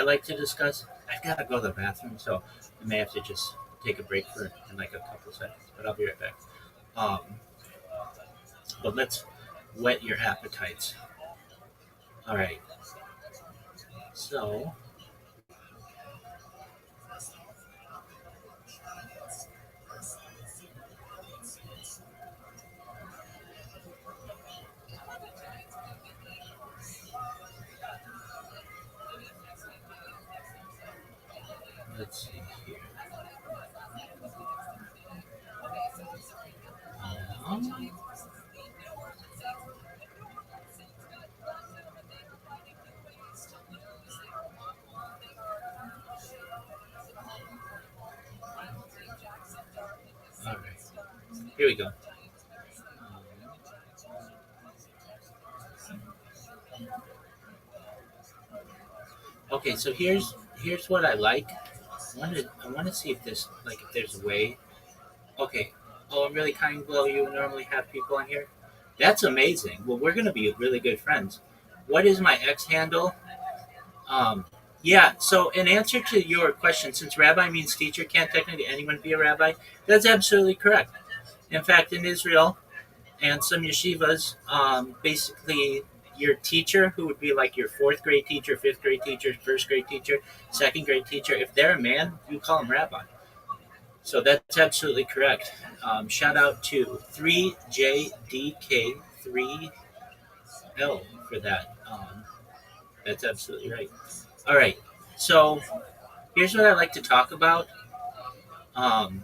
Speaker 2: like to discuss? I've got to go to the bathroom, so I may have to just take a break for in like a couple seconds, but I'll be right back. Um, but let's whet your appetites. All right. So let's see here. Um, all right. Here we go. Okay, so here's what I like. I want to see if there's a way. Okay. Oh, I'm really kind. Well, you normally have people on here. That's amazing. Well, we're gonna be really good friends. What is my X handle? Um, yeah. So, in answer to your question, since rabbi means teacher, can't technically anyone be a rabbi? That's absolutely correct. In fact, in Israel and some yeshivas, basically your teacher, who would be like your fourth grade teacher, fifth grade teacher, first grade teacher, second grade teacher, if they're a man, you call them rabbi. So that's absolutely correct. Shout out to 3JDK3L for that. That's absolutely right. All right. So here's what I like to talk about. Um,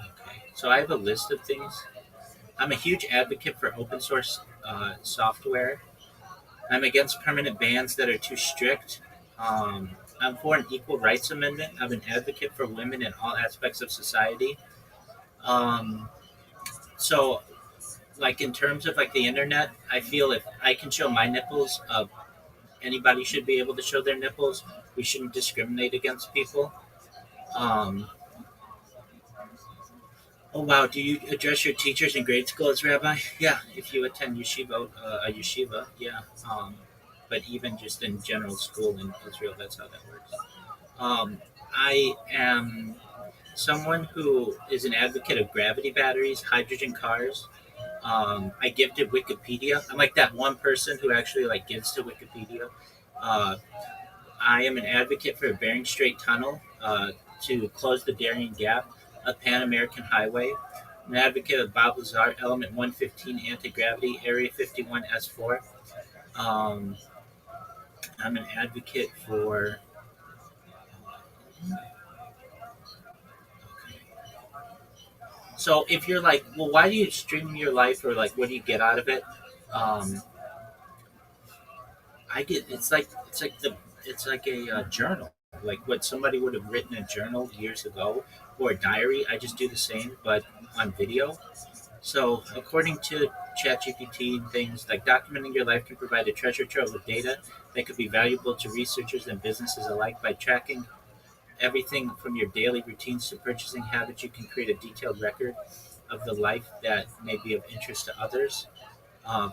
Speaker 2: okay. So I have a list of things. I'm a huge advocate for open source software. I'm against permanent bans that are too strict. I'm for an equal rights amendment. I'm an advocate for women in all aspects of society. Um, so, like in terms of like the internet, I feel if I can show my nipples, anybody should be able to show their nipples. We shouldn't discriminate against people. Um, oh wow, do you address your teachers in grade school as rabbi? Yeah, if you attend yeshiva, a yeshiva, yeah. But even just in general school in Israel, that's how that works. I am someone who is an advocate of gravity batteries, hydrogen cars. I give to Wikipedia. I'm like that one person who actually like gives to Wikipedia. Uh, I am an advocate for a Bering Strait tunnel to close the Darien Gap, a Pan American highway. I'm an advocate of Bob Lazar, Element 115 anti gravity, Area 51 S4. Um, I'm an advocate for. So if you're like, well, why do you stream your life, or like, what do you get out of it? Um, I get it's like a journal, like what somebody would have written a journal years ago, or a diary. I just do the same, but on video. So according to ChatGPT and things like documenting your life can provide a treasure trove of data that could be valuable to researchers and businesses alike. By tracking everything from your daily routines to purchasing habits, you can create a detailed record of the life that may be of interest to others.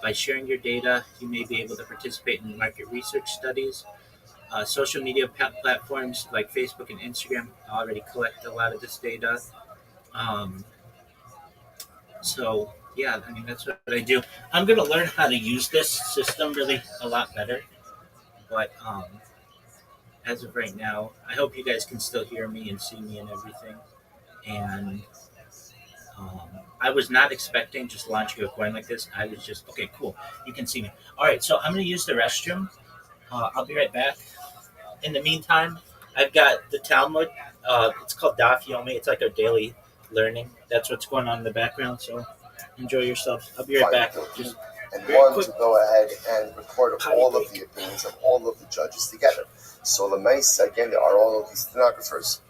Speaker 2: By sharing your data, you may be able to participate in market research studies. Social media platforms like Facebook and Instagram already collect a lot of this data. Um, so, yeah, I mean, that's what I do. I'm going to learn how to use this system really a lot better. But as of right now, I hope you guys can still hear me and see me and everything. And um, I was not expecting just launching a coin like this. I was just, okay, cool. You can see me. All right, so I'm going to use the restroom. I'll be right back. In the meantime, I've got the Talmud. It's called Daf Yomi. It's like our daily learning. That's what's going on in the background. So enjoy yourself. I'll be right back. Just
Speaker 1: and one quick, to go ahead and record all of the opinions of all of the judges together. So the mice, again, there are all of these stenographers.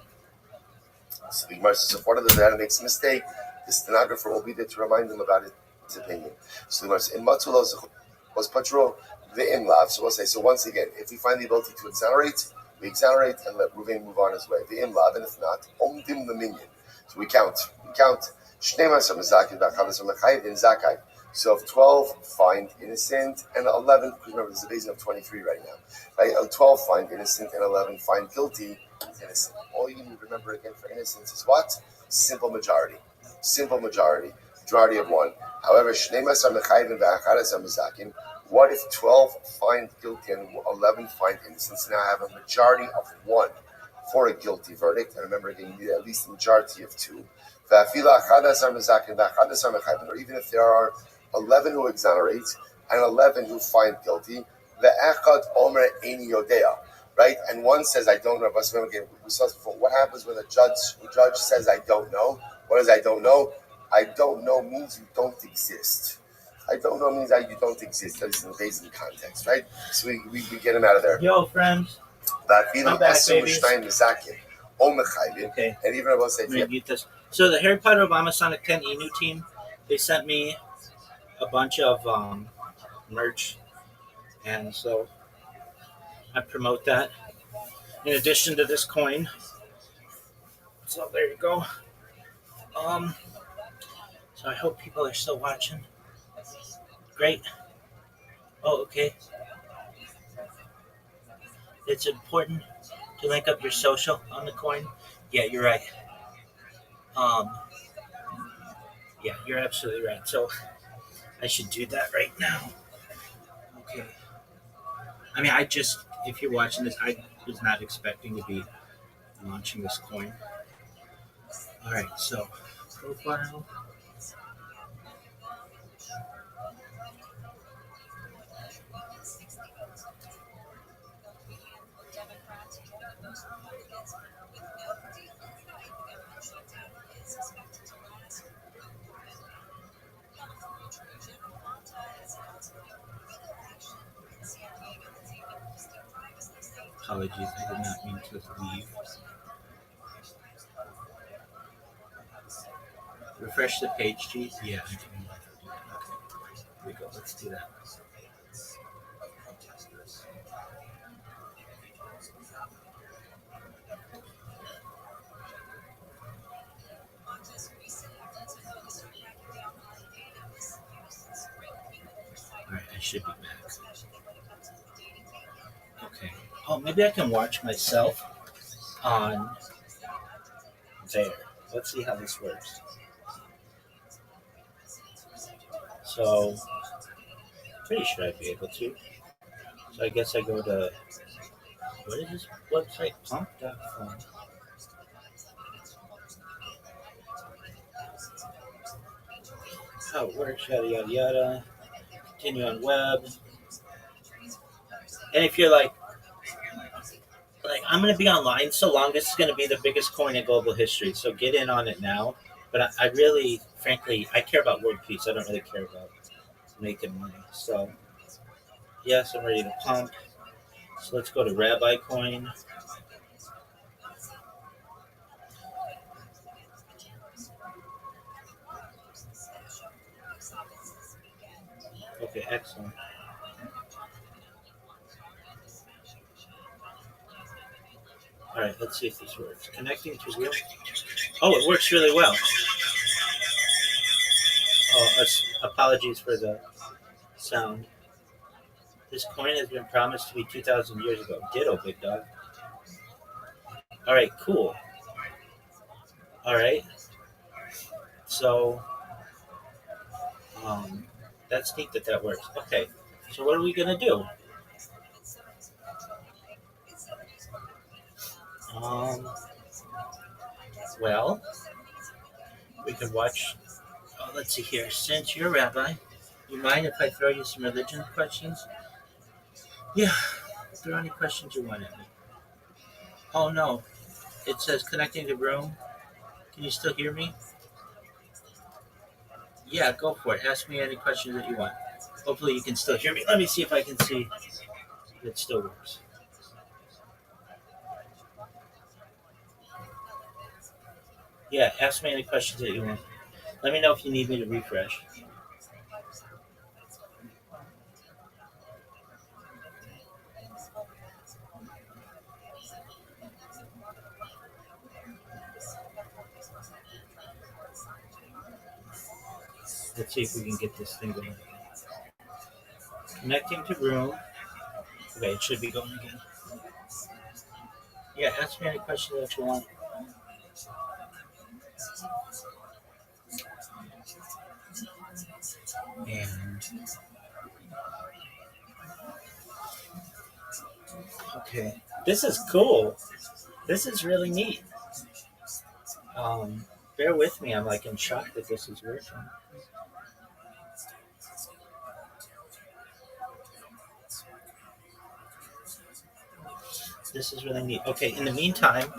Speaker 1: So the Gemara says, if one of them makes a mistake, the stenographer will be there to remind them about his opinion. So the Gemara says, in Matzulah was Patro the Imlav. So we'll say, so once again, if we find the ability to exonerate, we exonerate and let Ruvain move on his way. The Imlav, and if not, Omdim the minion. So we count. Shneimasa Mazakin Bakadas Machayev in Zakai. So if 12 find innocent and 11, because remember there's a basin of 23 right now, right? 12 find innocent and 11 find guilty, innocent. All you need to remember again for innocence is what? Simple majority. Majority of one. However, Shneimasa Machayev Bakadas Mazakin. What if 12 find guilty and 11 find innocent? So now I have a majority of one for a guilty verdict. And remember again, you need at least a majority of two. Or even if there are 11 who exonerate and 11 who find guilty, right? And one says, I don't know. We saw this before. What happens when the judge says, I don't know? What is I don't know? I don't know means you don't exist. I don't know means that you don't exist. That is in the basic context, right? So we get him out of there.
Speaker 2: Yo, friends.
Speaker 1: I'm back, baby. Okay. And even about say,
Speaker 2: so the Harry Potter Obama Sonic 10 Inu team, they sent me a bunch of merch, and so I promote that in addition to this coin. So there you go. So I hope people are still watching. Great. Oh, okay. It's important to link up your social on the coin. Yeah, you're right. Yeah, you're absolutely right. So I should do that right now. Okay. I mean, if you're watching this, I was not expecting to be launching this coin. All right, so profile. Apologies, I did not mean to leave. Refresh the page, Chief. Yeah, I can do that. Okay, here we go. Let's do that. Alright, I should be back. Okay. Oh, maybe I can watch myself on there. Let's see how this works. So pretty sure I'd be able to. So I guess I go to, what is this website? Pump.com. How it works, yada yada yada. Continue on web. And if you're like I'm gonna be online so long, this is gonna be the biggest coin in global history. So get in on it now. But I really, frankly, I care about world peace. I don't really care about making money. So yes, I'm ready to pump. So let's go to Rabbi coin. Okay, excellent. All right, let's see if this works. Connecting to real. Oh, it works really well. Oh, apologies for the sound. This coin has been promised to be 2,000 years ago. Ditto, big dog. All right, cool. All right, so um, that's neat that that works. Okay, so what are we gonna do? Um, well, we can watch. Oh, let's see here. Since you're a rabbi, you mind if I throw you some religion questions? Yeah, throw any questions you want at me. Oh no, it says connecting the room. Can you still hear me? Yeah, go for it. Ask me any questions that you want. Hopefully you can still hear me. Let me see if I can see if it still works. Yeah, ask me any questions that you want. Let me know if you need me to refresh. Let's see if we can get this thing going. Connecting to room. Okay, it should be going again. Yeah, ask me any questions that you want. And okay, this is cool. This is really neat. Bear with me. I'm like in shock that this is working. This is really neat. Okay, in the meantime,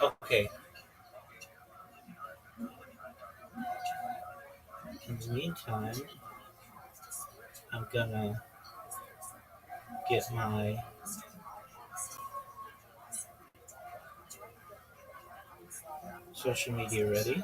Speaker 2: okay, in the meantime, I'm gonna get my social media ready.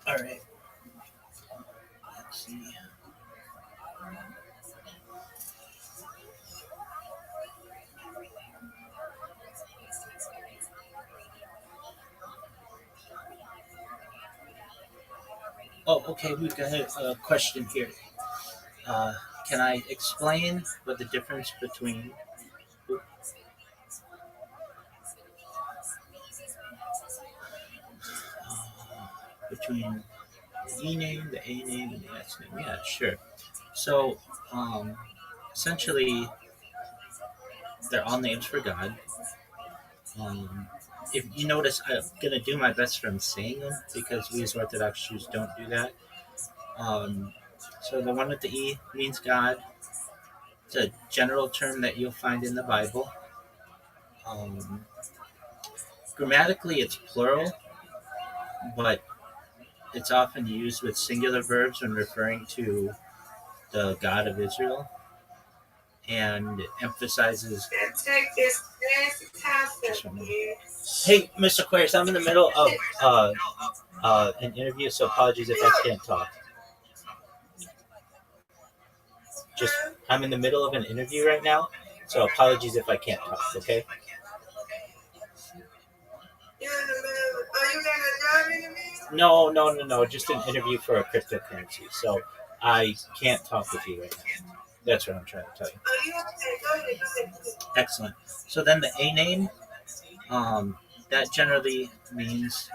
Speaker 2: All right. Let's see. Oh, okay. We've got a question here. Uh, can I explain what the difference between the E name, the A name, and the S name? Yeah, sure. So, um, essentially, they're all names for God. If you notice, I'm gonna do my best from saying them because we as Orthodox Jews don't do that. Um, so the one with the E means God. It's a general term that you'll find in the Bible. Um, Grammatically, it's plural, but it's often used with singular verbs when referring to the God of Israel, and it emphasizes. Just one moment. Hey, Mr. Aquarius, I'm in the middle of an interview, so apologies if I can't talk. Just, I'm in the middle of an interview right now, so apologies if I can't talk, okay? No, just an interview for a cryptocurrency, so I can't talk with you right now. That's what I'm trying to tell you. Excellent. So then the A name, that generally means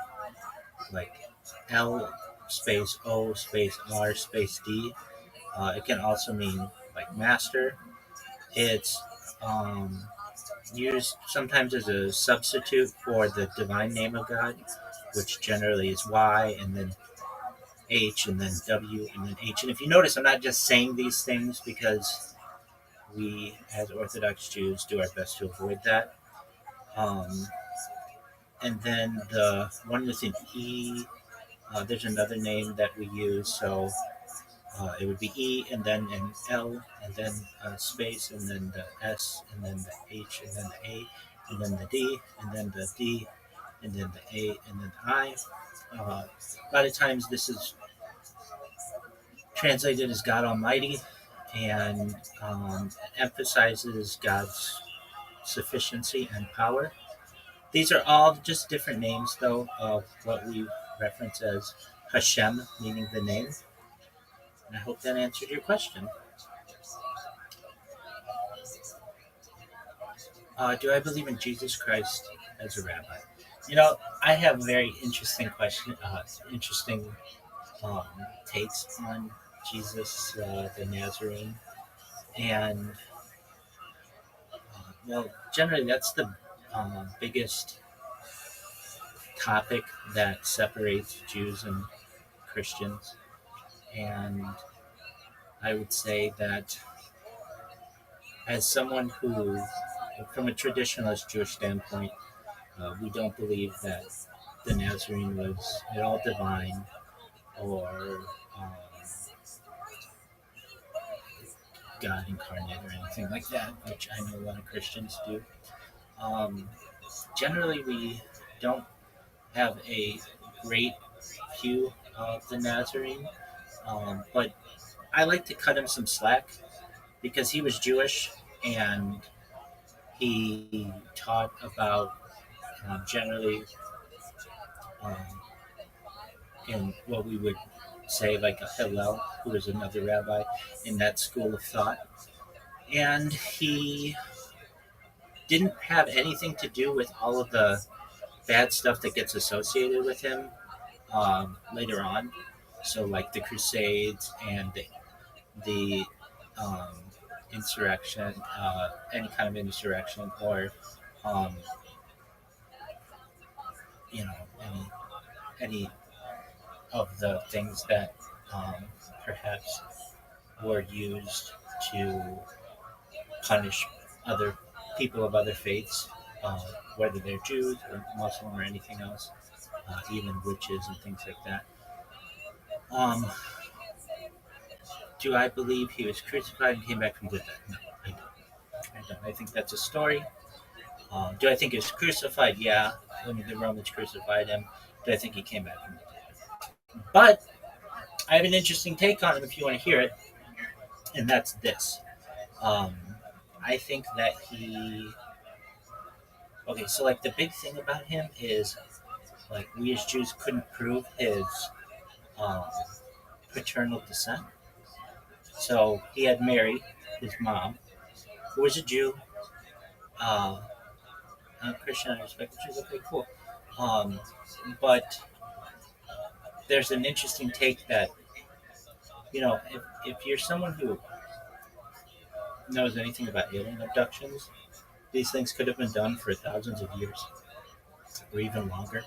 Speaker 2: like L space O space R space D. It can also mean like master. It's used sometimes as a substitute for the divine name of God, which generally is Y and then H and then W and then H. And if you notice, I'm not just saying these things because we as Orthodox Jews do our best to avoid that. And then the one with an E, there's another name that we use. So it would be E and then an L and then a space and then the S and then the H and then the A and then the D and then the D and then the A and then the I. A lot of times this is translated as God Almighty and emphasizes God's sufficiency and power. These are all just different names, though, of what we reference as Hashem, meaning the name. And I hope that answered your question. Do I believe in Jesus Christ as a rabbi? You know, I have very interesting um, takes on Jesus, the Nazarene, and well, generally that's the biggest topic that separates Jews and Christians, and I would say that as someone who, from a traditionalist Jewish standpoint, we don't believe that the Nazarene was at all divine or um, God incarnate or anything like that, which I know a lot of Christians do. Um, Generally, we don't have a great view of the Nazarene, but I like to cut him some slack because he was Jewish and he taught about generally um, in what we would say like a Hillel, who was another rabbi in that school of thought. And he didn't have anything to do with all of the bad stuff that gets associated with him later on. So, like the Crusades and the um, insurrection, any kind of insurrection, or um, you know, any of the things that perhaps were used to punish other people of other faiths, uh, whether they're Jews or Muslim or anything else, even witches and things like that. Um, do I believe he was crucified and came back from the dead? No, I don't. I don't. I think that's a story. Do I think he was crucified? Yeah. I mean, the Romans crucified him. Do I think he came back from the dead? But I have an interesting take on him if you want to hear it, and that's this. Um, I think that he. Okay, so like the big thing about him is like we as Jews couldn't prove his um, paternal descent. So he had Mary, his mom, who was a Jew, uh, Christian, I respect, which is okay, cool. Um, but there's an interesting take that, you know, if you're someone who knows anything about alien abductions, these things could have been done for thousands of years or even longer.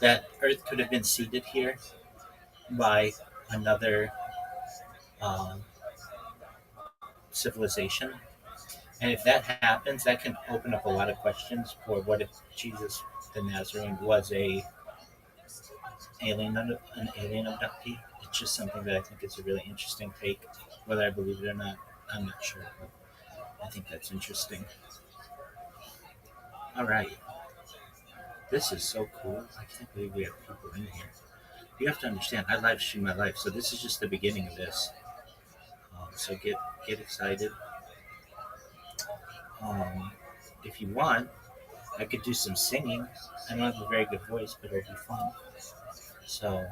Speaker 2: That Earth could have been seeded here by another um, civilization. And if that happens, that can open up a lot of questions for what if Jesus the Nazarene was an alien abductee. It's just something that I think is a really interesting take. Whether I believe it or not, I'm not sure, but I think that's interesting. All right, this is so cool. I can't believe we have people in here. You have to understand, I live stream my life, so this is just the beginning of this. So get excited. Um, if you want, I could do some singing. I don't have a very good voice, but it'll be fun. So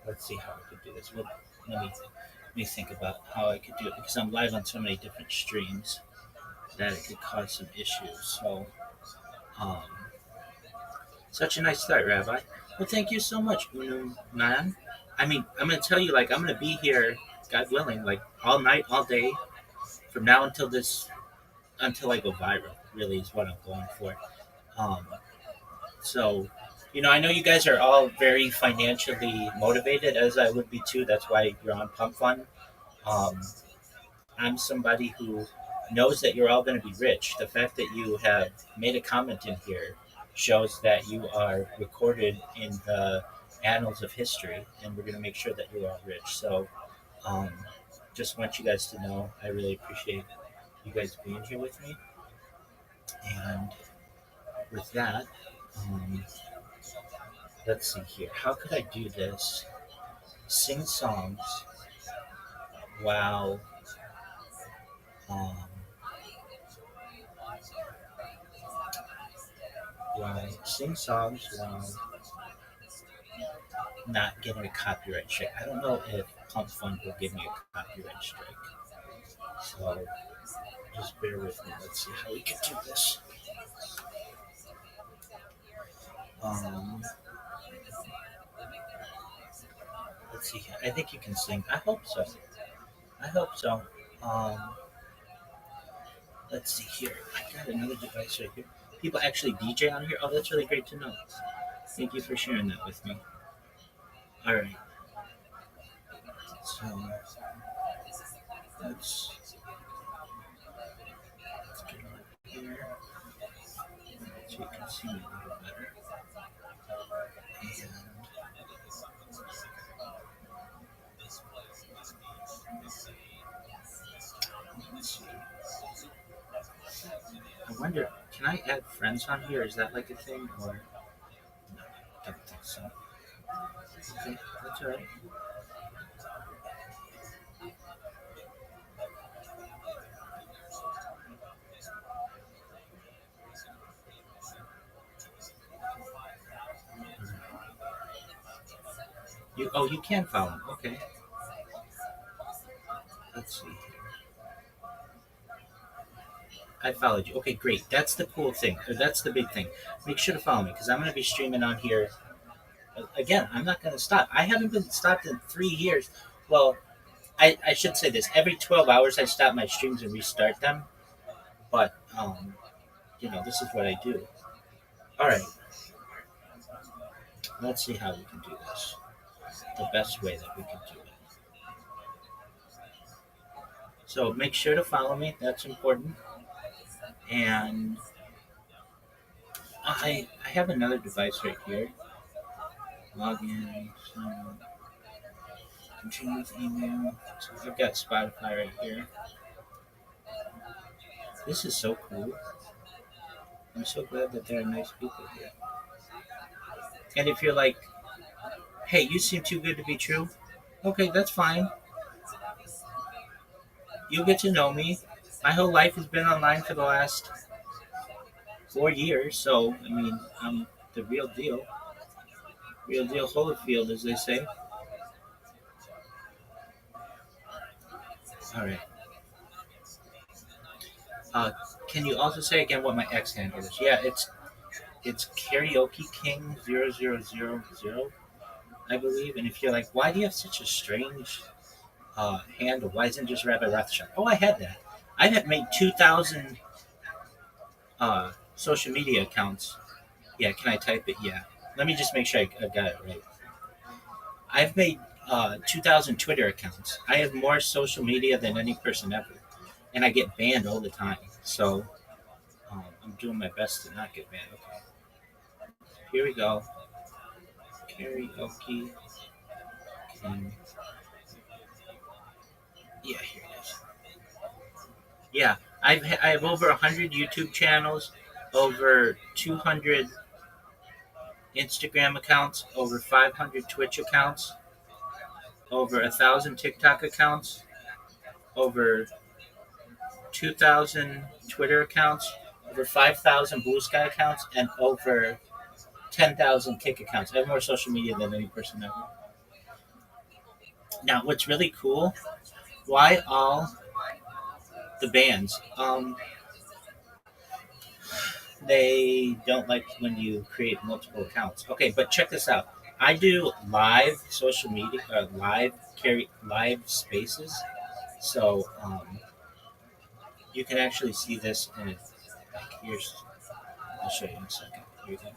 Speaker 2: let's see how I could do this. Well, let me think about how I could do it because I'm live on so many different streams that it could cause some issues. So, um, such a nice start, Rabbi. Well, thank you so much, Unum Man. I mean, I'm gonna tell you, like, I'm gonna be here, God willing, like all night, all day, from now until I go viral. Really, is what I'm going for. Um, so, I know you guys are all very financially motivated, as I would be too. That's why you're on Pump Fund. Um, I'm somebody who knows that you're all going to be rich. The fact that you have made a comment in here shows that you are recorded in the annals of history, and we're going to make sure that you are rich. So, um, just want you guys to know I really appreciate you guys being here with me. And with that, um, let's see here. How could I do this? Sing songs while um, sing songs while not getting a copyright strike. I don't know if Pump Fund will give me a copyright strike. So just bear with me. Let's see how we can do this. Um, let's see here. I think you can sing. I hope so. I hope so. Um, let's see here. I got another device right here. People actually DJ on here. Oh, that's really great to know. Thank you for sharing that with me. All right. So let's get on here so you can see me a little better. And let's see. I wonder, can I add friends on here? Is that like a thing or no? I don't think so. Okay, that's alright. You can follow him. Okay. Let's see. I followed you. Okay, great. That's the cool thing. Or that's the big thing. Make sure to follow me because I'm going to be streaming on here. Again, I'm not going to stop. I haven't been stopped in 3 years. Well, I should say this. Every 12 hours, I stop my streams and restart them. But, this is what I do. All right. Let's see how we can do this. The best way that we can do it. So make sure to follow me. That's important. And I have another device right here. Log in. Continue with email. So I've got Spotify right here. This is so cool. I'm so glad that there are nice people here. And if you're like, hey, you seem too good to be true, okay, that's fine. You'll get to know me. My whole life has been online for the last 4 years, so, I mean, I'm the real deal. Real deal Holyfield, as they say. All right. Can you also say again what my X handle is? Yeah, it's Karaoke King 0000, I believe. And if you're like, why do you have such a strange handle? Why isn't it just Rabbi Rothschild? Oh, I had that. I had made 2,000 social media accounts. Yeah, can I type it? Yeah. Let me just make sure I got it right. I've made 2,000 Twitter accounts. I have more social media than any person ever, and I get banned all the time. So I'm doing my best to not get banned. Okay, here we go. Karaoke. King. Yeah, here it is. Yeah, I have over 100 YouTube channels, over 200 Instagram accounts, over 500 Twitch accounts, over 1,000 TikTok accounts, over 2,000 Twitter accounts, over 5,000 Blue Sky accounts, and over 10,000 Kick accounts. I have more social media than any person ever. Now, what's really cool? Why all the bands? They don't like when you create multiple accounts. Okay, but check this out. I do live social media, live spaces. So you can actually see this, and here's. I'll show you in a second. Here you go.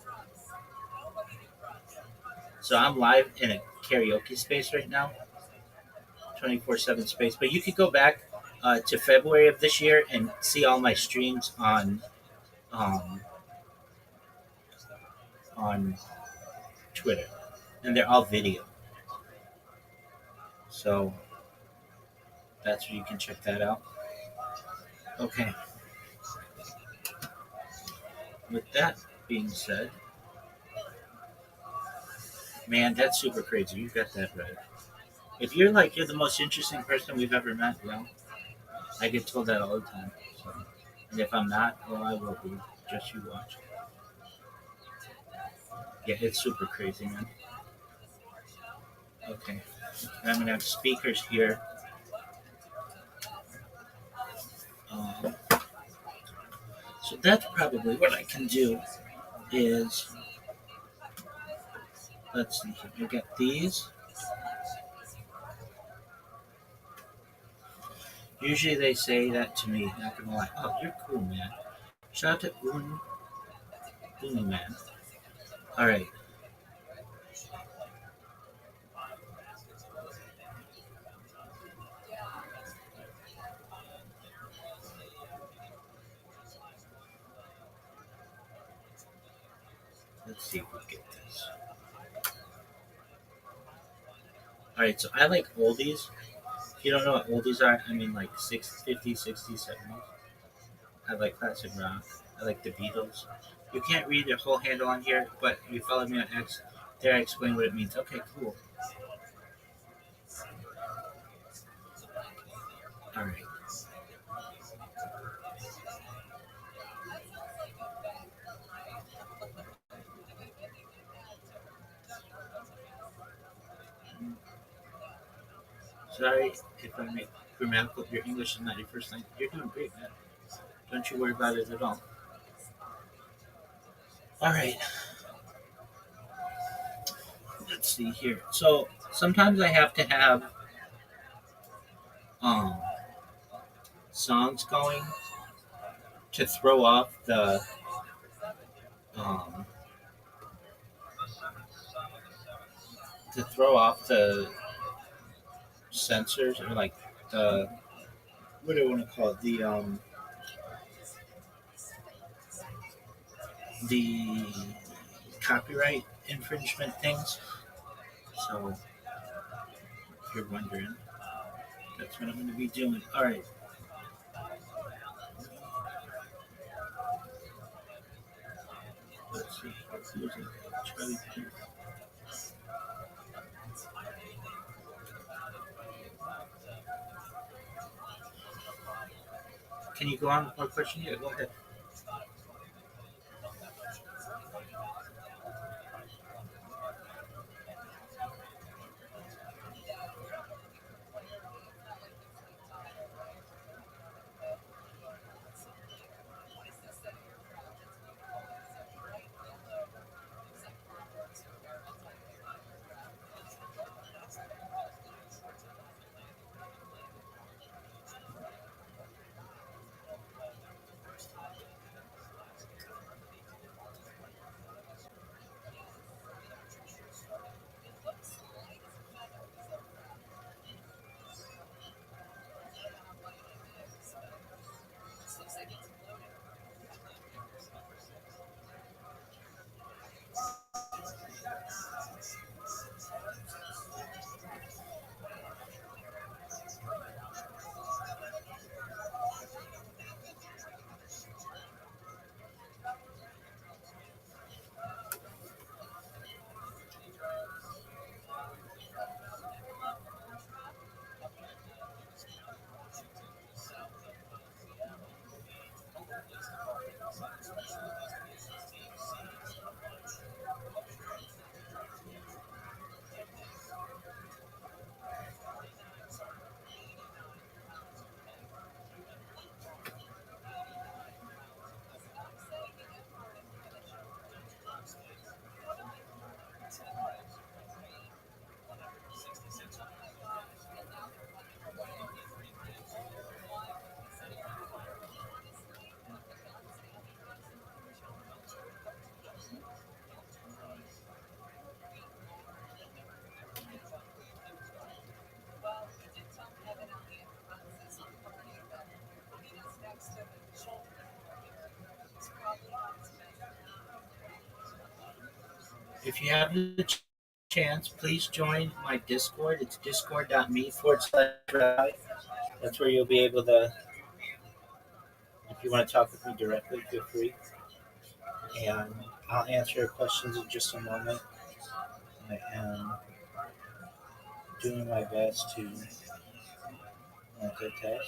Speaker 2: So I'm live in a karaoke space right now, 24/7 space. But you could go back to February of this year and see all my streams um, on Twitter, and they're all video. So that's where you can check that out. Okay. With that being said, man, that's super crazy. You got that right. If you're the most interesting person we've ever met, well, I get told that all the time. So, and if I'm not, well, I will be. Just you watch. Yeah, it's super crazy, man. Okay, and I'm gonna have speakers here. Um, so that's probably what I can do. Is let's see here. I got these. Usually they say that to me. Not gonna lie. Oh, you're cool, man. Shout out to Uni man. All right. Let's see if we get this. All right. So I like oldies. If you don't know what oldies are, I mean like 50s, 60s, 70s. I like classic rock. I like the Beatles. You can't read the whole handle on here, but if you follow me on X, there I explain what it means. Okay, cool. All right. Sorry if I make grammatical. Your English is not your first language. You're doing great, man. Don't you worry about it at all. All right. Let's see here. So sometimes I have to have um, songs going to throw off um, the sensors, or like the, what do I want to call it, the copyright infringement things. So if you're wondering, that's what I'm going to be doing. All right. Let's see. Charlie Puth. Can you go on with more question? Yeah, go ahead. if you have the chance, please join my Discord. It's discord.me/Rabbi. That's where you'll be able to, if you want to talk with me directly, feel free. And I'll answer your questions in just a moment. I am doing my best to multitask.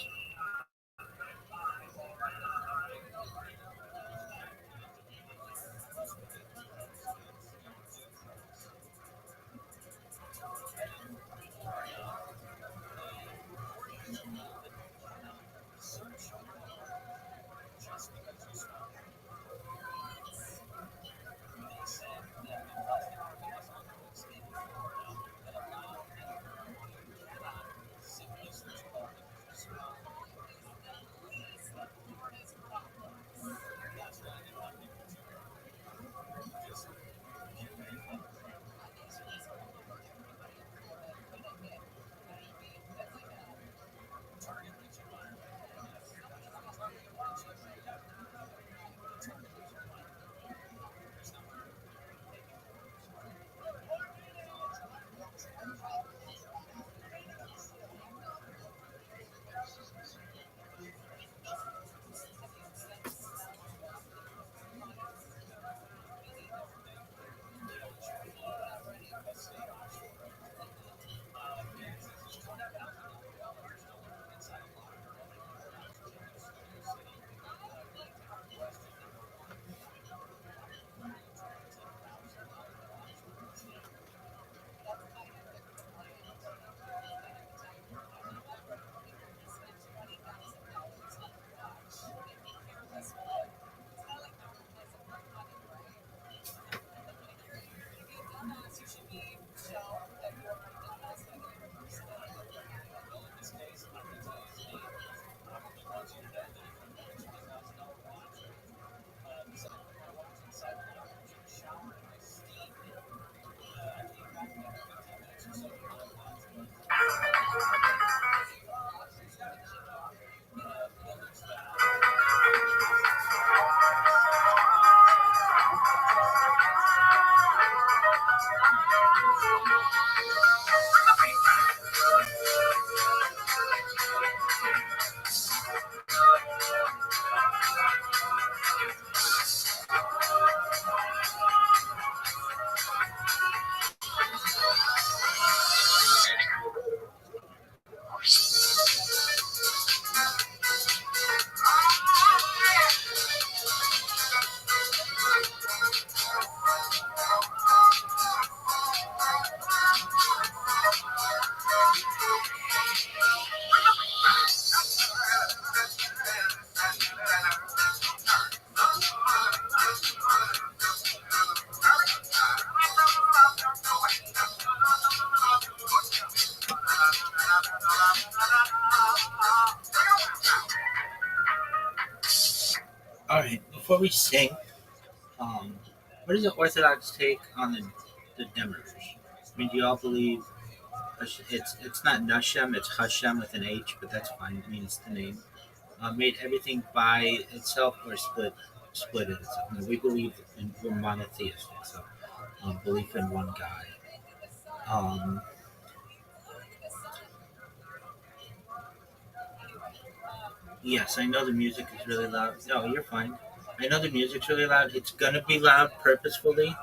Speaker 2: All right, before we sing, um, what is the Orthodox take on the Dimmers? I mean, do you all believe it's not Nushem, it's Hashem with an H, but that's fine. It means the name. Made everything by itself or split it itself. No, we believe we're monotheistic, so belief in one God. Um, yes, I know the music is really loud. No, you're fine. I know the music's really loud. It's gonna be loud purposefully.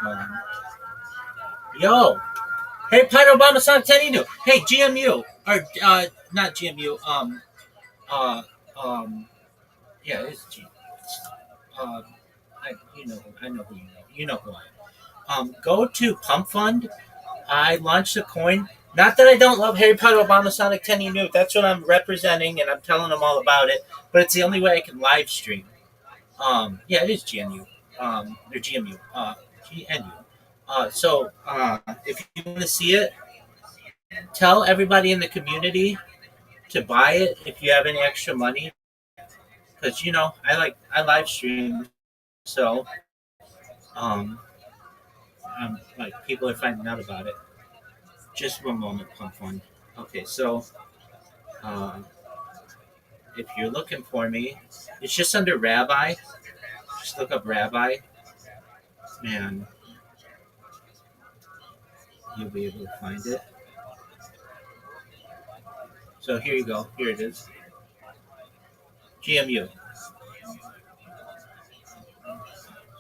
Speaker 2: Um, Yo, hey, Pyro Obama Santanino. Hey, GMU or not GMU. Uh, um, yeah, it's G. Um, I know who you know. You know who I am. Go to Pump Fund. I launched a coin. Not that I don't love Harry Potter, Obama, Sonic, Tenny New. That's what I'm representing, and I'm telling them all about it. But it's the only way I can live stream. Yeah, it is GNU. Or GMU. GNU. If you want to see it, tell everybody in the community to buy it if you have any extra money. Because I live stream, so um, like people are finding out about it. Just one moment, Pump Fund. Okay, so uh, if you're looking for me, it's just under Rabbi. Just look up Rabbi, and you'll be able to find it. So here you go. Here it is. GMU.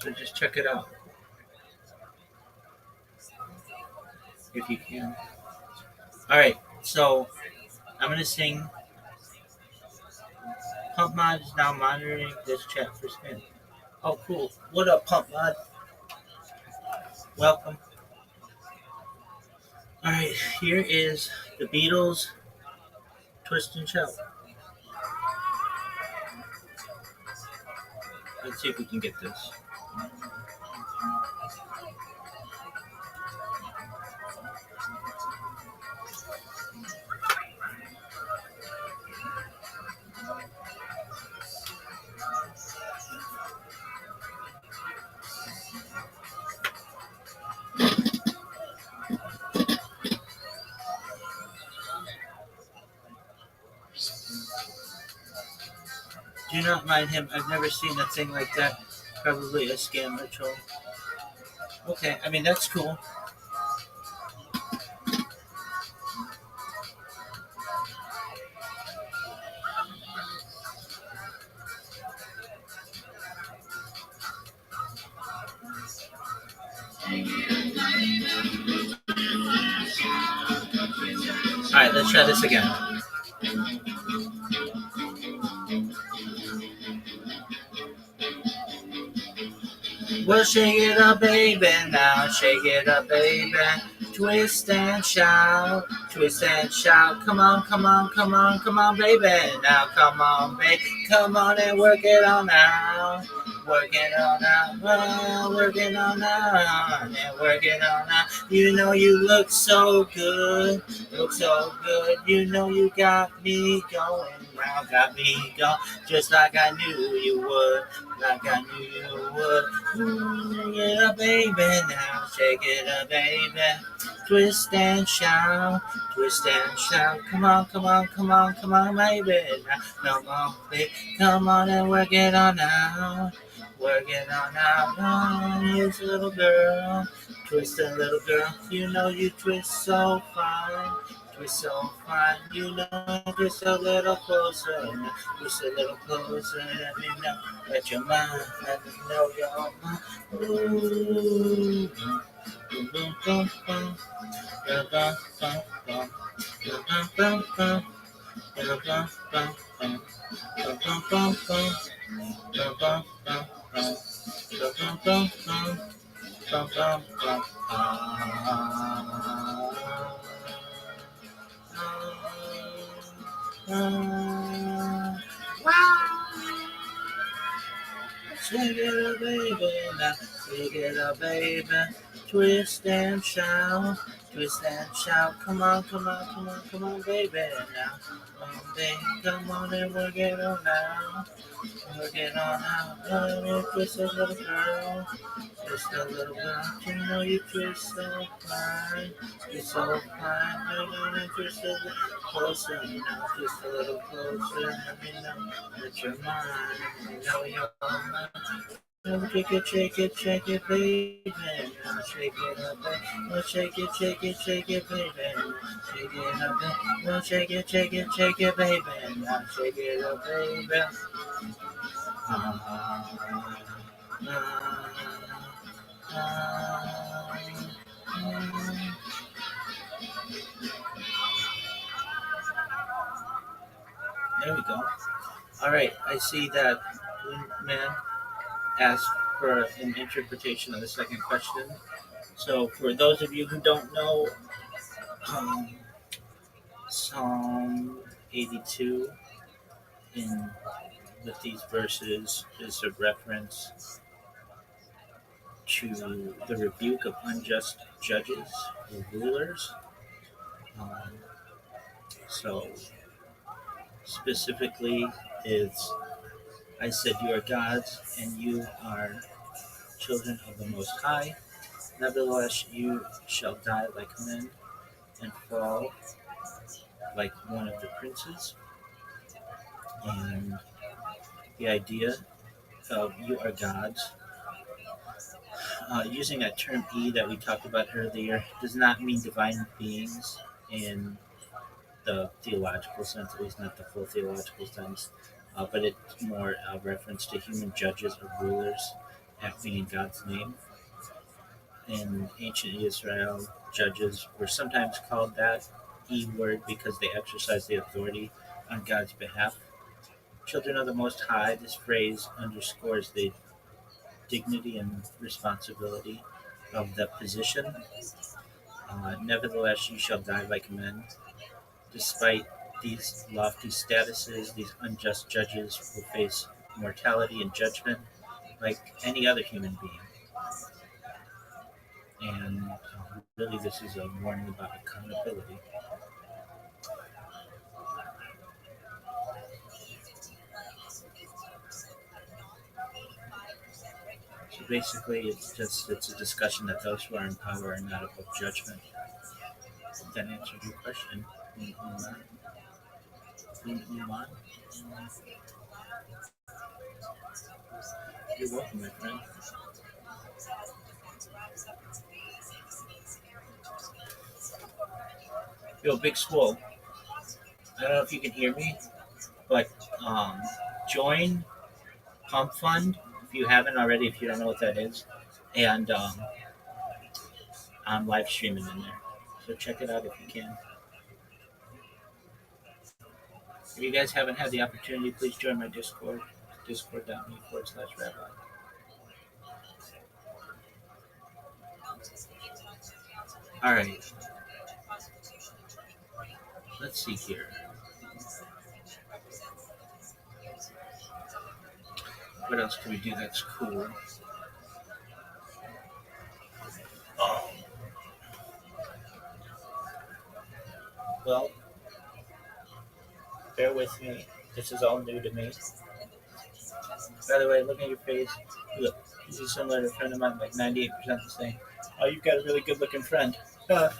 Speaker 2: So just check it out if you can. All right. So I'm gonna sing. Pump Mod is now monitoring this chat for spam. Oh, cool. What up, Pump Mod? Welcome. All right. Here is the Beatles. Twist and Shout. Let's see if we can get this. Do not mind him. I've never seen a thing like that. Probably a scam ritual. Okay, I mean, that's cool. Alright, let's try this again. Well, shake it up, baby, now shake it up, baby. Twist and shout, twist and shout. Come on, come on, come on, come on, baby. Now come on, baby, come on and work it on now. Work it on now, work it on now, and work it on now. You know you look so good, look so good. You know you got me going now, got me going just like I knew you would. Like I knew you would. Yeah, baby, now shake it up, baby. Twist and shout, twist and shout. Come on, come on, come on, come on, baby. Now, come on, baby, come on and work it on now. Work it on now, it's a little girl. Twist a little girl, you know you twist so fine. Twist so fine, you know, twist a little closer. Twist a little closer, let me know. Let your mind, let me know your mind. Ooh. Bum, bum, bum. Bum, bum, bum, bum. Bum, bum, bum, bum. Bum, bum, bum, bum. Bum, bum, bum, bum. Bum, bum, bum, bum. Bum, bum, bum, bum. Bum, bum, bum. Shake it up, baby, now shake it up, baby. Twist and shout, twist and shout. Come on, come on, come on, come on, baby, now. Baby, come on and work it on now. Work it on now. Oh, twist a little girl, twist a little girl. You know you twist so fine, you're so fine. You're gonna twist a little closer now, twist a little closer. Let me know that you're mine. Let me know you're mine. Shake it, baby. Now shake it up, baby. Well, shake it, baby. Shake it up, baby. Well, shake it, baby. Now shake it up, baby. There we go. All right, I see that man asked for an interpretation of the second question. So, for those of you who don't know, Psalm 82 with these verses is a reference to the rebuke of unjust judges or rulers. So, specifically, it's I said, you are gods, and you are children of the Most High. Nevertheless, you shall die like men and fall like one of the princes. And the idea of you are gods. Using that term "e" that we talked about earlier does not mean divine beings in the theological sense, at least not the full theological sense, but it's more a reference to human judges or rulers acting in God's name. In ancient Israel, judges were sometimes called that E word because they exercised the authority on God's behalf. Children of the Most High, this phrase underscores the dignity and responsibility of the position. Nevertheless, you shall die like men. Despite these lofty statuses, these unjust judges will face mortality and judgment like any other human being. And really, this is a warning about accountability. So basically, it's a discussion that those who are in power are not above judgment. If that answered your question. You're welcome, my friend. Yo, Big Swole. I don't know if you can hear me, but um, join Pump Fund if you haven't already. If you don't know what that is, and I'm live streaming in there, so check it out if you can. If you guys haven't had the opportunity, please join my Discord, discord.me/Rabbi. All right, let's see here. What else can we do that's cool? Well, bear with me. This is all new to me. By the way, look at your face. Look, this is similar to a friend of mine, like 98% the same. Oh, you've got a really good looking friend. All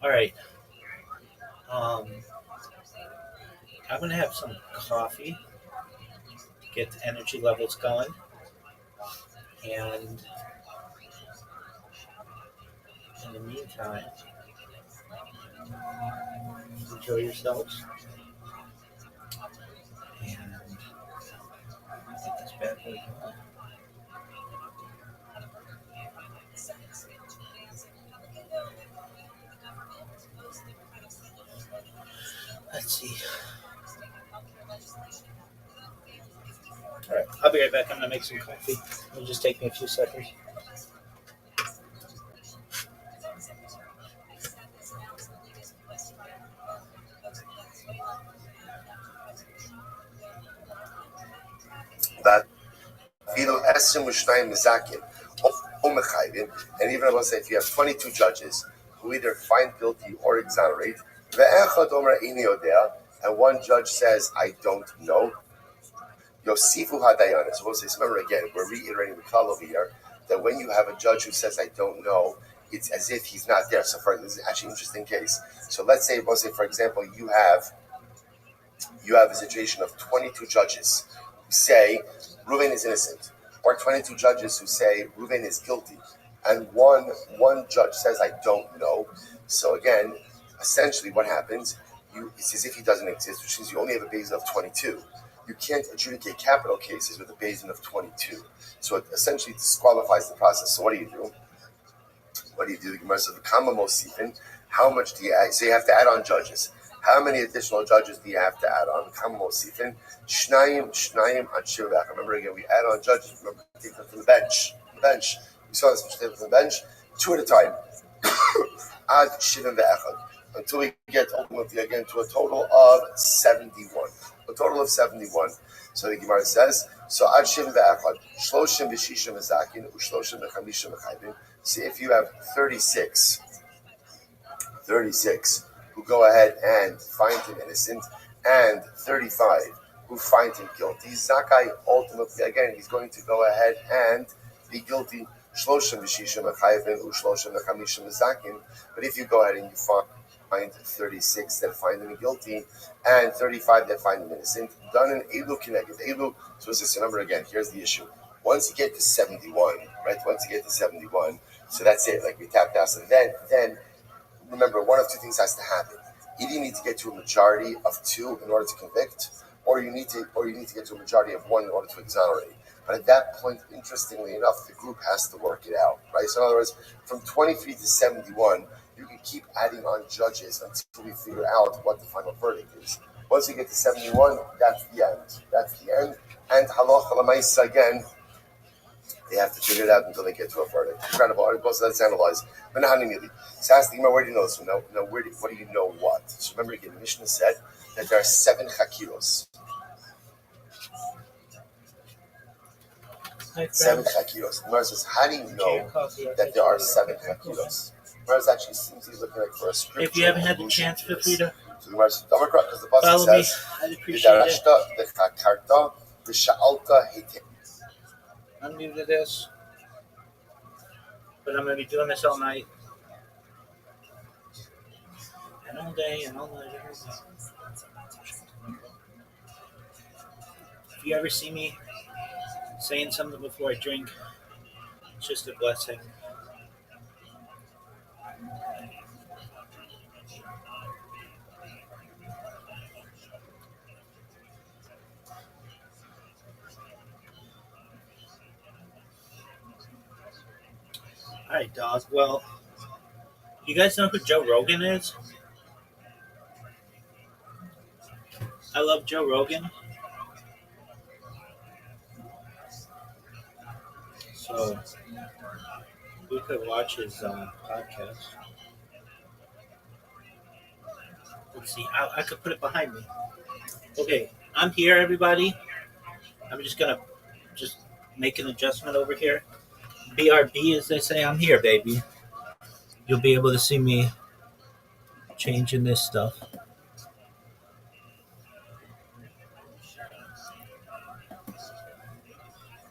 Speaker 2: right. Um, I'm going to have some coffee to get the energy levels going. And in the meantime, enjoy yourselves. And get this bad boy going. Let's see. All right, I'll be right back. I'm going to make some coffee. It'll just take me a few seconds.
Speaker 1: And even let's say if you have 22 judges who either find guilty or exonerate, and one judge says, I don't know. Yosifu Hadayan. So remember again, we're reiterating the call over here that when you have a judge who says, I don't know, it's as if he's not there. So this is actually an interesting case. So let's say, for example, you have a situation of 22 judges who say Reuven is innocent, or 22 judges who say Reuven is guilty, and one judge says I don't know. So again, essentially what happens, it's as if he doesn't exist, which means you only have a basin of 22. You can't adjudicate capital cases with a basin of 22. So it essentially disqualifies the process. So what do you do? The Gemara says, how much do you add? So you have to add on judges. How many additional judges do you have to add on? Remember again, we add on judges. Remember, take them from the bench. We saw this from the bench, 2 at a time. Ad shivim ve'echad. Until we get ultimately again to a total of 71. A total of 71. So the Gemara says, so ad shivim ve'echad, shloshim v'shishim v'zakin, u'shloshim v'chamishim v'chayvim. See, if you have 36 who go ahead and find him innocent, and 35 who find him guilty, Zakai ultimately, again, he's going to go ahead and be guilty. Shloshim v'shishim v'chayvim u'shloshim v'chamishim v'zakin. But if you go ahead and you find find 36 that find him guilty, and 35 that find him innocent. Done in Elu Kineged. Elu, so it's this number again. Here's the issue. Once you get to 71, right? Once you get to 71, so that's it. Like we tapped out. So then remember, one of two things has to happen. Either you need to get to a majority of 2 in order to convict, or you need to get to a majority of 1 in order to exonerate. But at that point, interestingly enough, the group has to work it out, right? So in other words, from 23 to 71, you can keep adding on judges until we figure out what the final verdict is. Once you get to 71, that's the end. That's the end. And halacha l'maisa again, they have to figure it out until they get to a verdict. Incredible. All right, so let's analyze. So ask the Gemara, where do you know this? What do you know what? So remember again, the Mishnah said that there are 7 chakiros. 7 chakiros. The Gemara says, how do you know that there are 7 chakiros? The Gemara actually seems he's looking like for a scripture.
Speaker 2: If you haven't had the chance, feel free to
Speaker 1: so the Gemara says, because the Pasuk says,
Speaker 2: I'd appreciate it. I'm new to this, but I'm going to be doing this all night. And all day and all night. If you ever see me saying something before I drink, it's just a blessing. Alright, dog. Well, you guys know who Joe Rogan is? I love Joe Rogan. So, we could watch his podcast. Let's see. I could put it behind me. Okay, I'm here, everybody. I'm just going to make an adjustment over here. BRB, as they say, I'm here, baby. You'll be able to see me changing this stuff.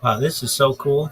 Speaker 2: Wow, this is so cool.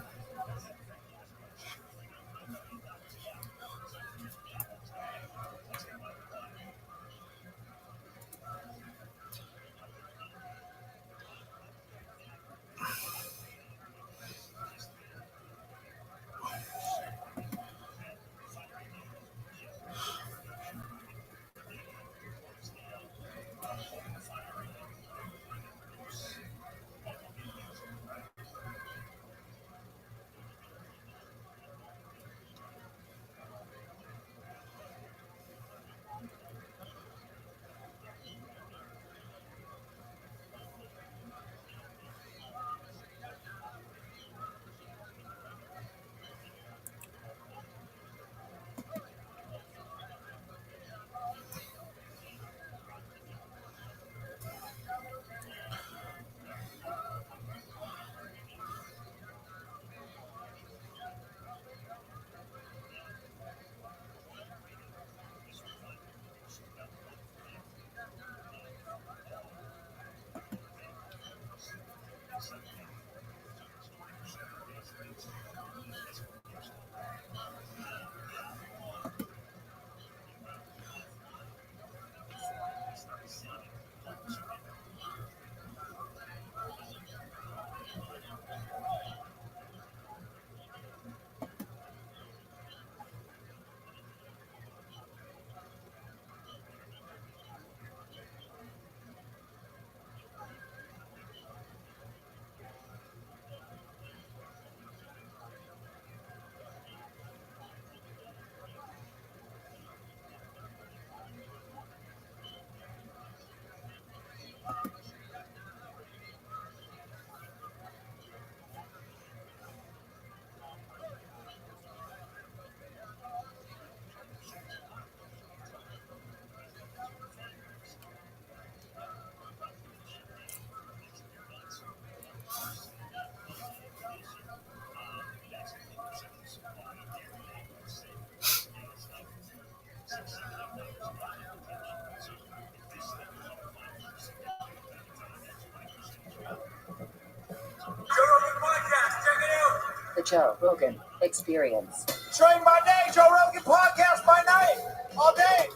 Speaker 5: The Joe Rogan Experience.
Speaker 6: Train by day, Joe Rogan podcast by night, all day.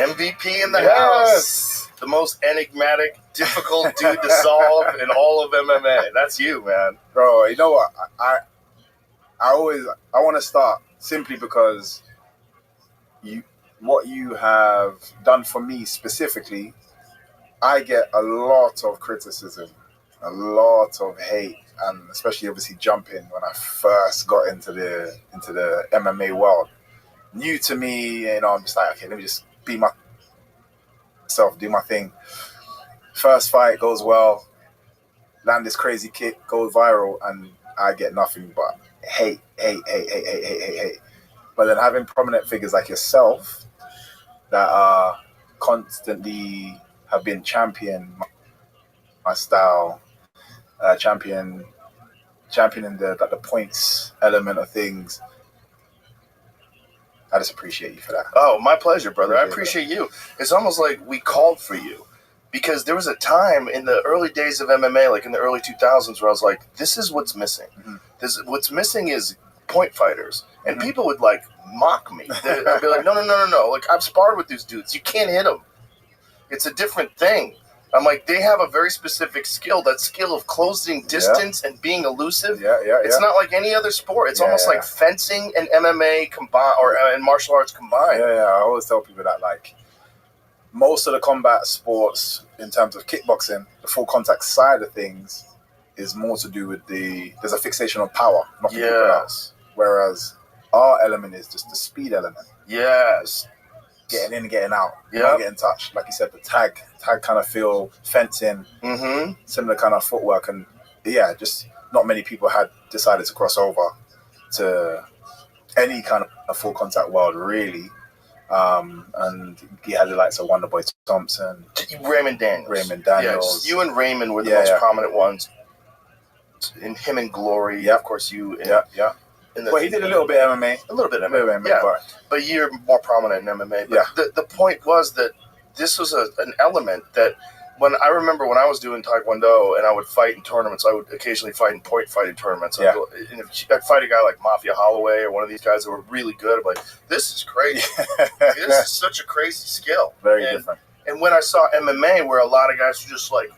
Speaker 3: MVP in the house. The most enigmatic, difficult dude to solve in all of MMA. That's you, man.
Speaker 5: Bro, you know what? I want to start simply because what you have done for me specifically, I get a lot of criticism, a lot of hate, and especially obviously jumping when I first got into the MMA world. New to me, I'm just like, okay, let me just be myself, do my thing. First fight goes well, land this crazy kick, goes viral, and I get nothing but hate. But then having prominent figures like yourself that are constantly have been championing my style, championing the points element of things. I just appreciate you for that.
Speaker 3: Oh, my pleasure, brother. I appreciate you. It's almost like we called for you. Because there was a time in the early days of MMA, like in the early 2000s, where I was like, this is what's missing. Mm-hmm. What's missing is point fighters. And people would, like, mock me. They'd be like, no. Like, I've sparred with these dudes. You can't hit them. It's a different thing. I'm like, they have a very specific skill. That skill of closing distance and being elusive. It's not like any other sport. It's almost like fencing and MMA combined, or and martial arts combined.
Speaker 5: I always tell people that, like, most of the combat sports, in terms of kickboxing, the full contact side of things is more to do with there's a fixation on power, nothing else. Whereas our element is just the speed element.
Speaker 3: Yes.
Speaker 5: Getting in, getting out, not getting touched. Like you said, the tag kind of feel, fencing, similar kind of footwork. And just not many people had decided to cross over to any kind of a full contact world, really. And he had the likes of Wonderboy Thompson,
Speaker 3: Raymond Daniels. Yes, you and Raymond were the most prominent ones. In him and Glory, of course, you.
Speaker 5: Well, he did a little bit MMA.
Speaker 3: A little bit MMA, but you're more prominent in MMA. But the point was that this was an element that when I was doing Taekwondo and I would fight in tournaments, I would occasionally fight in point fighting tournaments. And I'd fight a guy like Mafia Holloway or one of these guys that were really good. I'm like, this is crazy. This is such a crazy skill.
Speaker 5: Very different.
Speaker 3: And when I saw MMA, where a lot of guys were just like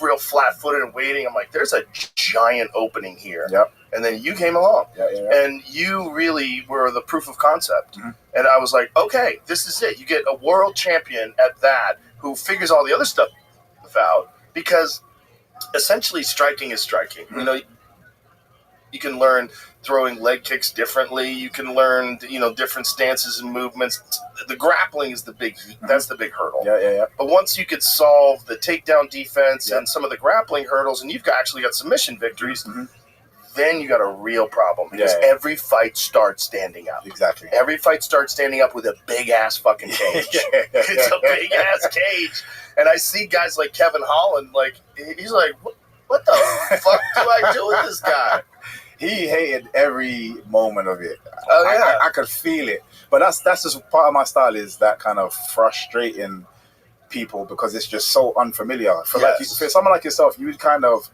Speaker 3: real flat-footed and waiting, I'm like, there's a giant opening here.
Speaker 5: Yep.
Speaker 3: And then you came along. And you really were the proof of concept. Mm-hmm. And I was like, okay, this is it. You get a world champion at that who figures all the other stuff out, because essentially striking is striking. Mm-hmm. You can learn throwing leg kicks differently. You can learn, different stances and movements. The grappling is the big heat. That's the big hurdle. But once you could solve the takedown defense and some of the grappling hurdles, and you've actually got submission victories, then you got a real problem, because every fight starts standing up.
Speaker 5: Exactly.
Speaker 3: Every fight starts standing up with a big ass fucking cage. It's a big ass cage. And I see guys like Kevin Holland, like, he's like, what the fuck do I do with this guy?
Speaker 5: He hated every moment of it.
Speaker 3: Oh, yeah.
Speaker 5: I could feel it. But that's just part of my style, is that kind of frustrating people, because it's just so unfamiliar. For someone like yourself, you would kind of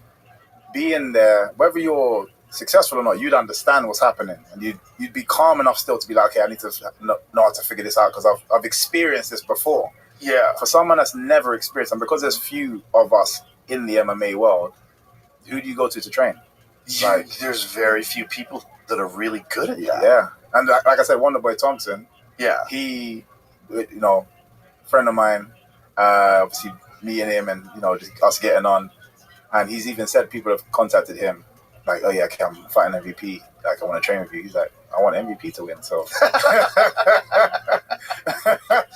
Speaker 5: be in there, whether you're successful or not, you'd understand what's happening, and you'd be calm enough still to be like, okay, I need to know how to figure this out, because I've experienced this before.
Speaker 3: Yeah.
Speaker 5: For someone that's never experienced, and because there's few of us in the MMA world, who do you go to train?
Speaker 3: There's very few people that are really good at that.
Speaker 5: Yeah. And like I said, Wonderboy Thompson, he, friend of mine, obviously me and him, and just us getting on, and he's even said people have contacted him like, oh yeah, okay, I'm fighting MVP, like, I want to train with you. He's like, I want MVP to win, so
Speaker 3: I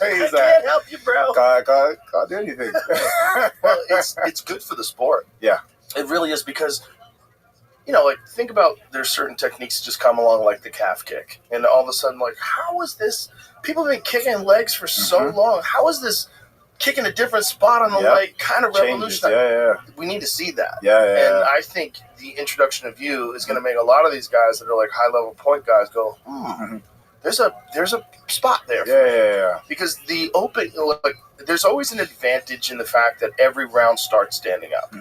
Speaker 3: can't help you, bro.
Speaker 5: Can't do anything.
Speaker 3: Well, it's good for the sport.
Speaker 5: Yeah,
Speaker 3: it really is, because think about, there's certain techniques that just come along, like the calf kick, and all of a sudden, like, how is this? People have been kicking legs for so long. How is this kicking a different spot on the leg kind of revolutionary? We need to see that. And I think the introduction of you is going to make a lot of these guys that are like high level point guys go, there's a spot there for me. Because the open, there's always an advantage in the fact that every round starts standing up.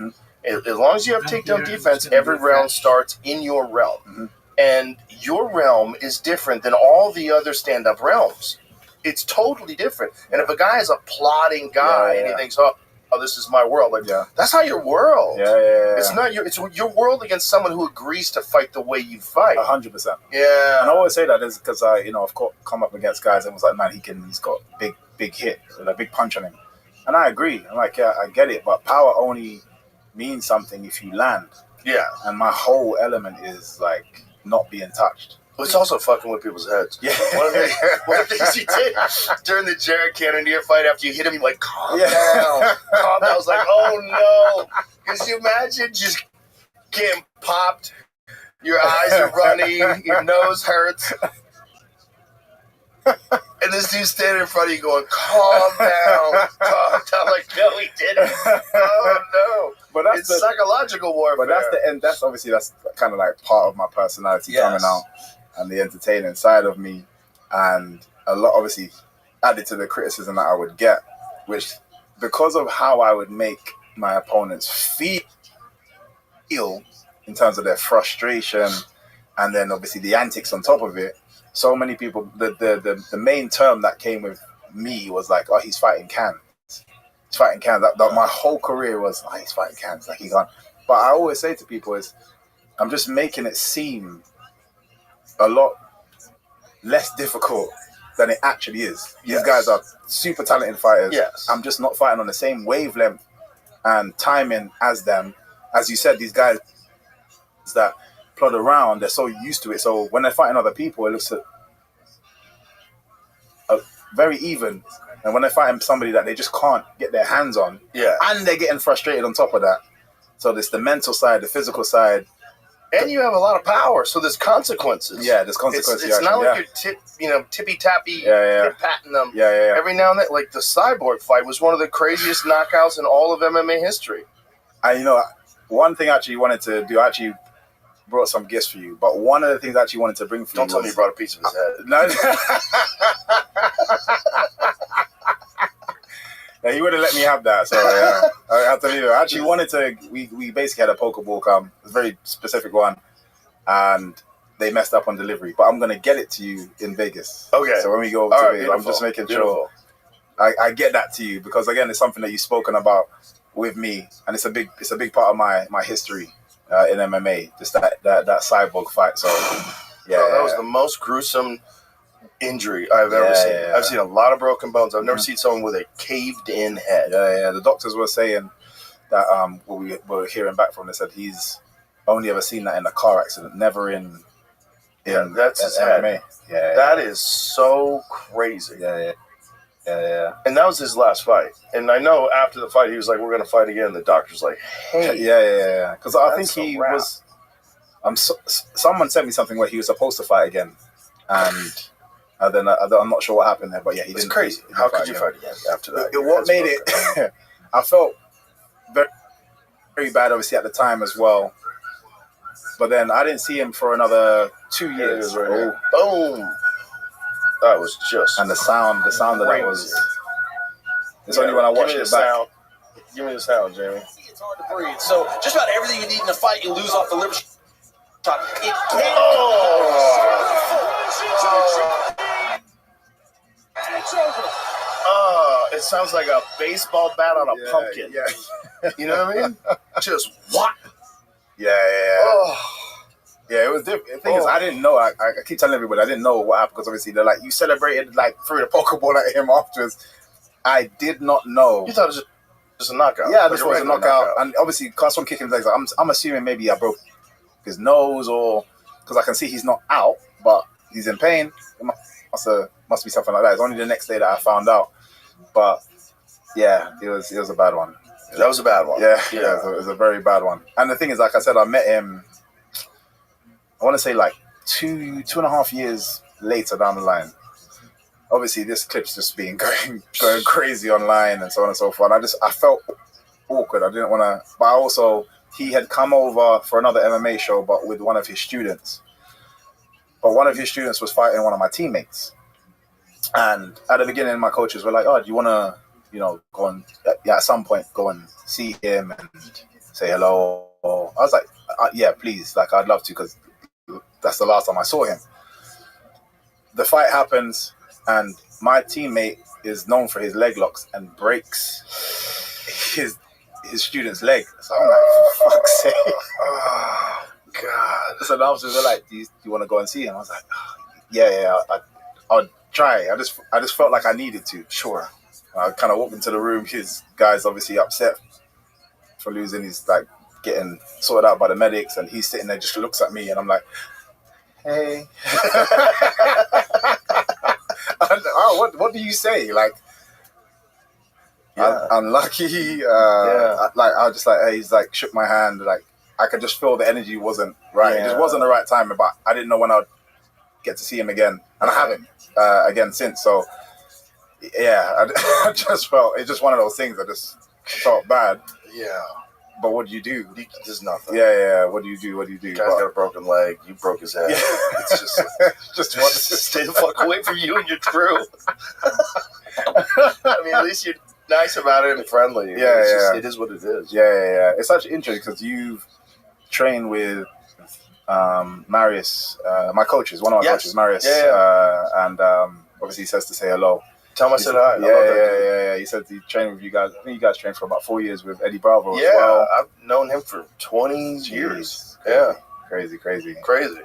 Speaker 3: As long as you have takedown defense, every round starts in your realm. And your realm is different than all the other stand-up realms.
Speaker 1: It's totally different. And if a guy is a plotting guy and he thinks, oh, this is my world, like that's not your world. It's not it's your world against someone who agrees to fight the way you fight.
Speaker 5: 100%.
Speaker 1: Yeah.
Speaker 5: And I always say that is because I've come up against guys and was like, man, he's got big hit and a big punch on him. And I agree. I'm like, yeah, I get it, but power only means something if you land.
Speaker 1: Yeah.
Speaker 5: And my whole element is like not being touched.
Speaker 1: It's also fucking with people's heads. Yeah. One of the things he did during the Jared Cannonier fight, after you hit him, he like, calm down. Calm down. I was like, oh no. Because you imagine just getting popped, your eyes are running, your nose hurts. And this dude's standing in front of you going, calm down. Calm down. Like, no, he didn't. Oh no. But it's psychological warfare.
Speaker 5: But that's kind of like part of my personality coming out. And the entertaining side of me, and a lot obviously added to the criticism that I would get, which because of how I would make my opponents feel in terms of their frustration, and then obviously the antics on top of it. So many people, the main term that came with me was like, oh, he's fighting cans. He's fighting cans. That my whole career was, oh, he's fighting cans. Like he can't. But I always say to people is, I'm just making it seem a lot less difficult than it actually is. These guys are super talented fighters.
Speaker 1: Yes.
Speaker 5: I'm just not fighting on the same wavelength and timing as them. As you said, these guys that plod around, they're so used to it. So when they're fighting other people, it looks very even. And when they're fighting somebody that they just can't get their hands on, and they're getting frustrated on top of that. So there's the mental side, the physical side.
Speaker 1: And you have a lot of power, so there's consequences.
Speaker 5: Yeah, there's consequences.
Speaker 1: It's not like you're tippy-tappy, patting them. Every now and then, like the Cyborg fight was one of the craziest knockouts in all of MMA history.
Speaker 5: One thing I actually wanted to do, I actually brought some gifts for you, but one of the things I actually wanted to bring for you.
Speaker 1: Don't tell me you brought a piece of his head.
Speaker 5: No. Yeah, he wouldn't let me have that, so I have to leave it. I actually wanted to. We basically had a Pokeball come, a very specific one, and they messed up on delivery. But I'm gonna get it to you in Vegas.
Speaker 1: Okay.
Speaker 5: So when we go over to Vegas, I'm just making sure I get that to you because again, it's something that you've spoken about with me, and it's a big part of my history in MMA. Just that Cyborg fight. So
Speaker 1: that was the most gruesome injury I've ever seen. I've seen a lot of broken bones. I've never seen someone with a caved-in head.
Speaker 5: The doctors were saying that what we were hearing back from, they said he's only ever seen that in a car accident, never in
Speaker 1: that's his
Speaker 5: MMA.
Speaker 1: Head. That is so crazy.
Speaker 5: Yeah.
Speaker 1: And that was his last fight. And I know after the fight, he was like, "We're going to fight again." The doctor's like, "Hey,
Speaker 5: yeah." Because I think he was. Someone sent me something where he was supposed to fight again, and then I'm not sure what happened there. But he didn't.
Speaker 1: It's crazy. How could you fight again after that?
Speaker 5: What made it? I felt very, very bad, obviously at the time as well. But then I didn't see him for another 2 years.
Speaker 1: Boom. That was just
Speaker 5: and the sound of that was. It's only when I watched it back.
Speaker 1: Give me the sound, Jamie.
Speaker 6: It's hard to breathe. So just about everything you need in a fight, you lose off the liver shot.
Speaker 1: It sounds like a baseball bat on a pumpkin.
Speaker 5: Yeah.
Speaker 1: You know what I mean? Just what?
Speaker 5: Yeah. Yeah, it was different. The thing is, I didn't know. I keep telling everybody I didn't know what happened because obviously they're like, you celebrated like threw the Pokeball at him afterwards. I did not know.
Speaker 1: You thought it was just a knockout.
Speaker 5: Yeah, this was a knockout. And obviously, because I'm kicking his legs, I'm assuming maybe I broke his nose or because I can see he's not out, but he's in pain. It must be something like that. It's only the next day that I found out. But yeah, it was a bad one.
Speaker 1: That was a bad one.
Speaker 5: Yeah. It was a very bad one. And the thing is, like I said, I met him. I want to say like 2.5 years later down the line. Obviously, this clip's just been going crazy online and so on and so forth. I felt awkward. I didn't want to, but also he had come over for another MMA show, but with one of his students. But one of his students was fighting one of my teammates. And at the beginning, my coaches were like, "Oh, do you want to, go and at some point go and see him and say hello?" I was like, "Yeah, please. Like, I'd love to because that's the last time I saw him." The fight happens. and my teammate is known for his leg locks and breaks his student's leg. So I'm like, for fuck's sake.
Speaker 7: Oh, God.
Speaker 5: So the officers were like, do you want to go and see him? I was like, yeah, I'll try. I just felt like I needed to.
Speaker 7: Sure.
Speaker 5: I kind of walked into the room. His guy's obviously upset for losing. He's like getting sorted out by the medics, and he's sitting there, just looks at me, and I'm like, hey. What do you say? Like,
Speaker 7: Yeah.
Speaker 5: unlucky. Like, I was just like, hey, he's like, shook my hand. Like, I could just feel the energy wasn't right. It just wasn't the right time, but I didn't know when I'd get to see him again. And I haven't again since. So, yeah, I just felt, it's just one of those things. I just felt bad.
Speaker 7: Yeah.
Speaker 5: But what do you do?
Speaker 7: There's nothing.
Speaker 5: Yeah. What do you do?
Speaker 7: Guy's got a broken leg. You broke his head.
Speaker 5: Yeah.
Speaker 7: It's just want to stay the fuck away from you and your crew. I mean, at least you're nice about it and friendly. It is what it is.
Speaker 5: Yeah. It's actually interesting because you've trained with Marius, my coaches, one of my coaches, Marius, and obviously he says to say hello.
Speaker 7: Tell him I said hi.
Speaker 5: Yeah. He said he trained with you guys. I think you guys trained for about 4 years with Eddie Bravo as well.
Speaker 7: I've known him for 20 years.
Speaker 5: Crazy.
Speaker 7: Crazy.
Speaker 5: And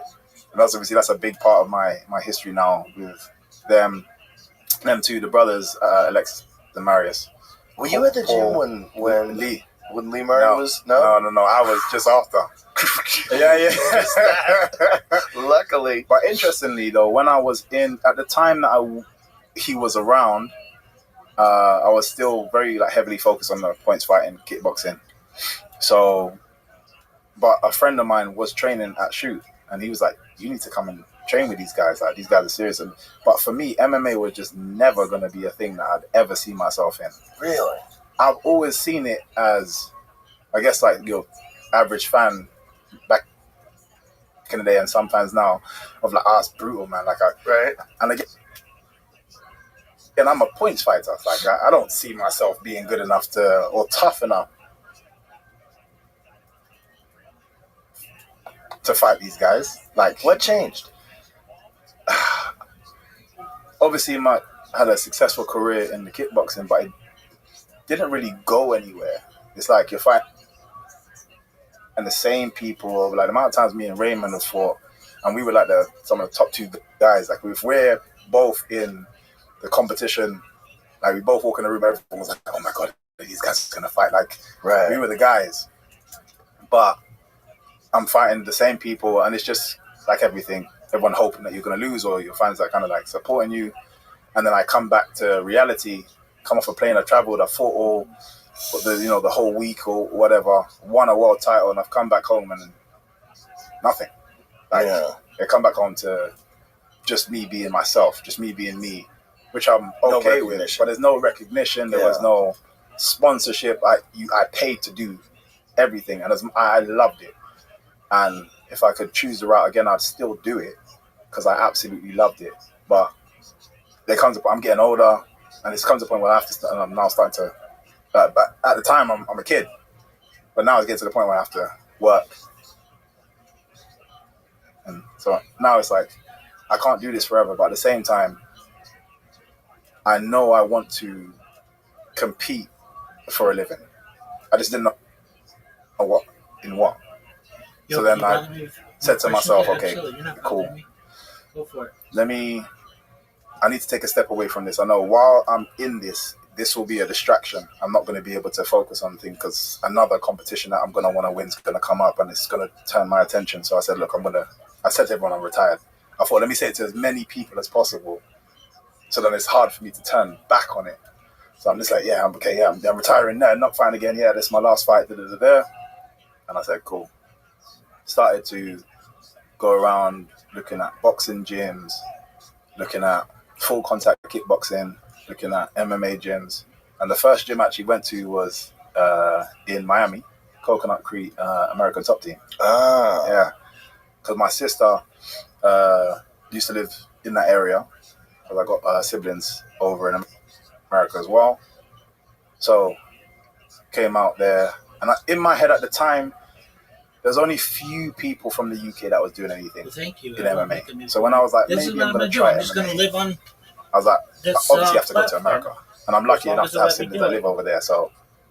Speaker 5: that's a big part of my history now with them two, the brothers, Alexis and Marius.
Speaker 7: Were you at the gym when
Speaker 5: Lee
Speaker 7: Murray was? No.
Speaker 5: I was just after. Yeah.
Speaker 7: Luckily.
Speaker 5: But interestingly, though, when I was at the time that he was around, I was still very heavily focused on the points fighting, kickboxing. So, but a friend of mine was training at Shoot, and he was like, "You need to come and train with these guys. Like, these guys are serious." But for me, MMA was just never going to be a thing that I'd ever see myself in.
Speaker 7: Really?
Speaker 5: I've always seen it as, I guess, like your average fan back in the day, and sometimes now, of like, it's brutal, man.
Speaker 7: Right.
Speaker 5: And again, and I'm a points fighter. Like, I don't see myself being good enough or tough enough to fight these guys. Like,
Speaker 7: what changed?
Speaker 5: Obviously, I had a successful career in the kickboxing, but it didn't really go anywhere. It's like you're fighting and the same people. Like, the amount of times me and Raymond have fought, and we were like some of the top two guys. Like, if we're both in the competition, like, we both walk in the room, everyone was like, "Oh my god, these guys are gonna fight!" Like, we were the guys. But I'm fighting the same people, and it's just like everything. Everyone hoping that you're gonna lose, or your fans are kind of like supporting you. And then I come back to reality, come off a plane, I traveled, I fought all the whole week or whatever, won a world title, and I've come back home and nothing. Like, I come back home to just me being myself, just me being me, which I'm okay with. But there's no recognition. There was no sponsorship. I paid to do everything, and I loved it. And if I could choose the route again, I'd still do it because I absolutely loved it. But there comes a point, I'm getting older, and it comes a point where I have to start, and I'm now starting to. But at the time, I'm a kid. But now it's getting to the point where I have to work. And so now it's like, I can't do this forever. But at the same time, I know I want to compete for a living. I just didn't know what. So then I said to myself, okay, cool.
Speaker 2: Go for it.
Speaker 5: I need to take a step away from this. I know while I'm in this will be a distraction. I'm not going to be able to focus on things because another competition that I'm going to want to win is going to come up and it's going to turn my attention. So I said, look, I said to everyone I'm retired. I thought, let me say it to as many people as possible so that it's hard for me to turn back on it. So I'm just like, I'm retiring now, not fighting again. Yeah, this is my last fight. And I said, cool. Started to go around looking at boxing gyms, looking at full contact kickboxing, looking at MMA gyms. And the first gym I actually went to was in Miami, Coconut Creek, American Top Team. Yeah. Because my sister used to live in that area because I got siblings over in America as well. So came out there. And in my head at the time, there's only few people from the UK that was doing anything
Speaker 2: Well, thank you.
Speaker 5: in MMA. So when I was like, maybe I'm going to try
Speaker 2: I'm just going to live on
Speaker 5: I was like,
Speaker 2: That's,
Speaker 5: obviously you have to go to
Speaker 2: platform.
Speaker 5: America. And I'm lucky
Speaker 2: As long
Speaker 5: enough
Speaker 2: as
Speaker 5: to
Speaker 2: they
Speaker 5: have
Speaker 2: let me
Speaker 5: siblings
Speaker 2: do
Speaker 5: that
Speaker 2: it.
Speaker 5: live over there, so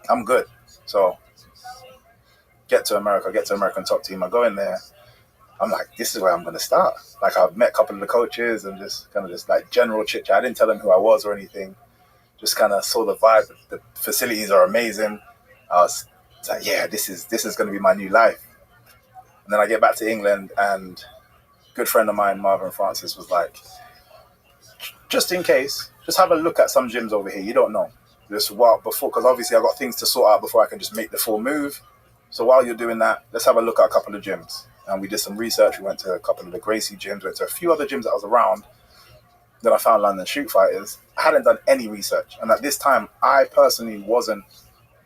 Speaker 5: I'm good. So get to American top team. I go in there. I'm like, this is where I'm going to start. Like, I've met a couple of the coaches and just kind of just like general chit chat. I didn't tell them who I was or anything. Just kind of saw the vibe. The facilities are amazing. I was like, yeah, this is going to be my new life. And then I get back to England, and a good friend of mine, Marvin Francis, was like, just in case, just have a look at some gyms over here. You don't know. Just while before, because obviously I've got things to sort out before I can just make the full move. So while you're doing that, let's have a look at a couple of gyms. And we did some research. We went to a couple of the Gracie gyms, went to a few other gyms that I was around. Then I found London Shoot Fighters. I hadn't done any research. And at this time, I personally wasn't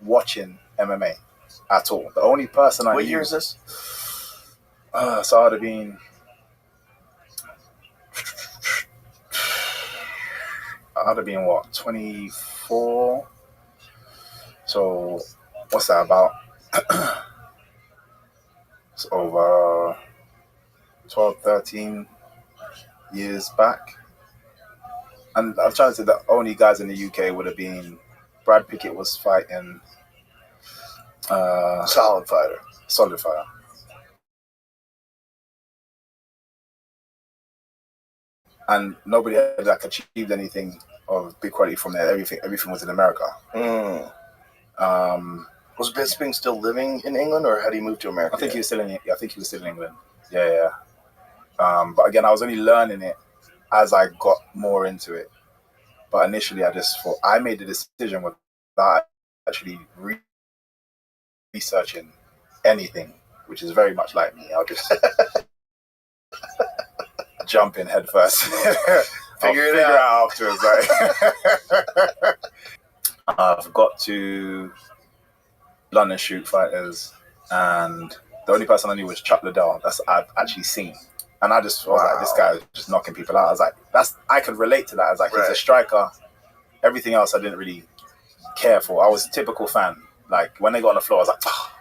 Speaker 5: watching MMA at all. The only person I knew...
Speaker 7: What year is this?
Speaker 5: So I would have been... what, 24? So what's that about? It's over 12, 13 years back. And I'm trying to say the only guys in the UK would have been Brad Pickett was fighting
Speaker 7: Solid fighter.
Speaker 5: And nobody had like achieved anything of big quality from there. Everything was in America.
Speaker 7: Was Bisping still living in England, or had he moved to America?
Speaker 5: I think he was still in England. Yeah. But again, I was only learning it as I got more into it. But initially, I made the decision without actually researching anything, which is very much like me. I'll just jump in head first. Figure it out afterwards. Like. I've got to London Shoot Fighters, and the only person I knew was Chuck Liddell. That's I've actually seen. And I just was like, this guy is just knocking people out. I was like, I could relate to that. I was like, he's a striker. Everything else I didn't really care for. I was a typical fan. Like, when they got on the floor, I was like, oh.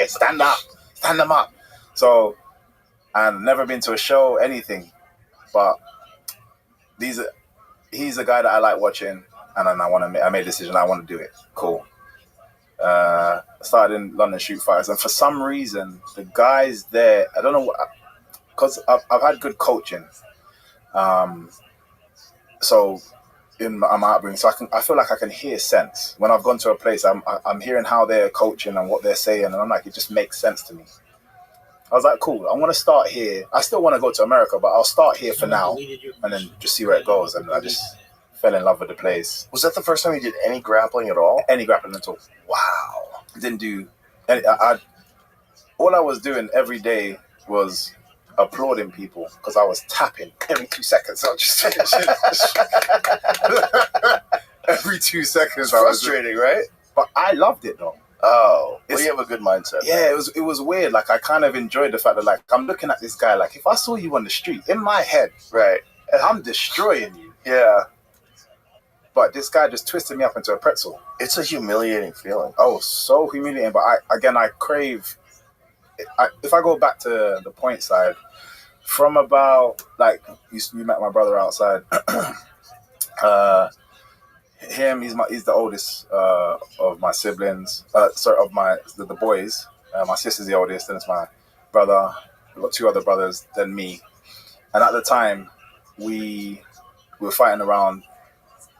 Speaker 5: Stand them up. So, and never been to a show, anything. But he's a guy that I like watching, and then I made a decision, I want to do it. Cool. I started in London Shoot Fighters, and for some reason, the guys there, I don't know, because I've had good coaching. So in my upbringing, so I feel like I can hear sense when I've gone to a place. I'm hearing how they're coaching and what they're saying, and I'm like, it just makes sense to me. I was like, cool, I want to start here. I still want to go to America, but I'll start here for now and then just see where it goes. And I just fell in love with the place.
Speaker 7: Was that the first time you did any grappling at all?
Speaker 5: Any grappling at all.
Speaker 7: Wow.
Speaker 5: Didn't do any. All I was doing every day was applauding people because I was tapping every 2 seconds. I was just every 2 seconds.
Speaker 7: It's frustrating, right?
Speaker 5: But I loved it though.
Speaker 7: Oh, well, you have a good mindset.
Speaker 5: Yeah, it was weird. Like, I kind of enjoyed the fact that, like, I'm looking at this guy. Like, if I saw you on the street, in my head,
Speaker 7: right,
Speaker 5: I'm destroying you.
Speaker 7: Yeah.
Speaker 5: But this guy just twisted me up into a pretzel.
Speaker 7: It's a humiliating feeling.
Speaker 5: Oh, so humiliating. But I crave. If I go back to the point side, from about, like, you met my brother outside. He's the oldest of my siblings. Of the boys. My sister's the oldest, and it's my brother. We've got 2 other brothers than me. And at the time, we were fighting around,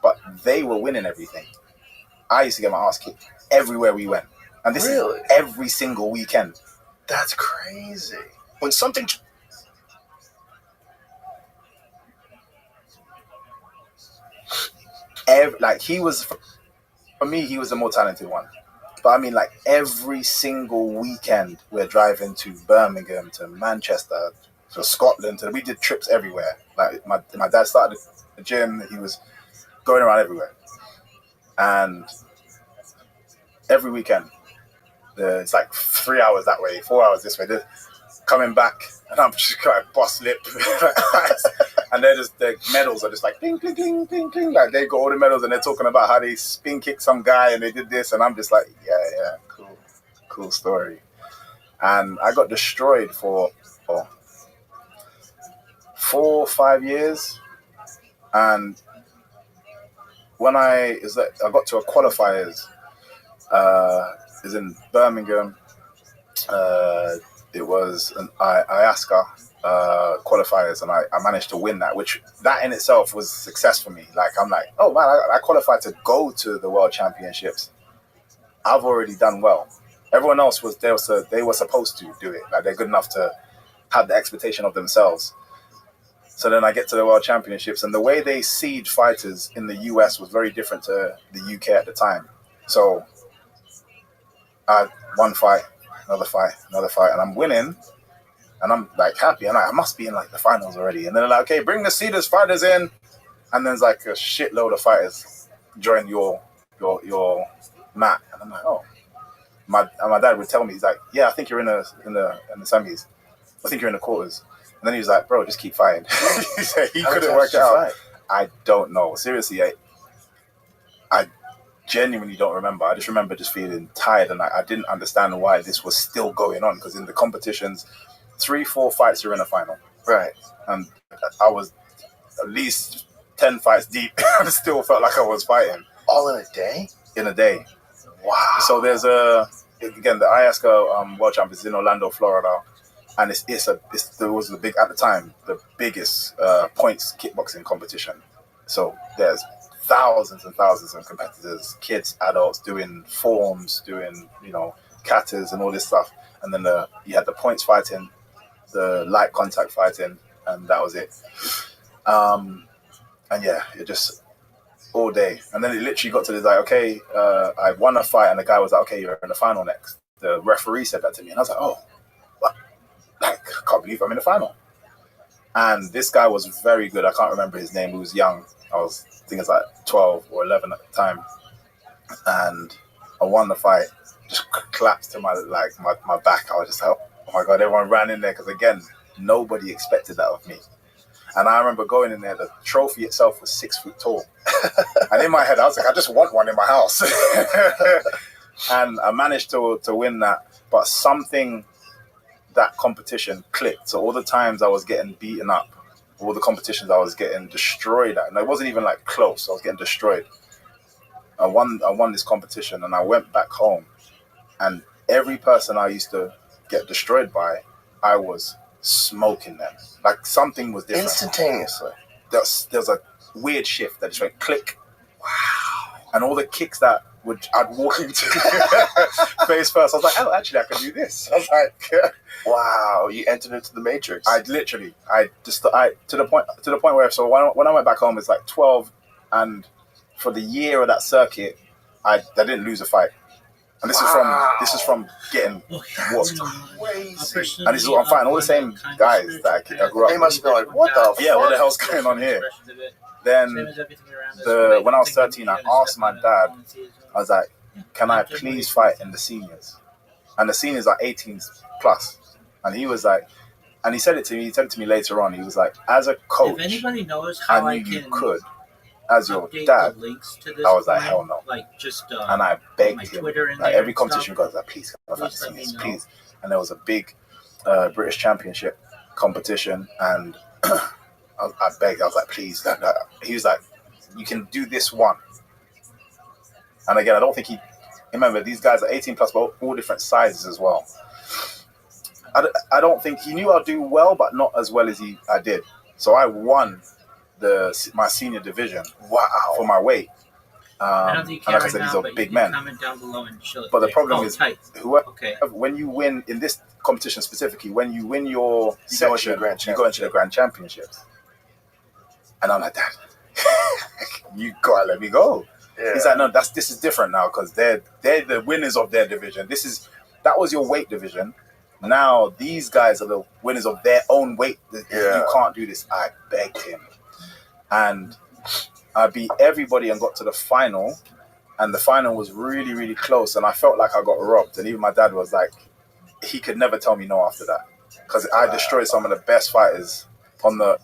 Speaker 5: but they were winning everything. I used to get my ass kicked everywhere we went, and this is every single weekend.
Speaker 7: That's crazy. When something.
Speaker 5: He was, for me, he was the more talented one. But I mean, like, every single weekend we're driving to Birmingham, to Manchester, to Scotland. We did trips everywhere. Like, my dad started a gym. He was going around everywhere. And every weekend, it's like 3 hours that way, 4 hours this way. They're coming back, and I'm just like boss lip. And the medals are just like ding, ding, ding, ding, ding. Like, they got all the medals, and they're talking about how they spin kicked some guy and they did this, and I'm just like, yeah, cool story. And I got destroyed for 4 or 5 years, and when I got to a qualifiers, is in Birmingham. It was an IASCA qualifiers, and I managed to win that, which that in itself was success for me. Like, I'm like, oh man, I qualified to go to the World Championships. I've already done well. Everyone else they were supposed to do it. Like, they're good enough to have the expectation of themselves. So then I get to the World Championships, and the way they seed fighters in the US was very different to the UK at the time. So I had one fight, another fight, and I'm winning, and I'm like happy, and I must be in like the finals already. And then they're like, okay, bring the seeders fighters in, and there's like a shitload of fighters join your mat, and I'm like, oh. My dad would tell me, he's like, yeah, I think you're in the semis. I think you're in the quarters. And then he was like, bro, just keep fighting. He couldn't work it out. I don't know. Seriously, I genuinely don't remember. I just remember just feeling tired, and I didn't understand why this was still going on, because in the competitions, 3-4 fights you're in a final.
Speaker 7: Right.
Speaker 5: And I was at least 10 fights deep. I still felt like I was fighting.
Speaker 7: All in a day?
Speaker 5: In a day.
Speaker 7: Wow.
Speaker 5: So there's the IASCA World Championships in Orlando, Florida, and it was the biggest points kickboxing competition. So there's thousands and thousands of competitors, kids, adults, doing forms, doing katas and all this stuff, and then you had the points fighting, the light contact fighting, and that was it. And yeah, it just all day. And then it literally got to this, like, okay, I won a fight, and the guy was like, okay, you're in the final next. The referee said that to me, and I was like, oh, what? Like, I can't believe I'm in the final. And this guy was very good. I can't remember his name. He was young. I think it's like 12 or 11 at the time. And I won the fight, just collapsed to my back. I was just like, oh my God, everyone ran in there, because again, nobody expected that of me. And I remember going in there, the trophy itself was 6 foot tall. And in my head, I was like, I just want one in my house. And I managed to win that. But something, that competition clicked. So all the times I was getting beaten up, all the competitions I was getting destroyed at, and it wasn't even like close, I was getting destroyed. I won this competition, and I went back home, and every person I used to get destroyed by, I was smoking them. Like, something was different.
Speaker 7: Instantaneously.
Speaker 5: There's a weird shift that just went click. Wow. And all the kicks that I'd walk into face first, I was like, oh, actually I can do this. I was like,
Speaker 7: wow, you entered into the matrix.
Speaker 5: to the point where, so when I went back home, it's like 12, and for the year of that circuit, I didn't lose a fight. And this is from getting whooped.
Speaker 7: Crazy.
Speaker 5: And this is what I'm fighting. All the same guys that I grew up
Speaker 7: They
Speaker 5: with.
Speaker 7: must have been like, what the fuck?
Speaker 5: Yeah, what the hell's going on here? Then when I was 13, I asked my dad, I was like, can I please fight in the seniors? And the seniors are 18 plus. And he was like, and he said it to me later on. He was like, as a coach,
Speaker 2: if anybody knows how
Speaker 5: I knew you could. As your dad, I was like, hell no. And I begged him. Like, every competition goes like, please, please. And there was a big British Championship competition, and I begged. I was like, please. He was like, you can do this one. And again, I don't think remember, these guys are 18 plus, but all different sizes as well. I don't think he knew I'd do well, but not as well as I did. So I won my senior division. Wow. For my weight. And like I said, these are big men. But the problem is, when you win in this competition specifically, when you win your section, you go into the Grand Championships. And I'm like, Dad, you gotta let me go. Yeah. He's like, no, this is different now, because they're the winners of their division. That was your weight division. Now these guys are the winners of their own weight. Yeah. You can't do this. I begged him. And I beat everybody and got to the final, and the final was really, really close, and I felt like I got robbed. And even my dad was like, he could never tell me no after that, because I destroyed some of the best fighters in the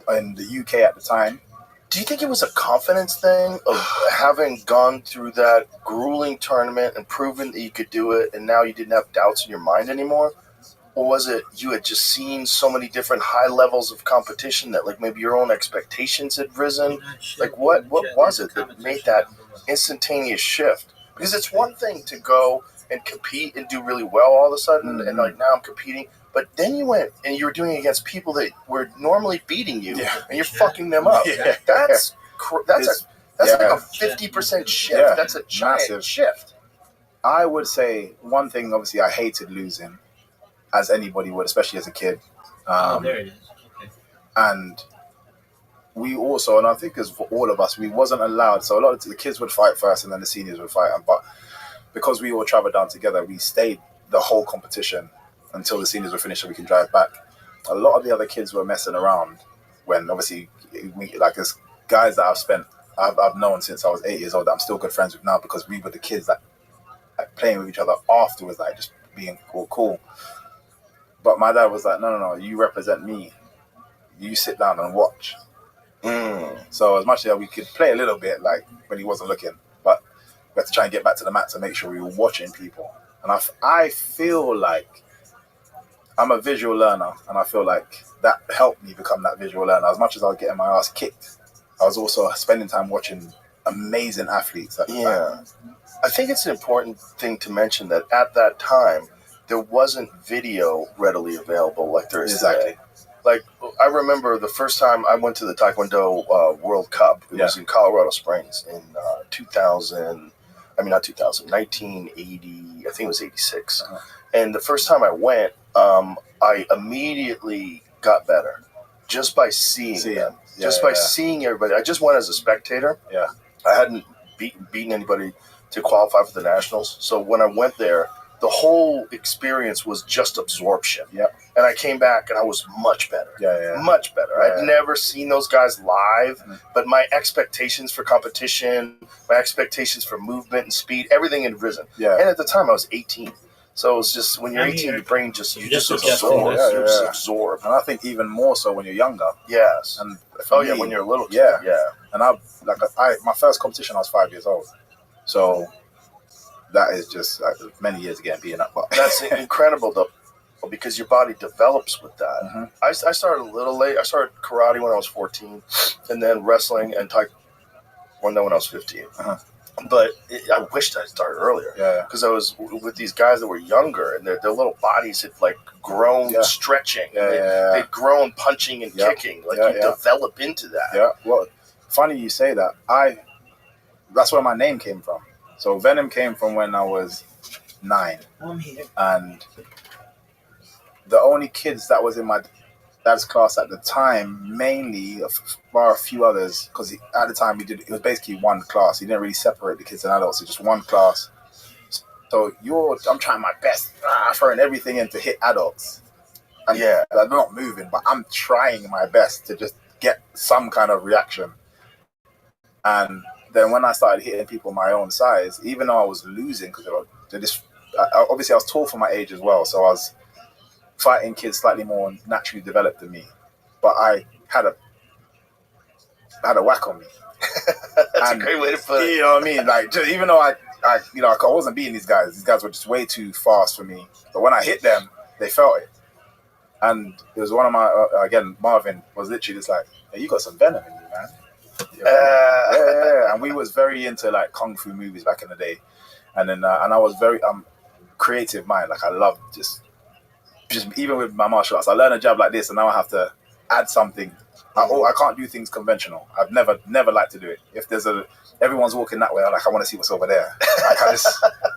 Speaker 5: UK at the time.
Speaker 7: Do you think it was a confidence thing of having gone through that grueling tournament and proven that you could do it, and now you didn't have doubts in your mind anymore? Or was it you had just seen so many different high levels of competition that like maybe your own expectations had risen? Like what was it that made that instantaneous shift? Because it's one thing to go and compete and do really well all of a sudden, and like now I'm competing. But then you went and you were doing it against people that were normally beating you, and you're fucking them up.
Speaker 5: Yeah.
Speaker 7: That's like a 50% shift.
Speaker 5: Yeah.
Speaker 7: That's a giant
Speaker 5: Massive
Speaker 7: shift.
Speaker 5: I would say one thing, obviously, I hated losing, as anybody would, especially as a kid.
Speaker 2: There it is. Okay.
Speaker 5: And we also, and I think it's for all of us, we wasn't allowed. So a lot of the kids would fight first, and then the seniors would fight. But because we all traveled down together, we stayed the whole competition until the seniors were finished, so we can drive back. A lot of the other kids were messing around when, obviously, there's guys that I've known since I was 8 years old that I'm still good friends with now, because we were the kids that like playing with each other afterwards, like just being cool. But my dad was like, no, you represent me. You sit down and watch. So as much as we could play a little bit, like when he wasn't looking, but we had to try and get back to the mat to make sure we were watching people. And I feel like I'm a visual learner, and I feel like that helped me become that visual learner. As much as I was getting my ass kicked, I was also spending time watching amazing athletes.
Speaker 7: I think it's an important thing to mention that at that time, there wasn't video readily available like there is today. Like, I remember the first time I went to the Taekwondo World Cup. It was in Colorado Springs in 1980, I think it was 86. And the first time I went, I immediately got better just by seeing them. By seeing everybody. I just went as a spectator.
Speaker 5: Yeah.
Speaker 7: I hadn't beaten anybody to qualify for the nationals. So when I went there, the whole experience was just absorption.
Speaker 5: Yeah.
Speaker 7: And I came back and I was much better. Much better. I'd never seen those guys live, but my expectations for competition, my expectations for movement and speed, everything had risen.
Speaker 5: Yeah.
Speaker 7: And at the time I was 18. So it was just, when you're 18, your brain just absorb.
Speaker 5: You
Speaker 7: just absorb.
Speaker 5: And I think even more so when you're younger.
Speaker 7: Yes.
Speaker 5: And
Speaker 7: when you're a little kid.
Speaker 5: Yeah. And my first competition I was 5 years old. So that is just like many years again being up.
Speaker 7: That's incredible though, because your body develops with that. I started a little late. I started karate when I was 14, and then wrestling and taekwondo when I was 15. But I wished I started earlier, because I was with these guys that were younger, and their little bodies had like grown stretching. They'd grown punching and kicking. Like you develop into that.
Speaker 5: Yeah. Well, funny you say that. That's where my name came from. So Venom came from when I was 9. And the only kids that was in my dad's class at the time, mainly, bar a few others, because at the time it was basically one class. He didn't really separate the kids and adults. It's just one class. So I'm trying my best, throwing everything in to hit adults. And I'm not moving, but I'm trying my best to just get some kind of reaction. And then when I started hitting people my own size, even though I was losing, because obviously I was tall for my age as well, so I was fighting kids slightly more naturally developed than me, but I had a whack on me.
Speaker 7: That's a great way to put it.
Speaker 5: You know what I mean? Like, even though I wasn't beating these guys were just way too fast for me. But when I hit them, they felt it. And it was one of my Marvin was literally just like, "Hey, you got some venom in you, man." And we was very into like kung fu movies back in the day, and then and I was very creative mind. Like I loved just even with my martial arts, I learned a jab like this, and now I have to add something. I can't do things conventional. I've never liked to do it. If everyone's walking that way, I want to see what's over there. Like I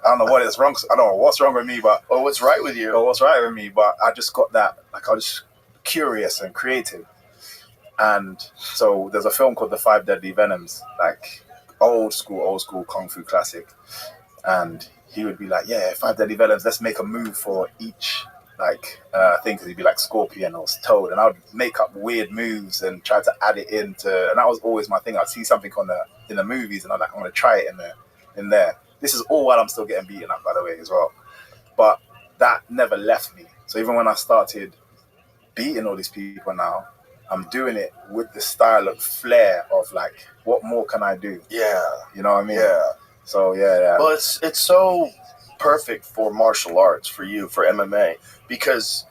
Speaker 5: don't know what is wrong. I don't know what's wrong with me, or what's right with you, or what's right with me. But I just got that. Like I was just curious and creative. And so there's a film called The 5 Deadly Venoms, like old school kung fu classic. And he would be like, "Yeah, 5 Deadly Venoms. Let's make a move for each thing." Because he'd be like Scorpion or Toad, and I would make up weird moves and try to add it into. And that was always my thing. I'd see something in the movies, and I'm like, "I'm gonna try it in there." This is all while I'm still getting beaten up, by the way, as well. But that never left me. So even when I started beating all these people now, I'm doing it with the style of flair of like, what more can I do? Yeah. You know what I mean? Yeah. So, yeah.
Speaker 7: Well, it's so perfect for martial arts, for you, for MMA, because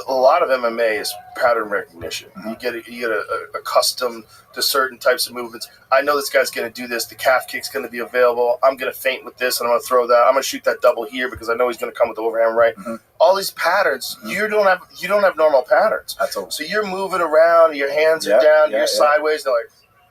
Speaker 7: a lot of MMA is pattern recognition. You get accustomed to certain types of movements. I know this guy's going to do this. The calf kick's going to be available. I'm going to feint with this, and I'm going to throw that. I'm going to shoot that double here because I know he's going to come with the overhand right. All these patterns, you don't have normal patterns.
Speaker 5: That's all.
Speaker 7: So you're moving around. Your hands are down. You're sideways. They're like,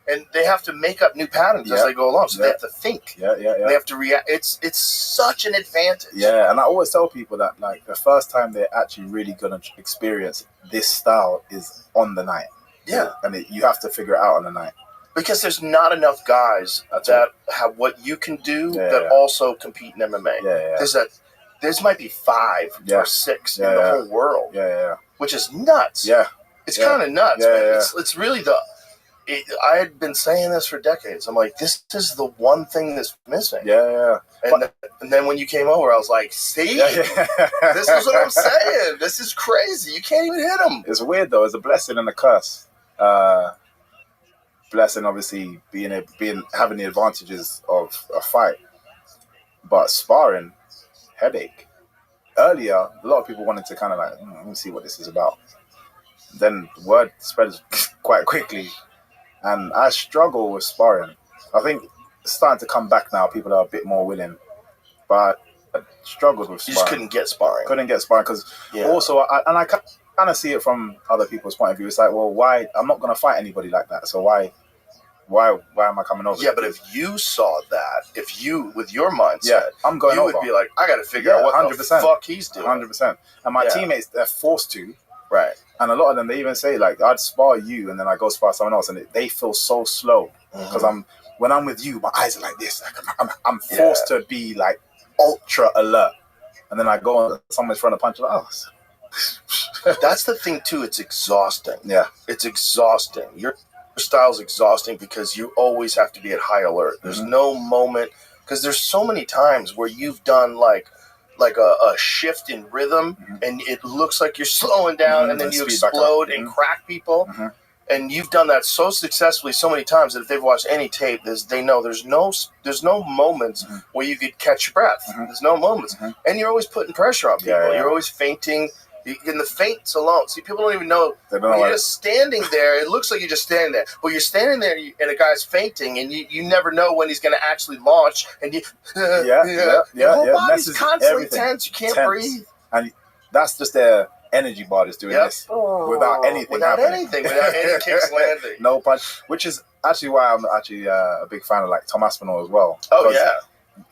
Speaker 7: and they have to make up new patterns as they go along. So they have to think. They have to react. It's such an advantage.
Speaker 5: Yeah, and I always tell people that like the first time they're actually really gonna experience this style is on the night.
Speaker 7: Yeah,
Speaker 5: and you have to figure it out on the night
Speaker 7: because there's not enough guys that have what you can do that also compete in MMA. There's might be 5 or 6 in the whole world. Which is nuts. It's kind of nuts. It's really I had been saying this for decades. I'm like, this is the one thing that's missing. And then when you came over, I was like, see? This is what I'm saying. This is crazy. You can't even hit him.
Speaker 5: It's weird, though. It's a blessing and a curse. Blessing, obviously, having the advantages of a fight. But sparring, headache. Earlier, a lot of people wanted to kind of like, let me see what this is about. Then the word spread quite quickly. And I struggle with sparring. I think it's starting to come back now. People are a bit more willing. But I struggled with sparring.
Speaker 7: You just couldn't get sparring.
Speaker 5: Couldn't get sparring because also, I kind of see it from other people's point of view. It's like, well, why? I'm not going to fight anybody like that. So why am I coming over?
Speaker 7: Yeah, but if you saw that, with your mindset,
Speaker 5: I'm going
Speaker 7: you
Speaker 5: over.
Speaker 7: would be like, I got to figure out what 100%. The fuck he's doing.
Speaker 5: 100%. And my teammates, they're forced to.
Speaker 7: Right.
Speaker 5: And a lot of them, they even say, like, I'd spar you and then I go spar someone else. And they feel so slow. Because when I'm with you, my eyes are like this. Like, I'm forced to be, like, ultra alert. And then I go on someone's trying to punch like, oh.
Speaker 7: That's the thing, too. It's exhausting.
Speaker 5: Yeah.
Speaker 7: It's exhausting. Your style's exhausting because you always have to be at high alert. There's no moment. Because there's so many times where you've done, like a shift in rhythm, and it looks like you're slowing down, and then you explode and crack people. And you've done that so successfully so many times that if they've watched any tape, they know there's no moments where you could catch your breath. There's no moments. And you're always putting pressure on people. You're always feinting. In the feints alone, see, people don't even know. When you're just standing there, it looks like you're just standing there. But you're standing there, and a guy's feinting, and you never know when he's going to actually launch. And your whole body's constantly tense. You can't breathe.
Speaker 5: And that's just their energy bodies doing this without anything.
Speaker 7: Without any kicks landing.
Speaker 5: No punch. Which is actually why I'm actually a big fan of like Tom Aspinall as well.
Speaker 7: Oh yeah.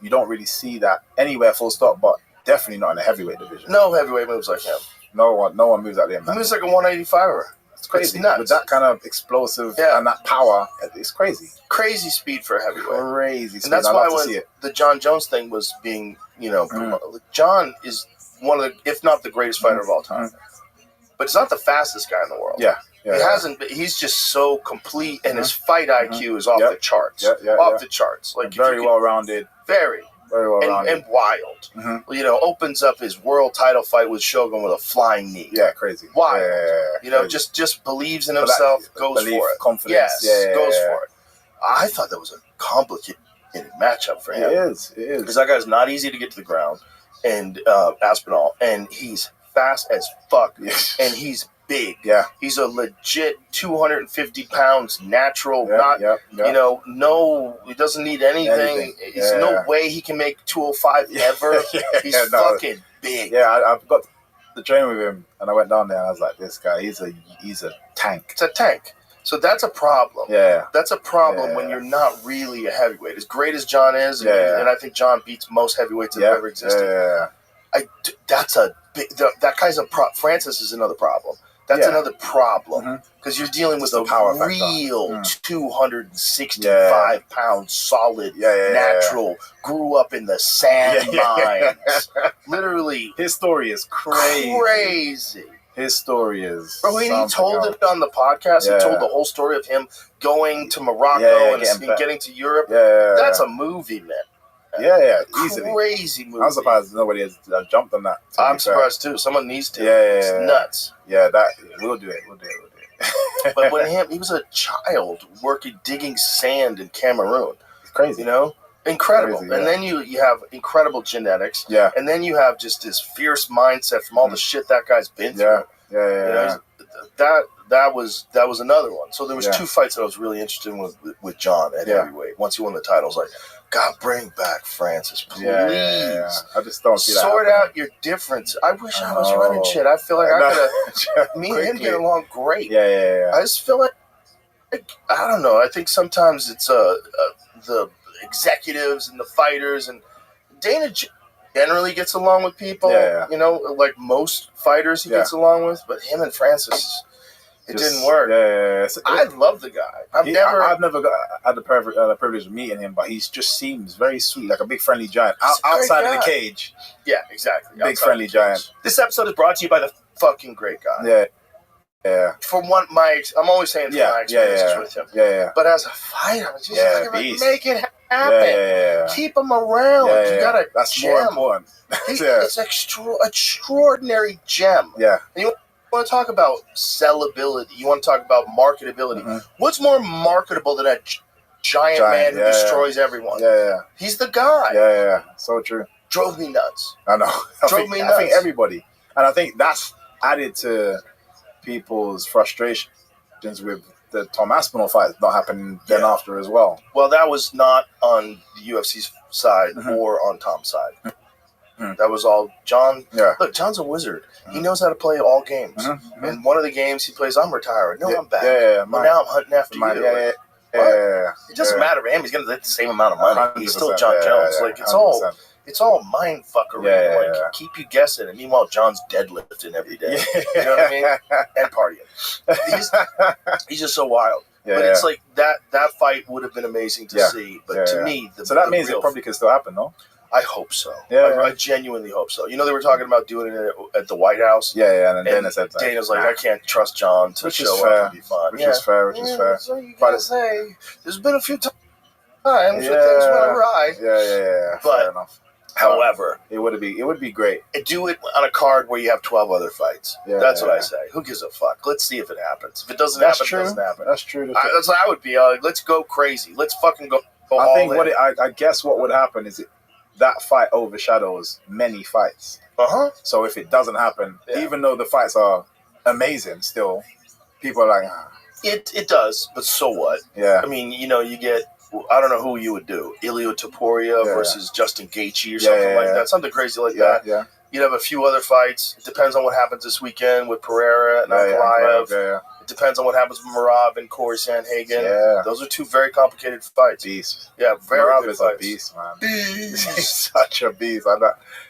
Speaker 5: You don't really see that anywhere, full stop. But definitely not in the heavyweight division.
Speaker 7: No heavyweight moves like him.
Speaker 5: No one moves like him.
Speaker 7: He moves like a 185er.
Speaker 5: It's crazy.
Speaker 7: It's nuts.
Speaker 5: With that kind of explosive and that power, it's crazy.
Speaker 7: Crazy speed for a heavyweight.
Speaker 5: Crazy speed.
Speaker 7: And that's why when the John Jones thing was being, John is one of the, if not the greatest fighter of all time. But he's not the fastest guy in the world.
Speaker 5: Yeah.
Speaker 7: He's just so complete, and his fight IQ is off the charts. Off the charts. Like
Speaker 5: very well rounded.
Speaker 7: Very well rounded. And wild. Opens up his world title fight with Shogun with a flying knee.
Speaker 5: Yeah, crazy.
Speaker 7: Wild. Just believes in himself, goes for it.
Speaker 5: Confidence.
Speaker 7: Goes for it. I thought that was a complicated matchup for him.
Speaker 5: It is.
Speaker 7: Because that guy's not easy to get to the ground, and Aspinall, and he's fast as fuck, and he's big.
Speaker 5: Yeah.
Speaker 7: He's a legit 250 pounds natural, he doesn't need anything. There's no way he can make 205 ever. He's fucking big.
Speaker 5: Yeah, I've got to train with him, and I went down there, and I was like, this guy, he's a tank.
Speaker 7: It's a tank. So that's a problem.
Speaker 5: Yeah.
Speaker 7: That's a problem when you're not really a heavyweight. As great as John is, and I think John beats most heavyweights that have ever existed. That's a big, that guy's a Francis is another problem. That's another problem because you're dealing with a real 265 pound solid natural. Grew up in the sand mines. Literally,
Speaker 5: his story is crazy. His story is.
Speaker 7: Bro, when he told it on the podcast, he told the whole story of him going to Morocco and getting to Europe. That's a movie, man.
Speaker 5: Easily.
Speaker 7: Crazy movie.
Speaker 5: I'm surprised nobody has jumped on that.
Speaker 7: I'm surprised too. Someone needs to.
Speaker 5: It's
Speaker 7: nuts.
Speaker 5: We'll do it.
Speaker 7: But when he was a child digging sand in Cameroon.
Speaker 5: It's crazy.
Speaker 7: Incredible.
Speaker 5: Crazy,
Speaker 7: and then you have incredible genetics.
Speaker 5: Yeah.
Speaker 7: And then you have just this fierce mindset from all the shit that guy's been through. That was another one. So there was
Speaker 5: Yeah.
Speaker 7: 2 fights that I was really interested in with John at heavyweight. Once he won the title, I was like, God, bring back Francis, please.
Speaker 5: Yeah. I just don't see that
Speaker 7: Sort
Speaker 5: happening.
Speaker 7: out your difference. I wish I was running shit. I feel like I could have. Me and him get along great.
Speaker 5: Yeah.
Speaker 7: I just feel like I don't know. I think sometimes it's the executives and the fighters, and Dana generally gets along with people.
Speaker 5: Yeah.
Speaker 7: You know, like most fighters he gets along with, but him and Francis, it didn't work.
Speaker 5: Yeah.
Speaker 7: I love the guy. I've never
Speaker 5: had the privilege of meeting him, but he just seems very sweet, like a big friendly giant.
Speaker 7: He's a great
Speaker 5: Outside of
Speaker 7: guy.
Speaker 5: the cage,
Speaker 7: Yeah, exactly.
Speaker 5: big friendly giant.
Speaker 7: This episode is brought to you by the fucking great guy.
Speaker 5: Yeah.
Speaker 7: From I'm always saying from my experiences with him.
Speaker 5: Yeah.
Speaker 7: But as a fighter, it's just like,
Speaker 5: beast.
Speaker 7: make it happen.
Speaker 5: Yeah.
Speaker 7: Keep him around. You got a
Speaker 5: That's
Speaker 7: gem.
Speaker 5: more important.
Speaker 7: It's extraordinary gem.
Speaker 5: Yeah.
Speaker 7: And you want to talk about sellability. You want to talk about marketability.
Speaker 5: Mm-hmm.
Speaker 7: What's more marketable than a giant man who destroys everyone?
Speaker 5: Yeah.
Speaker 7: He's the guy.
Speaker 5: Yeah. So true.
Speaker 7: Drove me nuts.
Speaker 5: I know. I
Speaker 7: Drove me nuts.
Speaker 5: I think everybody. And I think that's added to people's frustrations with the Tom Aspinall fight not happening then after as well.
Speaker 7: Well, that was not on the UFC's side or on Tom's side. That was all John.
Speaker 5: Yeah.
Speaker 7: Look, John's a wizard. He knows how to play all games. And one of the games he plays, I'm retiring. No, I'm back. But now I'm hunting after you. It doesn't matter to him. He's going to get the same amount of money. He's still John Jones. Like it's all mind fuckery. Like keep you guessing. And meanwhile, John's deadlifting every day. You know what I mean? And partying. He's just so wild. But it's like that fight would have been amazing to see. But to me,
Speaker 5: so that means it probably could still happen, no?
Speaker 7: I hope so. I genuinely hope so. You know, they were talking about doing it at the White House.
Speaker 5: Yeah, and then Dana said that.
Speaker 7: Dana's like, I can't trust John to show up and be fun.
Speaker 5: Which is fair.
Speaker 7: So you gotta say, there's been a few times where things went awry.
Speaker 5: Yeah.
Speaker 7: But
Speaker 5: fair enough.
Speaker 7: However,
Speaker 5: it would be great.
Speaker 7: Do it on a card where you have 12 other fights. That's what I say. Who gives a fuck? Let's see if it happens. If it doesn't happen, it doesn't happen.
Speaker 5: That's true.
Speaker 7: That's what I would be. Let's go crazy. Let's fucking go.
Speaker 5: I think I guess what would happen is that fight overshadows many fights. So if it doesn't happen, even though the fights are amazing, still people are like,
Speaker 7: it does. But so what?
Speaker 5: Yeah.
Speaker 7: I mean, you get. I don't know who you would do. Ilya Topuria versus Justin Gaethje or something like that. Something crazy like that.
Speaker 5: Yeah.
Speaker 7: You'd have a few other fights. It depends on what happens this weekend with Pereira and Ankalaev. It depends on what happens with Merab and Corey Sandhagen. Yeah. Those are 2 very complicated fights.
Speaker 5: Beast.
Speaker 7: Yeah, very
Speaker 5: Merab
Speaker 7: good
Speaker 5: is
Speaker 7: fights.
Speaker 5: a beast, man.
Speaker 7: Beast.
Speaker 5: He's such a beast.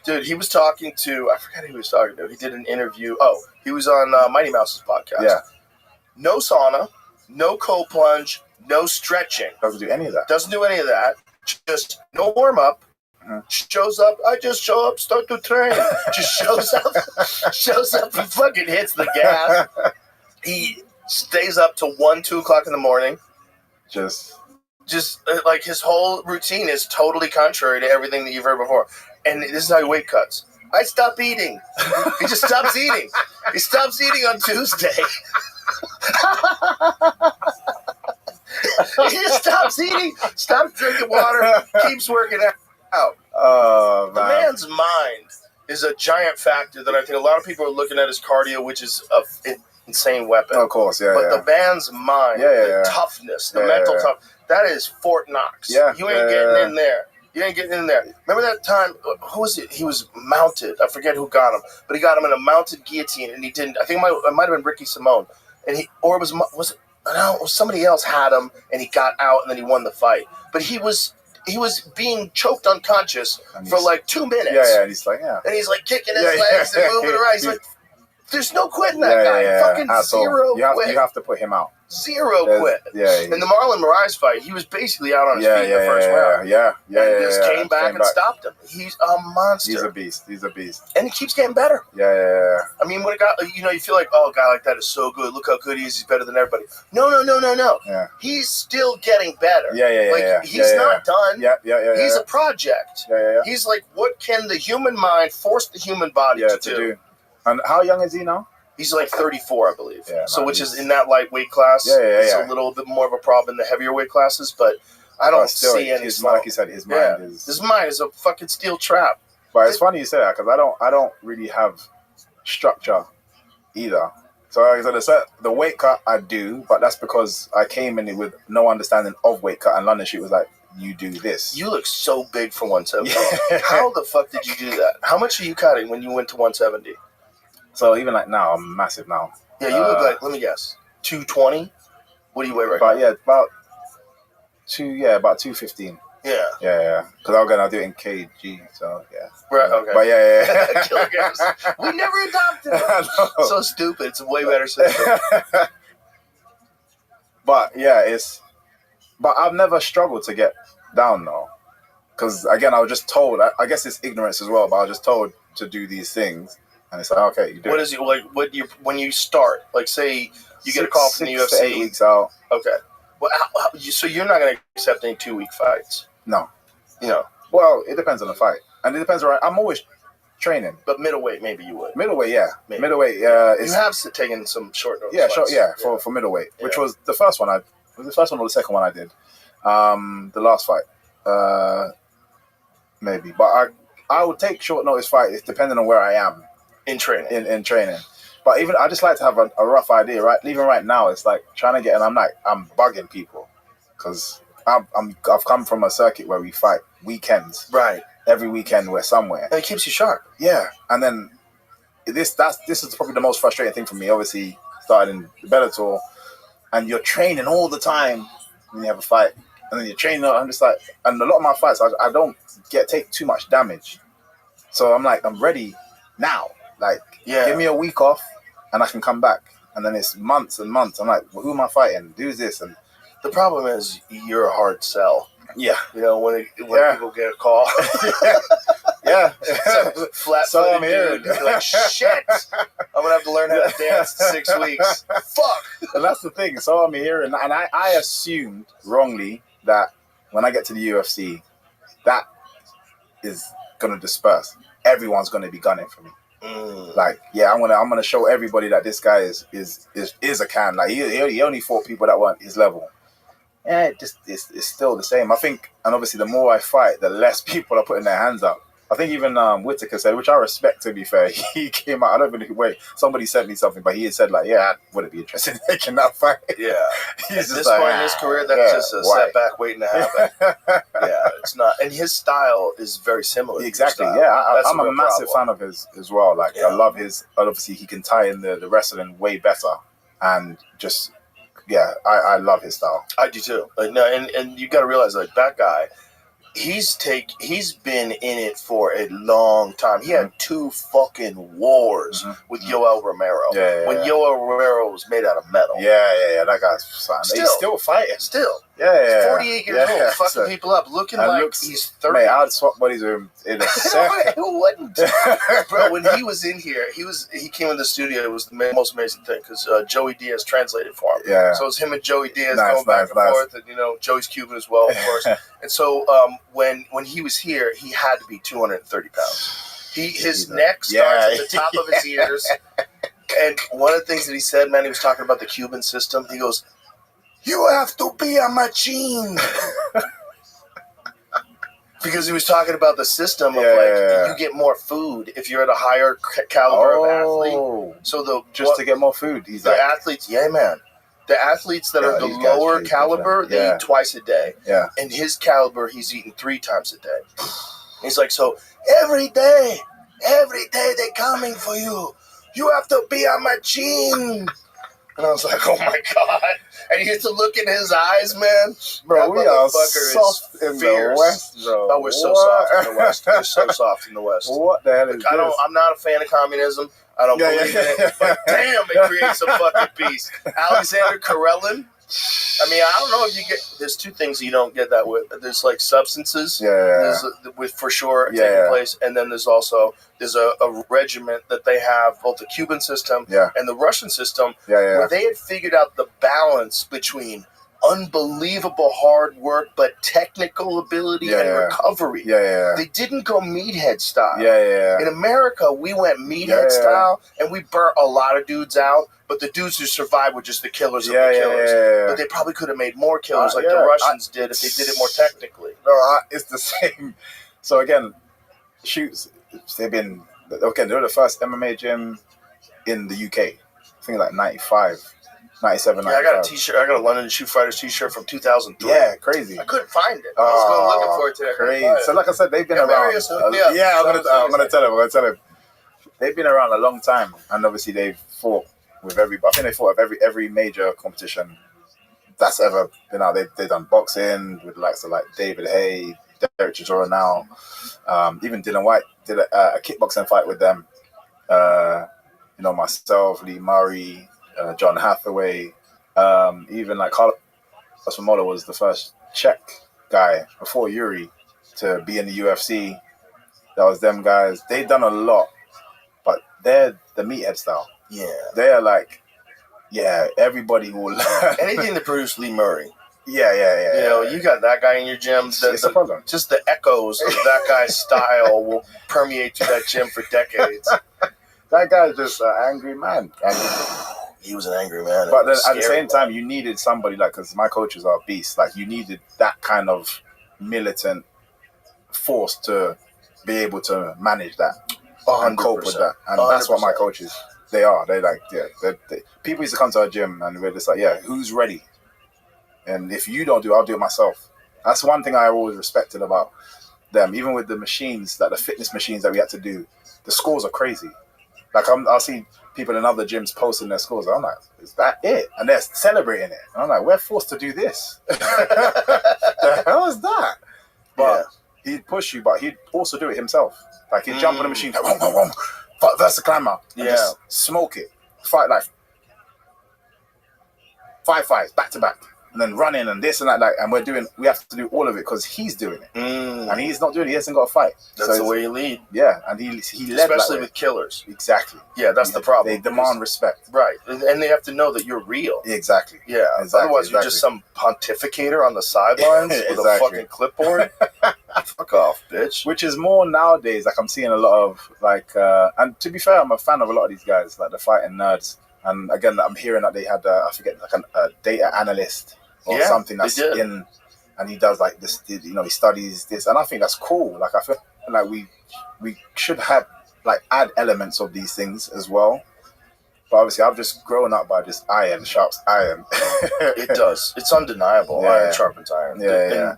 Speaker 7: Dude, he was talking to, I forget who he was talking to. He did an interview. Oh, he was on Mighty Mouse's podcast.
Speaker 5: Yeah.
Speaker 7: No sauna, no cold plunge, no stretching.
Speaker 5: Doesn't do any of that.
Speaker 7: Just no warm up. Shows up. I just show up, start to train. Just shows up. He fucking hits the gas. He stays up till 1, 2 o'clock in the morning.
Speaker 5: Just
Speaker 7: like his whole routine is totally contrary to everything that you've heard before. And this is how he weight cuts. I stop eating. He just stops eating. He stops eating on Tuesday. He just stops eating, stops drinking water, keeps working out.
Speaker 5: Oh, man.
Speaker 7: The man's mind is a giant factor that I think a lot of people are looking at as cardio, which is an insane weapon.
Speaker 5: Of course,
Speaker 7: But the man's mind, the toughness, the mental toughness, that is Fort Knox.
Speaker 5: Yeah.
Speaker 7: You ain't getting in there. You ain't getting in there. Remember that time? Who was it? He was mounted. I forget who got him, but he got him in a mounted guillotine, and he didn't. I think it might have been Ricky Simone, and somebody else had him, and he got out, and then he won the fight. But he was being choked unconscious for like 2 minutes.
Speaker 5: Yeah, and he's like,
Speaker 7: and he's like kicking his legs and moving around. He's like, there's no quitting that guy. Fucking zero quit.
Speaker 5: You have to put him out.
Speaker 7: Zero quit.
Speaker 5: Yeah.
Speaker 7: In the Marlon Moraes fight, he was basically out on his feet in the first round. He just came back and stopped him. He's a monster.
Speaker 5: He's a beast.
Speaker 7: And he keeps getting better.
Speaker 5: Yeah.
Speaker 7: I mean, when a guy, you feel like, oh, a guy like that is so good. Look how good he is. He's better than everybody. No.
Speaker 5: Yeah.
Speaker 7: He's still getting better. He's not done. He's a project.
Speaker 5: Yeah.
Speaker 7: He's like, what can the human mind force the human body to do?
Speaker 5: And how young is he now?
Speaker 7: He's like 34, I believe.
Speaker 5: Yeah,
Speaker 7: which is in that lightweight class. It's a little bit more of a problem in the heavier weight classes, but I don't see any.
Speaker 5: Like you said, his mind
Speaker 7: is a fucking steel trap.
Speaker 5: But it's funny you say that because I don't really have structure either. So like I said, the weight cut I do, but that's because I came in with no understanding of weight cut, and London Street was like, you do this.
Speaker 7: You look so big for 170. How the fuck did you do that? How much are you cutting when you went to 170?
Speaker 5: So even like now, I'm massive now.
Speaker 7: Yeah, you look like, let me guess, 220? What do you weigh right
Speaker 5: now?
Speaker 7: now?
Speaker 5: About 215. Yeah. Because I'm gonna do it in kg, so yeah.
Speaker 7: Right. Okay.
Speaker 5: But yeah.
Speaker 7: Kilograms. We never adopted it. So stupid. It's a way better system.
Speaker 5: But yeah, but I've never struggled to get down though, because again, I was just told. I guess it's ignorance as well, but I was just told to do these things, and it's like, okay, you do.
Speaker 7: What is it like? When you start? Like, say you get a call from the UFC.
Speaker 5: 6 to 8 weeks out.
Speaker 7: Okay. Well, so you're not going to accept any 2-week fights?
Speaker 5: No.
Speaker 7: No.
Speaker 5: Well, it depends on the fight, and it depends. Right, I'm always training.
Speaker 7: But middleweight, maybe you would.
Speaker 5: Middleweight, yeah.
Speaker 7: Maybe.
Speaker 5: Middleweight,
Speaker 7: you have taken some short notice.
Speaker 5: Yeah,
Speaker 7: fights.
Speaker 5: for middleweight, which was the first one. Was the first one or the second one I did? The last fight, maybe. But I would take short notice fights depending on where I am
Speaker 7: in training.
Speaker 5: In training. But even I just like to have a rough idea, right? Even right now, it's like trying to get, and I'm bugging people because I've come from a circuit where we fight weekends.
Speaker 7: Right.
Speaker 5: Every weekend we're somewhere.
Speaker 7: And it keeps you sharp.
Speaker 5: Yeah, and then this is probably the most frustrating thing for me. Obviously, starting in Bellator, and you're training all the time when you have a fight, and then you're training. I'm just like, and a lot of my fights, I don't take too much damage, so I'm like, I'm ready now. Like, give me a week off, and I can come back. And then it's months and months. I'm like, well, who am I fighting? Who's this? And
Speaker 7: the problem is you're a hard sell.
Speaker 5: Yeah.
Speaker 7: You know, when people get a call.
Speaker 5: Yeah.
Speaker 7: So I'm here. You're like, shit. I'm going to have to learn how to dance in 6 weeks. Fuck.
Speaker 5: And that's the thing. So I'm here. And I assumed wrongly that when I get to the UFC, that is going to disperse. Everyone's going to be gunning for me. Like, yeah, I'm gonna show everybody that this guy is a can. Like, he only fought people that weren't his level. Yeah, it's still the same. I think, and obviously the more I fight, the less people are putting their hands up. I think even Whitaker said, which I respect, to be fair, he came out, I don't really, wait, somebody sent me something, but he had said, like, yeah, I wouldn't be interested in taking that fight.
Speaker 7: Yeah.
Speaker 5: He's
Speaker 7: At
Speaker 5: just
Speaker 7: this
Speaker 5: like,
Speaker 7: point in his career, that's just a setback waiting to happen. Yeah, it's not. And his style is very similar.
Speaker 5: Exactly,
Speaker 7: to
Speaker 5: yeah. I'm a massive fan of his as well. Like, I love his, obviously he can tie in the wrestling way better. And just, yeah, I love his style.
Speaker 7: I do too. No, and you got to realize, like, that guy, he's been in it for a long time. He had 2 fucking wars with Yoel Romero. When Yoel Romero was made out of metal.
Speaker 5: Yeah. That guy's fine. He's still fighting.
Speaker 7: Still.
Speaker 5: Yeah.
Speaker 7: He's 48 years old, fucking people up, looking like he's 30.
Speaker 5: Mate, I'd swap buddies with him in a second.
Speaker 7: Who wouldn't? Bro, when he was in here, he came in the studio. It was the most amazing thing because Joey Diaz translated for him.
Speaker 5: Yeah.
Speaker 7: So it was him and Joey Diaz going back and forth, and Joey's Cuban as well, of course. And so when he was here, he had to be 230 pounds. His neck starts at the top of his ears. And one of the things that he said, man, he was talking about the Cuban system. He goes, "You have to be a machine." Because he was talking about the system of you get more food if you're at a higher caliber of athlete. So
Speaker 5: to get more food.
Speaker 7: Athletes, man. The athletes that are the lower caliber, they eat twice a day.
Speaker 5: Yeah.
Speaker 7: And his caliber, he's eating 3 times a day. He's like, so every day they're coming for you. You have to be a machine. And I was like, oh my God. And you get to look in his eyes, man.
Speaker 5: Bro, we are soft in the West, bro.
Speaker 7: Oh, we're so soft in the West. We're so soft in the West.
Speaker 5: What the hell is this?
Speaker 7: I'm not a fan of communism. I don't believe in it. But damn, it creates a fucking peace. Alexander Karelin. I mean, I don't know if you get. There's 2 things you don't get that with. There's like substances, with for sure taking place, and then there's a regiment that they have, both the Cuban system and the Russian system, where they had figured out the balance between unbelievable hard work but technical ability and recovery. They didn't go meathead style. In America, we went meathead style, and we burnt a lot of dudes out. But the dudes who survived were just the killers of the killers. But they probably could have made more killers like the Russians did if they did it more technically.
Speaker 5: No, it's the same. So again, shoots, they've been, okay, they're the first MMA gym in the UK. I think like 95, 97,
Speaker 7: Yeah, I got a T-shirt. I got a London Shoe Fighters T-shirt from 2003.
Speaker 5: Yeah, crazy.
Speaker 7: I couldn't find it. I was going looking for it today.
Speaker 5: Crazy. So like I said, they've been around. I'm gonna tell him. They've been around a long time, and obviously they've fought with I think they fought at every major competition that's ever been out. They've done boxing with the likes of like David Hay, Derek Chisora now. Even Dylan White did a kickboxing fight with them. Myself, Lee Murray, John Hathaway, even like Carlos Mola was the first Czech guy before Yuri to be in the UFC. That was them guys. They've done a lot, but they're the meathead style.
Speaker 7: Yeah.
Speaker 5: They're like, everybody will learn.
Speaker 7: Anything to produce Lee Murray.
Speaker 5: Yeah.
Speaker 7: You got that guy in your gym.
Speaker 5: It's a problem.
Speaker 7: Just the echoes of that guy's style will permeate through that gym for decades.
Speaker 5: That guy's just an angry man.
Speaker 7: He was an angry man.
Speaker 5: But then at the same time, you needed somebody because my coaches are beasts. Like you needed that kind of militant force to be able to manage that and cope with that. And 100%. That's what my coaches, they are. They're like, people used to come to our gym and we're just like, who's ready? And if you don't do it, I'll do it myself. That's one thing I always respected about them. Even with the machines, like the fitness machines that we had to do, the scores are crazy. Like I'll see people in other gyms posting their scores. I'm like, is that it? And they're celebrating it. And I'm like, we're forced to do this. The hell is that? But he'd push you, but he'd also do it himself. Like he'd jump on the machine, like, that's the climber. And just smoke it. Fight like 5 fights back to back. And then running and this and that, and we have to do all of it because he's doing it. And he's not doing it, he hasn't got a fight.
Speaker 7: That's the way you lead.
Speaker 5: Yeah, and he led.
Speaker 7: Especially with killers.
Speaker 5: Exactly.
Speaker 7: Yeah, that's the problem.
Speaker 5: They demand respect.
Speaker 7: Right. And they have to know that you're real.
Speaker 5: Exactly.
Speaker 7: Yeah. Otherwise, you're just some pontificator on the sidelines with a fucking clipboard. Fuck off, bitch.
Speaker 5: Which is more nowadays, like I'm seeing a lot of, and to be fair, I'm a fan of a lot of these guys, like the fighting nerds. And again, I'm hearing that they had, I forget, like a data analyst or something that's in, and he does like this, he studies this, and I think that's cool. Like I feel like we should have add elements of these things as well. But obviously, I've just grown up by just iron sharps iron.
Speaker 7: It does. It's undeniable. Iron sharpens iron.
Speaker 5: Yeah.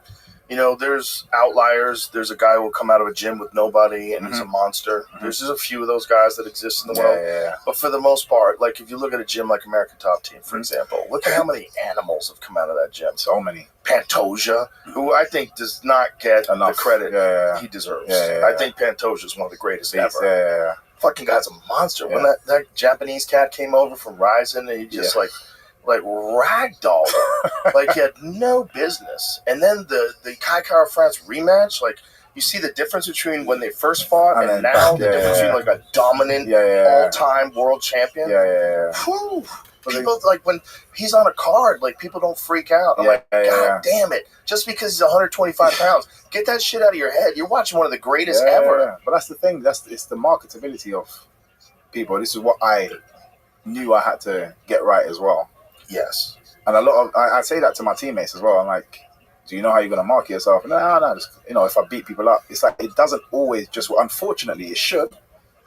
Speaker 7: There's outliers. There's a guy who will come out of a gym with nobody and he's a monster. There's just a few of those guys that exist in the world.
Speaker 5: Yeah.
Speaker 7: But for the most part, if you look at a gym like American Top Team, for example, look at how many animals have come out of that gym.
Speaker 5: So many.
Speaker 7: Pantoja, who I think does not get the credit he deserves. I think Pantoja is one of the greatest ever.
Speaker 5: Yeah.
Speaker 7: Fucking guy's a monster. When that Japanese cat came over from Ryzen and he just ragdolled him. He had no business. And then the Kai Kara France rematch, you see the difference between when they first fought and now the difference between a dominant all-time world champion. Whew. People when he's on a card, people don't freak out. I'm God damn it! Just because he's 125 pounds, get that shit out of your head. You're watching one of the greatest ever.
Speaker 5: Yeah. But that's the thing. It's the marketability of people. This is what I knew I had to get right as well.
Speaker 7: Yes.
Speaker 5: And a lot of I say that to my teammates as well. I'm like, do you know how you're gonna market yourself? No. Just, if I beat people up, it's it doesn't always just. Unfortunately, it should,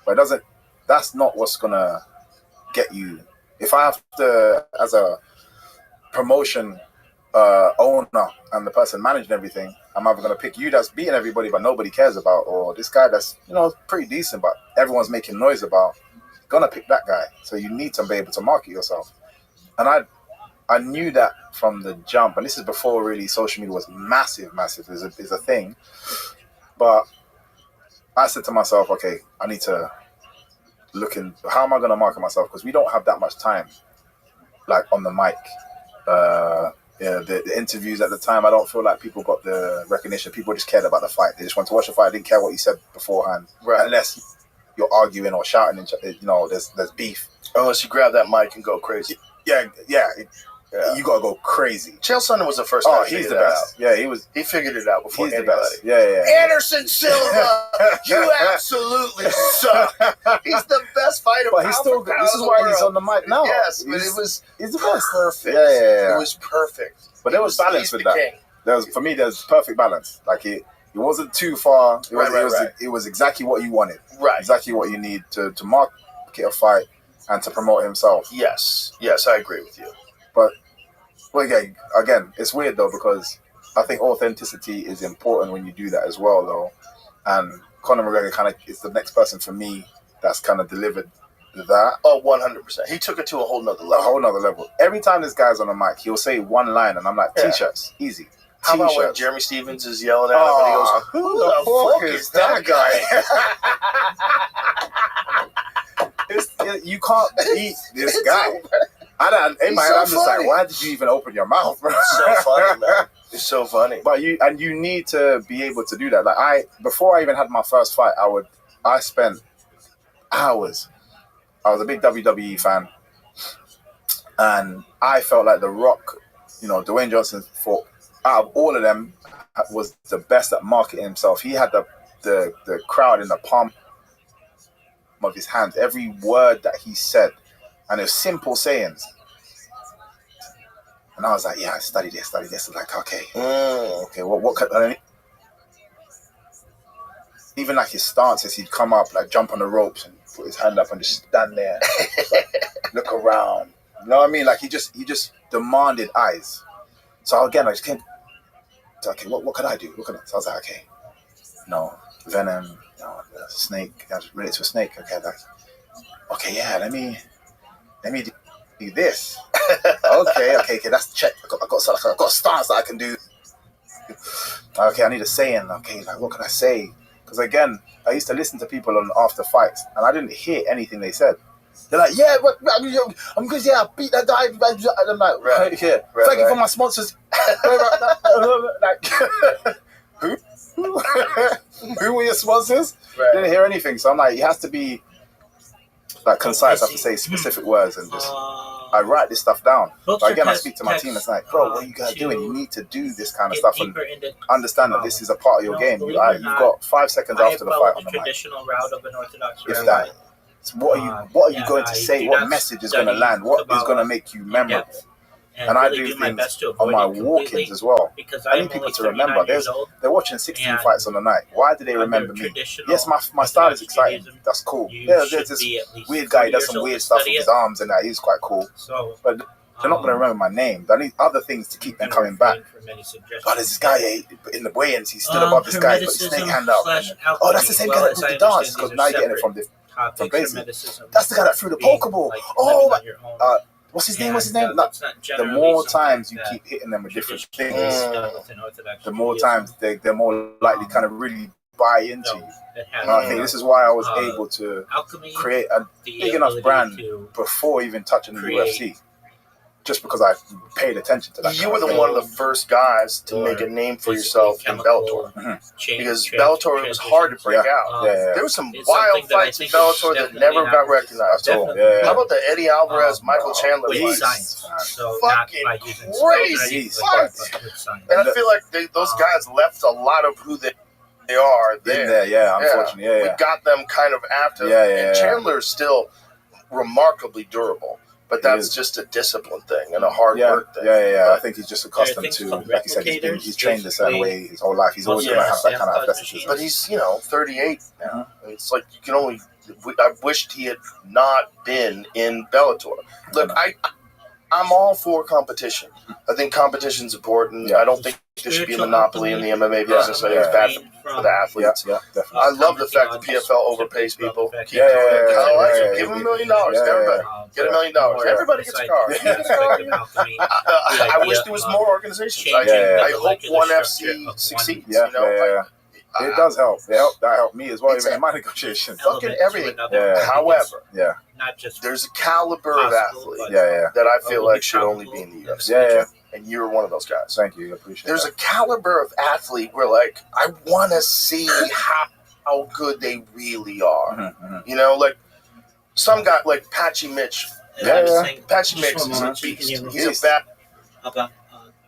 Speaker 5: but it doesn't. That's not what's gonna get you. If I have to, as a promotion owner and the person managing everything, I'm either going to pick you that's beating everybody but nobody cares about, or this guy that's pretty decent but everyone's making noise about. Gonna pick that guy. So you need to be able to market yourself. And I knew that from the jump, and this is before really social media was massive is a thing. But I said to myself, okay, I need to looking, how am I going to market myself? Because we don't have that much time, on the mic. The interviews at the time, I don't feel like people got the recognition. People just cared about the fight. They just wanted to watch the fight. They didn't care what you said beforehand, unless you're arguing or shouting. And there's beef.
Speaker 7: Unless you grab that mic and go crazy.
Speaker 5: Yeah. You gotta go crazy.
Speaker 7: Chael Sonnen was the first.
Speaker 5: He's the best. Yeah, he was.
Speaker 7: He figured it out before anybody.
Speaker 5: The best. Yeah.
Speaker 7: Anderson Silva, you absolutely suck. He's the best fighter.
Speaker 5: But he's still good. This is why he's on the mic now.
Speaker 7: Yes, but he's the best. Perfect.
Speaker 5: Yeah.
Speaker 7: It was perfect.
Speaker 5: But there was balance with that. For me, there's perfect balance. It wasn't too far. It was exactly what you wanted.
Speaker 7: Right.
Speaker 5: Exactly what you need to market a fight. and to promote himself.
Speaker 7: Yes, I agree with you.
Speaker 5: But well, again, it's weird though, because I think authenticity is important when you do that as well, though. And Conor McGregor kind of is the next person for me that's kind of delivered that.
Speaker 7: Oh, 100%. He took it to a whole nother level.
Speaker 5: Every time this guy's on the mic, he'll say one line, and I'm like, T-shirts, easy.
Speaker 7: How about when Jeremy Stevens is yelling at him and he goes, who the fuck is that
Speaker 5: guy? You can't beat this guy. In my head, I'm just like, why did you even open your mouth, bro?
Speaker 7: It's so funny, man. It's so funny.
Speaker 5: But you need to be able to do that. Like before I even had my first fight, I spent hours. I was a big WWE fan, and I felt like The Rock, Dwayne Johnson, out of all of them, was the best at marketing himself. He had the crowd in the palm of his hands. Every word that he said, and it was simple sayings. And I was like, I studied this. I was like, okay, what could I mean? Even like his stances, he'd come up, like jump on the ropes and put his hand up and just stand there, look around. You know what I mean? Like he just demanded eyes. So again, I just came. Okay, what could I do? So I was like, okay, venom, snake. I was related to a snake. Okay, yeah. Let me do this. okay. That's check. I got a stance that I can do. Okay, I need a saying. Okay, like what can I say? Because again, I used to listen to people on after fights, and I didn't hear anything they said. They're like, yeah, but I'm good. Yeah, I beat that guy. And I'm like, right here. Thank you for my sponsors. Like, who? Who were your sponsors? Right. Didn't hear anything. So I'm like, it has to be like concise. I have to say specific words and just. I write this stuff down. But again, I speak to my team. It's like, bro, what are you guys doing? You need to do this kind of stuff and understand that this is a part of your game. You've got 5 seconds after the fight on the mic.
Speaker 2: Traditional route of an Orthodox
Speaker 5: if that. So what are you going to say? What message is going to land? What is going to make you memorable? And I do things on my walk-ins as well. I need people to remember. They're watching 16 fights on the night. Why do they remember me? Yes, my style is exciting. That's cool. Yeah, there's this weird guy who does some weird stuff with his arms and that. He's quite cool. But they're not going to remember my name. I need other things to keep them coming back. Oh, there's this guy in the weigh-ins. He's still above this guy, but his snake hand out. Oh, that's the same guy that did the dance. Because now you're getting it from places. That's the guy that threw the Pokeball. Oh, what's his name? The more times you keep hitting them with different things, the more times they're more likely kind of really buy into you. And I think this is why I was able to create a big enough brand before even touching the UFC. Just because I paid attention to that.
Speaker 7: You were one of the first guys to make a name for yourself in Bellator. Because Bellator, it was hard to break out. There were some wild fights in Bellator that never got recognized. How about the Eddie Alvarez, Michael Chandler fights? Fucking crazy fights. And I feel like those guys left a lot of who they are there.
Speaker 5: Unfortunately.
Speaker 7: We got them kind of after. And Chandler's still remarkably durable. But that's just a discipline thing and a hard work thing.
Speaker 5: I think he's just accustomed to, like you said, he's trained a certain way his whole life. He's always going to have that kind of athleticism.
Speaker 7: But he's, 38 now. It's like you can only. I wished he had not been in Bellator. Look, I'm all for competition. I think competition's important. I don't think there should be a monopoly in the MMA business. I think it's bad for the athletes.
Speaker 5: Definitely.
Speaker 7: I love the fact that PFL overpays people. Give them $1 million. Everybody get $1 million. Everybody gets a car. I wish there was more organizations. I hope ONE FC succeeds.
Speaker 5: It does help. That helped me as well, even in my negotiations.
Speaker 7: Fucking everything. However, there's a caliber of athlete that I feel like should only be in the UFC. And you're one of those guys.
Speaker 5: Thank you. I appreciate
Speaker 7: There's a caliber of athlete where, like, I want to see how good they really are. Like some guy, like Patchy Mitch. Patchy Mitch is a beast. He's a bad.
Speaker 2: About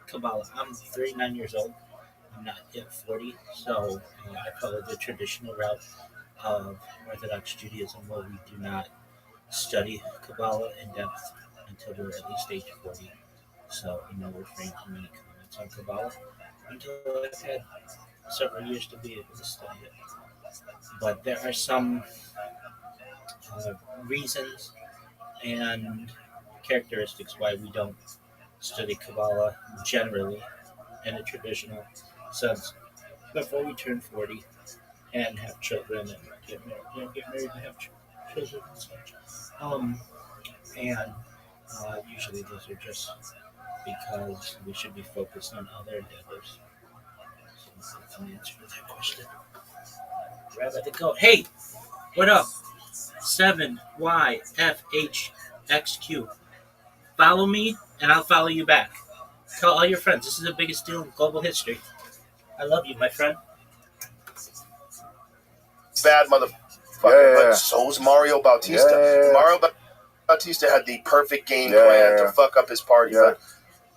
Speaker 2: Kabbalah. I'm 39 years old. I'm not yet 40, so I follow the traditional route of Orthodox Judaism, where we do not study Kabbalah in depth until we're at least age 40. So, refrain from any comments on Kabbalah until I've had several years to be able to study it. But there are some reasons and characteristics why we don't study Kabbalah generally in a traditional sense before we turn 40 and have children and get married and have children and such. And usually those are just because we should be focused on other endeavors. So that's an answer to that question. Rabbi the goat. Hey, what up? 7YFHXQ. Follow me, and I'll follow you back. Tell all your friends. This is the biggest deal in global history. I love you, my friend.
Speaker 7: Bad motherfucker, but so's Mario Bautista. Mario Bautista had the perfect game plan to fuck up his party. But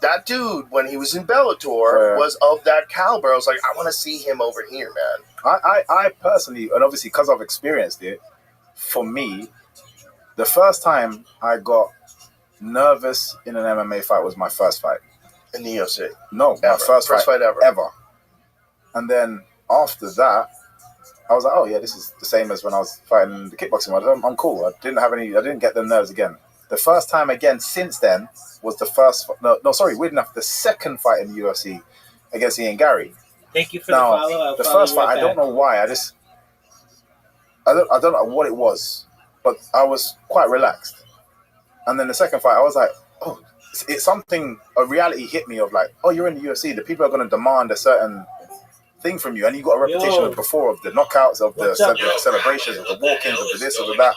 Speaker 7: that dude, when he was in Bellator, was of that caliber. I was like, I want to see him over here, man.
Speaker 5: I personally, and obviously because I've experienced it, for me, the first time I got nervous in an MMA fight was my first fight.
Speaker 7: In the UFC?
Speaker 5: No, my first fight ever. And then after that, I was like, oh yeah, this is the same as when I was fighting the kickboxing one. I'm cool. I didn't get the nerves again. The first time again since then was the weird enough, the second fight in the UFC against Ian Gary.
Speaker 2: Thank you for the follow.
Speaker 5: The first fight, I don't know why. I don't know what it was, but I was quite relaxed. And then the second fight, I was like, oh, it's something, a reality hit me of like, oh, you're in the UFC. The people are going to demand a certain thing from you. And you got a reputation of before of the knockouts, of the celebrations, of the walk-ins, of the this, of the that.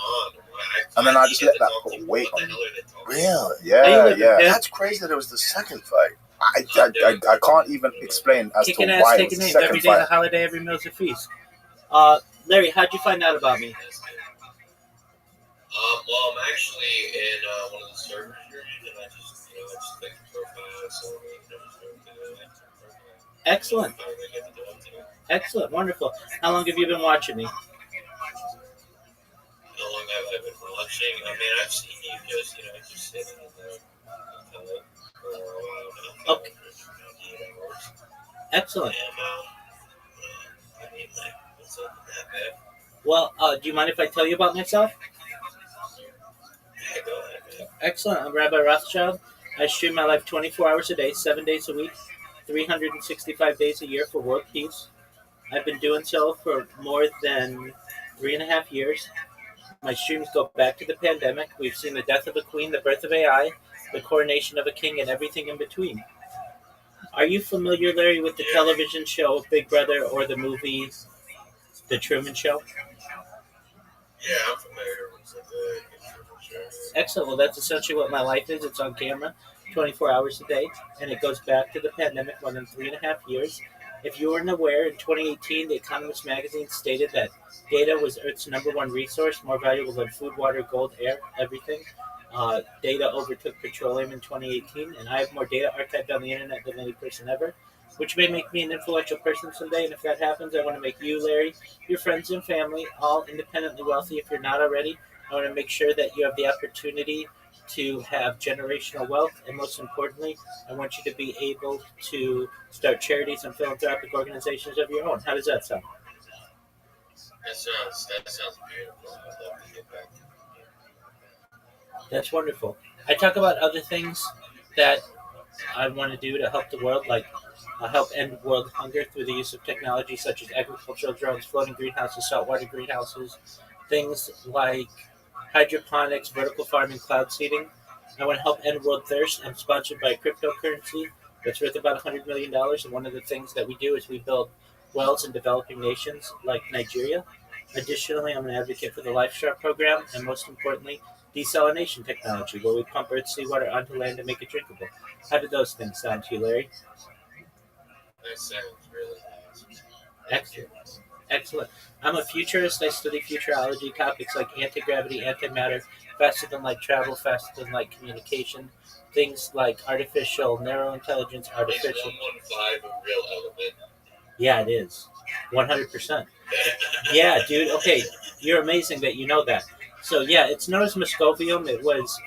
Speaker 5: And then I just let that put weight on me.
Speaker 7: Really?
Speaker 5: Yeah.
Speaker 7: That's crazy that it was the second fight.
Speaker 5: I can't even explain as to why it was the second
Speaker 2: every day
Speaker 5: fight.
Speaker 2: is a holiday, every meal's a feast. Larry, how'd you find out about me?
Speaker 3: Well, I'm actually in one of the servers you're in, and I just think the profile, so
Speaker 2: Excellent. Excellent. Wonderful. How long have you been watching me?
Speaker 3: How long have I been watching? I mean, I've seen you just sitting in there for a while now.
Speaker 2: Okay. Excellent.
Speaker 3: And, I mean, it's not that bad.
Speaker 2: Well, do you mind if I tell you about myself?
Speaker 3: Yeah, go ahead.
Speaker 2: Excellent. I'm Rabbi ROTHSCHILD. I stream my life 24 hours a day, 7 days a week, 365 days a year for world peace. I've been doing so for more than 3.5 years. My streams go back to the pandemic. We've seen the death of a queen, the birth of AI, the coronation of a king, and everything in between. Are you familiar, Larry, with the television show Big Brother or the movie The Truman Show?
Speaker 3: Yeah, I'm familiar with the Truman Show.
Speaker 2: Excellent. Well, that's essentially what my life is. It's on camera 24 hours a day, and it goes back to the pandemic more than 3.5 years. If you weren't aware, in 2018, The Economist magazine stated that data was Earth's #1 resource, more valuable than food, water, gold, air, everything. Data overtook petroleum in 2018, and I have more data archived on the internet than any person ever, which may make me an influential person someday. And if that happens, I want to make you, Larry, your friends and family, all independently wealthy. If you're not already, I want to make sure that you have the opportunity to have generational wealth, and most importantly, I want you to be able to start charities and philanthropic organizations of your own. How does that sound?
Speaker 3: That sounds beautiful. I'd love to get back.
Speaker 2: That's wonderful. I talk about other things that I want to do to help the world, like help end world hunger through the use of technology such as agricultural drones, floating greenhouses, saltwater greenhouses, things like hydroponics, vertical farming, cloud seeding. I want to help end world thirst. I'm sponsored by a cryptocurrency that's worth about $100 million. And one of the things that we do is we build wells in developing nations like Nigeria. Additionally, I'm an advocate for the LifeStar program, and most importantly, desalination technology, where we pump Earth's seawater onto land to make it drinkable. How do those things sound to you, Larry?
Speaker 3: That sounds really nice.
Speaker 2: Excellent. Excellent. I'm a futurist. I study futurology, topics like anti-gravity, antimatter, faster than light travel, faster than light communication, things like artificial neurointelligence,
Speaker 3: Is
Speaker 2: artificial...
Speaker 3: 115 a real element?
Speaker 2: Yeah, it is. 100%. Yeah, dude. Okay, you're amazing that you know that. So, yeah, it's known as Moscovium. It was,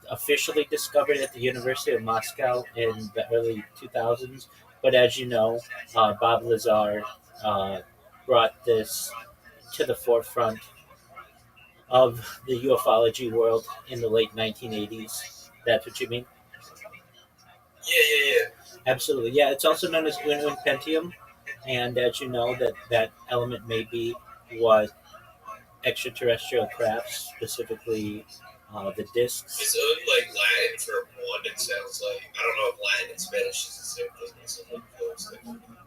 Speaker 2: officially discovered at the University of Moscow in the early 2000s. But as you know, Bob Lazar brought this to the forefront of the ufology world in the late 1980s. That's what you mean?
Speaker 3: Yeah.
Speaker 2: Absolutely. Yeah, it's also known as Gwynn Pentium, and as you know, that element may be what extraterrestrial crafts, specifically the discs.
Speaker 3: It's like Latin for one. It sounds like I don't know if Latin and Spanish is the same thing. It's like close.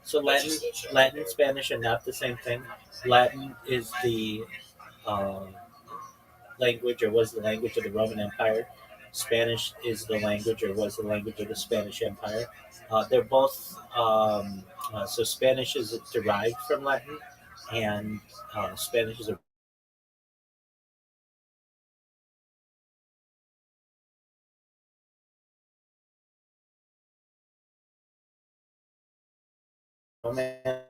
Speaker 2: So Latin and Spanish are not the same thing. Latin is the uh, language, or was the language of the Roman Empire. Spanish is the language, or was the language of the Spanish Empire. They're both. So Spanish is derived from Latin, and Spanish is a Roman.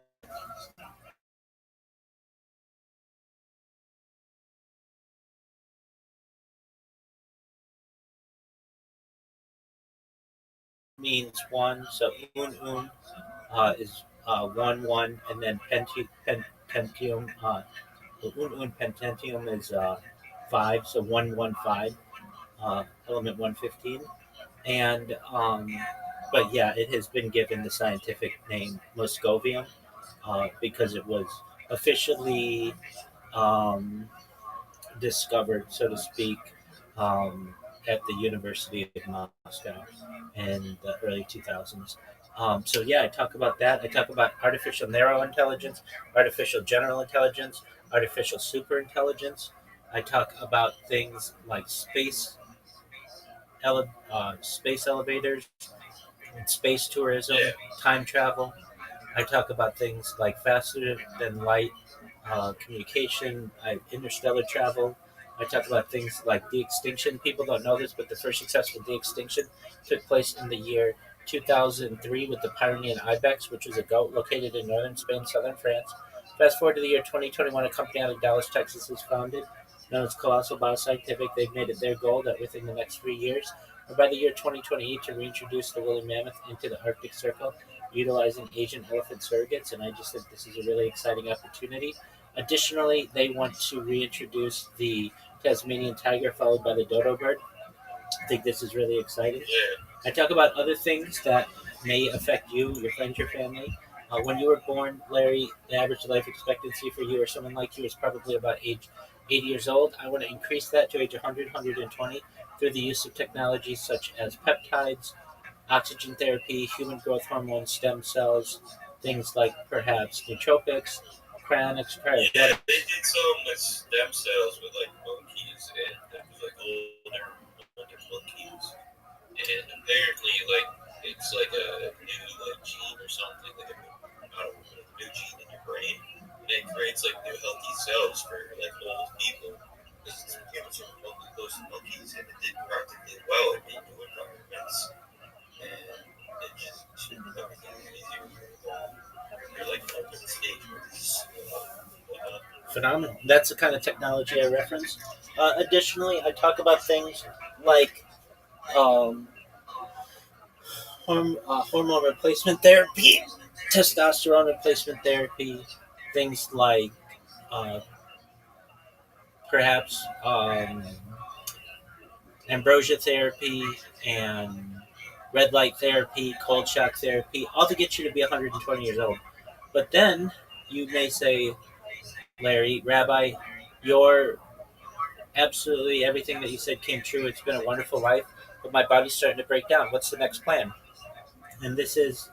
Speaker 2: Means one. So is one one, and then pentium. Pententium is five, so 115. Element 115, and but yeah, it has been given the scientific name Moscovium because it was officially um, discovered, so to speak, um, at the University of Moscow in the early 2000s. So yeah, I talk about that. I talk about artificial narrow intelligence, artificial general intelligence, artificial super intelligence. I talk about things like space elevators, space tourism,
Speaker 3: Yeah.
Speaker 2: time travel. I talk about things like faster than light communication, interstellar travel. I talk about things like de-extinction. People don't know this, but the first successful de-extinction took place in the year 2003 with the Pyrenean ibex, which was a goat located in northern Spain, southern France. Fast forward to the year 2021, a company out of Dallas, Texas is founded, known as Colossal Bioscientific. They've made it their goal that within the next 3 years, or by the year 2028, to reintroduce the woolly mammoth into the Arctic Circle utilizing Asian elephant surrogates, and I just think this is a really exciting opportunity. Additionally, they want to reintroduce the Tasmanian tiger, followed by the dodo bird. I think this is really exciting.
Speaker 3: Yeah.
Speaker 2: I talk about other things that may affect you, your friends, your family. When you were born, Larry, the average life expectancy for you or someone like you is probably about age 80 years old. I want to increase that to age 100, 120 through the use of technologies such as peptides, oxygen therapy, human growth hormone, stem cells, things like perhaps nootropics, cryonics,
Speaker 3: Yeah, they did some with stem cells with like monkeys and it was like older monkeys. And apparently like it's like a new like gene or something, like I don't know, a new gene in your brain. And it creates like new healthy cells for like old people. Because humans are mostly close to monkeys and it did practically well in new environments. And it just everything is easier when you're like open stage where it's
Speaker 2: phenomenal. That's the kind of technology I reference. Additionally, I talk about things like um, hormone replacement therapy, testosterone replacement therapy, things like uh, perhaps ambrosia therapy and red light therapy, cold shock therapy, all to get you to be 120 years old. But then you may say, Larry, Rabbi, your absolutely everything that you said came true. It's been a wonderful life, but my body's starting to break down. What's the next plan? And this is,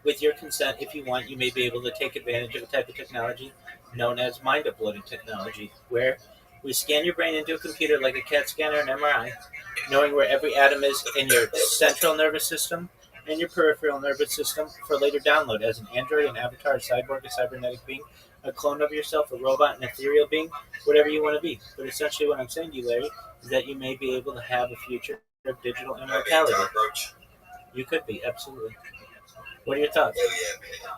Speaker 2: with your consent, if you want, you may be able to take advantage of a type of technology known as mind uploading technology, where we scan your brain into a computer like a CAT scanner and MRI, knowing where every atom is in your central nervous system and your peripheral nervous system for later download as an android, an avatar, a cyborg, a cybernetic being, a clone of yourself, a robot, an ethereal being, whatever you want to be. But essentially, what I'm saying to you, Larry, is that you may be able to have a future of digital immortality. You could be, absolutely. What are your thoughts?
Speaker 3: Oh yeah, man.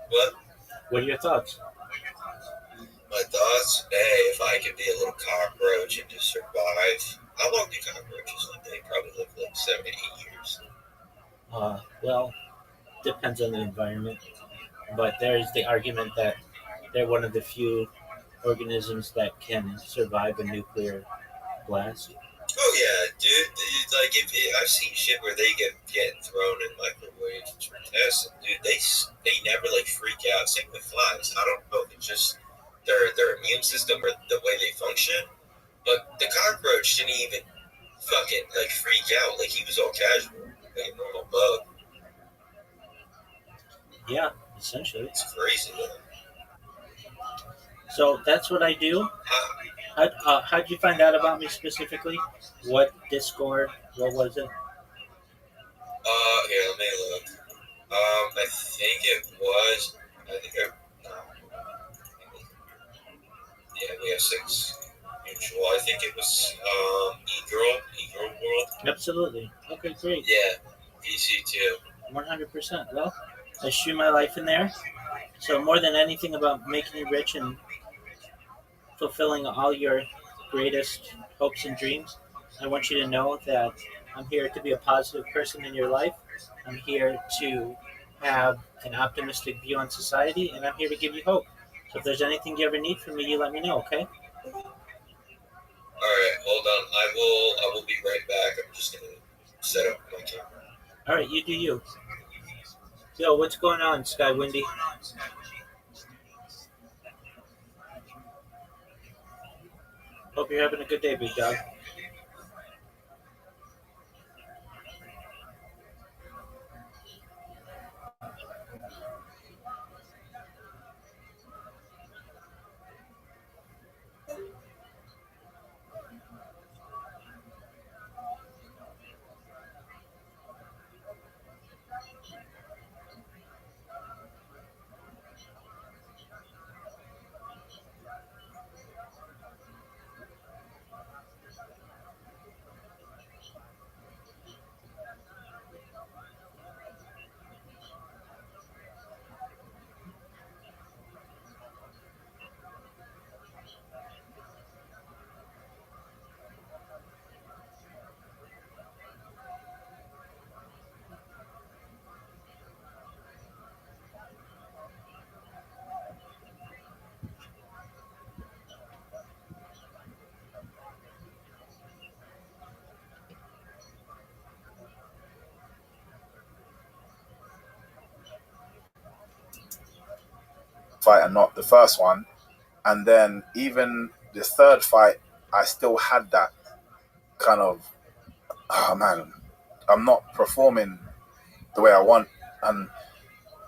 Speaker 3: What?
Speaker 2: What are your thoughts?
Speaker 3: My thoughts? Hey, if I could be a little cockroach and just survive. How long do cockroaches live? They probably live like 7 to 8 years.
Speaker 2: Well, depends on the environment. But there's the argument that They're one of the few organisms that can survive a nuclear blast.
Speaker 3: Oh yeah, dude. Like I've seen shit where they get thrown in microwaves for tests, and dude, they never like freak out. Same with flies. I don't know if it's just their immune system or the way they function, but the cockroach didn't even fucking like freak out. Like he was all casual, like a normal bug.
Speaker 2: Yeah, essentially.
Speaker 3: It's crazy.
Speaker 2: So that's what I do. How'd you find out about me specifically? What Discord? What was it?
Speaker 3: Here, let me look. I think it was. I think it. Yeah, we have 6 mutual. I think it was E-Girl World.
Speaker 2: Absolutely. Okay, great.
Speaker 3: Yeah, PC too.
Speaker 2: 100%. Well, I stream my life in there. So more than anything about making you rich and fulfilling all your greatest hopes and dreams, I want you to know that I'm here to be a positive person in your life. I'm here to have an optimistic view on society, and I'm here to give you hope. So if there's anything you ever need from me, you let me know, okay?
Speaker 3: All right, hold on. I will be right back. I'm just gonna set up my camera.
Speaker 2: All right, you do you. Yo, what's going on, Sky Windy? Hope you're having a good day, big dog.
Speaker 5: Fight and not the first one. And then even the third fight, I still had that kind of, oh man, I'm not performing the way I want. And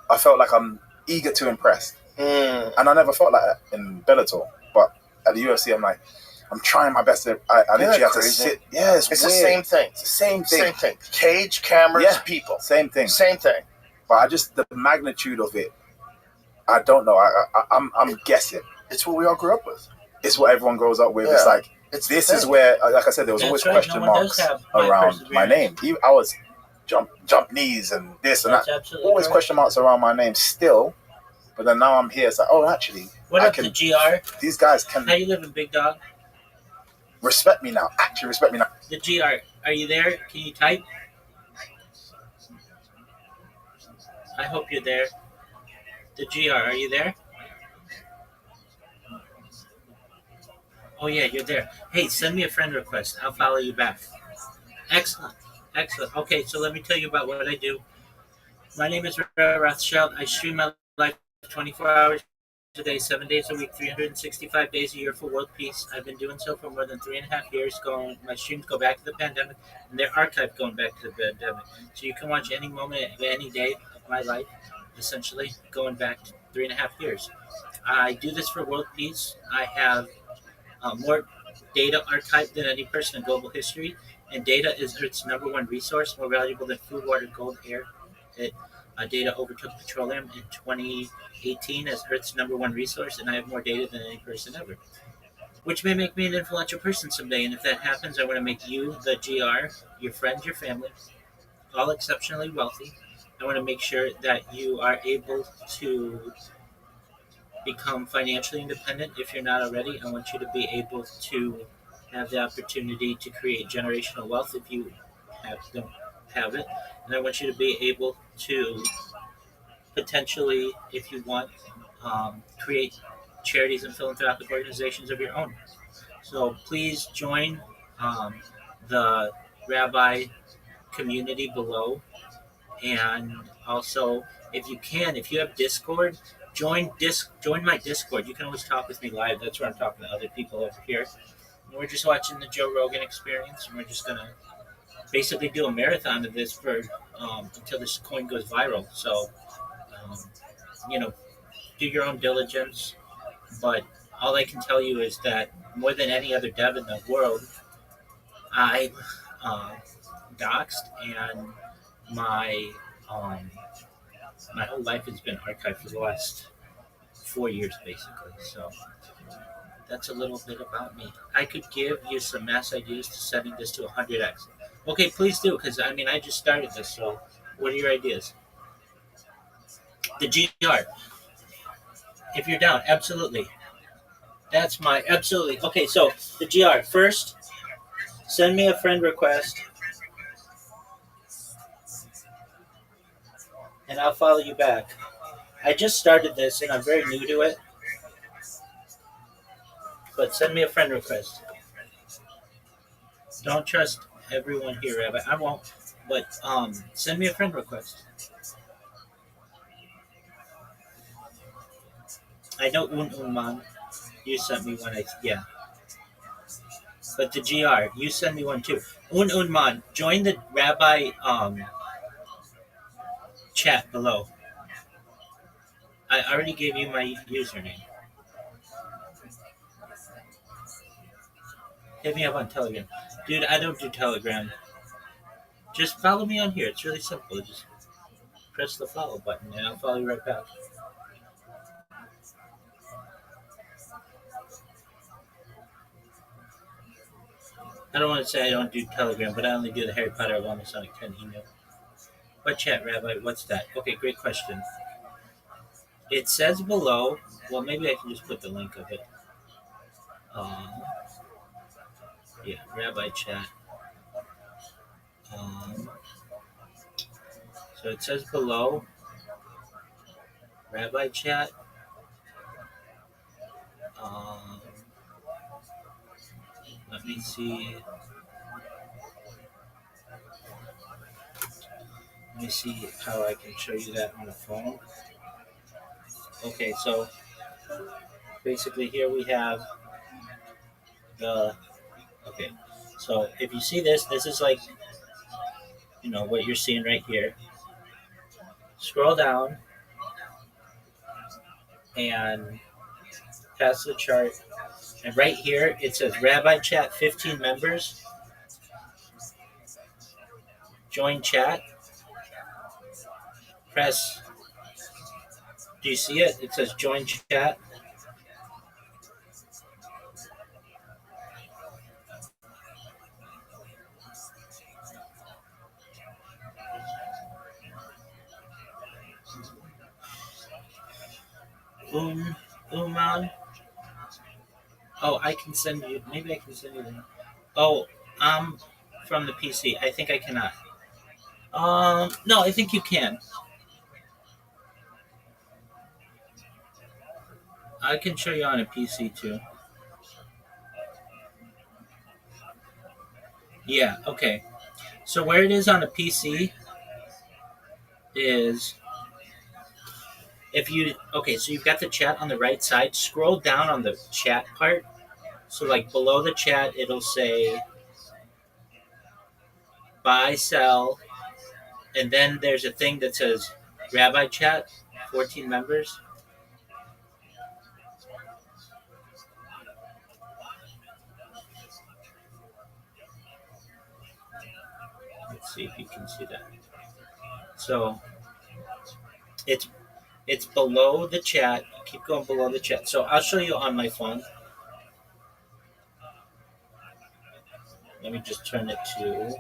Speaker 5: I felt like I'm eager to impress. And I never felt like that in Bellator. But at the UFC, I'm trying my best. I literally have to sit. Yeah, it's
Speaker 7: the
Speaker 5: weird.
Speaker 7: same thing.
Speaker 5: It's the same thing.
Speaker 7: Same thing. Cage, cameras,
Speaker 5: Yeah.
Speaker 7: people.
Speaker 5: Same thing.
Speaker 7: Same thing.
Speaker 5: But the magnitude of it, I don't know. I'm guessing.
Speaker 7: It's what we all grew up with.
Speaker 5: It's what everyone grows up with.
Speaker 7: Yeah.
Speaker 5: It's like,
Speaker 7: It's
Speaker 5: this
Speaker 7: the
Speaker 5: is
Speaker 7: thing.
Speaker 5: where, like I said, there was
Speaker 2: That's
Speaker 5: always
Speaker 2: right,
Speaker 5: question
Speaker 2: no one does
Speaker 5: marks
Speaker 2: have my
Speaker 5: around my name.
Speaker 2: perseverance.
Speaker 5: I was jump knees and this and
Speaker 2: That's
Speaker 5: that.
Speaker 2: absolutely
Speaker 5: Always
Speaker 2: correct.
Speaker 5: question marks around my name still. But then now I'm here. It's like, oh, actually,
Speaker 2: What
Speaker 5: I
Speaker 2: up
Speaker 5: can.
Speaker 2: to GR?
Speaker 5: These guys can
Speaker 2: How you living, big dog?
Speaker 5: respect me now. Actually, respect me now.
Speaker 2: The GR, are you there? Can you type? I hope you're there. The GR, are you there? Oh yeah, you're there. Hey, send me a friend request. I'll follow you back. Excellent. Excellent. Okay, so let me tell you about what I do. My name is Rabbi ROTHSCHILD. I stream my life 24 hours a day, 7 days a week, 365 days a year for world peace. I've been doing so for more than 3.5 years. My streams go back to the pandemic, and they're archived going back to the pandemic. So you can watch any moment of any day of my life, essentially going back 3.5 years. I do this for world peace. I have more data archived than any person in global history, and data is Earth's number one resource, more valuable than food, water, gold, air. Data overtook petroleum in 2018 as Earth's number one resource, and I have more data than any person ever. Which may make me an influential person someday, and if that happens, I want to make you, the GR, your friends, your family, all exceptionally wealthy. I want to make sure that you are able to become financially independent if you're not already. I want you to be able to have the opportunity to create generational wealth if you don't have it. And I want you to be able to potentially, if you want, create charities and philanthropic organizations of your own. So please join the Rabbi community below, and also if you can, if you have Discord, join my Discord. You can always talk with me live. That's where I'm talking to other people over here. And we're just watching the Joe Rogan Experience, and we're just gonna basically do a marathon of this for until this coin goes viral. So um, you know, do your own diligence. But all I can tell you is that more than any other dev in the world, I doxed, and my um, my whole life has been archived for the last 4 years, basically. So that's a little bit about me. I could give you some mass ideas to setting this to 100x. Okay, please do, because I mean I just started this. So what are your ideas? The GR, if you're down, absolutely. That's my absolutely okay. So the GR first, send me a friend request, and I'll follow you back. I just started this, and I'm very new to it. But send me a friend request. Don't trust everyone here, Rabbi. I won't. But send me a friend request. I know Man, you sent me one. Yeah. But the GR, you send me one too. Man, join the Rabbi chat below. I already gave you my username. Hit me up on Telegram. Dude, I don't do Telegram. Just follow me on here. It's really simple. Just press the follow button and I'll follow you right back. I don't want to say I don't do Telegram, but I only do the Harry Potter Obama Sonic 10 email. What chat, Rabbi? What's that? Okay, great question. It says below, well, maybe I can just put the link of it. Yeah, Rabbi chat. So it says below, Rabbi chat. Let me see. Let me see how I can show you that on the phone. Okay, so basically here we have the, okay, so if you see this, this is like, you know, what you're seeing right here. Scroll down and pass the chart. And right here, it says Rabbi Chat 15 members. Join chat. Press, do you see it? It says join chat. Uman. Oh, I can send you, maybe I can send you the, oh, I'm from the PC. I think I cannot. No, I think you can. I can show you on a PC too. Yeah, okay. So where it is on a PC is, if you, okay, so you've got the chat on the right side. Scroll down on the chat part. So like below the chat, it'll say buy, sell, and then there's a thing that says Rabbi Chat, 14 members. Let's see if you can see that. So it's below the chat. Keep going below the chat. So I'll show you on my phone. Let me just turn it to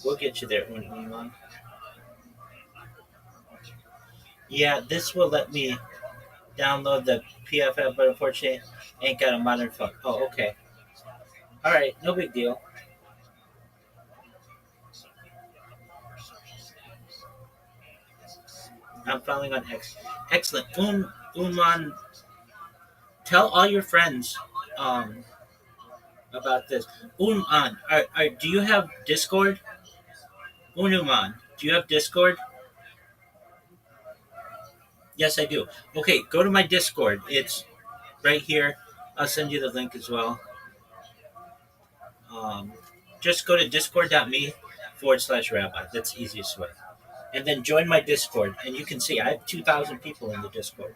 Speaker 2: we'll get you there, Unman. Yeah, this will let me download the PFF, but unfortunately, ain't got a modern phone. Oh, okay. All right, no big deal. I'm following on X. Excellent. Unman, tell all your friends um, about this. Unman, do you have Discord? Unuman, do you have Discord? Yes, I do. Okay, go to my Discord. It's right here. I'll send you the link as well. Um, just go to discord.me/rabbi. That's the easiest way. And then join my Discord. And you can see I have 2,000 people in the Discord.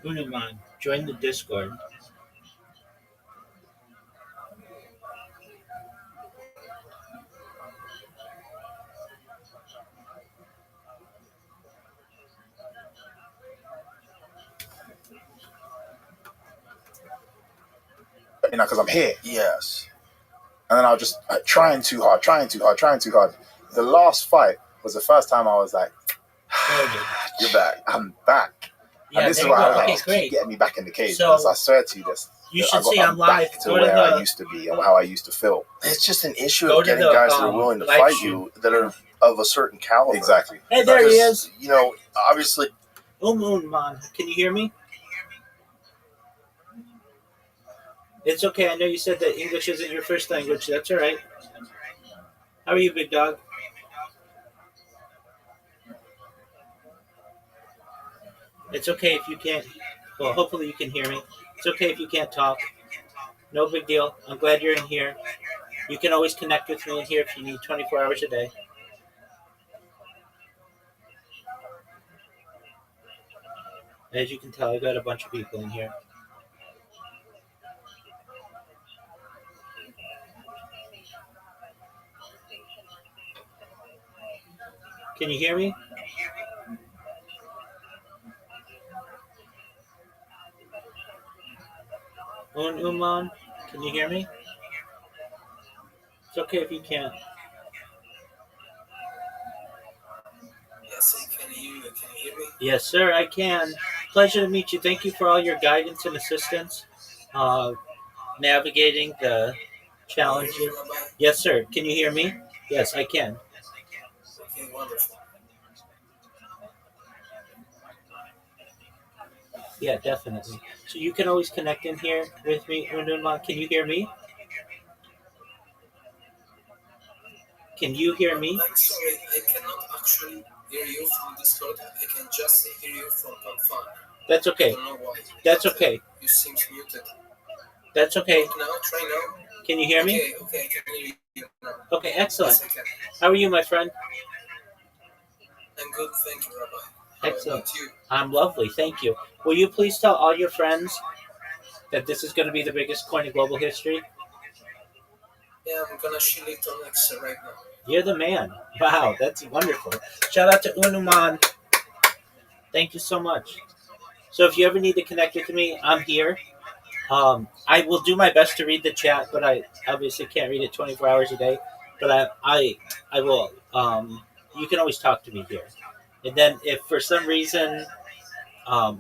Speaker 2: Unuman, join the Discord.
Speaker 5: Because I'm here.
Speaker 7: Yes.
Speaker 5: And then I was just trying too hard. The last fight was the first time I was like,
Speaker 7: You're back.
Speaker 5: I'm back.
Speaker 2: Yeah,
Speaker 5: and this is
Speaker 2: there
Speaker 5: what
Speaker 2: you
Speaker 5: I
Speaker 2: go.
Speaker 5: was
Speaker 2: Okay,
Speaker 5: like,
Speaker 2: great.
Speaker 5: keep getting me back in the cage.
Speaker 2: So,
Speaker 5: Because I swear to you this.
Speaker 2: You should see I'm live.
Speaker 5: Back to where I used to be and how I used to feel.
Speaker 7: It's just an issue
Speaker 2: Go
Speaker 7: of
Speaker 2: to
Speaker 7: getting
Speaker 2: the,
Speaker 7: guys that are willing to
Speaker 2: live
Speaker 7: fight
Speaker 2: stream.
Speaker 7: you that are of a certain caliber.
Speaker 5: Exactly.
Speaker 2: Hey, there he
Speaker 7: Because,
Speaker 2: is.
Speaker 7: you know, obviously,
Speaker 2: Unuman, can you hear me? It's okay. I know you said that English isn't your first language. That's all right. How are you, big dog? It's okay if you can't. Well, hopefully you can hear me. It's okay if you can't talk. No big deal. I'm glad you're in here. You can always connect with me in here if you need 24 hours a day. As you can tell, I got a bunch of people in here. Can you hear me? Uman, can you hear me? It's okay if you can't.
Speaker 3: Yes, I can hear you. Can you hear me?
Speaker 2: Yes, sir, I can. Pleasure to meet you. Thank you for all your guidance and assistance, navigating the challenges.
Speaker 3: Can you hear me, Rabbi?
Speaker 2: Yes, sir. Can you hear me? Yes, I can.
Speaker 3: Okay, wonderful.
Speaker 2: Yeah, definitely. So you can always connect in here with me. Ununma, can you hear me? Can you hear me?
Speaker 3: I'm sorry, I cannot actually hear you from Discord. I can just hear you from phone.
Speaker 2: That's
Speaker 3: I
Speaker 2: okay.
Speaker 3: don't know why.
Speaker 2: That's okay.
Speaker 3: You seem muted.
Speaker 2: That's okay.
Speaker 3: Now, try now.
Speaker 2: Can you hear me?
Speaker 3: Okay, I can hear you now.
Speaker 2: Okay, excellent.
Speaker 3: Yes, I can.
Speaker 2: How are you, my friend?
Speaker 3: I'm good, thank you, Rabbi.
Speaker 2: Excellent.
Speaker 3: How about you?
Speaker 2: I'm lovely, thank you. Will you please tell all your friends that this is going to be the biggest coin in global history?
Speaker 3: Yeah, I'm gonna shoot it on X right now.
Speaker 2: You're the man. Wow, that's wonderful. Shout out to Unuman. Thank you so much. So if you ever need to connect with me, I'm here. I will do my best to read the chat, but I obviously can't read it 24 hours a day. But I will. You can always talk to me here. And then if for some reason,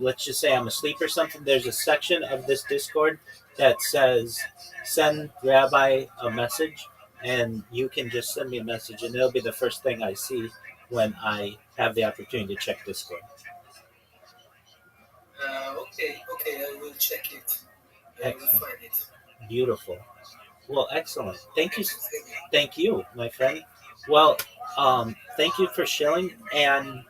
Speaker 2: let's just say I'm asleep or something, there's a section of this Discord that says send Rabbi a message, and you can just send me a message, and it'll be the first thing I see when I have the opportunity to check Discord.
Speaker 3: Okay, I will check it. I will
Speaker 2: Excellent.
Speaker 3: find it.
Speaker 2: Beautiful. Well, excellent. Thank you, my friend. Well, thank you for shilling, and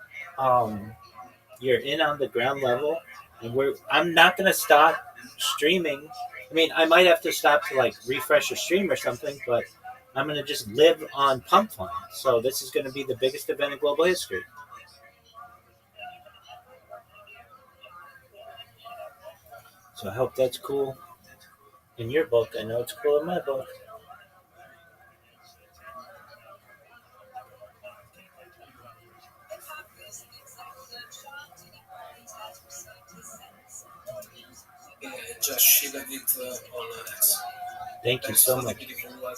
Speaker 2: you're in on the ground level, and I'm not gonna stop streaming. I mean, I might have to stop to like refresh a stream or something, but I'm gonna just live on Pump Fund. So this is gonna be the biggest event in global history. So I hope that's cool in your book. I know it's cool in my book.
Speaker 3: Just Sheila did all that.
Speaker 2: Thank you
Speaker 3: Thanks
Speaker 2: so
Speaker 3: for the
Speaker 2: much.
Speaker 3: beautiful word.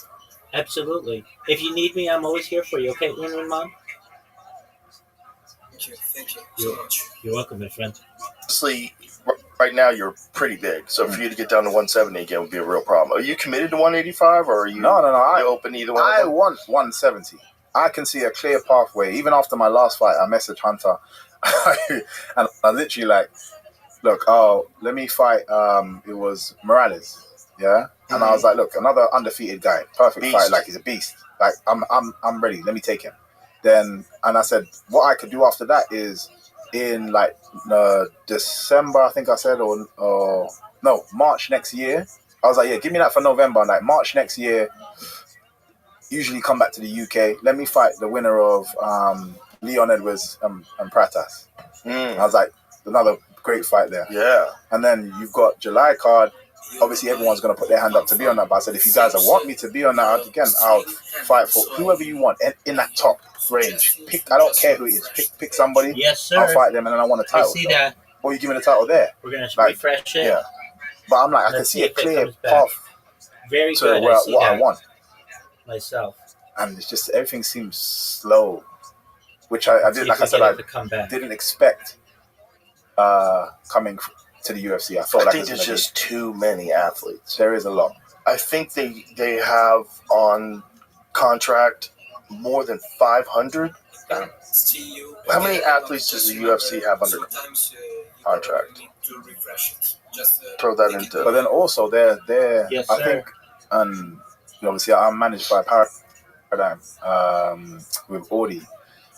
Speaker 2: Absolutely. If you need me, I'm always here for you. Okay, Win Win Mom?
Speaker 3: Thank you so much.
Speaker 2: You're welcome, my friend.
Speaker 7: Honestly, right now you're pretty big. So for you to get down to 170 again would be a real problem. Are you committed to 185 or are you?
Speaker 5: No.
Speaker 7: You open either one?
Speaker 5: I want 170. I can see a clear pathway. Even after my last fight, I messaged Hunter, and I literally like, look, let me fight. It was Morales, yeah, and I was like, look, another undefeated guy, perfect
Speaker 7: Beast.
Speaker 5: fight, like he's a beast. Like I'm ready. Let me take him. Then, and I said, what I could do after that is in like December, I think I said, or no, March next year. I was like, yeah, give me that for November. And like March next year, usually come back to the UK. Let me fight the winner of Leon Edwards and Pratas. I was like, another great fight there.
Speaker 7: Yeah.
Speaker 5: And then you've got July card. Obviously, everyone's going to put their hand up to be on that. But I said, if you guys want me to be on that, again, I'll fight for whoever you want in that top range. Pick. I don't care who it is. Pick somebody.
Speaker 2: Yes, sir.
Speaker 5: I'll fight them, and then I want a
Speaker 2: I
Speaker 5: title.
Speaker 2: see that.
Speaker 5: Or you give me the title there.
Speaker 2: We're going to
Speaker 5: Like,
Speaker 2: refresh it.
Speaker 5: Yeah. But I'm like, I can
Speaker 2: Let's
Speaker 5: see
Speaker 2: see
Speaker 5: a
Speaker 2: if it
Speaker 5: clear
Speaker 2: comes back.
Speaker 5: path
Speaker 2: Very
Speaker 5: to
Speaker 2: good. I see
Speaker 5: what I
Speaker 2: that
Speaker 5: want.
Speaker 2: myself.
Speaker 5: And it's just everything seems slow, which I did.
Speaker 2: See
Speaker 5: Like
Speaker 2: if
Speaker 5: I
Speaker 2: we
Speaker 5: said,
Speaker 2: get
Speaker 5: I
Speaker 2: it to come back.
Speaker 5: didn't expect coming to the UFC. I thought
Speaker 7: I
Speaker 5: like
Speaker 7: think there's just too many athletes.
Speaker 5: there is a lot.
Speaker 7: I think they have on contract more than 500. How many athletes does the UFC have under contract? Throw that into.
Speaker 5: But then also they're
Speaker 2: Yes,
Speaker 5: I
Speaker 2: sir.
Speaker 5: think, and obviously I'm managed by Paradigm with Audi,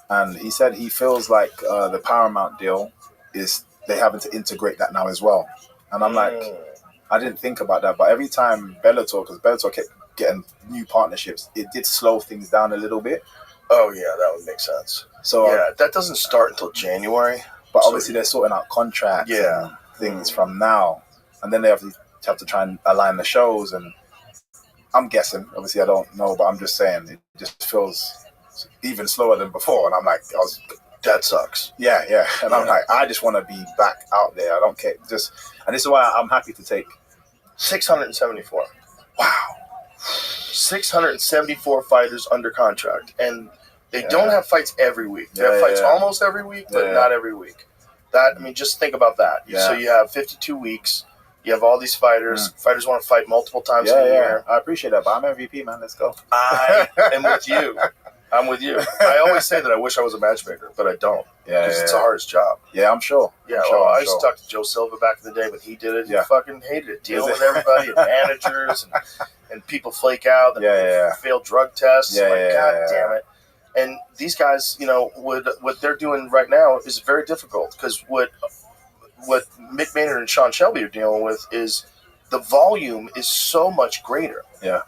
Speaker 5: and he said he feels like the Paramount deal is they having to integrate that now as well. And I'm like, I didn't think about that, but every time because Bellator kept getting new partnerships, it did slow things down a little bit.
Speaker 7: Oh yeah, that would make sense.
Speaker 5: So
Speaker 7: yeah, that doesn't start until January.
Speaker 5: But obviously they're sorting out contracts and things from now, and then they have to try and align the shows. And I'm guessing, obviously I don't know, but I'm just saying it just feels even slower than before. And I'm like,
Speaker 7: that sucks.
Speaker 5: Yeah. And I'm like, I just want to be back out there. I don't care. And this is why I'm happy to take
Speaker 7: 674.
Speaker 5: Wow.
Speaker 7: 674 fighters under contract, and they don't have fights every week. They have fights almost every week, but not every week. That, I mean, just think about that. So you have 52 weeks. You have all these fighters. Fighters want to fight multiple times a year.
Speaker 5: I appreciate that, but I'm MVP, man. Let's go.
Speaker 7: I am with you. I'm with you. I always say that I wish I was a matchmaker, but I don't. Because it's the hardest job.
Speaker 5: Yeah, I'm sure.
Speaker 7: Yeah, I used to talk to Joe Silva back in the day when he did it. He fucking hated it. Dealing with everybody and managers and people flake out and fail drug tests. God damn it. And these guys, what they're doing right now is very difficult because what Mick Maynard and Sean Shelby are dealing with is the volume is so much greater.
Speaker 5: Yeah.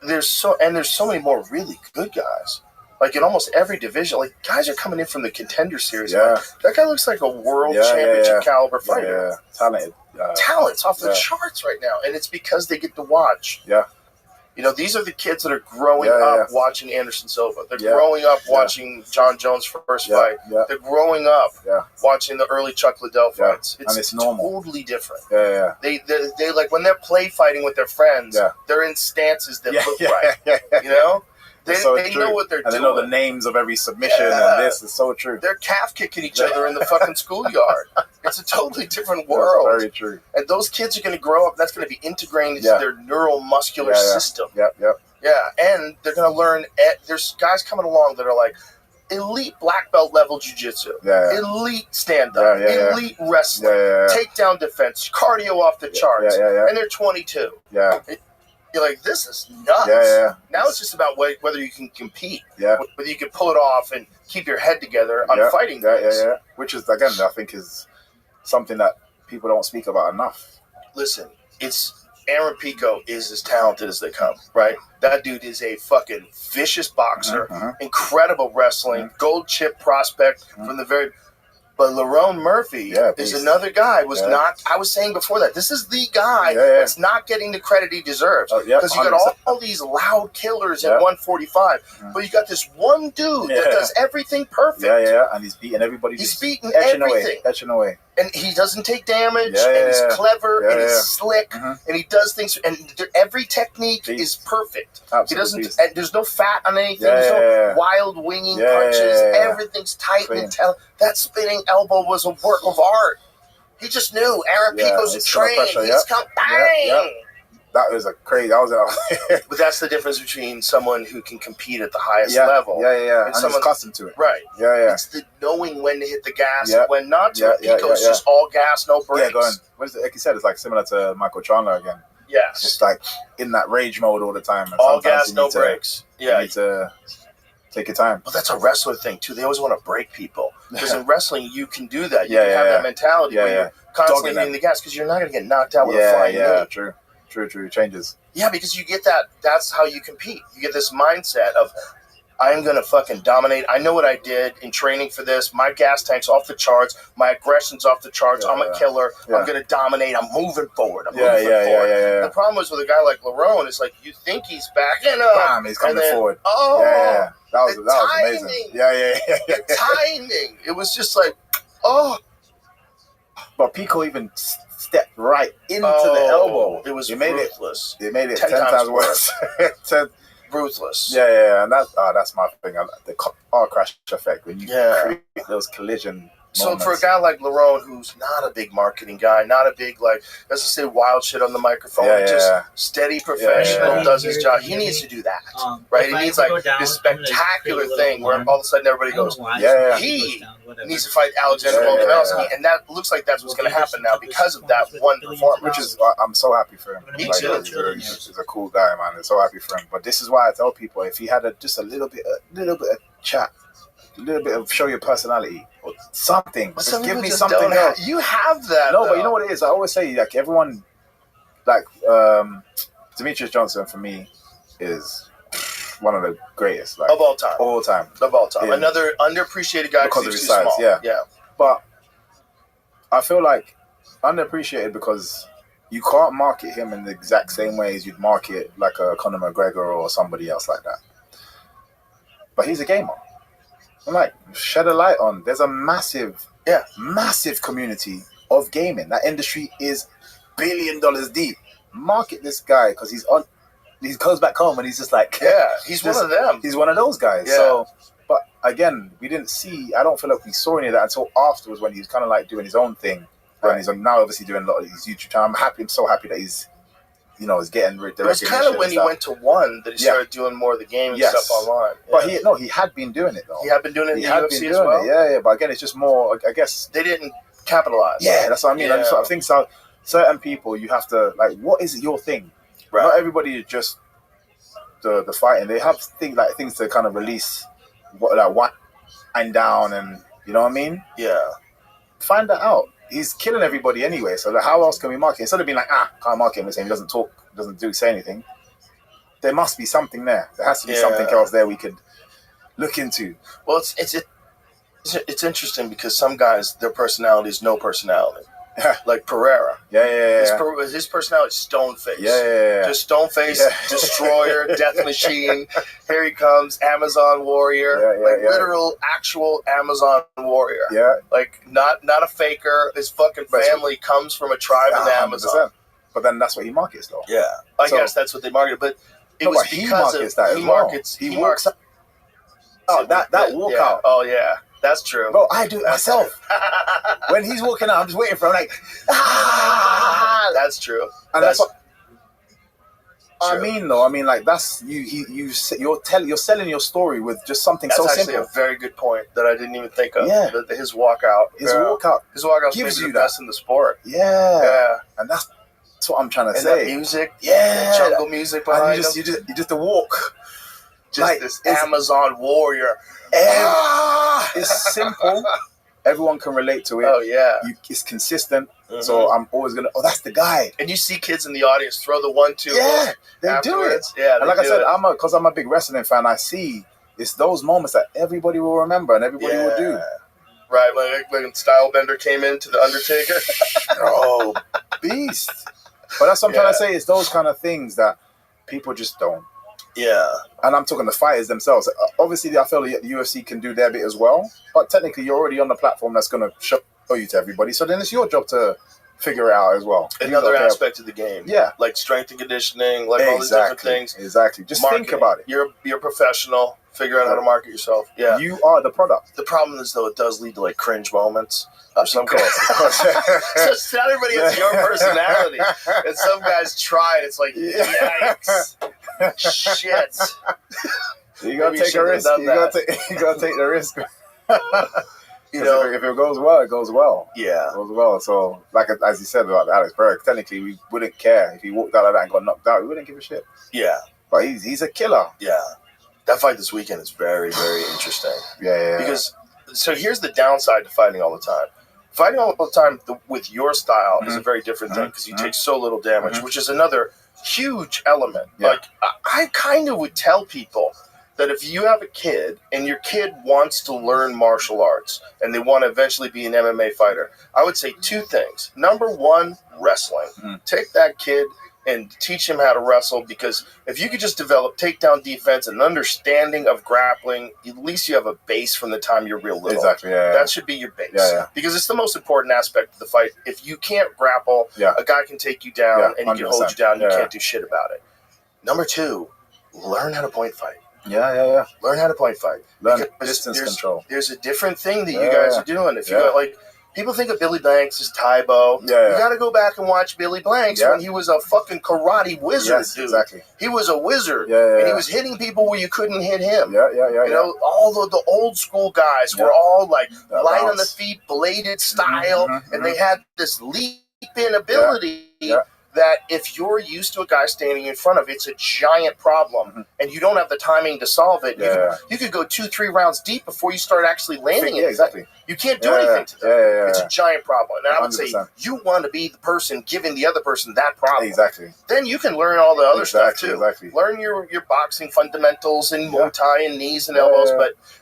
Speaker 7: There's so many more really good guys. Like in almost every division, like guys are coming in from the Contender Series.
Speaker 5: Yeah.
Speaker 7: That guy looks like a world championship caliber fighter.
Speaker 5: Talented.
Speaker 7: Talent's off the charts right now, and it's because they get to watch.
Speaker 5: Yeah.
Speaker 7: These are the kids that are growing up watching Anderson Silva. They're growing up watching John Jones' first fight.
Speaker 5: Yeah.
Speaker 7: They're growing up watching the early Chuck Liddell fights.
Speaker 5: It's normal.
Speaker 7: Totally different.
Speaker 5: Yeah.
Speaker 7: They like when they're play fighting with their friends, they're in stances that look right. They know what they're doing.
Speaker 5: And they know the names of every submission, and this is so true.
Speaker 7: They're calf kicking each other in the fucking schoolyard. It's a totally different world.
Speaker 5: That's very true.
Speaker 7: And those kids are going to grow up, and that's going to be integrated into their neuromuscular system.
Speaker 5: Yep.
Speaker 7: Yeah, and they're going to learn. There's guys coming along that are like elite black belt level jiu-jitsu, elite stand-up, elite wrestling, takedown defense, cardio off the charts, and they're 22.
Speaker 5: Yeah.
Speaker 7: You're like, this is nuts.
Speaker 5: Yeah.
Speaker 7: Now it's just about whether you can compete.
Speaker 5: Yeah.
Speaker 7: Whether you can pull it off and keep your head together on fighting things.
Speaker 5: Yeah. Which is, again, I think is something that people don't speak about enough.
Speaker 7: Listen, Aaron Pico is as talented as they come, right? That dude is a fucking vicious boxer, incredible wrestling, gold chip prospect from the very... But Lerone Murphy is another guy. I was saying before that, this is the guy that's not getting the credit he deserves. Because you got all these loud killers at 145, but you got this one dude that does everything perfect.
Speaker 5: Yeah, and he's beating everybody.
Speaker 7: He's beating everything.
Speaker 5: Etching away.
Speaker 7: And he doesn't take damage, and he's clever, and he's slick, and he does things, and every technique is perfect. Absolutely. He doesn't, and there's no fat on anything, there's no wild winging punches, everything's tight and intelligent. That spinning elbow was a work of art. He just knew Aaron Pico's trained. He's come bang.
Speaker 5: That was a crazy.
Speaker 7: But that's the difference between someone who can compete at the highest level.
Speaker 5: And someone accustomed to it.
Speaker 7: Right. It's the knowing when to hit the gas and when not to. Pico's just all gas, no brakes.
Speaker 5: Like you said, it's like similar to Michael Chandler again.
Speaker 7: Yes.
Speaker 5: Just like in that rage mode all the time. And
Speaker 7: all gas, no brakes.
Speaker 5: You need to take your time.
Speaker 7: Well, that's a wrestler thing too. They always want to break people because in wrestling you can do that. You can have that mentality where you're constantly hitting the gas because you're not going to get knocked out with a flying knee.
Speaker 5: True. Changes.
Speaker 7: Yeah, because you get that. That's how you compete. You get this mindset of, I'm going to fucking dominate. I know what I did in training for this. My gas tank's off the charts. My aggression's off the charts. I'm a killer. I'm going to dominate. I'm moving forward. I'm moving forward. The problem is with a guy like Lerone, it's like you think he's backing up.
Speaker 5: Bam, he's coming forward.
Speaker 7: Oh,
Speaker 5: that was amazing.
Speaker 7: The timing. It was just like,
Speaker 5: But Pico even stepped right into the elbow.
Speaker 7: It was ruthless.
Speaker 5: It made it 10 times worse.
Speaker 7: Ruthless.
Speaker 5: And that's my thing. The car crash effect when you create those collision
Speaker 7: So for a guy like Lerone, who's not a big marketing guy, not a big, like, let's just say wild shit on the microphone, just steady professional, does his job, he needs to do that, right? He needs, like, this spectacular thing where all of a sudden everybody goes, he needs to fight Alexander Volkanovski, and that looks like that's what's going to happen now because of that one performance.
Speaker 5: Which is, I'm so happy for him.
Speaker 7: Me too.
Speaker 5: He's a cool guy, man. I'm so happy for him. But this is why I tell people, if he had just a little bit of chat, a little bit of show your personality or something. Just give me something else.
Speaker 7: You have that.
Speaker 5: No, but you know what it is? I always say, like, everyone, like, Demetrius Johnson for me is one of the greatest, like,
Speaker 7: of all time.
Speaker 5: Yeah.
Speaker 7: Another underappreciated guy
Speaker 5: because of
Speaker 7: he's
Speaker 5: his
Speaker 7: too
Speaker 5: size.
Speaker 7: small.
Speaker 5: Yeah. But I feel like underappreciated because you can't market him in the exact same way as you'd market like a Conor McGregor or somebody else like that. But he's a gamer. I'm like, shed a light on. There's a massive community of gaming. That industry is $1 billion deep. Market this guy because he goes back home and he's just like,
Speaker 7: he's one of them.
Speaker 5: He's one of those guys.
Speaker 7: Yeah.
Speaker 5: So, but again, I don't feel like we saw any of that until afterwards when he was kind of like doing his own thing. Right. And he's now obviously doing a lot of his YouTube channel. I'm so happy that he's, he's getting the recognition.
Speaker 7: It was kind of when he went to One that he started doing more of the gaming stuff online. Yeah.
Speaker 5: But he had been doing it though.
Speaker 7: He had been doing it in the UFC as well.
Speaker 5: Yeah. But again, it's just more, I guess.
Speaker 7: They didn't capitalize.
Speaker 5: Yeah, that's what I mean.
Speaker 7: Yeah.
Speaker 5: I think so. Certain people, you have to, like, what is your thing? Right. Not everybody is just the fighting. They have things to kind of release, wind down, and you know what I mean?
Speaker 7: Yeah.
Speaker 5: Find that out. He's killing everybody anyway, so how else can we market? Instead of being like, can't market him, saying he doesn't talk, say anything. There must be something there. There has to be something else there we could look into.
Speaker 7: Well, it's interesting because some guys, their personality is no personality. Like Pereira. His personality is stone face. Just stone face, destroyer, death machine. Here he comes, Amazon warrior. Literal, actual Amazon warrior. Like not a faker. His fucking family comes from a tribe in the Amazon.
Speaker 5: But then that's what he markets though.
Speaker 7: Yeah. I guess that's what they marketed. But it was because he markets that.
Speaker 5: Oh, that walkout.
Speaker 7: Oh yeah. That's true.
Speaker 5: Bro, I do it myself. When he's walking out, I'm just waiting for him, like,
Speaker 7: That's true.
Speaker 5: And that's what I mean, though. I mean, like, that's you're selling your story with just something so simple.
Speaker 7: That's actually a very good point that I didn't even think of. Yeah. His walkout.
Speaker 5: His walkout
Speaker 7: gives you the best in the sport.
Speaker 5: Yeah. And that's That's what I'm trying to
Speaker 7: And
Speaker 5: say.
Speaker 7: that music,
Speaker 5: Yeah.
Speaker 7: that jungle music behind
Speaker 5: And you just the walk.
Speaker 7: just
Speaker 5: like,
Speaker 7: this Amazon warrior.
Speaker 5: It's simple. Everyone can relate to it.
Speaker 7: Oh yeah.
Speaker 5: It's consistent. So I'm always gonna. Oh, that's the guy.
Speaker 7: And you see kids in the audience throw the 1-2.
Speaker 5: Yeah, they do it.
Speaker 7: Yeah,
Speaker 5: and like I said, because I'm a big wrestling fan. I see it's those moments that everybody will remember and everybody will do.
Speaker 7: Right, when Stylebender came into the Undertaker.
Speaker 5: Oh, beast. But that's what I'm trying to say. It's those kind of things that people just don't.
Speaker 7: Yeah.
Speaker 5: And I'm talking the fighters themselves. Obviously, I feel the UFC can do their bit as well. But technically, you're already on the platform that's going to show you to everybody. So then it's your job to figure it out as well.
Speaker 7: Another aspect of the game.
Speaker 5: Yeah.
Speaker 7: Like strength and conditioning, like all these different things.
Speaker 5: Exactly. Just think about it.
Speaker 7: You're a professional. Figure out how to market yourself. Yeah.
Speaker 5: You are the product.
Speaker 7: The problem is, though, it does lead to like cringe moments. Some guys, so not everybody has your personality, and some guys try, and it's like, yikes, shit.
Speaker 5: You gotta take a risk. You gotta take the risk. You know, if it goes well, it goes well.
Speaker 7: Yeah,
Speaker 5: it goes well. So, like as you said about Alex Berg, technically we wouldn't care if he walked out like that and got knocked out. We wouldn't give a shit.
Speaker 7: Yeah,
Speaker 5: but he's a killer.
Speaker 7: Yeah, that fight this weekend is very, very interesting.
Speaker 5: Yeah.
Speaker 7: Because so here's the downside to fighting all the time. Fighting all the time with your style is a very different thing because you take so little damage, which is another huge element. Yeah. Like, I kind of would tell people that if you have a kid and your kid wants to learn martial arts and they want to eventually be an MMA fighter, I would say two things. Number one, wrestling. Take that kid and teach him how to wrestle, because if you could just develop takedown defense and understanding of grappling, at least you have a base from the time you're real little.
Speaker 5: Exactly, yeah.
Speaker 7: That should be your base.
Speaker 5: Yeah.
Speaker 7: Because it's the most important aspect of the fight. If you can't grapple, a guy can take you down and he can hold you down and you can't do shit about it. Number two, learn how to point fight.
Speaker 5: Yeah.
Speaker 7: Learn how to point fight.
Speaker 5: Learn distance control.
Speaker 7: There's a different thing that you guys are doing. If you got, like, people think of Billy Blanks as Tybo. You got to go back and watch Billy Blanks when he was a fucking karate wizard, dude.
Speaker 5: Exactly.
Speaker 7: He was a wizard, and he was hitting people where you couldn't hit him. You know, all the old school guys were all like light on the feet, bladed style, and they had this leap-in ability. That if you're used to a guy standing in front of, it's a giant problem, and you don't have the timing to solve it. You could go 2-3 rounds deep before you start actually landing it.
Speaker 5: Exactly.
Speaker 7: You can't do anything to them. It's a giant problem. And I would
Speaker 5: 100%.
Speaker 7: say you want to be the person giving the other person that problem.
Speaker 5: Exactly.
Speaker 7: Then you can learn all the other stuff too.
Speaker 5: Exactly.
Speaker 7: Learn your boxing fundamentals and Muay Thai and knees and elbows.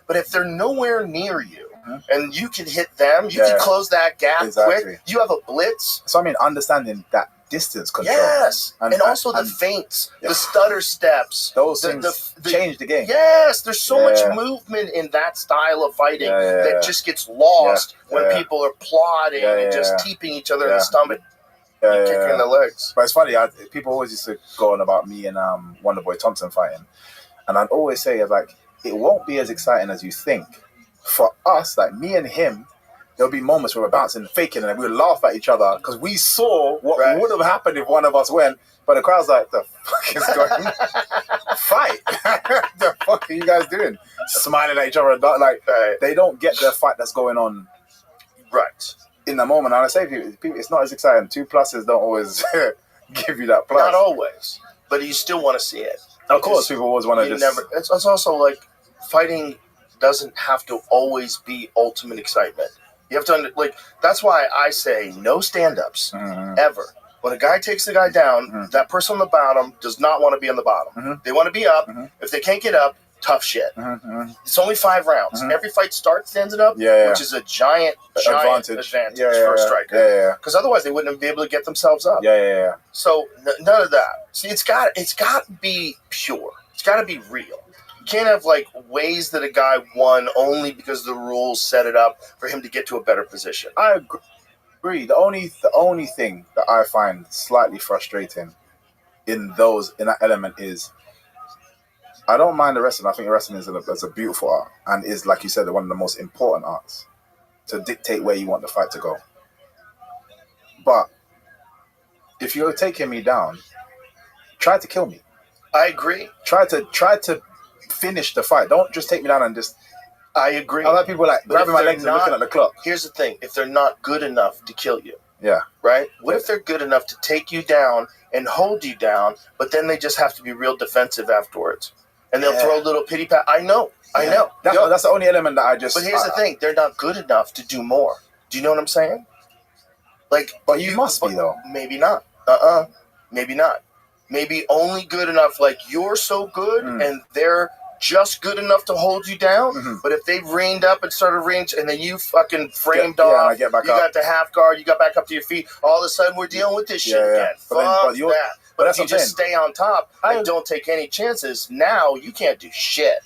Speaker 7: But if they're nowhere near you, and you can hit them, you can close that gap quick. You have a blitz.
Speaker 5: So I mean, understanding that distance control.
Speaker 7: Yes, and also the feints, the stutter steps.
Speaker 5: Those things change the game.
Speaker 7: Yes, there's so much movement in that style of fighting that just gets lost when people are plodding and just teeping each other in the stomach. Kicking in the legs.
Speaker 5: But it's funny, people always used to go on about me and Wonderboy Thompson fighting. And I'd always say, like, it won't be as exciting as you think. For us, like me and him, there'll be moments where we're bouncing, faking, and we'll laugh at each other because we saw what would have happened if one of us went. But the crowd's like, the fuck is going on? Fight. The fuck are you guys doing? Smiling at each other. Like, they don't get the fight that's going on in the moment. And I say to people, it's not as exciting. 2 pluses don't always give you that plus.
Speaker 7: Not always. But you still want to see it.
Speaker 5: Of course, people always want to just...
Speaker 7: It's also like fighting doesn't have to always be ultimate excitement. You have to that's why I say no stand-ups ever. When a guy takes the guy down, that person on the bottom does not want to be on the bottom. They want to be up. If they can't get up, tough shit. It's only 5 rounds. Every fight starts and ends up, which is a giant advantage for a striker. Because otherwise they wouldn't be able to get themselves up. So none of that. See, it's got to be pure. It's got to be real. You can't have ways that a guy won only because the rules set it up for him to get to a better position.
Speaker 5: I agree. The only thing that I find slightly frustrating in that element is I don't mind the wrestling. I think wrestling is a beautiful art and is, like you said, one of the most important arts to dictate where you want the fight to go. But if you're taking me down, try to kill me.
Speaker 7: I agree.
Speaker 5: Try to finish the fight. Don't just take me down and just...
Speaker 7: I agree.
Speaker 5: I like people grabbing my legs and looking at the clock.
Speaker 7: Here's the thing. If they're not good enough to kill you,
Speaker 5: Yeah.
Speaker 7: Right? What if they're good enough to take you down and hold you down, but then they just have to be real defensive afterwards? And they'll throw a little pity pat. I know.
Speaker 5: That's the only element that I just...
Speaker 7: But here's the thing. They're not good enough to do more. Do you know what I'm saying?
Speaker 5: But you must be, though.
Speaker 7: Maybe not. Maybe not. Maybe only good enough, like you're so good and they're just good enough to hold you down. But if they've reined up and started range and then you fucking framed off, you got the half guard, you got back up to your feet, all of a sudden we're dealing with this shit again. Fuck that. But if you just stay on top and don't take any chances, now you can't do shit.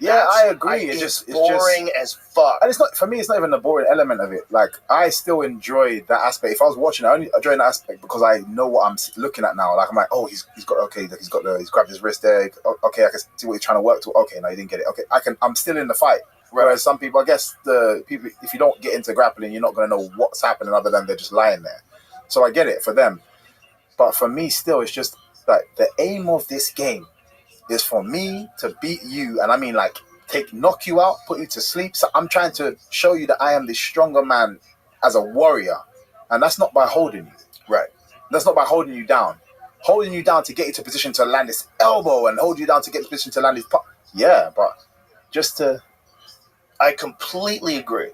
Speaker 5: Yeah, I agree.
Speaker 7: It's boring as fuck.
Speaker 5: And it's not, for me, it's not even the boring element of it. Like, I still enjoy that aspect. If I was watching it, I only enjoy that aspect because I know what I'm looking at now. Like, I'm like, oh, he's grabbed his wrist there. Okay, I can see what he's trying to work to. Okay, no, he didn't get it. Okay, I'm still in the fight. Right. Whereas some people, I guess the people, if you don't get into grappling, you're not going to know what's happening other than they're just lying there. So I get it for them. But for me, still, it's just like the aim of this game is for me to beat you, and I mean like knock you out, put you to sleep. So I'm trying to show you that I am the stronger man as a warrior, and that's not by holding you.
Speaker 7: Right.
Speaker 5: That's not by holding you down. Holding you down to get you to position to land this elbow and hold you down to get to position to land this pop. Yeah, but just to...
Speaker 7: I completely agree.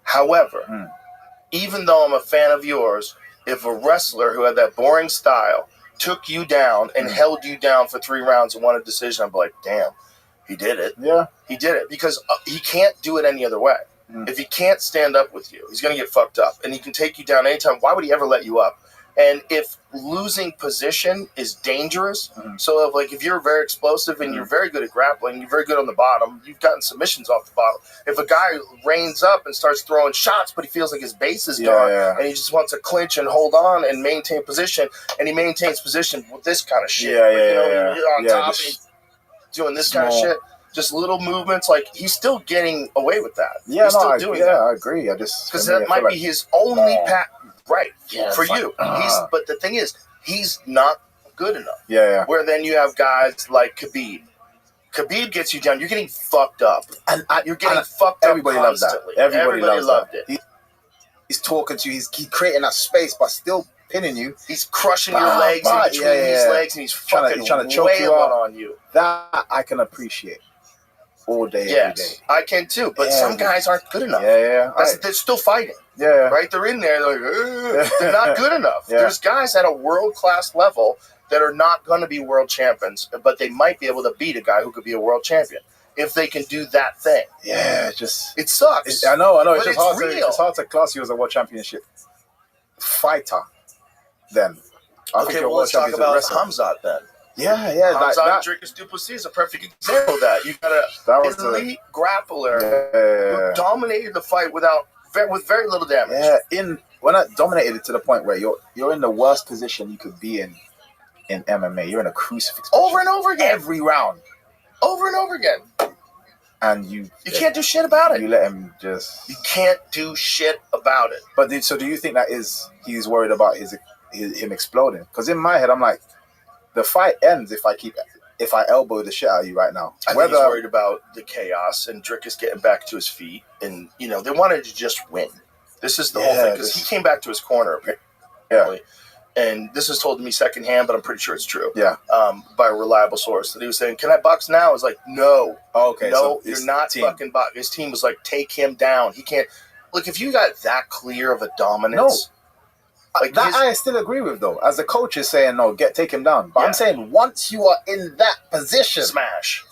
Speaker 7: However, even though I'm a fan of yours, if a wrestler who had that boring style took you down and held you down for 3 rounds and won a decision, I'm like, damn, he did it.
Speaker 5: Yeah.
Speaker 7: He did it because he can't do it any other way. If he can't stand up with you, he's going to get fucked up. And he can take you down anytime. Why would he ever let you up? And if losing position is dangerous, so if you're very explosive and you're very good at grappling, you're very good on the bottom, you've gotten submissions off the bottom. If a guy reins up and starts throwing shots, but he feels like his base is gone, and he just wants to clinch and hold on and maintain position, and he maintains position with this kind of shit. On top, doing this kind of shit. Just little movements, like he's still getting away with that.
Speaker 5: Yeah,
Speaker 7: he's still doing that.
Speaker 5: I agree. Because
Speaker 7: that might be his only right for you. But the thing is, he's not good enough.
Speaker 5: Yeah.
Speaker 7: Where then you have guys like Khabib. Khabib gets you down. You're getting fucked up, and you're getting fucked up.
Speaker 5: Everybody loves that. Everybody
Speaker 7: loved it.
Speaker 5: He's talking to you. He's creating that space, but still pinning you.
Speaker 7: He's crushing your legs in between his legs, and he's fucking trying to choke you out on you.
Speaker 5: That I can appreciate. All day, every day.
Speaker 7: I can too, but some guys aren't good enough.
Speaker 5: Yeah.
Speaker 7: They're still fighting.
Speaker 5: Yeah.
Speaker 7: Right? They're in there, they're like, they're not good enough. There's guys at a world-class level that are not going to be world champions, but they might be able to beat a guy who could be a world champion if they can do that thing.
Speaker 5: Yeah,
Speaker 7: it sucks.
Speaker 5: I know. It's just
Speaker 7: it's
Speaker 5: hard to class you as a world championship fighter. Then,
Speaker 7: let's talk about Hamzat then.
Speaker 5: Yeah.
Speaker 7: Hamzat Dricus Duplessis is a perfect example of that. You got an elite grappler who dominated the fight with very little damage.
Speaker 5: Yeah, when I dominated it to the point where you're in the worst position you could be in MMA. You're in a crucifix position.
Speaker 7: Over and over again.
Speaker 5: Every round.
Speaker 7: Over and over again.
Speaker 5: And you
Speaker 7: can't do shit about it.
Speaker 5: You let him just...
Speaker 7: You can't do shit about it.
Speaker 5: But so do you think that he's worried about him exploding? Because in my head, I'm like, the fight ends if I elbow the shit out of you right now.
Speaker 7: I think he's worried about the chaos and Dricus getting back to his feet. And, they wanted to just win. This is the whole thing. Because he came back to his corner, apparently.
Speaker 5: Yeah.
Speaker 7: And this was told to me secondhand, but I'm pretty sure it's true.
Speaker 5: Yeah.
Speaker 7: By a reliable source. That he was saying, can I box now? I was like, no.
Speaker 5: Oh, okay.
Speaker 7: No, you're not fucking boxing. His team was like, take him down. He can't. Look, if you got that clear of a dominance.
Speaker 5: No. I still agree with, though. As the coach is saying, no, take him down. But I'm saying, once you are in that position.
Speaker 7: Smash.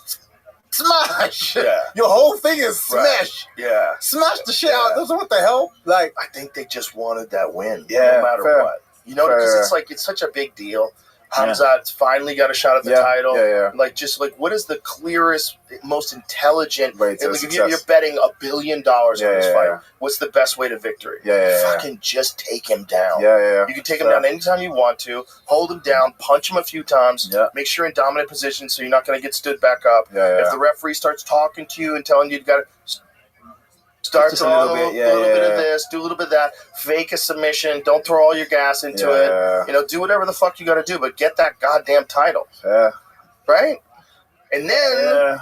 Speaker 5: Yeah. Your whole thing is smash.
Speaker 7: Right. Yeah.
Speaker 5: Smash the shit out. What the hell? Like,
Speaker 7: I think they just wanted that win.
Speaker 5: Yeah.
Speaker 7: No matter what. Because it's such a big deal. Hamzat's finally got a shot at the title.
Speaker 5: Yeah.
Speaker 7: What is the clearest, most intelligent
Speaker 5: way to
Speaker 7: if you're betting $1 billion on this fight, what's the best way to victory? Fucking just take him down.
Speaker 5: Yeah.
Speaker 7: You can take him down anytime you want to, hold him down, punch him a few times, make sure you're in dominant position so you're not going to get stood back up. If the referee starts talking to you and telling you got to start to a little bit of this, do a little bit of that, fake a submission, don't throw all your gas into it. Do whatever the fuck you got to do, but get that goddamn title.
Speaker 5: Yeah.
Speaker 7: Right? And then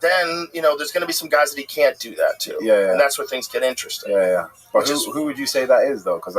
Speaker 7: then there's going to be some guys that he can't do that to.
Speaker 5: Yeah.
Speaker 7: And that's where things get interesting.
Speaker 5: Yeah. But who would you say that is though? Because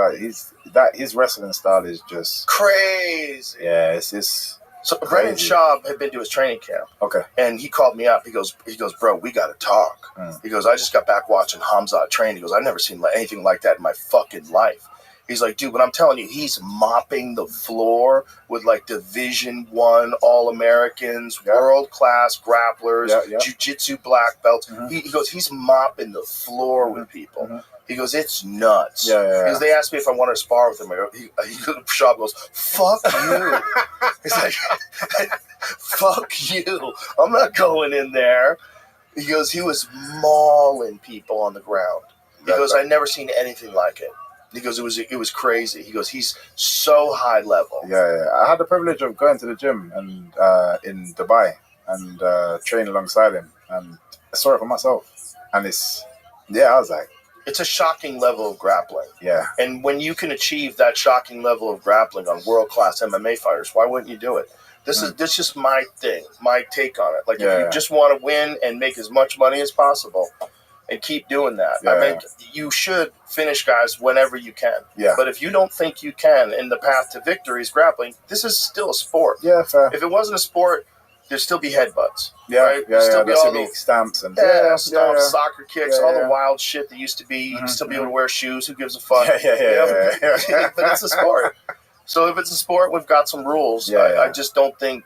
Speaker 5: his wrestling style is just
Speaker 7: crazy.
Speaker 5: Yeah, it's
Speaker 7: so Brendan Schaub had been to his training camp.
Speaker 5: Okay.
Speaker 7: And he called me up. He goes, bro, we got to talk. He goes, I just got back watching Hamzat train. He goes, I've never seen anything like that in my fucking life. He's like, dude, but I'm telling you, he's mopping the floor with like Division I All-Americans, world-class grapplers, jiu-jitsu black belts. He goes, he's mopping the floor with people. He goes, it's nuts. Because they asked me if I wanted to spar with him. Schaub goes, fuck you. He's like, fuck you. I'm not going in there. He goes, he was mauling people on the ground. He goes, I've never seen anything like it. He goes, it was crazy. He goes, he's so high level.
Speaker 5: Yeah. I had the privilege of going to the gym and in Dubai and train alongside him, and I saw it for myself. And I was like,
Speaker 7: it's a shocking level of grappling.
Speaker 5: Yeah.
Speaker 7: And when you can achieve that shocking level of grappling on world-class MMA fighters, why wouldn't you do it? This is just my thing, my take on it. Like, if you just want to win and make as much money as possible, and keep doing that. I mean, you should finish guys whenever you can.
Speaker 5: Yeah.
Speaker 7: But if you don't think you can, and the path to victory is grappling, this is still a sport.
Speaker 5: Yeah, fair.
Speaker 7: If it wasn't a sport, there'd still be headbutts.
Speaker 5: Yeah,
Speaker 7: right?
Speaker 5: There'd still
Speaker 7: be
Speaker 5: all the stamps and
Speaker 7: stomps, soccer kicks, all the wild shit that used to be. You'd still be able to wear shoes. Who gives a fuck?
Speaker 5: Yeah.
Speaker 7: But it's a sport. So if it's a sport, we've got some rules. I just don't think.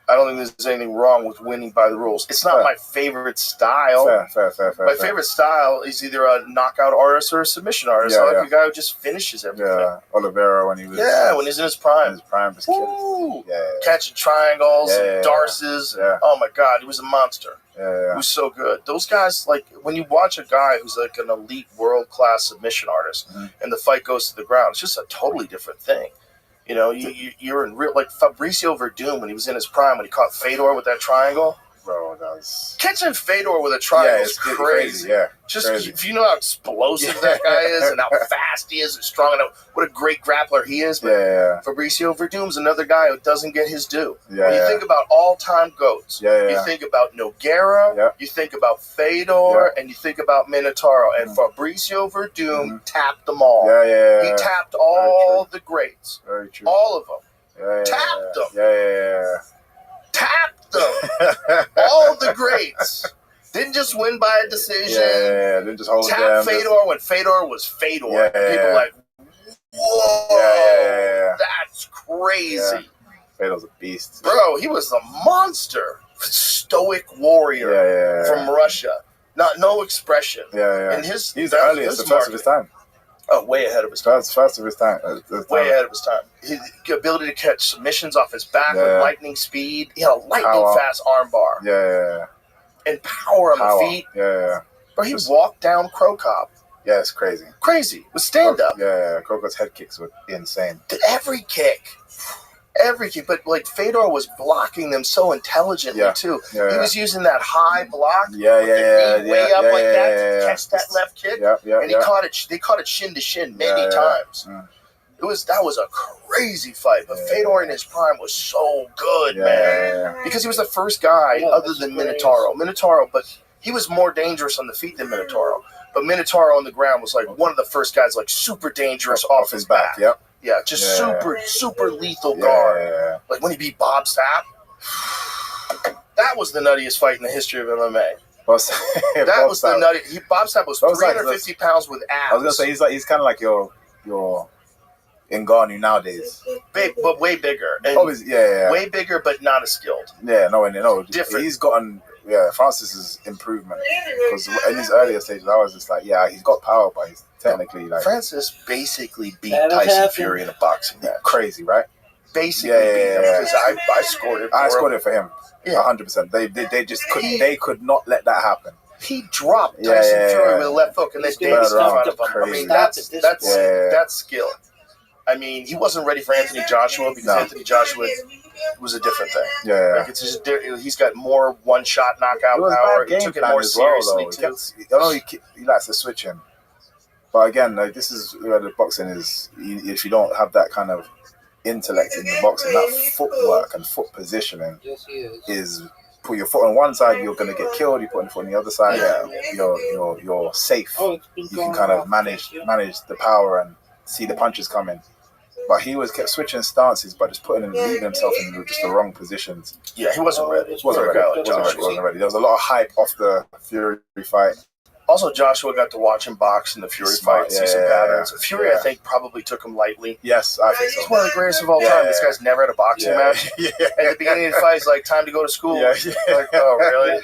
Speaker 7: I don't think there's anything wrong with winning by the rules. It's not my favorite style.
Speaker 5: Fair.
Speaker 7: My favorite style is either a knockout artist or a submission artist. I like a guy who just finishes everything.
Speaker 5: Yeah, Oliveira when he was...
Speaker 7: when he's in his prime.
Speaker 5: Was killing.
Speaker 7: Catching triangles, darces. Oh, my God, he was a monster. He was so good. Those guys, like, when you watch a guy who's like an elite world-class submission artist and the fight goes to the ground, it's just a totally different thing. You're in real, like Fabricio Verdum when he was in his prime, when he caught Fedor with that triangle.
Speaker 5: Bro, that was...
Speaker 7: Catching Fedor with a triangle is crazy.
Speaker 5: Crazy.
Speaker 7: If you know how explosive that guy is and how fast he is and strong enough, what a great grappler he is. But Fabricio Verdum's another guy who doesn't get his due. When you think about all-time GOATs, you think about Nogueira, you think about Fedor, and you think about Minotauro. And Fabricio Verdum tapped them all. He tapped all the greats.
Speaker 5: Very true.
Speaker 7: All of them. Tapped them. Tapped them. All the greats. Didn't just win by a decision.
Speaker 5: Didn't just hold
Speaker 7: Tapped Fedor when Fedor was Fedor. People like, whoa, that's crazy.
Speaker 5: Fedor's a beast.
Speaker 7: Bro, he was a monster. Stoic warrior from Russia. No expression. And
Speaker 5: he's the earliest, the first of his time.
Speaker 7: Oh, way ahead of his time.
Speaker 5: First of his time.
Speaker 7: Way ahead of his time. His ability to catch submissions off his back with lightning speed. He had a lightning fast arm bar. And power on the feet. Bro, he walked down Crow Cop.
Speaker 5: Yeah, it's crazy.
Speaker 7: Crazy. With stand-up.
Speaker 5: Crow Cop's head kicks were insane.
Speaker 7: Every kick. But like Fedor was blocking them so intelligently too. He was using that high block with the knee way up like that to catch that left kick. And he caught it. They caught it shin to shin many times. That was a crazy fight. But Fedor in his prime was so good, man, because he was the first guy other than Minotauro. But he was more dangerous on the feet than Minotauro. But Minotauro on the ground was like one of the first guys, like super dangerous off his back. Super lethal guard. Like when he beat Bob Sapp. That was the nuttiest fight in the history of MMA. Bob Sapp was 350 pounds with abs.
Speaker 5: I was gonna say he's kind of like your Ngannou nowadays,
Speaker 7: but way bigger. And way bigger, but not as skilled.
Speaker 5: No,
Speaker 7: different.
Speaker 5: He's gotten Francis's improvement, because in his earlier stages, I was just like, he's got power, but he's technically like
Speaker 7: Francis basically beat Tyson Fury in a boxing match.
Speaker 5: Crazy, right?
Speaker 7: Basically beat him because I scored it.
Speaker 5: I scored it for him. 100%. They just couldn't. They could not let that happen.
Speaker 7: He dropped Tyson Fury with a left hook and then danced in front of him. I mean, that's skill. I mean, he wasn't ready for Anthony Joshua because Anthony Joshua was a different thing. Like it's just, he's got more one-shot knockout power. He took it more seriously, too.
Speaker 5: I know he likes to switch him. But again, like, this is where the boxing is. If you don't have that kind of intellect in the boxing, that footwork and foot positioning is put your foot on one side, you're gonna get killed. You put your foot on the other side, you're safe.
Speaker 2: Oh, it's been
Speaker 5: You can
Speaker 2: going
Speaker 5: kind of
Speaker 2: off.
Speaker 5: manage the power and see the punches coming. But he kept switching stances, but just leaving himself in just the wrong positions.
Speaker 7: Yeah, he wasn't ready.
Speaker 5: Wasn't ready. There was a lot of hype off the Fury fight.
Speaker 7: Also, Joshua got to watch him box in the Fury fight, see some patterns. Fury, I think, probably took him lightly.
Speaker 5: Yes, I think so.
Speaker 7: He's one of the greatest of all time. This guy's never had a boxing match. At the beginning of the fight, he's like, time to go to school. Like, oh, really?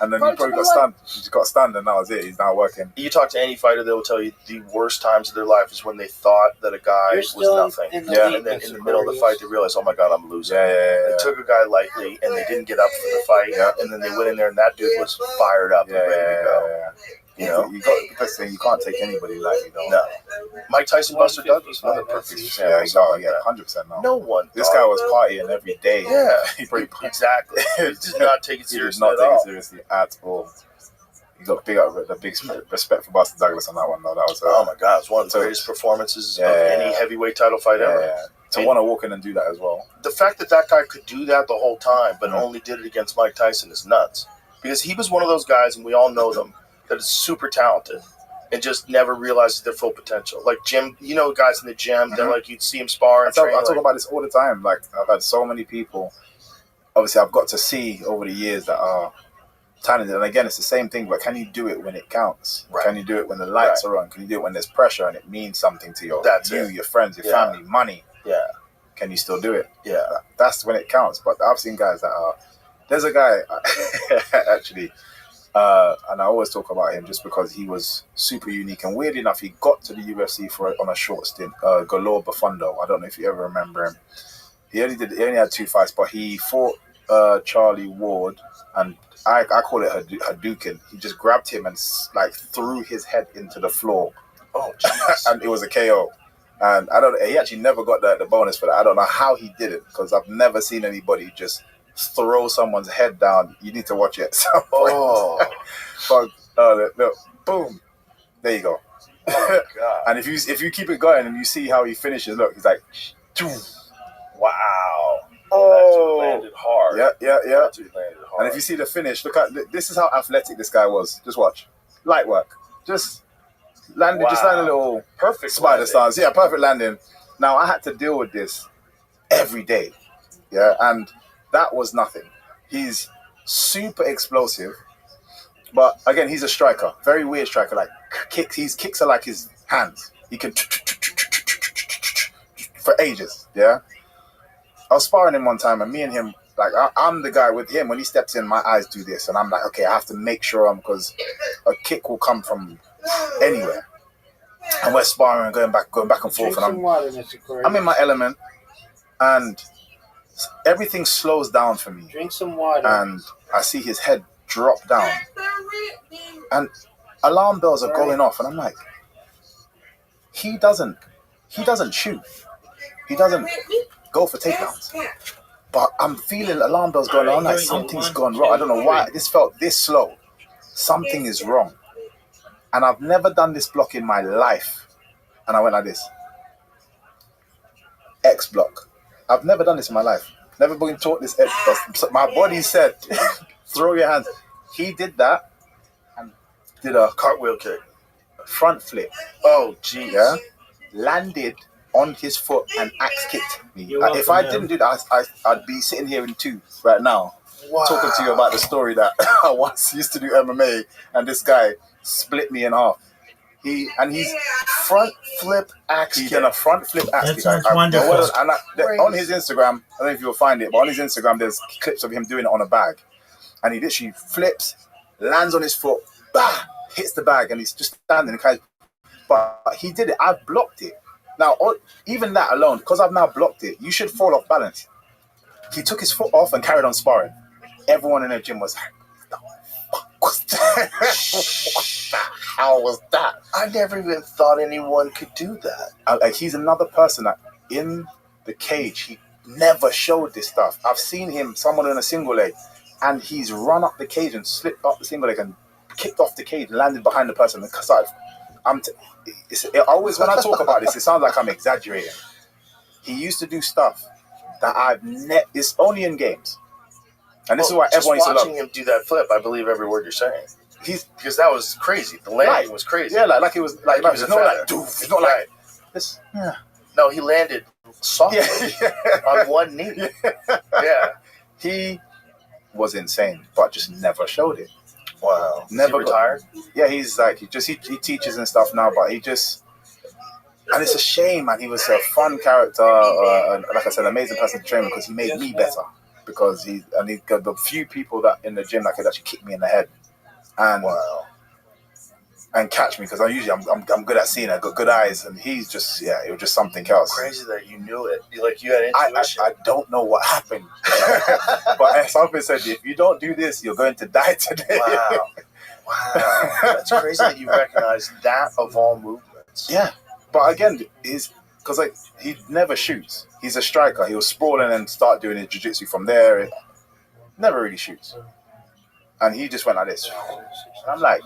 Speaker 5: And then he probably got stunned. He just got stunned, and that was it. He's now working.
Speaker 7: You talk to any fighter, they will tell you the worst times of their life is when they thought that a guy was nothing. And then in the middle of the fight, they realize, oh my God, I'm losing. They took a guy lightly, and they didn't get up for the fight. And then they went in there, and that dude was fired up and ready to go. You know,
Speaker 5: you can't take anybody lightly, though.
Speaker 7: No. Mike Tyson, Buster Douglas, another perfect example.
Speaker 5: 100%.
Speaker 7: No one.
Speaker 5: This guy was partying every day.
Speaker 7: Yeah, exactly. He did not take it seriously
Speaker 5: at all. You got the big respect for Buster Douglas on that one, though. That was
Speaker 7: oh my God, it's one of the greatest performances of any heavyweight title fight ever.
Speaker 5: To want to walk in and do that as well.
Speaker 7: The fact that guy could do that the whole time, but only did it against Mike Tyson is nuts. Because he was one of those guys, and we all know them, that is super talented and just never realizes their full potential. Like gym, guys in the gym, they're like, you'd see him spar and train.
Speaker 5: I talk about this all the time. Like, I've had so many people, obviously I've got to see over the years that are talented. And again, it's the same thing, but can you do it when it counts? Right. Can you do it when the lights are on? Can you do it when there's pressure and it means something to your friends, your family, money? Yeah. Can you still do it? Yeah. That's when it counts. But I've seen guys that are, there's a guy actually, and I always talk about him just because he was super unique. And weird enough, he got to the UFC on a short stint. Galore Bafundo. I don't know if you ever remember him. He only had 2 fights, but he fought Charlie Ward, and I call it Hadouken. He just grabbed him and threw his head into the floor. Oh, jeez. And it was a KO. And he actually never got the bonus for that. I don't know how he did it, because I've never seen anybody just throw someone's head down. You need to watch it at some point. But look, boom, there you go. Oh, God. And if you keep it going and you see how he finishes, look, he's like, wow. Oh,
Speaker 7: that landed hard.
Speaker 5: Yeah.
Speaker 7: That landed hard.
Speaker 5: And if you see the finish, look at this is how athletic this guy was. Just watch, light work, just landed, just landed a little
Speaker 7: perfect
Speaker 5: spider stance. Yeah, perfect landing. Now I had to deal with this every day. Yeah, and that was nothing. He's super explosive, but again, he's a striker. Very weird striker. Like his kicks are like his hands. He can for ages. Yeah. I was sparring him one time, and me and him, like I'm the guy with him. When he steps in, my eyes do this, and I'm like, okay, I have to make sure because a kick will come from anywhere. And we're sparring and going back and forth, and I'm in my element, and everything slows down for me.
Speaker 2: Drink some water.
Speaker 5: And I see his head drop down, and alarm bells are going off, and I'm like, he doesn't shoot. He doesn't go for takedowns. But I'm feeling alarm bells going on, like something's gone wrong. I don't know why this felt this slow. Something is wrong. And I've never done this block in my life. And I went like this. X block. I've never done this in my life. Never been taught this X block. My body said, throw your hands. He did that and did a
Speaker 7: cartwheel kick.
Speaker 5: Front flip.
Speaker 7: Oh, geez.
Speaker 5: Yeah. Landed on his foot and axe kicked me. If I didn't do that, I'd be sitting here in 2 right now, talking to you about the story that I once used to do MMA, and this guy split me in half. He's front flip axe kick and a front flip axe kick.
Speaker 2: That sounds wonderful.
Speaker 5: On his Instagram, I don't know if you'll find it, but on his Instagram, there's clips of him doing it on a bag, and he literally flips, lands on his foot, bah, hits the bag, and he's just standing. But he did it. I blocked it. Now, even that alone, because I've now blocked it, you should fall off balance. He took his foot off and carried on sparring. Everyone in the gym was like, what the hell was that?
Speaker 7: I never even thought anyone could do that.
Speaker 5: He's another person that in the cage, he never showed this stuff. I've seen him, someone in a single leg, and he's run up the cage and slipped up the single leg and kicked off the cage and landed behind the person. Always when I talk about this, it sounds like I'm exaggerating. He used to do stuff that it's only in games. And this is why everyone used to
Speaker 7: watching
Speaker 5: love
Speaker 7: him do that flip. I believe every word you're saying. Because that was crazy. The landing was crazy.
Speaker 5: Yeah, like it was like
Speaker 7: he was
Speaker 5: it's not like doof. It's not like this. Yeah.
Speaker 7: No, he landed softly on one knee. Yeah.
Speaker 5: He was insane, but just never showed it.
Speaker 7: Wow.
Speaker 5: Never
Speaker 7: retired?
Speaker 5: Yeah, he's like he teaches and stuff now, but he just, and it's a shame, man. He was a fun character, and like I said, amazing person to train because he made me better. Because he got the few people that in the gym that could actually kick me in the head and and catch me, because I'm good at seeing. I got good eyes, and he's just it was just something else.
Speaker 7: Crazy that you knew it. Like you had intuition.
Speaker 5: I don't know what happened, but something said, if you don't do this, you're going to die today.
Speaker 7: Wow, that's crazy that you recognize that of all movements.
Speaker 5: Yeah, but again, because like he never shoots. He's a striker. He'll sprawl and then start doing his jiu-jitsu from there. Never really shoots. And he just went like this. I'm like,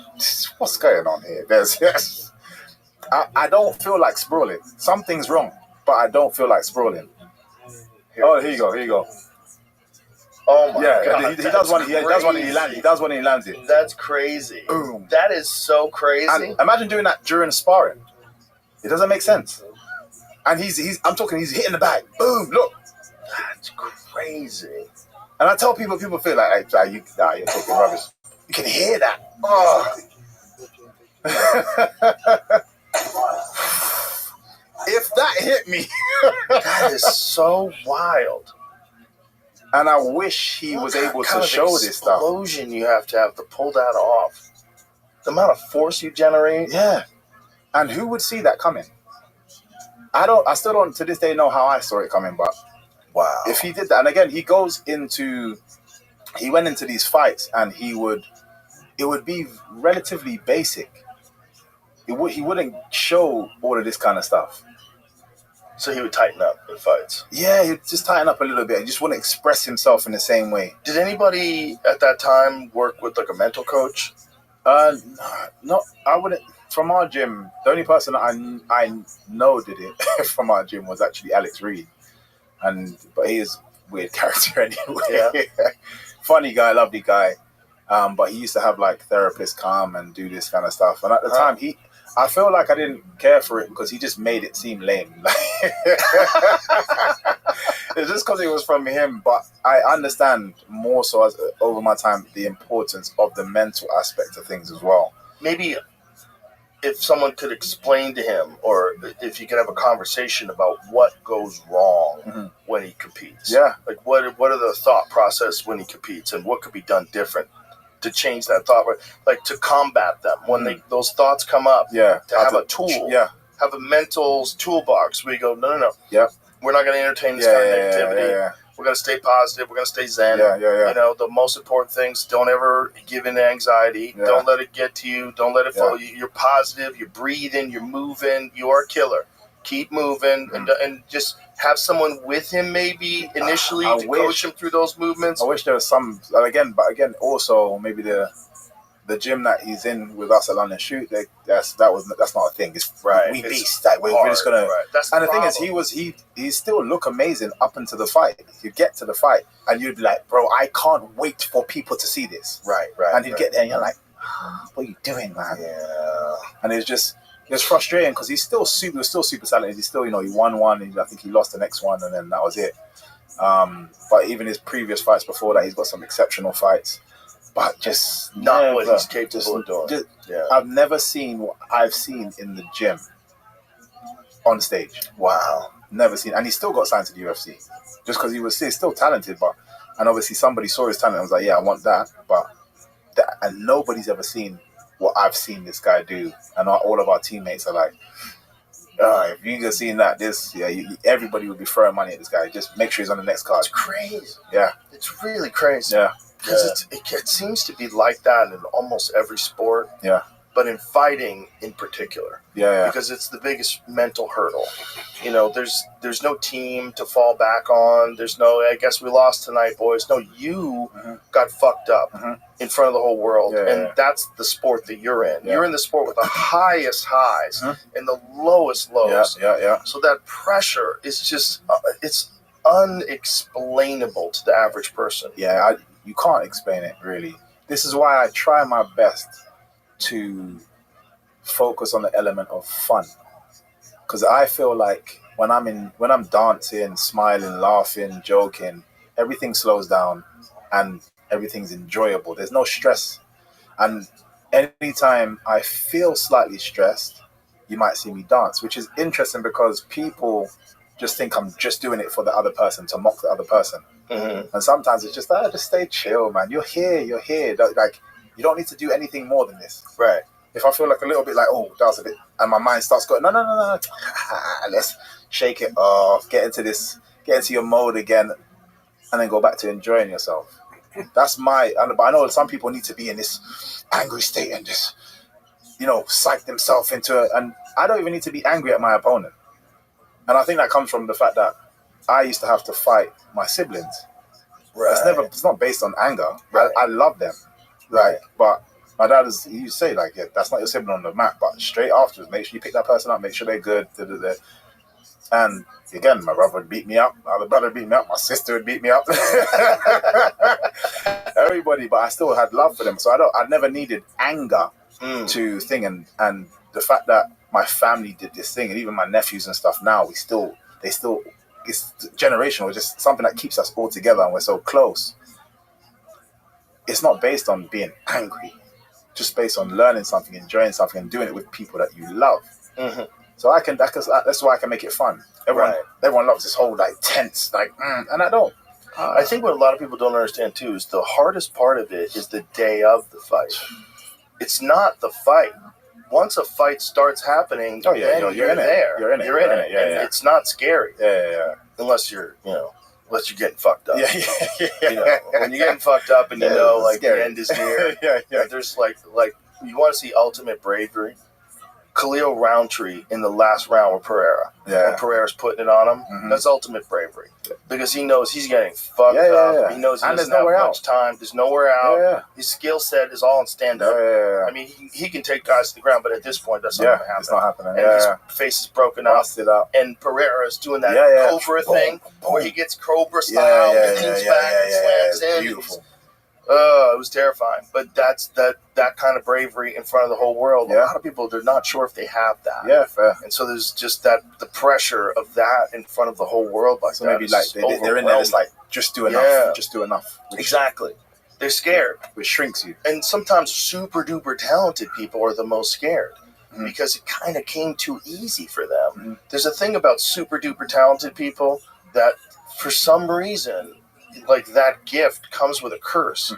Speaker 5: what's going on here? I don't feel like sprawling. Something's wrong, but I don't feel like sprawling. Here you go.
Speaker 7: Oh my God.
Speaker 5: He does one. He does one and he lands. He does one and he lands it.
Speaker 7: That's crazy.
Speaker 5: Boom.
Speaker 7: That is so crazy.
Speaker 5: And imagine doing that during sparring. It doesn't make sense. And he's hitting the bag. Boom, look.
Speaker 7: That's crazy.
Speaker 5: And I tell people feel like, you're talking rubbish. You can hear that. Oh. If that hit me.
Speaker 7: That is so wild.
Speaker 5: And I wish he was able to show this stuff.
Speaker 7: Explosion you have to pull that off. The amount of force you generate.
Speaker 5: Yeah. And who would see that coming? I still don't to this day know how I saw it coming, but
Speaker 7: wow.
Speaker 5: If he did that, and again, he went into these fights and it would be relatively basic. He wouldn't show all of this kind of stuff.
Speaker 7: So he would tighten up in fights.
Speaker 5: Yeah, he'd just tighten up a little bit. He just wouldn't express himself in the same way.
Speaker 7: Did anybody at that time work with like a mental coach?
Speaker 5: No, I wouldn't. From our gym, the only person that I know did it from our gym was actually Alex Reed, but he is a weird character anyway.
Speaker 7: Yeah.
Speaker 5: Funny guy, lovely guy, but he used to have like therapists come and do this kind of stuff. And at the time, I feel like I didn't care for it because he just made it seem lame. It's just because it was from him, but I understand more so over my time the importance of the mental aspect of things as well.
Speaker 7: Maybe if someone could explain to him, or if you could have a conversation about what goes wrong when he competes.
Speaker 5: Yeah.
Speaker 7: Like what are the thought process when he competes, and what could be done different to change that thought, like to combat them when those thoughts come up.
Speaker 5: Yeah.
Speaker 7: To have a tool.
Speaker 5: Yeah.
Speaker 7: Have a mental toolbox where you go, no.
Speaker 5: Yeah.
Speaker 7: We're not going to entertain this kind of negativity.
Speaker 5: Yeah.
Speaker 7: We're going to stay positive. We're going to stay zen.
Speaker 5: Yeah.
Speaker 7: You know, the most important things, don't ever give in to anxiety.
Speaker 5: Yeah.
Speaker 7: Don't let it get to you. Don't let it follow you. You're positive. You're breathing. You're moving. You're a killer. Keep moving and just have someone with him maybe initially to coach him through those movements.
Speaker 5: I wish there was some, but again, also maybe the gym that he's in with us at London Shoot, that's not a thing. It's right. We beast. Like we're just gonna.
Speaker 7: Right. That's
Speaker 5: and the thing is, he still look amazing up until the fight. You get to the fight, and you'd be like, bro, I can't wait for people to see this.
Speaker 7: Right.
Speaker 5: And he'd get there, and you're like, what are you doing, man?
Speaker 7: Yeah.
Speaker 5: And it's frustrating because he was still super talented. He's still, he won one, and I think he lost the next one, and then that was it. But even his previous fights before that, he's got some exceptional fights. But just
Speaker 7: not what he's capable of doing.
Speaker 5: I've never seen what I've seen in the gym on stage.
Speaker 7: Wow.
Speaker 5: Never seen. And he still got signed to the UFC. Just because he's still talented. And obviously somebody saw his talent and was like, yeah, I want that. And nobody's ever seen what I've seen this guy do. And all of our teammates are like, if you guys seen that, everybody would be throwing money at this guy. Just make sure he's on the next card.
Speaker 7: It's crazy.
Speaker 5: Yeah.
Speaker 7: It's really crazy.
Speaker 5: Yeah.
Speaker 7: Because it seems to be like that in almost every sport.
Speaker 5: Yeah.
Speaker 7: But in fighting in particular.
Speaker 5: Yeah.
Speaker 7: Because it's the biggest mental hurdle. There's no team to fall back on. There's no, I guess we lost tonight, boys. No, you got fucked up in front of the whole world. And that's the sport that you're in. Yeah. You're in the sport with the highest highs and the lowest lows.
Speaker 5: Yeah.
Speaker 7: So that pressure is just, it's unexplainable to the average person.
Speaker 5: Yeah, You can't explain it, really. This is why I try my best to focus on the element of fun. Because I feel like when I'm dancing, smiling, laughing, joking, everything slows down and everything's enjoyable. There's no stress. And anytime I feel slightly stressed, you might see me dance, which is interesting because people just think I'm just doing it for the other person, to mock the other person.
Speaker 7: Mm-hmm.
Speaker 5: And sometimes it's just, just stay chill, man. You're here. Like, you don't need to do anything more than this.
Speaker 7: Right.
Speaker 5: If I feel like a little bit like, that was a bit, and my mind starts going, no, let's shake it off, get into your mode again, and then go back to enjoying yourself. That's but I know some people need to be in this angry state and just, psych themselves into it. And I don't even need to be angry at my opponent. And I think that comes from the fact that I used to have to fight my siblings. Right. It's not based on anger. Right. I love them. Like, but my dad he used to say, like, that's not your sibling on the map, but straight afterwards, make sure you pick that person up, make sure they're good. And again, my brother would beat me up, my other brother would beat me up, my sister would beat me up. Everybody, but I still had love for them. So I never needed anger to thing. And the fact that my family did this thing, and even my nephews and stuff now, it's generational, just something that keeps us all together and we're so close. It's not based on being angry, just based on learning something, enjoying something, and doing it with people that you love. Mm-hmm. So that's why I can make it fun. Everyone loves this whole like tense, like, and I don't.
Speaker 7: I think what a lot of people don't understand too is the hardest part of it is the day of the fight. It's not the fight. Once a fight starts happening, you're in there. You're in it. Yeah. It's not scary. Yeah. Unless you're getting fucked up. Yeah. When you're getting fucked up and like scary. The end is near. Yeah. There's like you want to see ultimate bravery. Khalil Roundtree in the last round with Pereira. Yeah. When Pereira's putting it on him, that's ultimate bravery. Because he knows he's getting fucked up. Yeah. He knows he doesn't have much time. There's nowhere out. Yeah. His skill set is all in stand-up. Yeah. I mean, he can take guys to the ground, but at this point, that's not going to happen.
Speaker 5: It's not happening.
Speaker 7: And his face is broken up. And Pereira is doing that Cobra thing where he gets Cobra style, leans back and slams in.
Speaker 5: Beautiful.
Speaker 7: It was terrifying. But that's that kind of bravery in front of the whole world. Yeah. A lot of people, they're not sure if they have that.
Speaker 5: Yeah, fair.
Speaker 7: And so there's just the pressure of that in front of the whole world. Like, so
Speaker 5: maybe like they're in there, it's like, just do enough. Just do enough.
Speaker 7: Exactly. They're scared.
Speaker 5: Which shrinks you.
Speaker 7: And sometimes super duper talented people are the most scared. Because it kind of came too easy for them. There's a thing about super duper talented people that for some reason, like that gift comes with a curse.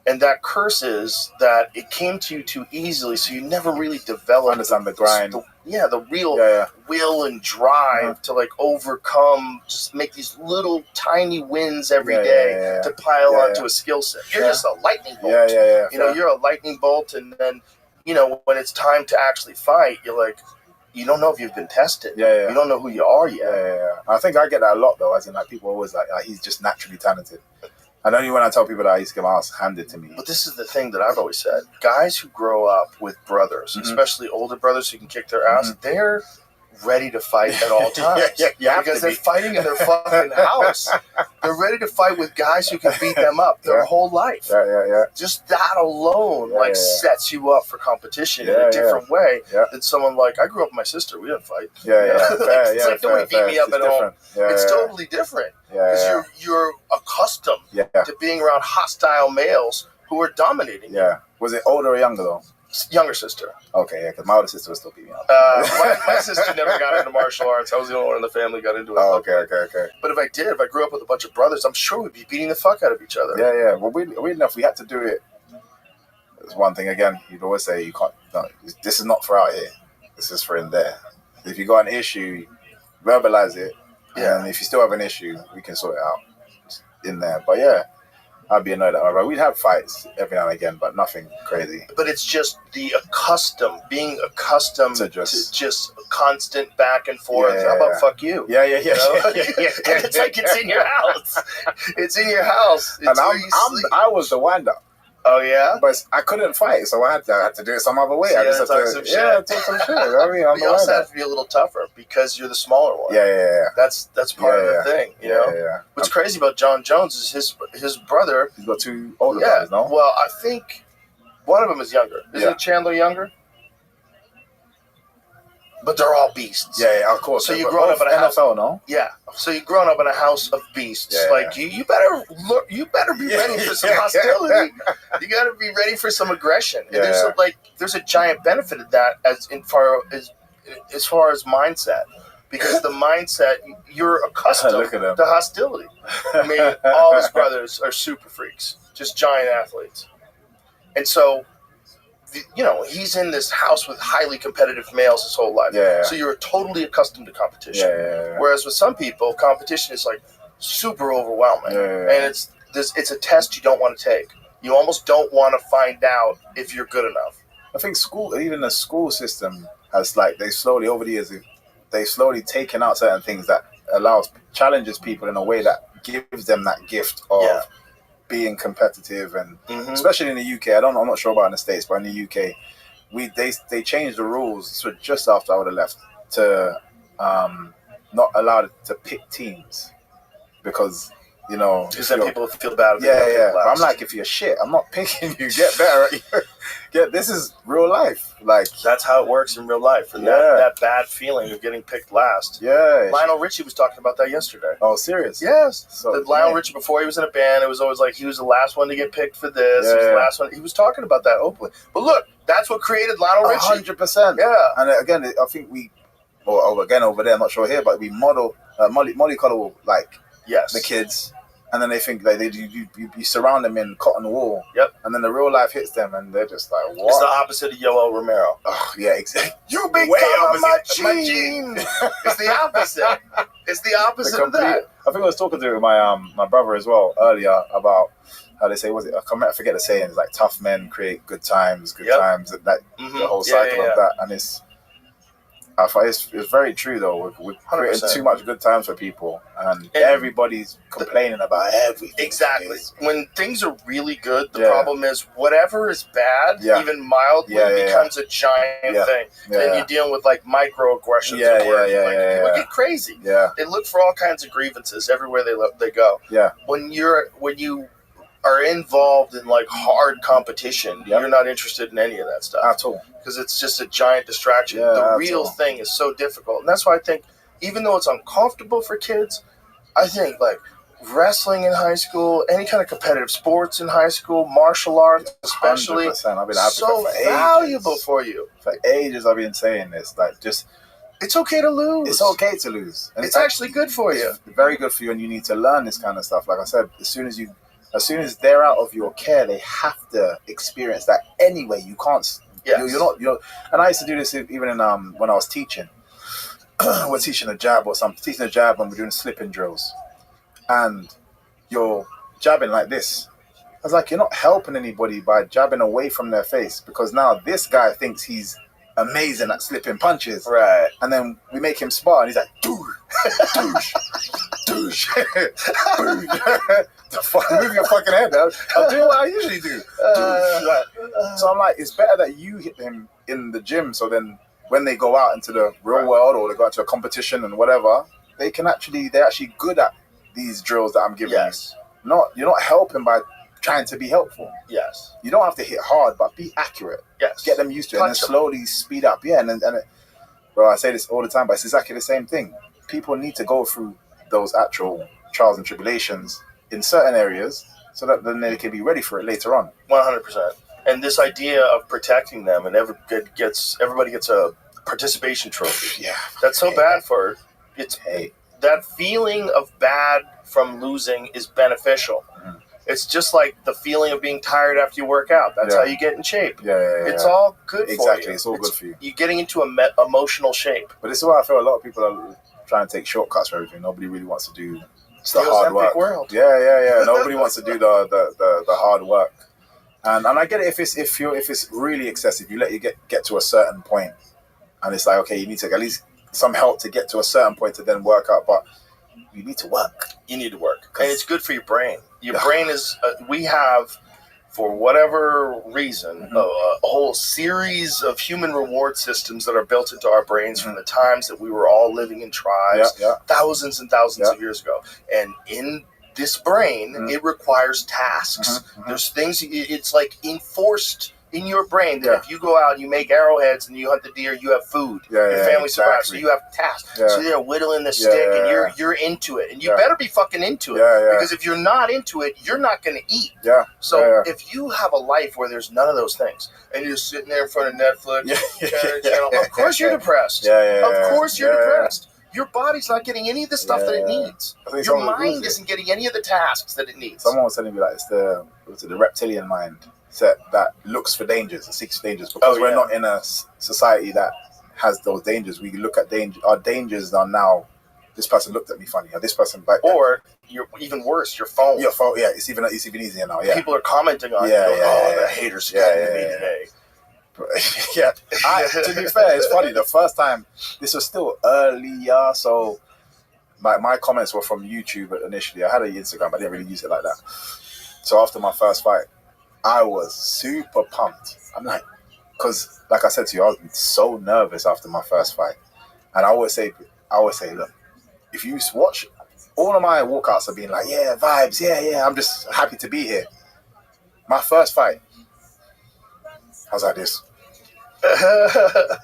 Speaker 7: And that curse is that it came to you too easily, so you never really developed
Speaker 5: the grind.
Speaker 7: The real will and drive to like overcome, just make these little tiny wins every day to pile onto a skill set. You're just a lightning bolt. You're a lightning bolt, and then when it's time to actually fight, you're like, you don't know if you've been tested. You don't know who you are yet.
Speaker 5: I think I get that a lot though, as in like people always like, he's just naturally talented. And only when I tell people that I used to get my ass handed to me.
Speaker 7: But this is the thing that I've always said. Guys who grow up with brothers, especially older brothers who can kick their ass, they're ready to fight at all times. Because they're fighting in their fucking house. They're ready to fight with guys who can beat them up their whole life. Just that alone sets you up for competition in a different way than someone like, I grew up with my sister. We didn't fight. It's like nobody beat me up at home. It's totally different. Because you're accustomed to being around hostile males who are dominating you.
Speaker 5: Was it older or younger though?
Speaker 7: Younger sister.
Speaker 5: Okay, because my older sister was still beating me up.
Speaker 7: My sister never got into martial arts. I was the only one in the family who got into it.
Speaker 5: Oh, okay.
Speaker 7: But if I grew up with a bunch of brothers, I'm sure we'd be beating the fuck out of each other.
Speaker 5: Yeah. Well, we enough. We had to do it. There's one thing again. You'd always say you can't. No, this is not for out here. This is for in there. If you got an issue, verbalize it. And if you still have an issue, we can sort it out in there. But I'd be annoyed at my brother. We'd have fights every now and again, but nothing crazy.
Speaker 7: But it's just being accustomed to just constant back and forth. How about fuck you?
Speaker 5: Yeah.
Speaker 7: It's like it's in your house. It's in your house. It's
Speaker 5: and I was the wind-up.
Speaker 7: Oh yeah.
Speaker 5: But I couldn't fight, so I had to do it some other way.
Speaker 7: So
Speaker 5: I
Speaker 7: you
Speaker 5: just had
Speaker 7: talk
Speaker 5: to,
Speaker 7: some shit.
Speaker 5: talk some shit. You know what I mean, I'm
Speaker 7: But you also
Speaker 5: aware
Speaker 7: have
Speaker 5: of
Speaker 7: to be a little tougher because you're the smaller one.
Speaker 5: that. Yeah.
Speaker 7: That's part of the thing, you know.
Speaker 5: Yeah.
Speaker 7: What's crazy about John Jones is his brother.
Speaker 5: He's got 2 older brothers, no?
Speaker 7: Well, I think one of them is younger. Isn't
Speaker 5: Yeah.
Speaker 7: Chandler younger? But they're all beasts.
Speaker 5: Yeah, of course.
Speaker 7: So you're growing up in a house.
Speaker 5: NFL, no?
Speaker 7: Yeah. So you're growing up in a house of beasts.
Speaker 5: Yeah.
Speaker 7: Like you better look. You better be ready for some hostility. You got to be ready for some aggression. And there's a giant benefit of that as far as mindset, because the mindset you're accustomed
Speaker 5: Look at them.
Speaker 7: to hostility. I mean, all his brothers are super freaks, just giant athletes, and so. He's in this house with highly competitive males his whole life.
Speaker 5: Yeah.
Speaker 7: So you're totally accustomed to competition.
Speaker 5: Yeah.
Speaker 7: Whereas with some people, competition is like super overwhelming.
Speaker 5: Yeah.
Speaker 7: And it's a test you don't want to take. You almost don't want to find out if you're good enough.
Speaker 5: I think even the school system has they've slowly over the years, they've slowly taken out certain things that challenges people in a way that gives them that gift of being competitive, and especially in the UK. I'm not sure about in the States, but in the UK, they changed the rules. So just after I would have left to not allowed to pick teams because
Speaker 7: Because then people feel bad.
Speaker 5: But I'm like, if you're shit, I'm not picking you. Get better. This is real life. Like
Speaker 7: that's how it works in real life. And that bad feeling of getting picked last.
Speaker 5: Yeah.
Speaker 7: Lionel Richie was talking about that yesterday.
Speaker 5: Oh, serious?
Speaker 7: Yes. So Lionel Richie, before he was in a band, it was always like he was the last one to get picked for this. He was the last one. He was talking about that openly. But look, that's what created Lionel Richie.
Speaker 5: 100%.
Speaker 7: Yeah.
Speaker 5: And again, I think over there, I'm not sure here, but we model mollycoddle the kids, and then they think you surround them in cotton wool.
Speaker 7: Yep.
Speaker 5: And then the real life hits them, and they're just like, what?
Speaker 7: It's the opposite of Yoel Romero.
Speaker 5: Oh, yeah, exactly.
Speaker 7: You become my gene. It's the opposite. It's the opposite of that.
Speaker 5: I think I was talking to my brother as well earlier about how they say, I forget the saying, it's like tough men create good times, and that the whole cycle of that, and it's very true though. We're creating too much good times for people, and everybody's complaining about everything.
Speaker 7: Exactly. When things are really good, the problem is whatever is bad, even mildly, becomes a giant thing. Then you're dealing with microaggressions. People get crazy. They look for all kinds of grievances everywhere they go. When you are involved in hard competition, you're not interested in any of that stuff
Speaker 5: at all,
Speaker 7: because it's just a giant distraction. The real thing is so difficult, and that's why I think, even though it's uncomfortable for kids, I think wrestling in high school, any kind of competitive sports in high school, martial arts especially,
Speaker 5: I've been
Speaker 7: so valuable for you.
Speaker 5: For ages I've been saying this,
Speaker 7: it's okay to lose.
Speaker 5: It's okay to lose.
Speaker 7: And it's actually good for you.
Speaker 5: It's very good for you, and you need to learn this kind of stuff. Like I said, as soon as they're out of your care, they have to experience that anyway. You can't. You're not. And I used to do this even in when I was teaching. We're teaching a jab or something. Teaching a jab when we're doing slipping drills, and you're jabbing like this. I was like, you're not helping anybody by jabbing away from their face, because now this guy thinks he's amazing at slipping punches.
Speaker 7: Right.
Speaker 5: And then we make him spar, and he's like, douche, douche, move your fucking head down. I'll do what I usually do. So I'm like, it's better that you hit him in the gym, so then when they go out into the real world, or they go out to a competition and whatever, they're actually good at these drills that I'm giving you. You're not helping by trying to be helpful.
Speaker 7: Yes.
Speaker 5: You don't have to hit hard, but be accurate.
Speaker 7: Yes.
Speaker 5: Get them used to it, and then slowly speed up. Yeah, bro, I say this all the time, but it's exactly the same thing. People need to go through those actual trials and tribulations in certain areas, so that then they can be ready for it later on.
Speaker 7: 100%. And this idea of protecting them, and everybody gets a participation trophy.
Speaker 5: Yeah.
Speaker 7: That's so bad for it. That feeling of bad from losing is beneficial. Mm-hmm. It's just like the feeling of being tired after you work out. That's how you get in shape.
Speaker 5: It's
Speaker 7: all good for you.
Speaker 5: Exactly, it's all good for you.
Speaker 7: You're getting into emotional shape.
Speaker 5: But this is why I feel a lot of people are trying to take shortcuts for everything. Nobody really wants to do the hard work.
Speaker 7: World.
Speaker 5: Yeah. Nobody wants to do the hard work. And I get it if it's really excessive. You get to a certain point, and it's like, okay, you need to get at least some help to get to a certain point to then work out. But you need to work.
Speaker 7: You need to work, and it's good for your brain. Your brain is. We have for whatever reason, a whole series of human reward systems that are built into our brains from the times that we were all living in tribes thousands and thousands of years ago. And in this brain, it requires tasks. There's things, it's like enforced in your brain that if you go out and you make arrowheads and you hunt the deer, you have food. Your family survives, so you have tasks. So they're whittling the stick and you're into it. And you better be fucking into it. Because if you're not into it, you're not going to eat. So if you have a life where there's none of those things and you're sitting there in front of Netflix, of course you're depressed. Of course you're depressed. Your body's not getting any of the stuff that it needs. Your mind isn't getting any of the tasks that it needs.
Speaker 5: Someone was telling me like it's the reptilian mind set that looks for dangers and seeks dangers, because we're not in a society that has those dangers. We look at danger. Our dangers are now, this person looked at me funny, or this person back there.
Speaker 7: Or you're even worse, your phone.
Speaker 5: Your phone, it's even easier now.
Speaker 7: People are commenting on it. The haters getting me today.
Speaker 5: To be fair, it's funny. The first time, this was still earlier, so my comments were from YouTube initially. I had an Instagram, but I didn't really use it like that. So after my first fight, I was super pumped. I'm like, because like I said to you, I was so nervous after my first fight. And I always say, look, if you watch, all of my walkouts are being like, vibes, I'm just happy to be here. My first fight, I was like this. I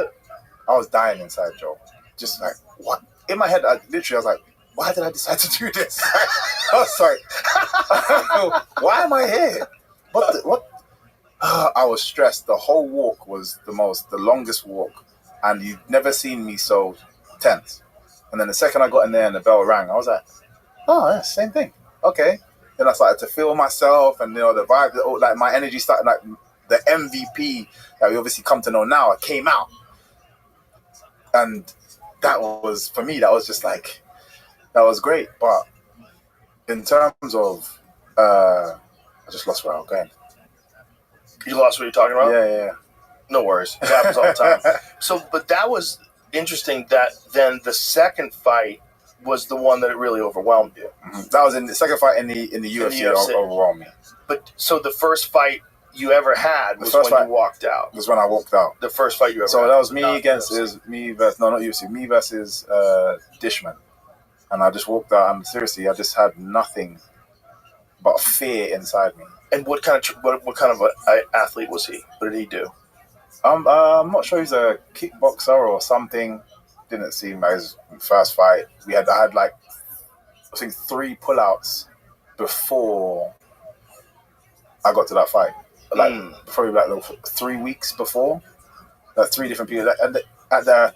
Speaker 5: was dying inside, Joe. Just like, what? In my head, I was like, why did I decide to do this? I was like, why am I here? What? I was stressed. The whole walk was the longest walk, and you've never seen me so tense. And then the second I got in there and the bell rang, I was like, oh, yeah, same thing. Okay. Then I started to feel myself, and the vibe, like my energy started, like the MVP that we obviously come to know now, it came out. And that was, for me, that was just like, that was great. But in terms of, I just lost where I was going.
Speaker 7: You lost what you're talking about?
Speaker 5: Yeah.
Speaker 7: No worries. It happens all the time. So, but that was interesting that then the second fight was the one that really overwhelmed you.
Speaker 5: That was in the second fight in the UFC. Overwhelmed me. But
Speaker 7: so the first fight you ever had was when you walked out.
Speaker 5: Was when I walked out.
Speaker 7: The first fight you ever had.
Speaker 5: So that was me versus not UFC, me versus Dishman. And I just walked out, and seriously, I just had nothing but fear inside me.
Speaker 7: And what kind of an athlete was he? What did he do?
Speaker 5: I'm not sure. He's a kickboxer or something. Didn't seem like his first fight. I had like, I think 3 pullouts before I got to that fight. Like probably like 3 weeks before. Like 3 different people. And at that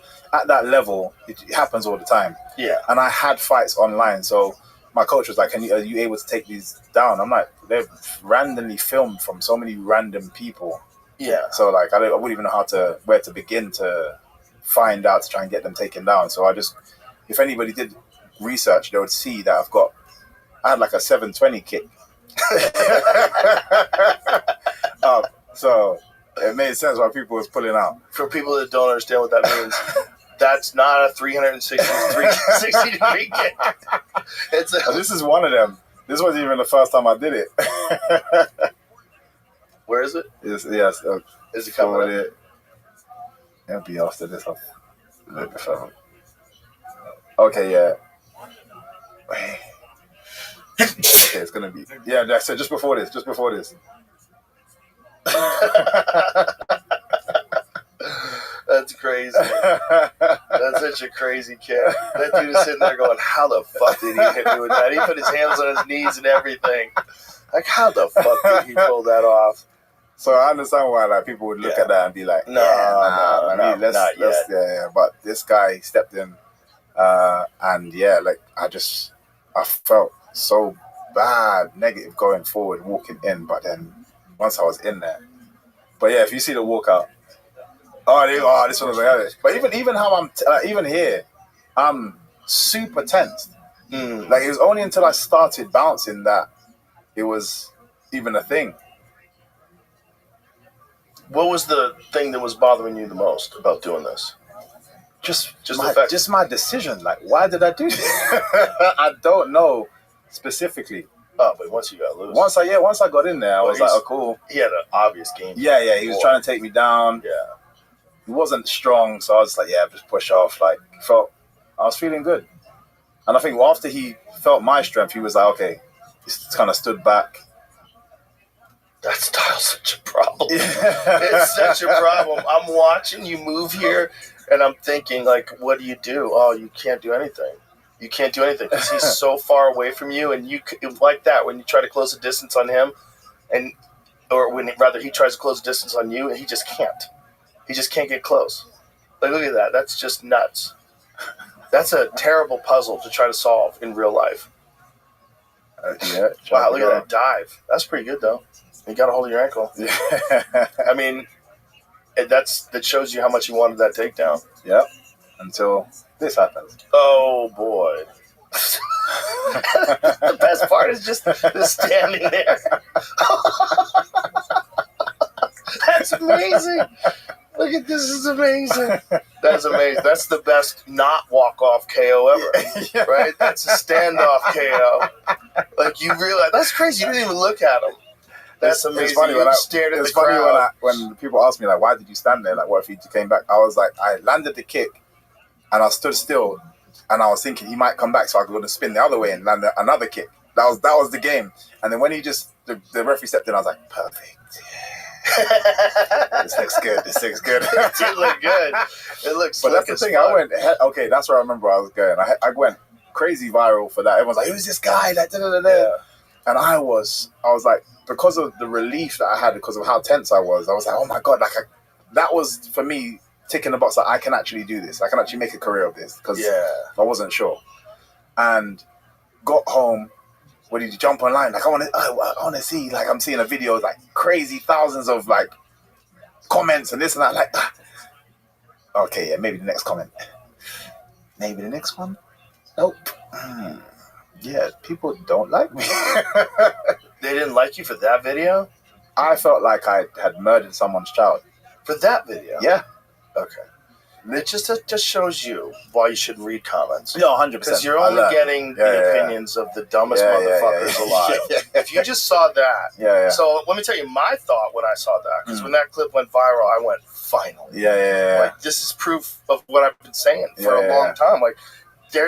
Speaker 5: level, it happens all the time.
Speaker 7: Yeah.
Speaker 5: And I had fights online, so my coach was like, are you able to take these down? I'm like, they're randomly filmed from so many random people.
Speaker 7: Yeah.
Speaker 5: So like, I wouldn't even know where to begin to find out to try and get them taken down. So I just, if anybody did research, they would see that I had like a 720 kick. So it made sense why people was pulling out.
Speaker 7: For people that don't understand what that means, that's not a 360 degree kick.
Speaker 5: This is one of them. This wasn't even the first time I did it.
Speaker 7: Where is it?
Speaker 5: Yes.
Speaker 7: Is it coming in?
Speaker 5: It'll be after this. Okay, yeah. Okay, it's gonna be that's it. Just before this.
Speaker 7: That's crazy. That's such a crazy kick. That dude is sitting there going, how the fuck did he hit me with that? He put his hands on his knees and everything. Like, how the fuck did he pull that off?
Speaker 5: So I understand why like people would look at that and be like, not yet. But this guy stepped in, and like I felt so bad, negative going forward, walking in. But then once I was in there, if you see the walkout, this one was like, but even how I'm even here, I'm super tense. Like it was only until I started bouncing that it was even a thing.
Speaker 7: What was the thing that was bothering you the most about doing this?
Speaker 5: Just my decision. Like, why did I do this? I don't know specifically.
Speaker 7: Oh, but once you got loose.
Speaker 5: Once I got in there, I was like, oh, cool.
Speaker 7: He had an obvious game.
Speaker 5: Yeah, he was trying to take me down.
Speaker 7: Yeah.
Speaker 5: He wasn't strong, so I was like, yeah, just push off. Like, I was feeling good. And I think after he felt my strength, he was like, okay, he kind of stood back.
Speaker 7: That style's such a problem. It's such a problem. I'm watching you move here, and I'm thinking, like, what do you do? Oh, you can't do anything. You can't do anything because he's so far away from you, and you like that when you try to close the distance on him, or when he tries to close the distance on you, and he just can't. He just can't get close. Like, look at that. That's just nuts. That's a terrible puzzle to try to solve in real life. Wow, look at that dive. That's pretty good, though. You got a hold of your ankle.
Speaker 5: Yeah.
Speaker 7: I mean, that shows you how much you wanted that takedown.
Speaker 5: Yep. Until this happens.
Speaker 7: Oh, boy. The best part is just the standing there. That's amazing. Look at this. Is amazing. That's amazing. That's the best not walk-off KO ever. Yeah. Right? That's a standoff KO. Like, you realize, that's crazy. You didn't even look at him. That's amazing. It's funny
Speaker 5: when people ask me, like, why did you stand there? Like, what if he came back? I was like, I landed the kick and I stood still and I was thinking he might come back so I could spin the other way and land another kick. That was the game. And then when the referee stepped in, I was like, perfect. This looks good.
Speaker 7: It did look good. It looks
Speaker 5: But that's the thing. Fun. I went, okay, that's where I remember I was going. I went crazy viral for that. Everyone's like, who's this guy? Like,
Speaker 7: yeah.
Speaker 5: And I was like, because of the relief that I had, because of how tense I was like, oh my God, like that was for me ticking the box that I can actually do this. I can actually make a career of this because I wasn't sure. And got home. When did you jump online? Like I want to see. Like I'm seeing a video, like crazy thousands of like comments and this and that. Like, okay, yeah, maybe the next comment. Maybe the next one. Nope. Yeah, people don't like me.
Speaker 7: They didn't like you for that video?
Speaker 5: I felt like I had murdered someone's child.
Speaker 7: For that video?
Speaker 5: Yeah.
Speaker 7: Okay. It just shows you why you should read comments.
Speaker 5: No, 100%.
Speaker 7: Because you're only getting the opinions of the dumbest motherfuckers alive. If you just saw that. So let me tell you my thought when I saw that. Because when that clip went viral, I went, finally. Like, this is proof of what I've been saying for a long time. Like,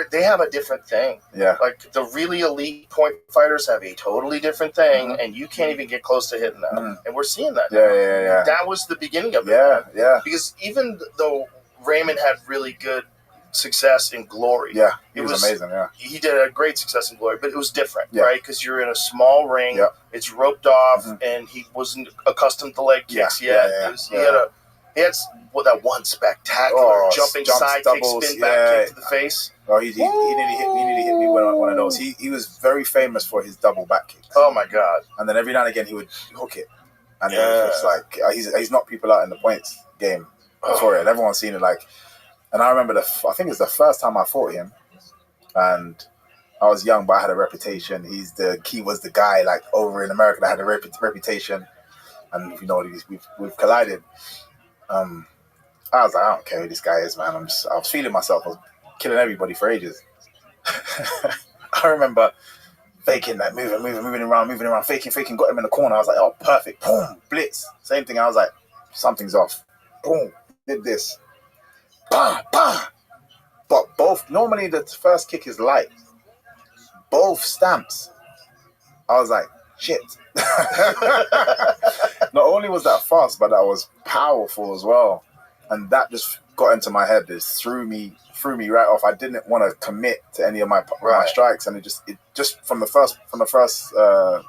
Speaker 7: they have a different thing.
Speaker 5: Yeah.
Speaker 7: Like, the really elite point fighters have a totally different thing, and you can't even get close to hitting them. And we're seeing that now.
Speaker 5: Yeah.
Speaker 7: That was the beginning of it.
Speaker 5: Yeah.
Speaker 7: Because even though Raymond had really good success in Glory.
Speaker 5: Yeah, he was amazing,
Speaker 7: He did a great success in Glory, but it was different, right? Because you're in a small ring, it's roped off, and he wasn't accustomed to leg kicks yet. He had that one spectacular jumping side kick, spin back kick to the face.
Speaker 5: Oh, he nearly hit me with one of those. He was very famous for his double back kicks.
Speaker 7: Oh my God!
Speaker 5: And then every now and again he would hook it, and it was just like he's knocked people out in the points game for it. And everyone's seen it. Like, and I remember I think it's the first time I fought him, and I was young, but I had a reputation. He was the guy like over in America that had a reputation, and we've collided. I was like, I don't care who this guy is, man. I was feeling myself. I was killing everybody for ages. I remember faking, like moving around, faking, got him in the corner. I was like, oh, perfect. Boom, blitz. Same thing. I was like, something's off. Boom, did this. Bah, bah. But normally the first kick is light. Both stamps. I was like, shit. Not only was that fast, but that was powerful as well. And that just got into my head. It threw me right off. I didn't want to commit to any of my strikes, and it just from the first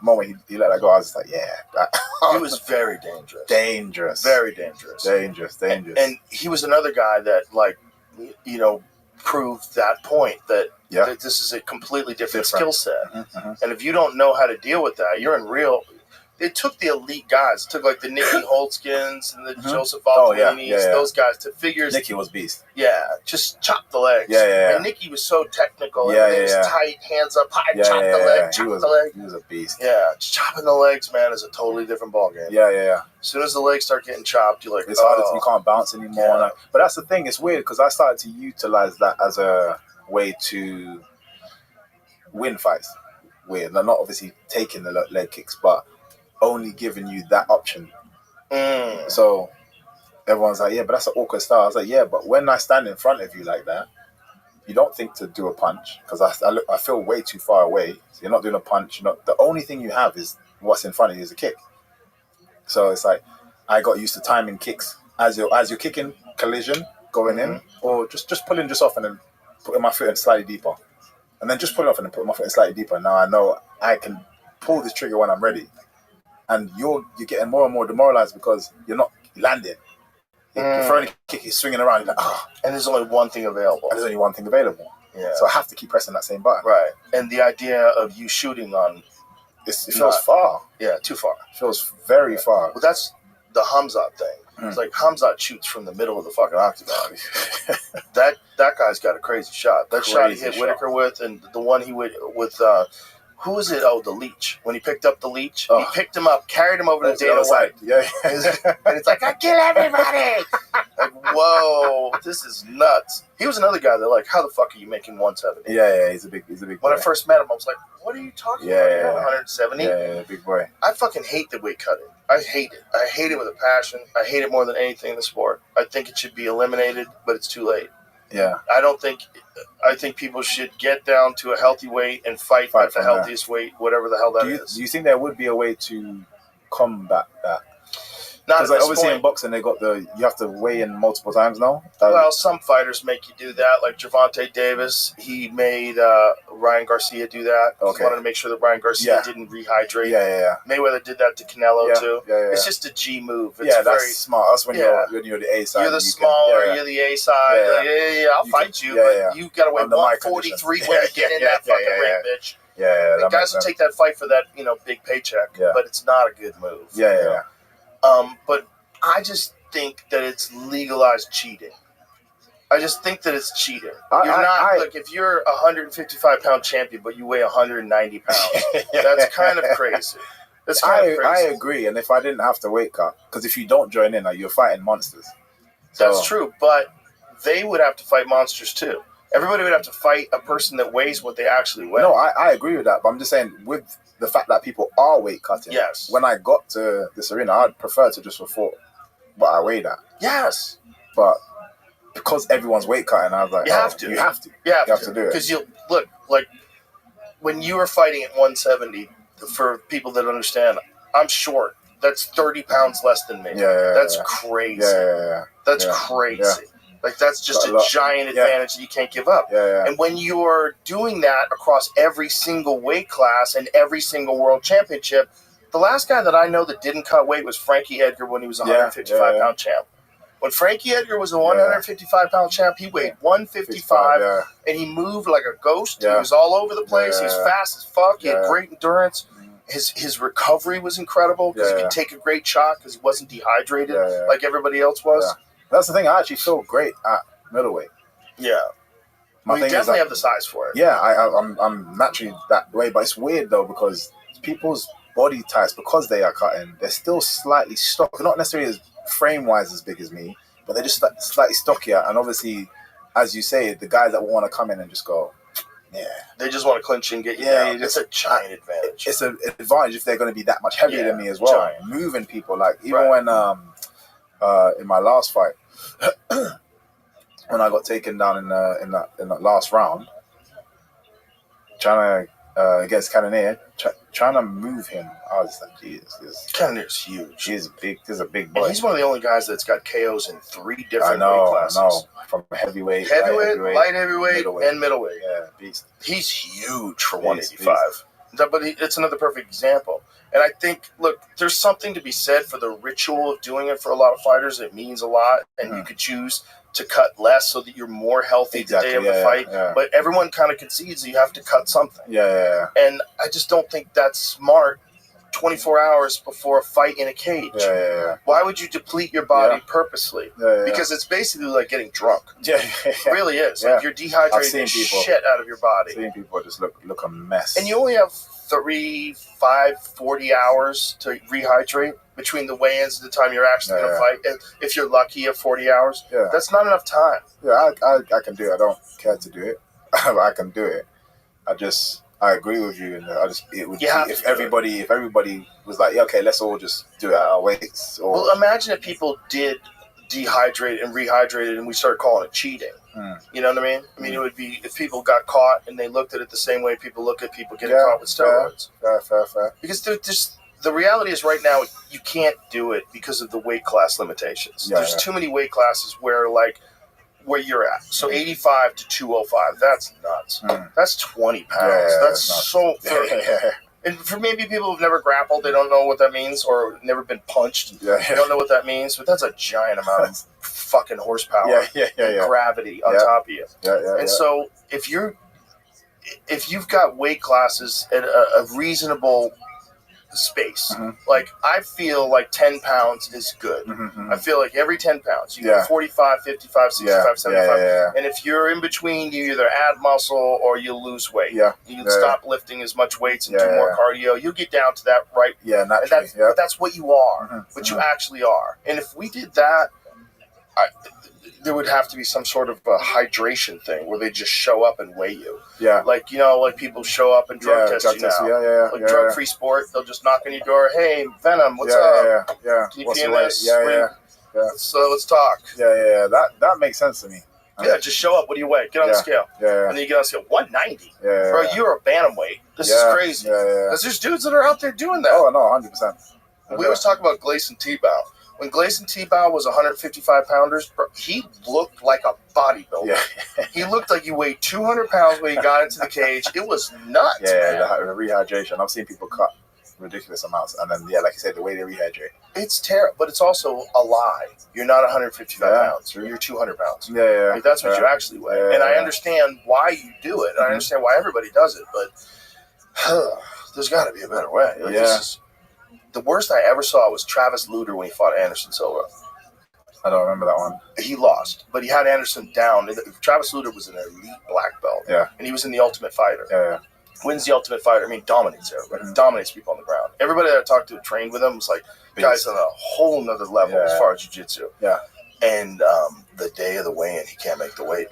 Speaker 5: moment he let that go, I was just like,
Speaker 7: he was very dangerous. Very dangerous. And he was another guy that, like, proved that point that this is a completely different skill set. And if you don't know how to deal with that, you're in real. It took the elite guys. It took like the Nicky Holtzkins and the Joseph Valtellini's, those guys to figure.
Speaker 5: Nicky was beast.
Speaker 7: Yeah, just chop the legs. And Nicky was so technical. It was tight, hands up high, chop the leg, chop the leg.
Speaker 5: He was a beast.
Speaker 7: Yeah, just chopping the legs, man, is a totally different ballgame.
Speaker 5: Yeah.
Speaker 7: As soon as the legs start getting chopped, you're like,
Speaker 5: it's harder. You can't bounce anymore. But that's the thing. It's weird because I started to utilize that as a way to win fights. weird. They're not obviously taking the leg kicks, but only giving you that option. So everyone's like, yeah, but that's an awkward style. I was like, yeah, but when I stand in front of you like that, you don't think to do a punch because I feel way too far away. So you're not doing a punch. The only thing you have is what's in front of you is a kick. So it's like I got used to timing kicks as you're kicking, collision going in, or just pulling just off and then putting my foot in slightly deeper, and then just pulling off and then putting my foot in slightly deeper. Now I know I can pull this trigger when I'm ready, and you're getting more and more demoralized because you're not landing. You're throwing a kick, you're swinging around, you're like,
Speaker 7: and there's only one thing available.
Speaker 5: Yeah. So I have to keep pressing that same button.
Speaker 7: Right. And the idea of you shooting on...
Speaker 5: It feels far.
Speaker 7: Yeah, too far.
Speaker 5: It feels very far.
Speaker 7: Well, that's the Hamzat thing. It's like Hamzat shoots from the middle of the fucking octagon. that guy's got a crazy shot. That shot he hit Whitaker with, and the one he with who was it? Oh, the leech. When he picked up the leech, he picked him up, carried him over to Dana White.
Speaker 5: Yeah.
Speaker 7: And it's like, I kill everybody. Like, whoa, this is nuts. He was another guy that, like, how the fuck are you making 170?
Speaker 5: Yeah, he's a big
Speaker 7: When
Speaker 5: boy.
Speaker 7: I first met him, I was like, what are you talking about? You're 170?
Speaker 5: Yeah, big boy.
Speaker 7: I fucking hate the weight cutting. I hate it. I hate it with a passion. I hate it more than anything in the sport. I think it should be eliminated, but it's too late.
Speaker 5: Yeah.
Speaker 7: I think people should get down to a healthy weight and fight at the healthiest weight, whatever the hell that is.
Speaker 5: Do you think there would be a way to combat that?
Speaker 7: Not
Speaker 5: Because obviously in boxing they got you have to weigh in multiple times now.
Speaker 7: Well, some fighters make you do that, like Gervonta Davis. He made Ryan Garcia do that.
Speaker 5: Okay.
Speaker 7: He wanted to make sure that Ryan Garcia didn't rehydrate.
Speaker 5: Yeah.
Speaker 7: Mayweather did that to Canelo too.
Speaker 5: Yeah.
Speaker 7: It's just a G move. It's
Speaker 5: that's smart. That's when you're the A side.
Speaker 7: You're the smaller. You're the A side.
Speaker 5: Yeah.
Speaker 7: I'll fight you, but you got to weigh 143 when you get in that fucking ring, bitch.
Speaker 5: Yeah.
Speaker 7: Guys will take that fight for that, big paycheck, but it's not a good move.
Speaker 5: Yeah.
Speaker 7: But I just think that it's legalized cheating. I just think that it's cheating. If you're a 155-pound champion, but you weigh 190 pounds, that's kind of crazy. That's kind of crazy.
Speaker 5: I agree. And if I didn't have to weight cut, because if you don't join in, you're fighting monsters.
Speaker 7: That's true, but they would have to fight monsters too. Everybody would have to fight a person that weighs what they actually weigh.
Speaker 5: No, I agree with that, but I'm just saying with the fact that people are weight cutting.
Speaker 7: Yes.
Speaker 5: When I got to this arena, I'd prefer to just report what I weighed at.
Speaker 7: Yes.
Speaker 5: But because everyone's weight cutting, I was like,
Speaker 7: you have to do it.
Speaker 5: Because
Speaker 7: you look, like when you were fighting at 170, for people that understand, I'm short. That's 30 pounds less than me. That's crazy. That's crazy. Like, that's just a giant advantage that you can't give up. And when you're doing that across every single weight class and every single world championship, the last guy that I know that didn't cut weight was Frankie Edgar when he was a 155-pound champ. When Frankie Edgar was a 155-pound champ, he weighed 155, and he moved like a ghost. He was all over the place. He was fast as fuck. He had great endurance. His recovery was incredible because he could take a great shot because he wasn't dehydrated like everybody else was.
Speaker 5: That's the thing. I actually feel great at middleweight.
Speaker 7: Yeah. You definitely have the size for it.
Speaker 5: Yeah, I'm naturally that way. But it's weird, though, because people's body types, because they are cutting, they're still slightly stock. Not necessarily as frame-wise as big as me, but they're just slightly stockier. And obviously, as you say, the guys that want to come in and just go,
Speaker 7: they just want to clinch and get you down. It's a giant advantage.
Speaker 5: It's an advantage if they're going to be that much heavier than me as well.
Speaker 7: Giant.
Speaker 5: Moving people, like even when in my last fight, when I got taken down in that last round, trying to against Cannonier, trying to move him, I was like, Jesus,
Speaker 7: Cannonier's huge.
Speaker 5: He's a big boy.
Speaker 7: And he's one of the only guys that's got KOs in 3 different weight classes.
Speaker 5: I know. From heavyweight,
Speaker 7: light heavyweight, and middleweight.
Speaker 5: Yeah, beast.
Speaker 7: He's huge for 185. But it's another perfect example. And I think, look, there's something to be said for the ritual of doing it for a lot of fighters. It means a lot, and you could choose to cut less so that you're more healthy the day of the fight. But everyone kind of concedes that you have to cut something. And I just don't think that's smart 24 hours before a fight in a cage. Why would you deplete your body purposely? Because it's basically like getting drunk. It really is. Like, you're dehydrating the shit out of your body.
Speaker 5: I've seen people just look a mess.
Speaker 7: And you only have 40 hours to rehydrate between the weigh-ins and the time you're actually going to fight. And if you're lucky, you have 40 hours. That's not enough time.
Speaker 5: I can do it. I don't care to do it. I can do it. I agree with you, and it would be
Speaker 7: have
Speaker 5: if
Speaker 7: to do
Speaker 5: everybody was like, yeah, okay, let's all just do it at our weights. Or
Speaker 7: Well, imagine if people did dehydrate and rehydrated, and we started calling it cheating. You know what I mean? I mean, it would be if people got caught and they looked at it the same way people look at people getting caught with steroids.
Speaker 5: Fair.
Speaker 7: Because the reality is right now you can't do it because of the weight class limitations. There's too many weight classes where you're at. So 85 to 205, that's nuts. That's 20 pounds. That's so And for maybe people who've never grappled, they don't know what that means, or never been punched. They don't know what that means, but that's a giant amount of fucking horsepower and gravity on top of you. And so if you've got weight classes at a reasonable space, like I feel like 10 pounds is good. I feel like every 10 pounds, you get 45, 55, 65, 75. And if you're in between, you either add muscle or you lose weight. You stop lifting as much weights and do more cardio. You get down to that, right?
Speaker 5: Naturally.
Speaker 7: But that's what you are, what you actually are. And if we did that, there would have to be some sort of a hydration thing where they just show up and weigh you. Like, like people show up and drug test you now. Like drug-free sport, they'll just knock on your door. Hey, Venom, what's up? Can you pee in this? So let's talk.
Speaker 5: That makes sense to me.
Speaker 7: Just show up. What do you weigh? Get on the scale. And then you get on the scale. 190. Bro, you're a bantamweight. This is crazy. Because there's dudes that are out there doing that.
Speaker 5: Oh, no, 100%.
Speaker 7: We always talk about Gleason Tebow. When Gleason Tebow was 155 pounders, he looked like a bodybuilder. He looked like he weighed 200 pounds when he got into the cage. It was nuts.
Speaker 5: The rehydration. I've seen people cut ridiculous amounts, and then like you said, the way they rehydrate.
Speaker 7: It's terrible, but it's also a lie. You're not 155 pounds. You're 200 pounds. Like, that's what you actually weigh. And I understand why you do it. I understand why everybody does it, but there's got to be a better way. The worst I ever saw was Travis Lutter when he fought Anderson Silva.
Speaker 5: I don't remember that one.
Speaker 7: He lost, but he had Anderson down. Travis Lutter was an elite black belt. And he was in the Ultimate Fighter. Wins the Ultimate Fighter. I mean, dominates everybody. Dominates people on the ground. Everybody that I talked to trained with him was like, guy's on a whole nother level as far as jiu-jitsu. And the day of the weigh-in, he can't make the weight.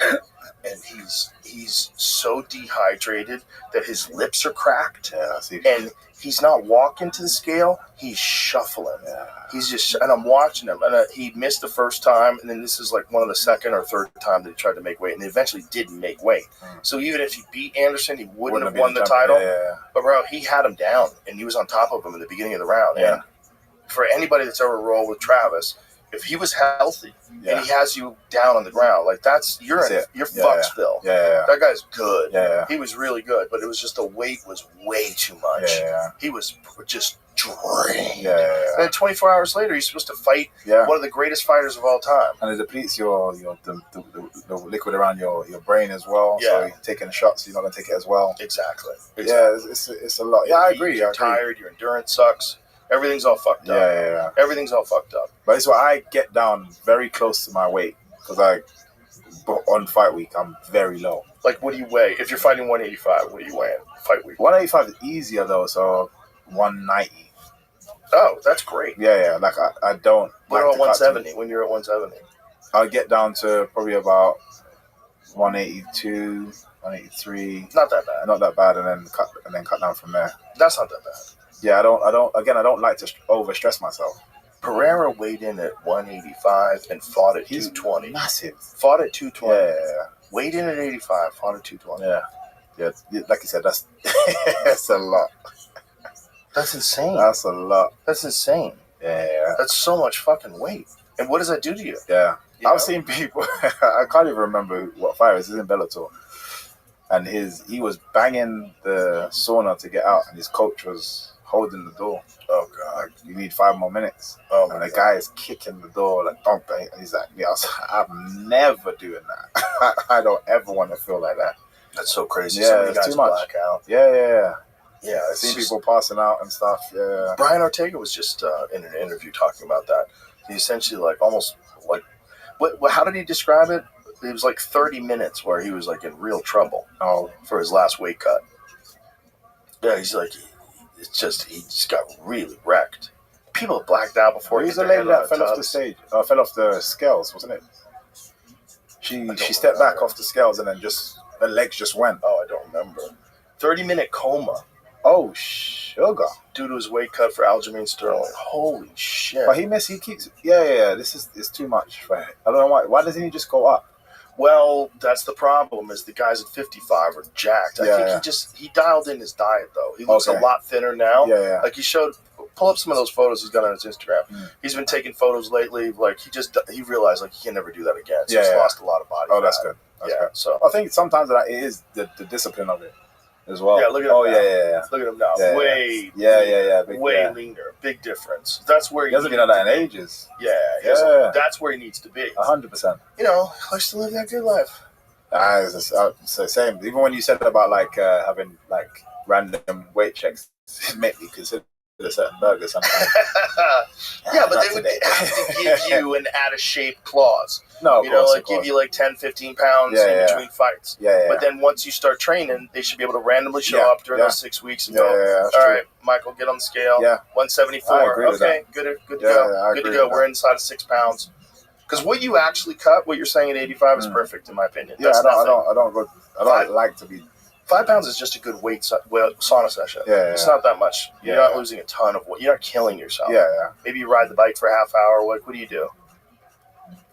Speaker 7: And he's so dehydrated that his lips are cracked. And he's not walking to the scale. He's shuffling. He's just, and I'm watching him. And he missed the first time, and then this is like one of the second or third time that he tried to make weight, and he eventually didn't make weight. So even if he beat Anderson, he wouldn't have won the title. But bro, he had him down, and he was on top of him in the beginning of the round. And for anybody that's ever rolled with Travis, if he was healthy and he has you down on the ground, like you're fucked still. That guy's good. He was really good, but it was just the weight was way too much. He was just drained. And then 24 hours later, he's supposed to fight one of the greatest fighters of all time.
Speaker 5: And it depletes the liquid around your brain as well. So you're taking shots, you're not going to take it as well.
Speaker 7: Exactly.
Speaker 5: It's a lot. I agree.
Speaker 7: You're tired. Your endurance sucks. Everything's all fucked up. Everything's all fucked up.
Speaker 5: But it's why I get down very close to my weight, because on fight week I'm very low.
Speaker 7: Like, what do you weigh? If you're fighting 185, what are you weighing? Fight week.
Speaker 5: 185 is easier though, so 190.
Speaker 7: Oh, that's great.
Speaker 5: Like I don't.
Speaker 7: What about 170? When you're at 170,
Speaker 5: I'll get down to probably about 182, 183.
Speaker 7: Not that bad.
Speaker 5: Not that bad, and then cut down from there.
Speaker 7: That's not that bad.
Speaker 5: I don't like to overstress myself.
Speaker 7: Pereira weighed in at 185 and fought at 220.
Speaker 5: Massive.
Speaker 7: Fought at 220. Weighed in at 85, fought at 220.
Speaker 5: Like you said, that's that's a lot.
Speaker 7: That's insane.
Speaker 5: That's a lot.
Speaker 7: That's insane. That's so much fucking weight. And what does that do to you?
Speaker 5: I've seen people. I can't even remember what fight it was. He's in Bellator. And he was banging the sauna to get out, and his coach was holding the door.
Speaker 7: Oh God!
Speaker 5: You need 5 more minutes. And the guy is kicking the door like, don't bang. And he's like, I'm never doing that. I don't ever want to feel like that.
Speaker 7: That's so crazy.
Speaker 5: It's too much.
Speaker 7: Black out.
Speaker 5: I've seen people passing out and stuff.
Speaker 7: Brian Ortega was just in an interview talking about that. He essentially almost how did he describe it? It was like 30 minutes where he was like in real trouble for his last weight cut. He's like, he just got really wrecked. People have blacked out before.
Speaker 5: He's the lady that fell off the stage, fell off the scales, wasn't it? She stepped back off the scales and then her legs just went.
Speaker 7: Oh, I don't remember. 30-minute coma.
Speaker 5: Oh, sugar.
Speaker 7: Due to his weight cut for Aljamain Sterling. Holy shit.
Speaker 5: But he keeps... Yeah. It's too much for him. I don't know why. Why doesn't he just go up?
Speaker 7: Well, that's the problem, is the guys at 55 are jacked. I think he dialed in his diet, though. He looks a lot thinner now.
Speaker 5: Yeah.
Speaker 7: Like he showed... Pull up some of those photos he's got on his Instagram. He's been taking photos lately. Like he realized like he can never do that again. So he's lost a lot of body.
Speaker 5: Oh, that's good. That's good.
Speaker 7: So
Speaker 5: I think sometimes that it is the discipline of it as well.
Speaker 7: Yeah, look at him now.
Speaker 5: Yeah.
Speaker 7: Look at him now.
Speaker 5: Yeah,
Speaker 7: way leaner. Big difference. That's where
Speaker 5: he hasn't been like that in ages.
Speaker 7: Yeah. That's where he needs to be.
Speaker 5: 100%.
Speaker 7: You know, he likes to live that good life.
Speaker 5: It's the same. Even when you said about like having like random weight checks, it made me consider a certain burger sometimes.
Speaker 7: Yeah, but they would have to give you an out of shape clause.
Speaker 5: No,
Speaker 7: you know, like give you like 10, 15 pounds in between fights. But then once you start training, they should be able to randomly show up during those 6 weeks and go, all right, Michael, get on the scale. 174. Okay, good to go. Good to go. We're inside of 6 pounds. Because what you actually cut, what you're saying at 85 is perfect in my opinion.
Speaker 5: Yeah, I don't like to be.
Speaker 7: 5 pounds is just a good sauna session. It's not that much. You're not losing a ton of weight. You're not killing yourself. Maybe you ride the bike for a half hour. What do you do?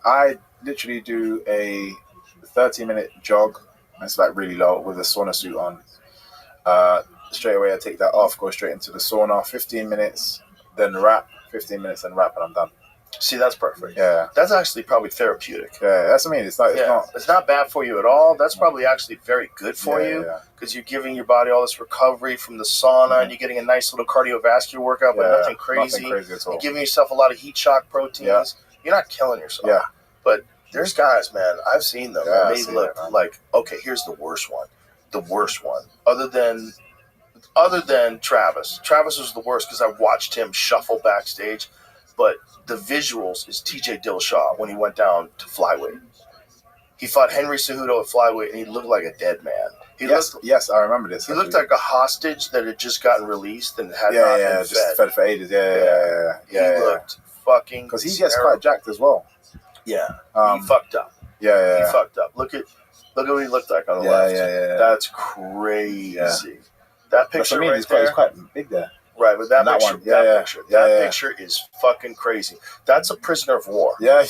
Speaker 5: I literally do a 30-minute jog. It's like really low with a sauna suit on. Straight away, I take that off, go straight into the sauna. 15 minutes, then wrap. 15 minutes, then wrap, and I'm done.
Speaker 7: See, that's perfect.
Speaker 5: Yeah.
Speaker 7: That's actually probably therapeutic.
Speaker 5: Yeah, that's what I mean. It's not
Speaker 7: bad for you at all. That's probably actually very good for you because you're giving your body all this recovery from the sauna and you're getting a nice little cardiovascular workout, but nothing crazy.
Speaker 5: Nothing crazy at all.
Speaker 7: You're giving yourself a lot of heat shock proteins. Yeah. You're not killing yourself.
Speaker 5: Yeah.
Speaker 7: But there's guys, man, I've seen them. And they look like, okay, here's the worst one. The worst one. Other than Travis. Travis was the worst because I watched him shuffle backstage. But the visuals is TJ Dillashaw when he went down to flyweight. He fought Henry Cejudo at flyweight, and he looked like a dead man.
Speaker 5: Yes, I remember this.
Speaker 7: He looked like a hostage that had just gotten released and had not been fed.
Speaker 5: Just fed for ages.
Speaker 7: He looked fucking
Speaker 5: because he gets quite jacked as well.
Speaker 7: Yeah, he fucked up. He fucked up. Look at what he looked like on the left. That's crazy. That picture right there.
Speaker 5: He's quite big there.
Speaker 7: Right, but that picture, that picture is fucking crazy. That's a prisoner of war.
Speaker 5: Yeah.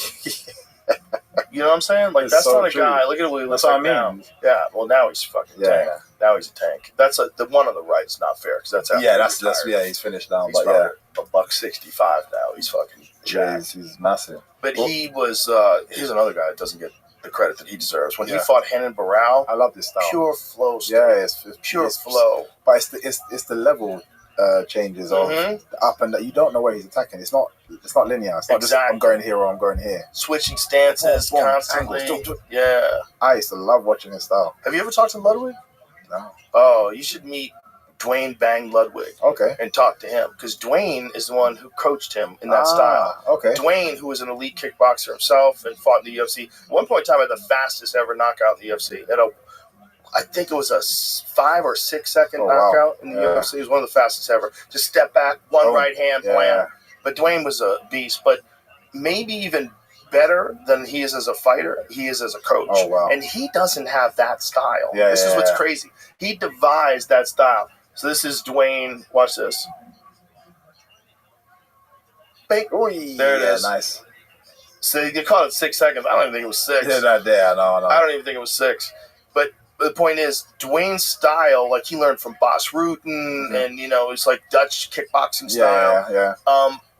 Speaker 7: You know what I'm saying? Like, that's not a guy. Look at what he looks like now. Yeah, well, now he's fucking tank. Now he's a tank. That's the one on the right is not fair because that's after
Speaker 5: he's finished now.
Speaker 7: He's $165 now. He's fucking jacked.
Speaker 5: He's massive.
Speaker 7: But he was. Here's another guy that doesn't get the credit that he deserves. When he fought Henan Barao,
Speaker 5: I love this style.
Speaker 7: Pure flow.
Speaker 5: It's
Speaker 7: pure flow.
Speaker 5: But it's the level. Changes of up and you don't know where he's attacking. It's not linear. It's not just I'm going here or I'm going here.
Speaker 7: Switching stances constantly.
Speaker 5: Angles.
Speaker 7: Yeah.
Speaker 5: I used to love watching his style.
Speaker 7: Have you ever talked to Ludwig?
Speaker 5: No.
Speaker 7: Oh, you should meet Dwayne Bang Ludwig.
Speaker 5: Okay.
Speaker 7: And talk to him because Dwayne is the one who coached him in that style.
Speaker 5: Okay.
Speaker 7: Dwayne, who was an elite kickboxer himself and fought in the UFC, at one point in time had the fastest ever knockout in the UFC. I think it was a 5 or 6 second knockout in the UFC. It was one of the fastest ever. Just step back, one right hand plan. But Dwayne was a beast. But maybe even better than he is as a fighter, he is as a coach.
Speaker 5: Oh, wow.
Speaker 7: And he doesn't have that style. This is what's crazy. He devised that style. So this is Dwayne. Watch this. There it is.
Speaker 5: Nice.
Speaker 7: So they call it 6 seconds. I don't even think it was 6.
Speaker 5: Yeah, no.
Speaker 7: I don't even think it was 6. But the point is, Dwayne's style, like he learned from Bas Rutten, and it's like Dutch kickboxing style.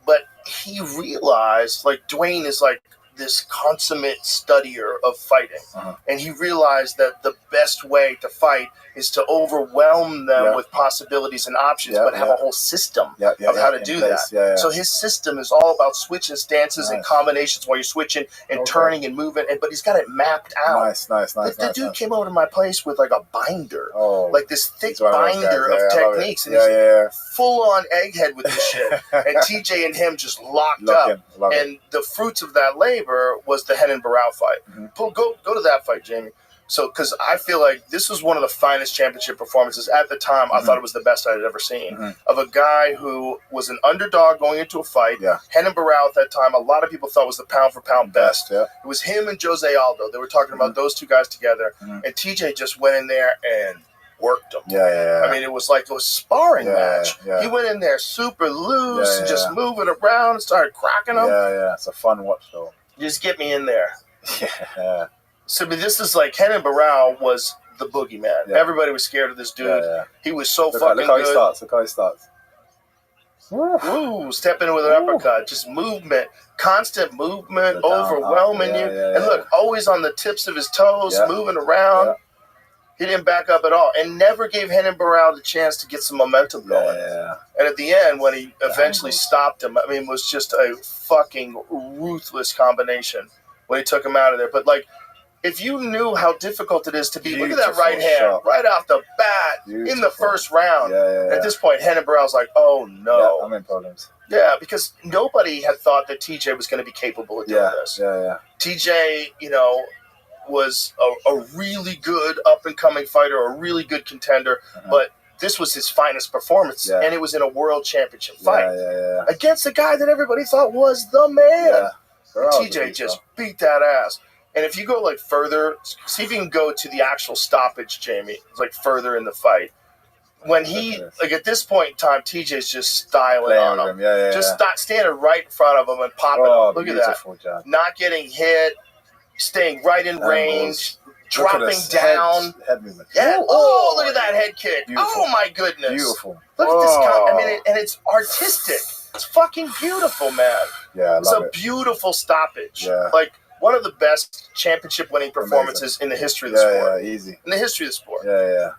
Speaker 7: But he realized, like Dwayne is like this consummate studier of fighting, and he realized that the best way to fight is to overwhelm them with possibilities and options, but have a whole system of how to do that. So his system is all about switching stances and combinations while you're switching and turning and moving, but he's got it mapped out.
Speaker 5: Nice.
Speaker 7: The dude came over to my place with like a binder, like this thick binder of techniques, and he's full on egghead with this shit. And TJ and him just locked up. And the fruits of that labor was the Henan Barao fight. Go to that fight, Jamie. So, because I feel like this was one of the finest championship performances at the time. I thought it was the best I had ever seen of a guy who was an underdog going into a fight. Henan Barao at that time, a lot of people thought was the pound for pound best. It was him and Jose Aldo. They were talking about those two guys together, and TJ just went in there and worked him.
Speaker 5: Yeah.
Speaker 7: I mean, it was like a sparring match.
Speaker 5: Yeah.
Speaker 7: He went in there super loose and just
Speaker 5: Yeah.
Speaker 7: moving around and started cracking him.
Speaker 5: Yeah. It's a fun watch though.
Speaker 7: Just get me in there.
Speaker 5: Yeah.
Speaker 7: So, but this is like Renan Barão was the boogeyman.
Speaker 5: Yeah.
Speaker 7: Everybody was scared of this dude.
Speaker 5: Yeah.
Speaker 7: He was so
Speaker 5: Look
Speaker 7: fucking
Speaker 5: how
Speaker 7: good.
Speaker 5: Look how he starts.
Speaker 7: Ooh, stepping in with an uppercut, just movement, constant movement, overwhelming you. And look, always on the tips of his toes, moving around.
Speaker 5: Yeah.
Speaker 7: He didn't back up at all, and never gave Renan Barão the chance to get some momentum going.
Speaker 5: Yeah.
Speaker 7: And at the end, when he eventually stopped him, I mean, it was just a fucking ruthless combination when he took him out of there. But like, if you knew how difficult it is to be, look at that right hand, right off the bat, in the first round. At this point, Renan Barão's like, oh no.
Speaker 5: Yeah, I'm in problems.
Speaker 7: Yeah, because nobody had thought that TJ was going to be capable of doing this.
Speaker 5: Yeah.
Speaker 7: TJ, was a really good up-and-coming fighter, a really good contender, but this was his finest performance, and it was in a world championship fight against a guy that everybody thought was the man. TJ just beat that ass. And if you go like further, see if you can go to the actual stoppage, Jamie, like further in the fight. When he, like at this point in time, TJ's just styling on him. Just standing right in front of him and popping him. Look at that.
Speaker 5: John.
Speaker 7: Not getting hit, staying right in range, dropping down.
Speaker 5: Head movement.
Speaker 7: Yeah. Oh, look at that head kick.
Speaker 5: Beautiful.
Speaker 7: Oh, my goodness.
Speaker 5: Beautiful.
Speaker 7: Look at this. I mean, and it's artistic. It's fucking beautiful, man.
Speaker 5: Yeah, I
Speaker 7: it's
Speaker 5: love
Speaker 7: a
Speaker 5: it.
Speaker 7: beautiful stoppage.
Speaker 5: Yeah.
Speaker 7: Like, one of the best championship-winning performances in the history of the sport.
Speaker 5: Yeah, easy.
Speaker 7: In the history of the sport.
Speaker 5: Yeah.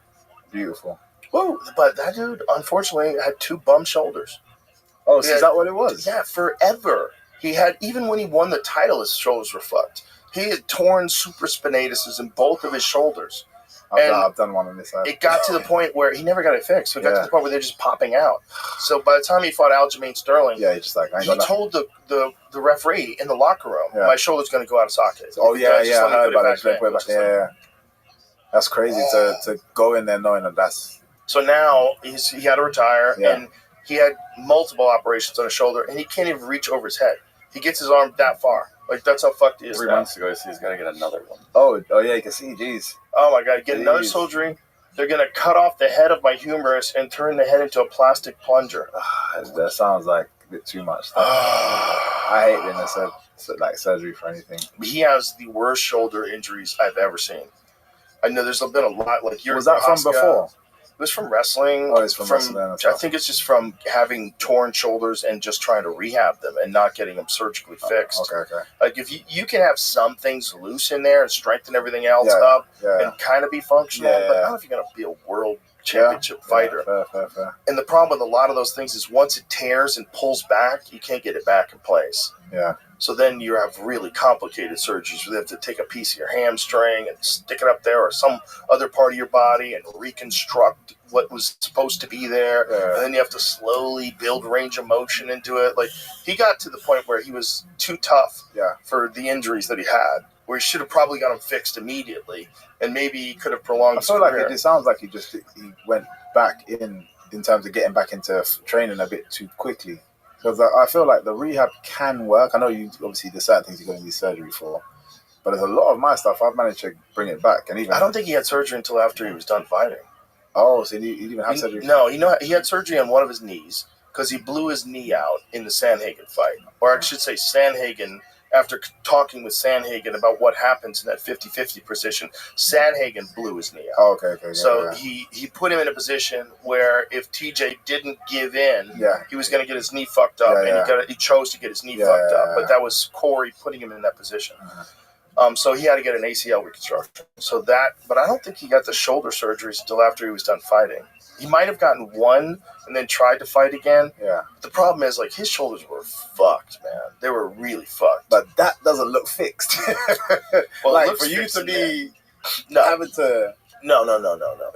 Speaker 5: Beautiful.
Speaker 7: Whoa, but that dude, unfortunately, had two bum shoulders.
Speaker 5: Oh, so is that what it was?
Speaker 7: Yeah, forever. He had, even when he won the title, his shoulders were fucked. He had torn supraspinatus in both of his shoulders.
Speaker 5: I've done one on this side.
Speaker 7: It got to the point where he never got it fixed. So it got to the point where they're just popping out. So by the time he fought Aljamain Sterling,
Speaker 5: he just like,
Speaker 7: he told the referee in the locker room, my shoulder's going to go out of socket.
Speaker 5: Oh, I heard about that. That's crazy to go in there knowing that that's...
Speaker 7: So now he had to retire, and he had multiple operations on his shoulder, and he can't even reach over his head. He gets his arm that far. Like, that's how fucked he is
Speaker 8: 3
Speaker 7: now.
Speaker 8: months ago, so he's got to get another one.
Speaker 5: Oh, yeah, you can see, jeez.
Speaker 7: Oh, my God. Get another surgery. They're going to cut off the head of my humerus and turn the head into a plastic plunger.
Speaker 5: That sounds like a bit too much. I hate when they said surgery for anything.
Speaker 7: He has the worst shoulder injuries I've ever seen. I know there's been a lot. Like,
Speaker 5: was that from before?
Speaker 7: It was from wrestling.
Speaker 5: Oh, it's from wrestling.
Speaker 7: I think it's just from having torn shoulders and just trying to rehab them and not getting them surgically fixed.
Speaker 5: Okay.
Speaker 7: Like, if you can have some things loose in there and strengthen everything else up and kind of be functional, but not if you're going to be a world championship fighter.
Speaker 5: Fair.
Speaker 7: And the problem with a lot of those things is once it tears and pulls back, you can't get it back in place.
Speaker 5: Yeah.
Speaker 7: So then you have really complicated surgeries where they have to take a piece of your hamstring and stick it up there or some other part of your body and reconstruct what was supposed to be there.
Speaker 5: Yeah.
Speaker 7: And then you have to slowly build range of motion into it. Like, he got to the point where he was too tough for the injuries that he had, where he should have probably got them fixed immediately, and maybe he could have prolonged his career.
Speaker 5: Like it sounds like he went back in terms of getting back into training a bit too quickly. Because I feel like the rehab can work. I know obviously there's certain things you're going to need surgery for, but there's a lot of my stuff I've managed to bring it back. And even
Speaker 7: I don't think he had surgery until after he was done fighting.
Speaker 5: Oh, so he didn't even have surgery?
Speaker 7: No, he had surgery on one of his knees because he blew his knee out in the Sandhagen fight. Or I should say Sandhagen, after talking with Sandhagen about what happens in that 50-50 position, Sandhagen blew his knee out.
Speaker 5: Oh, okay.
Speaker 7: So he put him in a position where if TJ didn't give in, he was going to get his knee fucked up, and he chose to get his knee fucked up. But that was Corey putting him in that position. So he had to get an ACL reconstruction. But I don't think he got the shoulder surgeries until after he was done fighting. He might have gotten one and then tried to fight again. Yeah. The problem is, like, his shoulders were fucked, man. They were really fucked.
Speaker 5: But that doesn't look fixed.
Speaker 7: Well,
Speaker 5: like, for you to be having to...
Speaker 7: No.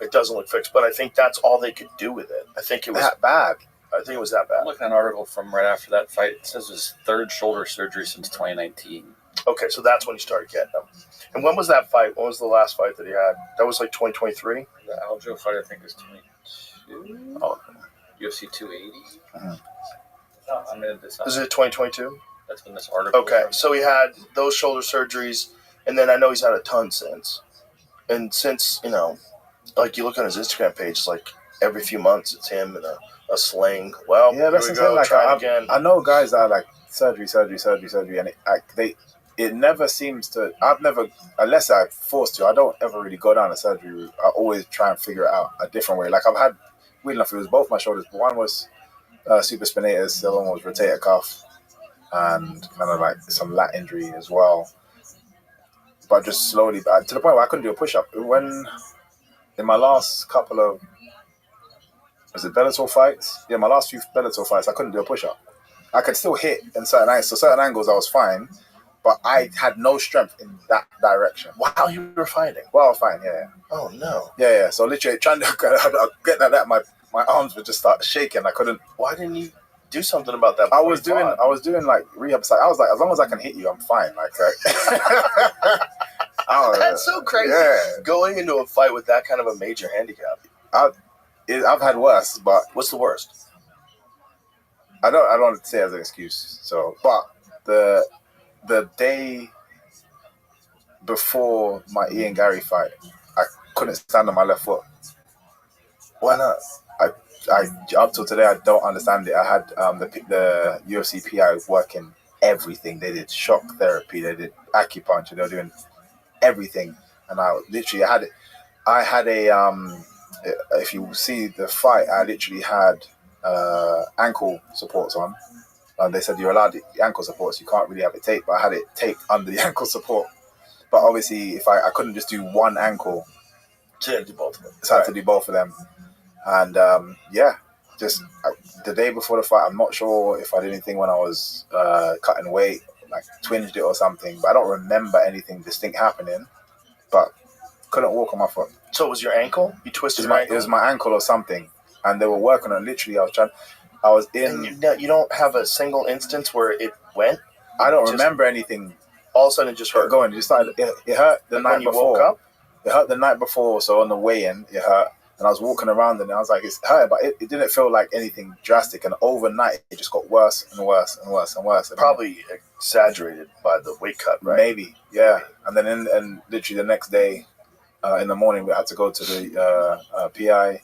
Speaker 7: It doesn't look fixed. But I think that's all they could do with it. I think it was
Speaker 5: that bad.
Speaker 7: I think it was that bad.
Speaker 8: I'm looking at an article from right after that fight. It says it was his third shoulder surgery since 2019.
Speaker 7: Okay, so that's when he started getting them. And when was that fight? When was the last fight that he had? That was like 2023?
Speaker 8: The Aljo fight, I think, was 22.
Speaker 7: Oh,
Speaker 8: UFC 280. I'm going to decide.
Speaker 7: Is it 2022?
Speaker 8: That's when this article.
Speaker 7: Okay, so he had those shoulder surgeries, and then I know he's had a ton since. And since, like you look on his Instagram page, it's like every few months it's him in a sling. Well,
Speaker 5: Yeah, that's
Speaker 7: here we
Speaker 5: the thing.
Speaker 7: go,
Speaker 5: Like
Speaker 7: try it again.
Speaker 5: I know guys that are like surgery, and it never seems to. I've never, unless I'm forced to, I don't ever really go down the surgery route. I always try and figure it out a different way. Like I've had, weird enough, it was both my shoulders, but one was supraspinatus, the other one was rotator cuff, and kind of like some lat injury as well. But just slowly, to the point where I couldn't do a push-up. When in my last couple of, was it Bellator fights? Yeah, my last few Bellator fights, I couldn't do a push-up. I could still hit in certain angles. So certain angles I was fine, but I had no strength in that direction.
Speaker 7: While you were fighting?
Speaker 5: Well, fine, yeah.
Speaker 7: Oh, no.
Speaker 5: Yeah. So literally trying to get that, my arms would just start shaking. I couldn't.
Speaker 7: Why didn't you do something about that?
Speaker 5: I was doing like rehab. I was like, as long as I can hit you, I'm fine. Like,
Speaker 7: that's so crazy.
Speaker 5: Yeah.
Speaker 7: Going into a fight with that kind of a major handicap.
Speaker 5: I've had worse, but
Speaker 7: what's the worst?
Speaker 5: I don't say it as an excuse. So, but the day before my Ian Gary fight, I couldn't stand on my left foot.
Speaker 7: Why not?
Speaker 5: I up till today, I don't understand it. I had the UFC PI working everything. They did shock therapy, they did acupuncture, they were doing everything, and I had a if you see the fight, I literally had ankle supports on. They said you're allowed the ankle supports, you can't really have it taped, but I had it taped under the ankle support. But obviously, if I couldn't just do one ankle,
Speaker 7: so you had to do both of them.
Speaker 5: So I had to do both of them. And just the day before the fight, I'm not sure if I did anything when I was cutting weight, like twinged it or something, but I don't remember anything distinct happening, but couldn't walk on my foot.
Speaker 7: So it was your ankle? You twisted your ankle?
Speaker 5: It was my ankle or something, and they were working on it. Literally, I was in...
Speaker 7: And you don't have a single instance where it went?
Speaker 5: I don't remember anything.
Speaker 7: All of a sudden it just hurt?
Speaker 5: Going, it hurt the night before.
Speaker 7: Woke up?
Speaker 5: It hurt the night before, so on the way-in, it hurt. And I was walking around and I was like, it's hurt, but it didn't feel like anything drastic. And overnight, it just got worse and worse and worse and worse.
Speaker 7: Probably exaggerated by the weight cut, right?
Speaker 5: Maybe, yeah. And then and literally the next day, in the morning, we had to go to the PI.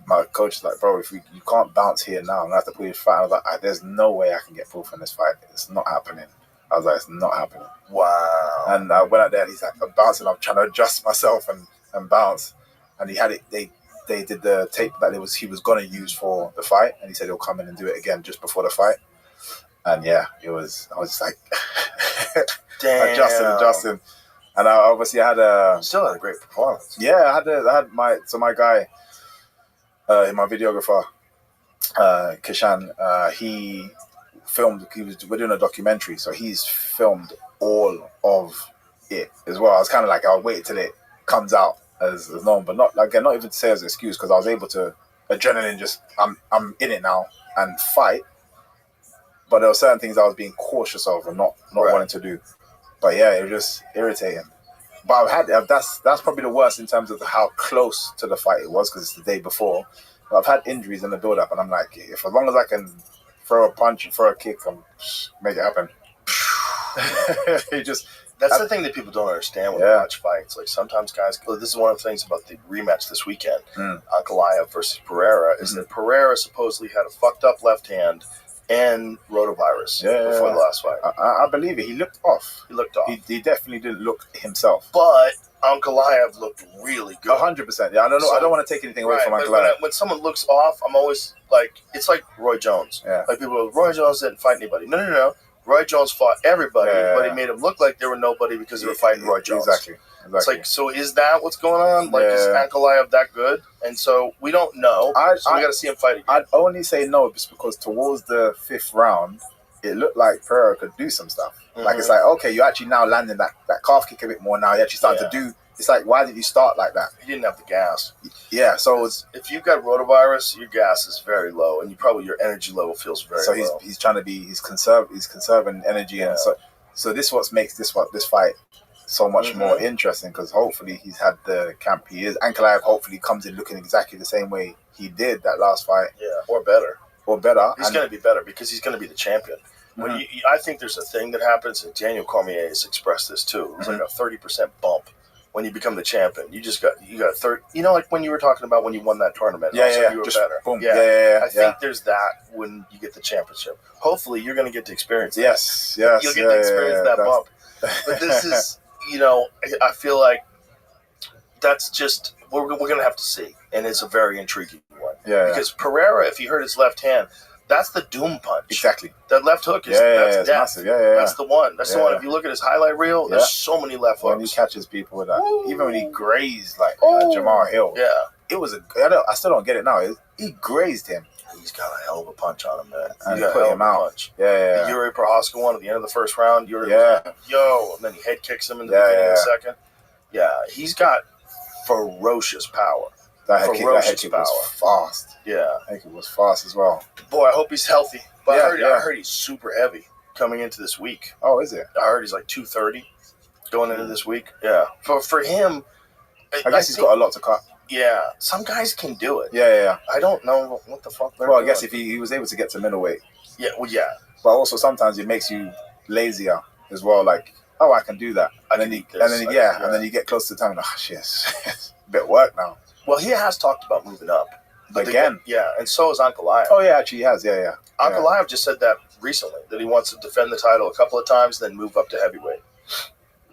Speaker 5: My coach was like, bro, if you can't bounce here now, I'm going to have to pull you fight. I was like, there's no way I can get proof in this fight. It's not happening. I was like, it's not happening.
Speaker 7: Wow.
Speaker 5: And I went out there and he's like, I'm bouncing. I'm trying to adjust myself and bounce. And he had it. They did the tape that he was gonna use for the fight, and he said he'll come in and do it again just before the fight. And yeah, I was just like adjusting, and I obviously had
Speaker 7: still had a great performance.
Speaker 5: Yeah, I had my guy, my videographer, Kishan. He filmed. We're doing a documentary, so he's filmed all of it as well. I was kind of like, I'll wait till it comes out as known, but not even to say as an excuse, because I was able to adrenaline, just I'm in it now and fight. But there were certain things I was being cautious of and not wanting to do. But yeah, it was just irritating. But I've had that's probably the worst in terms of how close to the fight it was, because it's the day before. But I've had injuries in the build up, and I'm like, as long as I can throw a punch and throw a kick, make it happen.
Speaker 7: That's the thing that people don't understand when they watch fights. Like sometimes guys, this is one of the things about the rematch this weekend, Ankalaev versus Pereira, is that Pereira supposedly had a fucked up left hand and rotavirus before the last fight.
Speaker 5: I believe it. He looked off. He definitely didn't look himself.
Speaker 7: But Ankalaev looked really good.
Speaker 5: 100%. Yeah, I don't want to take anything away from Ankalaev.
Speaker 7: When someone looks off, I'm always like, it's like Roy Jones. Yeah. Like people go, Roy Jones didn't fight anybody. No. Roy Jones fought everybody, but he made them look like they were nobody because they were fighting Roy Jones.
Speaker 5: Exactly.
Speaker 7: It's like, so is that what's going on? Like, is Ankalaev that good? And so we don't know. So we got to see him fight again.
Speaker 5: I'd only say no just because towards the 5th round, it looked like Pereira could do some stuff. Mm-hmm. Like, it's like, okay, you're actually now landing that calf kick a bit more now. You're actually starting to do. It's like, why did you start like that?
Speaker 7: He didn't have the gas.
Speaker 5: Yeah, so
Speaker 7: if you've got rotavirus, your gas is very low, and your energy level feels very low.
Speaker 5: So he's trying to he's conserving energy, and so this what makes this fight so much more interesting, because hopefully he's had the camp he is. Ankalaev hopefully comes in looking exactly the same way he did that last fight.
Speaker 7: Yeah, or better. He's going to be better because he's going to be the champion. When I think there's a thing that happens, and Daniel Cormier has expressed this too. It's like a 30% bump when you become the champion. You got third. You know, like when you were talking about when you won that tournament.
Speaker 5: Yeah,
Speaker 7: also
Speaker 5: yeah.
Speaker 7: You were
Speaker 5: Just
Speaker 7: better.
Speaker 5: boom.
Speaker 7: Yeah. I think there's that when you get the championship. Hopefully, you're going to get to experience that.
Speaker 5: Yes.
Speaker 7: You'll get to experience that bump. But this is, I feel like that's just, we're going to have to see. And it's a very intriguing one.
Speaker 5: Yeah.
Speaker 7: Because Pereira, if he hurt his left hand, that's the doom punch.
Speaker 5: Exactly.
Speaker 7: That left hook is that's death.
Speaker 5: Massive. Yeah.
Speaker 7: That's the one. That's the one. If you look at his highlight reel, there's so many left hooks.
Speaker 5: When he catches people with that, even when he grazed Jamal Hill, it was I still don't get it now. He grazed him.
Speaker 7: He's got a hell of a punch on him, man.
Speaker 5: And he put him out.
Speaker 7: Punch.
Speaker 5: Yeah.
Speaker 7: The Yuri Prohaska one at the end of the first round. And then he head kicks him in the beginning of the second. Yeah, he's got ferocious power.
Speaker 5: That head kick was fast.
Speaker 7: Yeah.
Speaker 5: I think it was fast as well.
Speaker 7: Boy, I hope he's healthy. But I heard he's super heavy coming into this week.
Speaker 5: Oh, is it?
Speaker 7: I heard he's like 230 going into this week. Yeah. For him,
Speaker 5: I guess he's got a lot to cut.
Speaker 7: Yeah. Some guys can do it.
Speaker 5: Yeah.
Speaker 7: I don't know what the fuck they're
Speaker 5: doing.
Speaker 7: I
Speaker 5: guess if he was able to get to middleweight.
Speaker 7: Yeah, well, yeah.
Speaker 5: But also sometimes it makes you lazier as well. Like, oh, I can do that. And then you get close to the time and shit, it's a bit of work now.
Speaker 7: Well, he has talked about moving up.
Speaker 5: Again?
Speaker 7: And so has Ankalaev.
Speaker 5: Oh, yeah, actually he has, yeah.
Speaker 7: Ankalaev just said that recently, that he wants to defend the title a couple of times, then move up to heavyweight.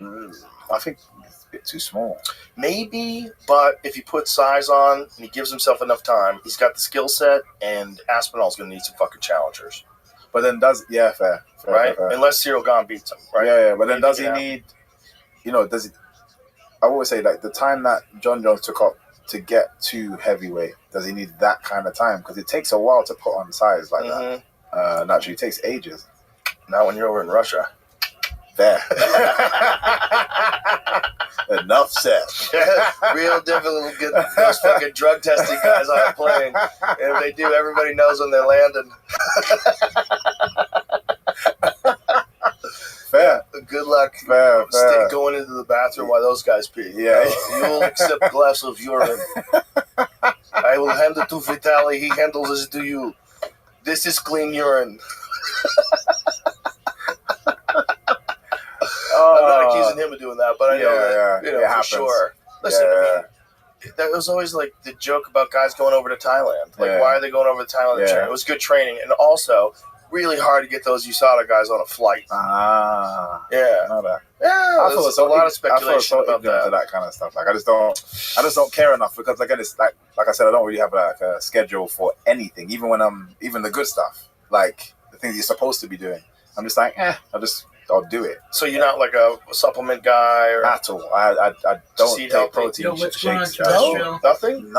Speaker 5: I think it's a bit too small.
Speaker 7: Maybe, but if he puts size on and he gives himself enough time, he's got the skill set, and Aspinall's going to need some fucking challengers.
Speaker 5: But then fair.
Speaker 7: Right? Unless Cyril Gane beats him, right?
Speaker 5: Yeah, but then does he need, I always say, like, the time that John Jones took up to get to heavyweight, does he need that kind of time? Because it takes a while to put on size like that. Naturally, it takes ages.
Speaker 7: Not when you're over in Russia.
Speaker 5: There. Enough said.
Speaker 7: Real difficult to get those fucking drug testing guys on a plane. And if they do, everybody knows when they're landing.
Speaker 5: Fair.
Speaker 7: Good luck.
Speaker 5: Fair.
Speaker 7: Going into the bathroom while those guys pee.
Speaker 5: Yeah.
Speaker 7: You'll accept a glass of urine. I will hand it to Vitaly. He handles it to you. This is clean urine. I'm not accusing him of doing that, but I know that, for sure. Listen, that was always like the joke about guys going over to Thailand. Like, why are they going over to Thailand to train? It was good training, and also really hard to get those USADA guys on a flight.
Speaker 5: Yeah. I know that.
Speaker 7: Yeah, there's a lot of speculation about
Speaker 5: that kind of stuff. Like, I just don't care enough, because again, it's like I said, I don't really have like a schedule for anything, even when even the good stuff, like the things you're supposed to be doing. I'm just like, I'll do it.
Speaker 7: So you're not like a supplement guy or
Speaker 5: at all. I don't take protein shakes.
Speaker 7: No, nothing.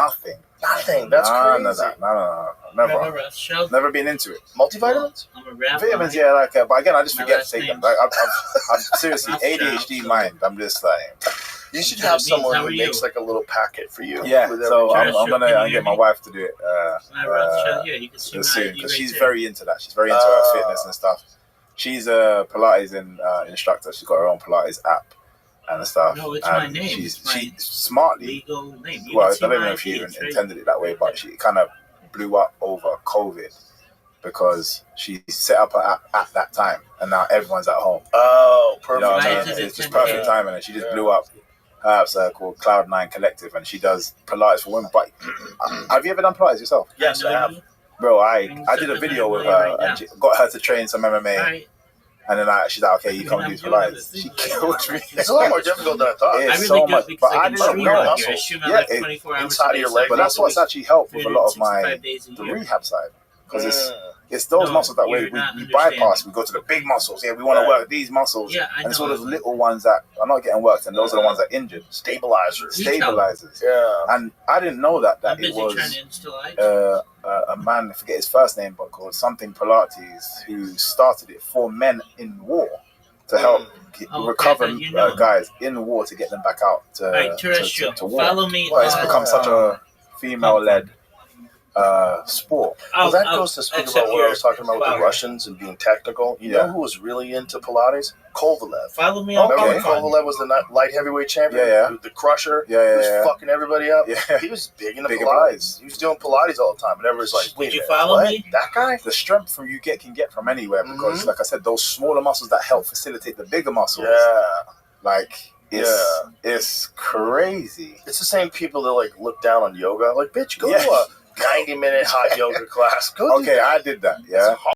Speaker 7: That's crazy.
Speaker 5: No. Never. Never been into it.
Speaker 7: Multivitamins?
Speaker 2: I'm a Rabbi.
Speaker 5: Vitamins, yeah. Like, but again, I just forget to take them. Like, I'm seriously ADHD mind. I'm just like.
Speaker 7: You should have someone who makes like a little packet for you.
Speaker 5: Yeah. So I'm gonna get my wife to do it
Speaker 2: You can see
Speaker 5: soon, because she's very into that. She's very into her fitness and stuff. She's a Pilates instructor. She's got her own Pilates app and stuff.
Speaker 2: No, it's my name.
Speaker 5: She smartly.
Speaker 2: Legal name.
Speaker 5: Well, I don't know if she even intended it that way, but she kind of blew up over COVID because she set up her app at that time, and now everyone's at home.
Speaker 7: Oh, perfect.
Speaker 5: It's just perfect timing, and she just blew up. Her app's called Cloud9 Collective, and she does Pilates for women. But have you ever done Pilates yourself?
Speaker 7: Yes, I have.
Speaker 5: Bro, I did a video with her and got her to train some MMA. And then she's like, okay, you come and do Pilates. She killed me.
Speaker 7: It's a lot more difficult than I thought.
Speaker 5: It's so much, but I didn't know.
Speaker 7: Inside of your leg.
Speaker 5: But that's what's actually helped with a lot of the rehab side. Because it's those muscles that we bypass. We go to the big muscles. Yeah, we want to work these muscles.
Speaker 2: Yeah,
Speaker 5: and it's all those little ones that are not getting worked, and those are the ones that are injured.
Speaker 7: Stabilizers.
Speaker 5: Yeah. And I didn't know that it was a man, I forget his first name, but called something Pilates, who started it for men in war to help recover guys in war, to get them back out to war.
Speaker 2: Follow me.
Speaker 5: Well, it's become such a female-led sport.
Speaker 7: Well, that goes to speak about what I was talking about with the Russians and being technical. You know who was really into Pilates? Kovalev.
Speaker 2: Follow me.
Speaker 7: Okay. Kovalev was the light heavyweight champion.
Speaker 5: Yeah.
Speaker 7: The crusher. He was fucking everybody up. Yeah. He was big into Pilates. He was doing Pilates all the time, and everybody's like, "Wait,
Speaker 2: did you follow me?
Speaker 7: That guy?"
Speaker 5: The strength from you can get from anywhere, because, like I said, those smaller muscles that help facilitate the bigger muscles.
Speaker 7: Yeah.
Speaker 5: Like, It's crazy.
Speaker 7: It's the same people that like look down on yoga. Like, bitch, go
Speaker 5: Yeah.
Speaker 7: to a 90-minute hot yoga class. Go do
Speaker 5: Okay,
Speaker 7: that.
Speaker 5: I did that. Yeah.